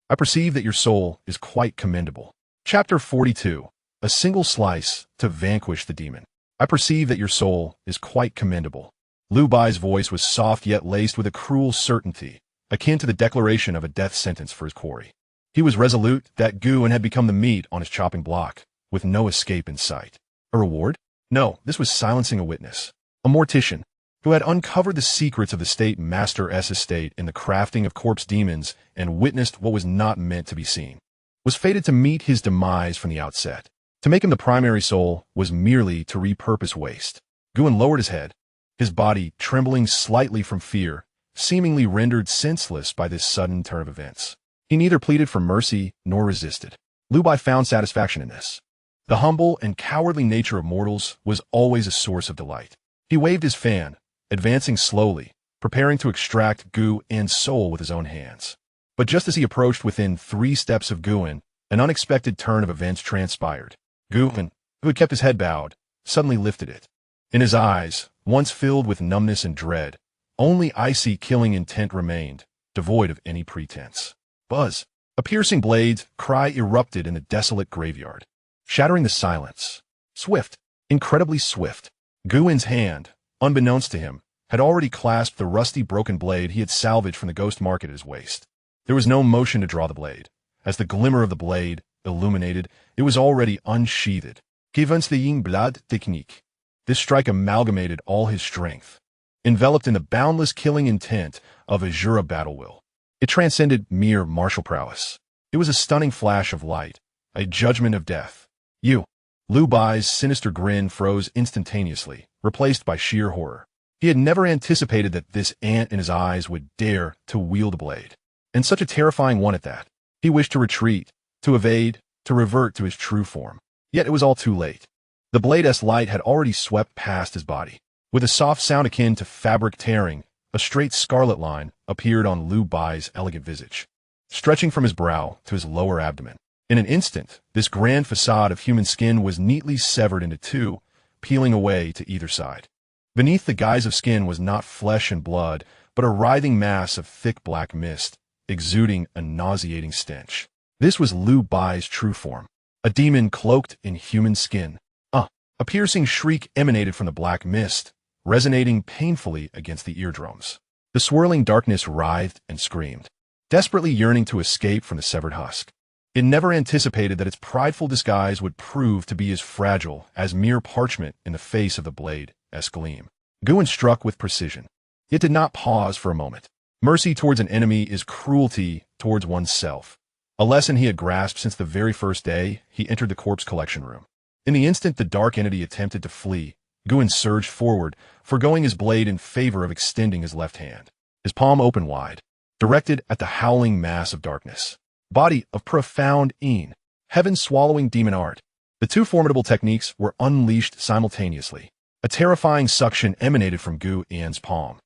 I perceive that your soul is quite commendable. Chapter 42. A single slice to vanquish the demon. I perceive that your soul is quite commendable. Lu Bai's voice was soft yet laced with a cruel certainty, akin to the declaration of a death sentence for his quarry. He was resolute that Guin had become the meat on his chopping block, with no escape in sight. A reward? No, this was silencing a witness. A mortician, who had uncovered the secrets of the State Master's estate in the crafting of corpse demons and witnessed what was not meant to be seen, was fated to meet his demise from the outset. To make him the primary soul was merely to repurpose waste. Guin lowered his head, his body trembling slightly from fear, seemingly rendered senseless by this sudden turn of events. He neither pleaded for mercy nor resisted. Lu Bai found satisfaction in this. The humble and cowardly nature of mortals was always a source of delight. He waved his fan, advancing slowly, preparing to extract Guin's soul with his own hands. But just as he approached within 3 steps of Guin, an unexpected turn of events transpired. Guin, who had kept his head bowed, suddenly lifted it. In his eyes, once filled with numbness and dread, only icy killing intent remained, devoid of any pretense. Buzz! A piercing blade's cry erupted in the desolate graveyard, shattering the silence. Swift, incredibly swift. Guin's hand, unbeknownst to him, had already clasped the rusty broken blade he had salvaged from the ghost market at his waist. There was no motion to draw the blade. As the glimmer of the blade illuminated, it was already unsheathed. Givens the Ying Blad technique. This strike amalgamated all his strength, enveloped in the boundless killing intent of Asura battle will. It transcended mere martial prowess. It was a stunning flash of light, a judgment of death. You. Lu Bai's sinister grin froze instantaneously, replaced by sheer horror. He had never anticipated that this ant in his eyes would dare to wield a blade, and such a terrifying one at that. He wished to retreat, to evade, to revert to his true form. Yet it was all too late. The blade's light had already swept past his body. With a soft sound akin to fabric tearing, a straight scarlet line appeared on Lu Bai's elegant visage, stretching from his brow to his lower abdomen. In an instant, this grand facade of human skin was neatly severed into 2, peeling away to either side. Beneath the guise of skin was not flesh and blood, but a writhing mass of thick black mist, exuding a nauseating stench. This was Lu Bai's true form, a demon cloaked in human skin. A piercing shriek emanated from the black mist, resonating painfully against the eardrums. The swirling darkness writhed and screamed, desperately yearning to escape from the severed husk. It never anticipated that its prideful disguise would prove to be as fragile as mere parchment in the face of the blade's gleam. Guin struck with precision. It did not pause for a moment. Mercy towards an enemy is cruelty towards oneself, a lesson he had grasped since the very first day he entered the corpse collection room. In the instant the dark entity attempted to flee, Guin surged forward, foregoing his blade in favor of extending his left hand. His palm open wide, directed at the howling mass of darkness. Body of profound Een, heaven-swallowing demon art. The 2 formidable techniques were unleashed simultaneously. A terrifying suction emanated from Guin's palm,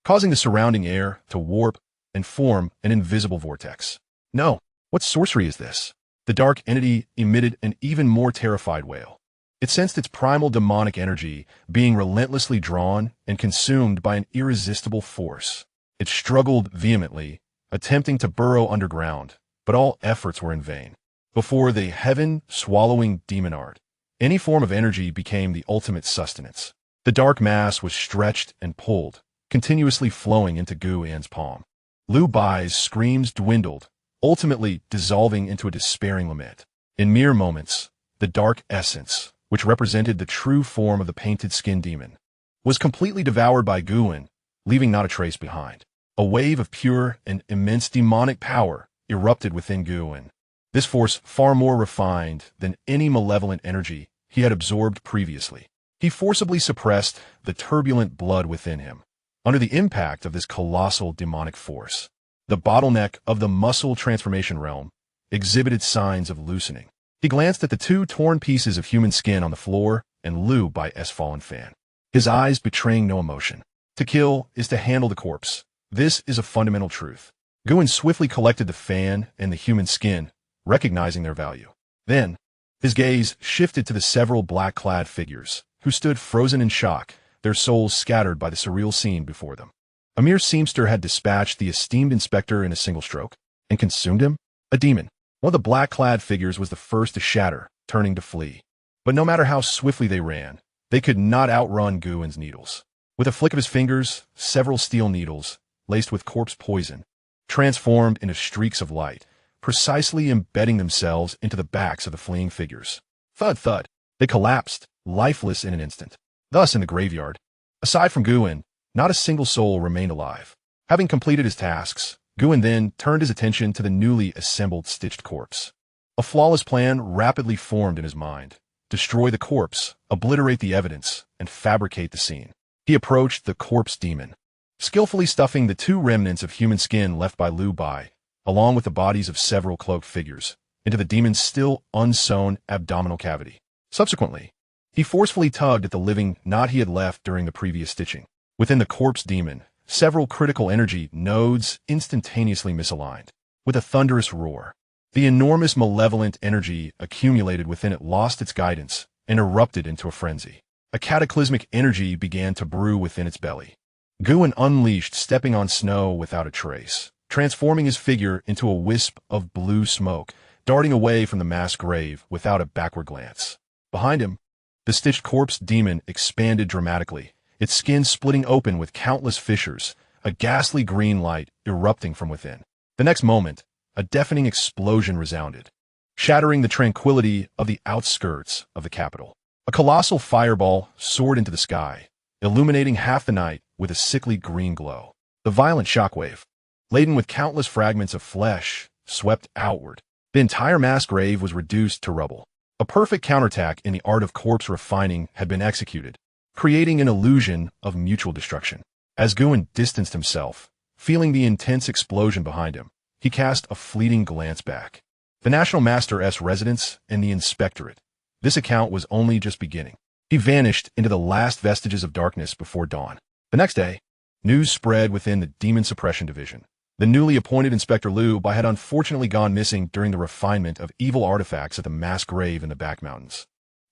causing the surrounding air to warp and form an invisible vortex. No, what sorcery is this? The dark entity emitted an even more terrified wail. It sensed its primal demonic energy being relentlessly drawn and consumed by an irresistible force. It struggled vehemently, attempting to burrow underground, but all efforts were in vain. Before the heaven-swallowing demon art, any form of energy became the ultimate sustenance. The dark mass was stretched and pulled, continuously flowing into Guin's palm. Lu Bai's screams dwindled, ultimately dissolving into a despairing lament. In mere moments, the dark essence, which represented the true form of the painted skin demon, was completely devoured by Guin, leaving not a trace behind. A wave of pure and immense demonic power erupted within Guin. This force far more refined than any malevolent energy he had absorbed previously. He forcibly suppressed the turbulent blood within him. Under the impact of this colossal demonic force, the bottleneck of the muscle transformation realm, exhibited signs of loosening. He glanced at the two torn pieces of human skin on the floor and Liu Bai's fallen fan, his eyes betraying no emotion. To kill is to handle the corpse. This is a fundamental truth. Guan swiftly collected the fan and the human skin, recognizing their value. Then, his gaze shifted to the several black-clad figures, who stood frozen in shock, their souls scattered by the surreal scene before them. A mere seamster had dispatched the esteemed inspector in a single stroke, and consumed him? A demon. One of the black-clad figures was the first to shatter, turning to flee. But no matter how swiftly they ran, they could not outrun Guan's needles. With a flick of his fingers, several steel needles, laced with corpse poison, transformed into streaks of light, precisely embedding themselves into the backs of the fleeing figures. Thud, thud. They collapsed, lifeless in an instant. Thus, in the graveyard, aside from Guan, not a single soul remained alive. Having completed his tasks, Guan then turned his attention to the newly assembled stitched corpse. A flawless plan rapidly formed in his mind. Destroy the corpse, obliterate the evidence, and fabricate the scene. He approached the corpse demon, skillfully stuffing the two remnants of human skin left by Liu Bai, along with the bodies of several cloaked figures, into the demon's still unsewn abdominal cavity. Subsequently, he forcefully tugged at the living knot he had left during the previous stitching. Within the corpse demon, several critical energy nodes instantaneously misaligned. With a thunderous roar, the enormous malevolent energy accumulated within it lost its guidance and erupted into a frenzy. A cataclysmic energy began to brew within its belly. Guan unleashed, stepping on snow without a trace, transforming his figure into a wisp of blue smoke, darting away from the mass grave without a backward glance. Behind him, the stitched corpse demon expanded dramatically, its skin splitting open with countless fissures, a ghastly green light erupting from within. The next moment, a deafening explosion resounded, shattering the tranquility of the outskirts of the capital. A colossal fireball soared into the sky, illuminating half the night with a sickly green glow. The violent shockwave, laden with countless fragments of flesh, swept outward. The entire mass grave was reduced to rubble. A perfect counterattack in the art of corpse refining had been executed, creating an illusion of mutual destruction. As Guan distanced himself, feeling the intense explosion behind him, he cast a fleeting glance back. The National Master's residence and the inspectorate. This account was only just beginning. He vanished into the last vestiges of darkness before dawn. The next day, news spread within the Demon Suppression Division. The newly appointed Inspector Liu Bai had unfortunately gone missing during the refinement of evil artifacts at the mass grave in the back mountains,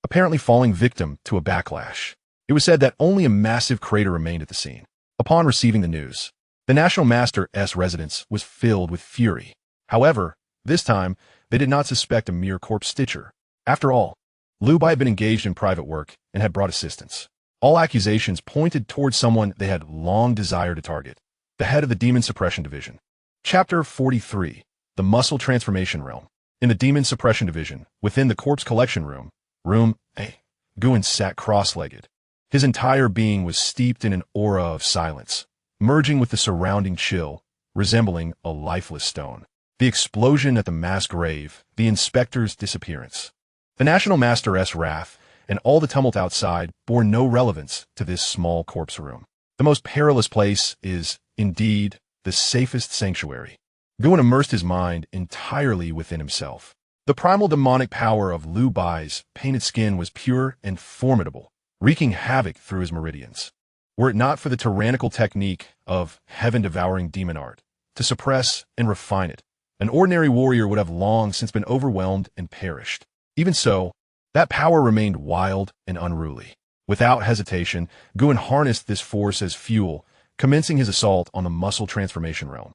apparently falling victim to a backlash. It was said that only a massive crater remained at the scene. Upon receiving the news, the National Master's residence was filled with fury. However, this time, they did not suspect a mere corpse stitcher. After all, Liu Bai had been engaged in private work and had brought assistance. All accusations pointed towards someone they had long desired to target, the head of the Demon Suppression Division. Chapter 43, The Muscle Transformation Realm. In the Demon Suppression Division, within the Corpse Collection Room, Room A, Guan sat cross-legged. His entire being was steeped in an aura of silence, merging with the surrounding chill, resembling a lifeless stone. The explosion at the mass grave, the inspector's disappearance, the National Master's wrath, and all the tumult outside bore no relevance to this small corpse room. The most perilous place is, indeed, the safest sanctuary. Guan immersed his mind entirely within himself. The primal demonic power of Liu Bai's painted skin was pure and formidable, wreaking havoc through his meridians. Were it not for the tyrannical technique of heaven-devouring demon art, to suppress and refine it, an ordinary warrior would have long since been overwhelmed and perished. Even so, that power remained wild and unruly. Without hesitation, Guan harnessed this force as fuel, commencing his assault on the muscle transformation realm.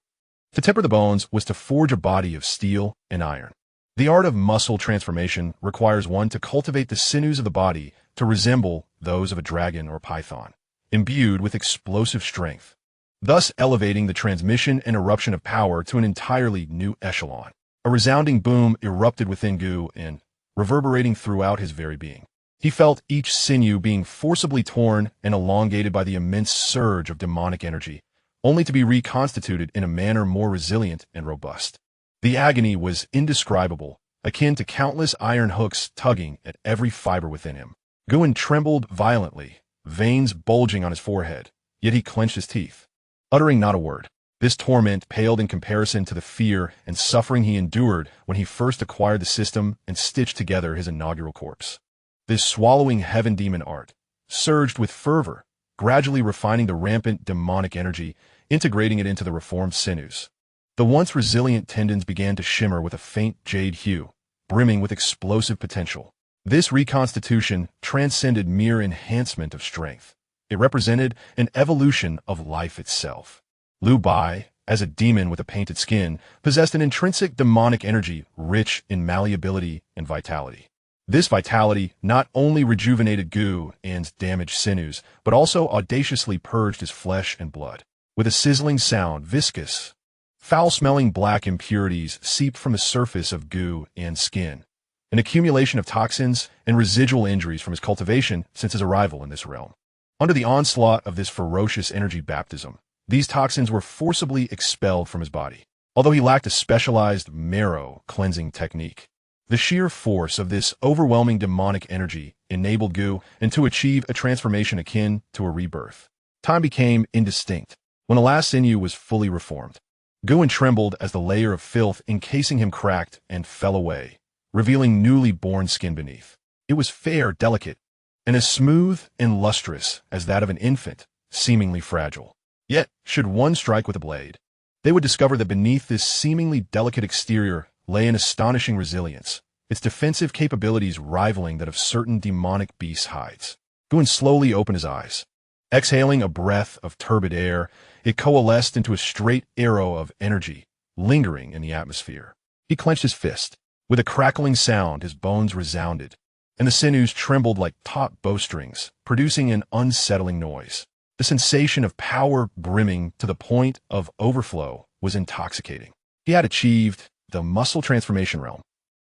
To temper the bones was to forge a body of steel and iron. The art of muscle transformation requires one to cultivate the sinews of the body to resemble those of a dragon or python, imbued with explosive strength, thus elevating the transmission and eruption of power to an entirely new echelon. A resounding boom erupted within Guan, reverberating throughout his very being. He felt each sinew being forcibly torn and elongated by the immense surge of demonic energy, only to be reconstituted in a manner more resilient and robust. The agony was indescribable, akin to countless iron hooks tugging at every fiber within him. Guan trembled violently, veins bulging on his forehead, yet he clenched his teeth, uttering not a word. This torment paled in comparison to the fear and suffering he endured when he first acquired the system and stitched together his inaugural corpse. This swallowing heaven demon art surged with fervor, gradually refining the rampant demonic energy, integrating it into the reformed sinews. The once resilient tendons began to shimmer with a faint jade hue, brimming with explosive potential. This reconstitution transcended mere enhancement of strength. It represented an evolution of life itself. Lu Bai, as a demon with a painted skin, possessed an intrinsic demonic energy rich in malleability and vitality. This vitality not only rejuvenated Gu and damaged sinews, but also audaciously purged his flesh and blood. With a sizzling sound, viscous, foul-smelling black impurities seeped from the surface of Gu and skin, an accumulation of toxins and residual injuries from his cultivation since his arrival in this realm. Under the onslaught of this ferocious energy baptism, these toxins were forcibly expelled from his body. Although he lacked a specialized marrow cleansing technique, the sheer force of this overwhelming demonic energy enabled Gu to achieve a transformation akin to a rebirth. Time became indistinct. When the last sinew was fully reformed, Gu trembled as the layer of filth encasing him cracked and fell away, revealing newly born skin beneath. It was fair, delicate, and as smooth and lustrous as that of an infant, seemingly fragile. Yet, should one strike with a blade, they would discover that beneath this seemingly delicate exterior lay an astonishing resilience, its defensive capabilities rivaling that of certain demonic beasts' hides. Gu slowly opened his eyes. Exhaling a breath of turbid air, it coalesced into a straight arrow of energy, lingering in the atmosphere. He clenched his fist. With a crackling sound, his bones resounded, and the sinews trembled like taut bowstrings, producing an unsettling noise. The sensation of power brimming to the point of overflow was intoxicating. He had achieved the muscle transformation realm.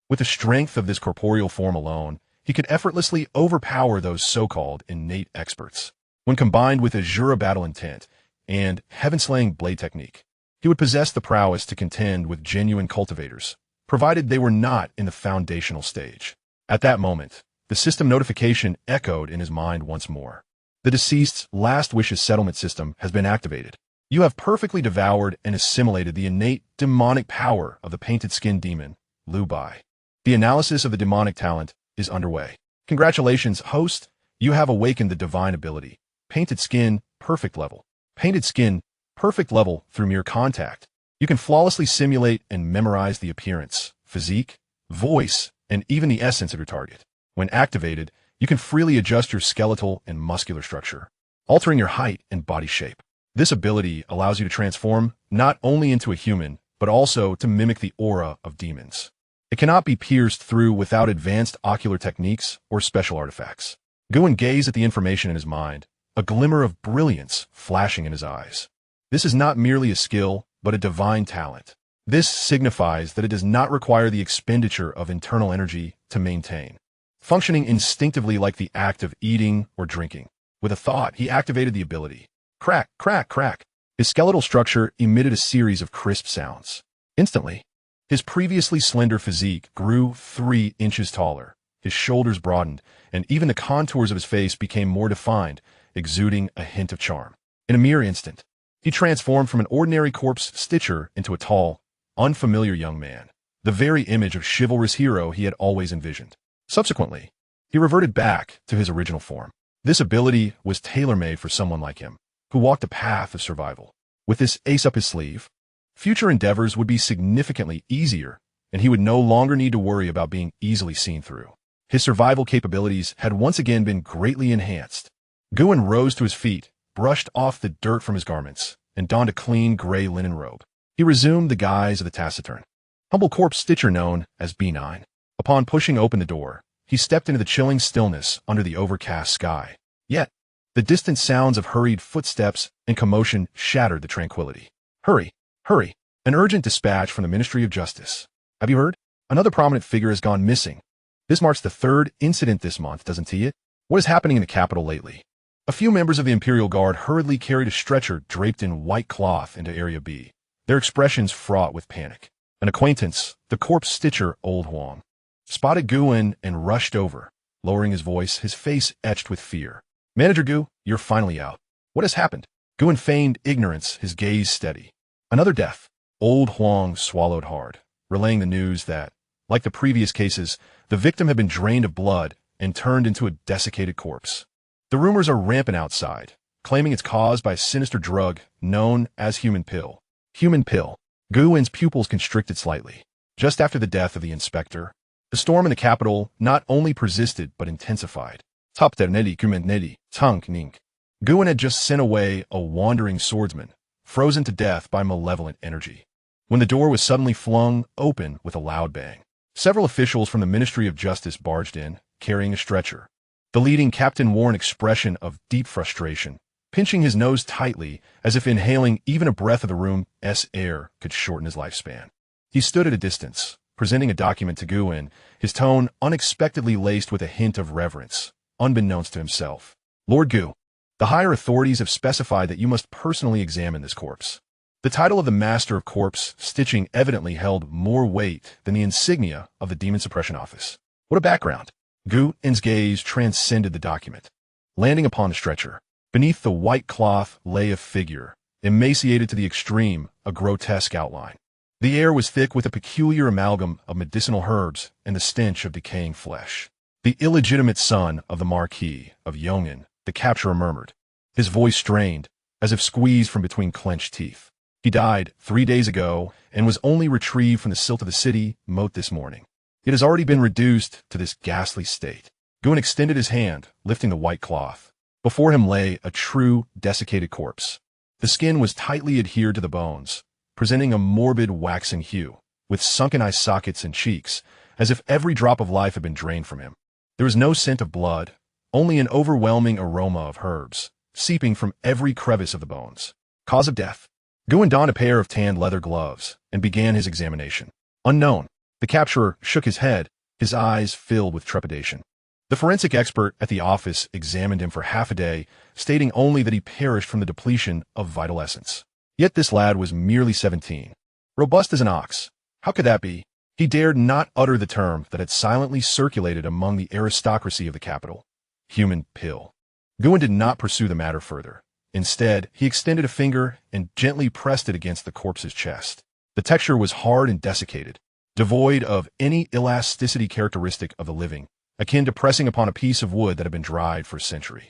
With the strength of this corporeal form alone, he could effortlessly overpower those so-called innate experts. When combined with Asura battle intent and heaven-slaying blade technique, he would possess the prowess to contend with genuine cultivators, provided they were not in the foundational stage. At that moment, the system notification echoed in his mind once more. The deceased's last wishes settlement system has been activated. You have perfectly devoured and assimilated the innate demonic power of the painted skin demon, Lu Bai. The analysis of the demonic talent is underway. Congratulations, host. You have awakened the divine ability. Painted skin, perfect level. Painted skin, perfect level through mere contact. You can flawlessly simulate and memorize the appearance, physique, voice, and even the essence of your target. When activated, you can freely adjust your skeletal and muscular structure, altering your height and body shape. This ability allows you to transform not only into a human, but also to mimic the aura of demons. It cannot be pierced through without advanced ocular techniques or special artifacts. Gu gazed at the information in his mind, a glimmer of brilliance flashing in his eyes. This is not merely a skill, but a divine talent. This signifies that it does not require the expenditure of internal energy to maintain, functioning instinctively like the act of eating or drinking. With a thought, he activated the ability. Crack, crack, crack. His skeletal structure emitted a series of crisp sounds. Instantly, his previously slender physique grew 3 inches taller. His shoulders broadened, and even the contours of his face became more defined, exuding a hint of charm. In a mere instant, he transformed from an ordinary corpse stitcher into a tall, unfamiliar young man, the very image of chivalrous hero he had always envisioned. Subsequently, he reverted back to his original form. This ability was tailor-made for someone like him, who walked a path of survival. With this ace up his sleeve, future endeavors would be significantly easier, and he would no longer need to worry about being easily seen through. His survival capabilities had once again been greatly enhanced. Gu rose to his feet, brushed off the dirt from his garments, and donned a clean gray linen robe. He resumed the guise of the taciturn, humble corpse stitcher known as B9. Upon pushing open the door, he stepped into the chilling stillness under the overcast sky. Yet, the distant sounds of hurried footsteps and commotion shattered the tranquility. Hurry, hurry, an urgent dispatch from the Ministry of Justice. Have you heard? Another prominent figure has gone missing. This marks the 3rd incident this month, doesn't it? What is happening in the capital lately? A few members of the Imperial Guard hurriedly carried a stretcher draped in white cloth into Area B, their expressions fraught with panic. An acquaintance, the corpse stitcher Old Huang, spotted Gu and rushed over, lowering his voice, his face etched with fear. Manager Gu, you're finally out. What has happened? Gu feigned ignorance, his gaze steady. Another death. Old Huang swallowed hard, relaying the news that, like the previous cases, the victim had been drained of blood and turned into a desiccated corpse. The rumors are rampant outside, claiming it's caused by a sinister drug known as human pill. Human pill. Gu Wen's pupils constricted slightly. Just after the death of the inspector, the storm in the capital not only persisted but intensified. Gu Wen had just sent away a wandering swordsman, frozen to death by malevolent energy, when the door was suddenly flung open with a loud bang. Several officials from the Ministry of Justice barged in, carrying a stretcher. The leading captain wore an expression of deep frustration, pinching his nose tightly as if inhaling even a breath of the room's air could shorten his lifespan. He stood at a distance, presenting a document to Gu Wen, his tone unexpectedly laced with a hint of reverence, unbeknownst to himself. Lord Gu, the higher authorities have specified that you must personally examine this corpse. The title of the Master of Corpse Stitching evidently held more weight than the insignia of the Demon Suppression Office. What a background! Gu Wen's gaze transcended the document. Landing upon the stretcher, beneath the white cloth lay a figure, emaciated to the extreme, a grotesque outline. The air was thick with a peculiar amalgam of medicinal herbs and the stench of decaying flesh. The illegitimate son of the Marquis of Yong'an, the capturer murmured, his voice strained, as if squeezed from between clenched teeth. He died 3 days ago and was only retrieved from the silt of the city moat this morning. It has already been reduced to this ghastly state. Gu Wen extended his hand, lifting the white cloth. Before him lay a true, desiccated corpse. The skin was tightly adhered to the bones, presenting a morbid waxen hue, with sunken eye sockets and cheeks, as if every drop of life had been drained from him. There was no scent of blood, only an overwhelming aroma of herbs, seeping from every crevice of the bones. Cause of death. Gu Wen donned a pair of tanned leather gloves and began his examination. Unknown. The capturer shook his head, his eyes filled with trepidation. The forensic expert at the office examined him for half a day, stating only that he perished from the depletion of vital essence. Yet this lad was merely 17. Robust as an ox. How could that be? He dared not utter the term that had silently circulated among the aristocracy of the capital. Human pill. Gu Wen did not pursue the matter further. Instead, he extended a finger and gently pressed it against the corpse's chest. The texture was hard and desiccated, devoid of any elasticity characteristic of the living, akin to pressing upon a piece of wood that had been dried for a century.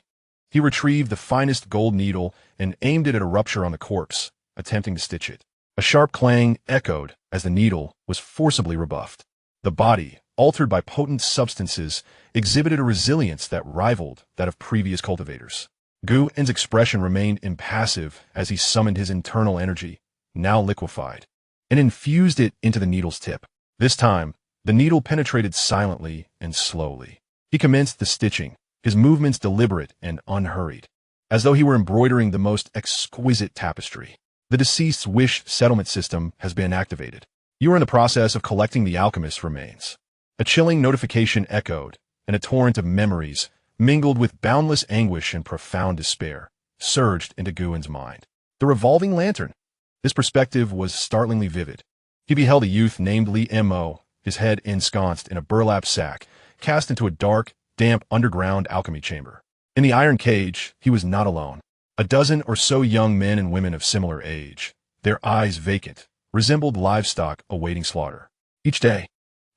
He retrieved the finest gold needle and aimed it at a rupture on the corpse, attempting to stitch it. A sharp clang echoed as the needle was forcibly rebuffed. The body, altered by potent substances, exhibited a resilience that rivaled that of previous cultivators. Gu Wen's expression remained impassive as he summoned his internal energy, now liquefied, and infused it into the needle's tip. This time, the needle penetrated silently and slowly. He commenced the stitching, his movements deliberate and unhurried, as though he were embroidering the most exquisite tapestry. The deceased's wish settlement system has been activated. You are in the process of collecting the alchemist's remains. A chilling notification echoed, and a torrent of memories, mingled with boundless anguish and profound despair, surged into Gu Wen's mind. The revolving lantern. This perspective was startlingly vivid. He beheld a youth named Li Mo, his head ensconced in a burlap sack, cast into a dark, damp underground alchemy chamber. In the iron cage, he was not alone. A dozen or so young men and women of similar age, their eyes vacant, resembled livestock awaiting slaughter. Each day,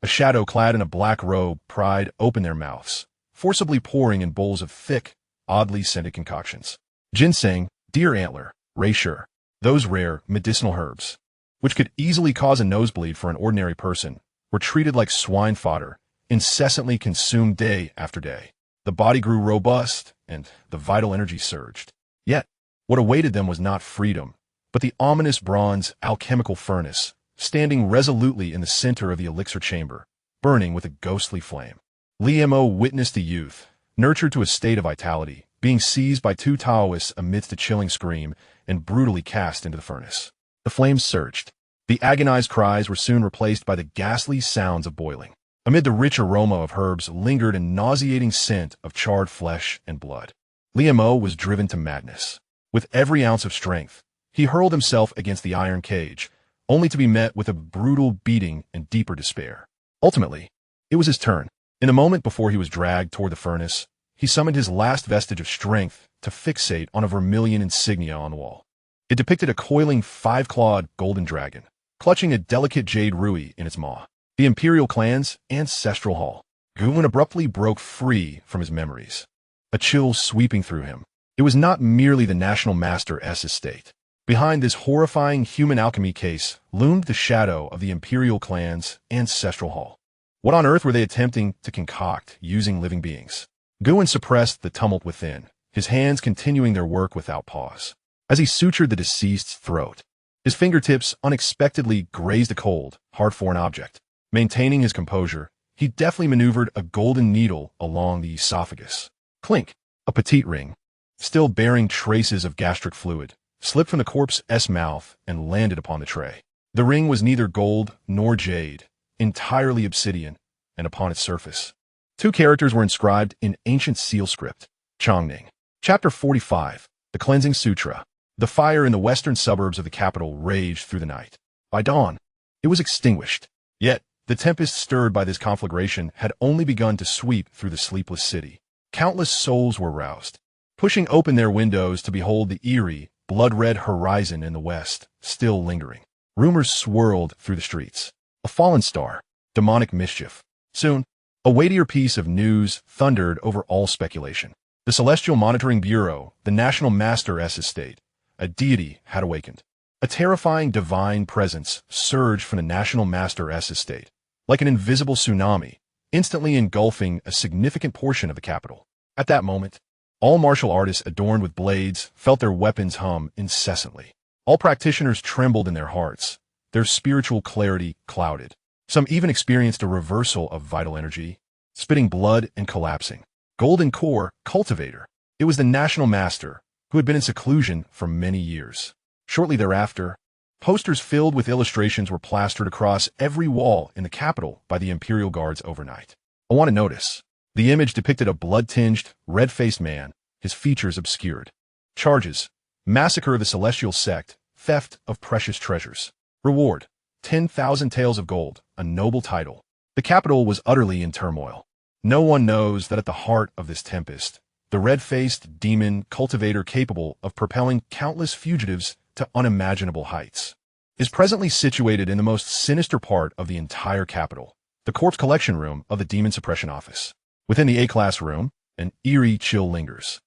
a shadow clad in a black robe pried open their mouths, forcibly pouring in bowls of thick, oddly scented concoctions. Ginseng, deer antler, reishi, those rare medicinal herbs, which could easily cause a nosebleed for an ordinary person, were treated like swine fodder, incessantly consumed day after day. The body grew robust, and the vital energy surged. Yet, what awaited them was not freedom, but the ominous bronze alchemical furnace, standing resolutely in the center of the elixir chamber, burning with a ghostly flame. Li Mo witnessed the youth, nurtured to a state of vitality, being seized by two Taoists amidst a chilling scream and brutally cast into the furnace. The flames surged. The agonized cries were soon replaced by the ghastly sounds of boiling. Amid the rich aroma of herbs lingered a nauseating scent of charred flesh and blood. Li Mo was driven to madness. With every ounce of strength, he hurled himself against the iron cage, only to be met with a brutal beating and deeper despair. Ultimately, it was his turn. In the moment before he was dragged toward the furnace, he summoned his last vestige of strength to fixate on a vermilion insignia on the wall. It depicted a coiling five-clawed golden dragon, clutching a delicate jade rui in its maw. The Imperial clan's ancestral hall. Guwen abruptly broke free from his memories, a chill sweeping through him. It was not merely the National Master's estate. Behind this horrifying human alchemy case loomed the shadow of the Imperial clan's ancestral hall. What on earth were they attempting to concoct using living beings? Guwen suppressed the tumult within, his hands continuing their work without pause. As he sutured the deceased's throat, his fingertips unexpectedly grazed a cold, hard-foreign object. Maintaining his composure, he deftly maneuvered a golden needle along the esophagus. Clink! A petite ring, still bearing traces of gastric fluid, slipped from the corpse's mouth and landed upon the tray. The ring was neither gold nor jade, entirely obsidian, and upon its surface, two characters were inscribed in ancient seal script. Chongning. Chapter 45. The Cleansing Sutra. The fire in the western suburbs of the capital raged through the night. By dawn, it was extinguished. Yet, the tempest stirred by this conflagration had only begun to sweep through the sleepless city. Countless souls were roused, pushing open their windows to behold the eerie, blood-red horizon in the west, still lingering. Rumors swirled through the streets. A fallen star, demonic mischief. Soon, a weightier piece of news thundered over all speculation. The Celestial Monitoring Bureau, the National Master's estate, a deity had awakened. A terrifying divine presence surged from the National Master's estate, like an invisible tsunami, instantly engulfing a significant portion of the capital. At that moment, all martial artists adorned with blades felt their weapons hum incessantly. All practitioners trembled in their hearts, their spiritual clarity clouded. Some even experienced a reversal of vital energy, spitting blood and collapsing. Golden Core Cultivator. It was the National Master, who had been in seclusion for many years. Shortly thereafter, posters filled with illustrations were plastered across every wall in the capital by the Imperial Guards overnight. I want to notice. The image depicted a blood-tinged, red-faced man, his features obscured. Charges: massacre of the Celestial Sect, theft of precious treasures. Reward: 10,000 taels of gold, a noble title. The capital was utterly in turmoil. No one knows that at the heart of this tempest, the red-faced demon cultivator capable of propelling countless fugitives to unimaginable heights, is presently situated in the most sinister part of the entire capital, the corpse collection room of the Demon Suppression Office. Within the A-class room, an eerie chill lingers.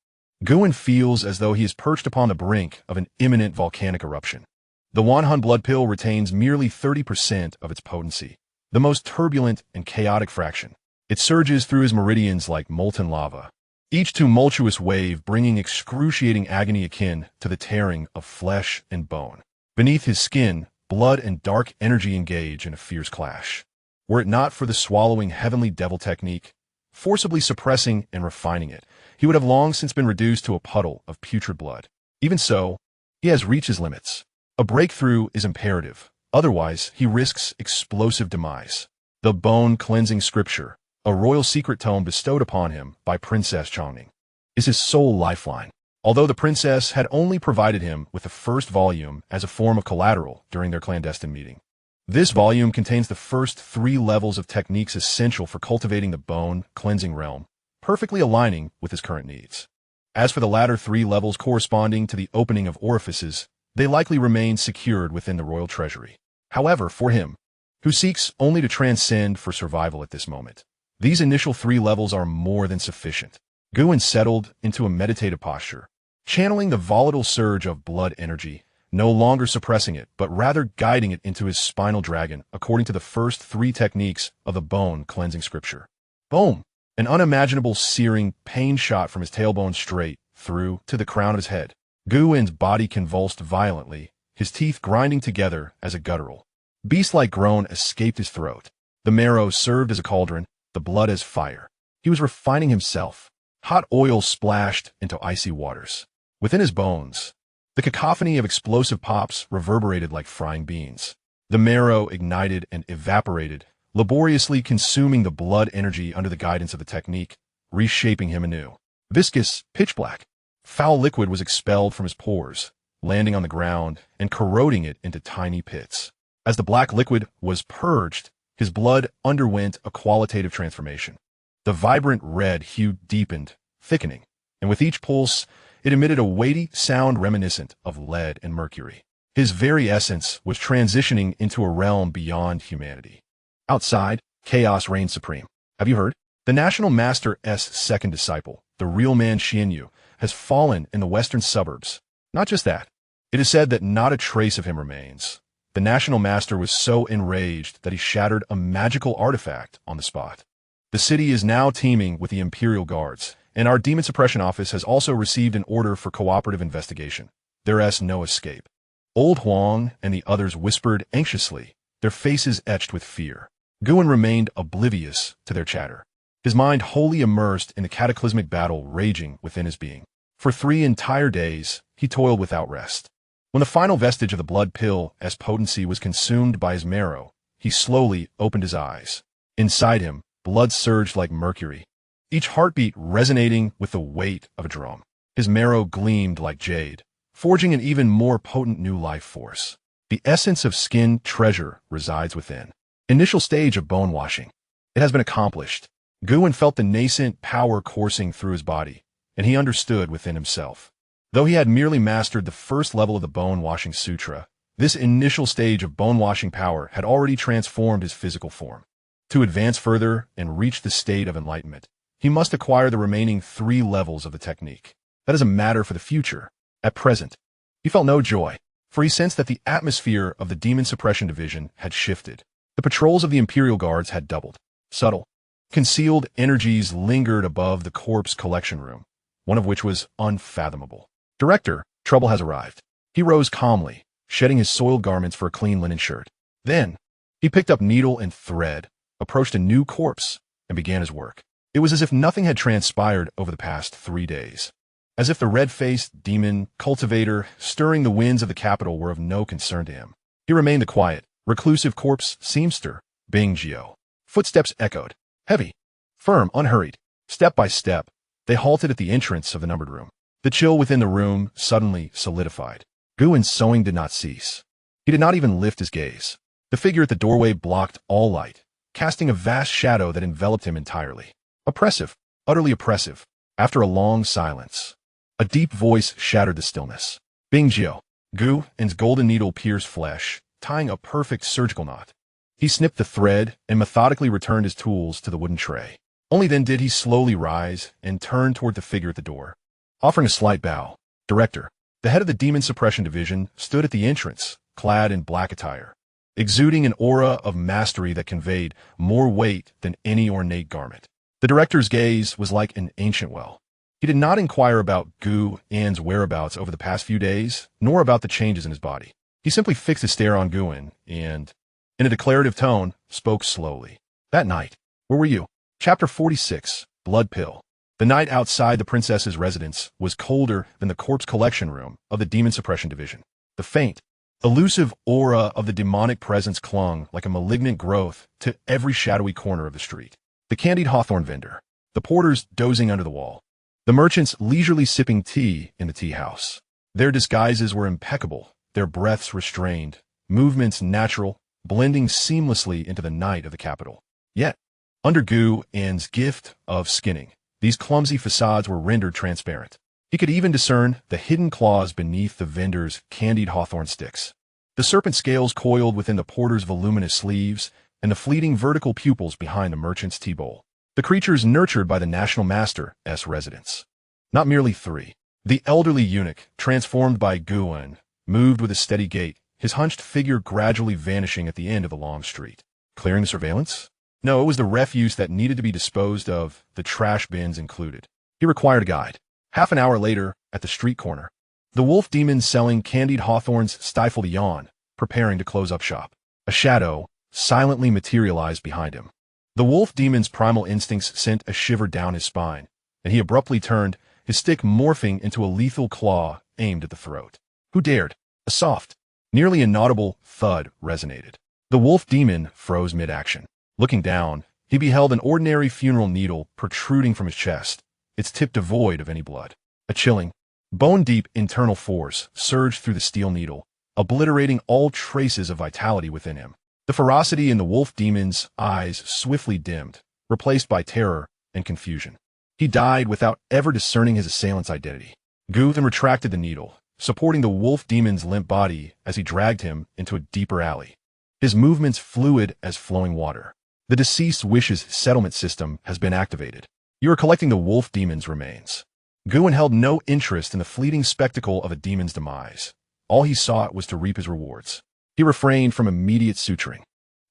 Guwen feels as though he is perched upon the brink of an imminent volcanic eruption. The Wanhan blood pill retains merely 30% of its potency, the most turbulent and chaotic fraction. It surges through his meridians like molten lava, each tumultuous wave bringing excruciating agony akin to the tearing of flesh and bone. Beneath his skin, blood and dark energy engage in a fierce clash. Were it not for the swallowing heavenly devil technique, forcibly suppressing and refining it, he would have long since been reduced to a puddle of putrid blood. Even so, he has reached his limits. A breakthrough is imperative, otherwise he risks explosive demise. The bone-cleansing scripture, a royal secret tome bestowed upon him by Princess Chongning, is his sole lifeline. Although the princess had only provided him with the first volume as a form of collateral during their clandestine meeting. This volume contains the first 3 levels of techniques essential for cultivating the bone-cleansing realm, perfectly aligning with his current needs. As for the latter 3 levels corresponding to the opening of orifices, they likely remain secured within the royal treasury. However, for him, who seeks only to transcend for survival at this moment, these initial 3 levels are more than sufficient. Guwen settled into a meditative posture, channeling the volatile surge of blood energy, no longer suppressing it, but rather guiding it into his spinal dragon according to the first 3 techniques of the bone-cleansing scripture. Boom! An unimaginable searing pain shot from his tailbone straight through to the crown of his head. Guwen's body convulsed violently, his teeth grinding together as a guttural, beast-like groan escaped his throat. The marrow served as a cauldron, the blood as fire. He was refining himself. Hot oil splashed into icy waters. Within his bones, the cacophony of explosive pops reverberated like frying beans. The marrow ignited and evaporated, laboriously consuming the blood energy under the guidance of the technique, reshaping him anew. Viscous, pitch-black, foul liquid was expelled from his pores, landing on the ground and corroding it into tiny pits. As the black liquid was purged, his blood underwent a qualitative transformation. The vibrant red hue deepened, thickening, and with each pulse, It emitted a weighty sound reminiscent of lead and mercury. His very essence was transitioning into a realm beyond humanity. Outside, chaos reigned supreme. Have you heard? The National Master's second disciple, the real man Xianxia, has fallen in the western suburbs. Not just that. It is said that not a trace of him remains. The National Master was so enraged that he shattered a magical artifact on the spot. The city is now teeming with the Imperial Guards, and our Demon Suppression Office has also received an order for cooperative investigation. There is no escape. Old Huang and the others whispered anxiously, their faces etched with fear. Guan remained oblivious to their chatter, his mind wholly immersed in the cataclysmic battle raging within his being. For 3 entire days, he toiled without rest. When the final vestige of the blood pill as potency was consumed by his marrow, he slowly opened his eyes. Inside him, blood surged like mercury, each heartbeat resonating with the weight of a drum. His marrow gleamed like jade, forging an even more potent new life force. The essence of skin treasure resides within. Initial stage of bone washing. It has been accomplished. Guan felt the nascent power coursing through his body, and he understood within himself. Though he had merely mastered the first level of the bone-washing sutra, this initial stage of bone-washing power had already transformed his physical form. To advance further and reach the state of enlightenment, he must acquire the remaining 3 levels of the technique. That is a matter for the future. At present, he felt no joy, for he sensed that the atmosphere of the Demon Suppression Division had shifted. The patrols of the Imperial Guards had doubled. Subtle, concealed energies lingered above the corpse collection room, one of which was unfathomable. Director, trouble has arrived. He rose calmly, shedding his soiled garments for a clean linen shirt. Then, he picked up needle and thread, approached a new corpse, and began his work. It was as if nothing had transpired over the past 3 days. As if the red-faced demon cultivator stirring the winds of the capital were of no concern to him. He remained the quiet, reclusive corpse seamster, Bing Jiao. Footsteps echoed. Heavy, firm, unhurried. Step by step, they halted at the entrance of the numbered room. The chill within the room suddenly solidified. Guan's sewing did not cease. He did not even lift his gaze. The figure at the doorway blocked all light, casting a vast shadow that enveloped him entirely. Oppressive, utterly oppressive. After a long silence, a deep voice shattered the stillness. Bing Jiao. Guan's golden needle pierced flesh, tying a perfect surgical knot. He snipped the thread and methodically returned his tools to the wooden tray. Only then did he slowly rise and turn toward the figure at the door. Offering a slight bow, Director, the head of the Demon Suppression Division, stood at the entrance, clad in black attire, exuding an aura of mastery that conveyed more weight than any ornate garment. The director's gaze was like an ancient well. He did not inquire about Guan's whereabouts over the past few days, nor about the changes in his body. He simply fixed his stare on Guan and, in a declarative tone, spoke slowly. That night, where were you? Chapter 46, Blood Pill. The night outside the princess's residence was colder than the corpse collection room of the Demon Suppression Division. The faint, elusive aura of the demonic presence clung like a malignant growth to every shadowy corner of the street. The candied hawthorn vendor, the porters dozing under the wall, the merchants leisurely sipping tea in the tea house. Their disguises were impeccable, their breaths restrained, movements natural, blending seamlessly into the night of the capital. Yet, under Guan's gift of skinning, these clumsy facades were rendered transparent. He could even discern the hidden claws beneath the vendor's candied hawthorn sticks. The serpent scales coiled within the porter's voluminous sleeves, and the fleeting vertical pupils behind the merchant's tea bowl. The creatures nurtured by the National Master's residence. Not merely 3. The elderly eunuch, transformed by Guan, moved with a steady gait, his hunched figure gradually vanishing at the end of the long street. Clearing the surveillance? No, it was the refuse that needed to be disposed of, the trash bins included. He required a guide. Half an hour later, at the street corner, the wolf demon selling candied hawthorns stifled a yawn, preparing to close up shop. A shadow silently materialized behind him. The wolf demon's primal instincts sent a shiver down his spine, and he abruptly turned, his stick morphing into a lethal claw aimed at the throat. Who dared? A soft, nearly inaudible thud resonated. The wolf demon froze mid-action. Looking down, he beheld an ordinary funeral needle protruding from his chest, its tip devoid of any blood. A chilling, bone-deep internal force surged through the steel needle, obliterating all traces of vitality within him. The ferocity in the wolf demon's eyes swiftly dimmed, replaced by terror and confusion. He died without ever discerning his assailant's identity. Gu then retracted the needle, supporting the wolf demon's limp body as he dragged him into a deeper alley. His movements fluid as flowing water. The deceased wish's settlement system has been activated. You are collecting the wolf demon's remains. Guin held no interest in the fleeting spectacle of a demon's demise. All he sought was to reap his rewards. He refrained from immediate suturing,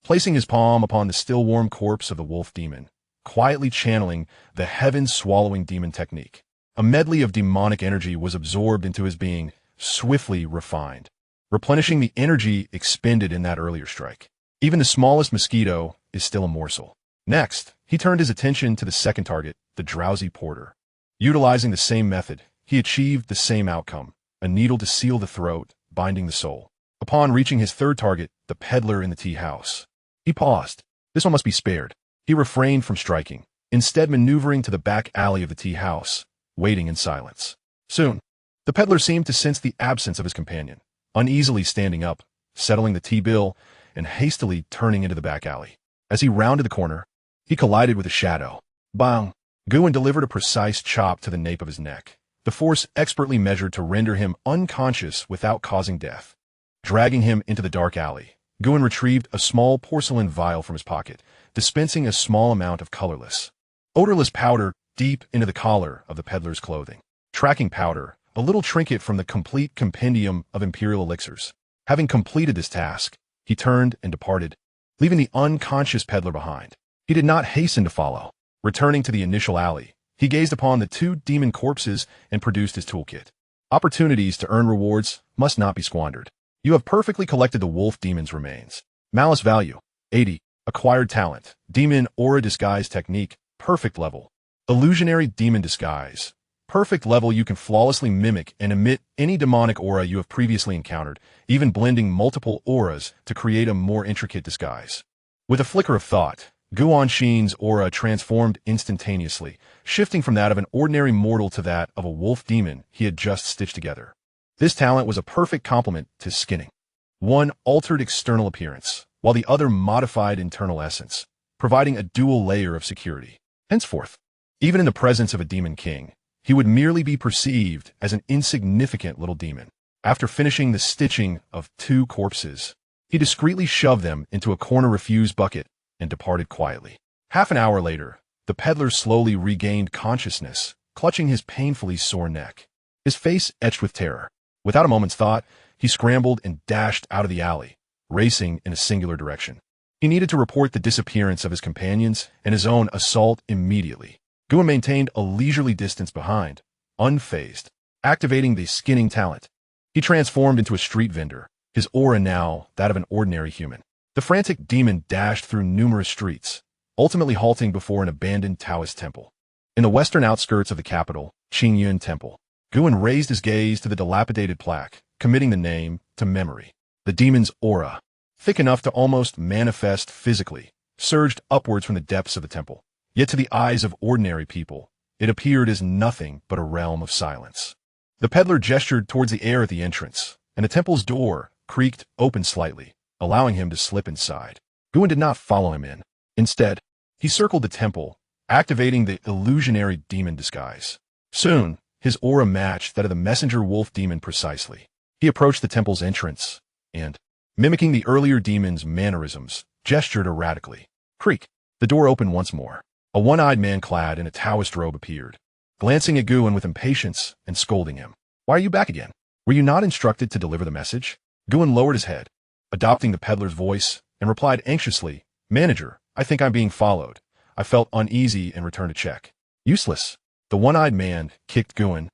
placing his palm upon the still warm corpse of the wolf demon, quietly channeling the heaven-swallowing demon technique. A medley of demonic energy was absorbed into his being, swiftly refined, replenishing the energy expended in that earlier strike. Even the smallest mosquito is still a morsel. Next, he turned his attention to the second target, the drowsy porter. Utilizing the same method, he achieved the same outcome, a needle to seal the throat, binding the soul. Upon reaching his third target, the peddler in the tea house, he paused. This one must be spared. He refrained from striking, instead maneuvering to the back alley of the tea house, waiting in silence. Soon, the peddler seemed to sense the absence of his companion, uneasily standing up, settling the tea bill, and hastily turning into the back alley. As he rounded the corner, he collided with a shadow. Bang! Guin delivered a precise chop to the nape of his neck, the force expertly measured to render him unconscious without causing death. Dragging him into the dark alley, Guin retrieved a small porcelain vial from his pocket, dispensing a small amount of colorless, odorless powder deep into the collar of the peddler's clothing. Tracking powder, a little trinket from the complete compendium of imperial elixirs. Having completed this task, he turned and departed, leaving the unconscious peddler behind. He did not hasten to follow. Returning to the initial alley, he gazed upon the two demon corpses and produced his toolkit. Opportunities to earn rewards must not be squandered. You have perfectly collected the wolf demon's remains. Malice value, 80. Acquired talent, demon aura disguise technique, perfect level. Illusionary demon disguise. Perfect level, you can flawlessly mimic and emit any demonic aura you have previously encountered, even blending multiple auras to create a more intricate disguise. With a flicker of thought, Guanxin's aura transformed instantaneously, shifting from that of an ordinary mortal to that of a wolf demon he had just stitched together. This talent was a perfect complement to skinning. One altered external appearance, while the other modified internal essence, providing a dual layer of security. Henceforth, even in the presence of a demon king, he would merely be perceived as an insignificant little demon. After finishing the stitching of two corpses, he discreetly shoved them into a corner refuse bucket and departed quietly. Half an hour later, the peddler slowly regained consciousness, clutching his painfully sore neck, his face etched with terror. Without a moment's thought, he scrambled and dashed out of the alley, racing in a singular direction. He needed to report the disappearance of his companions and his own assault immediately. Guin maintained a leisurely distance behind, unfazed, activating the skinning talent. He transformed into a street vendor, his aura now that of an ordinary human. The frantic demon dashed through numerous streets, ultimately halting before an abandoned Taoist temple. In the western outskirts of the capital, Qingyun Temple, Guin raised his gaze to the dilapidated plaque, committing the name to memory. The demon's aura, thick enough to almost manifest physically, surged upwards from the depths of the temple. Yet to the eyes of ordinary people, it appeared as nothing but a realm of silence. The peddler gestured towards the air at the entrance, and the temple's door creaked open slightly, allowing him to slip inside. Guin did not follow him in. Instead, he circled the temple, activating the illusionary demon disguise. Soon, his aura matched that of the messenger wolf demon precisely. He approached the temple's entrance and, mimicking the earlier demon's mannerisms, gestured erratically. Creak! The door opened once more. A one-eyed man clad in a Taoist robe appeared, glancing at Guin with impatience and scolding him. Why are you back again? Were you not instructed to deliver the message? Guin lowered his head, adopting the peddler's voice, and replied anxiously, Manager, I think I'm being followed. I felt uneasy and returned to check. Useless. The one-eyed man kicked Guin,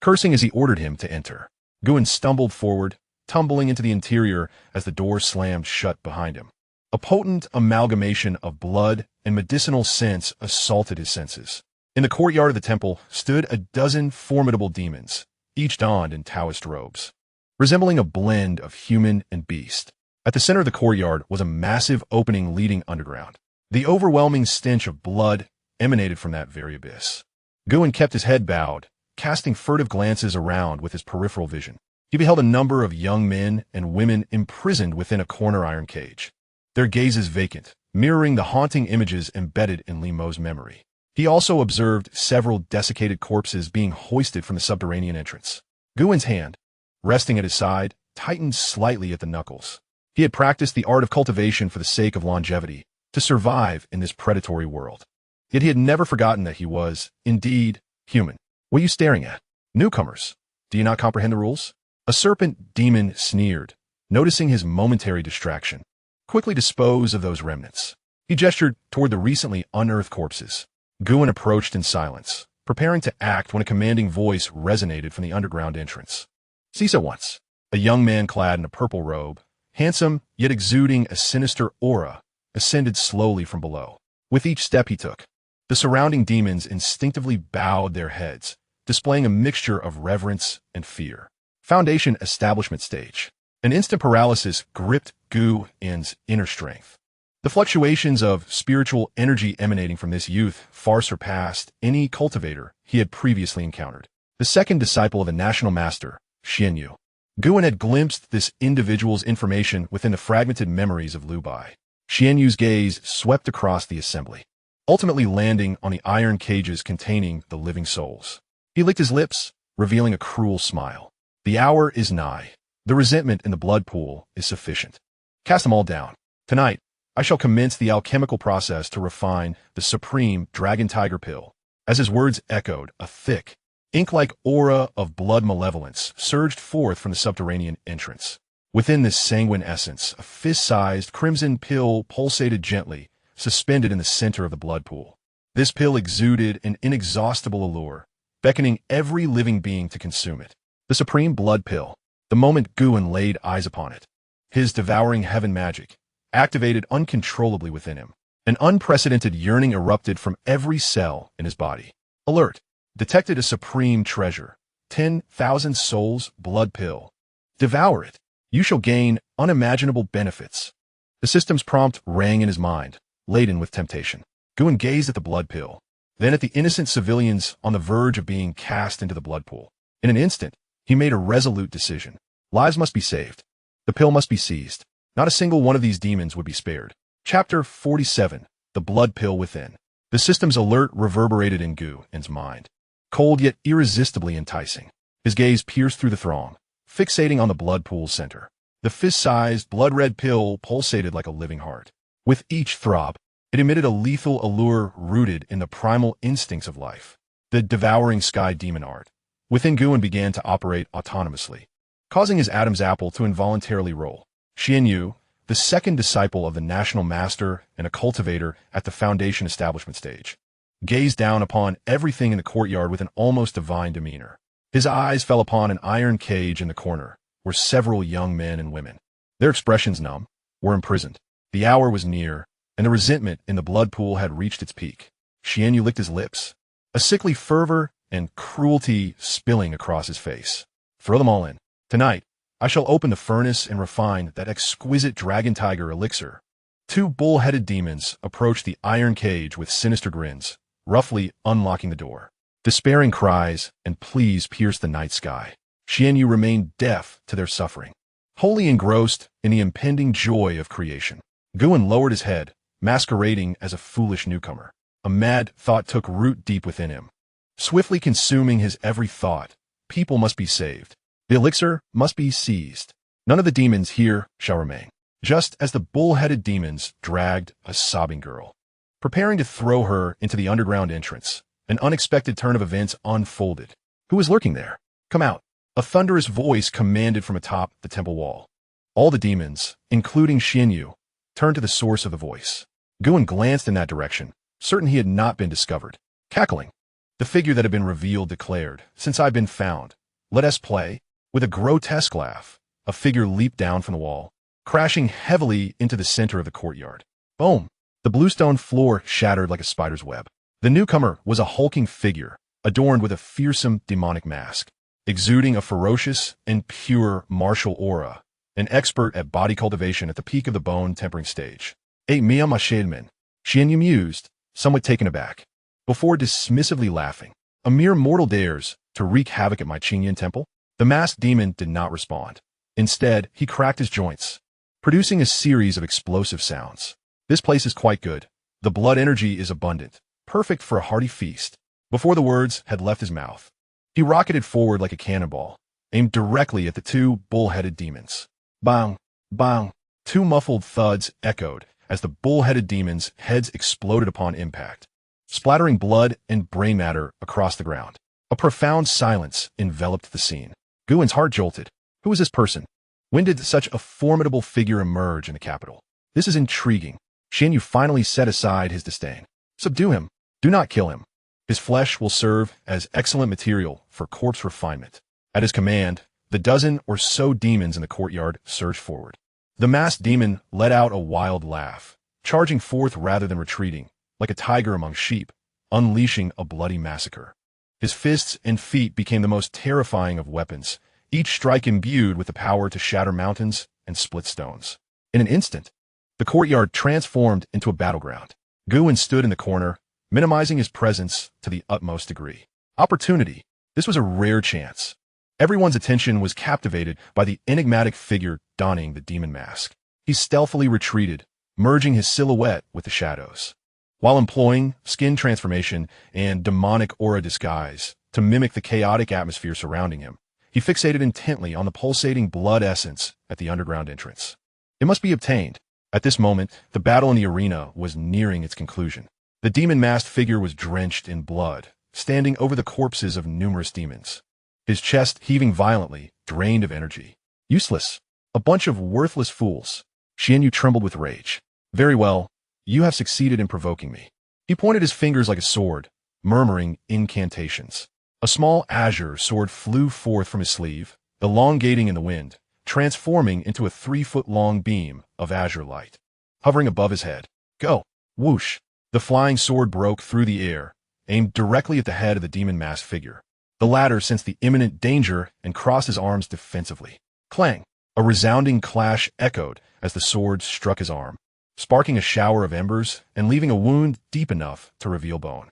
cursing as he ordered him to enter. Guin stumbled forward, tumbling into the interior as the door slammed shut behind him. A potent amalgamation of blood and medicinal scents assaulted his senses. In the courtyard of the temple stood a dozen formidable demons, each donned in Taoist robes, resembling a blend of human and beast. At the center of the courtyard was a massive opening leading underground. The overwhelming stench of blood emanated from that very abyss. Guin kept his head bowed, casting furtive glances around with his peripheral vision. He beheld a number of young men and women imprisoned within a corner iron cage, their gazes vacant, mirroring the haunting images embedded in Li Mo's memory. He also observed several desiccated corpses being hoisted from the subterranean entrance. Guin's hand, resting at his side, tightened slightly at the knuckles. He had practiced the art of cultivation for the sake of longevity, to survive in this predatory world. Yet he had never forgotten that he was, indeed, human. What are you staring at? Newcomers, do you not comprehend the rules? A serpent demon sneered, noticing his momentary distraction. Quickly dispose of those remnants. He gestured toward the recently unearthed corpses. Guin approached in silence, preparing to act when a commanding voice resonated from the underground entrance. Cease at once. A young man clad in a purple robe, handsome yet exuding a sinister aura, ascended slowly from below. With each step he took, the surrounding demons instinctively bowed their heads, displaying a mixture of reverence and fear. Foundation establishment stage. An instant paralysis gripped Guin's inner strength. The fluctuations of spiritual energy emanating from this youth far surpassed any cultivator he had previously encountered. The second disciple of the national master, Xianxia. Guin had glimpsed this individual's information within the fragmented memories of Liu Bai. Xianxu's gaze swept across the assembly, ultimately landing on the iron cages containing the living souls. He licked his lips, revealing a cruel smile. The hour is nigh. The resentment in the blood pool is sufficient. Cast them all down. Tonight, I shall commence the alchemical process to refine the supreme dragon tiger pill. As his words echoed, a thick, ink-like aura of blood malevolence surged forth from the subterranean entrance. Within this sanguine essence, a fist-sized crimson pill pulsated gently, suspended in the center of the blood pool. This pill exuded an inexhaustible allure, beckoning every living being to consume it. The supreme blood pill. The moment Guin laid eyes upon it, his devouring heaven magic activated uncontrollably within him. An unprecedented yearning erupted from every cell in his body. Alert. Detected a supreme treasure. 10,000 souls blood pill. Devour it. You shall gain unimaginable benefits. The system's prompt rang in his mind, laden with temptation. Guin gazed at the blood pill, then at the innocent civilians on the verge of being cast into the blood pool. In an instant, he made a resolute decision. Lives must be saved. The pill must be seized. Not a single one of these demons would be spared. Chapter 47. The Blood Pill Within. The system's alert reverberated in Guin's mind, cold yet irresistibly enticing. His gaze pierced through the throng, fixating on the blood pool's center. The fist-sized, blood-red pill pulsated like a living heart. With each throb, it emitted a lethal allure rooted in the primal instincts of life. The devouring sky demon art within Guin began to operate autonomously, causing his Adam's apple to involuntarily roll. Xianxia, the second disciple of the national master and a cultivator at the foundation establishment stage, gazed down upon everything in the courtyard with an almost divine demeanor. His eyes fell upon an iron cage in the corner, where several young men and women, their expressions numb, were imprisoned. The hour was near, and the resentment in the blood pool had reached its peak. Xianxia licked his lips, a sickly fervor and cruelty spilling across his face. Throw them all in. Tonight, I shall open the furnace and refine that exquisite dragon tiger elixir. Two bull-headed demons approached the iron cage with sinister grins, roughly unlocking the door. Despairing cries and pleas pierced the night sky. Xianxia remained deaf to their suffering, wholly engrossed in the impending joy of creation. Guin lowered his head, masquerading as a foolish newcomer. A mad thought took root deep within him, swiftly consuming his every thought. People must be saved. The elixir must be seized. None of the demons here shall remain. Just as the bull-headed demons dragged a sobbing girl, preparing to throw her into the underground entrance, an unexpected turn of events unfolded. Who was lurking there? Come out. A thunderous voice commanded from atop the temple wall. All the demons, including Xianxia, turned to the source of the voice. Guin glanced in that direction, certain he had not been discovered. Cackling, the figure that had been revealed declared, "Since I've been found, let us play." With a grotesque laugh, a figure leaped down from the wall, crashing heavily into the center of the courtyard. Boom! The bluestone floor shattered like a spider's web. The newcomer was a hulking figure, adorned with a fearsome demonic mask, exuding a ferocious and pure martial aura, an expert at body cultivation at the peak of the bone-tempering stage. Mia Mashedman, Xianxia mused, somewhat taken aback, before dismissively laughing. A mere mortal dares to wreak havoc at my Qingyan temple? The masked demon did not respond. Instead, he cracked his joints, producing a series of explosive sounds. This place is quite good. The blood energy is abundant, perfect for a hearty feast. Before the words had left his mouth, he rocketed forward like a cannonball, aimed directly at the two bull-headed demons. Bang! Bang! Two muffled thuds echoed as the bull-headed demons' heads exploded upon impact, splattering blood and brain matter across the ground. A profound silence enveloped the scene. Guwen's heart jolted. Who was this person? When did such a formidable figure emerge in the capital? This is intriguing. Xianyu finally set aside his disdain. Subdue him. Do not kill him. His flesh will serve as excellent material for corpse refinement. At his command, the dozen or so demons in the courtyard surged forward. The masked demon let out a wild laugh, charging forth rather than retreating, like a tiger among sheep, unleashing a bloody massacre. His fists and feet became the most terrifying of weapons, each strike imbued with the power to shatter mountains and split stones. In an instant, the courtyard transformed into a battleground. Guwen stood in the corner, minimizing his presence to the utmost degree. Opportunity. This was a rare chance. Everyone's attention was captivated by the enigmatic figure donning the demon mask. He stealthily retreated, merging his silhouette with the shadows. While employing skin transformation and demonic aura disguise to mimic the chaotic atmosphere surrounding him, he fixated intently on the pulsating blood essence at the underground entrance. It must be obtained. At this moment, the battle in the arena was nearing its conclusion. The demon-masked figure was drenched in blood, standing over the corpses of numerous demons. His chest heaving violently, drained of energy. Useless. A bunch of worthless fools. Xianyu trembled with rage. Very well. You have succeeded in provoking me. He pointed his fingers like a sword, murmuring incantations. A small azure sword flew forth from his sleeve, elongating in the wind, transforming into a 3-foot-long beam of azure light. Hovering above his head. Go! Whoosh! The flying sword broke through the air, aimed directly at the head of the demon-masked figure. The latter sensed the imminent danger and crossed his arms defensively. Clang! A resounding clash echoed as the sword struck his arm, sparking a shower of embers and leaving a wound deep enough to reveal bone.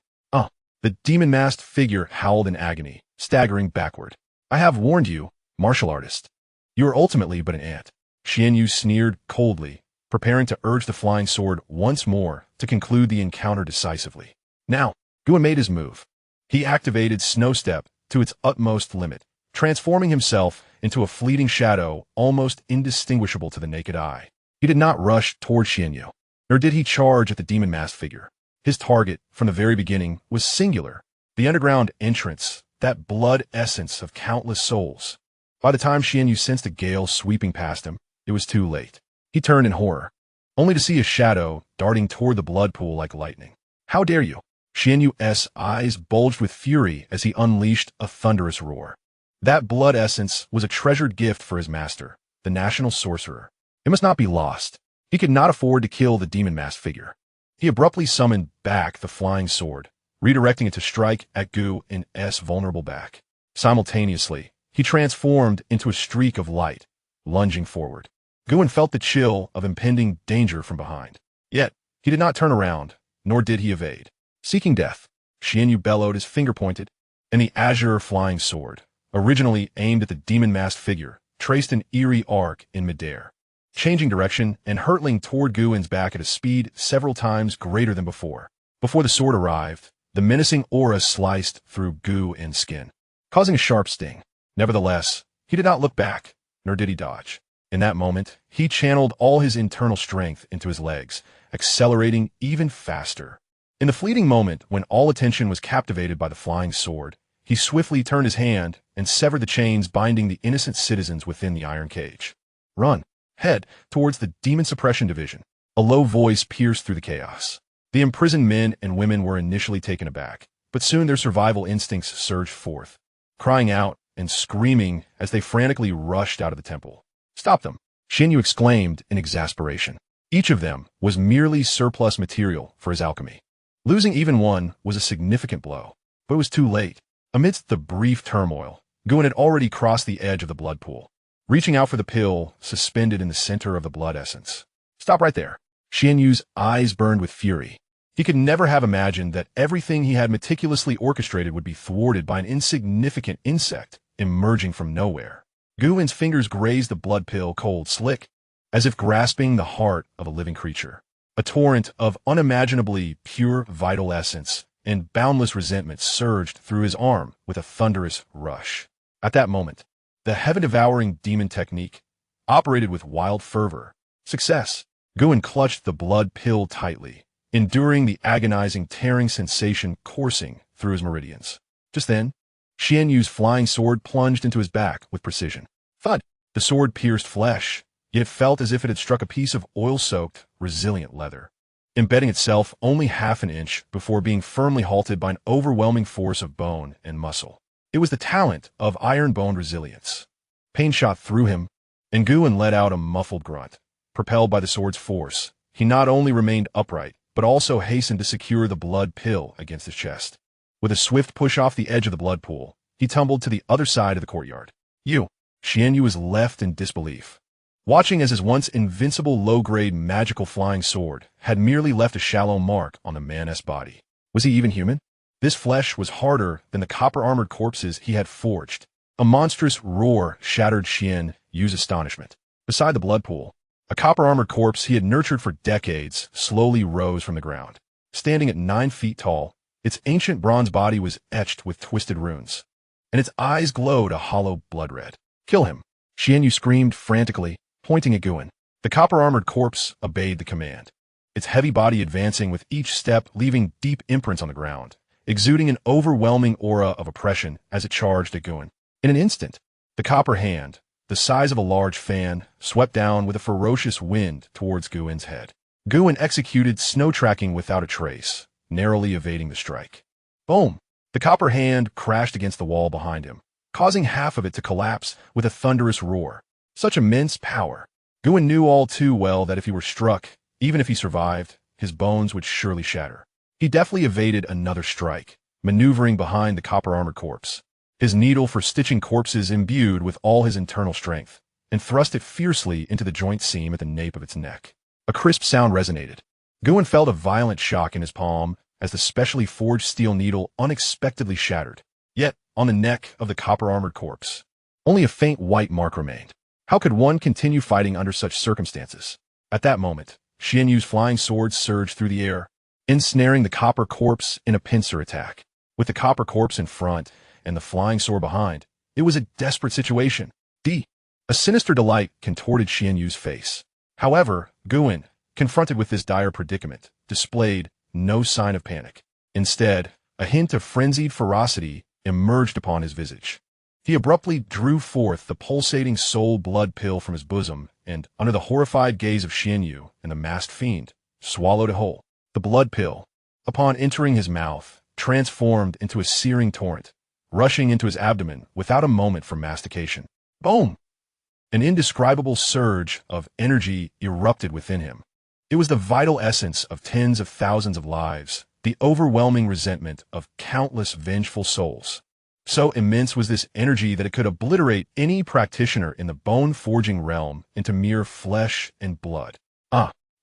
The demon-masked figure howled in agony, staggering backward. I have warned you, martial artist. You are ultimately but an ant. Xianyu sneered coldly, preparing to urge the flying sword once more to conclude the encounter decisively. Now, Guwen made his move. He activated Snow Step to its utmost limit, transforming himself into a fleeting shadow almost indistinguishable to the naked eye. He did not rush toward Xianyu, nor did he charge at the demon-masked figure. His target, from the very beginning, was singular, the underground entrance, that blood essence of countless souls. By the time Xianyu sensed a gale sweeping past him, it was too late. He turned in horror, only to see a shadow darting toward the blood pool like lightning. How dare you? Xianyu's eyes bulged with fury as he unleashed a thunderous roar. That blood essence was a treasured gift for his master, the national sorcerer. It must not be lost. He could not afford to kill the demon-masked figure. He abruptly summoned back the flying sword, redirecting it to strike at Guwen's vulnerable back. Simultaneously, he transformed into a streak of light, lunging forward. Guwen felt the chill of impending danger from behind. Yet, he did not turn around, nor did he evade. Seeking death, Xianyu bellowed, his finger pointed, and the azure flying sword, originally aimed at the demon-masked figure, traced an eerie arc in midair, changing direction and hurtling toward Guwen's back at a speed several times greater than before. Before the sword arrived, the menacing aura sliced through Guwen's skin, causing a sharp sting. Nevertheless, he did not look back, nor did he dodge. In that moment, he channeled all his internal strength into his legs, accelerating even faster. In the fleeting moment when all attention was captivated by the flying sword, he swiftly turned his hand and severed the chains binding the innocent citizens within the iron cage. Run! Head towards the Demon Suppression Division. A low voice pierced through the chaos. The imprisoned men and women were initially taken aback, but soon their survival instincts surged forth, crying out and screaming as they frantically rushed out of the temple. Stop them! Xianyu exclaimed in exasperation. Each of them was merely surplus material for his alchemy. Losing even one was a significant blow, but it was too late. Amidst the brief turmoil, Guwen had already crossed the edge of the blood pool, reaching out for the pill suspended in the center of the blood essence. Stop right there. Xianyu's eyes burned with fury. He could never have imagined that everything he had meticulously orchestrated would be thwarted by an insignificant insect emerging from nowhere. Guwen's fingers grazed the blood pill cold slick, as if grasping the heart of a living creature. A torrent of unimaginably pure vital essence and boundless resentment surged through his arm with a thunderous rush. At that moment, the heaven-devouring demon technique operated with wild fervor. Success! Guin clutched the blood pill tightly, enduring the agonizing tearing sensation coursing through his meridians. Just then, Xianyu's flying sword plunged into his back with precision. Thud! The sword pierced flesh, yet it felt as if it had struck a piece of oil-soaked, resilient leather, embedding itself only half an inch before being firmly halted by an overwhelming force of bone and muscle. It was the talent of iron-boned resilience. Pain shot through him, and Guin let out a muffled grunt. Propelled by the sword's force, he not only remained upright, but also hastened to secure the blood pill against his chest. With a swift push off the edge of the blood pool, he tumbled to the other side of the courtyard. Xianyu was left in disbelief, watching as his once invincible low-grade magical flying sword had merely left a shallow mark on the man's body. Was he even human? This flesh was harder than the copper-armored corpses he had forged. A monstrous roar shattered Xianyu's astonishment. Beside the blood pool, a copper-armored corpse he had nurtured for decades slowly rose from the ground. Standing at 9 feet tall, its ancient bronze body was etched with twisted runes, and its eyes glowed a hollow blood red. Kill him! Xianyu screamed frantically, pointing at Guin. The copper-armored corpse obeyed the command, its heavy body advancing with each step, leaving deep imprints on the ground, exuding an overwhelming aura of oppression as it charged at Guin. In an instant, the copper hand, the size of a large fan, swept down with a ferocious wind towards Guin's head. Guin executed snow tracking without a trace, narrowly evading the strike. Boom! The copper hand crashed against the wall behind him, causing half of it to collapse with a thunderous roar. Such immense power! Guin knew all too well that if he were struck, even if he survived, his bones would surely shatter. He deftly evaded another strike, maneuvering behind the copper-armored corpse, his needle for stitching corpses imbued with all his internal strength, and thrust it fiercely into the joint seam at the nape of its neck. A crisp sound resonated. Guin felt a violent shock in his palm as the specially forged steel needle unexpectedly shattered. Yet, on the neck of the copper-armored corpse, only a faint white mark remained. How could one continue fighting under such circumstances? At that moment, Xianyu's flying sword surged through the air, ensnaring the copper corpse in a pincer attack. With the copper corpse in front and the flying sword behind, it was a desperate situation. A sinister delight contorted Xianyu's face. However, Guin, confronted with this dire predicament, displayed no sign of panic. Instead, a hint of frenzied ferocity emerged upon his visage. He abruptly drew forth the pulsating soul blood pill from his bosom and, under the horrified gaze of Xianyu and the masked fiend, swallowed it whole. The blood pill, upon entering his mouth, transformed into a searing torrent, rushing into his abdomen without a moment for mastication. Boom! An indescribable surge of energy erupted within him. It was the vital essence of tens of thousands of lives, the overwhelming resentment of countless vengeful souls. So immense was this energy that it could obliterate any practitioner in the bone-forging realm into mere flesh and blood.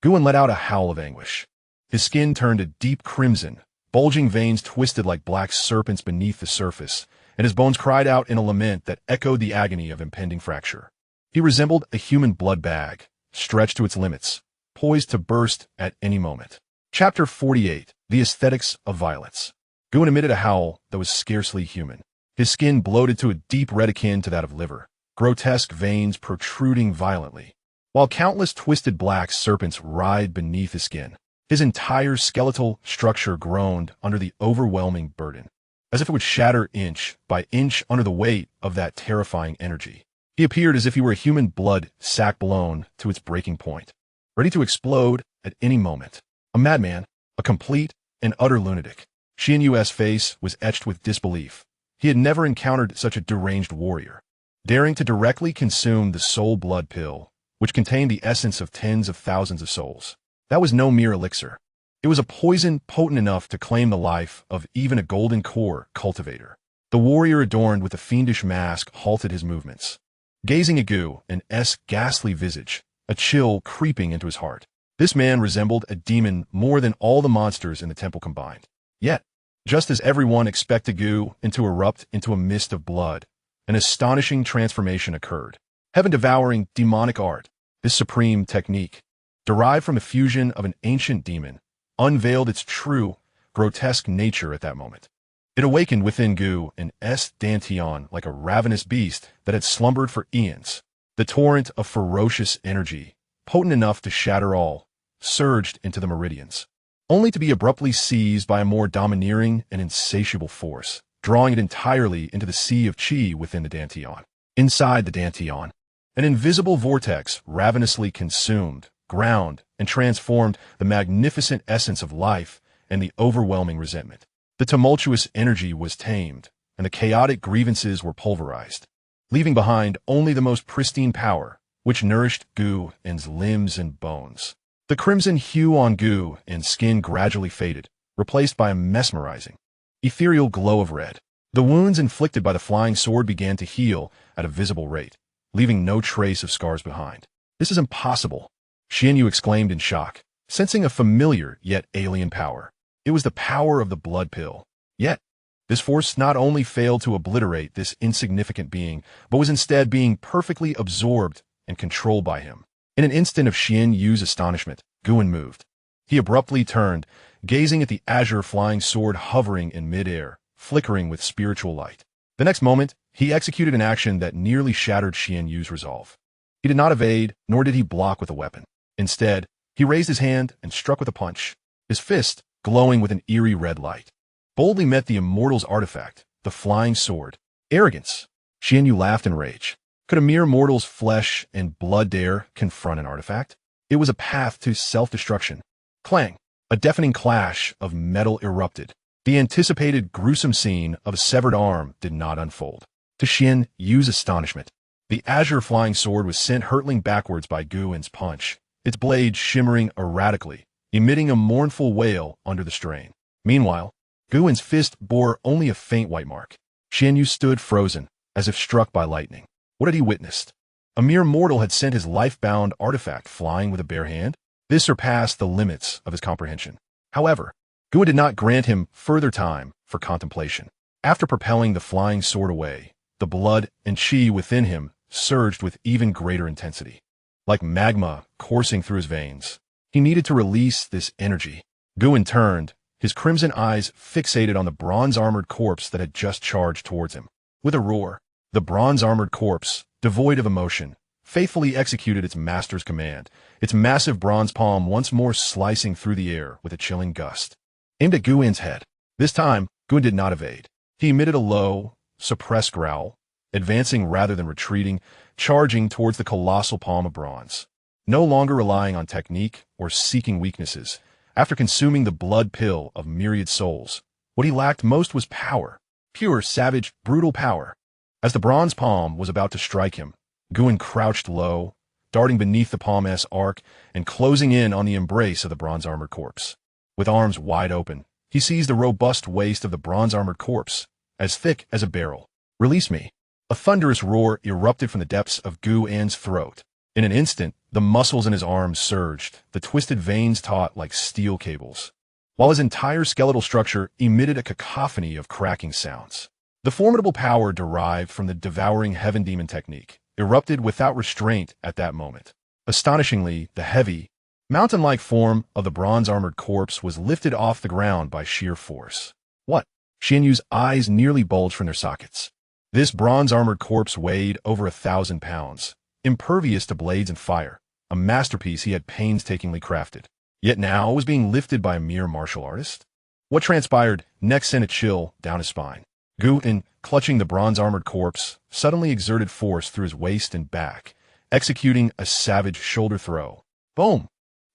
Guin let out a howl of anguish. His skin turned a deep crimson, bulging veins twisted like black serpents beneath the surface, and his bones cried out in a lament that echoed the agony of impending fracture. He resembled a human blood bag, stretched to its limits, poised to burst at any moment. Chapter 48. The Aesthetics of Violence. Guin emitted a howl that was scarcely human. His skin bloated to a deep red akin to that of liver, grotesque veins protruding violently, while countless twisted black serpents writhed beneath his skin. His entire skeletal structure groaned under the overwhelming burden, as if it would shatter inch by inch under the weight of that terrifying energy. He appeared as if he were a human blood sac blown to its breaking point, ready to explode at any moment. A madman, a complete and utter lunatic. Xianyu's face was etched with disbelief. He had never encountered such a deranged warrior, daring to directly consume the soul blood pill, which contained the essence of tens of thousands of souls. That was no mere elixir. It was a poison potent enough to claim the life of even a golden core cultivator. The warrior adorned with a fiendish mask halted his movements, gazing at Guin's ghastly visage, a chill creeping into his heart. This man resembled a demon more than all the monsters in the temple combined. Yet, just as everyone expected Guin to erupt into a mist of blood, an astonishing transformation occurred. Heaven-devouring demonic art, this supreme technique, derived from the fusion of an ancient demon, unveiled its true, grotesque nature at that moment. It awakened within Gu an dantian like a ravenous beast that had slumbered for eons. The torrent of ferocious energy, potent enough to shatter all, surged into the meridians, only to be abruptly seized by a more domineering and insatiable force, drawing it entirely into the sea of chi within the dantian. Inside the dantian, an invisible vortex ravenously consumed, ground, and transformed the magnificent essence of life and the overwhelming resentment. The tumultuous energy was tamed, and the chaotic grievances were pulverized, leaving behind only the most pristine power, which nourished Gu En's limbs and bones. The crimson hue on Gu En's skin gradually faded, replaced by a mesmerizing, ethereal glow of red. The wounds inflicted by the flying sword began to heal at a visible rate, leaving no trace of scars behind. "This is impossible," Xianxia exclaimed in shock, sensing a familiar yet alien power. It was the power of the blood pill. Yet, this force not only failed to obliterate this insignificant being, but was instead being perfectly absorbed and controlled by him. In an instant of Xianxu's astonishment, Guan moved. He abruptly turned, gazing at the azure flying sword hovering in midair, flickering with spiritual light. The next moment, he executed an action that nearly shattered Xianxu's resolve. He did not evade, nor did he block with a weapon. Instead, he raised his hand and struck with a punch. His fist, glowing with an eerie red light, boldly met the immortal's artifact, the flying sword. Arrogance! Xianxu laughed in rage. Could a mere mortal's flesh and blood dare confront an artifact? It was a path to self-destruction. Clang! A deafening clash of metal erupted. The anticipated gruesome scene of a severed arm did not unfold. To Xianxu's astonishment, the azure flying sword was sent hurtling backwards by Gu En's punch, its blade shimmering erratically, emitting a mournful wail under the strain. Meanwhile, Gu En's fist bore only a faint white mark. Xianxu stood frozen, as if struck by lightning. What had he witnessed? A mere mortal had sent his life-bound artifact flying with a bare hand? This surpassed the limits of his comprehension. However, Gu En did not grant him further time for contemplation. After propelling the flying sword away, the blood and chi within him surged with even greater intensity. Like magma coursing through his veins, he needed to release this energy. Gu En turned, his crimson eyes fixated on the bronze-armored corpse that had just charged towards him. With a roar, the bronze-armored corpse, devoid of emotion, faithfully executed its master's command, its massive bronze palm once more slicing through the air with a chilling gust. Aimed at Gu En's head. This time, Gu En did not evade. He emitted a low, suppressed growl, advancing rather than retreating, charging towards the colossal palm of bronze. No longer relying on technique or seeking weaknesses, after consuming the blood pill of myriad souls, what he lacked most was power. Pure, savage, brutal power. As the bronze palm was about to strike him, Gu En crouched low, darting beneath the palm's arc and closing in on the embrace of the bronze-armored corpse. With arms wide open, he seized the robust waist of the bronze-armored corpse, as thick as a barrel. "Release me." A thunderous roar erupted from the depths of Gu En's throat. In an instant, the muscles in his arms surged, the twisted veins taut like steel cables, while his entire skeletal structure emitted a cacophony of cracking sounds. The formidable power derived from the devouring heaven demon technique erupted without restraint at that moment. Astonishingly, the heavy, mountain-like form of the bronze-armored corpse was lifted off the ground by sheer force. What? Xianxu's eyes nearly bulged from their sockets. This bronze-armored corpse weighed over 1,000 pounds, impervious to blades and fire, a masterpiece he had painstakingly crafted. Yet now it was being lifted by a mere martial artist? What transpired next sent a chill down his spine. Gu En, clutching the bronze-armored corpse, suddenly exerted force through his waist and back, executing a savage shoulder throw. Boom!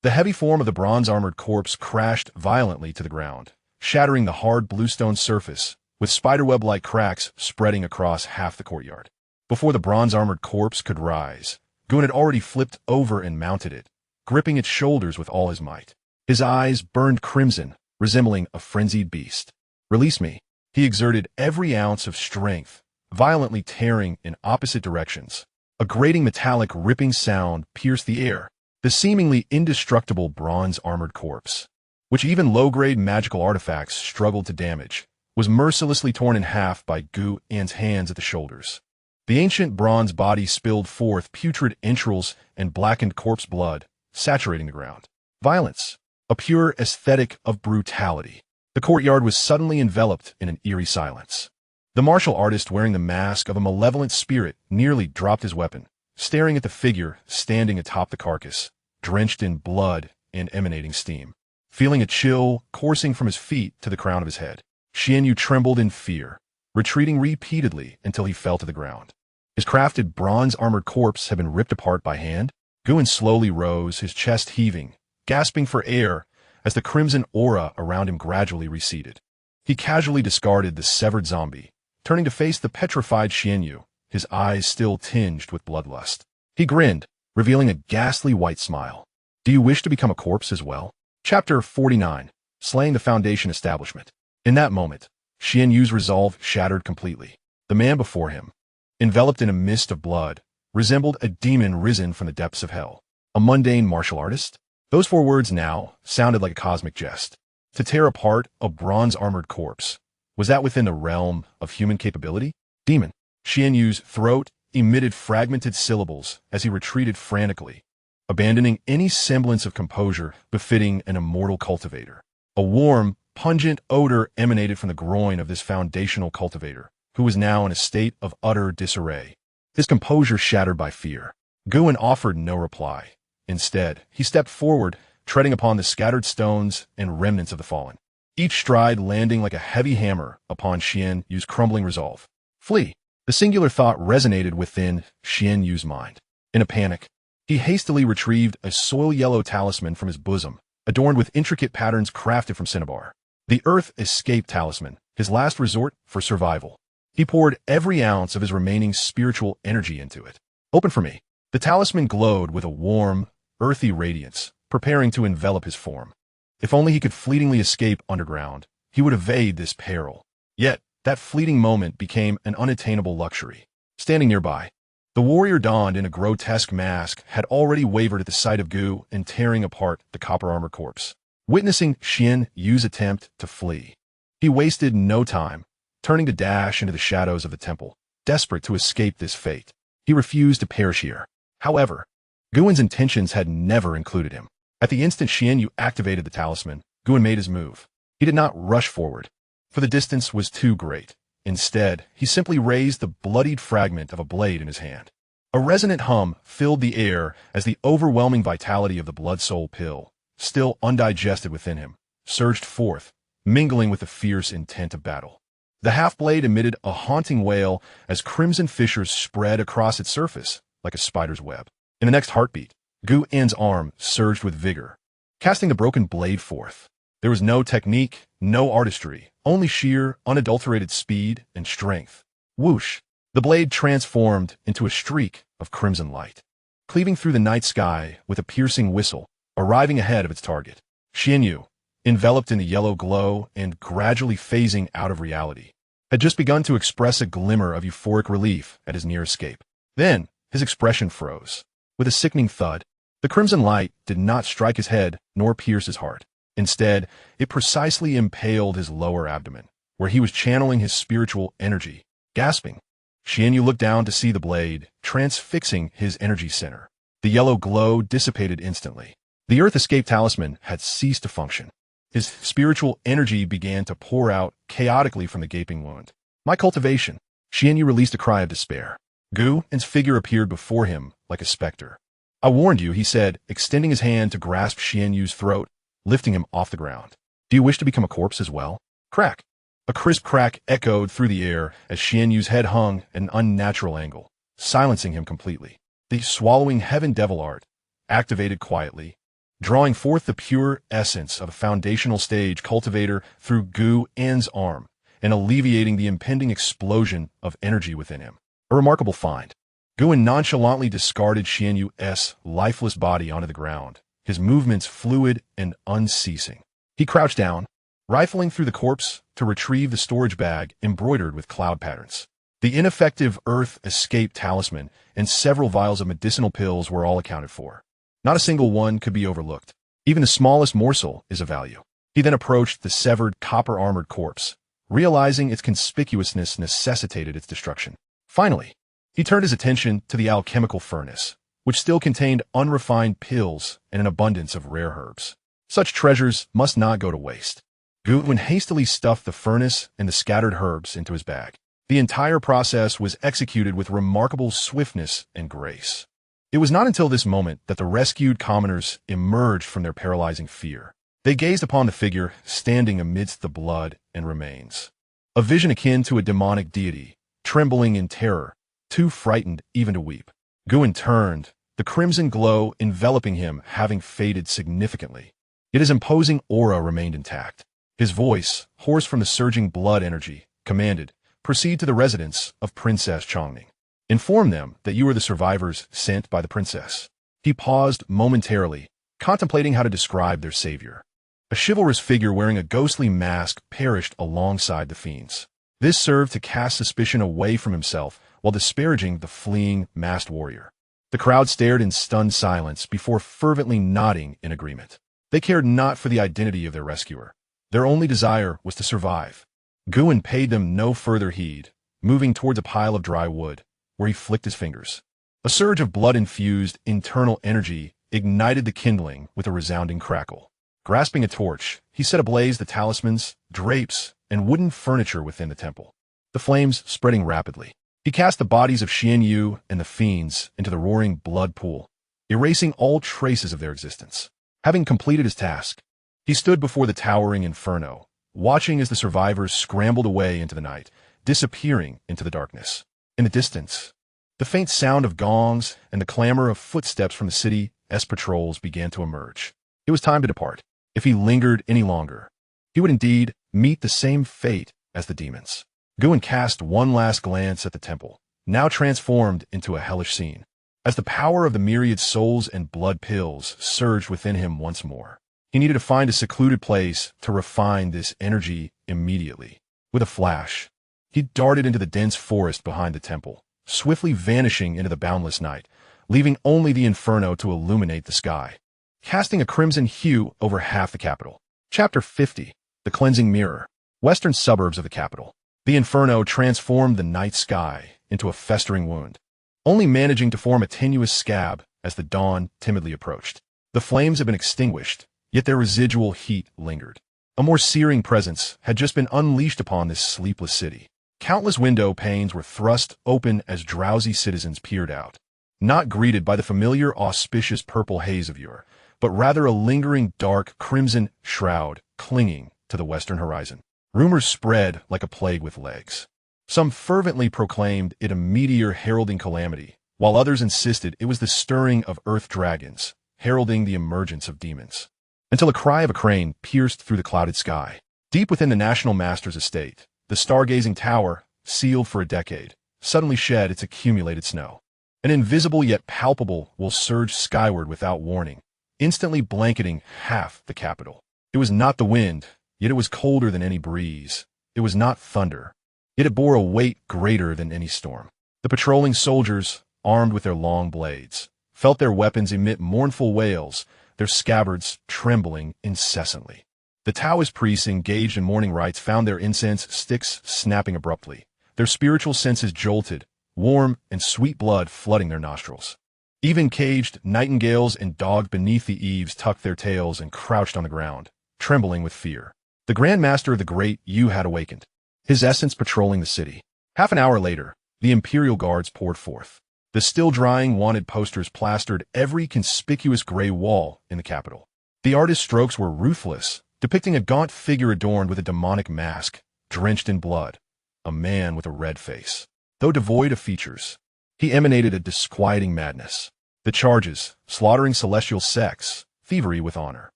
The heavy form of the bronze-armored corpse crashed violently to the ground, shattering the hard bluestone surface, with spiderweb-like cracks spreading across half the courtyard. Before the bronze-armored corpse could rise, Gu En had already flipped over and mounted it, gripping its shoulders with all his might. His eyes burned crimson, resembling a frenzied beast. "Release me." He exerted every ounce of strength, violently tearing in opposite directions. A grating metallic ripping sound pierced the air. The seemingly indestructible bronze-armored corpse, which even low-grade magical artifacts struggled to damage, was mercilessly torn in half by Gu En's hands at the shoulders. The ancient bronze body spilled forth putrid entrails and blackened corpse blood, saturating the ground. Violence, a pure aesthetic of brutality. The courtyard was suddenly enveloped in an eerie silence. The martial artist wearing the mask of a malevolent spirit nearly dropped his weapon, staring at the figure standing atop the carcass, drenched in blood and emanating steam. Feeling a chill coursing from his feet to the crown of his head, Xianyu trembled in fear, retreating repeatedly until he fell to the ground. His crafted bronze-armored corpse had been ripped apart by hand. Guin slowly rose, his chest heaving, gasping for air as the crimson aura around him gradually receded. He casually discarded the severed zombie, turning to face the petrified Xianyu, his eyes still tinged with bloodlust. He grinned, revealing a ghastly white smile. Do you wish to become a corpse as well? Chapter 49, Slaying the Foundation Establishment. In that moment, Xianyu's resolve shattered completely. The man before him, enveloped in a mist of blood, resembled a demon risen from the depths of hell. A mundane martial artist? Those four words now sounded like a cosmic jest. To tear apart a bronze-armored corpse, was that within the realm of human capability? Demon. Xianyu's throat emitted fragmented syllables as he retreated frantically, abandoning any semblance of composure befitting an immortal cultivator. A warm, pungent odor emanated from the groin of this foundational cultivator, who was now in a state of utter disarray. His composure shattered by fear. Guin offered no reply. Instead, he stepped forward, treading upon the scattered stones and remnants of the fallen, each stride landing like a heavy hammer upon Xianyu's crumbling resolve. Flee! The singular thought resonated within Xianyu's mind. In a panic, he hastily retrieved a soil-yellow talisman from his bosom, adorned with intricate patterns crafted from cinnabar. The Earth Escape Talisman, his last resort for survival. He poured every ounce of his remaining spiritual energy into it. Open for me. The talisman glowed with a warm, earthy radiance, preparing to envelop his form. If only he could fleetingly escape underground, he would evade this peril. Yet, that fleeting moment became an unattainable luxury. Standing nearby, the warrior donned in a grotesque mask had already wavered at the sight of Gu and tearing apart the copper-armored corpse. Witnessing Xianyu's attempt to flee, he wasted no time, turning to dash into the shadows of the temple, desperate to escape this fate. He refused to perish here. However, Guin's intentions had never included him. At the instant Xianyu activated the talisman, Guin made his move. He did not rush forward, for the distance was too great. Instead, he simply raised the bloodied fragment of a blade in his hand. A resonant hum filled the air as the overwhelming vitality of the blood-soul pill, still undigested within him, surged forth, mingling with the fierce intent of battle. The half-blade emitted a haunting wail as crimson fissures spread across its surface like a spider's web. In the next heartbeat, Guin's arm surged with vigor, casting the broken blade forth. There was no technique, no artistry, only sheer, unadulterated speed and strength. Whoosh! The blade transformed into a streak of crimson light, cleaving through the night sky with a piercing whistle, arriving ahead of its target. Xianyu, enveloped in the yellow glow and gradually phasing out of reality, had just begun to express a glimmer of euphoric relief at his near escape. Then, his expression froze. With a sickening thud, the crimson light did not strike his head nor pierce his heart. Instead, it precisely impaled his lower abdomen, where he was channeling his spiritual energy. Gasping, Xianyu looked down to see the blade, transfixing his energy center. The yellow glow dissipated instantly. The Earth Escape Talisman had ceased to function. His spiritual energy began to pour out chaotically from the gaping wound. My cultivation! Xianyu released a cry of despair. Guin's figure appeared before him like a specter. I warned you, he said, extending his hand to grasp Xianyu's throat, lifting him off the ground. Do you wish to become a corpse as well? Crack! A crisp crack echoed through the air as Xianyu's head hung at an unnatural angle, silencing him completely. The swallowing heaven devil art activated quietly, drawing forth the pure essence of a foundational stage cultivator through Guin's arm and alleviating the impending explosion of energy within him. A remarkable find. Guin nonchalantly discarded Xianyu's lifeless body onto the ground, his movements fluid and unceasing. He crouched down, rifling through the corpse to retrieve the storage bag embroidered with cloud patterns. The ineffective Earth Escape Talisman and several vials of medicinal pills were all accounted for. Not a single one could be overlooked. Even the smallest morsel is of value. He then approached the severed copper-armored corpse, realizing its conspicuousness necessitated its destruction. Finally, he turned his attention to the alchemical furnace, which still contained unrefined pills and an abundance of rare herbs. Such treasures must not go to waste. Guwen hastily stuffed the furnace and the scattered herbs into his bag. The entire process was executed with remarkable swiftness and grace. It was not until this moment that the rescued commoners emerged from their paralyzing fear. They gazed upon the figure standing amidst the blood and remains. A vision akin to a demonic deity, trembling in terror, too frightened even to weep. Guwen turned, the crimson glow enveloping him having faded significantly. Yet his imposing aura remained intact. His voice, hoarse from the surging blood energy, commanded, "Proceed to the residence of Princess Chongning. Inform them that you are the survivors sent by the princess." He paused momentarily, contemplating how to describe their savior. A chivalrous figure wearing a ghostly mask perished alongside the fiends. This served to cast suspicion away from himself while disparaging the fleeing masked warrior. The crowd stared in stunned silence before fervently nodding in agreement. They cared not for the identity of their rescuer. Their only desire was to survive. Guwen paid them no further heed, moving towards a pile of dry wood, where he flicked his fingers. A surge of blood-infused internal energy ignited the kindling with a resounding crackle. Grasping a torch, he set ablaze the talismans, drapes, and wooden furniture within the temple, the flames spreading rapidly. He cast the bodies of Xianxia and the fiends into the roaring blood pool, erasing all traces of their existence. Having completed his task, he stood before the towering inferno, watching as the survivors scrambled away into the night, disappearing into the darkness. In the distance, the faint sound of gongs and the clamor of footsteps from the city's patrols began to emerge. It was time to depart. If he lingered any longer, he would indeed meet the same fate as the demons. Guwen cast one last glance at the temple, now transformed into a hellish scene, as the power of the myriad souls and blood pills surged within him once more. He needed to find a secluded place to refine this energy immediately. With a flash, he darted into the dense forest behind the temple, swiftly vanishing into the boundless night, leaving only the inferno to illuminate the sky, casting a crimson hue over half the capital. Chapter 50. The Cleansing Mirror. Western suburbs of the capital. The inferno transformed the night sky into a festering wound, only managing to form a tenuous scab as the dawn timidly approached. The flames had been extinguished, yet their residual heat lingered. A more searing presence had just been unleashed upon this sleepless city. Countless window panes were thrust open as drowsy citizens peered out, not greeted by the familiar auspicious purple haze of yore, but rather a lingering dark crimson shroud clinging to the western horizon. Rumors spread like a plague with legs. Some fervently proclaimed it a meteor heralding calamity, while others insisted it was the stirring of earth dragons, heralding the emergence of demons. Until a cry of a crane pierced through the clouded sky. Deep within the National Master's estate, the stargazing tower, sealed for a decade, suddenly shed its accumulated snow. An invisible yet palpable will surge skyward without warning, instantly blanketing half the capital. It was not the wind, yet it was colder than any breeze. It was not thunder, yet it bore a weight greater than any storm. The patrolling soldiers, armed with their long blades, felt their weapons emit mournful wails, their scabbards trembling incessantly. The Taoist priests engaged in mourning rites found their incense sticks snapping abruptly, their spiritual senses jolted, warm and sweet blood flooding their nostrils. Even caged nightingales and dogs beneath the eaves tucked their tails and crouched on the ground, trembling with fear. The Grand Master of the Great Yu had awakened, his essence patrolling the city. Half an hour later, the Imperial Guards poured forth. The still-drying wanted posters plastered every conspicuous gray wall in the capital. The artist's strokes were ruthless, depicting a gaunt figure adorned with a demonic mask, drenched in blood, a man with a red face. Though devoid of features, he emanated a disquieting madness. The charges, slaughtering celestial sects, thievery with honor.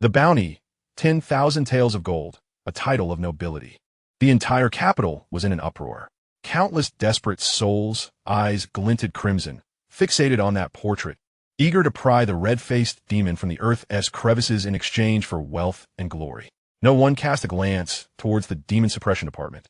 The bounty, 10,000 taels of gold, a title of nobility. The entire capital was in an uproar. Countless desperate souls, eyes glinted crimson, fixated on that portrait, eager to pry the red-faced demon from the earth's crevices in exchange for wealth and glory. No one cast a glance towards the demon suppression department,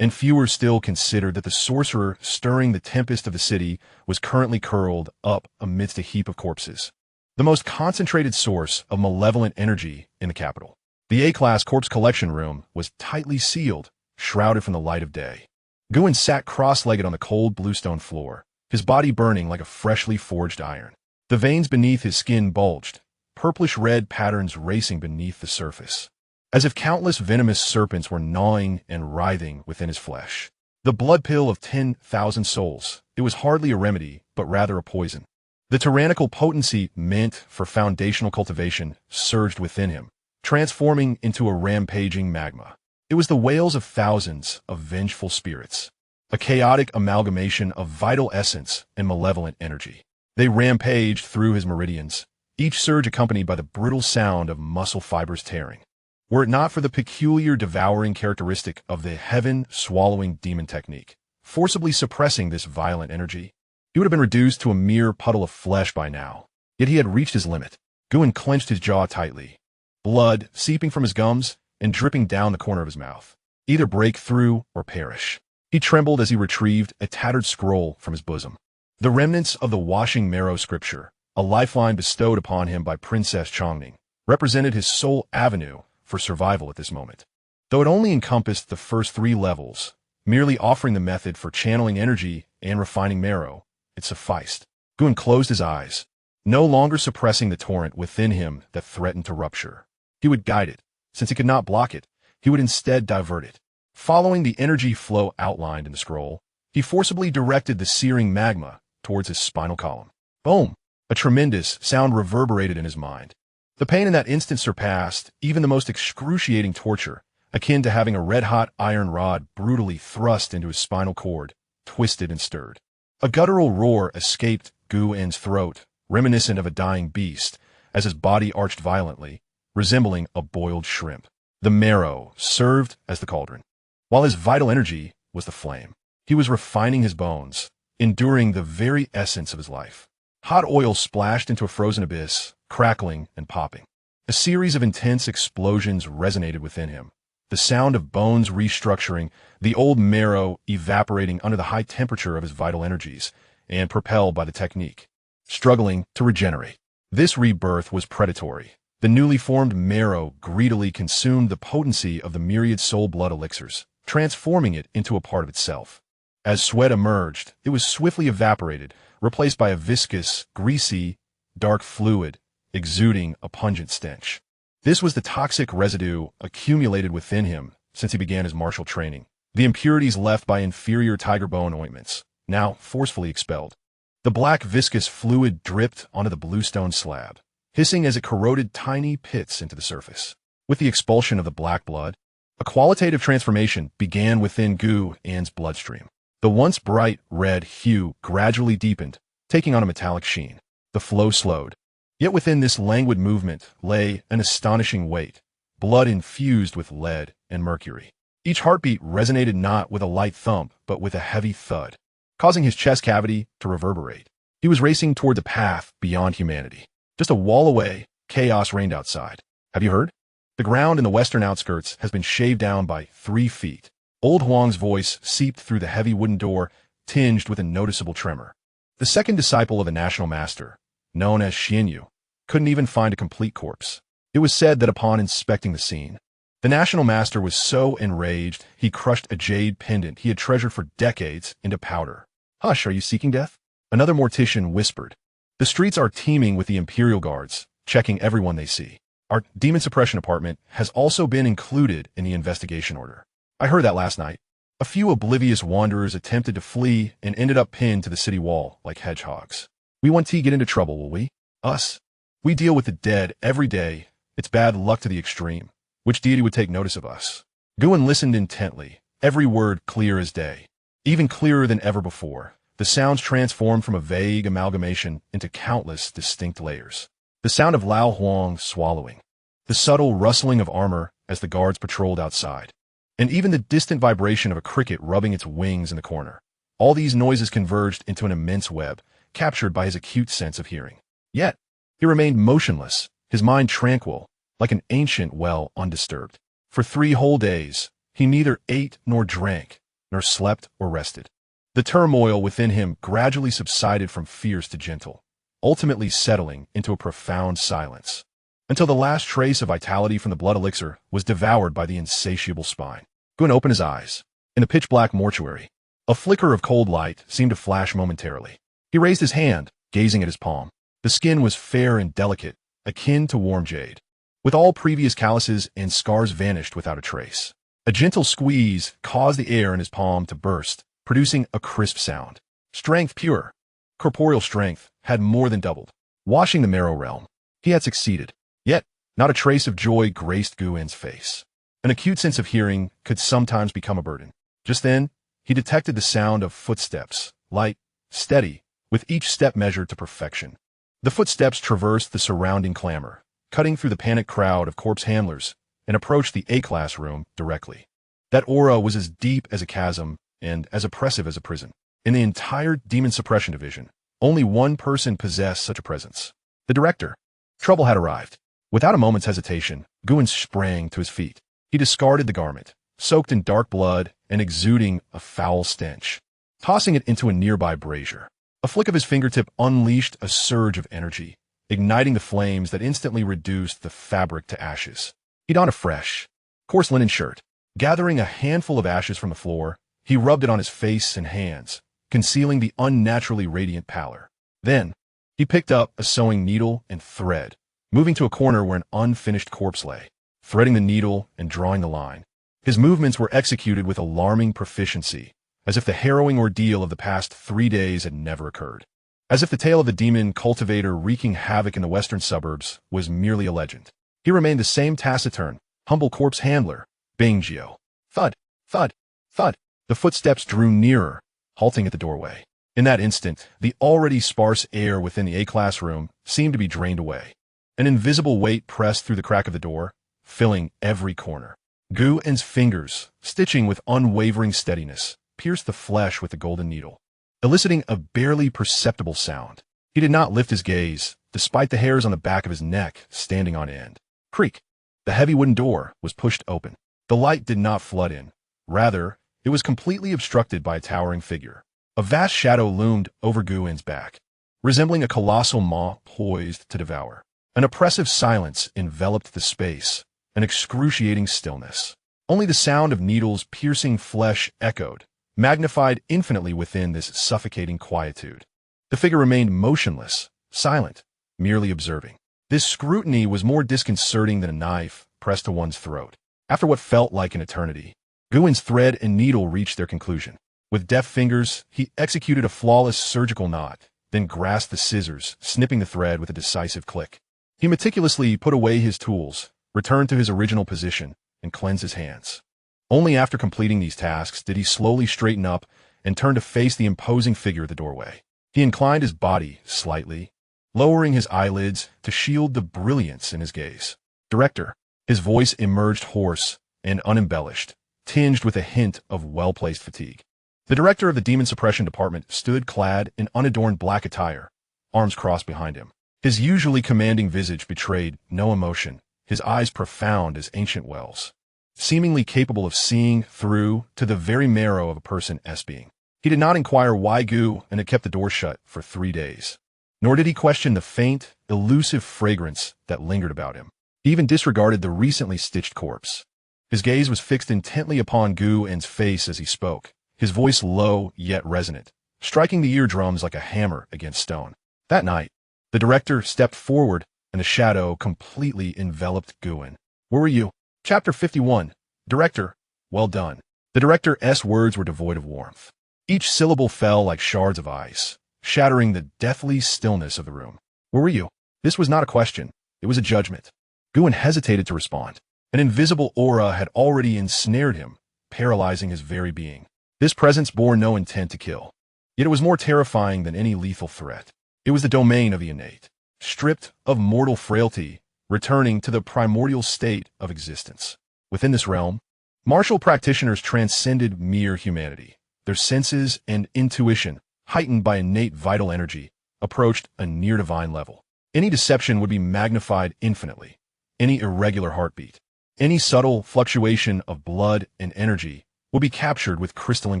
and fewer still considered that the sorcerer stirring the tempest of the city was currently curled up amidst a heap of corpses, the most concentrated source of malevolent energy in the capital. The A-class corpse collection room was tightly sealed, shrouded from the light of day. Guwen sat cross-legged on the cold bluestone floor, his body burning like a freshly forged iron. The veins beneath his skin bulged, purplish-red patterns racing beneath the surface. as if countless venomous serpents were gnawing and writhing within his flesh. The blood pill of 10,000 souls. It was hardly a remedy, but rather a poison. The tyrannical potency meant for foundational cultivation surged within him, transforming into a rampaging magma. It was the wails of thousands of vengeful spirits, a chaotic amalgamation of vital essence and malevolent energy. They rampaged through his meridians, each surge accompanied by the brutal sound of muscle fibers tearing. Were it not for the peculiar devouring characteristic of the heaven-swallowing demon technique, forcibly suppressing this violent energy, he would have been reduced to a mere puddle of flesh by now. Yet he had reached his limit. Guin clenched his jaw tightly, blood seeping from his gums and dripping down the corner of his mouth. Either break through or perish. He trembled as he retrieved a tattered scroll from his bosom. The remnants of the washing marrow scripture, a lifeline bestowed upon him by Princess Chongning, represented his sole avenue for survival at this moment. Though it only encompassed the first 3 levels, merely offering the method for channeling energy and refining marrow, it sufficed. Guin closed his eyes, no longer suppressing the torrent within him that threatened to rupture. He would guide it. Since he could not block it, he would instead divert it. Following the energy flow outlined in the scroll, he forcibly directed the searing magma towards his spinal column. Boom! A tremendous sound reverberated in his mind. The pain in that instant surpassed even the most excruciating torture, akin to having a red-hot iron rod brutally thrust into his spinal cord, twisted and stirred. A guttural roar escaped Guin's throat, reminiscent of a dying beast, as his body arched violently, resembling a boiled shrimp. The marrow served as the cauldron, while his vital energy was the flame. He was refining his bones, enduring the very essence of his life. Hot oil splashed into a frozen abyss, crackling and popping. A series of intense explosions resonated within him, the sound of bones restructuring, the old marrow evaporating under the high temperature of his vital energies, and propelled by the technique, struggling to regenerate. This rebirth was predatory. The newly formed marrow greedily consumed the potency of the myriad soul blood elixirs, transforming it into a part of itself. As sweat emerged, it was swiftly evaporated, replaced by a viscous, greasy, dark fluid, exuding a pungent stench. This was the toxic residue accumulated within him since he began his martial training, the impurities left by inferior tiger bone ointments, now forcefully expelled. The black viscous fluid dripped onto the bluestone slab, hissing as it corroded tiny pits into the surface. With the expulsion of the black blood, a qualitative transformation began within Guin's bloodstream. The once bright red hue gradually deepened, taking on a metallic sheen. The flow slowed. Yet within this languid movement lay an astonishing weight, blood infused with lead and mercury. Each heartbeat resonated not with a light thump, but with a heavy thud, causing his chest cavity to reverberate. He was racing toward the path beyond humanity. Just a wall away, chaos reigned outside. Have you heard? The ground in the western outskirts has been shaved down by 3 feet. Old Huang's voice seeped through the heavy wooden door, tinged with a noticeable tremor. The second disciple of the national master, known as Xianxia, couldn't even find a complete corpse. It was said that upon inspecting the scene, the national master was so enraged he crushed a jade pendant he had treasured for decades into powder. Hush, are you seeking death? Another mortician whispered. The streets are teeming with the Imperial Guards, checking everyone they see. Our demon suppression department has also been included in the investigation order. I heard that last night. A few oblivious wanderers attempted to flee and ended up pinned to the city wall like hedgehogs. We won't get into trouble, will we? Us? We deal with the dead every day. It's bad luck to the extreme. Which deity would take notice of us? Guin listened intently, every word clear as day. Even clearer than ever before, the sounds transformed from a vague amalgamation into countless distinct layers. The sound of Lao Huang swallowing, the subtle rustling of armor as the guards patrolled outside, and even the distant vibration of a cricket rubbing its wings in the corner. All these noises converged into an immense web, captured by his acute sense of hearing. Yet, he remained motionless, his mind tranquil, like an ancient well undisturbed. For 3 whole days, he neither ate nor drank, nor slept or rested. The turmoil within him gradually subsided from fierce to gentle, ultimately settling into a profound silence, until the last trace of vitality from the blood elixir was devoured by the insatiable spine. Guin opened his eyes. In the pitch-black mortuary, a flicker of cold light seemed to flash momentarily. He raised his hand, gazing at his palm. The skin was fair and delicate, akin to warm jade. with all previous calluses and scars vanished without a trace. A gentle squeeze caused the air in his palm to burst, producing a crisp sound. Strength pure. Corporeal strength had more than doubled. Washing the marrow realm, he had succeeded. Yet, not a trace of joy graced Guin's face. An acute sense of hearing could sometimes become a burden. Just then, he detected the sound of footsteps, light, steady, with each step measured to perfection. The footsteps traversed the surrounding clamor, cutting through the panicked crowd of corpse handlers, and approached the A-class room directly. That aura was as deep as a chasm and as oppressive as a prison. In the entire Demon Suppression Division, only one person possessed such a presence. The director. Trouble had arrived. Without a moment's hesitation, Guin sprang to his feet. He discarded the garment, soaked in dark blood and exuding a foul stench, tossing it into a nearby brazier. A flick of his fingertip unleashed a surge of energy, igniting the flames that instantly reduced the fabric to ashes. He donned a fresh, coarse linen shirt. Gathering a handful of ashes from the floor, he rubbed it on his face and hands, concealing the unnaturally radiant pallor. Then, he picked up a sewing needle and thread, moving to a corner where an unfinished corpse lay, threading the needle and drawing the line. His movements were executed with alarming proficiency, as if the harrowing ordeal of the past 3 days had never occurred. As if the tale of the demon cultivator wreaking havoc in the western suburbs was merely a legend. He remained the same taciturn, humble corpse handler, Bangio. Thud, thud, thud. The footsteps drew nearer, halting at the doorway. In that instant, the already sparse air within the A-class room seemed to be drained away. An invisible weight pressed through the crack of the door, filling every corner. Guin's fingers, stitching with unwavering steadiness, pierced the flesh with the golden needle, eliciting a barely perceptible sound. He did not lift his gaze, despite the hairs on the back of his neck standing on end. Creak! The heavy wooden door was pushed open. The light did not flood in. Rather, it was completely obstructed by a towering figure. A vast shadow loomed over Guin's back, resembling a colossal maw poised to devour. An oppressive silence enveloped the space, an excruciating stillness. Only the sound of needles piercing flesh echoed, magnified infinitely within this suffocating quietude. The figure remained motionless, silent, merely observing. This scrutiny was more disconcerting than a knife pressed to one's throat. After what felt like an eternity, Guin's thread and needle reached their conclusion. With deft fingers, he executed a flawless surgical knot, then grasped the scissors, snipping the thread with a decisive click. He meticulously put away his tools, returned to his original position, and cleansed his hands. Only after completing these tasks did he slowly straighten up and turn to face the imposing figure at the doorway. He inclined his body slightly, lowering his eyelids to shield the brilliance in his gaze. Director. His voice emerged hoarse and unembellished, tinged with a hint of well-placed fatigue. The director of the Demon Suppression Department stood clad in unadorned black attire, arms crossed behind him. His usually commanding visage betrayed no emotion, his eyes profound as ancient wells, seemingly capable of seeing through to the very marrow of a person's being. He did not inquire why Guin had kept the door shut for 3 days, nor did he question the faint, elusive fragrance that lingered about him. He even disregarded the recently stitched corpse. His gaze was fixed intently upon Guin's face as he spoke, his voice low yet resonant, striking the eardrums like a hammer against stone. That night, the director stepped forward and the shadow completely enveloped Guin. Where were you? Chapter 51. Director, well done. The director's words were devoid of warmth. Each syllable fell like shards of ice, shattering the deathly stillness of the room. Where were you? This was not a question. It was a judgment. Guin hesitated to respond. An invisible aura had already ensnared him, paralyzing his very being. This presence bore no intent to kill. Yet it was more terrifying than any lethal threat. It was the domain of the innate, stripped of mortal frailty, returning to the primordial state of existence. Within this realm, martial practitioners transcended mere humanity. Their senses and intuition, heightened by innate vital energy, approached a near-divine level. Any deception would be magnified infinitely. Any irregular heartbeat, any subtle fluctuation of blood and energy would be captured with crystalline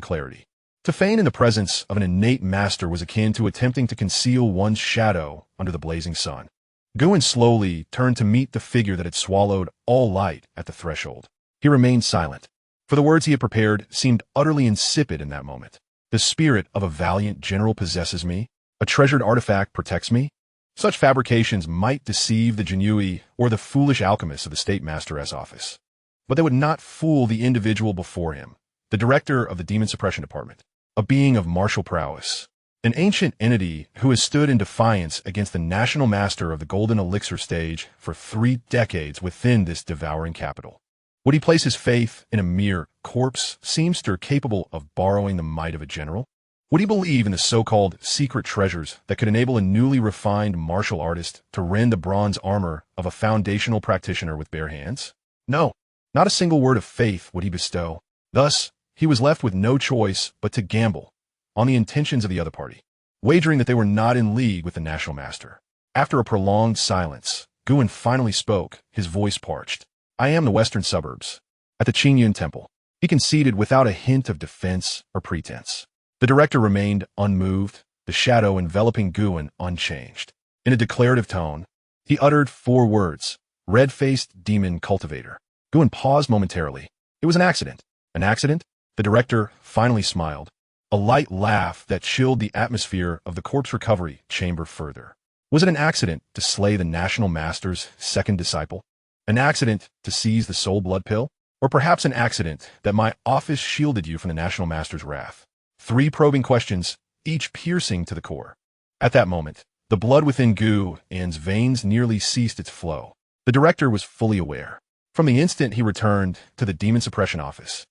clarity. To feign in the presence of an innate master was akin to attempting to conceal one's shadow under the blazing sun. Guin slowly turned to meet the figure that had swallowed all light at the threshold. He remained silent, for the words he had prepared seemed utterly insipid in that moment. The spirit of a valiant general possesses me. A treasured artifact protects me. Such fabrications might deceive the genii or the foolish alchemists of the State Master's office, but they would not fool the individual before him, the director of the Demon Suppression Department, a being of martial prowess, an ancient entity who has stood in defiance against the national master of the Golden Elixir stage for 3 decades within this devouring capital. Would he place his faith in a mere corpse seamster capable of borrowing the might of a general? Would he believe in the so-called secret treasures that could enable a newly refined martial artist to rend the bronze armor of a foundational practitioner with bare hands? No, not a single word of faith would he bestow. Thus, he was left with no choice but to gamble on the intentions of the other party, wagering that they were not in league with the national master. After a prolonged silence, Guin finally spoke, his voice parched. I am the western suburbs, at the Qingyun Temple. He conceded without a hint of defense or pretense. The director remained unmoved, the shadow enveloping Guin unchanged. In a declarative tone, he uttered 4 words, red-faced demon cultivator. Guin paused momentarily. It was an accident. An accident? The director finally smiled, a light laugh that chilled the atmosphere of the corpse recovery chamber further. Was it an accident to slay the national master's second disciple? An accident to seize the soul blood pill? Or perhaps an accident that my office shielded you from the national master's wrath? 3 probing questions, each piercing to the core. At that moment, the blood within Guin's veins nearly ceased its flow. The director was fully aware. From the instant he returned to the demon suppression office,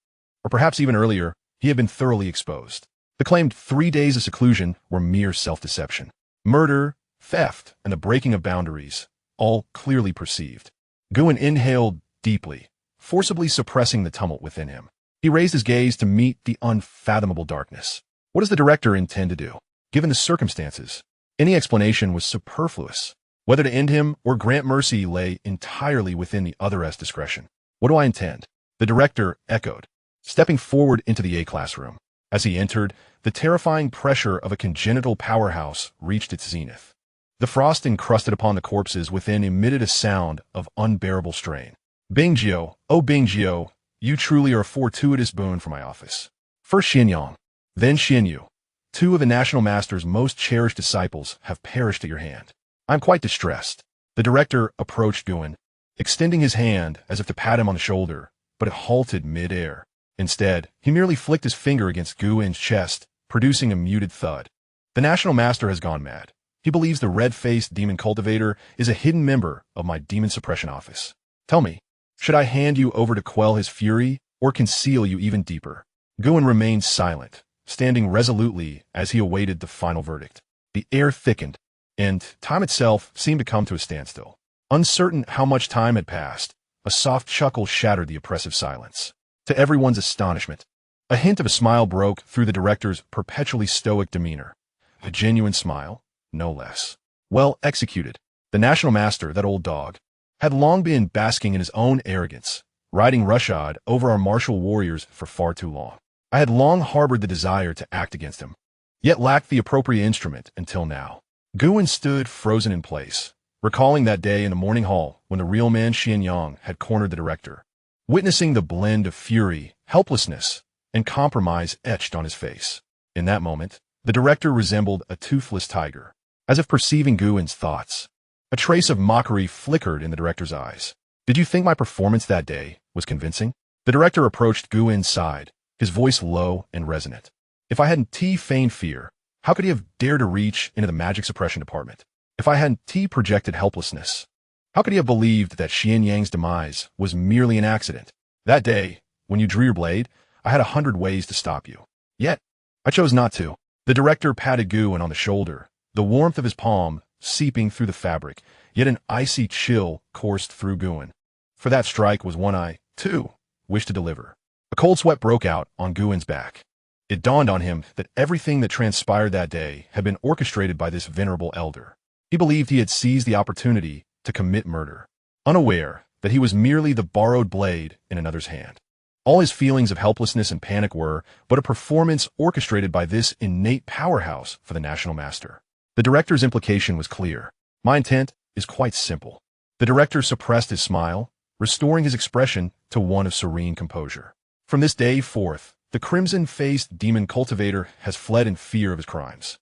or perhaps even earlier, he had been thoroughly exposed. The claimed 3 days of seclusion were mere self-deception. Murder, theft, and the breaking of boundaries, all clearly perceived. Guin inhaled deeply, forcibly suppressing the tumult within him. He raised his gaze to meet the unfathomable darkness. What does the director intend to do? Given the circumstances, any explanation was superfluous. Whether to end him or grant mercy lay entirely within the other's discretion. What do I intend? The director echoed, stepping forward into the A-class room. As he entered, the terrifying pressure of a congenital powerhouse reached its zenith. The frost encrusted upon the corpses within emitted a sound of unbearable strain. Bingjiu, oh Bingjiu, you truly are a fortuitous boon for my office. First Xianyang, then Xianyu. 2 of the national master's most cherished disciples have perished at your hand. I am quite distressed. The director approached Guin, extending his hand as if to pat him on the shoulder, but it halted mid-air. Instead, he merely flicked his finger against Guin's chest, producing a muted thud. The national master has gone mad. He believes the red-faced demon cultivator is a hidden member of my demon suppression office. Tell me, should I hand you over to quell his fury or conceal you even deeper? Guin remained silent, standing resolutely as he awaited the final verdict. The air thickened, and time itself seemed to come to a standstill. Uncertain how much time had passed, a soft chuckle shattered the oppressive silence. To everyone's astonishment, a hint of a smile broke through the director's perpetually stoic demeanor. A genuine smile, no less. Well executed. The national master, that old dog, had long been basking in his own arrogance, riding roughshod over our martial warriors for far too long. I had long harbored the desire to act against him, yet lacked the appropriate instrument until now. Guin stood frozen in place, recalling that day in the morning hall when the real man Xianyang had cornered the director, witnessing the blend of fury, helplessness, and compromise etched on his face. In that moment, the director resembled a toothless tiger, as if perceiving Guin's thoughts. A trace of mockery flickered in the director's eyes. Did you think my performance that day was convincing? The director approached Guin's side, his voice low and resonant. If I hadn't feigned fear, how could he have dared to reach into the magic suppression department? If I hadn't projected helplessness, how could he have believed that Xianyang's demise was merely an accident? That day, when you drew your blade, I had 100 ways to stop you. Yet, I chose not to. The director patted Guin on the shoulder, the warmth of his palm seeping through the fabric, yet an icy chill coursed through Guin. For that strike was one I, too, wished to deliver. A cold sweat broke out on Guin's back. It dawned on him that everything that transpired that day had been orchestrated by this venerable elder. He believed he had seized the opportunity to commit murder, unaware that he was merely the borrowed blade in another's hand. All his feelings of helplessness and panic were but a performance orchestrated by this innate powerhouse for the national master. The director's implication was clear. My intent is quite simple. The director suppressed his smile, restoring his expression to one of serene composure. From this day forth, the crimson-faced demon cultivator has fled in fear of his crimes,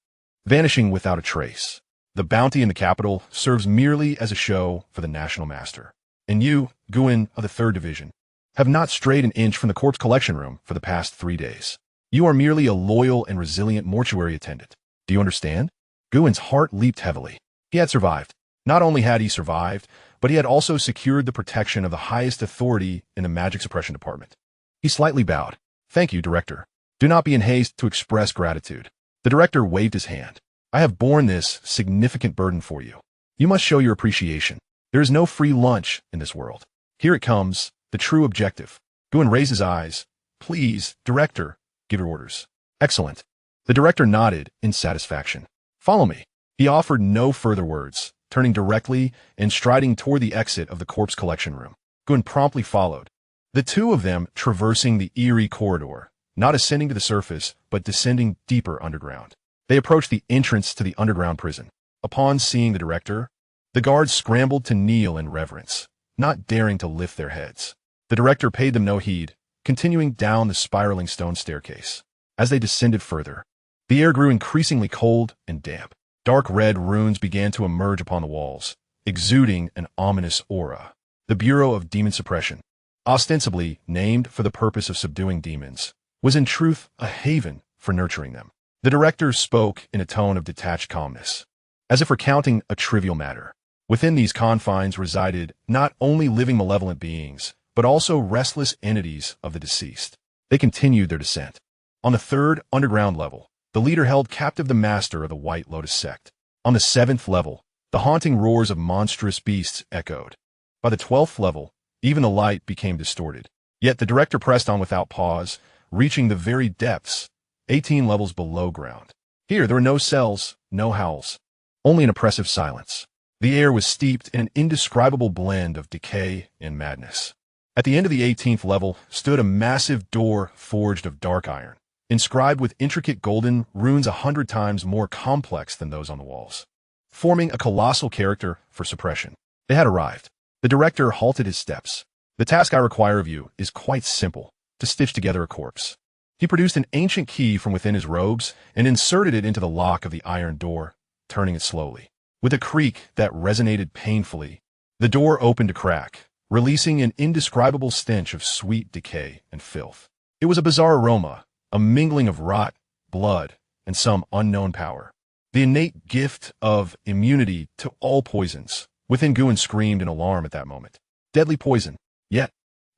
vanishing without a trace. The bounty in the capital serves merely as a show for the national master. And you, Guin of the 3rd Division, have not strayed an inch from the corpse collection room for the past 3 days. You are merely a loyal and resilient mortuary attendant. Do you understand? Guin's heart leaped heavily. He had survived. Not only had he survived, but he had also secured the protection of the highest authority in the magic suppression department. He slightly bowed. Thank you, Director. Do not be in haste to express gratitude. The Director waved his hand. I have borne this significant burden for you. You must show your appreciation. There is no free lunch in this world. Here it comes, the true objective. Guin raised his eyes. Please, Director, give your orders. Excellent. The Director nodded in satisfaction. Follow me. He offered no further words, turning directly and striding toward the exit of the corpse collection room. Guin promptly followed. The two of them traversing the eerie corridor, not ascending to the surface, but descending deeper underground. They approached the entrance to the underground prison. Upon seeing the Director, the guards scrambled to kneel in reverence, not daring to lift their heads. The Director paid them no heed, continuing down the spiraling stone staircase. As they descended further, the air grew increasingly cold and damp. Dark red runes began to emerge upon the walls, exuding an ominous aura. The Bureau of Demon Suppression, ostensibly named for the purpose of subduing demons, was in truth a haven for nurturing them. The Director spoke in a tone of detached calmness, as if recounting a trivial matter. Within these confines resided not only living malevolent beings, but also restless entities of the deceased. They continued their descent. On the 3rd underground level, the leader held captive the master of the White Lotus sect. On the 7th level, the haunting roars of monstrous beasts echoed. By the 12th level, even the light became distorted. Yet the Director pressed on without pause, reaching the very depths, 18 levels below ground. Here there were no cells, no howls, only an oppressive silence. The air was steeped in an indescribable blend of decay and madness. At the end of the 18th level stood a massive door forged of dark iron, inscribed with intricate golden runes 100 times more complex than those on the walls, forming a colossal character for suppression. They had arrived. The Director halted his steps. The task I require of you is quite simple, to stitch together a corpse. He produced an ancient key from within his robes and inserted it into the lock of the iron door, turning it slowly. With a creak that resonated painfully, the door opened a crack, releasing an indescribable stench of sweet decay and filth. It was a bizarre aroma, a mingling of rot, blood, and some unknown power. The innate gift of immunity to all poisons. Within, Guin screamed in alarm at that moment. Deadly poison. Yet,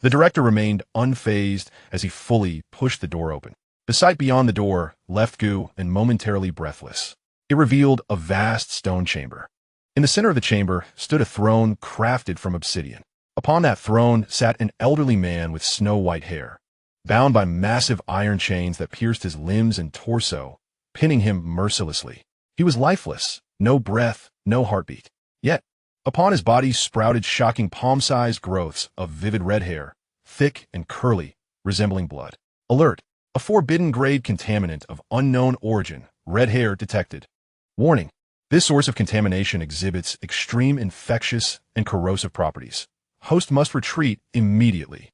the Director remained unfazed as he fully pushed the door open. The sight beyond the door left Guin momentarily breathless. It revealed a vast stone chamber. In the center of the chamber stood a throne crafted from obsidian. Upon that throne sat an elderly man with snow-white hair, bound by massive iron chains that pierced his limbs and torso, pinning him mercilessly. He was lifeless, no breath, no heartbeat. Yet, upon his body sprouted shocking palm-sized growths of vivid red hair, thick and curly, resembling blood. Alert! A forbidden grade contaminant of unknown origin, red hair detected. Warning! This source of contamination exhibits extreme infectious and corrosive properties. Host must retreat immediately.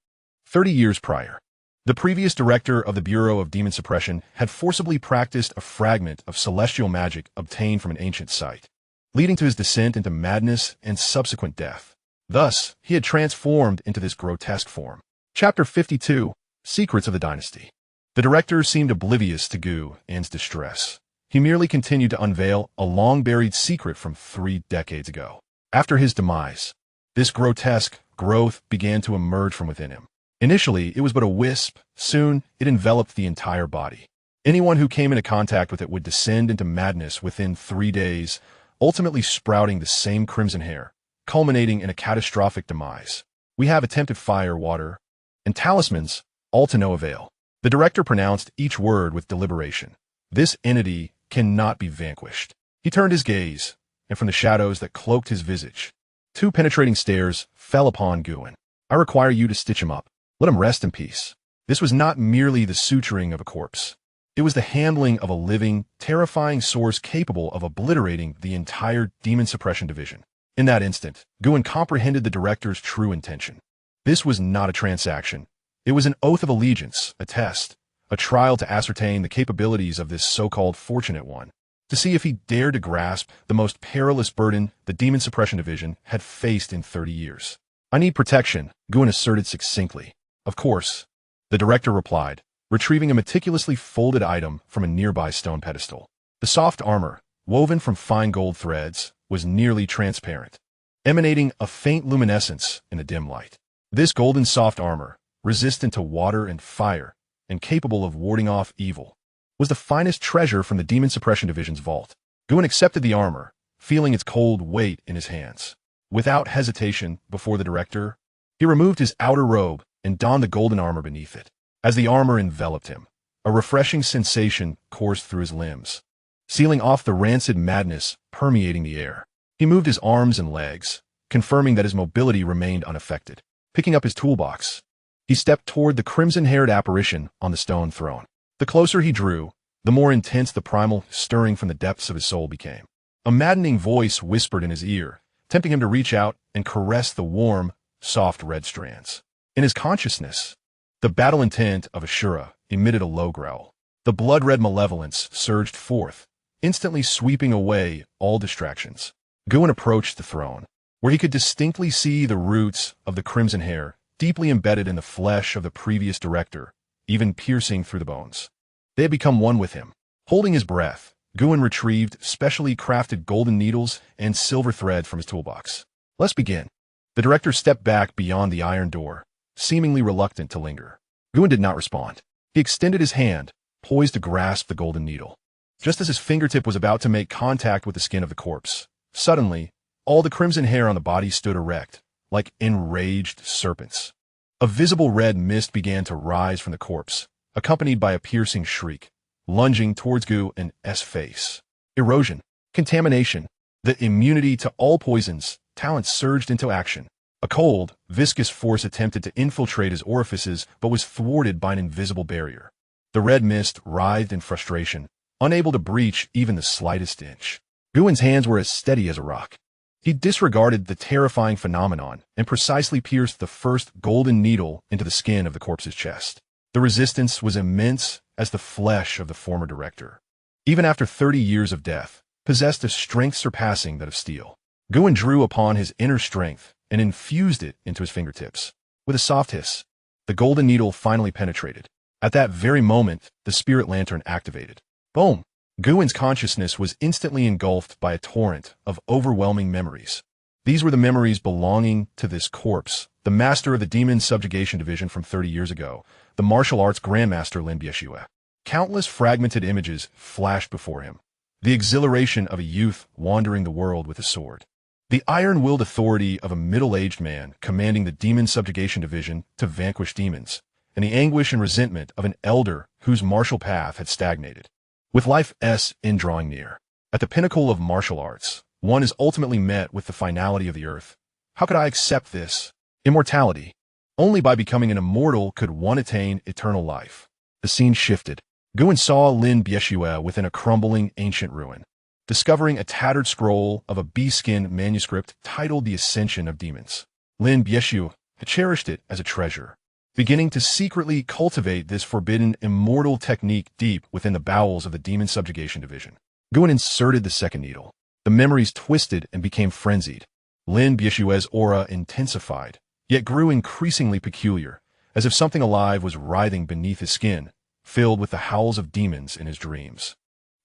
30 years prior, the previous director of the Bureau of Demon Suppression had forcibly practiced a fragment of celestial magic obtained from an ancient site, leading to his descent into madness and subsequent death. Thus, he had transformed into this grotesque form. Chapter 52, Secrets of the Dynasty. The director seemed oblivious to Guin's distress. He merely continued to unveil a long-buried secret from 3 decades ago. After his demise, this grotesque growth began to emerge from within him. Initially, it was but a wisp. Soon, it enveloped the entire body. Anyone who came into contact with it would descend into madness within 3 days, ultimately sprouting the same crimson hair, culminating in a catastrophic demise. We have attempted fire, water, and talismans, all to no avail. The director pronounced each word with deliberation. This entity cannot be vanquished. He turned his gaze, and from the shadows that cloaked his visage, 2 penetrating stares fell upon Guin. I require you to stitch him up. Let him rest in peace. This was not merely the suturing of a corpse. It was the handling of a living, terrifying source capable of obliterating the entire demon suppression division. In that instant, Guin comprehended the director's true intention. This was not a transaction. It was an oath of allegiance, a test, a trial to ascertain the capabilities of this so-called fortunate one. to see if he dared to grasp the most perilous burden the Demon Suppression Division had faced in 30 years. "I need protection," Guin asserted succinctly. "Of course," the director replied, retrieving a meticulously folded item from a nearby stone pedestal. The soft armor, woven from fine gold threads, was nearly transparent, emanating a faint luminescence in the dim light. This golden soft armor, resistant to water and fire, and capable of warding off evil, was the finest treasure from the Demon Suppression Division's vault. Guin accepted the armor, feeling its cold weight in his hands. Without hesitation before the director, he removed his outer robe and donned the golden armor beneath it. As the armor enveloped him, a refreshing sensation coursed through his limbs, sealing off the rancid madness permeating the air. He moved his arms and legs, confirming that his mobility remained unaffected. Picking up his toolbox, he stepped toward the crimson-haired apparition on the stone throne. The closer he drew, the more intense the primal stirring from the depths of his soul became. A maddening voice whispered in his ear, tempting him to reach out and caress the warm, soft red strands. In his consciousness, the battle intent of Asura emitted a low growl. The blood-red malevolence surged forth, instantly sweeping away all distractions. Guin approached the throne, where he could distinctly see the roots of the crimson hair deeply embedded in the flesh of the previous director, even piercing through the bones. They had become one with him. Holding his breath, Guin retrieved specially crafted golden needles and silver thread from his toolbox. "Let's begin." The director stepped back beyond the iron door, seemingly reluctant to linger. Guin did not respond. He extended his hand, poised to grasp the golden needle. Just as his fingertip was about to make contact with the skin of the corpse, suddenly, all the crimson hair on the body stood erect, like enraged serpents. A visible red mist began to rise from the corpse, accompanied by a piercing shriek, lunging towards Guin's face. Erosion, contamination, the immunity to all poisons, talent surged into action. A cold, viscous force attempted to infiltrate his orifices but was thwarted by an invisible barrier. The red mist writhed in frustration, unable to breach even the slightest inch. Guin's hands were as steady as a rock. He disregarded the terrifying phenomenon and precisely pierced the first golden needle into the skin of the corpse's chest. The resistance was immense as the flesh of the former director, even after 30 years of death, possessed a strength surpassing that of steel. Guin drew upon his inner strength and infused it into his fingertips. With a soft hiss, the golden needle finally penetrated. At that very moment, the spirit lantern activated. Boom! Guin's consciousness was instantly engulfed by a torrent of overwhelming memories. These were the memories belonging to this corpse, the master of the Demon Subjugation Division from 30 years ago, the martial arts grandmaster Lin Bieshue. Countless fragmented images flashed before him. The exhilaration of a youth wandering the world with a sword. The iron-willed authority of a middle-aged man commanding the Demon Subjugation Division to vanquish demons, and the anguish and resentment of an elder whose martial path had stagnated. With life's end drawing near, at the pinnacle of martial arts, one is ultimately met with the finality of the earth. How could I accept this? Immortality. Only by becoming an immortal could one attain eternal life. The scene shifted. Guin saw Lin Bieshue within a crumbling ancient ruin, discovering a tattered scroll of a bee-skin manuscript titled The Ascension of Demons. Lin Bieshue had cherished it as a treasure, beginning to secretly cultivate this forbidden immortal technique deep within the bowels of the Demon Subjugation Division. Guin inserted the second needle. The memories twisted and became frenzied. Lin Bieshue's aura intensified, yet grew increasingly peculiar, as if something alive was writhing beneath his skin, filled with the howls of demons in his dreams.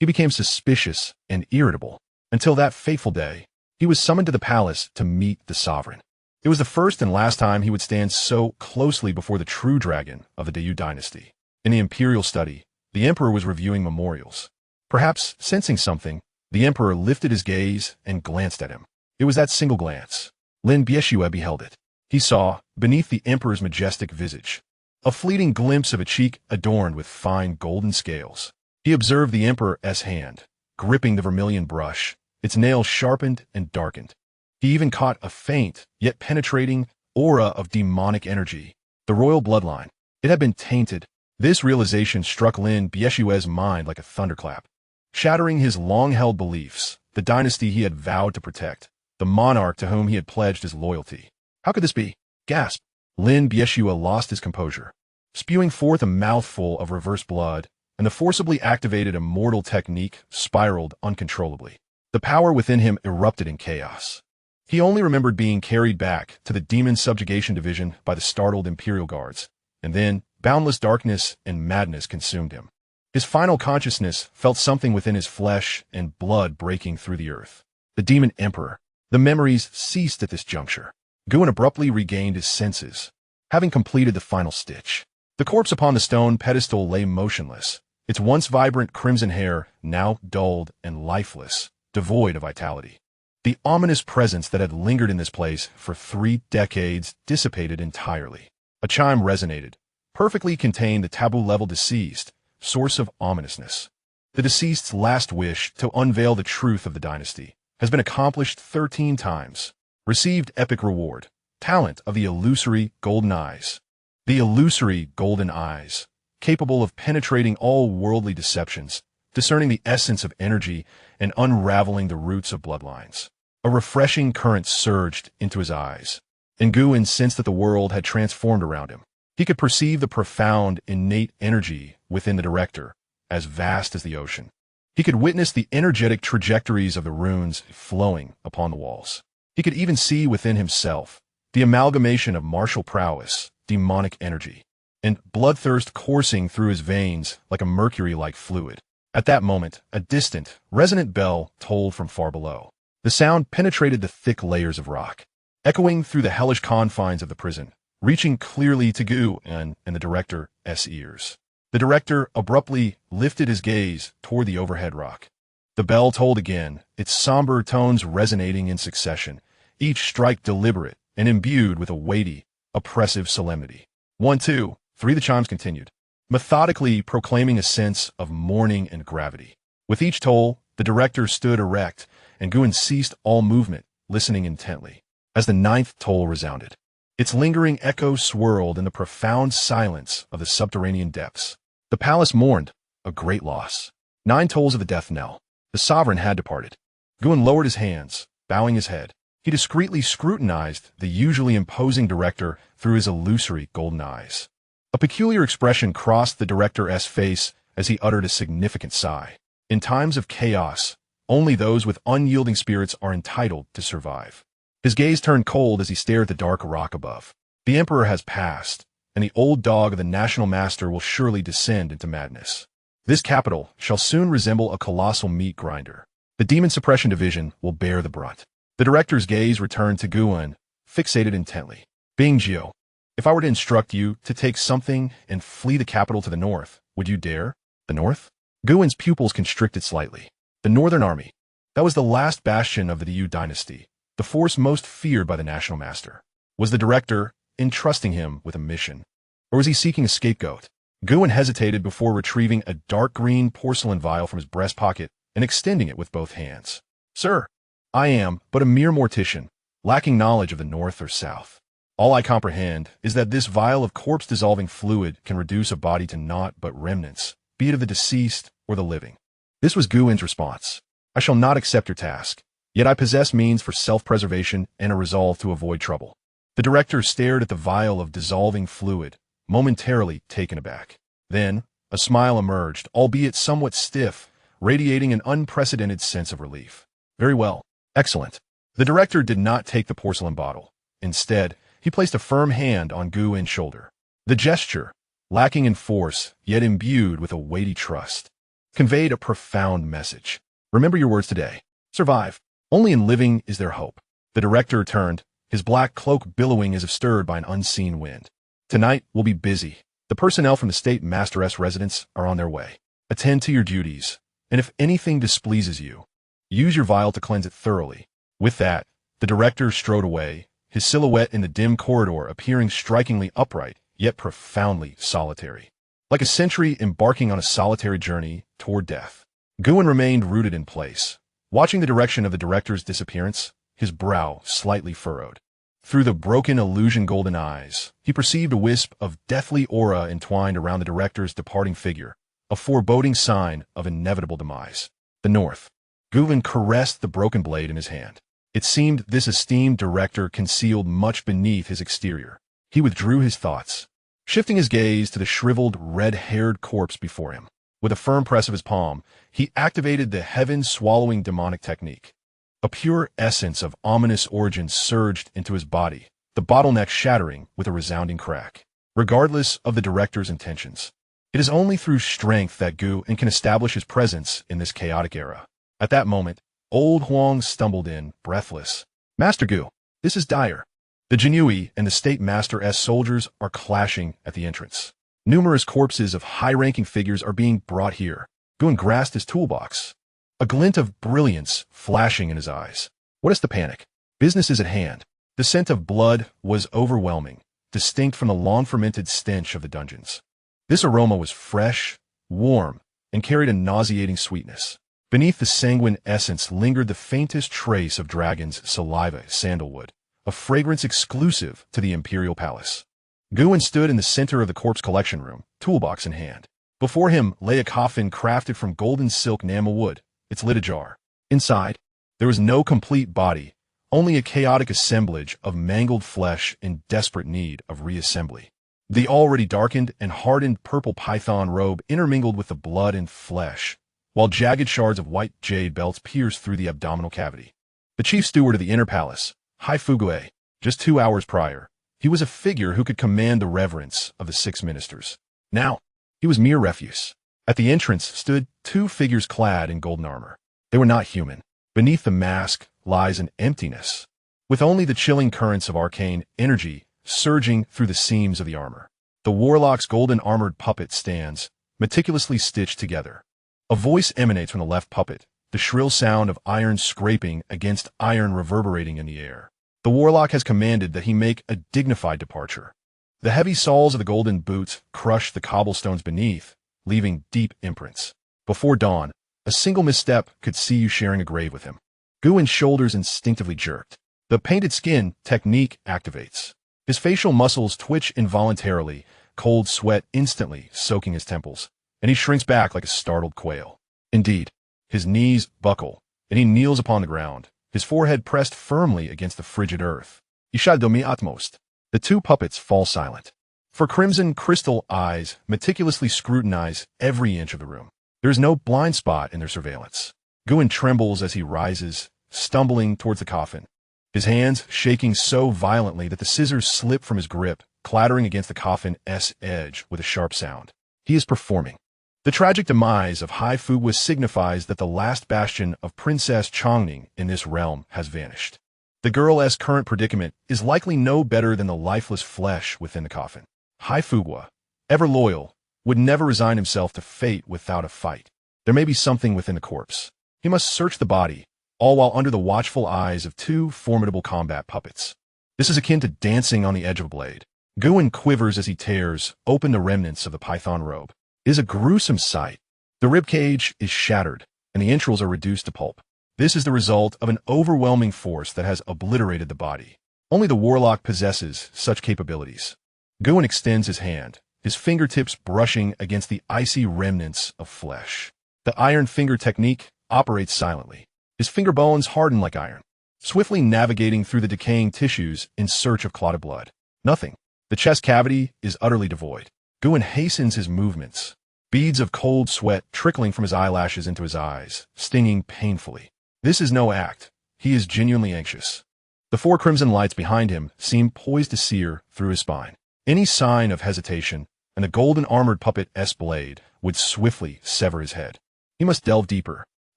He became suspicious and irritable, until that fateful day, he was summoned to the palace to meet the sovereign. It was the first and last time he would stand so closely before the true dragon of the Dao dynasty. In the imperial study, the emperor was reviewing memorials. Perhaps sensing something, the emperor lifted his gaze and glanced at him. It was that single glance. Lin Bieshue beheld it. He saw, beneath the emperor's majestic visage, a fleeting glimpse of a cheek adorned with fine golden scales. He observed the emperor's hand, gripping the vermilion brush, its nails sharpened and darkened. He even caught a faint, yet penetrating, aura of demonic energy. The royal bloodline. It had been tainted. This realization struck Lin Bieshue's mind like a thunderclap, shattering his long-held beliefs, the dynasty he had vowed to protect, the monarch to whom he had pledged his loyalty. How could this be? Gasp! Lin Bieshue lost his composure. Spewing forth a mouthful of reverse blood, and the forcibly activated immortal technique spiraled uncontrollably. The power within him erupted in chaos. He only remembered being carried back to the demon subjugation division by the startled Imperial guards, and then boundless darkness and madness consumed him. His final consciousness felt something within his flesh and blood breaking through the earth. The demon emperor. The memories ceased at this juncture. Guin abruptly regained his senses, having completed the final stitch. The corpse upon the stone pedestal lay motionless, its once vibrant crimson hair now dulled and lifeless, devoid of vitality. The ominous presence that had lingered in this place for 3 decades dissipated entirely. A chime resonated, perfectly contained the taboo-level deceased, source of ominousness. The deceased's last wish to unveil the truth of the dynasty has been accomplished 13 times. Received epic reward, talent of the illusory golden eyes. The illusory golden eyes, capable of penetrating all worldly deceptions, discerning the essence of energy, and unraveling the roots of bloodlines. A refreshing current surged into his eyes, and Guin sensed that the world had transformed around him. He could perceive the profound, innate energy within the director, as vast as the ocean. He could witness the energetic trajectories of the runes flowing upon the walls. He could even see within himself the amalgamation of martial prowess, demonic energy, and bloodthirst coursing through his veins like a mercury-like fluid. At that moment, a distant, resonant bell tolled from far below. The sound penetrated the thick layers of rock, echoing through the hellish confines of the prison, reaching clearly to Guin and the director's ears. The director abruptly lifted his gaze toward the overhead rock. The bell tolled again, its somber tones resonating in succession, each strike deliberate and imbued with a weighty, oppressive solemnity. 1, 2, 3 the chimes continued, methodically proclaiming a sense of mourning and gravity. With each toll, the director stood erect, and Guin ceased all movement, listening intently. As the 9th toll resounded, its lingering echo swirled in the profound silence of the subterranean depths. The palace mourned, a great loss. 9 tolls of the death knell. The sovereign had departed. Guin lowered his hands, bowing his head. He discreetly scrutinized the usually imposing director through his illusory golden eyes. A peculiar expression crossed the director's face as he uttered a significant sigh. In times of chaos, only those with unyielding spirits are entitled to survive. His gaze turned cold as he stared at the dark rock above. The emperor has passed, and the old dog of the national master will surely descend into madness. This capital shall soon resemble a colossal meat grinder. The demon suppression division will bear the brunt. The director's gaze returned to Guin, fixated intently. Bing Jiu, if I were to instruct you to take something and flee the capital to the north, would you dare? The north? Guin's pupils constricted slightly. The Northern Army. That was the last bastion of the Yu dynasty, the force most feared by the national master. Was the director entrusting him with a mission? Or was he seeking a scapegoat? Guin hesitated before retrieving a dark green porcelain vial from his breast pocket and extending it with both hands. Sir, I am but a mere mortician, lacking knowledge of the north or south. All I comprehend is that this vial of corpse-dissolving fluid can reduce a body to naught but remnants, be it of the deceased or the living. This was Guin's response. I shall not accept your task, yet I possess means for self-preservation and a resolve to avoid trouble. The director stared at the vial of dissolving fluid, momentarily taken aback. Then, a smile emerged, albeit somewhat stiff, radiating an unprecedented sense of relief. Very well. Excellent. The director did not take the porcelain bottle. Instead, he placed a firm hand on Guin's shoulder. The gesture, lacking in force, yet imbued with a weighty trust, conveyed a profound message. Remember your words today. Survive. Only in living is there hope. The director turned, his black cloak billowing as if stirred by an unseen wind. Tonight we'll be busy. The personnel from the state master's residence are on their way. Attend to your duties, and if anything displeases you, use your vial to cleanse it thoroughly. With that, the director strode away, his silhouette in the dim corridor appearing strikingly upright, yet profoundly solitary. Like a sentry embarking on a solitary journey toward death. Guin remained rooted in place, watching the direction of the director's disappearance, his brow slightly furrowed. Through the broken illusion golden eyes, he perceived a wisp of deathly aura entwined around the director's departing figure, a foreboding sign of inevitable demise. The north. Guin caressed the broken blade in his hand. It seemed this esteemed director concealed much beneath his exterior. He withdrew his thoughts, shifting his gaze to the shriveled, red-haired corpse before him. With a firm press of his palm, he activated the heaven-swallowing demonic technique. A pure essence of ominous origin surged into his body, the bottleneck shattering with a resounding crack. Regardless of the director's intentions, it is only through strength that Gu can establish his presence in this chaotic era. At that moment, old Huang stumbled in, breathless. Master Gu, this is dire. The Jinui and the State Master-S soldiers are clashing at the entrance. Numerous corpses of high-ranking figures are being brought here. Gu grasped his toolbox, a glint of brilliance flashing in his eyes. What is the panic? Business is at hand. The scent of blood was overwhelming, distinct from the long-fermented stench of the dungeons. This aroma was fresh, warm, and carried a nauseating sweetness. Beneath the sanguine essence lingered the faintest trace of dragon's saliva, sandalwood, a fragrance exclusive to the imperial palace. Gu stood in the center of the corpse collection room, toolbox in hand. Before him lay a coffin crafted from golden silk enamel wood, its lid ajar. Inside, there was no complete body, only a chaotic assemblage of mangled flesh in desperate need of reassembly. The already darkened and hardened purple python robe intermingled with the blood and flesh, while jagged shards of white jade belts pierced through the abdominal cavity. The chief steward of the inner palace, Hai Fugue, just 2 hours prior, he was a figure who could command the reverence of the 6 ministers. Now, he was mere refuse. At the entrance stood 2 figures clad in golden armor. They were not human. Beneath the mask lies an emptiness, with only the chilling currents of arcane energy surging through the seams of the armor. The warlock's golden armored puppet stands, meticulously stitched together. A voice emanates from the left puppet, the shrill sound of iron scraping against iron reverberating in the air. The warlock has commanded that he make a dignified departure. The heavy soles of the golden boots crush the cobblestones beneath, leaving deep imprints. Before dawn, a single misstep could see you sharing a grave with him. Gu's shoulders instinctively jerked. The painted skin technique activates. His facial muscles twitch involuntarily, cold sweat instantly soaking his temples, and he shrinks back like a startled quail. Indeed, his knees buckle, and he kneels upon the ground, his forehead pressed firmly against the frigid earth. Ishad domi utmost. The 2 puppets fall silent. For crimson crystal eyes meticulously scrutinize every inch of the room. There is no blind spot in their surveillance. Gu trembles as he rises, stumbling towards the coffin, his hands shaking so violently that the scissors slip from his grip, clattering against the coffin's edge with a sharp sound. He is performing. The tragic demise of Hai Fugue signifies that the last bastion of Princess Chongning in this realm has vanished. The girl's current predicament is likely no better than the lifeless flesh within the coffin. Hai Fugue, ever loyal, would never resign himself to fate without a fight. There may be something within the corpse. He must search the body, all while under the watchful eyes of 2 formidable combat puppets. This is akin to dancing on the edge of a blade. Gu quivers as he tears open the remnants of the python robe. It is a gruesome sight. The ribcage is shattered, and the entrails are reduced to pulp. This is the result of an overwhelming force that has obliterated the body. Only the warlock possesses such capabilities. Gu extends his hand, his fingertips brushing against the icy remnants of flesh. The iron finger technique operates silently. His finger bones harden like iron, swiftly navigating through the decaying tissues in search of clotted blood. Nothing. The chest cavity is utterly devoid. Gu hastens his movements, beads of cold sweat trickling from his eyelashes into his eyes, stinging painfully. This is no act. He is genuinely anxious. The 4 crimson lights behind him seem poised to sear through his spine. Any sign of hesitation, and the golden armored puppet's blade would swiftly sever his head. He must delve deeper.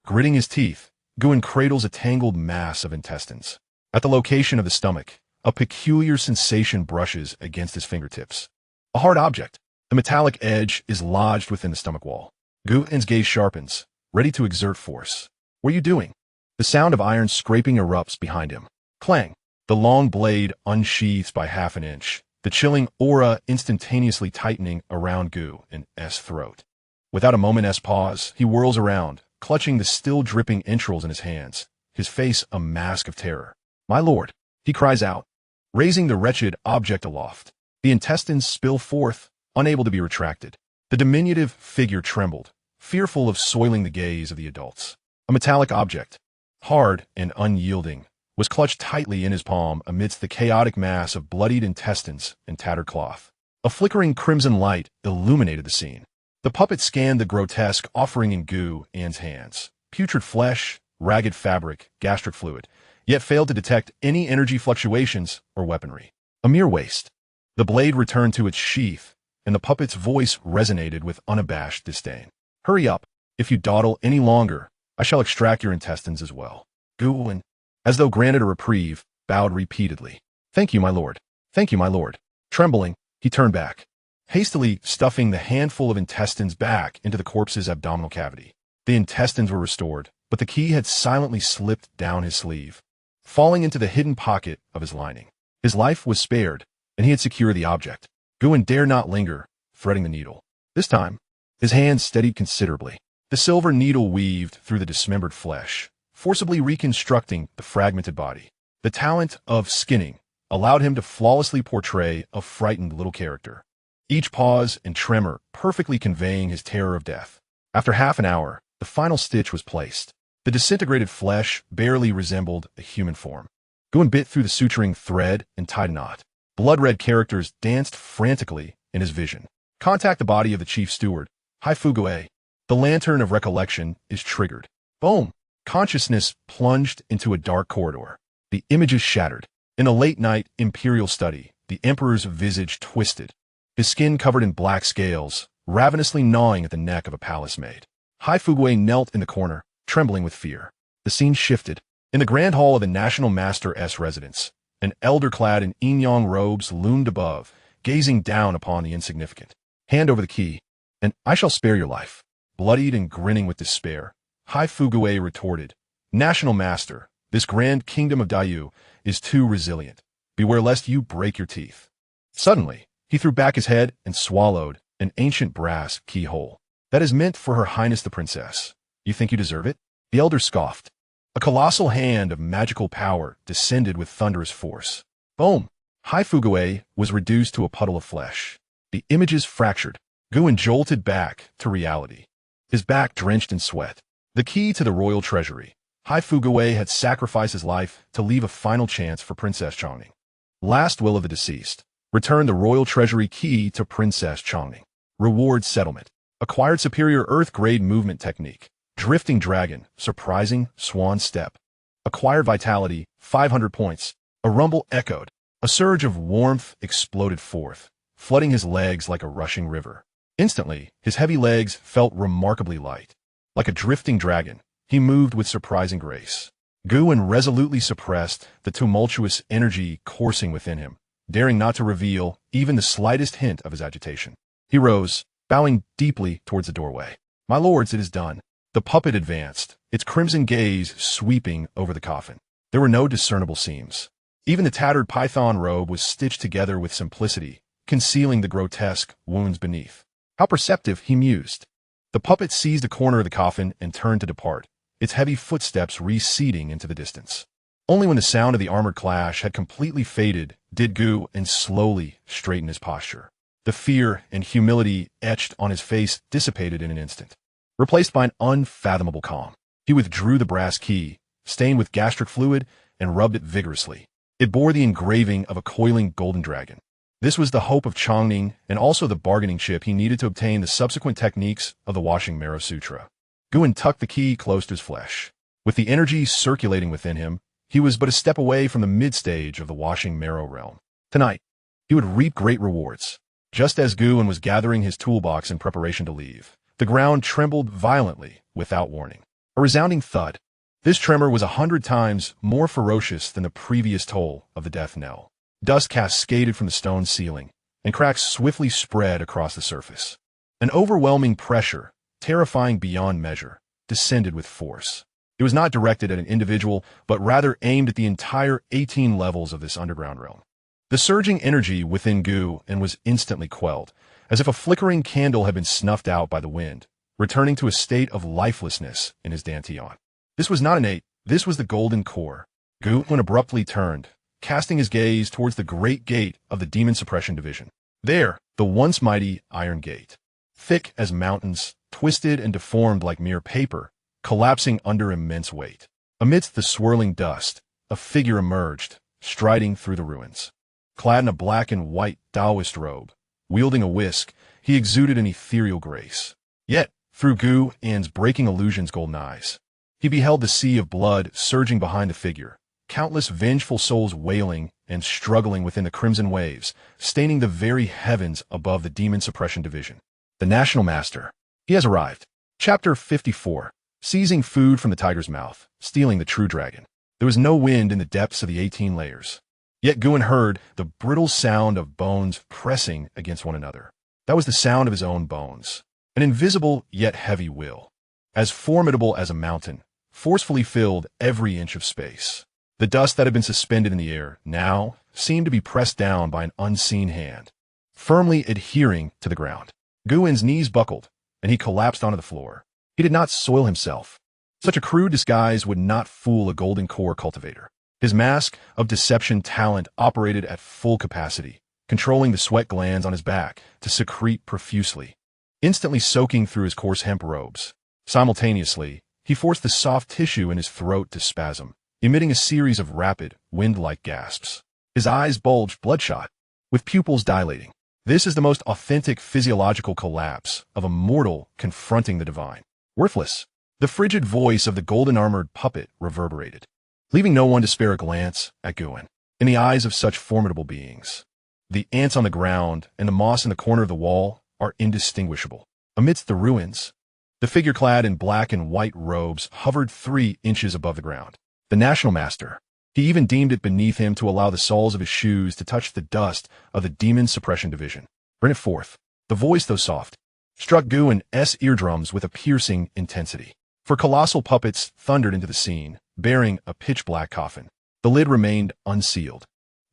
Gritting his teeth, Gu cradles a tangled mass of intestines. At the location of the stomach, a peculiar sensation brushes against his fingertips. A hard object. The metallic edge is lodged within the stomach wall. Gu's gaze sharpens, ready to exert force. What are you doing? The sound of iron scraping erupts behind him. Clang. The long blade unsheathes by half an inch, the chilling aura instantaneously tightening around Gu's throat. Without a moment's pause, he whirls around, clutching the still dripping entrails in his hands, his face a mask of terror. My lord, he cries out, raising the wretched object aloft. The intestines spill forth, unable to be retracted. The diminutive figure trembled, fearful of soiling the gaze of the adults. A metallic object, hard and unyielding, was clutched tightly in his palm amidst the chaotic mass of bloodied intestines and tattered cloth. A flickering crimson light illuminated the scene. The puppet scanned the grotesque offering in Gu An's hands. Putrid flesh, ragged fabric, gastric fluid, yet failed to detect any energy fluctuations or weaponry. A mere waste. The blade returned to its sheath, and the puppet's voice resonated with unabashed disdain. Hurry up. If you dawdle any longer, I shall extract your intestines as well. Gu, as though granted a reprieve, bowed repeatedly. Thank you, my lord. Thank you, my lord. Trembling, he turned back, hastily stuffing the handful of intestines back into the corpse's abdominal cavity. The intestines were restored, but the key had silently slipped down his sleeve, falling into the hidden pocket of his lining. His life was spared, and he had secured the object. Guin dared not linger, threading the needle. This time, his hands steadied considerably. The silver needle weaved through the dismembered flesh, forcibly reconstructing the fragmented body. The talent of skinning allowed him to flawlessly portray a frightened little character, each pause and tremor perfectly conveying his terror of death. After half an hour, the final stitch was placed. The disintegrated flesh barely resembled a human form. Guin bit through the suturing thread and tied a knot. Blood-red characters danced frantically in his vision. Contact the body of the chief steward. Hai Fugue. The lantern of recollection is triggered. Boom! Consciousness plunged into a dark corridor. The images shattered. In a late-night imperial study, the emperor's visage twisted, his skin covered in black scales, ravenously gnawing at the neck of a palace maid. Hai Fugue knelt in the corner, trembling with fear. The scene shifted. In the grand hall of the National Master's residence, an elder clad in yin-yang robes loomed above, gazing down upon the insignificant. Hand over the key, and I shall spare your life. Bloodied and grinning with despair, Hai Fugue retorted, National Master, this grand kingdom of Dao is too resilient. Beware lest you break your teeth. Suddenly, he threw back his head and swallowed an ancient brass keyhole. That is meant for Her Highness the Princess. You think you deserve it? The elder scoffed. A colossal hand of magical power descended with thunderous force. Boom! Hai Fugue was reduced to a puddle of flesh. The images fractured. Guin jolted back to reality, his back drenched in sweat. The key to the royal treasury. Hai Fugue had sacrificed his life to leave a final chance for Princess Changning. Last will of the deceased. Return the royal treasury key to Princess Changning. Reward settlement. Acquired superior earth-grade movement technique. Drifting dragon, surprising swan step. Acquired vitality, 500 points. A rumble echoed. A surge of warmth exploded forth, flooding his legs like a rushing river. Instantly, his heavy legs felt remarkably light. Like a drifting dragon, he moved with surprising grace. Guin resolutely suppressed the tumultuous energy coursing within him, daring not to reveal even the slightest hint of his agitation. He rose, bowing deeply towards the doorway. My lords, it is done. The puppet advanced, its crimson gaze sweeping over the coffin. There were no discernible seams. Even the tattered python robe was stitched together with simplicity, concealing the grotesque wounds beneath. How perceptive, he mused. The puppet seized a corner of the coffin and turned to depart, its heavy footsteps receding into the distance. Only when the sound of the armored clash had completely faded did Guin slowly straighten his posture. The fear and humility etched on his face dissipated in an instant, replaced by an unfathomable calm. He withdrew the brass key, stained with gastric fluid, and rubbed it vigorously. It bore the engraving of a coiling golden dragon. This was the hope of Changning and also the bargaining chip he needed to obtain the subsequent techniques of the Washing Marrow Sutra. Guin tucked the key close to his flesh. With the energy circulating within him, he was but a step away from the mid-stage of the Washing Marrow realm. Tonight, he would reap great rewards. Just as Guin was gathering his toolbox in preparation to leave, the ground trembled violently without warning. A resounding thud. This tremor was 100 times more ferocious than the previous toll of the death knell. Dust cascaded from the stone ceiling, and cracks swiftly spread across the surface. An overwhelming pressure, terrifying beyond measure, descended with force. It was not directed at an individual, but rather aimed at the entire 18 levels of this underground realm. The surging energy within Guin was instantly quelled, as if a flickering candle had been snuffed out by the wind, returning to a state of lifelessness in his dantian. This was not innate, this was the golden core. Guin abruptly turned, casting his gaze towards the great gate of the Demon Suppression Division. There, the once mighty iron gate, thick as mountains, twisted and deformed like mere paper, collapsing under immense weight. Amidst the swirling dust, a figure emerged, striding through the ruins. Clad in a black and white Taoist robe, wielding a whisk, he exuded an ethereal grace. Yet, through Gu In's breaking illusion's golden eyes, he beheld the sea of blood surging behind the figure, countless vengeful souls wailing and struggling within the crimson waves, staining the very heavens above the demon suppression division. The National Master. He has arrived. Chapter 54. Seizing food from the tiger's mouth, stealing the true dragon. There was no wind in the depths of the 18 layers. Yet Guin heard the brittle sound of bones pressing against one another. That was the sound of his own bones. An invisible yet heavy will, as formidable as a mountain, forcefully filled every inch of space. The dust that had been suspended in the air now seemed to be pressed down by an unseen hand, firmly adhering to the ground. Guin's knees buckled, and he collapsed onto the floor. He did not soil himself. Such a crude disguise would not fool a golden core cultivator. His mask of deception talent operated at full capacity, controlling the sweat glands on his back to secrete profusely, instantly soaking through his coarse hemp robes. Simultaneously, he forced the soft tissue in his throat to spasm, emitting a series of rapid, wind-like gasps. His eyes bulged bloodshot, with pupils dilating. This is the most authentic physiological collapse of a mortal confronting the divine. Worthless. The frigid voice of the golden-armored puppet reverberated, leaving no one to spare a glance at Guin. In the eyes of such formidable beings, the ants on the ground and the moss in the corner of the wall are indistinguishable. Amidst the ruins, the figure clad in black and white robes hovered 3 inches above the ground. The National Master. He even deemed it beneath him to allow the soles of his shoes to touch the dust of the demon suppression division. Bring it forth. The voice, though soft, struck Guin's eardrums with a piercing intensity. For colossal puppets thundered into the scene, bearing a pitch-black coffin. The lid remained unsealed.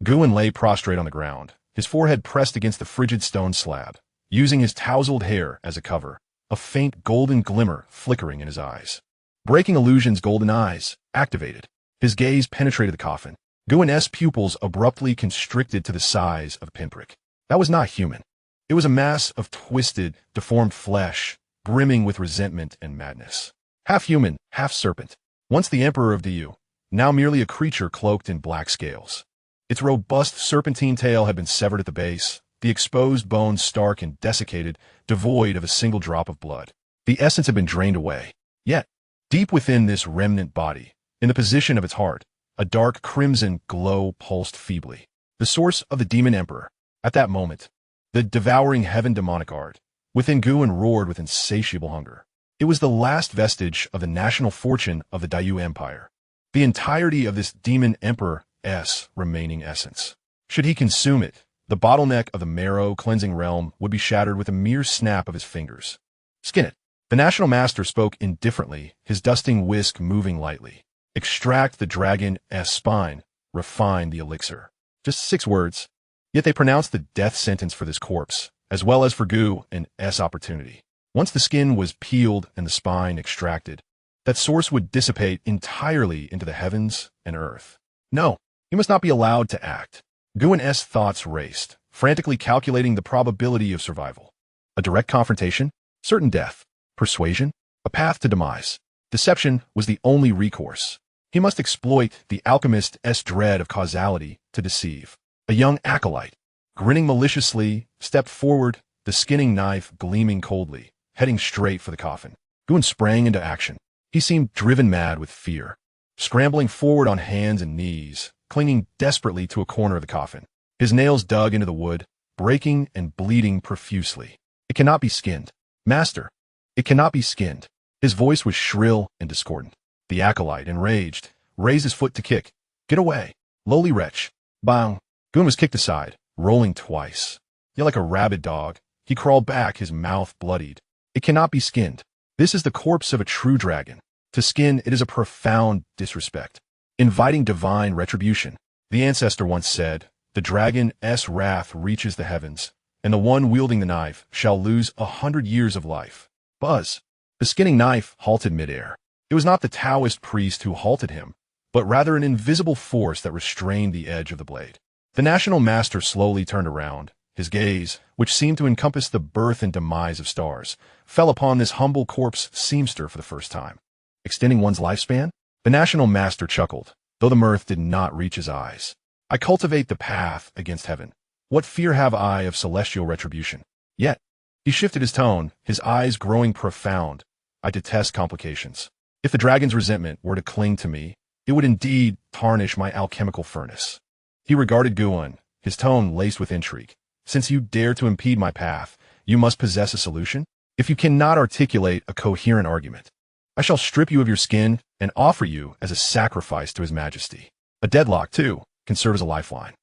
Guin lay prostrate on the ground, his forehead pressed against the frigid stone slab, using his tousled hair as a cover, a faint golden glimmer flickering in his eyes. Breaking illusion's golden eyes activated. His gaze penetrated the coffin. Guin's pupils abruptly constricted to the size of a pinprick. That was not human. It was a mass of twisted, deformed flesh, brimming with resentment and madness. Half human, half serpent. Once the Emperor of Du, now merely a creature cloaked in black scales. Its robust serpentine tail had been severed at the base, the exposed bones stark and desiccated, devoid of a single drop of blood. The essence had been drained away. Yet, deep within this remnant body, in the position of its heart, a dark crimson glow pulsed feebly. The source of the demon emperor. At that moment, the devouring heaven demonic art within Guin roared with insatiable hunger. It was the last vestige of the national fortune of the Dao Empire, the entirety of this demon emperor's remaining essence. Should he consume it, the bottleneck of the marrow-cleansing realm would be shattered with a mere snap of his fingers. Skin it. The National Master spoke indifferently, his dusting whisk moving lightly. Extract the dragon's spine, refine the elixir. Just 6 words. Yet they pronounced the death sentence for this corpse, as well as for Guin's opportunity. Once the skin was peeled and the spine extracted, that source would dissipate entirely into the heavens and earth. No, he must not be allowed to act. Guin's thoughts raced, frantically calculating the probability of survival. A direct confrontation? Certain death. Persuasion? A path to demise. Deception was the only recourse. He must exploit the alchemist's dread of causality to deceive. A young acolyte, grinning maliciously, stepped forward, the skinning knife gleaming coldly, heading straight for the coffin. Guin sprang into action. He seemed driven mad with fear, scrambling forward on hands and knees, clinging desperately to a corner of the coffin. His nails dug into the wood, breaking and bleeding profusely. It cannot be skinned. Master, it cannot be skinned. His voice was shrill and discordant. The acolyte, enraged, raised his foot to kick. Get away, lowly wretch. Bang. Guin was kicked aside, rolling twice. Yet like a rabid dog, he crawled back, his mouth bloodied. It cannot be skinned. This is the corpse of a true dragon. To skin it is a profound disrespect, inviting divine retribution. The ancestor once said, the dragon's wrath reaches the heavens, and the one wielding the knife shall lose 100 years of life. Buzz. The skinning knife halted midair. It was not the Taoist priest who halted him, but rather an invisible force that restrained the edge of the blade. The National Master slowly turned around. His gaze, which seemed to encompass the birth and demise of stars, fell upon this humble corpse seamster for the first time. Extending one's lifespan? The National Master chuckled, though the mirth did not reach his eyes. I cultivate the path against heaven. What fear have I of celestial retribution? Yet, He shifted his tone, his eyes growing profound. I detest complications. If the dragon's resentment were to cling to me, it would indeed tarnish my alchemical furnace. He regarded Guan, his tone laced with intrigue. Since you dare to impede my path, you must possess a solution? If you cannot articulate a coherent argument, I shall strip you of your skin and offer you as a sacrifice to His Majesty. A deadlock, too, can serve as a lifeline.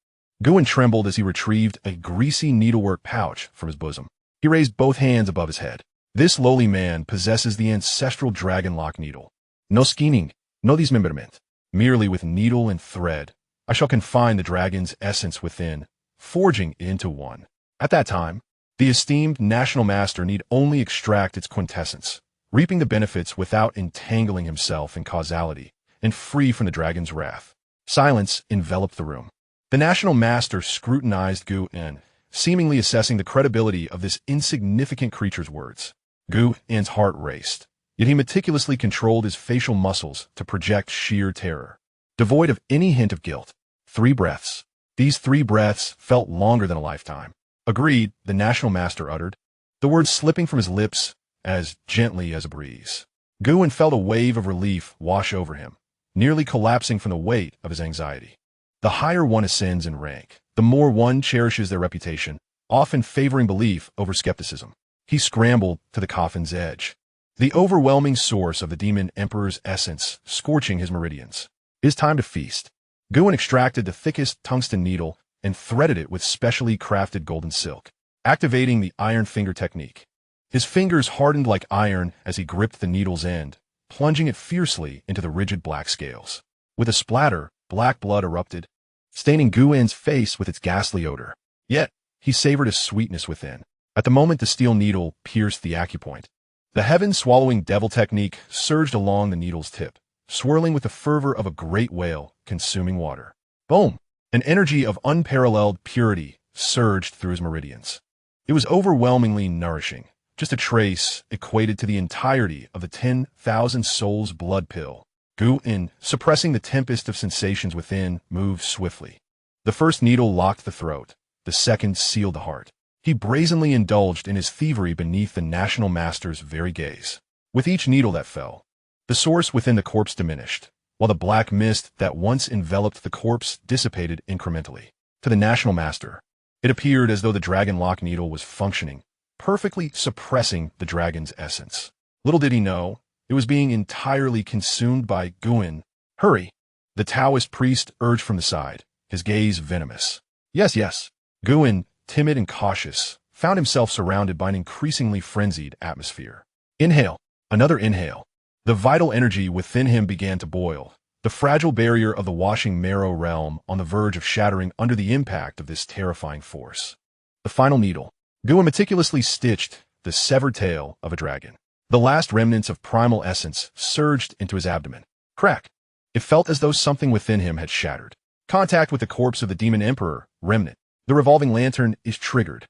Guan trembled as he retrieved a greasy needlework pouch from his bosom. He raised both hands above his head. This lowly man possesses the ancestral dragon-lock needle. No scheming, no dismemberment. Merely with needle and thread, I shall confine the dragon's essence within, forging it into one. At that time, the esteemed national master need only extract its quintessence, reaping the benefits without entangling himself in causality, and free from the dragon's wrath. Silence enveloped the room. The national master scrutinized Guan, seemingly assessing the credibility of this insignificant creature's words. Guan's heart raced, yet he meticulously controlled his facial muscles to project sheer terror. Devoid of any hint of guilt. 3 breaths. These 3 breaths felt longer than a lifetime. Agreed, the national master uttered, the words slipping from his lips as gently as a breeze. Guan felt a wave of relief wash over him, nearly collapsing from the weight of his anxiety. The higher one ascends in rank, the more one cherishes their reputation, often favoring belief over skepticism. He scrambled to the coffin's edge, the overwhelming source of the demon emperor's essence scorching his meridians. It is time to feast. Guan extracted the thickest tungsten needle and threaded it with specially crafted golden silk, activating the iron finger technique. His fingers hardened like iron as he gripped the needle's end, plunging it fiercely into the rigid black scales. With a splatter, black blood erupted, staining Guan's face with its ghastly odor. Yet, he savored a sweetness within. At the moment the steel needle pierced the acupoint, the heaven-swallowing devil technique surged along the needle's tip, swirling with the fervor of a great whale consuming water. Boom! An energy of unparalleled purity surged through his meridians. It was overwhelmingly nourishing, just a trace equated to the entirety of the 10,000 souls blood pill. Guan, suppressing the tempest of sensations within, moved swiftly. The first needle locked the throat, the second sealed the heart. He brazenly indulged in his thievery beneath the national master's very gaze. With each needle that fell, the source within the corpse diminished, while the black mist that once enveloped the corpse dissipated incrementally. To the national master, it appeared as though the dragon lock needle was functioning, perfectly suppressing the dragon's essence. Little did he know, it was being entirely consumed by Guan. Hurry! The Taoist priest urged from the side, his gaze venomous. Yes, yes. Guan, timid and cautious, found himself surrounded by an increasingly frenzied atmosphere. Inhale. Another inhale. The vital energy within him began to boil, the fragile barrier of the washing marrow realm on the verge of shattering under the impact of this terrifying force. The final needle. Guan meticulously stitched the severed tail of a dragon. The last remnants of primal essence surged into his abdomen. Crack! It felt as though something within him had shattered. Contact with the corpse of the demon emperor, remnant. The revolving lantern is triggered.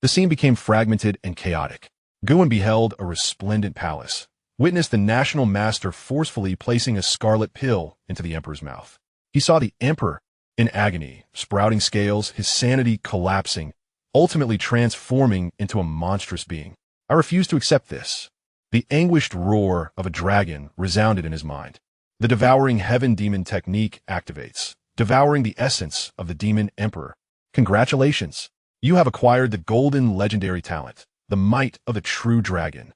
The scene became fragmented and chaotic. Guan beheld a resplendent palace, witnessed the national master forcefully placing a scarlet pill into the emperor's mouth. He saw the emperor in agony, sprouting scales, his sanity collapsing, ultimately transforming into a monstrous being. I refuse to accept this. The anguished roar of a dragon resounded in his mind. The devouring heaven demon technique activates, devouring the essence of the demon emperor. Congratulations! You have acquired the golden legendary talent, the might of the true dragon.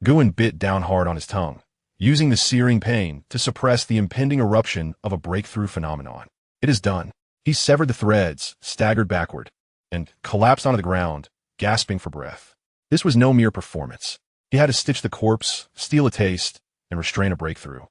Guan bit down hard on his tongue, using the searing pain to suppress the impending eruption of a breakthrough phenomenon. It is done. He severed the threads, staggered backward, and collapsed onto the ground, gasping for breath. This was no mere performance. He had to stitch the corpse, steal a taste, and restrain a breakthrough,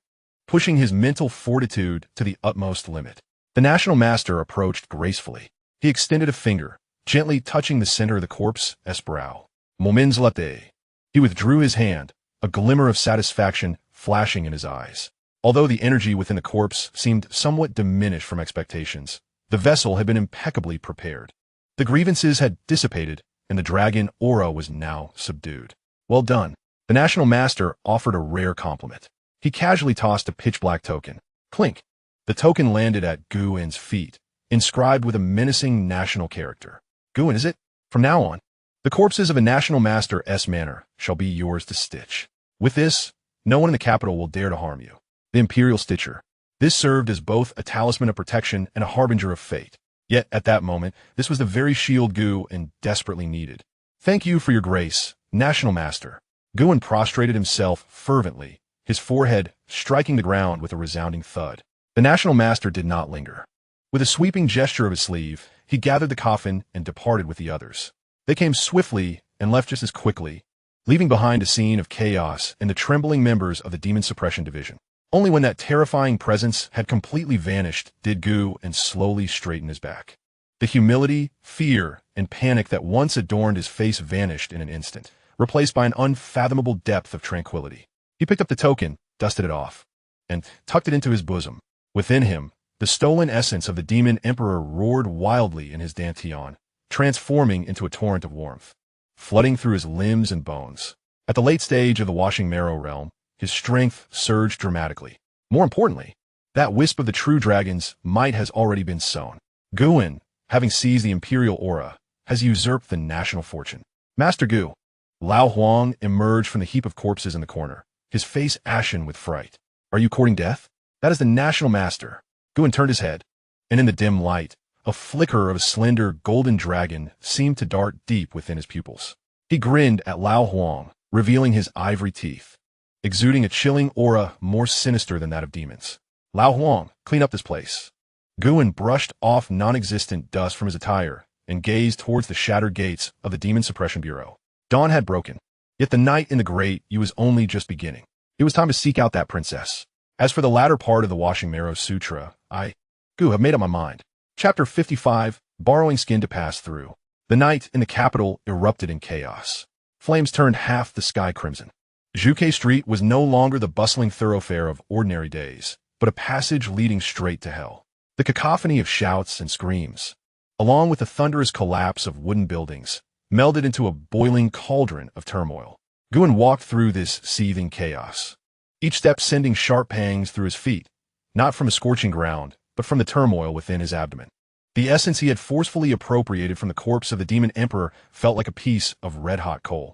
pushing his mental fortitude to the utmost limit. The national master approached gracefully. He extended a finger, gently touching the center of the corpse's brow. Moments latte. He withdrew his hand, a glimmer of satisfaction flashing in his eyes. Although the energy within the corpse seemed somewhat diminished from expectations, the vessel had been impeccably prepared. The grievances had dissipated, and the dragon aura was now subdued. Well done. The national master offered a rare compliment. He casually tossed a pitch-black token. Clink. The token landed at Guan's feet, inscribed with a menacing national character. Guan, is it? From now on, The corpses of a national master S manor shall be yours to stitch. With this, no one in the capital will dare to harm you. The Imperial Stitcher. This served as both a talisman of protection and a harbinger of fate. Yet, at that moment, this was the very shield Gu desperately needed. Thank you for your grace, National Master. Gu prostrated himself fervently, his forehead striking the ground with a resounding thud. The National Master did not linger. With a sweeping gesture of his sleeve, he gathered the coffin and departed with the others. They came swiftly and left just as quickly, leaving behind a scene of chaos and the trembling members of the Demon Suppression Division. Only when that terrifying presence had completely vanished did Gu slowly straighten his back. The humility, fear, and panic that once adorned his face vanished in an instant, replaced by an unfathomable depth of tranquility. He picked up the token, dusted it off, and tucked it into his bosom. Within him, the stolen essence of the Demon Emperor roared wildly in his dantian, transforming into a torrent of warmth, flooding through his limbs and bones. At the late stage of the Washing Marrow realm, his strength surged dramatically. More importantly, that wisp of the true dragon's might has already been sown. Gu, having seized the imperial aura, has usurped the national fortune. Master Gu. Lao Huang emerged from the heap of corpses in the corner, his face ashen with fright. Are you courting death? That is the national master. Gu turned his head, and in the dim light, a flicker of a slender golden dragon seemed to dart deep within his pupils. He grinned at Lao Huang, revealing his ivory teeth, exuding a chilling aura more sinister than that of demons. Lao Huang, clean up this place. Gu brushed off non-existent dust from his attire and gazed towards the shattered gates of the Demon Suppression Bureau. Dawn had broken, yet the night in the Great U was only just beginning. It was time to seek out that princess. As for the latter part of the Washing Marrow Sutra, Gu, have made up my mind. Chapter 55, Borrowing Skin to Pass Through. The night in the capital erupted in chaos. Flames turned half the sky crimson. Zhuke Street was no longer the bustling thoroughfare of ordinary days, but a passage leading straight to hell. The cacophony of shouts and screams, along with the thunderous collapse of wooden buildings, melded into a boiling cauldron of turmoil. Gu walked through this seething chaos, each step sending sharp pangs through his feet, not from a scorching ground, but from the turmoil within his abdomen. The essence he had forcefully appropriated from the corpse of the Demon Emperor felt like a piece of red-hot coal,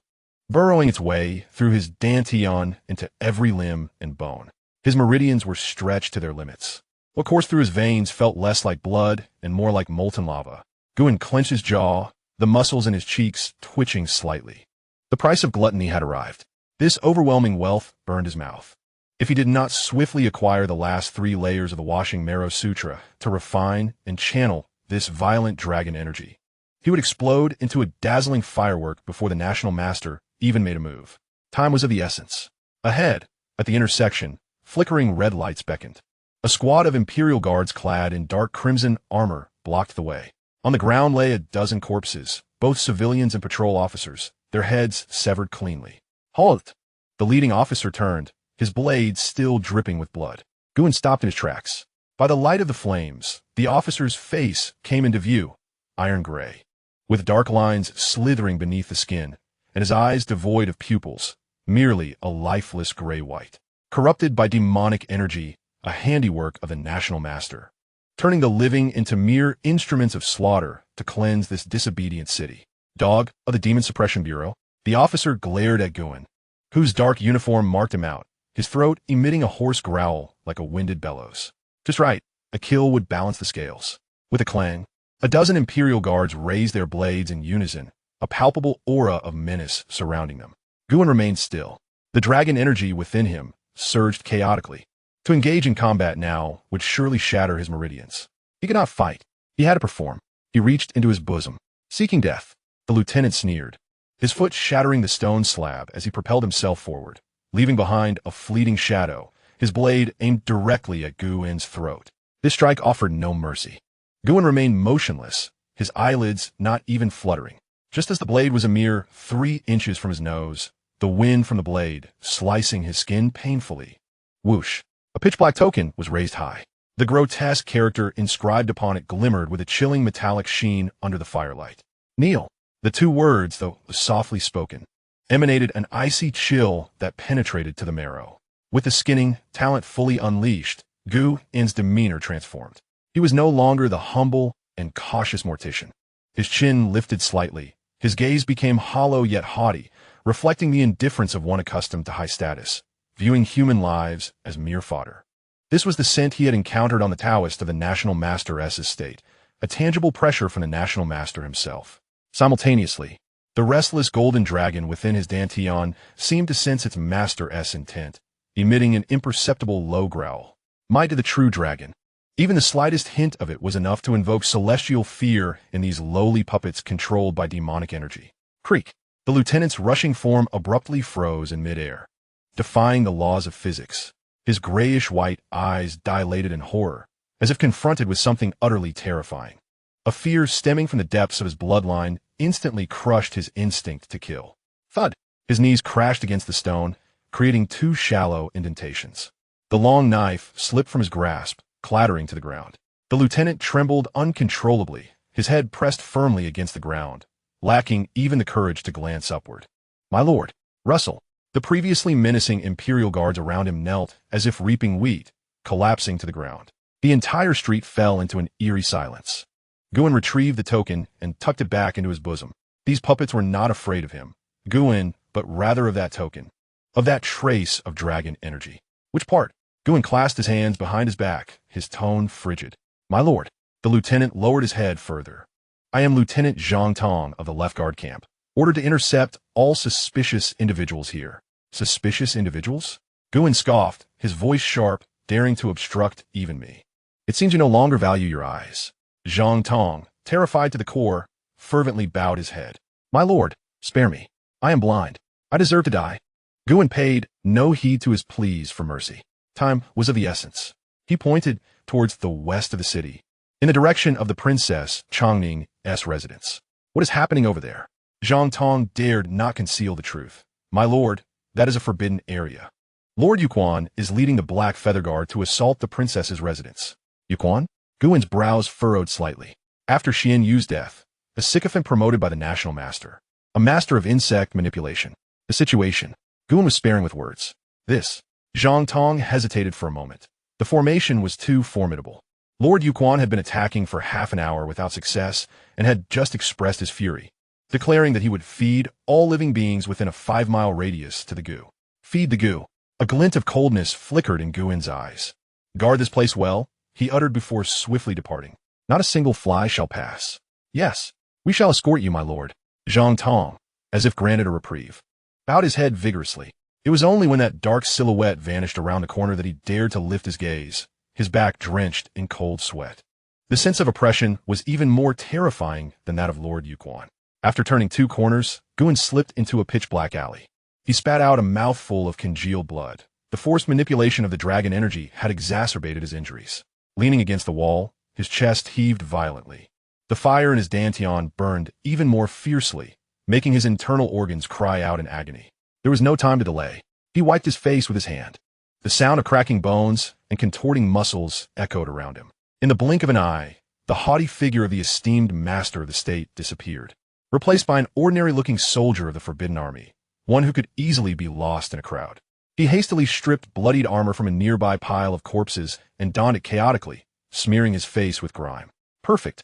burrowing its way through his dantian into every limb and bone. His meridians were stretched to their limits. What coursed through his veins felt less like blood and more like molten lava. Gu clenched his jaw, the muscles in his cheeks twitching slightly. The price of gluttony had arrived. This overwhelming wealth burned his mouth. If he did not swiftly acquire the last 3 layers of the Washing Marrow Sutra to refine and channel this violent dragon energy, he would explode into a dazzling firework before the National Master even made a move. Time was of the essence. Ahead, at the intersection, flickering red lights beckoned. A squad of Imperial Guards clad in dark crimson armor blocked the way. On the ground lay a dozen corpses, both civilians and patrol officers, their heads severed cleanly. Halt! The leading officer turned, his blade still dripping with blood. Gu stopped in his tracks. By the light of the flames, the officer's face came into view, iron gray, with dark lines slithering beneath the skin, and his eyes devoid of pupils, merely a lifeless gray-white. Corrupted by demonic energy, a handiwork of the National Master, turning the living into mere instruments of slaughter to cleanse this disobedient city. Dog of the Demon Suppression Bureau, the officer glared at Gu, whose dark uniform marked him out, his throat emitting a hoarse growl like a winded bellows. Just right, a kill would balance the scales. With a clang, a dozen Imperial Guards raised their blades in unison, a palpable aura of menace surrounding them. Gu remained still. The dragon energy within him surged chaotically. To engage in combat now would surely shatter his meridians. He could not fight. He had to perform. He reached into his bosom, seeking death. The lieutenant sneered, his foot shattering the stone slab as he propelled himself forward, leaving behind a fleeting shadow, his blade aimed directly at Gu's throat. This strike offered no mercy. Gu remained motionless, his eyelids not even fluttering. Just as the blade was a mere 3 inches from his nose, the wind from the blade slicing his skin painfully. Whoosh! A pitch-black token was raised high. The grotesque character inscribed upon it glimmered with a chilling metallic sheen under the firelight. Kneel. The 2 words, though softly spoken, emanated an icy chill that penetrated to the marrow. With the skinning talent fully unleashed, Gu's demeanor transformed. He was no longer the humble and cautious mortician. His chin lifted slightly, His gaze became hollow yet haughty, reflecting the indifference of one accustomed to high status, viewing human lives as mere fodder. This was the scent he had encountered on the Taoist of the National Master S's estate, a tangible pressure from the National Master himself. Simultaneously, the restless golden dragon within his dantian seemed to sense its Master S intent, emitting an imperceptible low growl. Might of the true dragon. Even the slightest hint of it was enough to invoke celestial fear in these lowly puppets controlled by demonic energy. Creak! The lieutenant's rushing form abruptly froze in midair, defying the laws of physics. His grayish-white eyes dilated in horror, as if confronted with something utterly terrifying. A fear stemming from the depths of his bloodline instantly crushed his instinct to kill. Thud! His knees crashed against the stone, creating two shallow indentations. The long knife slipped from his grasp, clattering to the ground. The lieutenant trembled uncontrollably, his head pressed firmly against the ground, lacking even the courage to glance upward. My lord, Russell! The previously menacing Imperial guards around him knelt as if reaping wheat, collapsing to the ground. The entire street fell into an eerie silence. Guin retrieved the token and tucked it back into his bosom. These puppets were not afraid of him, Guin, but rather of that token, of that trace of dragon energy. Which part? Guin clasped his hands behind his back, his tone frigid. My lord. The lieutenant lowered his head further. I am Lieutenant Zhang Tong of the Left Guard camp, ordered to intercept all suspicious individuals here. Suspicious individuals? Guin scoffed, his voice sharp, daring to obstruct even me. It seems you no longer value your eyes. Zhang Tong, terrified to the core, fervently bowed his head. My lord, spare me. I am blind. I deserve to die. Guin paid no heed to his pleas for mercy. Time was of the essence. He pointed towards the west of the city, in the direction of the Princess Changning's residence. What is happening over there? Zhang Tong dared not conceal the truth. My lord, that is a forbidden area. Lord Yuquan is leading the Black Feather Guard to assault the princess's residence. Yuquan? Guin's brows furrowed slightly. After Xian Yu's death, a sycophant promoted by the National Master, a master of insect manipulation. The situation. Guin was sparing with words. This. Zhang Tong hesitated for a moment. The formation was too formidable. Lord Yuquan had been attacking for half an hour without success and had just expressed his fury, declaring that he would feed all living beings within a 5-mile radius to the goo. Feed the goo. A glint of coldness flickered in Guin's eyes. Guard this place well, he uttered before swiftly departing. Not a single fly shall pass. Yes, we shall escort you, my lord. Zhang Tong, as if granted a reprieve, bowed his head vigorously. It was only when that dark silhouette vanished around the corner that he dared to lift his gaze, his back drenched in cold sweat. The sense of oppression was even more terrifying than that of Lord Yuquan. After turning 2 corners, Guin slipped into a pitch-black alley. He spat out a mouthful of congealed blood. The forced manipulation of the dragon energy had exacerbated his injuries. Leaning against the wall, his chest heaved violently. The fire in his dantian burned even more fiercely, making his internal organs cry out in agony. There was no time to delay. He wiped his face with his hand. The sound of cracking bones and contorting muscles echoed around him. In the blink of an eye, the haughty figure of the esteemed master of the state disappeared, replaced by an ordinary-looking soldier of the Forbidden Army, one who could easily be lost in a crowd. He hastily stripped bloodied armor from a nearby pile of corpses and donned it chaotically, smearing his face with grime. Perfect.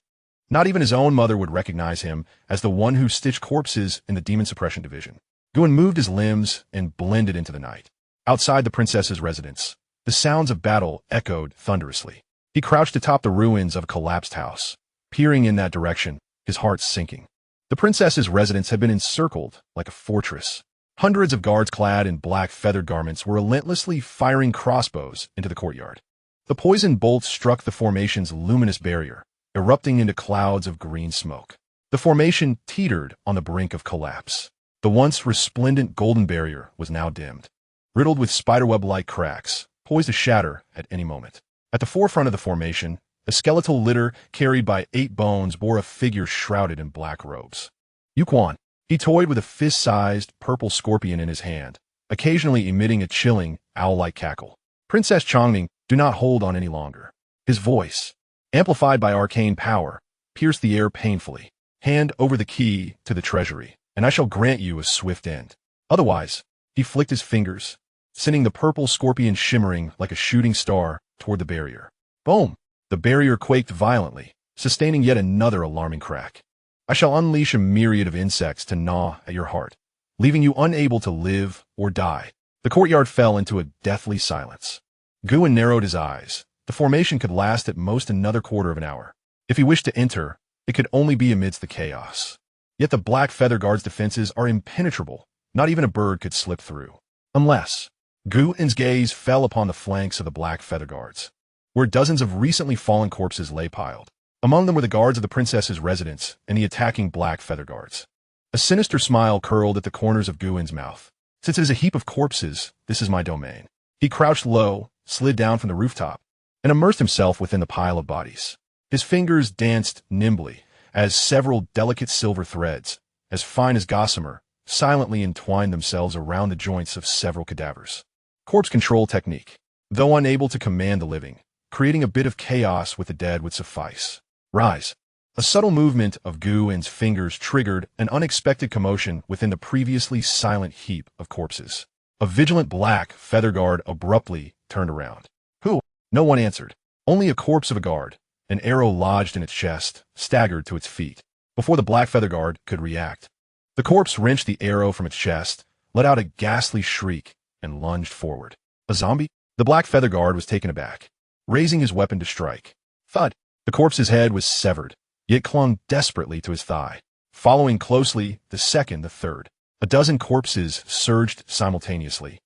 Not even his own mother would recognize him as the one who stitched corpses in the Demon Suppression Division. Guin moved his limbs and blended into the night. Outside the princess's residence, the sounds of battle echoed thunderously. He crouched atop the ruins of a collapsed house, peering in that direction, his heart sinking. The princess's residence had been encircled like a fortress. Hundreds of guards clad in black feathered garments were relentlessly firing crossbows into the courtyard. The poisoned bolts struck the formation's luminous barrier, erupting into clouds of green smoke. The formation teetered on the brink of collapse. The once resplendent golden barrier was now dimmed, riddled with spiderweb-like cracks, poised to shatter at any moment. At the forefront of the formation, a skeletal litter carried by 8 bones bore a figure shrouded in black robes. Yuquan. He toyed with a fist-sized purple scorpion in his hand, occasionally emitting a chilling, owl-like cackle. Princess Changning, do not hold on any longer. His voice, amplified by arcane power, pierced the air painfully. Hand over the key to the treasury, and I shall grant you a swift end. Otherwise, he flicked his fingers, sending the purple scorpion shimmering like a shooting star toward the barrier. Boom! The barrier quaked violently, sustaining yet another alarming crack. I shall unleash a myriad of insects to gnaw at your heart, leaving you unable to live or die. The courtyard fell into a deathly silence. Guin narrowed his eyes. The formation could last at most another quarter of an hour. If he wished to enter, it could only be amidst the chaos. Yet the Black Feather Guard's defenses are impenetrable. Not even a bird could slip through. Unless... Guin's gaze fell upon the flanks of the Black Feather Guards, where dozens of recently fallen corpses lay piled. Among them were the guards of the princess's residence and the attacking Black Feather Guards. A sinister smile curled at the corners of Guin's mouth. Since it is a heap of corpses, this is my domain. He crouched low, slid down from the rooftop, and immersed himself within the pile of bodies. His fingers danced nimbly as several delicate silver threads, as fine as gossamer, silently entwined themselves around the joints of several cadavers. Corpse control technique. Though unable to command the living, creating a bit of chaos with the dead would suffice. Rise. A subtle movement of Guin's fingers triggered an unexpected commotion within the previously silent heap of corpses. A vigilant Black Feather Guard abruptly turned around. Who? No one answered. Only a corpse of a guard, an arrow lodged in its chest, staggered to its feet. Before the Black Feather Guard could react, the corpse wrenched the arrow from its chest, let out a ghastly shriek, and lunged forward. A zombie? The Black Feather Guard was taken aback, raising his weapon to strike. Thud! The corpse's head was severed, yet clung desperately to his thigh. Following closely, the second, the third. A dozen corpses surged simultaneously.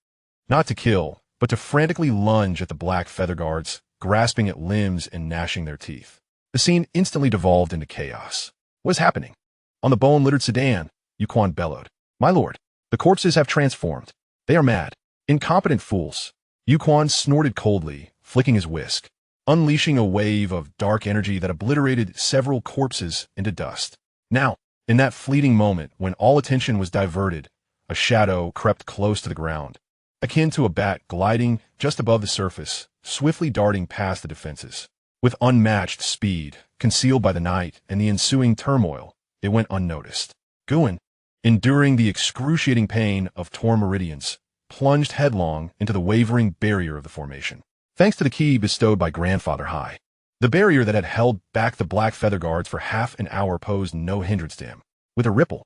Not to kill, but to frantically lunge at the Black Feather Guards, grasping at limbs and gnashing their teeth. The scene instantly devolved into chaos. What is happening? On the bone-littered sedan, Yuquan bellowed. My lord, the corpses have transformed. They are mad. Incompetent fools. Yuquan snorted coldly, flicking his whisk, unleashing a wave of dark energy that obliterated several corpses into dust. Now, in that fleeting moment when all attention was diverted, a shadow crept close to the ground, akin to a bat gliding just above the surface, swiftly darting past the defenses. With unmatched speed, concealed by the night and the ensuing turmoil, it went unnoticed. Guin, enduring the excruciating pain of torn meridians, plunged headlong into the wavering barrier of the formation. Thanks to the key bestowed by Grandfather High, the barrier that had held back the Black Feather Guards for half an hour posed no hindrance to him. With a ripple,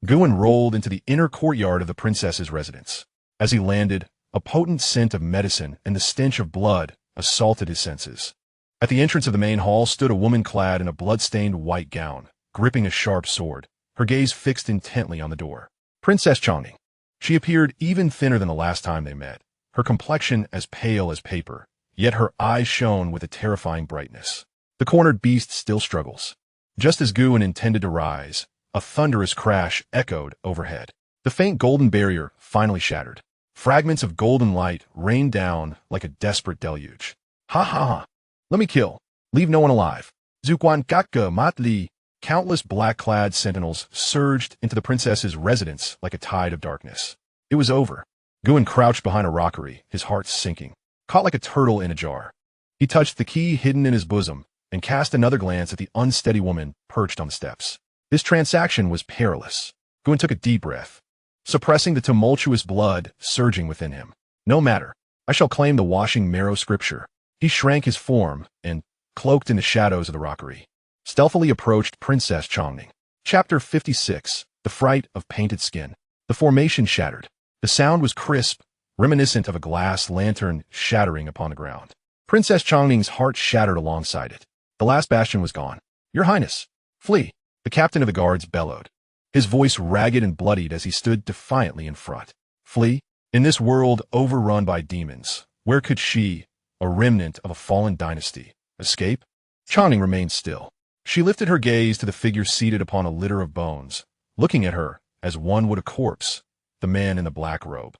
Guin rolled into the inner courtyard of the princess's residence. As he landed, a potent scent of medicine and the stench of blood assaulted his senses. At the entrance of the main hall stood a woman clad in a blood-stained white gown, gripping a sharp sword, her gaze fixed intently on the door. Princess Xianxia. She appeared even thinner than the last time they met, her complexion as pale as paper, yet her eyes shone with a terrifying brightness. The cornered beast still struggles. Just as Guin intended to rise, a thunderous crash echoed overhead. The faint golden barrier finally shattered. Fragments of golden light rained down like a desperate deluge. Ha ha ha! Let me kill. Leave no one alive. Zuquan Gakka Matli. Countless black-clad sentinels surged into the princess's residence like a tide of darkness. It was over. Guin crouched behind a rockery, his heart sinking, caught like a turtle in a jar. He touched the key hidden in his bosom and cast another glance at the unsteady woman perched on the steps. This transaction was perilous. Guin took a deep breath, suppressing the tumultuous blood surging within him. No matter. I shall claim the washing marrow scripture. He shrank his form and, cloaked in the shadows of the rockery, stealthily approached Princess Xianxia. Chapter 56. The Fright of Painted Skin. The formation shattered. The sound was crisp, reminiscent of a glass lantern shattering upon the ground. Princess Xianxia's heart shattered alongside it. The last bastion was gone. Your Highness, flee, the captain of the guards bellowed, his voice ragged and bloodied as he stood defiantly in front. Flee? In this world overrun by demons, where could she, a remnant of a fallen dynasty, escape? Xianxia remained still. She lifted her gaze to the figure seated upon a litter of bones, looking at her as one would a corpse, the man in the black robe.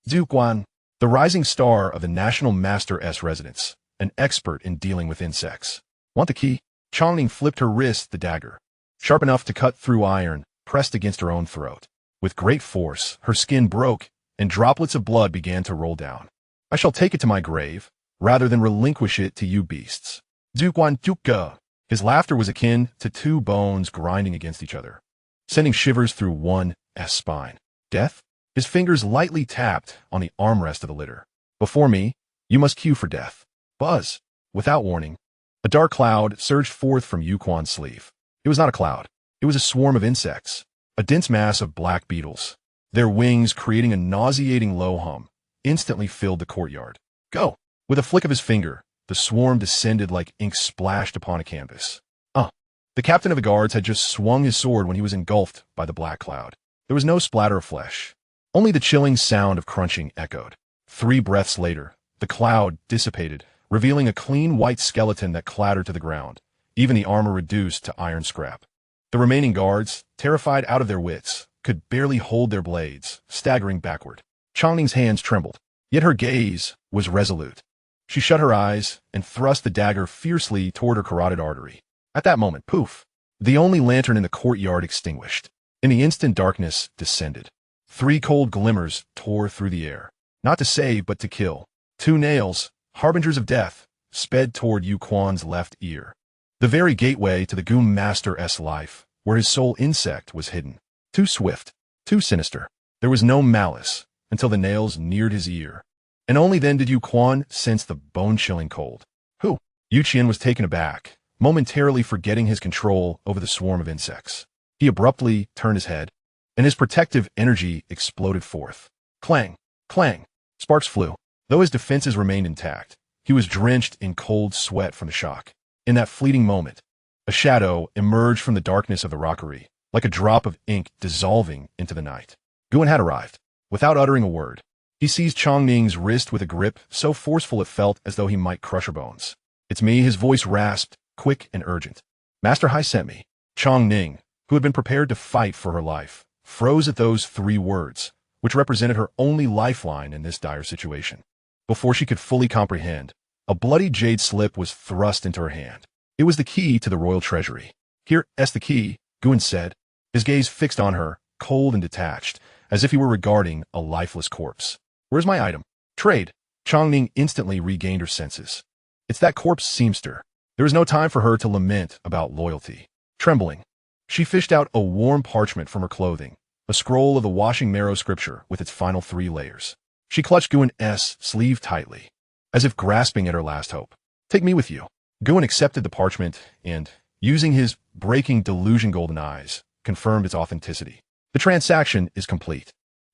Zuquan, the rising star of the National Master S residence, an expert in dealing with insects. Want the key? Xianxia flipped her wrist the dagger, sharp enough to cut through iron, pressed against her own throat. With great force, her skin broke, and droplets of blood began to roll down. I shall take it to my grave, rather than relinquish it to you beasts. Zuquan Tukka. His laughter was akin to two bones grinding against each other, sending shivers through one's spine. Death? His fingers lightly tapped on the armrest of the litter. Before me, you must cue for death. Buzz. Without warning, a dark cloud surged forth from Yuquan's sleeve. It was not a cloud. It was a swarm of insects, a dense mass of black beetles. Their wings, creating a nauseating low hum, instantly filled the courtyard. Go! With a flick of his finger, the swarm descended like ink splashed upon a canvas. The captain of the guards had just swung his sword when he was engulfed by the black cloud. There was no splatter of flesh. Only the chilling sound of crunching echoed. 3 breaths later, the cloud dissipated, revealing a clean white skeleton that clattered to the ground, even the armor reduced to iron scrap. The remaining guards, terrified out of their wits, could barely hold their blades, staggering backward. Changning's hands trembled, yet her gaze was resolute. She shut her eyes and thrust the dagger fiercely toward her carotid artery. At that moment, poof, the only lantern in the courtyard extinguished. In the instant, darkness descended. 3 cold glimmers tore through the air. Not to save, but to kill. 2 nails, harbingers of death, sped toward Yu Quan's left ear. The very gateway to the Goon Master's life, where his soul insect was hidden. Too swift, too sinister. There was no malice until the nails neared his ear. And only then did Yu Quan sense the bone-chilling cold. Who? Yu Qian was taken aback, momentarily forgetting his control over the swarm of insects. He abruptly turned his head, and his protective energy exploded forth. Clang! Clang! Sparks flew. Though his defenses remained intact, he was drenched in cold sweat from the shock. In that fleeting moment, a shadow emerged from the darkness of the rockery, like a drop of ink dissolving into the night. Guan had arrived. Without uttering a word, he seized Changning's wrist with a grip so forceful it felt as though he might crush her bones. It's me, his voice rasped, quick and urgent. Master Hai sent me. Changning, who had been prepared to fight for her life, froze at those 3 words, which represented her only lifeline in this dire situation. Before she could fully comprehend, a bloody jade slip was thrust into her hand. It was the key to the royal treasury. Here is the key, Guan said, his gaze fixed on her, cold and detached, as if he were regarding a lifeless corpse. Where's my item? Trade. Changning instantly regained her senses. It's that corpse seamster. There was no time for her to lament about loyalty. Trembling, she fished out a warm parchment from her clothing, a scroll of the washing marrow scripture with its final 3 layers. She clutched Guan's sleeve tightly, as if grasping at her last hope. Take me with you. Guan accepted the parchment and, using his breaking delusion golden eyes, confirmed its authenticity. The transaction is complete.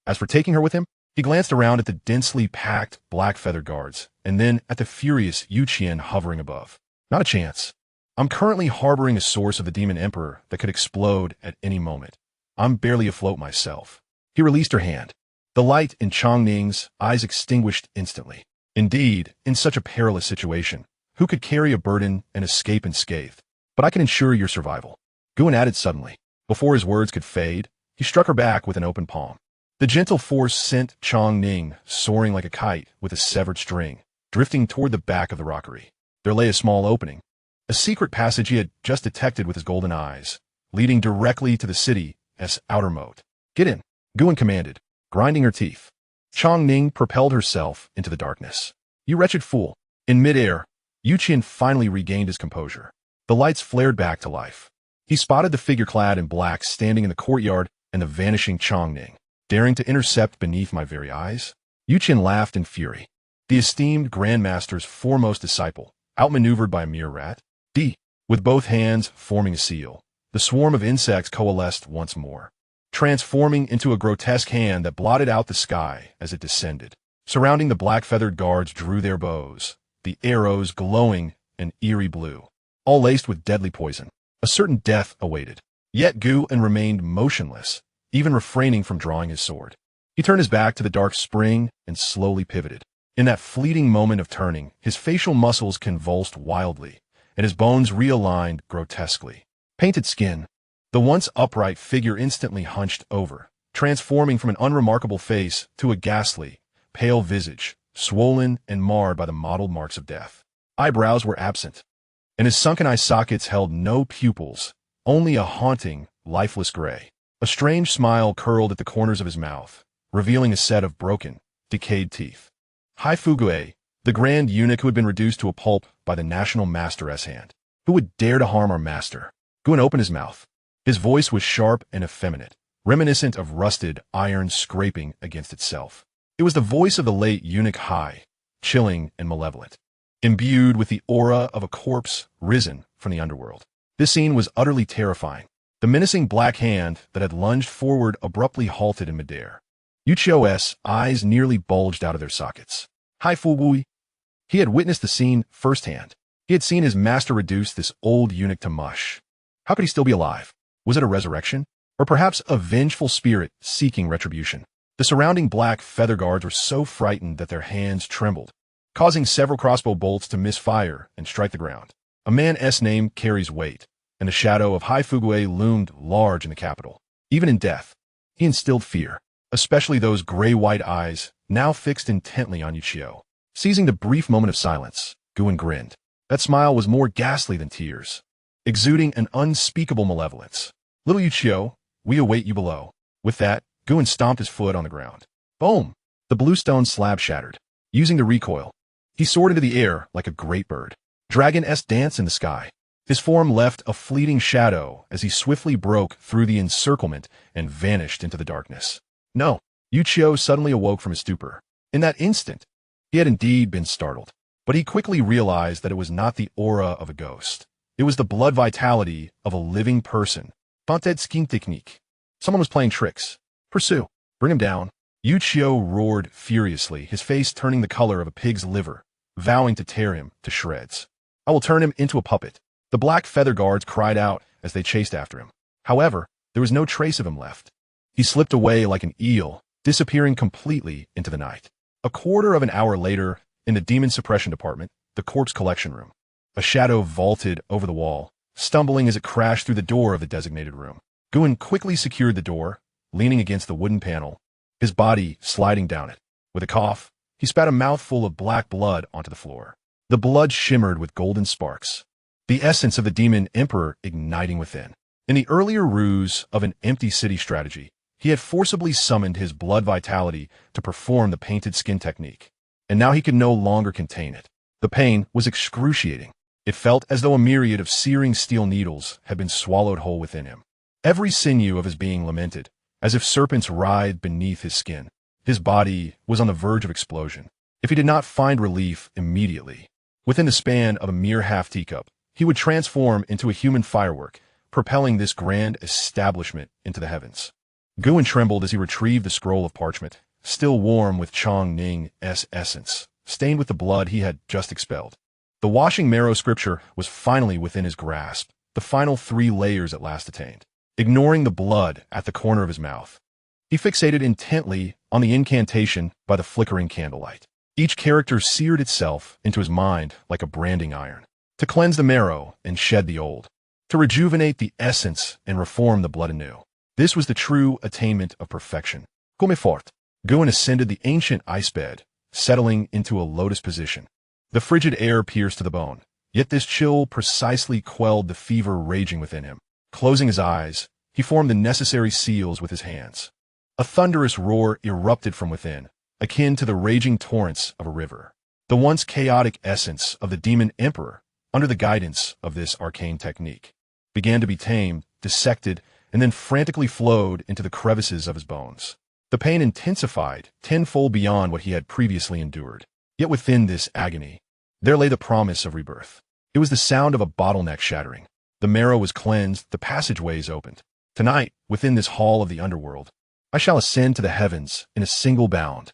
As for taking her with him, he glanced around at the densely packed black feathered guards, and then at the furious Yu Qian hovering above. Not a chance. I'm currently harboring a source of the Demon Emperor that could explode at any moment. I'm barely afloat myself. He released her hand. The light in Changning's eyes extinguished instantly. Indeed, in such a perilous situation, who could carry a burden and escape unscathed? But I can ensure your survival. Guan added suddenly. Before his words could fade, he struck her back with an open palm. The gentle force sent Changning soaring like a kite with a severed string, drifting toward the back of the rockery. There lay a small opening, a secret passage he had just detected with his golden eyes, leading directly to the city's outer moat. Get in, Guan commanded, grinding her teeth. Changning propelled herself into the darkness. You wretched fool. In midair, Yu Qian finally regained his composure. The lights flared back to life. He spotted the figure clad in black standing in the courtyard and the vanishing Changning, daring to intercept beneath my very eyes. Yu Qian laughed in fury. The esteemed Grandmaster's foremost disciple, outmaneuvered by a mere rat. With both hands forming a seal, the swarm of insects coalesced once more, transforming into a grotesque hand that blotted out the sky as it descended. Surrounding the black-feathered guards drew their bows, the arrows glowing an eerie blue, all laced with deadly poison. A certain death awaited. Yet Guan remained motionless, even refraining from drawing his sword. He turned his back to the dark spring and slowly pivoted. In that fleeting moment of turning, his facial muscles convulsed wildly, and his bones realigned grotesquely. Painted skin. The once upright figure instantly hunched over, transforming from an unremarkable face to a ghastly, pale visage, swollen and marred by the mottled marks of death. Eyebrows were absent, and his sunken eye sockets held no pupils, only a haunting, lifeless gray. A strange smile curled at the corners of his mouth, revealing a set of broken, decayed teeth. Hai Fugue, the grand eunuch who had been reduced to a pulp by the national master's hand. Who would dare to harm our master? Guan opened his mouth. His voice was sharp and effeminate, reminiscent of rusted iron scraping against itself. It was the voice of the late eunuch Hai, chilling and malevolent, imbued with the aura of a corpse risen from the underworld. This scene was utterly terrifying. The menacing black hand that had lunged forward abruptly halted in midair. Yuchio's eyes nearly bulged out of their sockets. Hai Fugui. He had witnessed the scene firsthand. He had seen his master reduce this old eunuch to mush. How could he still be alive? Was it a resurrection? Or perhaps a vengeful spirit seeking retribution? The surrounding black feather guards were so frightened that their hands trembled, causing several crossbow bolts to misfire and strike the ground. A man's name carries weight, and the shadow of Hai Fugui loomed large in the capital. Even in death, he instilled fear, especially those gray-white eyes now fixed intently on Yuchio. Seizing the brief moment of silence, Guin grinned. That smile was more ghastly than tears, exuding an unspeakable malevolence. Little Yuchio, we await you below. With that, Guin stomped his foot on the ground. Boom! The bluestone slab shattered. Using the recoil, he soared into the air like a great bird. Dragon-esque dance in the sky. His form left a fleeting shadow as he swiftly broke through the encirclement and vanished into the darkness. No, Yuchio suddenly awoke from his stupor. In that instant, he had indeed been startled, but he quickly realized that it was not the aura of a ghost. It was the blood vitality of a living person. Ponted skin technique. Someone was playing tricks. Pursue. Bring him down. Yuchio roared furiously, his face turning the color of a pig's liver, vowing to tear him to shreds. I will turn him into a puppet. The black feather guards cried out as they chased after him. However, there was no trace of him left. He slipped away like an eel, disappearing completely into the night. A quarter of an hour later, in the demon suppression department, the corpse collection room, a shadow vaulted over the wall, stumbling as it crashed through the door of the designated room. Guin quickly secured the door, leaning against the wooden panel, his body sliding down it. With a cough, he spat a mouthful of black blood onto the floor. The blood shimmered with golden sparks, the essence of the demon emperor igniting within. In the earlier ruse of an empty city strategy, he had forcibly summoned his blood vitality to perform the painted skin technique, and now he could no longer contain it. The pain was excruciating. It felt as though a myriad of searing steel needles had been swallowed whole within him. Every sinew of his being lamented, as if serpents writhed beneath his skin. His body was on the verge of explosion. If he did not find relief immediately, within the span of a mere half-teacup, he would transform into a human firework, propelling this grand establishment into the heavens. Guin trembled as he retrieved the scroll of parchment, still warm with Chong Ning's essence, stained with the blood he had just expelled. The washing marrow scripture was finally within his grasp, the final 3 layers at last attained. Ignoring the blood at the corner of his mouth, he fixated intently on the incantation by the flickering candlelight. Each character seared itself into his mind like a branding iron, to cleanse the marrow and shed the old, to rejuvenate the essence and reform the blood anew. This was the true attainment of perfection. Come fort. Guin ascended the ancient ice bed, settling into a lotus position. The frigid air pierced to the bone, yet this chill precisely quelled the fever raging within him. Closing his eyes, he formed the necessary seals with his hands. A thunderous roar erupted from within, akin to the raging torrents of a river. The once chaotic essence of the demon emperor, under the guidance of this arcane technique, began to be tamed, dissected, and then frantically flowed into the crevices of his bones. The pain intensified tenfold beyond what he had previously endured. Yet within this agony, there lay the promise of rebirth. It was the sound of a bottleneck shattering. The marrow was cleansed, the passageways opened. Tonight, within this hall of the underworld, I shall ascend to the heavens in a single bound,